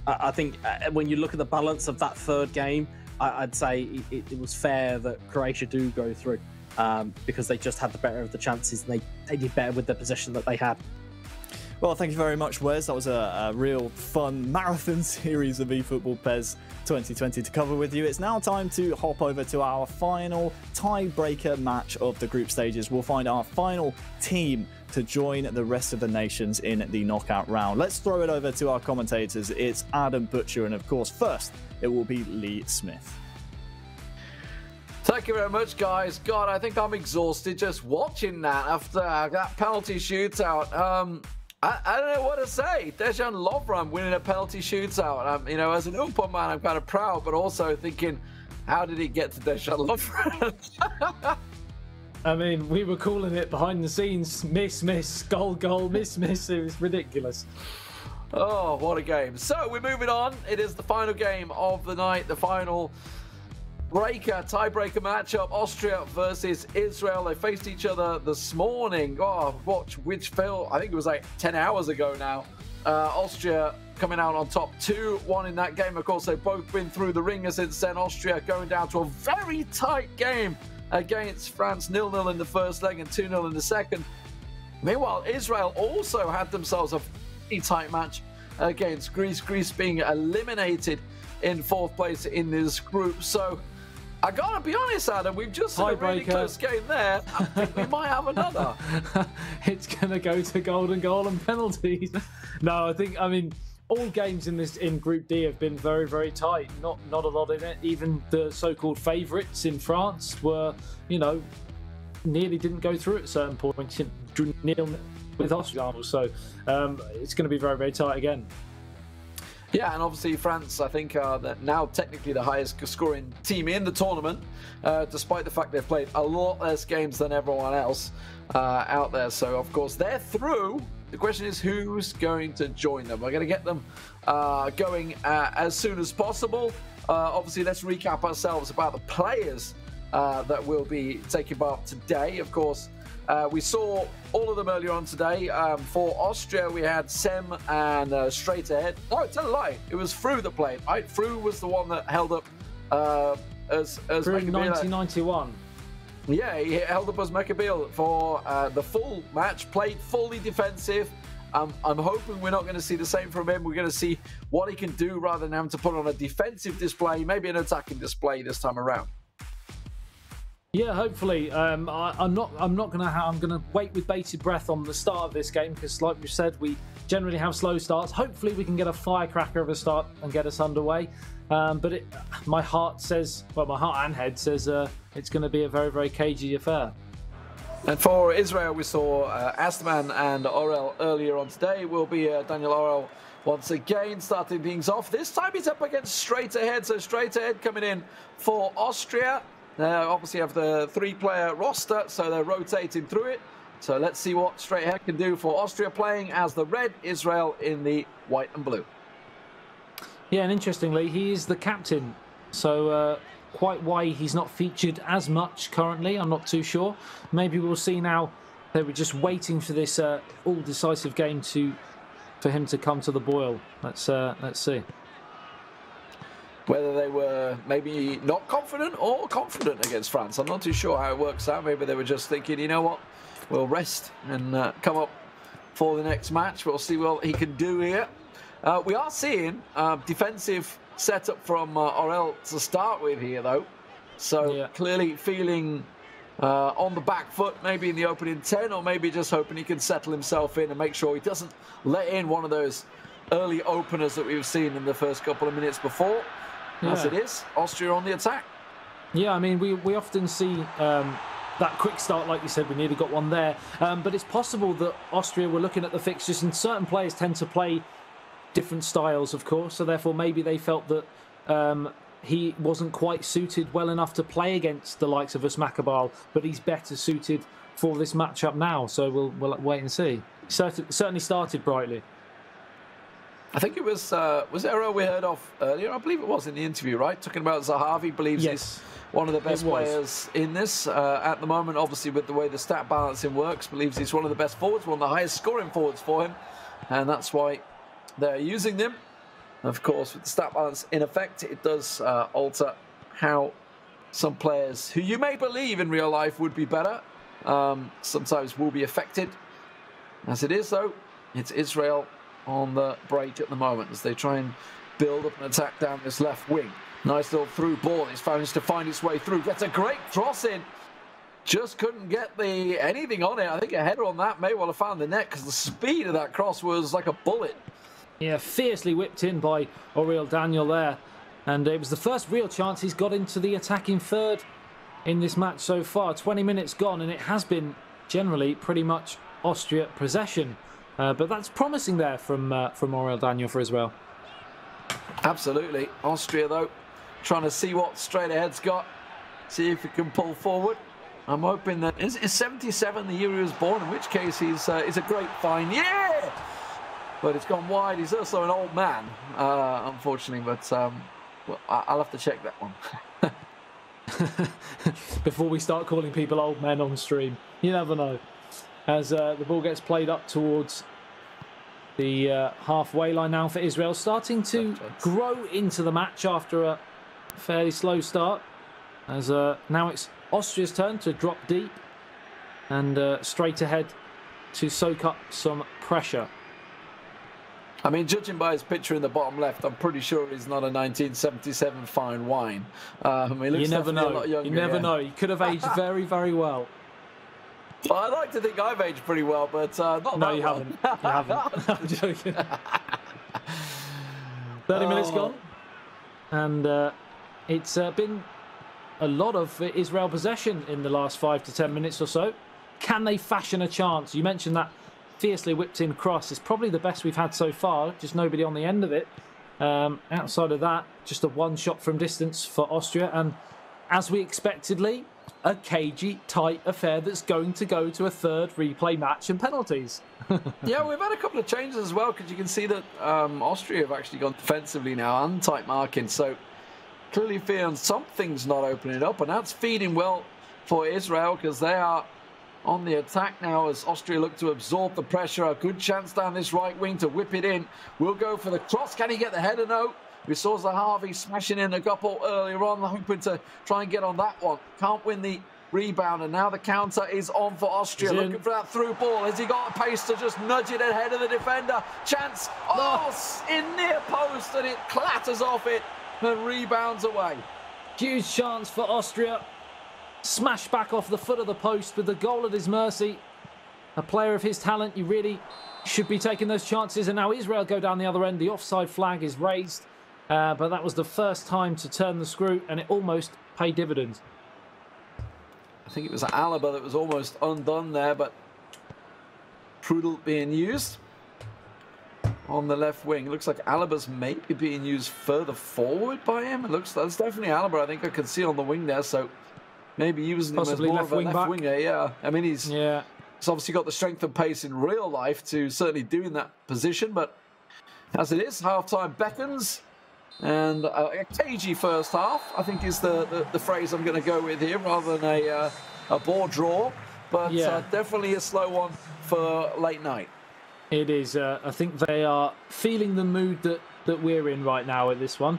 I think when you look at the balance of that third game, I'd say it was fair that Croatia do go through, because they just had the better of the chances, and they did better with the possession that they had.
Well, thank you very much, Wes. That was a real fun marathon series of eFootball PES 2020 to cover with you. It's now time to hop over to our final tiebreaker match of the group stages. We'll find our final team to join the rest of the nations in the knockout round. Let's throw it over to our commentators. It's Adam Butcher, and of course, first, it will be Lee Smith.
Thank you very much, guys. God, I think I'm exhausted just watching that after that penalty shootout. I don't know what to say. Dejan Lovren winning a penalty shootout. You know, as an Upa man, I'm kind of proud, but also thinking, how did it get to Dejan Lovren?
I mean, we were calling it behind the scenes, miss, goal, miss. It was ridiculous.
Oh, what a game. So we're moving on. It is the final game of the night, the final tiebreaker matchup, Austria versus Israel. They faced each other this morning. Which felt, I think it was like 10 hours ago now. Austria coming out on top 2-1 in that game. Of course, they've both been through the ringer since then. Austria going down to a very tight game against France, 0-0 in the first leg and 2-0 in the second. Meanwhile, Israel also had themselves a pretty tight match against Greece. Greece being eliminated in 4th place in this group. So I gotta be honest, Adam, we've just had a really close game there. I think we might have another.
It's gonna go to golden goal and penalties. No, I mean, all games in Group D have been very, very tight. Not a lot in it. Even the so-called favourites in France were, you know, nearly didn't go through at certain points. Drew nil with us, for example. So it's going to be very, very tight again.
Yeah, and obviously France, I think, are now technically the highest scoring team in the tournament, despite the fact they've played a lot less games than everyone else out there. So, of course, they're through. The question is who's going to join them. We're going to get them going as soon as possible. Obviously, let's recap ourselves about the players that will be taking part today. Of course, we saw all of them earlier on today. For Austria, we had Sem and Straight Ahead. No, tell a lie. It was Fru that played, right? Fru was the one that held up as
Fru in 1991.
Yeah, he held up as Mekabil for the full match, played fully defensive. I'm hoping we're not going to see the same from him. We're going to see what he can do rather than having to put on a defensive display, maybe an attacking display this time around.
Yeah, hopefully. I'm gonna wait with bated breath on the start of this game because, like we said, we generally have slow starts. Hopefully, we can get a firecracker of a start and get us underway. But my heart says, well, my heart and head says it's going to be a very, very cagey affair.
And for Israel, we saw Astman and Orel earlier on today. Will be Daniel Orel once again starting things off. This time he's up against Straight Ahead. So Straight Ahead coming in for Austria. Obviously have the 3-player roster, so they're rotating through it. So let's see what Straight Ahead can do for Austria, playing as the red, Israel in the white and blue.
Yeah, and interestingly, he is the captain. So quite why he's not featured as much currently, I'm not too sure. Maybe we'll see now. They were just waiting for this all-decisive game for him to come to the boil. Let's see.
Whether they were maybe not confident or confident against France. I'm not too sure how it works out. Maybe they were just thinking, you know what, we'll rest and come up for the next match. We'll see what he can do here. We are seeing defensive setup from Orel to start with here, though. So clearly feeling on the back foot, maybe in the opening 10, or maybe just hoping he can settle himself in and make sure he doesn't let in one of those early openers that we've seen in the first couple of minutes before. As it is, Austria on the attack.
Yeah, I mean, we often see that quick start, like you said, we nearly got one there. But it's possible that Austria were looking at the fixtures, and certain players tend to play different styles, of course, so therefore maybe they felt that he wasn't quite suited well enough to play against the likes of Öztürk, but he's better suited for this matchup now, so we'll wait and see. Certainly started brightly.
I think it was Errol we heard of earlier. I believe it was in the interview, right? Talking about Zahavi, believes he's one of the best players in this at the moment. Obviously, with the way the stat balancing works, believes he's one of the best forwards, one of the highest scoring forwards for him, and that's why they're using them. Of course, with the stat balance in effect, it does alter how some players who you may believe in real life would be better sometimes will be affected. As it is, though, it's Israel on the break at the moment as they try and build up an attack down this left wing. Nice little through ball. He's managed to find his way through. Gets a great cross in. Just couldn't get anything on it. I think a header on that may well have found the net because the speed of that cross was like a bullet.
Yeah, fiercely whipped in by Oriel Daniel there. And it was the first real chance he's got into the attacking third in this match so far. 20 minutes gone, and it has been generally pretty much Austria possession. But that's promising there from Oriel Daniel for Israel.
Absolutely. Austria, though, trying to see what Straight Ahead's got. See if he can pull forward. I'm hoping that... Is 77 the year he was born? In which case he's a great find. Yeah! But it's gone wide. He's also an old man, unfortunately. But well, I'll have to check that one.
Before we start calling people old men on stream. You never know. As the ball gets played up towards the halfway line now for Israel, starting to grow into the match after a fairly slow start. As now it's Austria's turn to drop deep, and Straight Ahead to soak up some pressure.
I mean, judging by his picture in the bottom left, I'm pretty sure he's not a 1977 fine wine. He looks
You never
definitely
know.
a lot younger.
You never know. He could have aged very, very well.
Well, I like to think I've aged pretty well, but not
No,
that
you
well.
haven't. You haven't. I'm joking. 30 minutes gone. And it's been a lot of Israel possession in the last 5 to 10 minutes or so. Can they fashion a chance? You mentioned that fiercely whipped in cross is probably the best we've had so far, just nobody on the end of it. Outside of that, just a one shot from distance for Austria, and as we expectedly, a cagey, tight affair that's going to go to a third replay match and penalties.
Yeah, we've had a couple of changes as well, because you can see that Austria have actually gone defensively now and tight marking, so clearly feeling something's not opening up, and that's feeding well for Israel, because they are on the attack now as Austria look to absorb the pressure. A good chance down this right wing to whip it in. We'll go for the cross. Can he get the header? No. We saw Zahavi smashing in a couple earlier on, hoping to try and get on that one. Can't win the rebound, and now the counter is on for Austria. Looking for that through ball. Has he got a pace to just nudge it ahead of the defender? Chance. Oh, in near post, and it clatters off it and rebounds away.
Huge chance for Austria. Smashed back off the foot of the post with the goal at his mercy. A player of his talent, you really should be taking those chances. And now Israel go down the other end. The offside flag is raised. But that was the first time to turn the screw, and it almost paid dividends.
I think it was Alaba that was almost undone there, but Friedl being used on the left wing. It looks like Alaba's maybe being used further forward by him. It looks, that's definitely Alaba. I think I can see on the wing there, so maybe using him as more of a left winger. Yeah, I mean, he's obviously got the strength and pace in real life to certainly do in that position, but as it is, half-time beckons. And a cagey first half, I think, is the phrase I'm going to go with here, rather than a ball draw. But definitely a slow one for late night.
It is. I think they are feeling the mood that we're in right now at this one.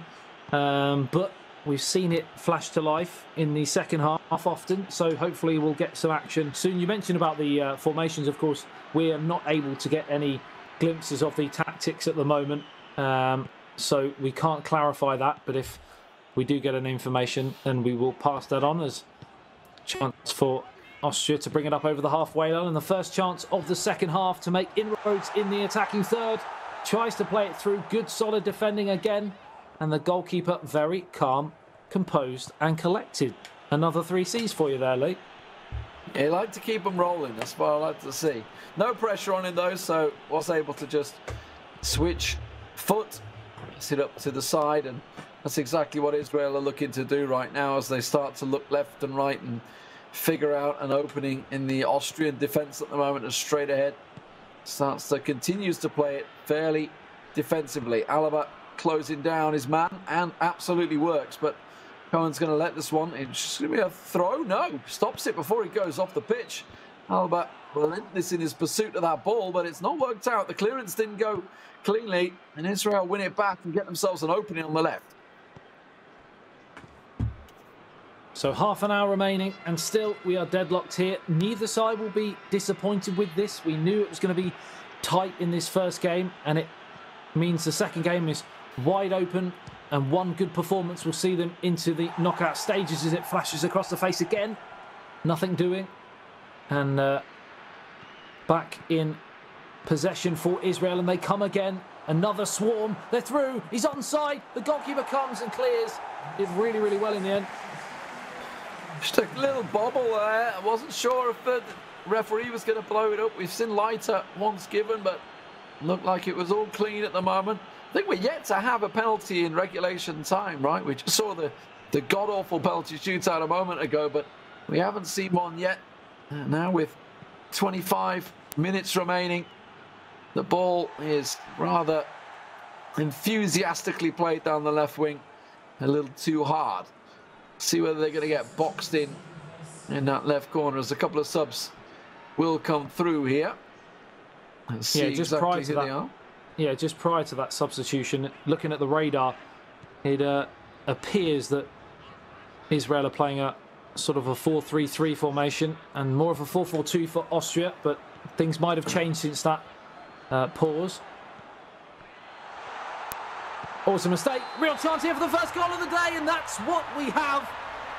But we've seen it flash to life in the second half often, so hopefully we'll get some action soon. You mentioned about the formations, of course. We are not able to get any glimpses of the tactics at the moment. So we can't clarify that, but if we do get any information, then we will pass that on as chance for Austria to bring it up over the halfway line. And the first chance of the second half to make inroads in the attacking third. Tries to play it through. Good, solid defending again. And the goalkeeper very calm, composed and collected. Another 3 Cs for you there, Lee.
Yeah, you like to keep them rolling. That's what I like to see. No pressure on him, though, so was able to just switch foot, sit up to the side, and that's exactly what Israel are looking to do right now as they start to look left and right and figure out an opening in the Austrian defence at the moment, as straight ahead continues to play it fairly defensively. Alaba closing down his man and absolutely works, but Cohen's going to let this one. It's going to be a throw. No, stops it before he goes off the pitch. Alaba relentless in his pursuit of that ball, but it's not worked out. The clearance didn't go cleanly, and Israel win it back and get themselves an opening on the left.
So half an hour remaining, and still we are deadlocked here. Neither side will be disappointed with this. We knew it was going to be tight in this first game, and it means the second game is wide open, and one good performance will see them into the knockout stages as it flashes across the face again. Nothing doing. And back in possession for Israel, and they come again. Another swarm. They're through. He's onside. The goalkeeper comes and clears. Did really, really well in the end.
Just a little bobble there. I wasn't sure if the referee was going to blow it up. We've seen lighter once given, but looked like it was all clean at the moment. I think we're yet to have a penalty in regulation time, right? We just saw the god-awful penalty shootout a moment ago, but we haven't seen one yet. Now with 25 minutes remaining, the ball is rather enthusiastically played down the left wing, a little too hard. See whether they're going to get boxed in that left corner, as a couple of subs will come through here. Let's see
just
exactly
prior to
who
that,
they are.
Yeah, just prior to that substitution, looking at the radar, it appears that Israel are playing a sort of a 4-3-3 formation and more of a 4-4-2 for Austria, but things might have changed since that pause. Awesome mistake. Real chance here for the first goal of the day, and that's what we have.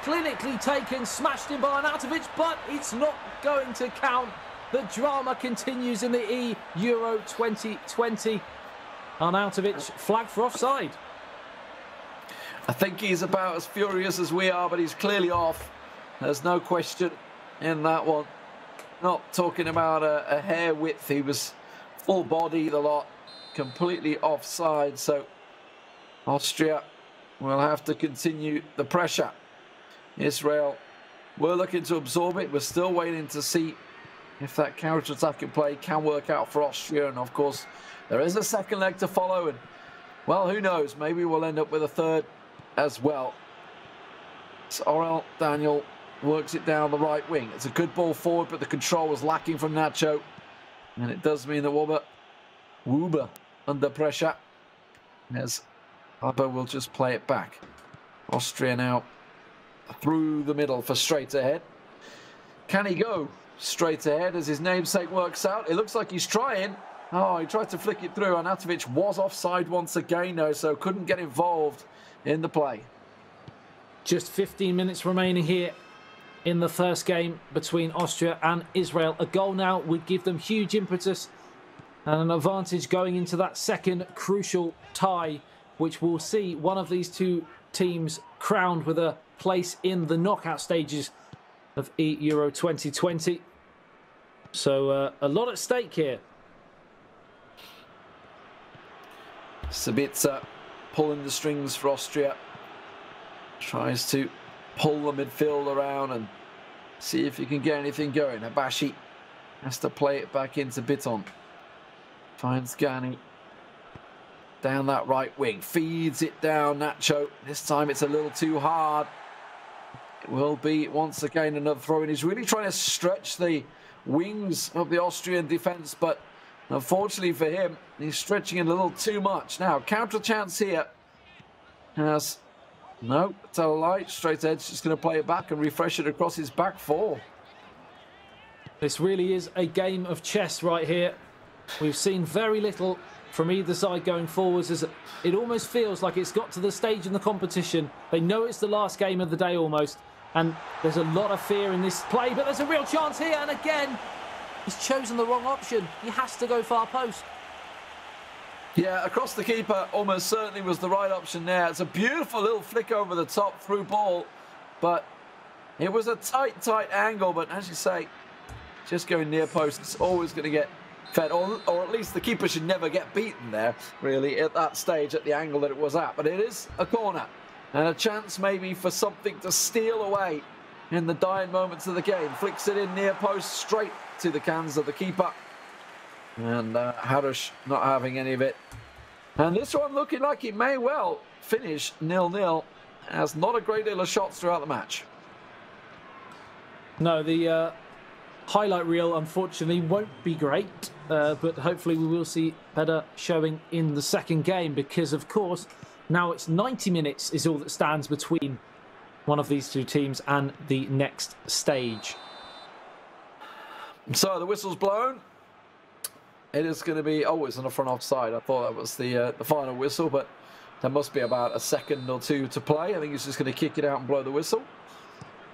Clinically taken, smashed in by Arnautovic, but it's not going to count. The drama continues in the eEURO 2020. Arnautovic flagged for offside.
I think he's about as furious as we are, but he's clearly off. There's no question in that one. Not talking about a hair width. He was full body, the lot, completely offside. So Austria will have to continue the pressure. Israel, we're looking to absorb it. We're still waiting to see if that counter-attacking play can work out for Austria. And of course, there is a second leg to follow. And well, who knows? Maybe we'll end up with a third as well. So Aurel Daniel works it down the right wing. It's a good ball forward, but the control was lacking from Nacho. And it does mean that Wöber under pressure. As Abba will just play it back. Austria now through the middle for straight ahead. Can he go straight ahead as his namesake works out? It looks like he's trying. Oh, he tried to flick it through. Arnautovic was offside once again, though, so couldn't get involved in the play.
Just 15 minutes remaining here in the first game between Austria and Israel. A goal now would give them huge impetus and an advantage going into that second crucial tie, which will see one of these two teams crowned with a place in the knockout stages of eEURO 2020. So a lot at stake here.
Sabitzer pulling the strings for Austria. Tries to pull the midfield around and see if he can get anything going. Habashi has to play it back into Bitton. Finds Gani down that right wing. Feeds it down, Nacho. This time it's a little too hard. It will be once again another throw in. He's really trying to stretch the wings of the Austrian defence, but unfortunately for him, he's stretching it a little too much. Now, counter chance here. Has no, tell a lie, straight edge, just going to play it back and refresh it across his back four.
This really is a game of chess right here. We've seen very little from either side going forwards, as it almost feels like it's got to the stage in the competition. They know it's the last game of the day almost, and there's a lot of fear in this play, but there's a real chance here, and again, he's chosen the wrong option. He has to go far post.
Yeah, across the keeper almost certainly was the right option there. It's a beautiful little flick over the top through ball, but it was a tight angle. But as you say, just going near post, it's always going to get fed, or at least the keeper should never get beaten there, really, at that stage, at the angle that it was at. But it is a corner and a chance maybe for something to steal away in the dying moments of the game. Flicks it in near post, straight to the cans of the keeper. And Harush not having any of it. And this one looking like it may well finish 0-0, as not a great deal of shots throughout the match.
No, the highlight reel unfortunately won't be great, but hopefully we will see better showing in the second game, because of course now it's 90 minutes is all that stands between one of these two teams and the next stage.
So the whistle's blown. It is going to be, oh, it's on the front offside. I thought that was the final whistle, but there must be about a second or two to play. I think he's just going to kick it out and blow the whistle.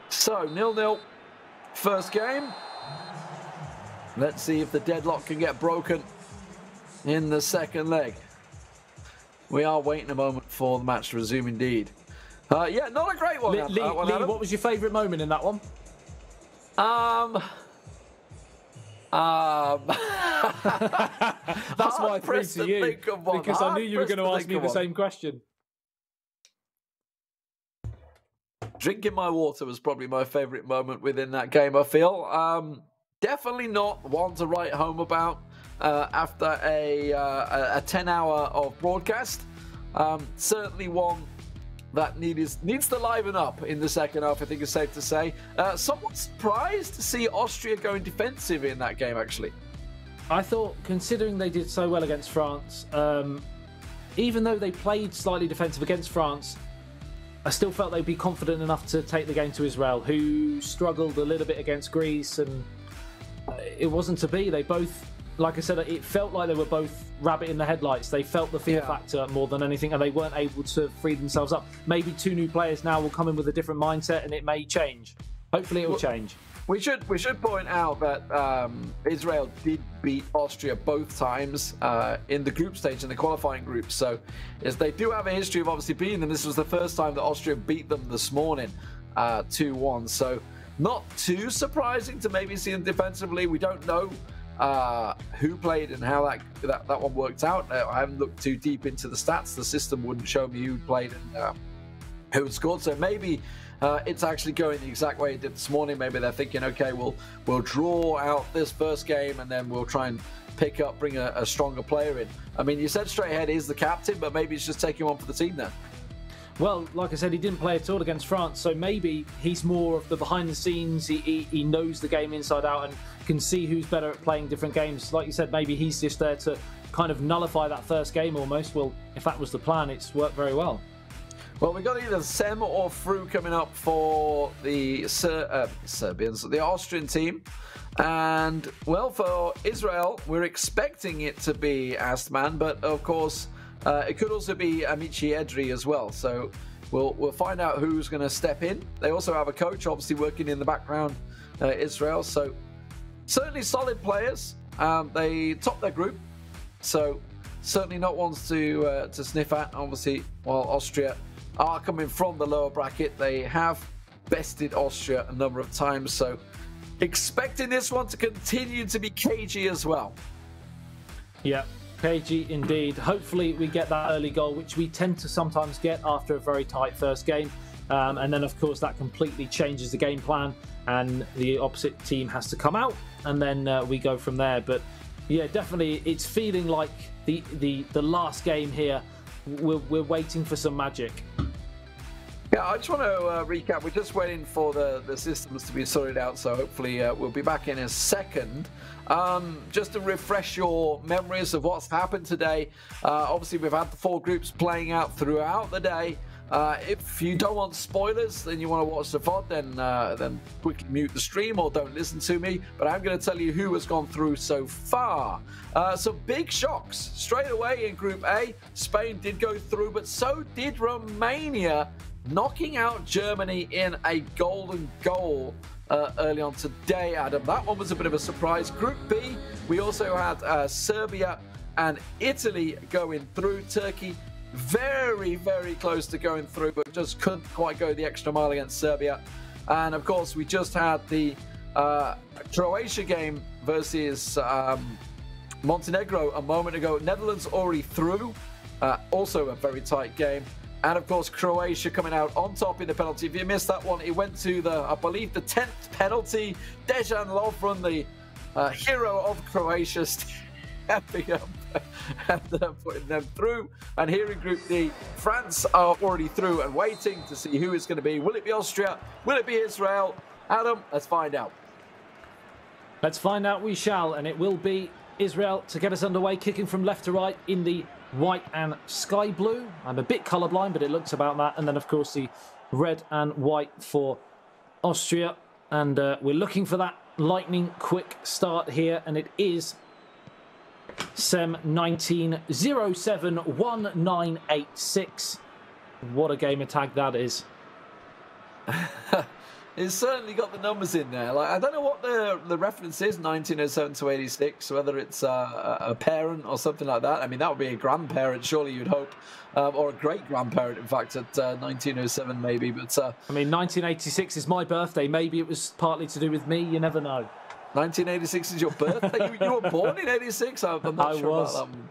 So 0-0 first game. Let's see if the deadlock can get broken in the second leg. We are waiting a moment for the match to resume indeed. Yeah, not a great one.
Lee, what was your favourite moment in that one? That's why I threw to you, because I knew you were going to ask me the same question.
Drinking my water was probably my favourite moment within that game, I feel. Definitely not one to write home about after a 10-hour of broadcast. Certainly one that needs to liven up in the second half, I think it's safe to say. Somewhat surprised to see Austria going defensive in that game, actually.
I thought, considering they did so well against France, even though they played slightly defensive against France, I still felt they'd be confident enough to take the game to Israel, who struggled a little bit against Greece and it wasn't to be. They both, like I said, it felt like they were both rabbit in the headlights. They felt the fear factor more than anything, and they weren't able to free themselves up. Maybe 2 new players now will come in with a different mindset, and it may change. Hopefully it will change.
We should point out that Israel did beat Austria both times in the group stage, in the qualifying group. So yes, they do have a history of obviously beating them. This was the first time that Austria beat them this morning, 2-1. So not too surprising to maybe see them defensively. We don't know who played and how that one worked out. I haven't looked too deep into the stats. The system wouldn't show me who played and who had scored. So maybe it's actually going the exact way it did this morning. Maybe they're thinking, okay, we'll draw out this first game and then we'll try and bring a stronger player in. I mean, you said straight ahead is the captain, but maybe it's just taking one for the team then.
Well, like I said, he didn't play at all against France, so maybe he's more of the behind the scenes. He knows the game inside out and can see who's better at playing different games. Like you said, maybe he's just there to kind of nullify that first game almost. Well, if that was the plan, it's worked very well.
Well, we got either Sem or Fru coming up for the Serbians, the Austrian team. And, well, for Israel, we're expecting it to be Astman, but of course, it could also be Amici Edri as well. So we'll find out who's going to step in. They also have a coach, obviously, working in the background, Israel. So certainly solid players. They topped their group. So certainly not ones to sniff at, obviously, while Austria are coming from the lower bracket. They have bested Austria a number of times, so expecting this one to continue to be cagey as well.
Yeah, cagey indeed. Hopefully we get that early goal, which we tend to sometimes get after a very tight first game. And then, of course, that completely changes the game plan and the opposite team has to come out, and then we go from there. But yeah, definitely it's feeling like the last game here. We're waiting for some magic.
Yeah, I just want to recap. We're just waiting for the systems to be sorted out, so hopefully we'll be back in a second. Just to refresh your memories of what's happened today. Obviously, we've had the 4 groups playing out throughout the day. If you don't want spoilers, then you want to watch the VOD, then quickly mute the stream or don't listen to me. But I'm going to tell you who has gone through so far. Some big shocks straight away in Group A. Spain did go through, but so did Romania, knocking out Germany in a golden goal early on today, Adam. That one was a bit of a surprise. Group B, we also had Serbia and Italy going through. Turkey very, very close to going through, but just couldn't quite go the extra mile against Serbia. And of course, we just had the Croatia game versus Montenegro a moment ago. Netherlands already through, also a very tight game. And of course, Croatia coming out on top in the penalty. If you missed that one, it went to I believe, the 10th penalty. Dejan Lovren, the hero of Croatia, stepping up and putting them through. And here in Group D, France are already through and waiting to see who it's going to be. Will it be Austria? Will it be Israel? Adam, let's find out.
Let's find out we shall, and it will be Israel to get us underway, kicking from left to right in the white and sky blue. I'm a bit colourblind, but it looks about that. And then, of course, the red and white for Austria. And we're looking for that lightning quick start here, and it is Sem 19071986. What a game of tag that is.
It's certainly got the numbers in there. Like, I don't know what the reference is, 1907 to 86, whether it's a parent or something like that. I mean, that would be a grandparent, surely you'd hope, or a great-grandparent, in fact, at 1907 maybe. But I
mean, 1986 is my birthday. Maybe it was partly to do with me. You never know.
1986 is your birthday? you were born in 86? I'm not sure about that one.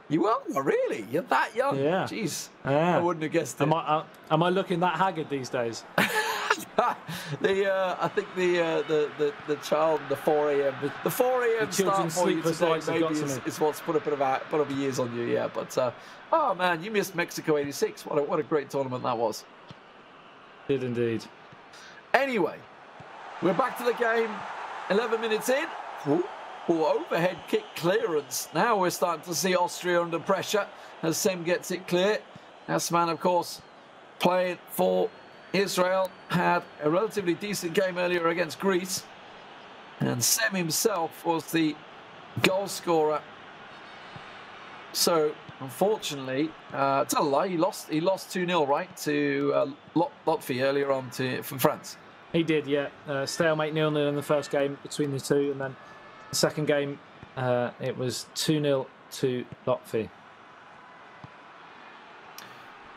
You were? Oh, really? You're that young?
Yeah.
Jeez.
Yeah.
I wouldn't have guessed it.
Am I looking that haggard these days?
I think the child, the 4 a.m. The 4 a.m. start for you today maybe is what's put up years on you, yeah. But oh man, you missed Mexico '86. What a great tournament that was.
Did indeed.
Anyway, we're back to the game. 11 minutes in. Ooh, overhead kick clearance. Now we're starting to see Austria under pressure as Sem gets it clear. Asman, of course, playing for Israel, had a relatively decent game earlier against Greece. And Semih himself was the goal scorer. So, unfortunately, it's a lie. He lost 2-0, right, to Latvia earlier on from France.
He did, yeah. Stalemate 0-0 in the first game between the two, and then the second game, it was 2-0 to Latvia.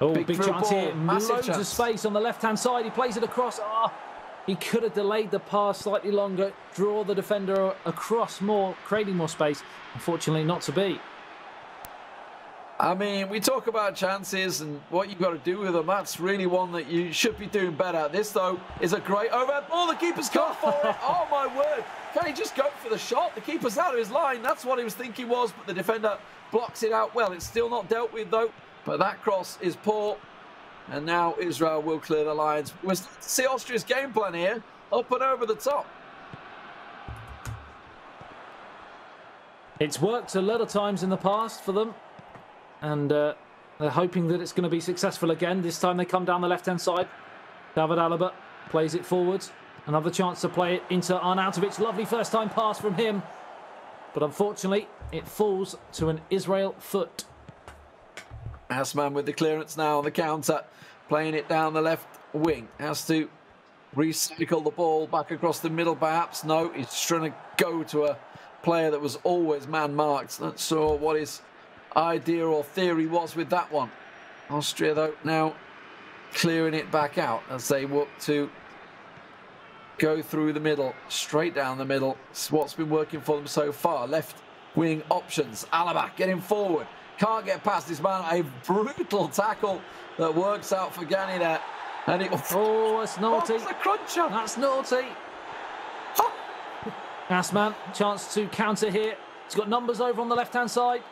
Oh, big chance here. Loads of space on the left-hand side. He plays it across. Oh, he could have delayed the pass slightly longer, draw the defender across more, creating more space. Unfortunately, not to be.
I mean, we talk about chances and what you've got to do with them. That's really one that you should be doing better. This, though, is a great overhead ball. The keeper's gone for it. Oh, my word. Can he just go for the shot? The keeper's out of his line. That's what he was thinking was, but the defender blocks it out well. It's still not dealt with, though. But that cross is poor. And now Israel will clear the lines. We're starting to see Austria's game plan here. Up and over the top.
It's worked a lot of times in the past for them. And they're hoping that it's going to be successful again. This time they come down the left-hand side. David Alaba plays it forwards. Another chance to play it into Arnautovic. Lovely first-time pass from him. But unfortunately, it falls to an Israel foot.
Asman with the clearance now on the counter. Playing it down the left wing. Has to recycle the ball back across the middle, perhaps. No, he's trying to go to a player that was always man-marked. Not sure what his idea or theory was with that one. Austria, though, now clearing it back out as they work to go through the middle, straight down the middle. It's what's been working for them so far. Left wing options. Alaba getting forward. Can't get past his man. A brutal tackle that works out for Gani there. And it
oh, it's naughty.
Oh, it's a cruncher.
That's naughty. Oh. Asman, chance to counter here. He's got numbers over on the left-hand side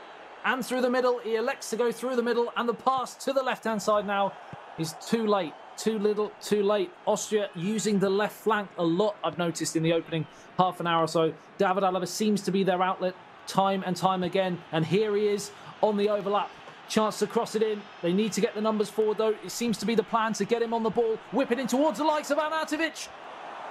and through the middle. He elects to go through the middle, and the pass to the left-hand side now is too late. Too little, too late. Austria using the left flank a lot, I've noticed, in the opening half an hour or so. David Alaba seems to be their outlet time and time again, and here he is on the overlap. Chance to cross it in. They need to get the numbers forward, though. It seems to be the plan to get him on the ball, whip it in towards the likes of Arnautovic.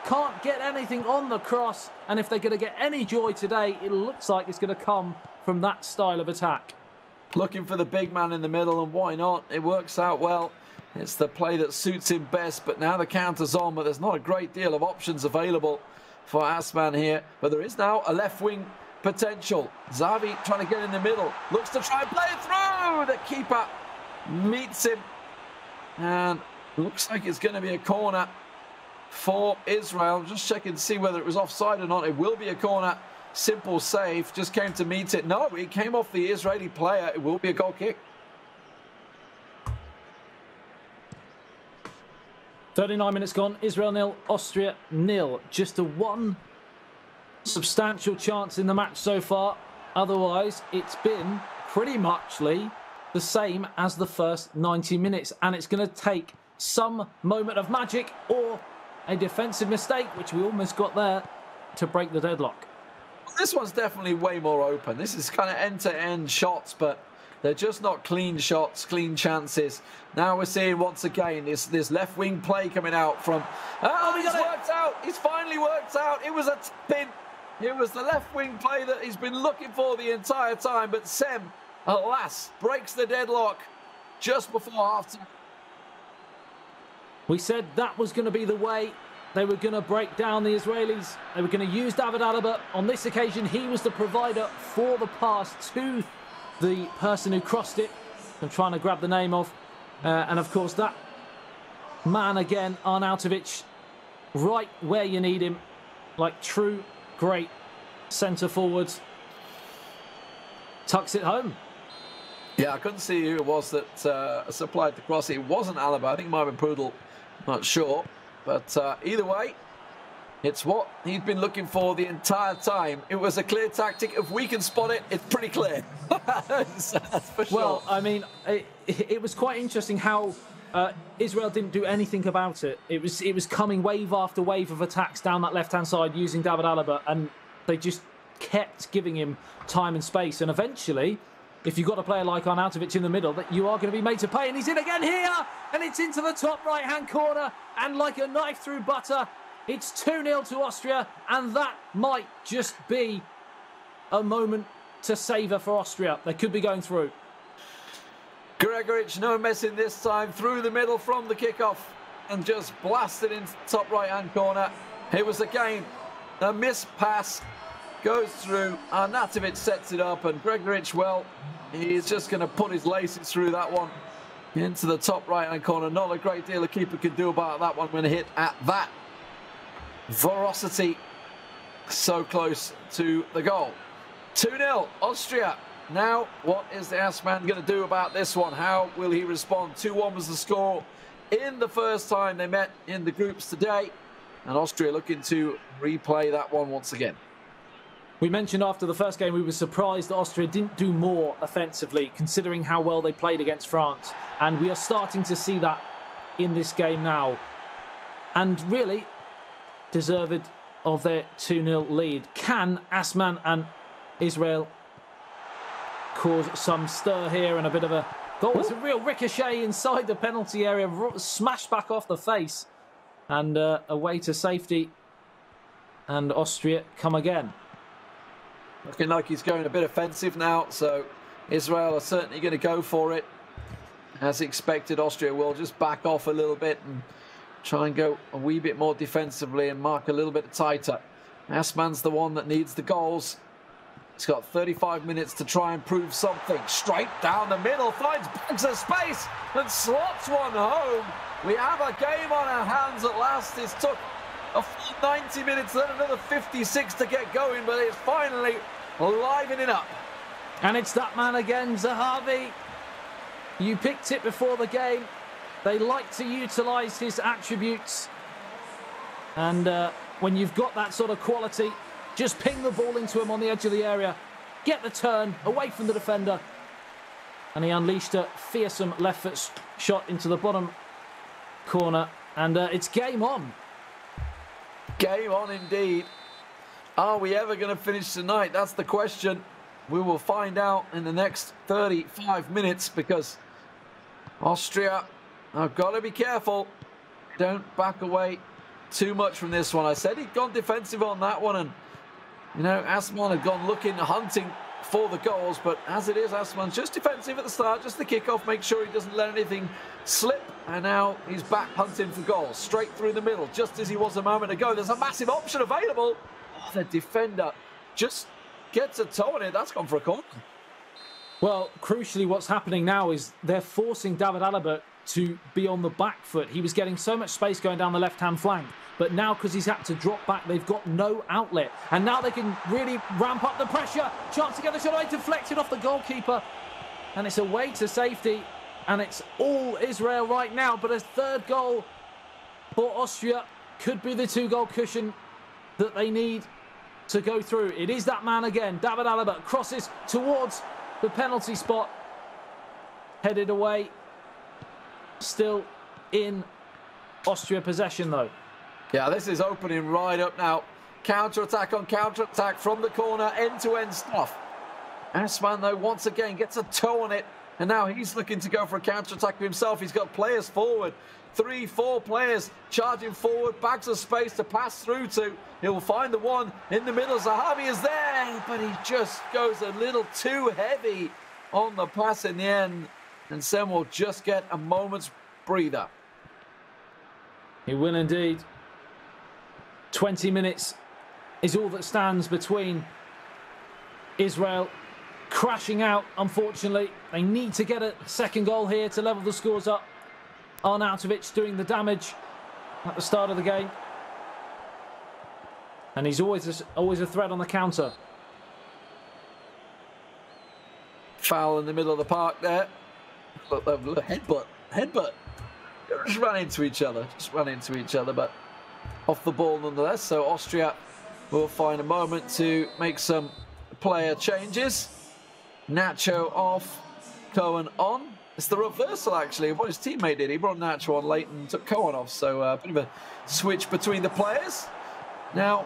Can't get anything on the cross, and if they're going to get any joy today, it looks like it's going to come from that style of attack.
Looking for the big man in the middle, and why not? It works out well. It's the play that suits him best, but now the counter's on, but there's not a great deal of options available for Asman here. But there is now a left wing potential. Xavi trying to get in the middle, looks to try and play it through. The keeper meets him, and looks like it's going to be a corner for Israel. Just checking to see whether it was offside or not. It will be a corner. Simple save, just came to meet it. No, it came off the Israeli player. It will be a goal kick.
39 minutes gone. Israel 0, Austria 0. Just a one substantial chance in the match so far. Otherwise, it's been pretty much the same as the first 90 minutes. And it's going to take some moment of magic or a defensive mistake, which we almost got there, to break the deadlock.
This one's definitely way more open. This is kind of end-to-end shots, but they're just not clean shots, clean chances. Now we're seeing once again this left wing play coming out from... Oh, he's worked out. He's finally worked out. It was a spin. It was the left wing play that he's been looking for the entire time. But Sem, alas, breaks the deadlock just before half-time.
We said that was going to be the way they were going to break down the Israelis. They were going to use David Alaba. On this occasion, he was the provider for the pass to the person who crossed it. I'm trying to grab the name of. And of course, that man again, Arnautovic, right where you need him. Like true, great centre forwards. Tucks it home.
Yeah, I couldn't see who it was that supplied the cross. It wasn't Alaba. I think it might have been Friedl. Not sure. But either way, it's what he's been looking for the entire time. It was a clear tactic. If we can spot it, it's pretty clear. That's for sure.
Well, I mean, it was quite interesting how Israel didn't do anything about it. It was coming wave after wave of attacks down that left-hand side using David Alaba, and they just kept giving him time and space. And eventually, if you've got a player like Arnautovic in the middle, that you are going to be made to pay. And he's in again here, and it's into the top right-hand corner. And like a knife through butter, It's 2-0 to Austria, and that might just be a moment to savour for Austria. They could be going through.
Gregoric, no messing this time, through the middle from the kickoff and just blasted into the top right-hand corner. It was again a missed pass, goes through, Arnautovic sets it up, and Gregoric, well, he's just going to put his laces through that one into the top right-hand corner. Not a great deal a keeper can do about that one when hit at that velocity, so close to the goal. 2-0, Austria. Now, what is the Assman going to do about this one? How will he respond? 2-1 was the score in the first time they met in the groups today, and Austria looking to replay that one once again.
We mentioned after the first game we were surprised that Austria didn't do more offensively, considering how well they played against France. And we are starting to see that in this game now. And really deserved of their 2-0 lead. Can Assman and Israel cause some stir here and a bit of a goal? It's a real ricochet inside the penalty area, smashed back off the face. And away to safety. And Austria come again.
Looking like he's going a bit offensive now, so Israel are certainly going to go for it. As expected, Austria will just back off a little bit and try and go a wee bit more defensively and mark a little bit tighter. Assman's the one that needs the goals. He's got 35 minutes to try and prove something. Straight down the middle, finds bags of space and slots one home. We have a game on our hands at last. It's took a full 90 minutes, then another 56 to get going, but it's finally livening up.
And it's that man again, Zahavi. You picked it before the game. They like to utilise his attributes. And when you've got that sort of quality, just ping the ball into him on the edge of the area. Get the turn away from the defender. And he unleashed a fearsome left foot shot into the bottom corner. And it's game on.
Game on indeed. Are we ever going to finish tonight? That's the question. We will find out in the next 35 minutes, because Austria have got to be careful. Don't back away too much from this one. I said he'd gone defensive on that one, and you know, Assman had gone looking, hunting for the goals, but as it is, Assman's just defensive at the start, just the kickoff, make sure he doesn't let anything slip, and now he's back hunting for goals, straight through the middle, just as he was a moment ago. There's a massive option available. Oh, the defender just gets a toe on it. That's gone for a corner.
Well, crucially, what's happening now is they're forcing David Alaba to be on the back foot. He was getting so much space going down the left-hand flank, but now because he's had to drop back, they've got no outlet. And now they can really ramp up the pressure. Chance to get the shot away, deflected off the goalkeeper. And it's away to safety. And it's all Israel right now. But a third goal for Austria could be the 2-goal cushion that they need to go through. It is that man again. David Alaba crosses towards the penalty spot. Headed away. Still in Austria possession though.
Yeah, this is opening right up now. Counter-attack on counter-attack from the corner, end-to-end stuff. Assman, though, once again gets a toe on it, and now he's looking to go for a counter-attack himself. He's got players forward, 3-4 players charging forward, bags of space to pass through to. He'll find the one in the middle. Zahavi is there, but he just goes a little too heavy on the pass in the end, and Semih will just get a moment's breather.
He will indeed. 20 minutes is all that stands between Israel crashing out, unfortunately. They need to get a second goal here to level the scores up. Arnautovic doing the damage at the start of the game. And he's always a threat on the counter.
Foul in the middle of the park there. Look, headbutt. Just ran into each other, but off the ball nonetheless. So Austria will find a moment to make some player changes. Nacho off, Cohen on. It's the reversal actually of what his teammate did. He brought Nacho on late and took Cohen off. So a bit of a switch between the players. Now,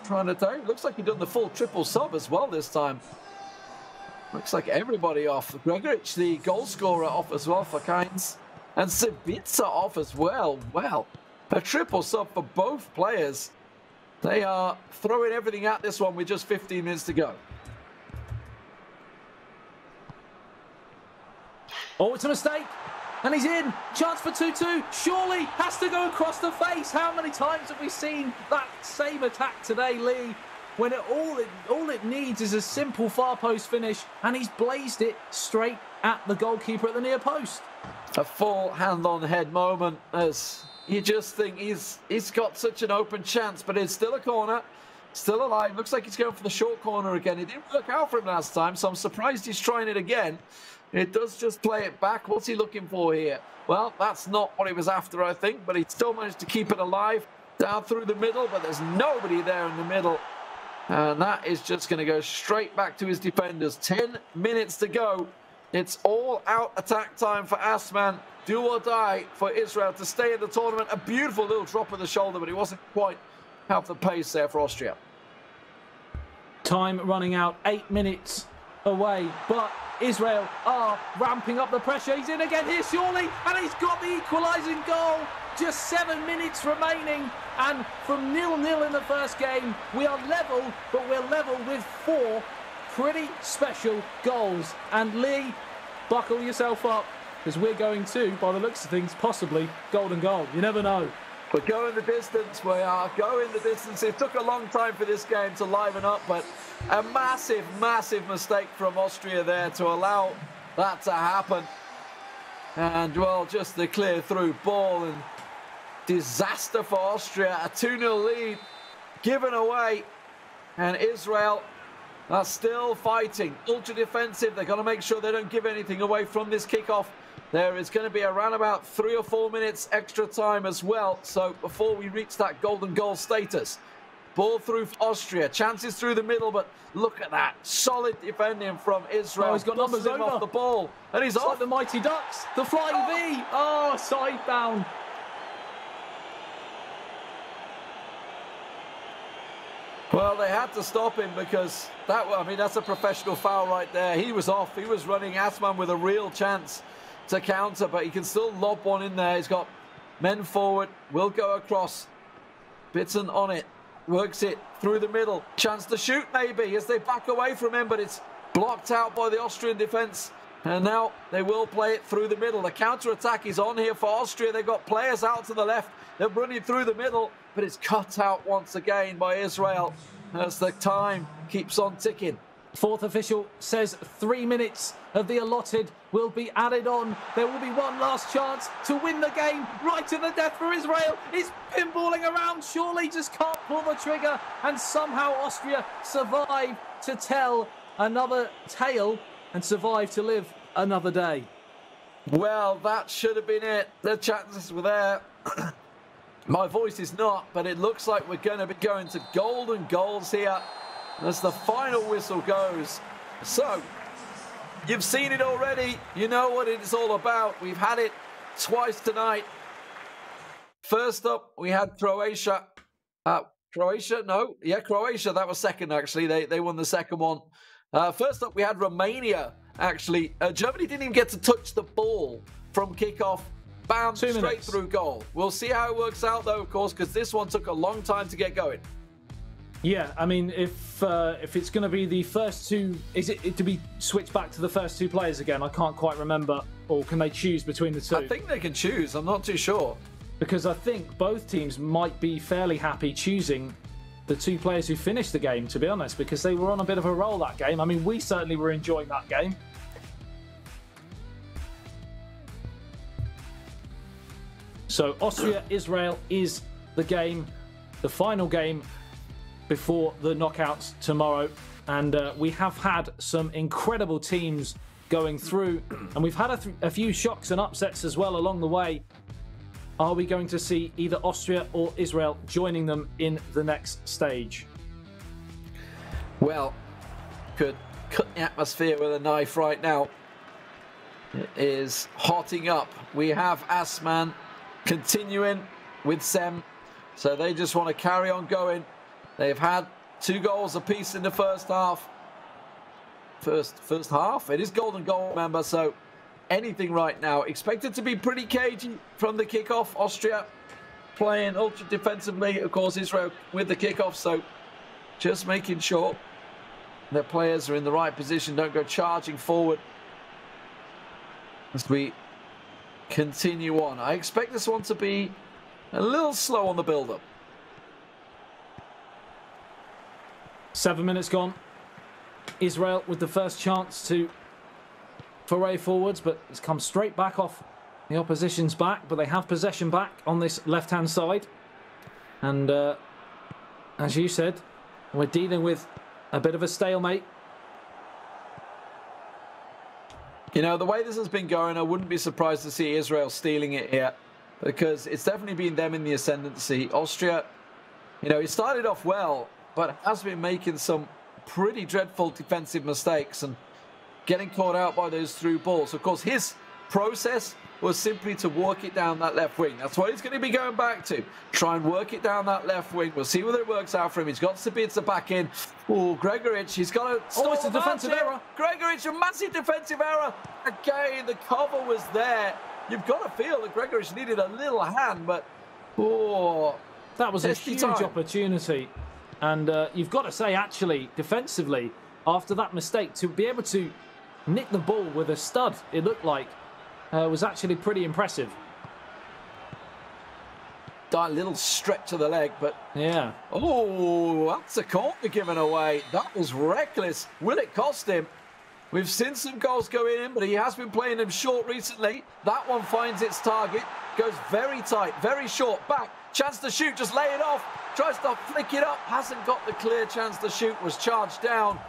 trying to take, looks like he'd done the full triple sub as well this time. Looks like everybody off. Gregoric, the goal scorer, off as well for Kynes. And Sabica off as well. Well, A triple sub for both players. They are throwing everything at this one with just 15 minutes to go.
Oh, it's a mistake. And he's in. Chance for 2-2. Surely has to go across the face. How many times have we seen that same attack today, Lee? When all it needs is a simple far post finish, and he's blazed it straight at the goalkeeper at the near post.
A full hand-on-head moment as you just think he's got such an open chance, but it's still a corner, still alive. Looks like he's going for the short corner again. It didn't work out for him last time, so I'm surprised he's trying it again. It does just play it back. What's he looking for here? Well, that's not what he was after, I think, but he still managed to keep it alive down through the middle, but there's nobody there in the middle. And that is just going to go straight back to his defenders. 10 minutes to go. It's all out attack time for Asman. Do or die for Israel to stay in the tournament. A beautiful little drop of the shoulder, but he wasn't quite have the pace there for Austria.
Time running out, 8 minutes away, but Israel are ramping up the pressure. He's in again here, surely, and he's got the equalising goal. Just 7 minutes remaining, and from 0-0 in the first game, we are level, but we're level with 4 pretty special goals. And Lee, buckle yourself up, because we're going to, by the looks of things, possibly golden goal. You never know.
We're going the distance. We are going the distance. It took a long time for this game to liven up, but a massive, massive mistake from Austria there to allow that to happen. And, well, just the clear through ball and disaster for Austria. A 2-0 lead given away. And Israel are still fighting. Ultra defensive. They've got to make sure they don't give anything away from this kickoff. There is going to be around about 3 or 4 minutes extra time as well. So before we reach that golden goal status. Ball through Austria. Chances through the middle, but look at that. Solid defending from Israel.
Oh, he's got numbers over.
Off the ball. And he's off.
Like the Mighty Ducks. The Flying V. Oh, side down.
Well, they had to stop him because that's a professional foul right there. He was off. He was running Asman with a real chance to counter, but he can still lob one in there. He's got men forward, will go across. Bitson on it, works it through the middle. Chance to shoot maybe as they back away from him, but it's blocked out by the Austrian defence. And now they will play it through the middle. The counter-attack is on here for Austria. They've got players out to the left. They're running through the middle, but it's cut out once again by Israel as the time keeps on ticking.
Fourth official says 3 minutes of the allotted will be added on. There will be one last chance to win the game right to the death for Israel. It's pinballing around, surely just can't pull the trigger, and somehow Austria survive to tell another tale and survive to live another day.
Well, that should have been it. The chances were there. My voice is not, but it looks like we're going to be going to golden goals here as the final whistle goes. So, you've seen it already. You know what it's all about. We've had it twice tonight. First up, we had Croatia. Croatia, that was second, actually. They won the second one. First up, we had Romania, actually. Germany didn't even get to touch the ball from kickoff. Bam, straight through goal. We'll see how it works out, though, of course, because this one took a long time to get going.
Yeah, I mean, if it's going to be the first two, is it to be switched back to the first two players again? I can't quite remember. Or can they choose between the two?
I think they can choose. I'm not too sure.
Because I think both teams might be fairly happy choosing the two players who finished the game, to be honest, because they were on a bit of a roll that game. I mean, we certainly were enjoying that game. So Austria-Israel is the game, the final game before the knockouts tomorrow. And we have had some incredible teams going through, and we've had a few shocks and upsets as well along the way. Are we going to see either Austria or Israel joining them in the next stage?
Well, could cut the atmosphere with a knife right now. It is hotting up. We have Asman continuing with Sem, so they just want to carry on going. They've had 2 goals apiece in the first half. First half, it is golden goal, remember, so anything right now. Expected to be pretty cagey from the kickoff. Austria playing ultra defensively. Of course, Israel with the kickoff, so just making sure their players are in the right position, don't go charging forward as we continue on. I expect this one to be a little slow on the build-up.
7 minutes gone. Israel with the first chance to foray forwards, but it's come straight back off the opposition's back. But they have possession back on this left-hand side. And as you said, we're dealing with a bit of a stalemate.
You know, the way this has been going, I wouldn't be surprised to see Israel stealing it here, because it's definitely been them in the ascendancy. Austria, you know, he started off well, but has been making some pretty dreadful defensive mistakes and getting caught out by those through balls. Of course, his process was simply to work it down that left wing. That's what he's going to be going back to. Try and work it down that left wing. We'll see whether it works out for him. He's got Sabitzer back in. Oh, Gregoric, he's got to...
Oh, it's a defensive error.
Gregoric, a massive defensive error. Again, the cover was there. You've got to feel that Gregoric needed a little hand, but... Oh,
that was a huge opportunity. And you've got to say, actually, defensively, after that mistake, to be able to nick the ball with a stud, it looked like, was actually pretty impressive.
That little stretch of the leg, but...
Yeah.
Oh, that's a corner given away. That was reckless. Will it cost him? We've seen some goals go in, but he has been playing them short recently. That one finds its target. Goes very tight, very short. Back. Chance to shoot. Just lay it off. Tries to flick it up. Hasn't got the clear chance to shoot. Was charged down.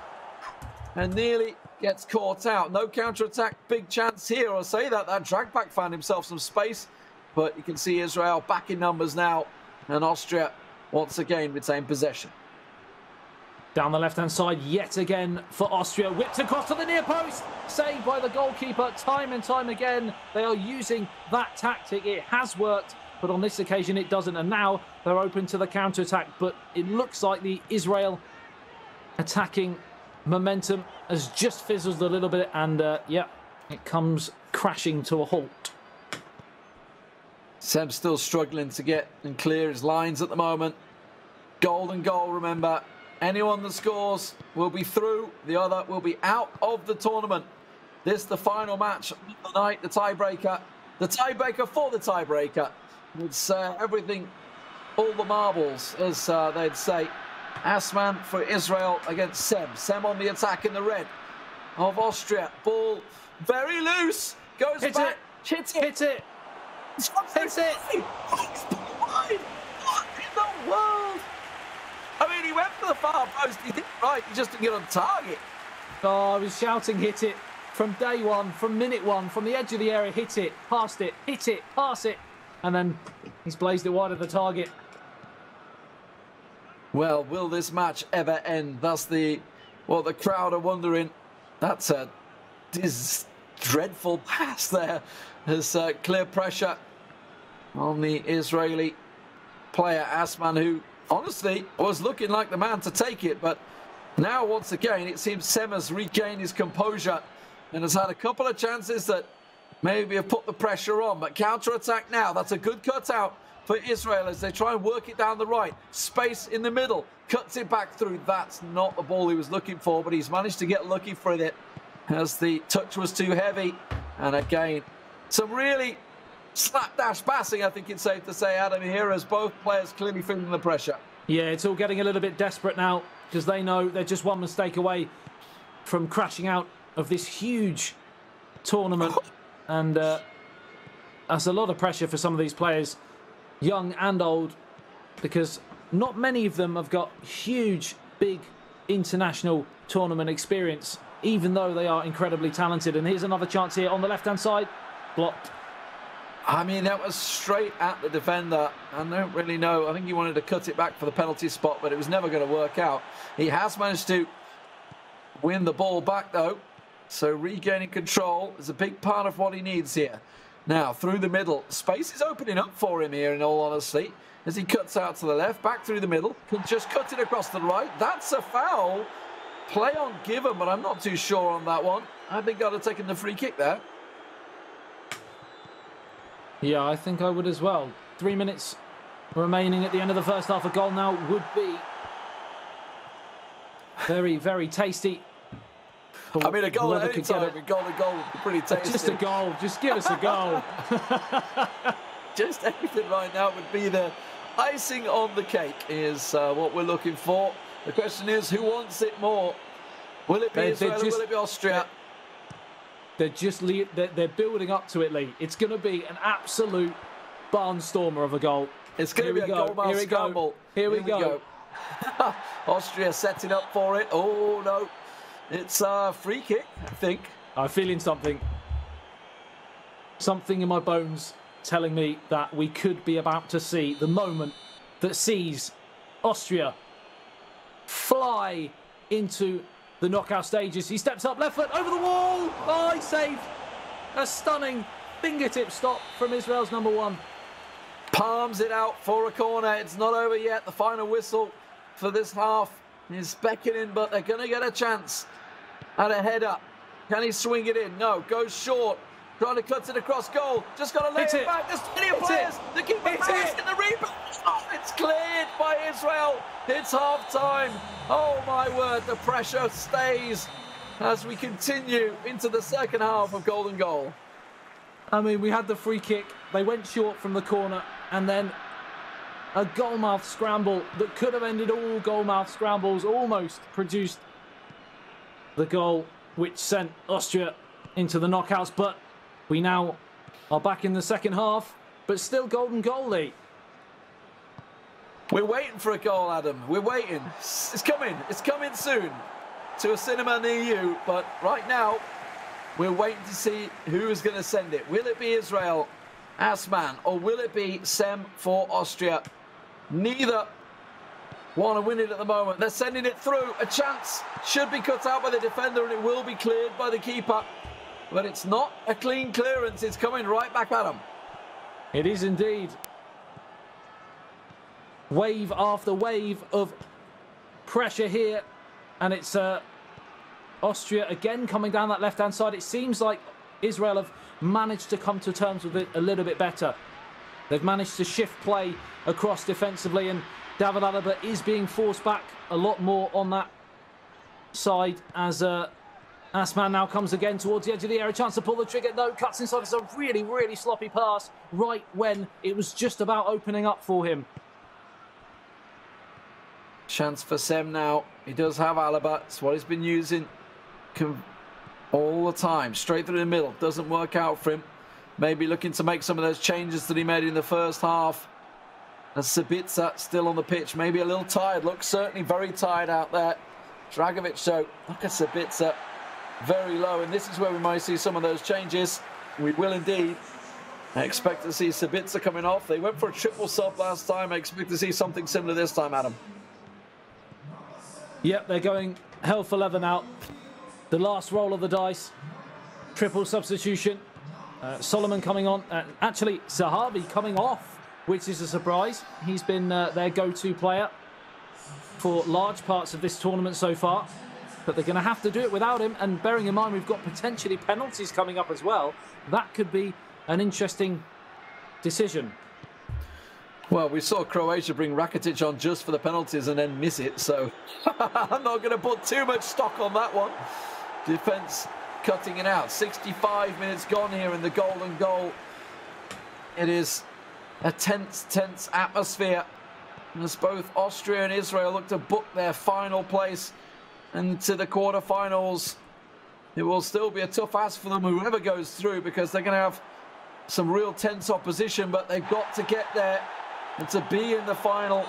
And nearly gets caught out. No counter-attack. Big chance here. I'll say that. That drag back found himself some space. But you can see Israel back in numbers now. And Austria once again retain possession.
Down the left-hand side yet again for Austria. Whipped across to the near post. Saved by the goalkeeper time and time again. They are using that tactic. It has worked, but on this occasion it doesn't. And now they're open to the counter-attack. But it looks like the Israel attacking momentum has just fizzled a little bit. And, yeah, it comes crashing to a halt.
Sem's still struggling to get and clear his lines at the moment. Golden goal, remember. Anyone that scores will be through. The other will be out of the tournament. This the final match of the night, the tiebreaker. The tiebreaker for the tiebreaker. It's everything, all the marbles, as they'd say. Asman for Israel against Sem. Sem on the attack in the red of Austria. Ball very loose. Goes back.
Hits it. Hits it.
Hits it. What in the world? I mean, he went for the far post. He did right. He just didn't get on target.
Oh, I was shouting, hit it. From day one, from minute one, from the edge of the area, hit it, pass it, pass it. And then he's blazed it wide of the target.
Well, will this match ever end? That's the crowd are wondering. That's a dreadful pass there. There's clear pressure on the Israeli player, Asman, who honestly was looking like the man to take it. But now, once again, it seems Sem has regained his composure and has had a couple of chances that maybe have put the pressure on. But counter-attack now. That's a good cutout for Israel as they try and work it down the right. Space in the middle. Cuts it back through. That's not the ball he was looking for, but he's managed to get lucky for it as the touch was too heavy. And again, some really slapdash passing, I think it's safe to say, Adam, here, as both players clearly feeling the pressure.
Yeah, it's all getting a little bit desperate now because they know they're just one mistake away from crashing out of this huge tournament. And that's a lot of pressure for some of these players, young and old, because not many of them have got huge, big international tournament experience, even though they are incredibly talented. And here's another chance here on the left-hand side. Blocked.
I mean, that was straight at the defender. I don't really know. I think he wanted to cut it back for the penalty spot, but it was never going to work out. He has managed to win the ball back, though. So regaining control is a big part of what he needs here. Now, through the middle. Space is opening up for him here, in all honesty, as he cuts out to the left, back through the middle. Can just cut it across the right. That's a foul. Play on given, but I'm not too sure on that one. I think I'd have taken the free kick there.
Yeah, I think I would as well. 3 minutes remaining at the end of the first half. A goal now would be very, very tasty.
I mean, a goal at any time, a goal would be pretty tasty.
Just a goal. Just give us a goal.
Just everything right now would be the icing on the cake is what we're looking for. The question is, who wants it more? Will it be Israel or will it be Austria?
They're building up to it, Lee. It's going to be an absolute barnstormer of a goal.
It's going to be a goal scramble.
Here we go.
Austria setting up for it. Oh, no. It's a free kick, I think.
I'm feeling something. Something in my bones telling me that we could be about to see the moment that sees Austria fly into the knockout stages. He steps up, left foot, over the wall. Oh, he saved. A stunning fingertip stop from Israel's number one.
Palms it out for a corner. It's not over yet. The final whistle for this half is beckoning, but they're going to get a chance at a header. Can he swing it in? No, goes short. Trying to cut it across goal. Just got to lay it back. There's plenty of players. The keeper passed in the rebound. Oh, it's cleared by Israel. It's half time. Oh my word, the pressure stays as we continue into the second half of Golden Goal.
I mean, we had the free kick. They went short from the corner, and then a goalmouth scramble that could have ended all goalmouth scrambles almost produced the goal which sent Austria into the knockouts. But we now are back in the second half, but still Golden Goal, Lee.
We're waiting for a goal, Adam. We're waiting. It's coming. It's coming soon to a cinema near you. But right now, we're waiting to see who is going to send it. Will it be Israel, Asman, or will it be Sem for Austria? Neither want to win it at the moment. They're sending it through. A chance should be cut out by the defender, and it will be cleared by the keeper. But it's not a clean clearance. It's coming right back at him.
It is indeed. Wave after wave of pressure here. And it's Austria again coming down that left-hand side. It seems like Israel have managed to come to terms with it a little bit better. They've managed to shift play across defensively, and David Alaba is being forced back a lot more on that side as Asman now comes again towards the edge of the area. Chance to pull the trigger. No, cuts inside. It's a really, really sloppy pass right when it was just about opening up for him.
Chance for Sem now. He does have Alaba. It's what he's been using all the time. Straight through the middle. Doesn't work out for him. Maybe looking to make some of those changes that he made in the first half. And Sabitzer still on the pitch. Maybe a little tired. Looks certainly very tired out there. Dragovic, though. Look at Sabitzer. Very low. And this is where we might see some of those changes. We will indeed. I expect to see Sabitzer coming off. They went for a triple sub last time. I expect to see something similar this time, Adam.
Yep, they're going hell for leather now. The last roll of the dice. Triple substitution. Solomon coming on. Actually, Zahavi coming off, which is a surprise. He's been their go-to player for large parts of this tournament so far. But they're going to have to do it without him. And bearing in mind we've got potentially penalties coming up as well, that could be an interesting decision.
Well, we saw Croatia bring Rakitic on just for the penalties and then miss it, so I'm not going to put too much stock on that one. Defence cutting it out. 65 minutes gone here in the Golden Goal. It is a tense, tense atmosphere as both Austria and Israel look to book their final place into the quarterfinals. It will still be a tough ask for them, whoever goes through, because they're going to have some real tense opposition, but they've got to get there. And to be in the final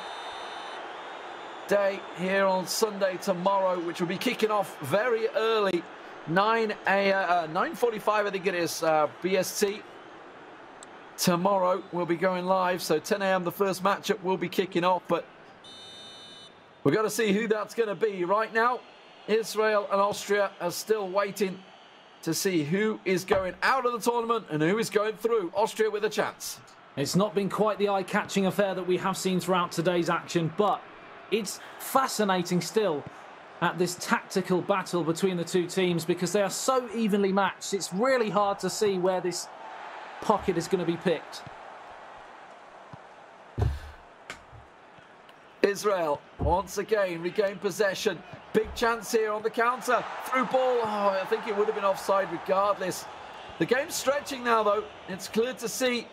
day here on Sunday tomorrow, which will be kicking off very early, 9:45 I think it is, BST. Tomorrow we'll be going live, so 10 a.m. the first matchup will be kicking off, but we've got to see who that's going to be. Right now, Israel and Austria are still waiting to see who is going out of the tournament and who is going through. Austria with a chance.
It's not been quite the eye-catching affair that we have seen throughout today's action, but it's fascinating still at this tactical battle between the two teams because they are so evenly matched. It's really hard to see where this pocket is going to be picked.
Israel once again regain possession. Big chance here on the counter. Through ball. Oh, I think it would have been offside regardless. The game's stretching now, though. It's clear to see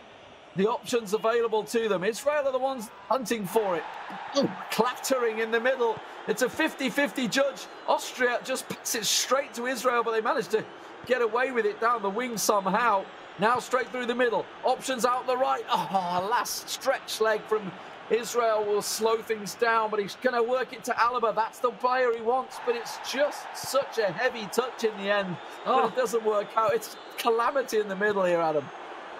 the options available to them. Israel are the ones hunting for it. Oh, clattering in the middle. It's a 50-50 judge. Austria just puts it straight to Israel, but they managed to get away with it down the wing somehow. Now straight through the middle. Options out the right. Oh, last stretch leg from Israel will slow things down, but he's going to work it to Alaba. That's the player he wants, but it's just such a heavy touch in the end. But it doesn't work out. It's calamity in the middle here, Adam.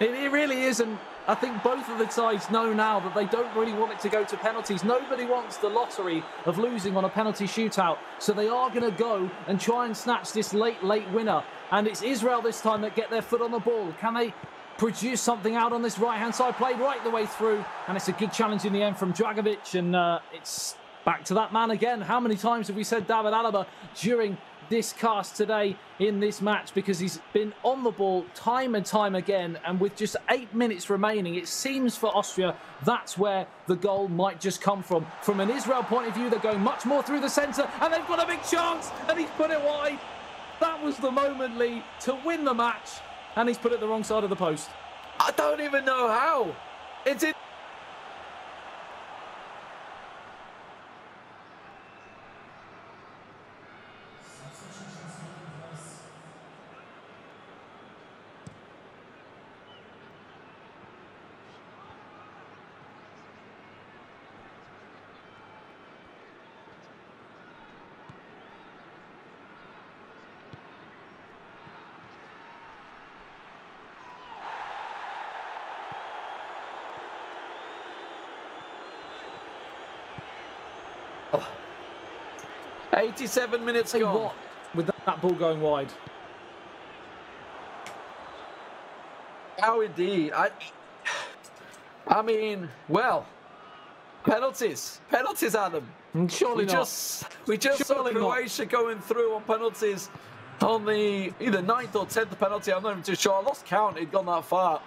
It really is, and I think both of the sides know now that they don't really want it to go to penalties. Nobody wants the lottery of losing on a penalty shootout, so they are going to go and try and snatch this late winner. And it's Israel this time that get their foot on the ball. Can they produce something out on this right-hand side? Played right the way through, and it's a good challenge in the end from Dragovic, and it's back to that man again. How many times have we said David Alaba during this cast today in this match, because he's been on the ball time and time again, and with just 8 minutes remaining, it seems for Austria that's where the goal might just come from. From an Israel point of view, they're going much more through the centre, and they've got a big chance, and he's put it wide. That was the moment, Lee, to win the match, and he's put it the wrong side of the post.
I don't even know how. It's in. Oh. 87 minutes gone.
What? With that ball going wide.
How indeed. I mean, well, penalties, Adam.
Surely
we just saw Croatia going through on penalties on the either 9th or 10th penalty. I'm not even too sure. I lost count. It'd gone that far.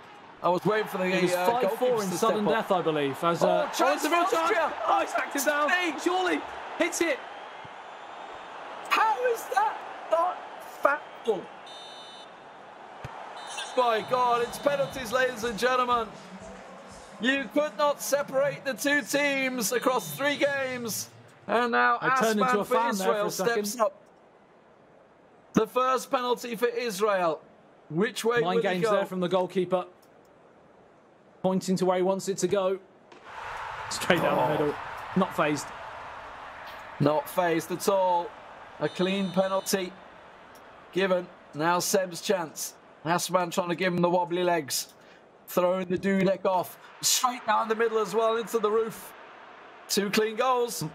I was waiting for the
it was 5-4 in sudden death, I believe. As
chance for Austria.
Oh, he's backed it down. Surely hits it.
How is that not foul? My God, it's penalties, ladies and gentlemen. You could not separate the two teams across 3 games. And now Asman for Israel steps up. The first penalty for Israel. Which way will he go?
Mind games there from the goalkeeper. Pointing to where he wants it to go. Straight down the middle. Not phased.
Not phased at all. A clean penalty given. Now Seb's chance. Asman trying to give him the wobbly legs. Throwing the Dudek off. Straight down the middle as well into the roof. 2 clean goals.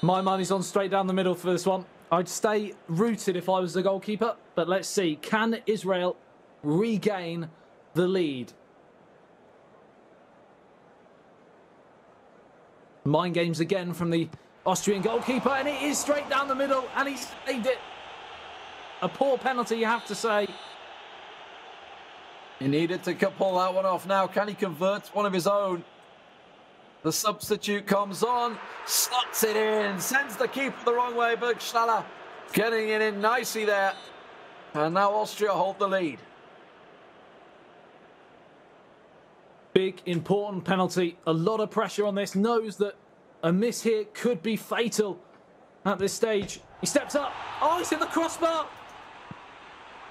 My money's on straight down the middle for this one. I'd stay rooted if I was the goalkeeper. But let's see. Can Israel regain the lead? Mind games again from the Austrian goalkeeper, and it is straight down the middle, and he saved it. A poor penalty, you have to say.
He needed to pull that one off now. Can he convert one of his own? The substitute comes on, slots it in, sends the keeper the wrong way. Bergstaller getting it in nicely there. And now Austria hold the lead.
Big, important penalty. A lot of pressure on this. Knows that a miss here could be fatal at this stage. He steps up. Oh, he's hit the crossbar.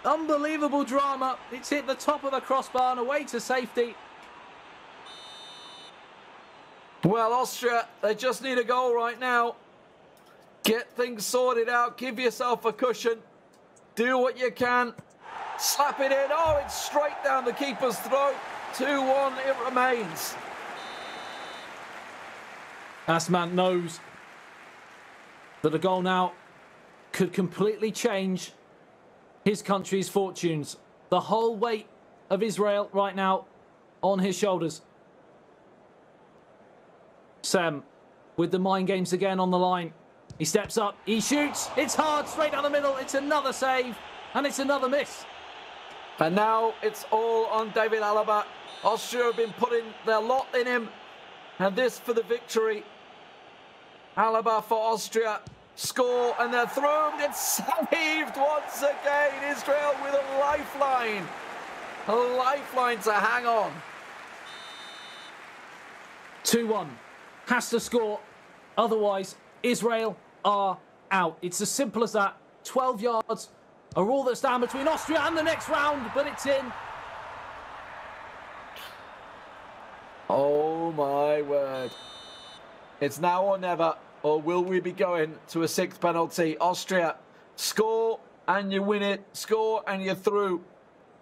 Unbelievable drama. It's hit the top of the crossbar and away to safety.
Well, Austria, they just need a goal right now. Get things sorted out. Give yourself a cushion. Do what you can. Slap it in. Oh, it's straight down the keeper's throat. 2-1 it remains.
Asman knows that a goal now could completely change his country's fortunes. The whole weight of Israel right now on his shoulders. Sem with the mind games again on the line. He steps up, he shoots, it's hard, straight down the middle, it's another save, and it's another miss.
And now it's all on David Alaba. Austria have been putting their lot in him, and this for the victory. Alaba for Austria. Score, and they're through. It's saved once again. Israel with a lifeline. A lifeline to hang on.
2-1. Has to score. Otherwise, Israel are out. It's as simple as that. 12 yards are all that stand between Austria and the next round, but it's in.
Oh my word. It's now or never, or will we be going to a sixth penalty? Austria, score and you win it. Score and you're through.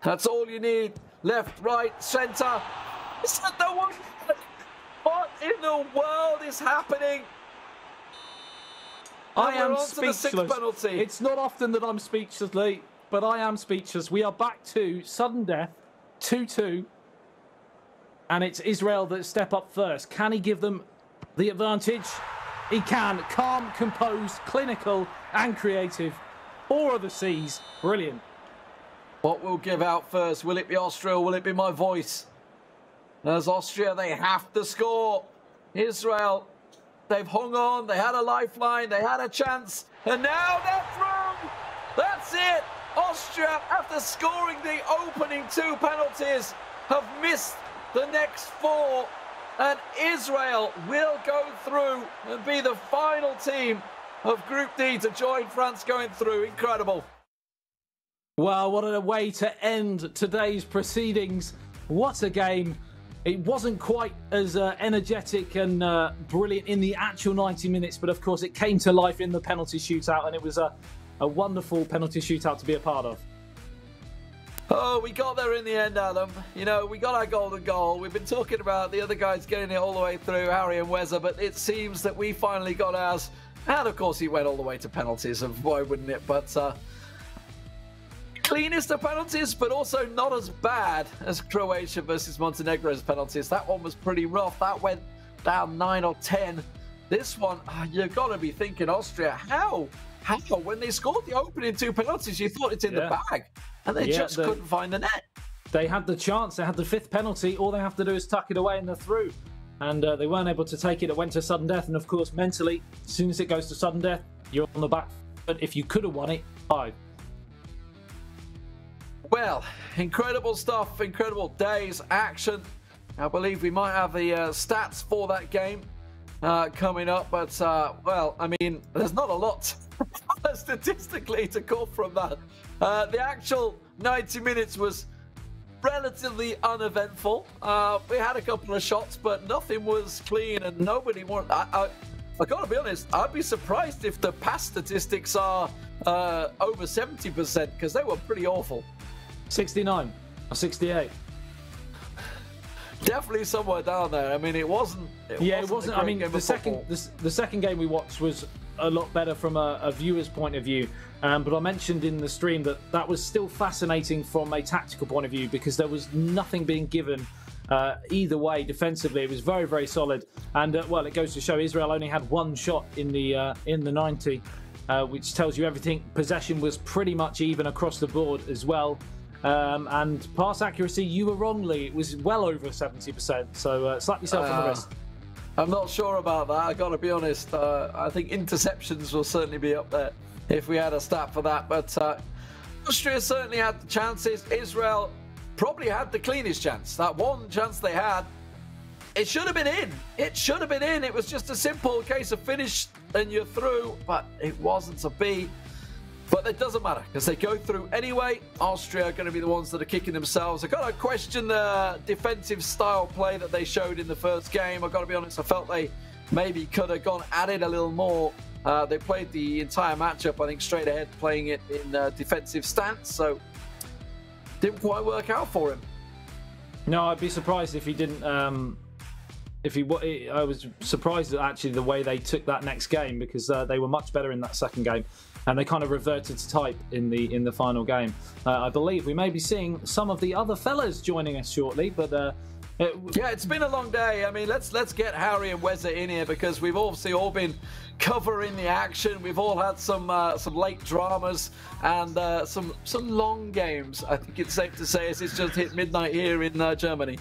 That's all you need. Left, right, centre. No one. What in the world is happening?
I am speechless. It's not often that I'm speechless, Lee, but I am speechless. We are back to sudden death, 2-2. And it's Israel that step up first. Can he give them the advantage? He can. Calm, composed, clinical and creative. 4 of the C's. Brilliant.
What will give out first? Will it be Austria or will it be my voice? As Austria, they have to score. Israel, they've hung on. They had a lifeline. They had a chance. And now they're through. That's it. Austria, after scoring the opening 2 penalties, have missed the next 4. And Israel will go through and be the final team of Group D to join France going through. Incredible.
Well, what a way to end today's proceedings. What a game. It wasn't quite as energetic and brilliant in the actual 90 minutes, but of course it came to life in the penalty shootout, and it was a wonderful penalty shootout to be a part of.
Oh, we got there in the end, Adam. You know, we got our golden goal. We've been talking about the other guys getting it all the way through, Harry and Weza, but it seems that we finally got ours. And, of course, he went all the way to penalties, and why wouldn't it? But cleanest of penalties, but also not as bad as Croatia versus Montenegro's penalties. That one was pretty rough. That went down 9 or 10. This one, you've got to be thinking, Austria, how? When they scored the opening 2 penalties, you thought it's in the bag. And they just couldn't find the net.
They had the chance. They had the 5th penalty. All they have to do is tuck it away and they're through. And they weren't able to take it. It went to sudden death. And, of course, mentally, as soon as it goes to sudden death, you're on the back. But if you could have won it, 5.
Well, incredible stuff. Incredible days, action. I believe we might have the stats for that game coming up. But, well, I mean, there's not a lot statistically to call from that. The actual 90 minutes was relatively uneventful. We had a couple of shots, but nothing was clean and nobody wanted... I got to be honest, I'd be surprised if the pass statistics are over 70% because they were pretty awful.
69 or 68.
Definitely somewhere down there. I mean, it wasn't. It wasn't.
I mean, the second game we watched was a lot better from a viewer's point of view. But I mentioned in the stream that was still fascinating from a tactical point of view because there was nothing being given either way defensively. It was very, very solid. And well, it goes to show Israel only had 1 shot in the 90, which tells you everything. Possession was pretty much even across the board as well. And pass accuracy, you were wrong, Lee. It was well over 70%. So slap yourself on the wrist.
I'm not sure about that. I got to be honest. I think interceptions will certainly be up there if we had a stat for that. But Austria certainly had the chances. Israel probably had the cleanest chance. That one chance they had, it should have been in. It should have been in. It was just a simple case of finish and you're through. But it wasn't to be. But it doesn't matter because they go through anyway. Austria are going to be the ones that are kicking themselves. I've got to question the defensive style play that they showed in the first game. I've got to be honest, I felt they maybe could have gone at it a little more. They played the entire matchup, I think, straight ahead, playing it in defensive stance. So didn't quite work out for him.
No, I'd be surprised if he didn't. I was surprised at actually the way they took that next game because they were much better in that second game. And they kind of reverted to type in the final game. I believe we may be seeing some of the other fellas joining us shortly, but
yeah, it's been a long day. I mean, let's get Harry and Weza in here because we've obviously all been covering the action. We've all had some late dramas and some long games. I think it's safe to say as it's just hit midnight here in Germany.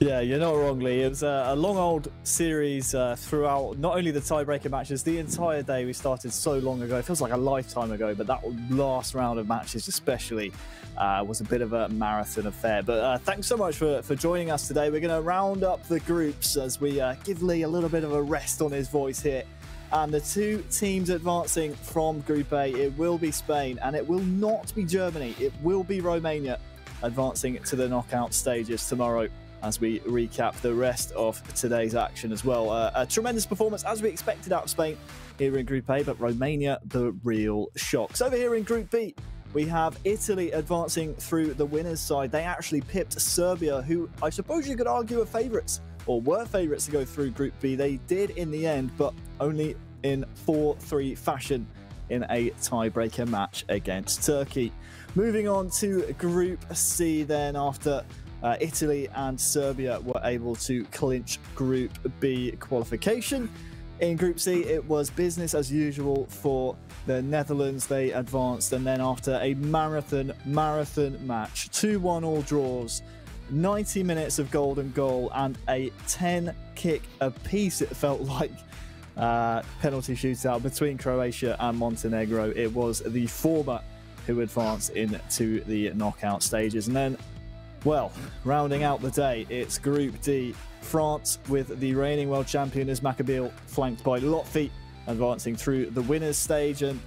Yeah, you're not wrong, Lee. It was a long old series throughout not only the tiebreaker matches, the entire day. We started so long ago. It feels like a lifetime ago, but that last round of matches especially was a bit of a marathon affair. But thanks so much for joining us today. We're going to round up the groups as we give Lee a little bit of a rest on his voice here. And the two teams advancing from Group A, it will be Spain and it will not be Germany. It will be Romania advancing to the knockout stages tomorrow, as we recap the rest of today's action as well. A tremendous performance, as we expected, out of Spain here in Group A, but Romania, the real shocks. Over here in Group B, we have Italy advancing through the winners' side. They actually pipped Serbia, who I suppose you could argue are favourites, or were favourites to go through Group B. They did in the end, but only in 4-3 fashion in a tiebreaker match against Turkey. Moving on to Group C then, after Italy and Serbia were able to clinch Group B qualification. In Group C, it was business as usual for the Netherlands. They advanced, and then after a marathon match, 2-1 all draws, 90 minutes of golden goal, and a 10-kick apiece, it felt like, penalty shootout between Croatia and Montenegro. It was the former who advanced into the knockout stages. And then, well, rounding out the day, it's Group D. France, with the reigning world champion as Maccabi, flanked by Lotfi, advancing through the winners stage. And,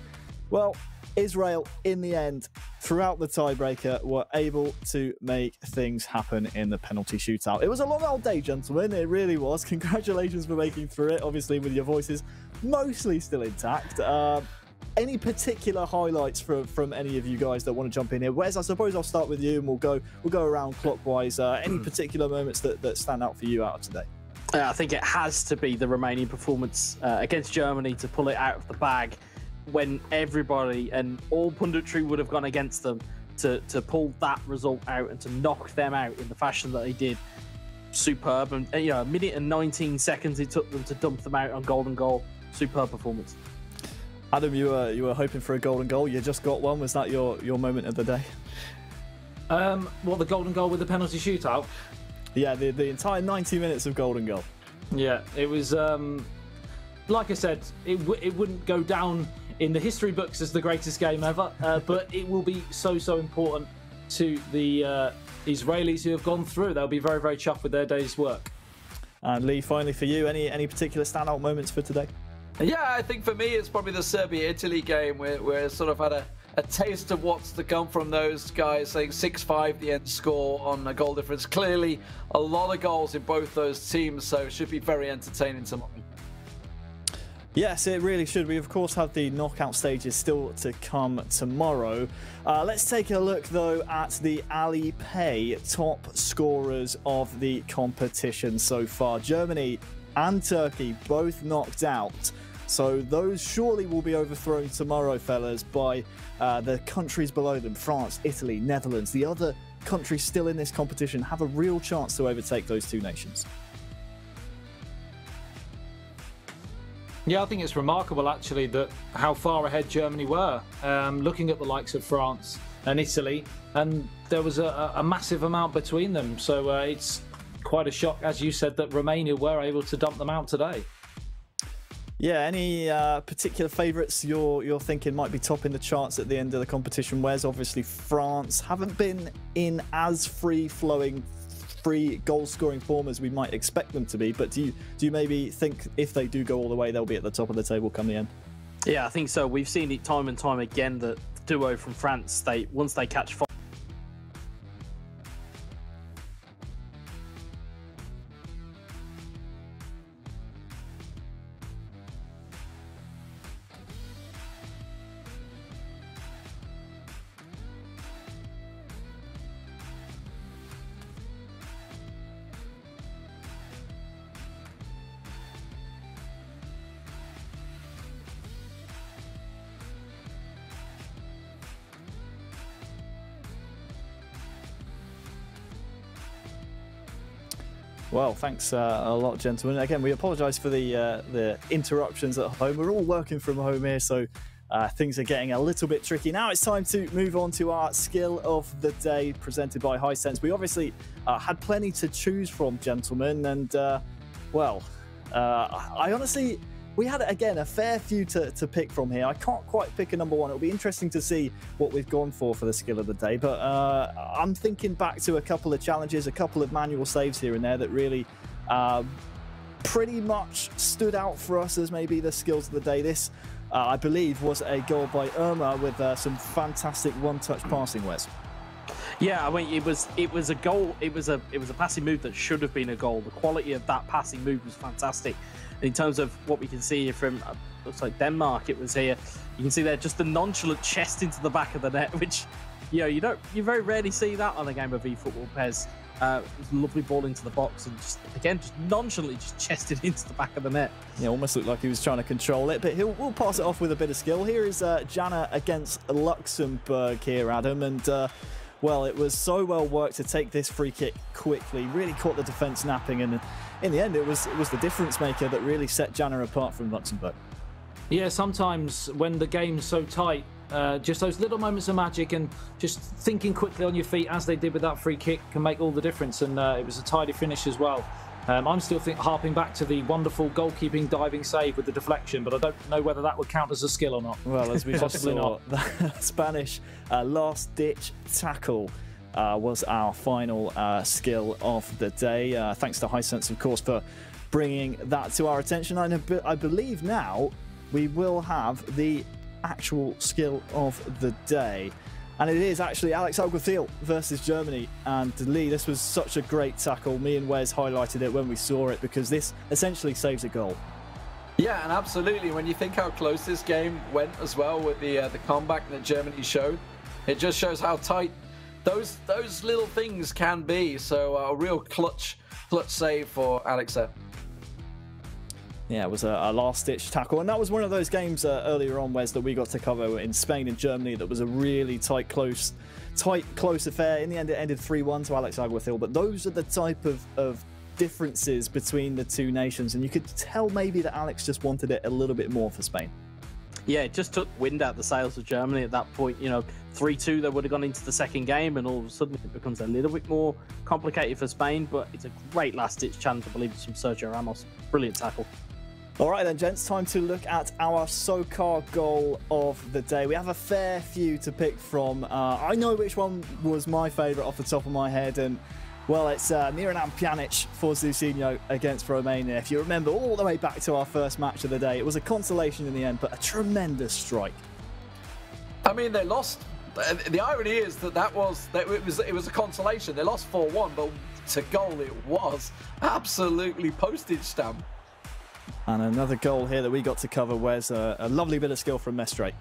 well, Israel, in the end, throughout the tiebreaker, were able to make things happen in the penalty shootout. It was a long old day, gentlemen. It really was. Congratulations for making through it, obviously with your voices mostly still intact. Any particular highlights from any of you guys that want to jump in here? Wes, I suppose I'll start with you, and we'll go around clockwise. Any particular moments that stand out for you out of today?
I think it has to be the Romanian performance against Germany, to pull it out of the bag when everybody and all punditry would have gone against them, to pull that result out and to knock them out in the fashion that they did. Superb. And you know, a minute and 19 seconds it took them to dump them out on golden goal. Superb performance.
Adam, you were hoping for a golden goal. You just got one. Was that your moment of the day?
What, the golden goal with the penalty shootout?
Yeah, the entire 90 minutes of golden goal.
Yeah, it was, like I said, it wouldn't go down in the history books as the greatest game ever, but it will be so important to the Israelis who have gone through. They'll be very, very chuffed with their day's work.
And Lee, finally for you, any particular standout moments for today?
Yeah, I think for me it's probably the Serbia-Italy game where sort of had a taste of what's to come from those guys, saying 6-5 the end score on a goal difference. Clearly a lot of goals in both those teams, so it should be very entertaining tomorrow.
Yes, it really should. We, of course, have the knockout stages still to come tomorrow. Let's take a look, though, at the Alipay top scorers of the competition so far. Germany and Turkey both knocked out. So those surely will be overthrown tomorrow, fellas, by the countries below them. France, Italy, Netherlands. The other countries still in this competition have a real chance to overtake those two nations.
Yeah, I think it's remarkable, actually, that how far ahead Germany were. Looking at the likes of France and Italy, and there was a massive amount between them. So it's quite a shock, as you said, that Romania were able to dump them out today.
Yeah, any particular favourites you're thinking might be topping the charts at the end of the competition? Whereas obviously France haven't been in as free-flowing, free goal-scoring form as we might expect them to be. But do you maybe think if they do go all the way, they'll be at the top of the table come the end?
Yeah, I think so. We've seen it time and time again that the duo from France, once they catch fire.
Well, thanks a lot, gentlemen. Again, we apologise for the interruptions at home. We're all working from home here, so things are getting a little bit tricky. Now it's time to move on to our skill of the day presented by Hisense. We obviously had plenty to choose from, gentlemen, and I honestly, we had, again, a fair few to pick from here. I can't quite pick a number one. It'll be interesting to see what we've gone for the skill of the day, but I'm thinking back to a couple of challenges, a couple of manual saves here and there that really pretty much stood out for us as maybe the skills of the day. This, I believe, was a goal by Irma with some fantastic one-touch passing, Wes.
Yeah, I mean, it was a goal. It was a passing move that should have been a goal. The quality of that passing move was fantastic. In terms of what we can see from, looks like Denmark, it was here. You can see there just the nonchalant chest into the back of the net, which, you very rarely see that on a game of eFootball, Pez. It was a lovely ball into the box and just nonchalantly just chested into the back of the net.
Yeah, almost looked like he was trying to control it, but we'll pass it off with a bit of skill. Here is Jana against Luxembourg here, Adam, and well, it was so well worked to take this free kick quickly, really caught the defence napping, and in the end it was the difference maker that really set Jana apart from Luxembourg.
Yeah, sometimes when the game's so tight, just those little moments of magic and just thinking quickly on your feet, as they did with that free kick, can make all the difference. And it was a tidy finish as well. I'm still harping back to the wonderful goalkeeping diving save with the deflection, but I don't know whether that would count as a skill or not.
Well, as we just saw, the Spanish last-ditch tackle was our final skill of the day. Thanks to Hisense, of course, for bringing that to our attention. I believe now we will have the actual skill of the day, and it is actually Alex Alguacil versus Germany. And Lee, this was such a great tackle. Me and Wes highlighted it when we saw it because this essentially saves a goal.
Yeah, and absolutely, when you think how close this game went as well with the comeback that Germany showed, it just shows how tight those little things can be. So a real clutch save for Alex there.
Yeah, it was a last-ditch tackle, and that was one of those games earlier on, Wes, that we got to cover in Spain and Germany that was a really tight, close affair. In the end, it ended 3-1 to Alex Alguacil, but those are the type of differences between the two nations, and you could tell maybe that Alex just wanted it a little bit more for Spain.
Yeah, it just took wind out the sails of Germany at that point. 3-2, they would have gone into the second game, and all of a sudden it becomes a little bit more complicated for Spain, but it's a great last-ditch challenge. I believe it's from Sergio Ramos. Brilliant tackle.
All right then, gents, time to look at our SoCar goal of the day. We have a fair few to pick from. I know which one was my favourite off the top of my head, and, well, it's Miralem Pjanic for Zusinho against Romania. If you remember all the way back to our first match of the day, it was a consolation in the end, but a tremendous strike.
I mean, they lost. The irony is that it was a consolation. They lost 4-1, but to goal it was absolutely postage stamp.
And another goal here that we got to cover, Wes, a lovely bit of skill from Mestre.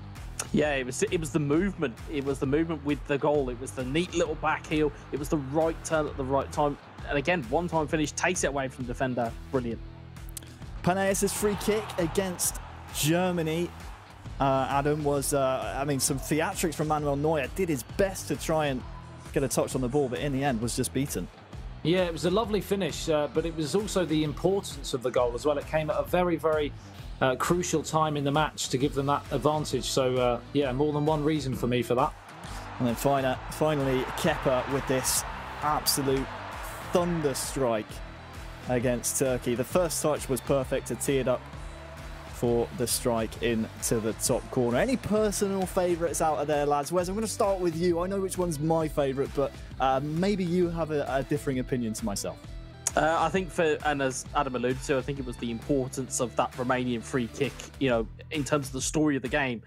Yeah, it was the movement. It was the movement with the goal. It was the neat little back heel. It was the right turn at the right time. And again, one-time finish, takes it away from defender. Brilliant. Panaeus'
free kick against Germany, Adam, was, some theatrics from Manuel Neuer. Did his best to try and get a touch on the ball, but in the end was just beaten.
Yeah, it was a lovely finish, but it was also the importance of the goal as well. It came at a very, very crucial time in the match to give them that advantage. So, yeah, more than one reason for me for that.
And then finally, Kepa with this absolute thunder strike against Turkey. The first touch was perfect to tee it up for the strike into the top corner. Any personal favourites out of there, lads? Wes, I'm going to start with you. I know which one's my favourite, but maybe you have a differing opinion to myself.
I think and as Adam alluded to, I think it was the importance of that Romanian free kick, in terms of the story of the game,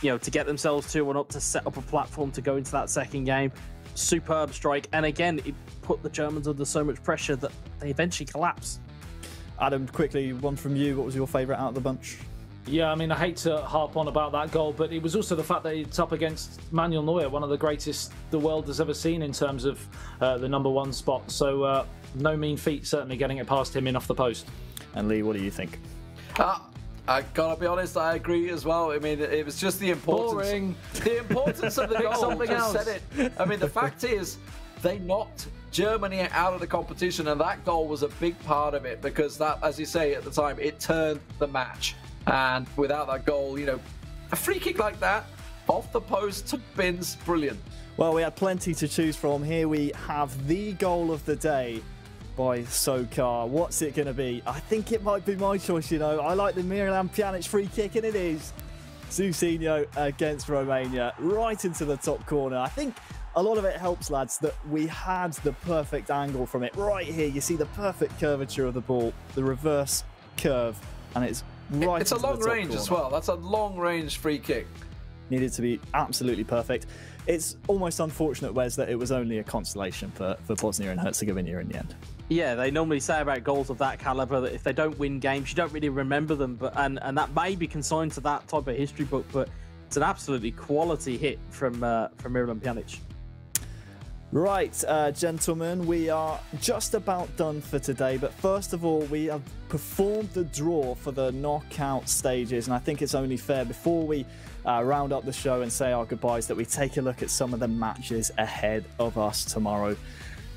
to get themselves 2-1 up, to set up a platform to go into that second game. Superb strike. And again, it put the Germans under so much pressure that they eventually collapsed.
Adam, quickly, one from you. What was your favourite out of the bunch?
Yeah, I mean, I hate to harp on about that goal, but it was also the fact that it's up against Manuel Neuer, one of the greatest the world has ever seen in terms of the #1 spot. So no mean feat, certainly getting it past him in off the post.
And Lee, what do you think?
I gotta be honest, I agree as well. I mean, it was just the importance. The importance of the goal just said it. I mean, the fact is, they knocked Germany out of the competition, and that goal was a big part of it, because that, as you say at the time, it turned the match. And without that goal, A free kick like that, off the post to bins, brilliant.
Well, we had plenty to choose from. Here we have the goal of the day by Sokar. What's it going to be? I think it might be my choice, you know. I like the Miralem Pjanic free kick, and it is. Zusinho against Romania, right into the top corner. I think a lot of it helps, lads, that we had the perfect angle from it. Right here, you see the perfect curvature of the ball, the reverse curve, and it's right
It's a long range as well. That's a long range free kick.
Needed to be absolutely perfect. It's almost unfortunate, Wes, that it was only a consolation for Bosnia and Herzegovina in the end.
Yeah, they normally say about goals of that caliber that if they don't win games, you don't really remember them. But and that may be consigned to that type of history book, but it's an absolutely quality hit from Miralem Pjanic.
Right, gentlemen, we are just about done for today. But first of all, we have performed the draw for the knockout stages, and I think it's only fair before we round up the show and say our goodbyes that we take a look at some of the matches ahead of us tomorrow.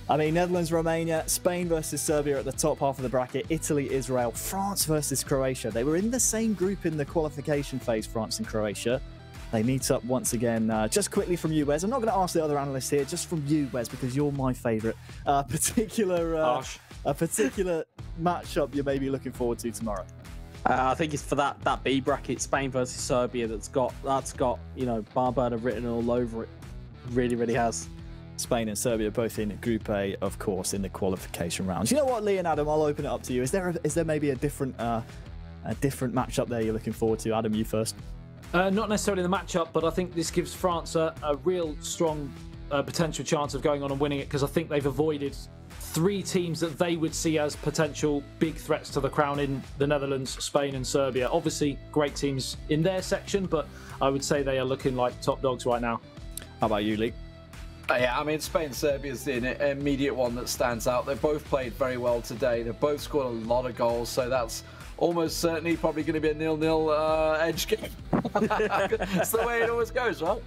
I mean, Netherlands, Romania, Spain versus Serbia at the top half of the bracket, Italy, Israel, France versus Croatia. They were in the same group in the qualification phase, France and Croatia. They meet up once again. Just quickly from you, Wes. I'm not going to ask the other analysts here, just from you, Wes, because you're my favourite. A particular matchup you may be looking forward to tomorrow.
I think it's for that B bracket, Spain versus Serbia. That's got you know, Barburner written all over it. Really, really has.
Spain and Serbia both in Group A, of course, in the qualification rounds. You know what, Lee and Adam, I'll open it up to you. Is there maybe a different matchup there you're looking forward to? Adam, you first.
Not necessarily the matchup, but I think this gives France a real strong potential chance of going on and winning it, because I think they've avoided 3 teams that they would see as potential big threats to the crown in the Netherlands, Spain and Serbia. Obviously, great teams in their section, but I would say they are looking like top dogs right now.
How about you, Lee?
Yeah, I mean, Spain-Serbia is the immediate one that stands out. They've both played very well today. They've both scored a lot of goals, so that's almost certainly probably going to be a 0-0 edge game. It's the way it always goes, right?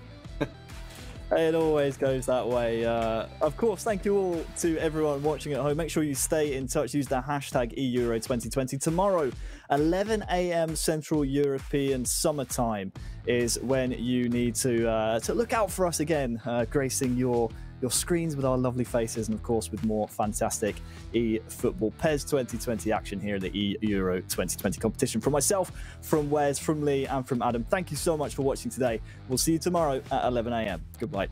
It always goes that way. Of course, thank you all to everyone watching at home. Make sure you stay in touch. Use the hashtag eEURO 2020. Tomorrow, 11 a.m. Central European Summertime is when you need to look out for us again, gracing your screens with our lovely faces, and of course with more fantastic eFootball PES 2020 action here in the eEURO 2020 competition. From myself, from Wes, from Lee and from Adam, thank you so much for watching today. We'll see you tomorrow at 11 a.m. Goodbye.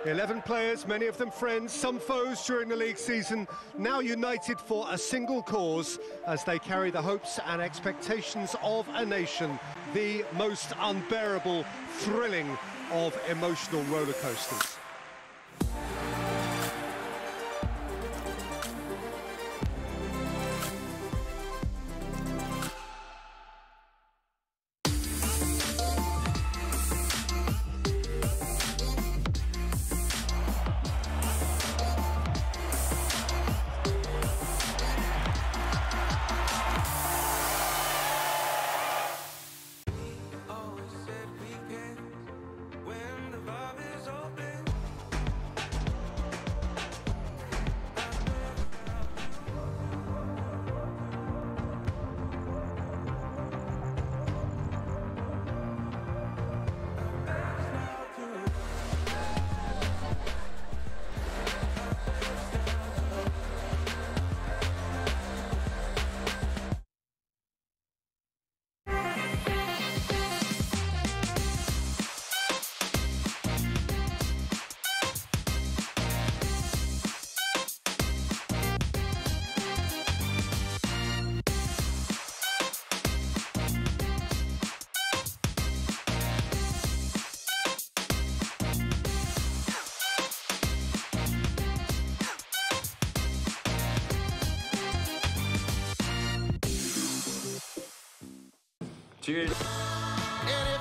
11 players, many of them friends, some foes during the league season, now united for a single cause as they carry the hopes and expectations of a nation, the most unbearable, thrilling of emotional roller coasters.
Cheers.